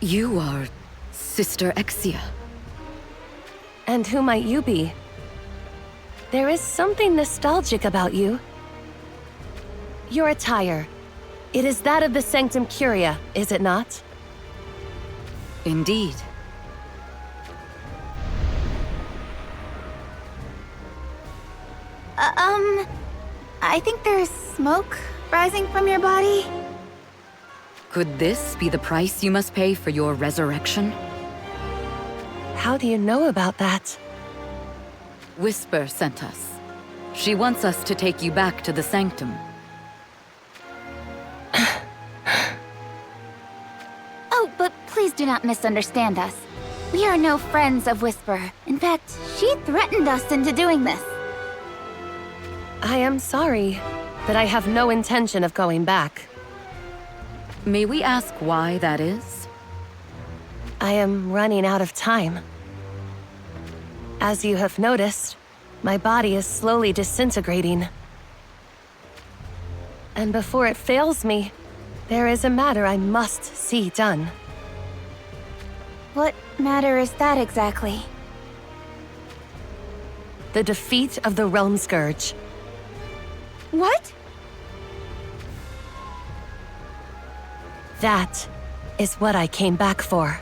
You are Sister Exia. And who might you be? There is something nostalgic about you. Your attire. It is that of the Sanctum Curia, is it not? Indeed. I think there's smoke rising from your body. Could this be the price you must pay for your resurrection? How do you know about that? Whisper sent us. She wants us to take you back to the Sanctum. Oh, but please do not misunderstand us. We are no friends of Whisper. In fact, she threatened us into doing this. I am sorry, but I have no intention of going back. May we ask why that is? I am running out of time. As you have noticed, my body is slowly disintegrating. And before it fails me, there is a matter I must see done. What matter is that exactly? The defeat of the Realm Scourge. What? That is what I came back for.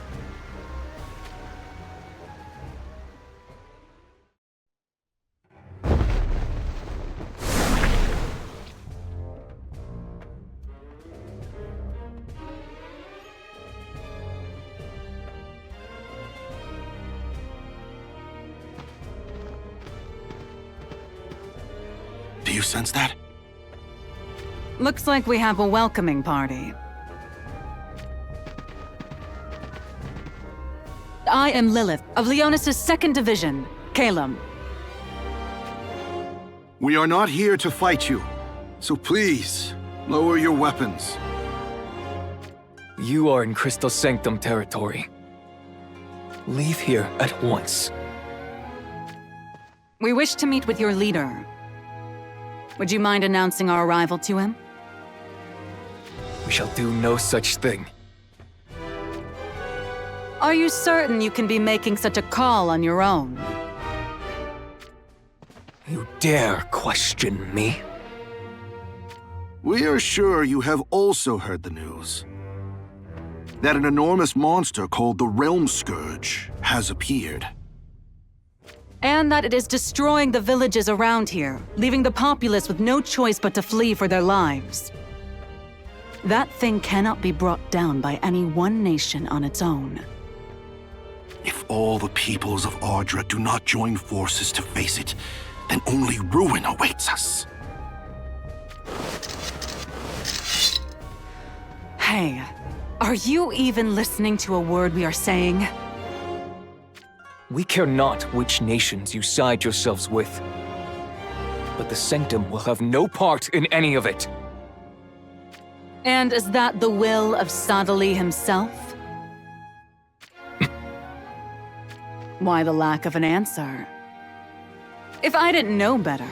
Do you sense that? Looks like we have a welcoming party. I am Lilith of Leonis' 2nd Division, Calum. We are not here to fight you, so please, lower your weapons. You are in Crystal Sanctum territory. Leave here at once. We wish to meet with your leader. Would you mind announcing our arrival to him? We shall do no such thing. Are you certain you can be making such a call on your own? You dare question me? We are sure you have also heard the news. That an enormous monster called the Realm Scourge has appeared. And that it is destroying the villages around here, leaving the populace with no choice but to flee for their lives. That thing cannot be brought down by any one nation on its own. If all the peoples of Ardra do not join forces to face it, then only ruin awaits us. Hey, are you even listening to a word we are saying? We care not which nations you side yourselves with. But the Sanctum will have no part in any of it. And is that the will of Sadali himself? Why the lack of an answer? If I didn't know better,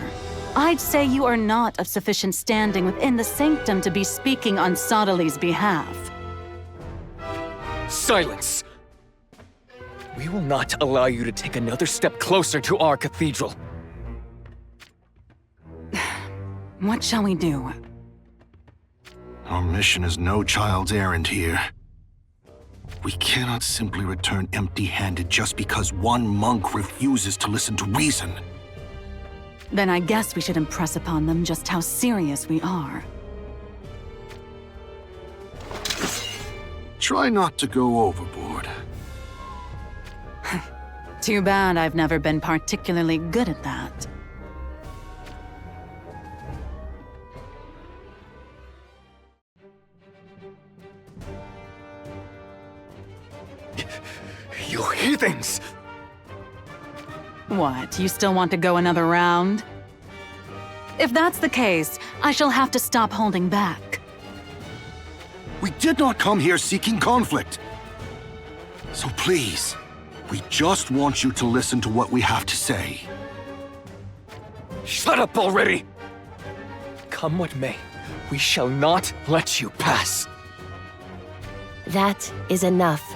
I'd say you are not of sufficient standing within the Sanctum to be speaking on Sadali's behalf. Silence! We will not allow you to take another step closer to our cathedral. What shall we do? Our mission is no child's errand here. We cannot simply return empty-handed just because one monk refuses to listen to reason. Then I guess we should impress upon them just how serious we are. Try not to go overboard. Too bad I've never been particularly good at that. You heathens! What, you still want to go another round? If that's the case, I shall have to stop holding back. We did not come here seeking conflict. So please, we just want you to listen to what we have to say. Shut up already! Come what may, we shall not let you pass. That is enough.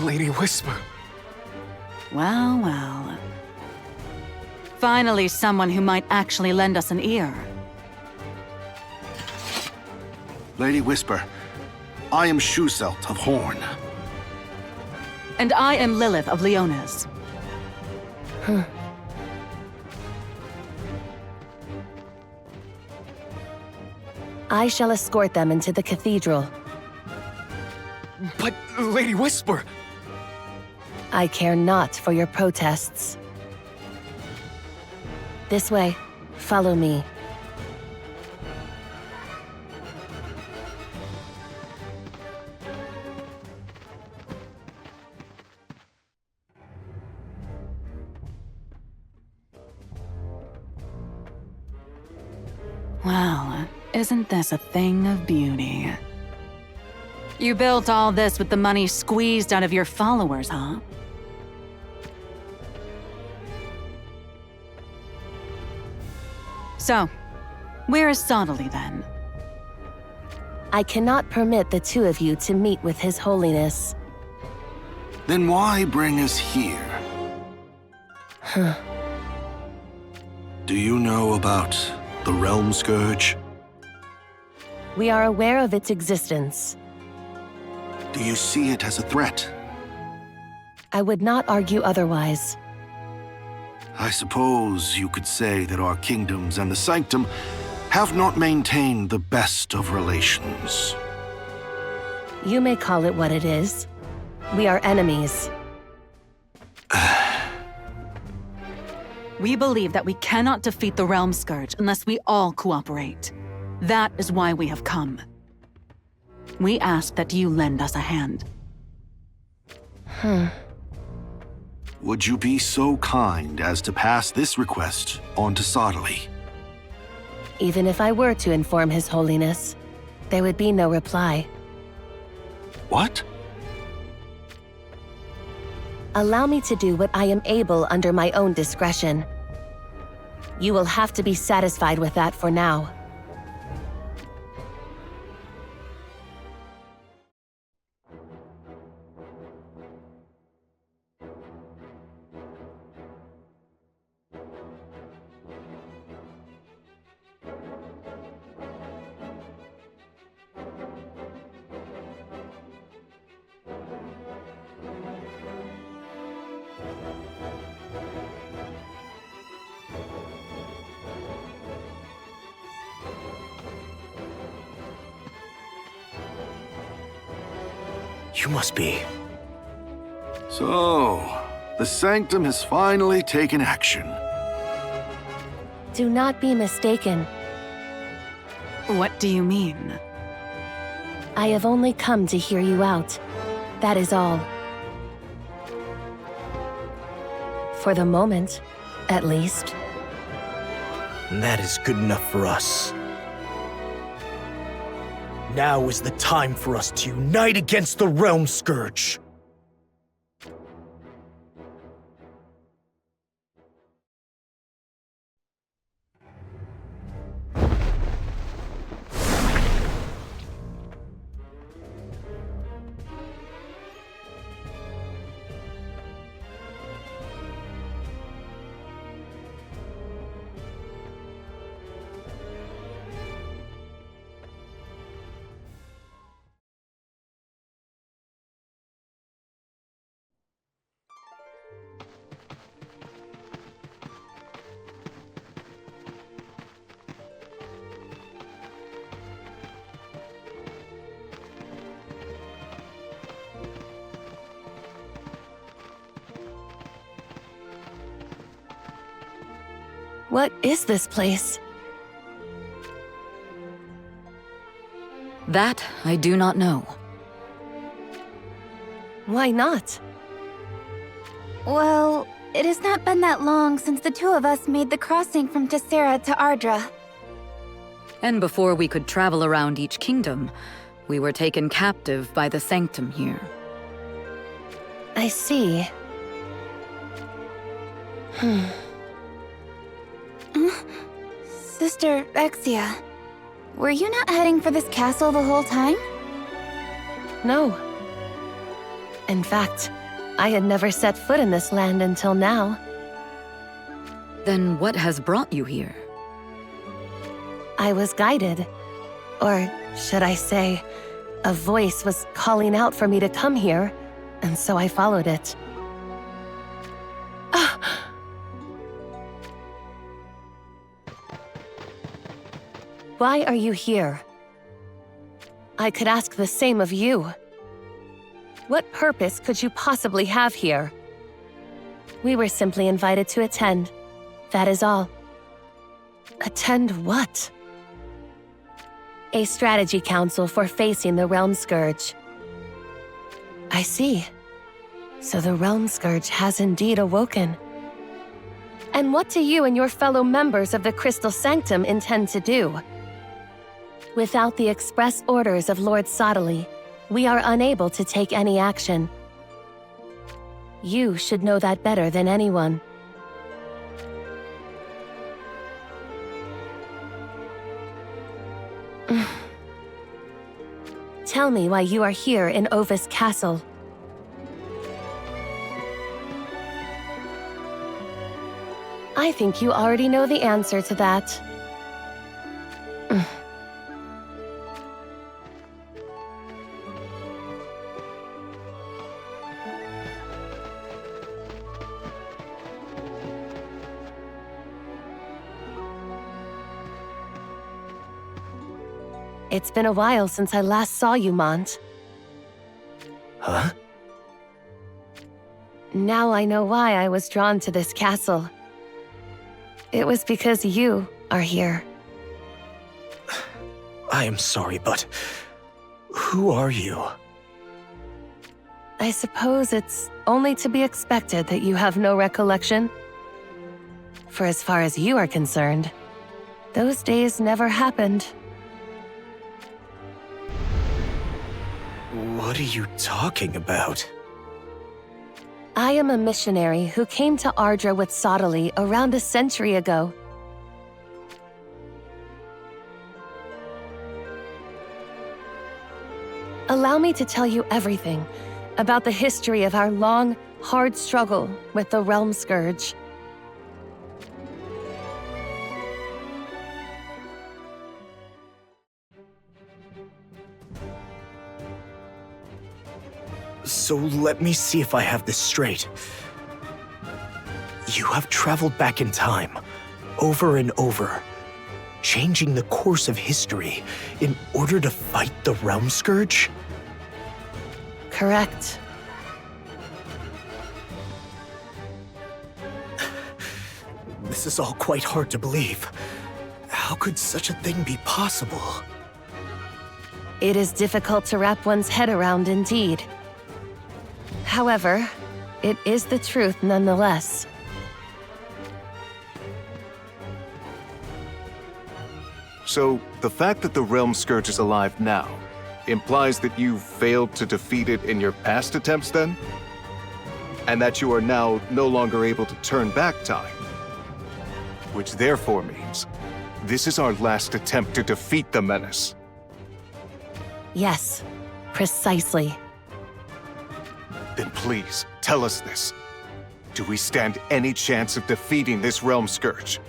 Lady Whisper. Well, well. Finally, someone who might actually lend us an ear. Lady Whisper, I am Shuzelt of Horn. And I am Lilith of Leonis. I shall escort them into the cathedral. But, Lady Whisper... I care not for your protests. This way. Follow me. Well, isn't this a thing of beauty? You built all this with the money squeezed out of your followers, huh? So, where is Sadali then? I cannot permit the two of you to meet with His Holiness. Then why bring us here? Do you know about the Realm Scourge? We are aware of its existence. Do you see it as a threat? I would not argue otherwise. I suppose you could say that our kingdoms and the Sanctum have not maintained the best of relations. You may call it what it is. We are enemies. We believe that we cannot defeat the Realm Scourge unless we all cooperate. That is why we have come. We ask that you lend us a hand. Would you be so kind as to pass this request on to Sottily? Even if I were to inform His Holiness, there would be no reply. What? Allow me to do what I am able under my own discretion. You will have to be satisfied with that for now. You must be. So, the Sanctum has finally taken action. Do not be mistaken. What do you mean? I have only come to hear you out. That is all. For the moment, at least. And that is good enough for us. Now is the time for us to unite against the Realm Scourge. What is this place? That I do not know. Why not? Well, it has not been that long since the two of us made the crossing from Tessera to Ardra. And before we could travel around each kingdom, we were taken captive by the Sanctum here. I see. Sister Exia, were you not heading for this castle the whole time? No. In fact, I had never set foot in this land until now. Then what has brought you here? I was guided. Or should I say, a voice was calling out for me to come here, and so I followed it. Why are you here? I could ask the same of you. What purpose could you possibly have here? We were simply invited to attend. That is all. Attend what? A strategy council for facing the Realm Scourge. I see. So the Realm Scourge has indeed awoken. And what do you and your fellow members of the Crystal Sanctum intend to do? Without the express orders of Lord Sottily, we are unable to take any action. You should know that better than anyone. Tell me why you are here in Ovis Castle. I think you already know the answer to that. It's been a while since I last saw you, Mont. Huh? Now I know why I was drawn to this castle. It was because you are here. I am sorry, but who are you? I suppose it's only to be expected that you have no recollection. For as far as you are concerned, those days never happened. What are you talking about? I am a missionary who came to Ardra with Sottile around a century ago. Allow me to tell you everything about the history of our long, hard struggle with the Realm Scourge. So let me see if I have this straight. You have traveled back in time, over and over, changing the course of history in order to fight the Realm Scourge? Correct. This is all quite hard to believe. How could such a thing be possible? It is difficult to wrap one's head around indeed. However, it is the truth nonetheless. So, the fact that the Realm Scourge is alive now implies that you failed to defeat it in your past attempts then? And that you are now no longer able to turn back time? Which therefore means this is our last attempt to defeat the menace. Yes, precisely. Then please, tell us this. Do we stand any chance of defeating this Realm Scourge?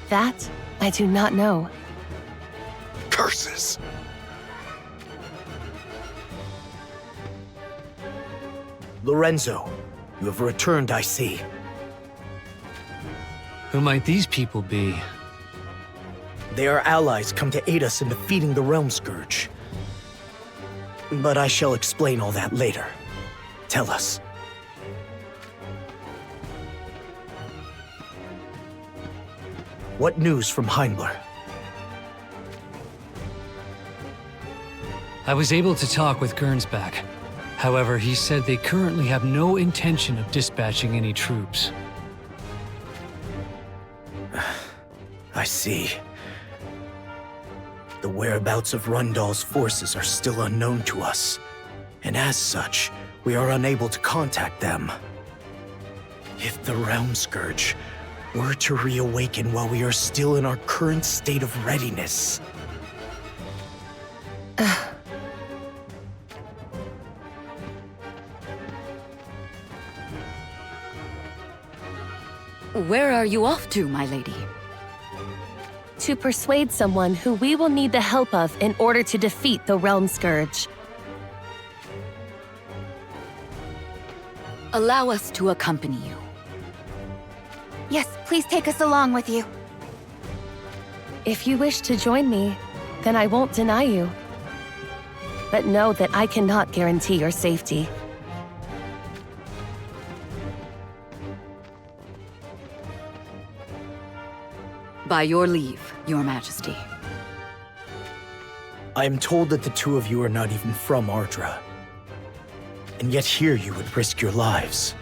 That, I do not know. Curses! Lorenzo, you have returned, I see. Who might these people be? They are allies come to aid us in defeating the Realm Scourge. But I shall explain all that later. Tell us. What news from Heimler? I was able to talk with Gernsback. However, he said they currently have no intention of dispatching any troops. I see. The whereabouts of Rundal's forces are still unknown to us, and as such, we are unable to contact them. If the Realm Scourge were to reawaken while we are still in our current state of readiness... Where are you off to, my lady? To persuade someone who we will need the help of in order to defeat the Realm Scourge. Allow us to accompany you. Yes, please take us along with you. If you wish to join me, then I won't deny you. But know that I cannot guarantee your safety. By your leave, Your Majesty. I am told that the two of you are not even from Ardra. And yet here you would risk your lives.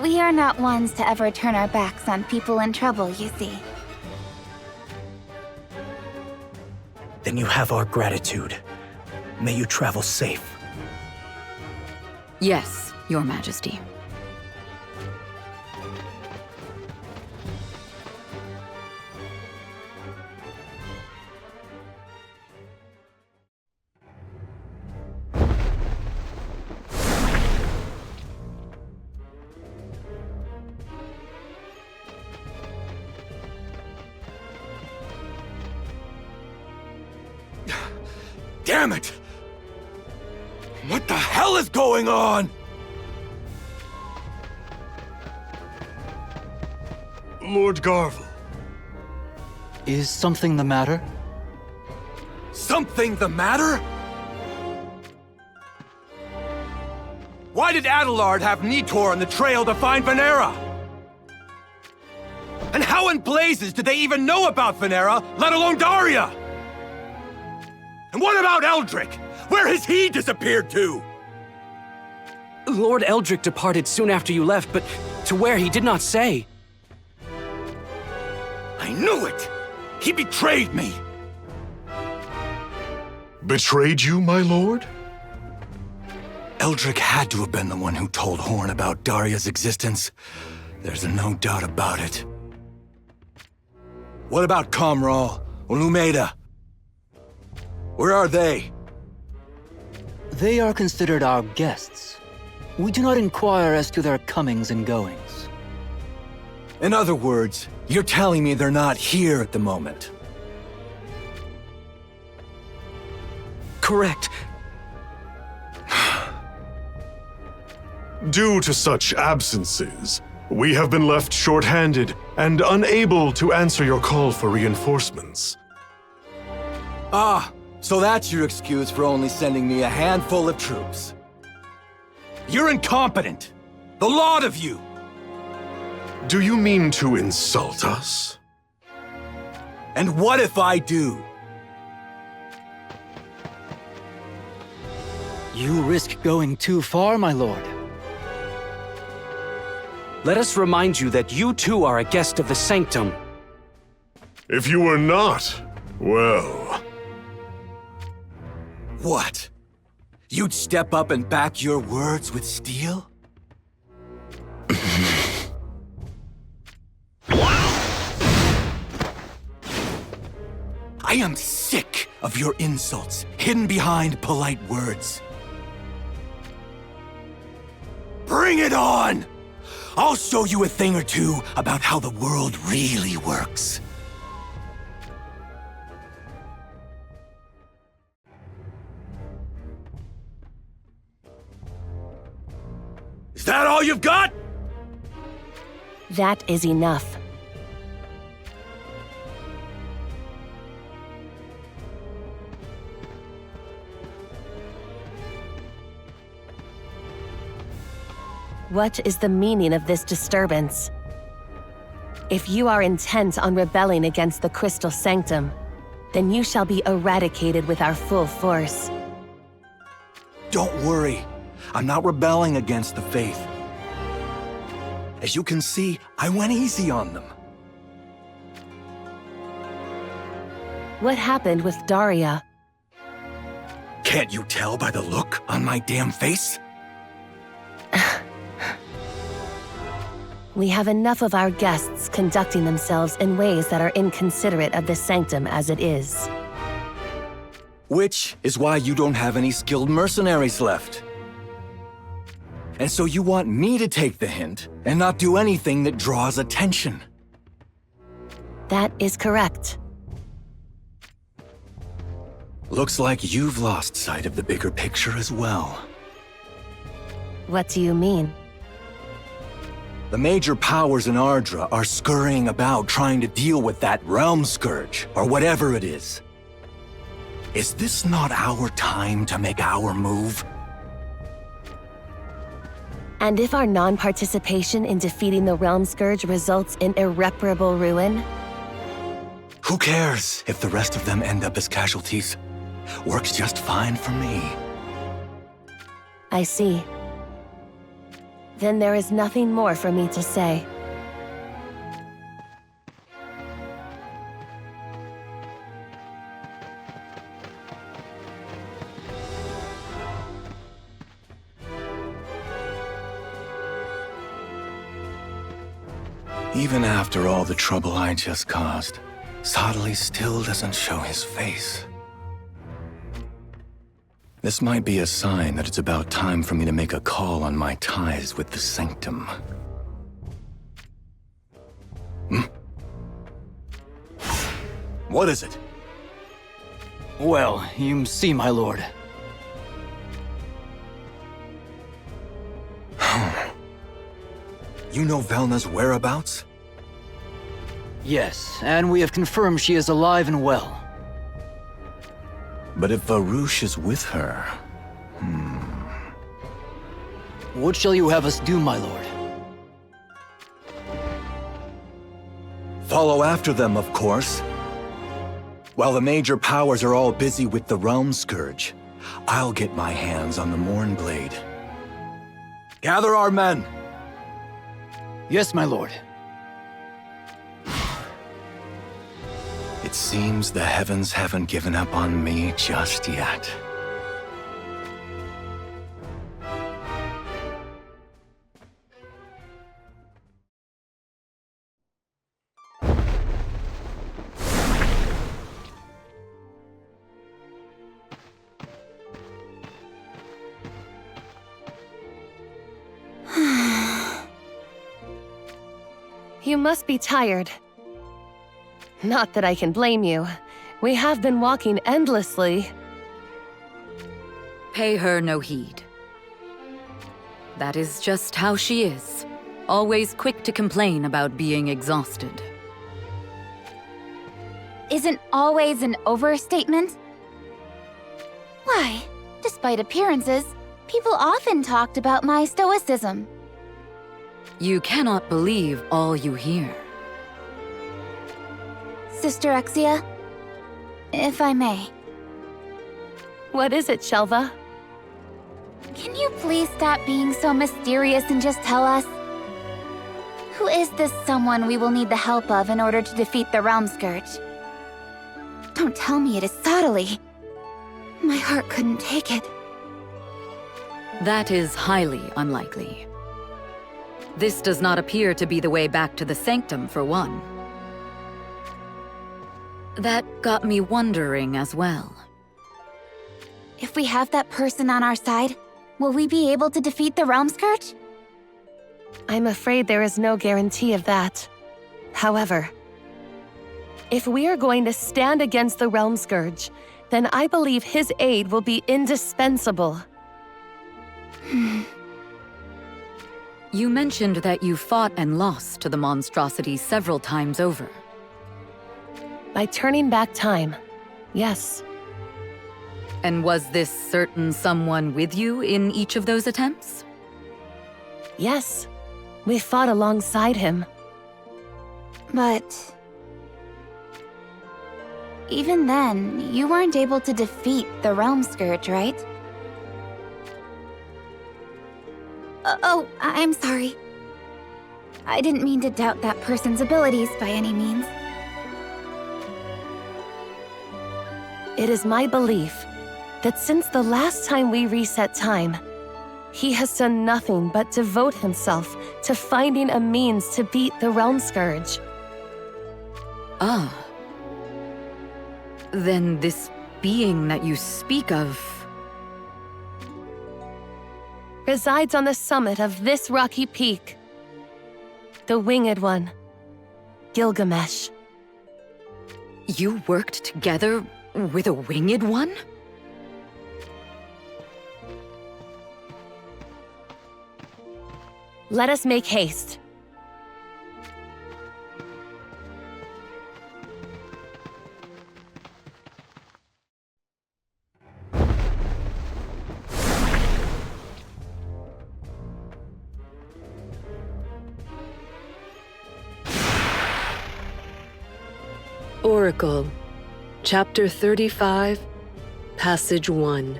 We are not ones to ever turn our backs on people in trouble, you see. Then you have our gratitude. May you travel safe. Yes, Your Majesty. Damn it! What the hell is going on? Lord Garvel. Is something the matter? Something the matter? Why did Adelard have Nitor on the trail to find Venera? And how in blazes did they even know about Venera, let alone Daria? And what about Eldrick? Where has he disappeared to? Lord Eldrick departed soon after you left, but to where he did not say. I knew it! He betrayed me! Betrayed you, my lord? Eldrick had to have been the one who told Horn about Daria's existence. There's no doubt about it. What about Comral or Lumeda? Where are they? They are considered our guests. We do not inquire as to their comings and goings. In other words, you're telling me they're not here at the moment? Correct. Due to such absences, we have been left short-handed and unable to answer your call for reinforcements. Ah, so that's your excuse for only sending me a handful of troops. You're incompetent! The lot of you! Do you mean to insult us? And what if I do? You risk going too far, my lord. Let us remind you that you too are a guest of the Sanctum. If you were not, well... What? You'd step up and back your words with steel? I am sick of your insults hidden behind polite words. Bring it on! I'll show you a thing or two about how the world really works. Is that all you've got? That is enough. What is the meaning of this disturbance? If you are intent on rebelling against the Crystal Sanctum, then you shall be eradicated with our full force. Don't worry. I'm not rebelling against the faith. As you can see, I went easy on them. What happened with Daria? Can't you tell by the look on my damn face? We have enough of our guests conducting themselves in ways that are inconsiderate of the Sanctum as it is. Which is why you don't have any skilled mercenaries left. And so you want me to take the hint and not do anything that draws attention. That is correct. Looks like you've lost sight of the bigger picture as well. What do you mean? The major powers in Ardra are scurrying about trying to deal with that Realm Scourge, or whatever it is. Is this not our time to make our move? And if our non-participation in defeating the Realm Scourge results in irreparable ruin? Who cares if the rest of them end up as casualties? Works just fine for me. I see. Then there is nothing more for me to say. Even after all the trouble I just caused, Sodley still doesn't show his face. This might be a sign that it's about time for me to make a call on my ties with the Sanctum. What is it? Well, you see, my lord. You know Velna's whereabouts? Yes, and we have confirmed she is alive and well. But if Varouche is with her... What shall you have us do, my lord? Follow after them, of course. While the major powers are all busy with the Realm Scourge, I'll get my hands on the Mornblade. Gather our men! Yes, my lord. It seems the heavens haven't given up on me just yet. You must be tired. Not that I can blame you. We have been walking endlessly. Pay her no heed. That is just how she is. Always quick to complain about being exhausted. Isn't always an overstatement? Why, despite appearances, people often talked about my stoicism. You cannot believe all you hear. Sister Exia, if I may. What is it, Shelva? Can you please stop being so mysterious and just tell us? Who is this someone we will need the help of in order to defeat the Realm Scourge? Don't tell me it is Sottily. My heart couldn't take it. That is highly unlikely. This does not appear to be the way back to the Sanctum, for one. That got me wondering as well. If we have that person on our side, will we be able to defeat the Realm Scourge? I'm afraid there is no guarantee of that. However, if we are going to stand against the Realm Scourge, then I believe his aid will be indispensable. You mentioned that you fought and lost to the monstrosity several times over. By turning back time, yes. And was this certain someone with you in each of those attempts? Yes. We fought alongside him. But... even then, you weren't able to defeat the Realm Scourge, right? Oh, I'm sorry. I didn't mean to doubt that person's abilities by any means. It is my belief that since the last time we reset time, he has done nothing but devote himself to finding a means to beat the Realm Scourge. Ah. Then this being that you speak of... resides on the summit of this rocky peak. The Winged One, Gilgamesh. You worked together with a Winged One? Let us make haste. Oracle, Chapter 35, Passage 1.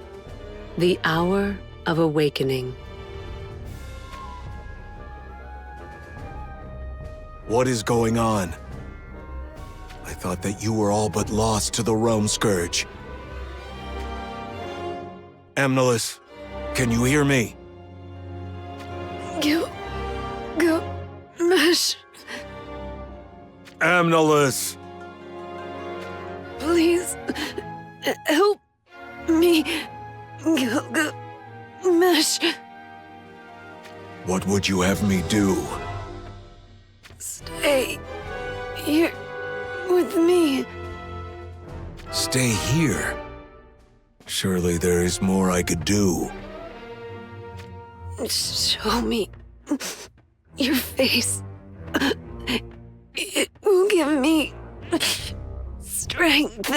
The Hour of Awakening. What is going on? I thought that you were all but lost to the Realm Scourge. Amnelis, can you hear me? Mesh. Amnelis! Please, help me, Mesh. What would you have me do? Stay here with me. Stay here? Surely there is more I could do. Show me your face. It will give me strength.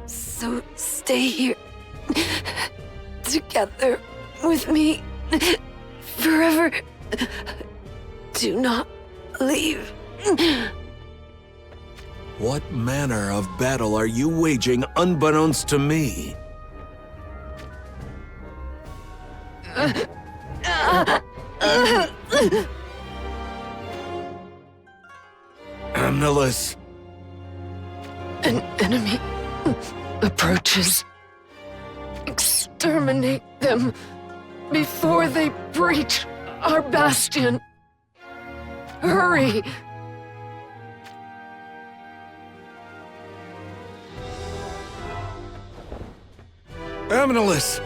So stay here together with me forever. Do not leave. What manner of battle are you waging unbeknownst to me? Amnelis. An enemy approaches. Exterminate them before they breach our bastion. Hurry! Amnelis!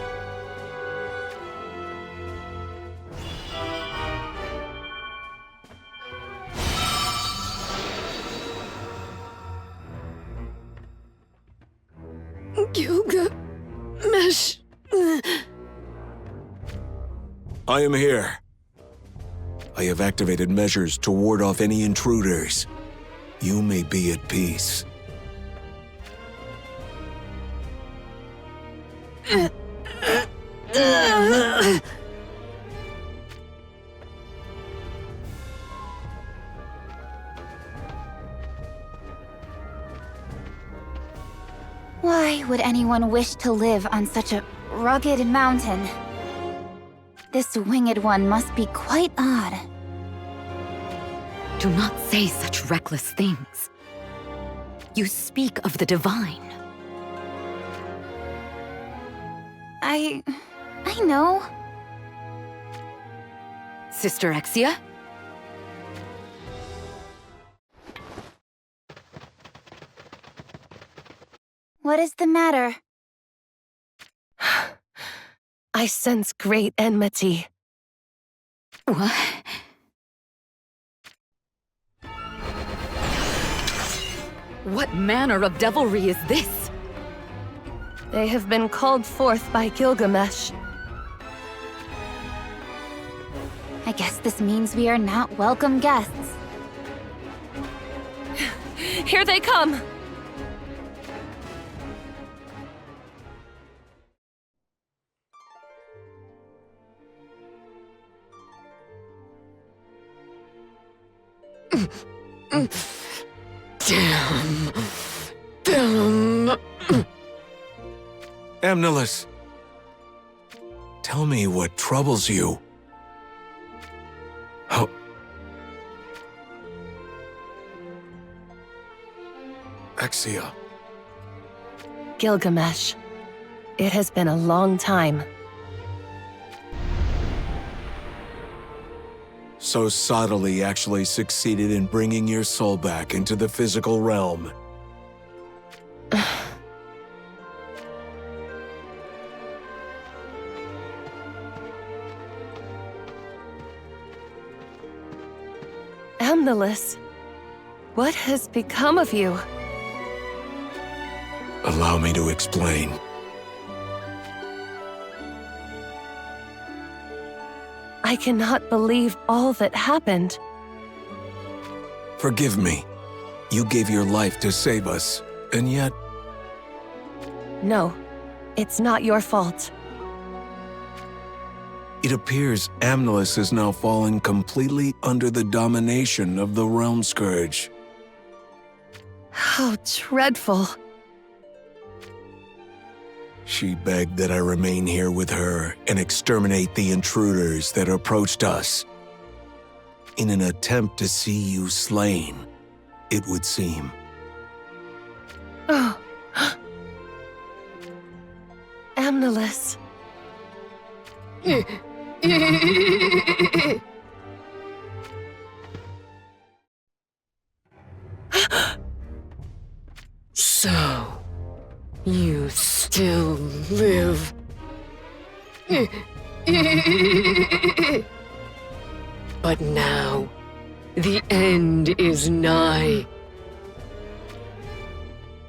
Gilgamesh. I am here. I have activated measures to ward off any intruders. You may be at peace. Why would anyone wish to live on such a rugged mountain? This winged one must be quite odd. Do not say such reckless things. You speak of the divine. I know. Sister Exia? What is the matter? I sense great enmity. What? What manner of devilry is this? They have been called forth by Gilgamesh. I guess this means we are not welcome guests. Here they come! Damn. Damn. Amnelis, tell me what troubles you. Oh. Exia. Gilgamesh. It has been a long time. So subtly actually succeeded in bringing your soul back into the physical realm. Amnelis, what has become of you? Allow me to explain. I cannot believe all that happened. Forgive me. You gave your life to save us, and yet... No, it's not your fault. It appears Amnelis has now fallen completely under the domination of the Realm Scourge. How dreadful. She begged that I remain here with her and exterminate the intruders that approached us. In an attempt to see you slain, it would seem. Oh. Amnelis. So, you still live. But now, the end is nigh.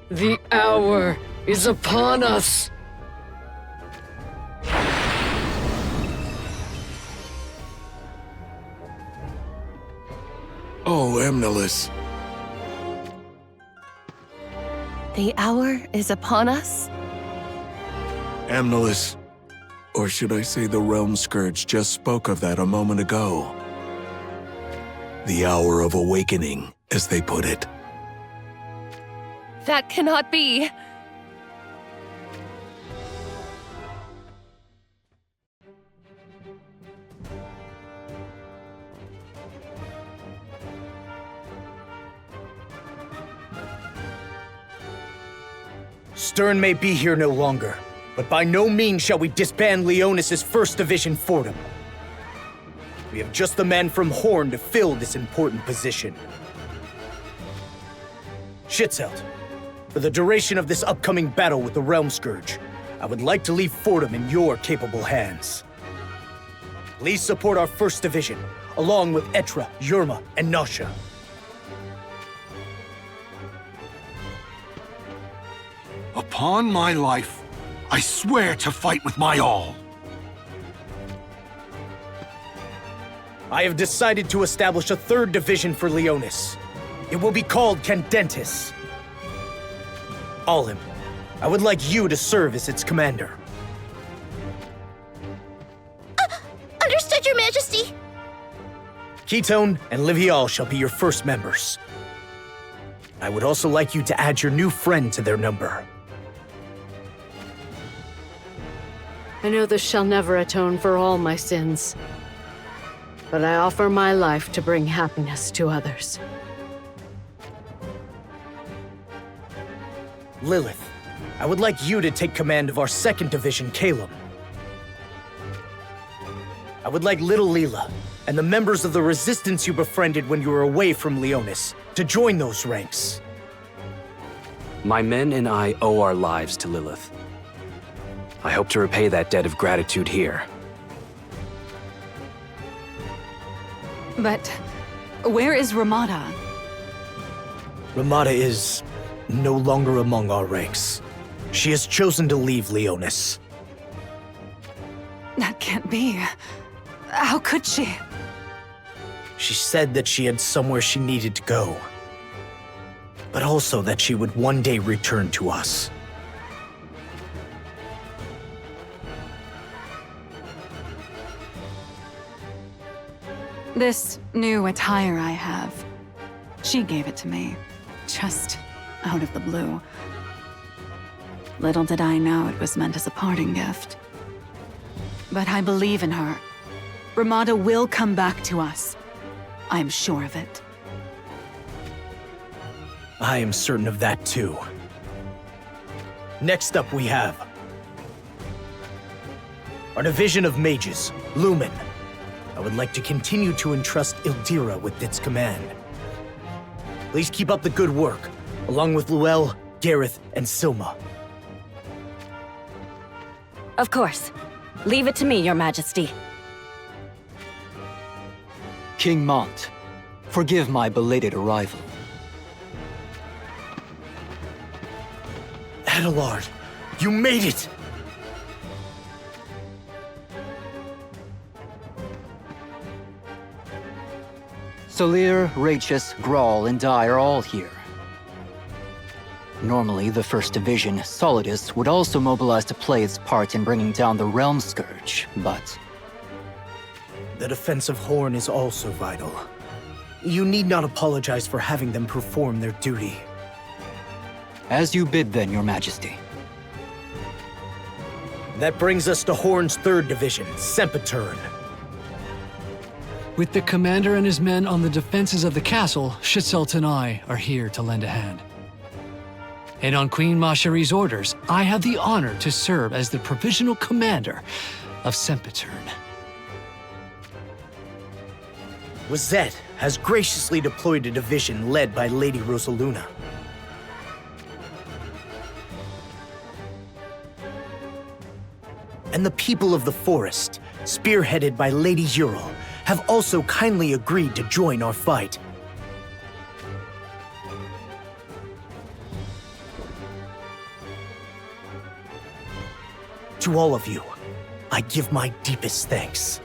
The hour is upon us! Oh, Amnelis. The hour is upon us? Amnelis. Or should I say the Realm Scourge just spoke of that a moment ago. The hour of awakening, as they put it. That cannot be. Stern may be here no longer, but by no means shall we disband Leonis' 1st Division Fortum. We have just the men from Horn to fill this important position. Schitzelt, for the duration of this upcoming battle with the Realm Scourge, I would like to leave Fortum in your capable hands. Please support our 1st Division, along with Etra, Yerma, and Nasha. Upon my life, I swear to fight with my all. I have decided to establish a 3rd division for Leonis. It will be called Candentis. Olim, I would like you to serve as its commander. Understood, Your Majesty. Ketone and Livial shall be your first members. I would also like you to add your new friend to their number. I know this shall never atone for all my sins, but I offer my life to bring happiness to others. Lilith, I would like you to take command of our 2nd Division, Calum. I would like Little Leela and the members of the Resistance you befriended when you were away from Leonis to join those ranks. My men and I owe our lives to Lilith. I hope to repay that debt of gratitude here. But where is Ramada? Ramada is no longer among our ranks. She has chosen to leave Leonis. That can't be. How could she? She said that she had somewhere she needed to go, but also that she would one day return to us. This new attire I have, she gave it to me, just out of the blue. Little did I know it was meant as a parting gift. But I believe in her. Ramada will come back to us. I am sure of it. I am certain of that too. Next up we have our division of mages, Lumen. I would like to continue to entrust Ildira with its command. Please keep up the good work, along with Luel, Gareth, and Silma. Of course. Leave it to me, Your Majesty. King Mont, forgive my belated arrival. Adelard, you made it! Solir, Rachis, Grawl, and I are all here. Normally, the 1st Division, Solidus, would also mobilize to play its part in bringing down the Realm Scourge, but... The defense of Horn is also vital. You need not apologize for having them perform their duty. As you bid then, Your Majesty. That brings us to Horn's 3rd Division, Sempitern. With the commander and his men on the defenses of the castle, Schitzelt and I are here to lend a hand. And on Queen Mashari's orders, I have the honor to serve as the provisional commander of Sempitern. Rosette has graciously deployed a division led by Lady Rosaluna. And the people of the forest, spearheaded by Lady Ural, have also kindly agreed to join our fight. To all of you, I give my deepest thanks.